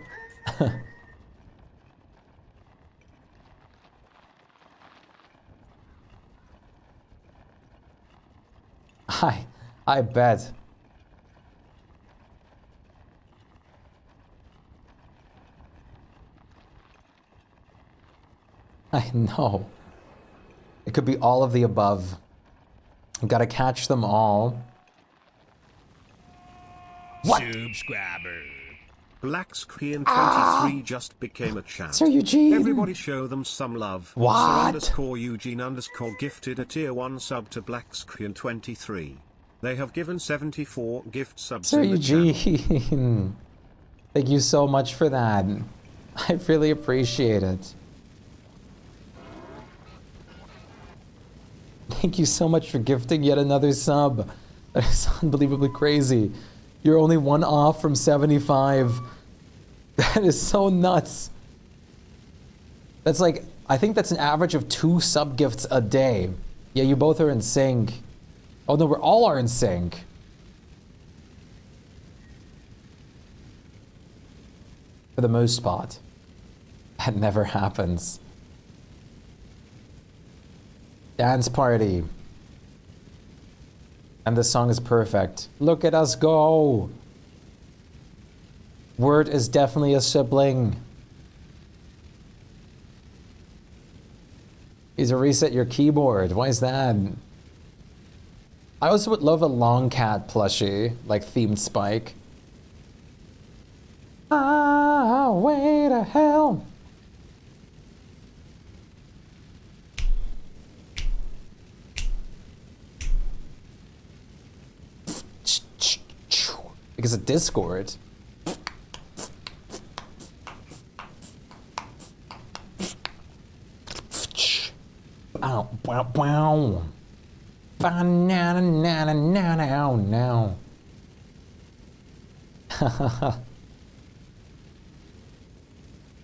I bet. I know. It could be all of the above. You gotta catch them all. What? Subscriber. Black Screen 23 just became a chat. Sir Eugene. Everybody show them some love. What? Sir Eugene gifted a tier 1 sub to Black Screen 23. They have given 74 gift subs Sir in the channel. Eugene. Thank you so much for that. I really appreciate it. Thank you so much for gifting yet another sub. That is unbelievably crazy. You're only one off from 75. That is so nuts. That's like, I think that's an average of 2 sub gifts a day. Yeah, you both are in sync. Oh no, we all are in sync. For the most part. That never happens. Dance party. And the song is perfect. Look at us go. Word is definitely a sibling. He's a reset your keyboard. Why is that? I also would love a long cat plushie, like themed Shpyke. Ah, way to hell. Because of Discord. Ow, wow, wow. Banana, nana, nana, ow, now.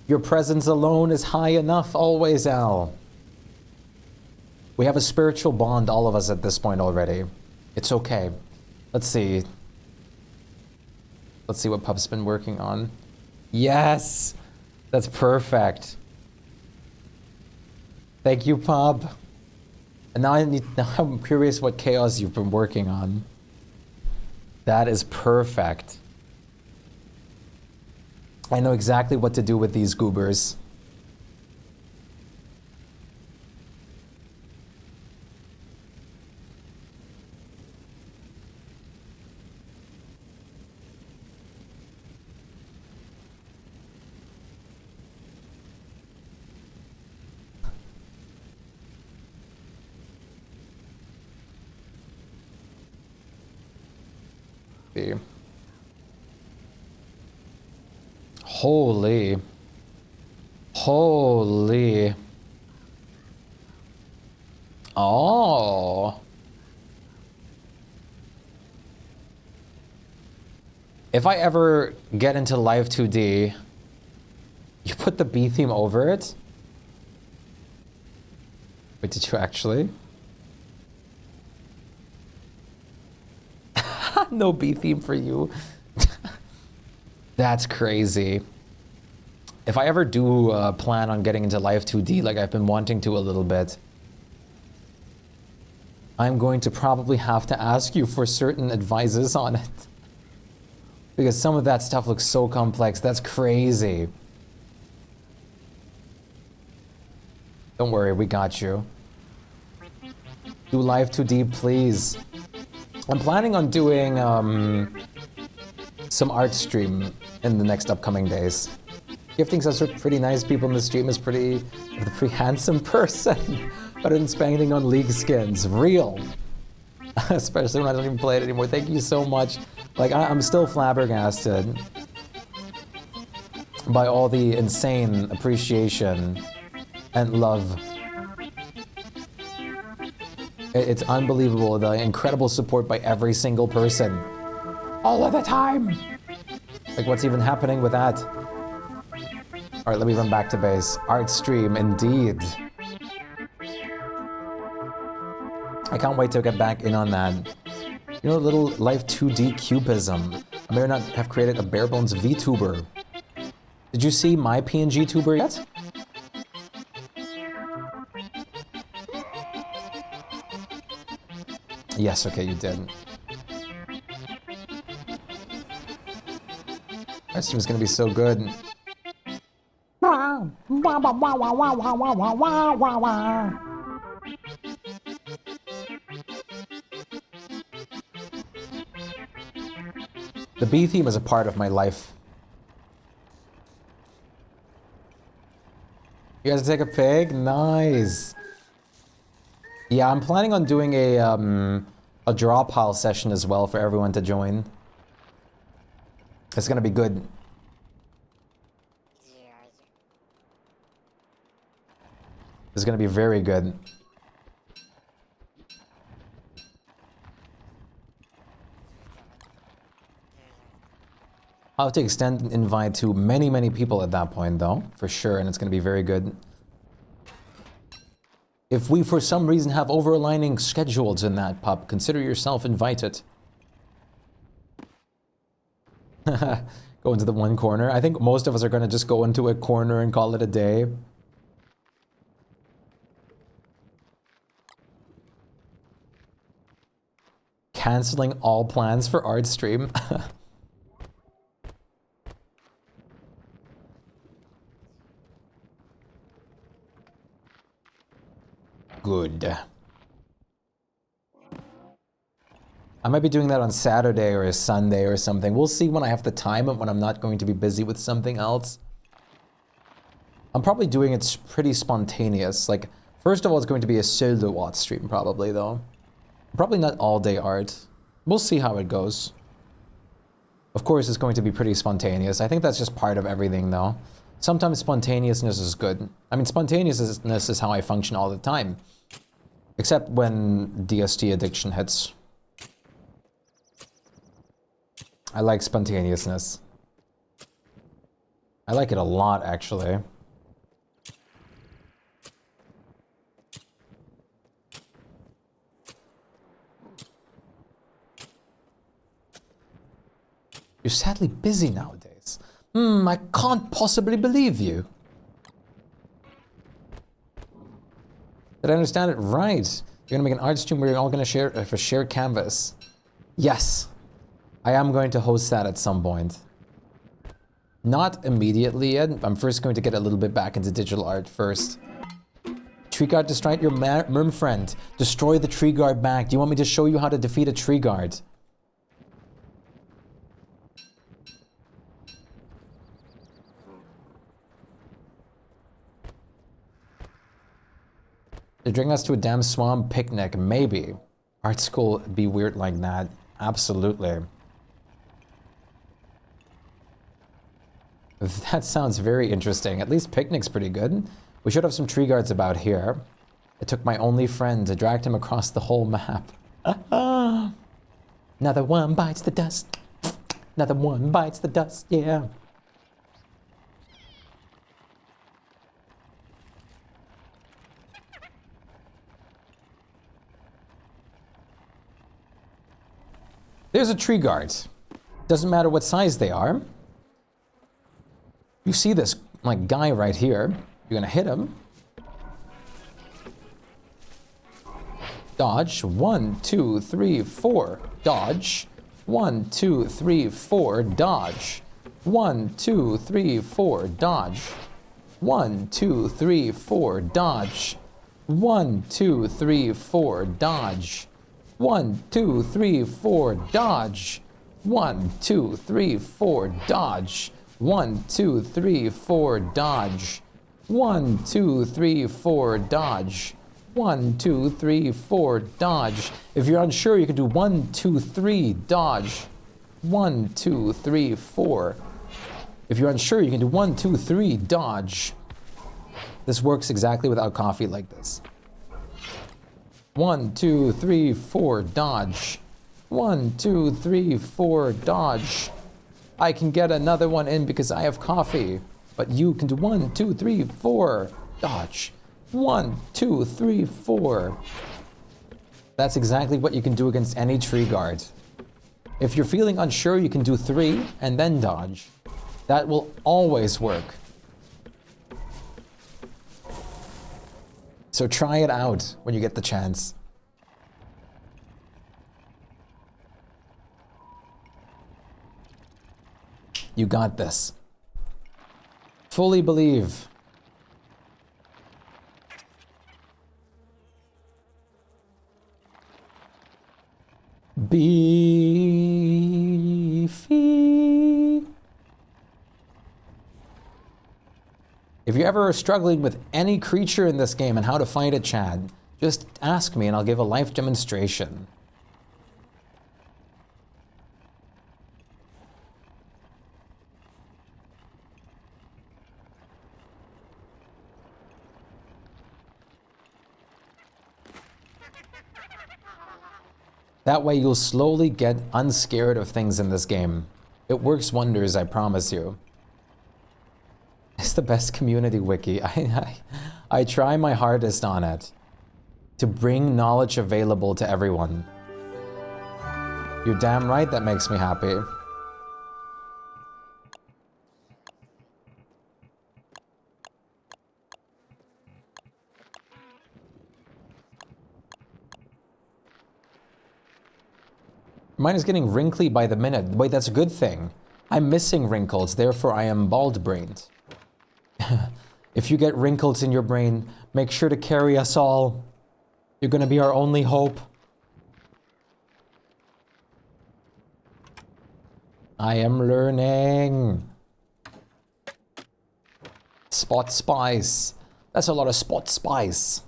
Your presence alone is high enough, always, Al. We have a spiritual bond, all of us, at this point already. It's okay. Let's see. Let's see what Pup's been working on. Yes! That's perfect. Thank you, Pup. And now I'm curious what chaos you've been working on. That is perfect. I know exactly what to do with these goobers. Holy. Holy. Oh. If I ever get into Live 2D, you put the B theme over it? Wait, did you actually? No B theme for you. That's crazy. If I ever do plan on getting into Live 2D, like I've been wanting to a little bit, I'm going to probably have to ask you for certain advices on it. Because some of that stuff looks so complex. That's crazy. Don't worry, we got you. Do Live 2D, please. I'm planning on doing some art stream in the next upcoming days. Gifting such pretty nice people in the stream is a pretty handsome person. Better than spending on League skins. Real. Especially when I don't even play it anymore. Thank you so much. Like, I'm still flabbergasted by all the insane appreciation and love. It's unbelievable, the incredible support by every single person. All of the time! Like, what's even happening with that? Alright, let me run back to base. Art stream, indeed. I can't wait to get back in on that. You know, a little Life 2D cubism. I may or not have created a barebones VTuber. Did you see my PNG tuber yet? Yes, okay, you did. Our stream is gonna be so good. The bee theme is a part of my life. You guys take a pig? Nice. Yeah, I'm planning on doing a draw pile session as well for everyone to join. It's gonna be good. It's gonna be very good. I'll have to extend an invite to many, many people at that point, though, for sure, and it's going to be very good. If we, for some reason, have over-aligning schedules in that pub, consider yourself invited. Go into the one corner. I think most of us are going to just go into a corner and call it a day. Canceling all plans for art stream. Good. I might be doing that on Saturday or a Sunday or something. We'll see when I have the time and when I'm not going to be busy with something else. I'm probably doing it pretty spontaneous. Like, first of all, it's going to be a solo art stream probably, though. Probably not all day art. We'll see how it goes. Of course, it's going to be pretty spontaneous. I think that's just part of everything, though. Sometimes spontaneousness is good. I mean, spontaneousness is how I function all the time. Except when DST addiction hits. I like spontaneousness. I like it a lot, actually. You're sadly busy nowadays. I can't possibly believe you. Did I understand it right? You're gonna make an art stream where you're all gonna share a shared canvas. Yes, I am going to host that at some point. Not immediately yet. I'm first going to get a little bit back into digital art first. Tree guard, destroy your merm friend. Destroy the tree guard back. Do you want me to show you how to defeat a tree guard? They're bringing us to a damn swamp picnic, maybe. Art school be weird like that. Absolutely. That sounds very interesting. At least picnic's pretty good. We should have some tree guards about here. It took my only friend to drag him across the whole map. Another one bites the dust. Another one bites the dust, yeah. There's a tree guard. Doesn't matter what size they are. You see this like guy right here. You're gonna hit him. Dodge. 1, 2, 3, 4. Dodge. 1, 2, 3, 4. Dodge. 1, 2, 3, 4. Dodge. 1, 2, 3, 4. Dodge. 1, 2, 3, 4. Dodge. 1, 2, 3, 4. Dodge. 1, 2, 3, 4. Dodge. 1, 2, 3, 4. Dodge. 1, 2, 3, 4. Dodge. 1, 2, 3, 4. Dodge. If you're unsure, you can do 1, 2, 3. Dodge. 1, 2, 3, 4. If you're unsure, you can do 1, 2, 3. Dodge. This works exactly without coffee like this. 1, 2, 3, 4. Dodge. 1, 2, 3, 4. Dodge. I can get another one in because I have coffee. But you can do 1, 2, 3, 4. Dodge. 1, 2, 3, 4. That's exactly what you can do against any tree guard. If you're feeling unsure, you can do 3 and then dodge. That will always work. So try it out when you get the chance. You got this. Fully believe. Beefy. If you're ever struggling with any creature in this game and how to fight it, Chad, just ask me and I'll give a live demonstration. That way you'll slowly get unscared of things in this game. It works wonders, I promise you. It's the best community wiki. I try my hardest on it to bring knowledge available to everyone. You're damn right that makes me happy. Mine is getting wrinkly by the minute. Wait, that's a good thing. I'm missing wrinkles, therefore I am bald-brained. If you get wrinkles in your brain, make sure to carry us all. You're gonna be our only hope. I am learning. Spot spice. That's a lot of spot spice.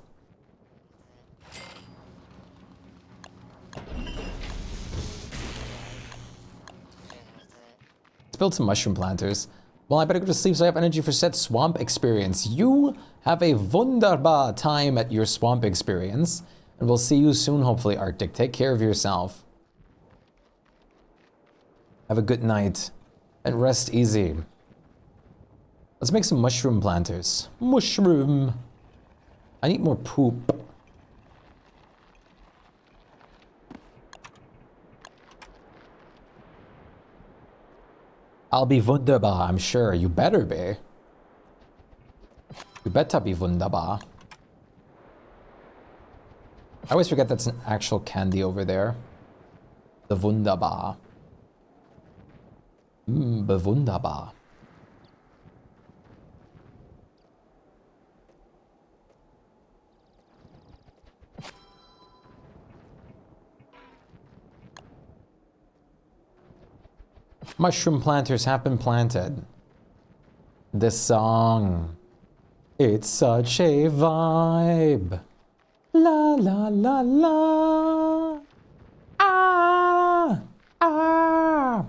Build some mushroom planters. Well, I better go to sleep so I have energy for said swamp experience. You have a wunderbar time at your swamp experience. And we'll see you soon, hopefully, Arctic. Take care of yourself. Have a good night. And rest easy. Let's make some mushroom planters. Mushroom. I need more poop. I'll be wunderbar, I'm sure. You better be. You better be wunderbar. I always forget that's an actual candy over there. The wunderbar. Bewunderbar. Mushroom planters have been planted. This song, it's such a vibe. La la la la. Ah, ah.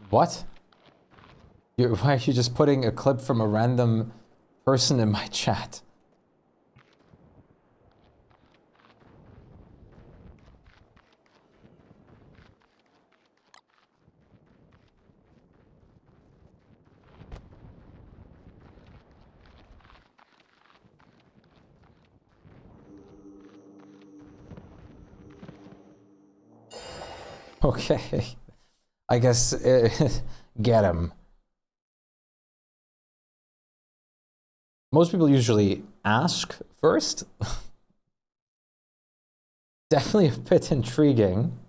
What? Why are you just putting a clip from a random person in my chat? Okay. I guess get him. Most people usually ask first. Definitely a bit intriguing.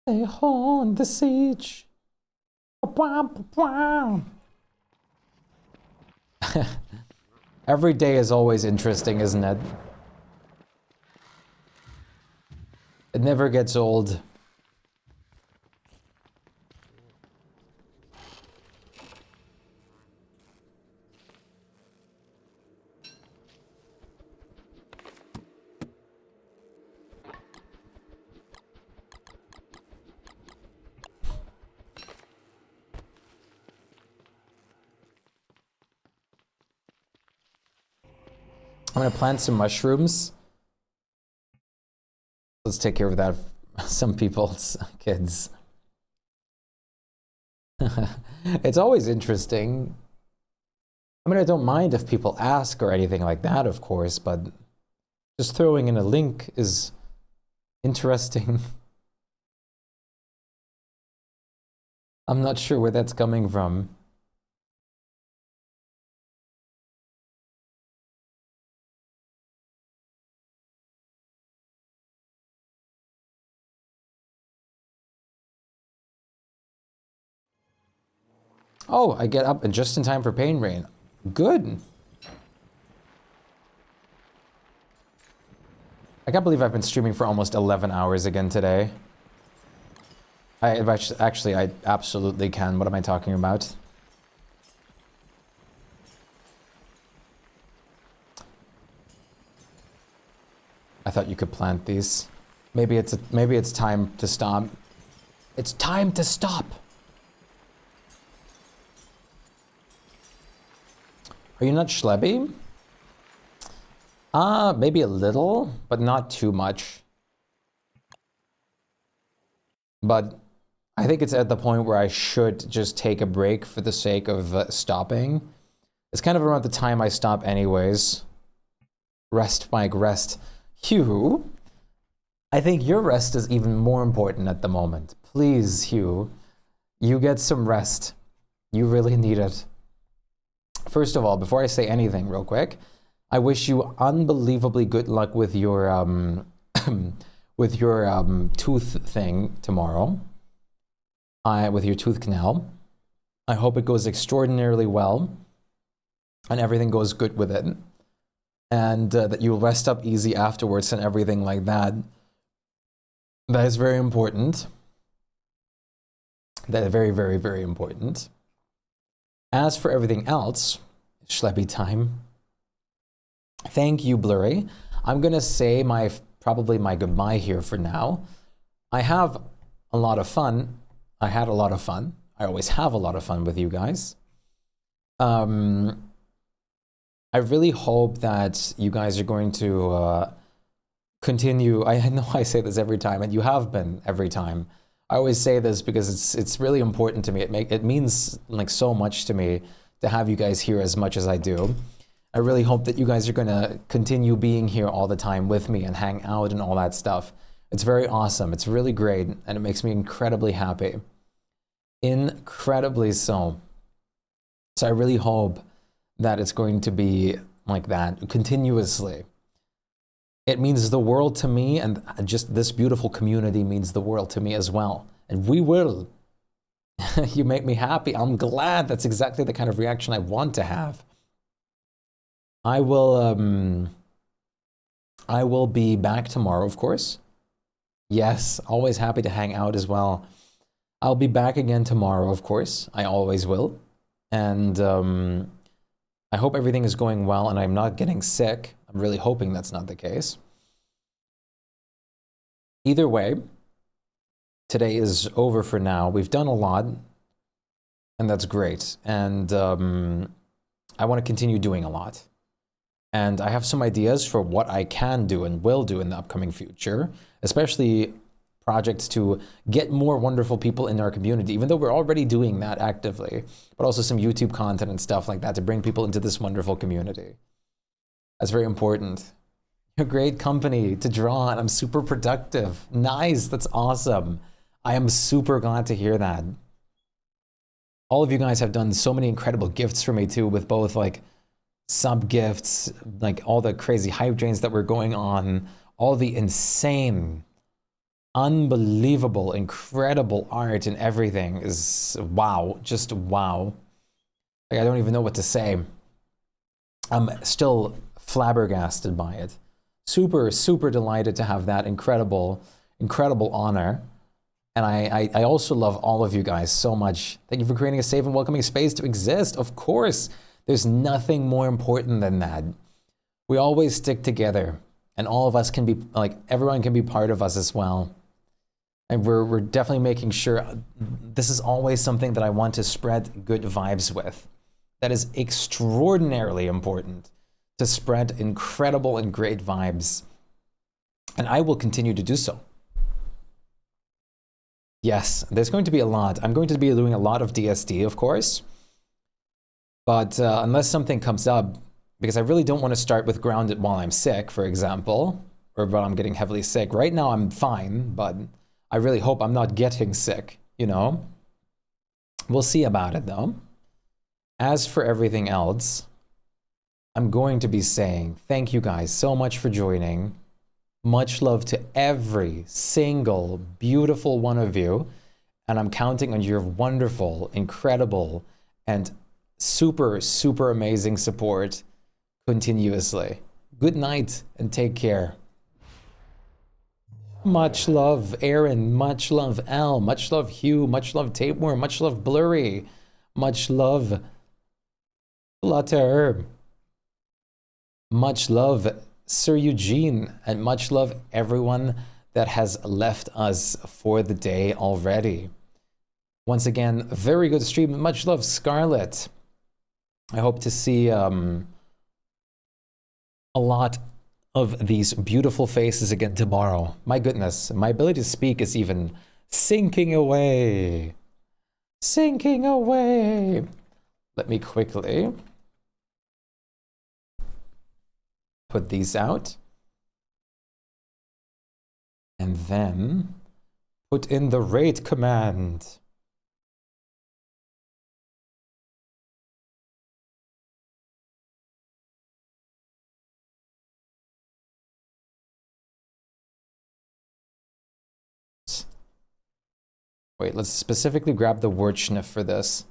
They hold the siege. Every day is always interesting, isn't it? It never gets old. I'm gonna plant some mushrooms. Let's take care of that. Some people's kids. It's always interesting. I mean, I don't mind if people ask or anything like that, of course, but just throwing in a link is interesting. I'm not sure where that's coming from. Oh, I get up just in time for Pain Rain. Good. I can't believe I've been streaming for almost 11 hours again today. I absolutely can. What am I talking about? I thought you could plant these. Maybe it's time to stop. It's time to stop. Are you not schlebby? Maybe a little, but not too much. But I think it's at the point where I should just take a break for the sake of stopping. It's kind of around the time I stop anyways. Rest, Mike, rest. Hugh, I think your rest is even more important at the moment. Please, Hugh, you get some rest. You really need it. First of all, before I say anything real quick, I wish you unbelievably good luck with your with your tooth thing tomorrow. With your tooth canal. I hope it goes extraordinarily well and everything goes good with it. And that you'll rest up easy afterwards and everything like that. That is very important. That is very, very, very important. As for everything else, schleppy time. Thank you, Blurry. I'm gonna say probably my goodbye here for now. I have a lot of fun. I had a lot of fun. I always have a lot of fun with you guys. I really hope that you guys are going to continue. I know I say this every time, and you have been every time. I always say this because it's really important to me. It means like so much to me to have you guys here as much as I do. I really hope that you guys are gonna continue being here all the time with me and hang out and all that stuff. It's very awesome. It's really great, and it makes me incredibly happy. Incredibly so. So I really hope that it's going to be like that continuously. It means the world to me, and just this beautiful community means the world to me as well. And we will. You make me happy. I'm glad. That's exactly the kind of reaction I want to have. I will be back tomorrow, of course. Yes, always happy to hang out as well. I'll be back again tomorrow, of course. I always will. And I hope everything is going well and I'm not getting sick. I'm really hoping that's not the case. Either way, today is over for now. We've done a lot, and that's great. And I want to continue doing a lot. And I have some ideas for what I can do and will do in the upcoming future, especially projects to get more wonderful people in our community, even though we're already doing that actively, but also some YouTube content and stuff like that to bring people into this wonderful community. That's very important. You're a great company to draw, and I'm super productive. Nice, that's awesome. I am super glad to hear that. All of you guys have done so many incredible gifts for me too, with both like sub gifts, like all the crazy hype trains that were going on, all the insane, unbelievable, incredible art and everything is wow, just wow. Like, I don't even know what to say. I'm still flabbergasted by it. Super, super delighted to have that incredible, incredible honor. And I also love all of you guys so much. Thank you for creating a safe and welcoming space to exist. Of course, there's nothing more important than that. We always stick together, and all of us can be, like, everyone can be part of us as well. And we're definitely making sure this is always something that I want to spread good vibes with. That is extraordinarily important, to spread incredible and great vibes. And I will continue to do so. Yes, there's going to be a lot. I'm going to be doing a lot of DSD, of course. But unless something comes up, because I really don't want to start with Grounded while I'm sick, for example, or while I'm getting heavily sick. Right now I'm fine, but I really hope I'm not getting sick, you know? We'll see about it though. As for everything else, I'm going to be saying thank you guys so much for joining. Much love to every single beautiful one of you. And I'm counting on your wonderful, incredible, and super, super amazing support continuously. Good night and take care. Much love, Aaron. Much love, Al. Much love, Hugh. Much love, Tapeworm. Much love, Blurry. Much love, Flutter. Much love, Sir Eugene. And much love, everyone that has left us for the day already. Once again, very good stream. Much love, Scarlet. I hope to see a lot of these beautiful faces again tomorrow. My goodness, my ability to speak is even sinking away. Sinking away. Let me quickly put these out. And then put in the raid command. Wait, let's specifically grab the word sniff for this.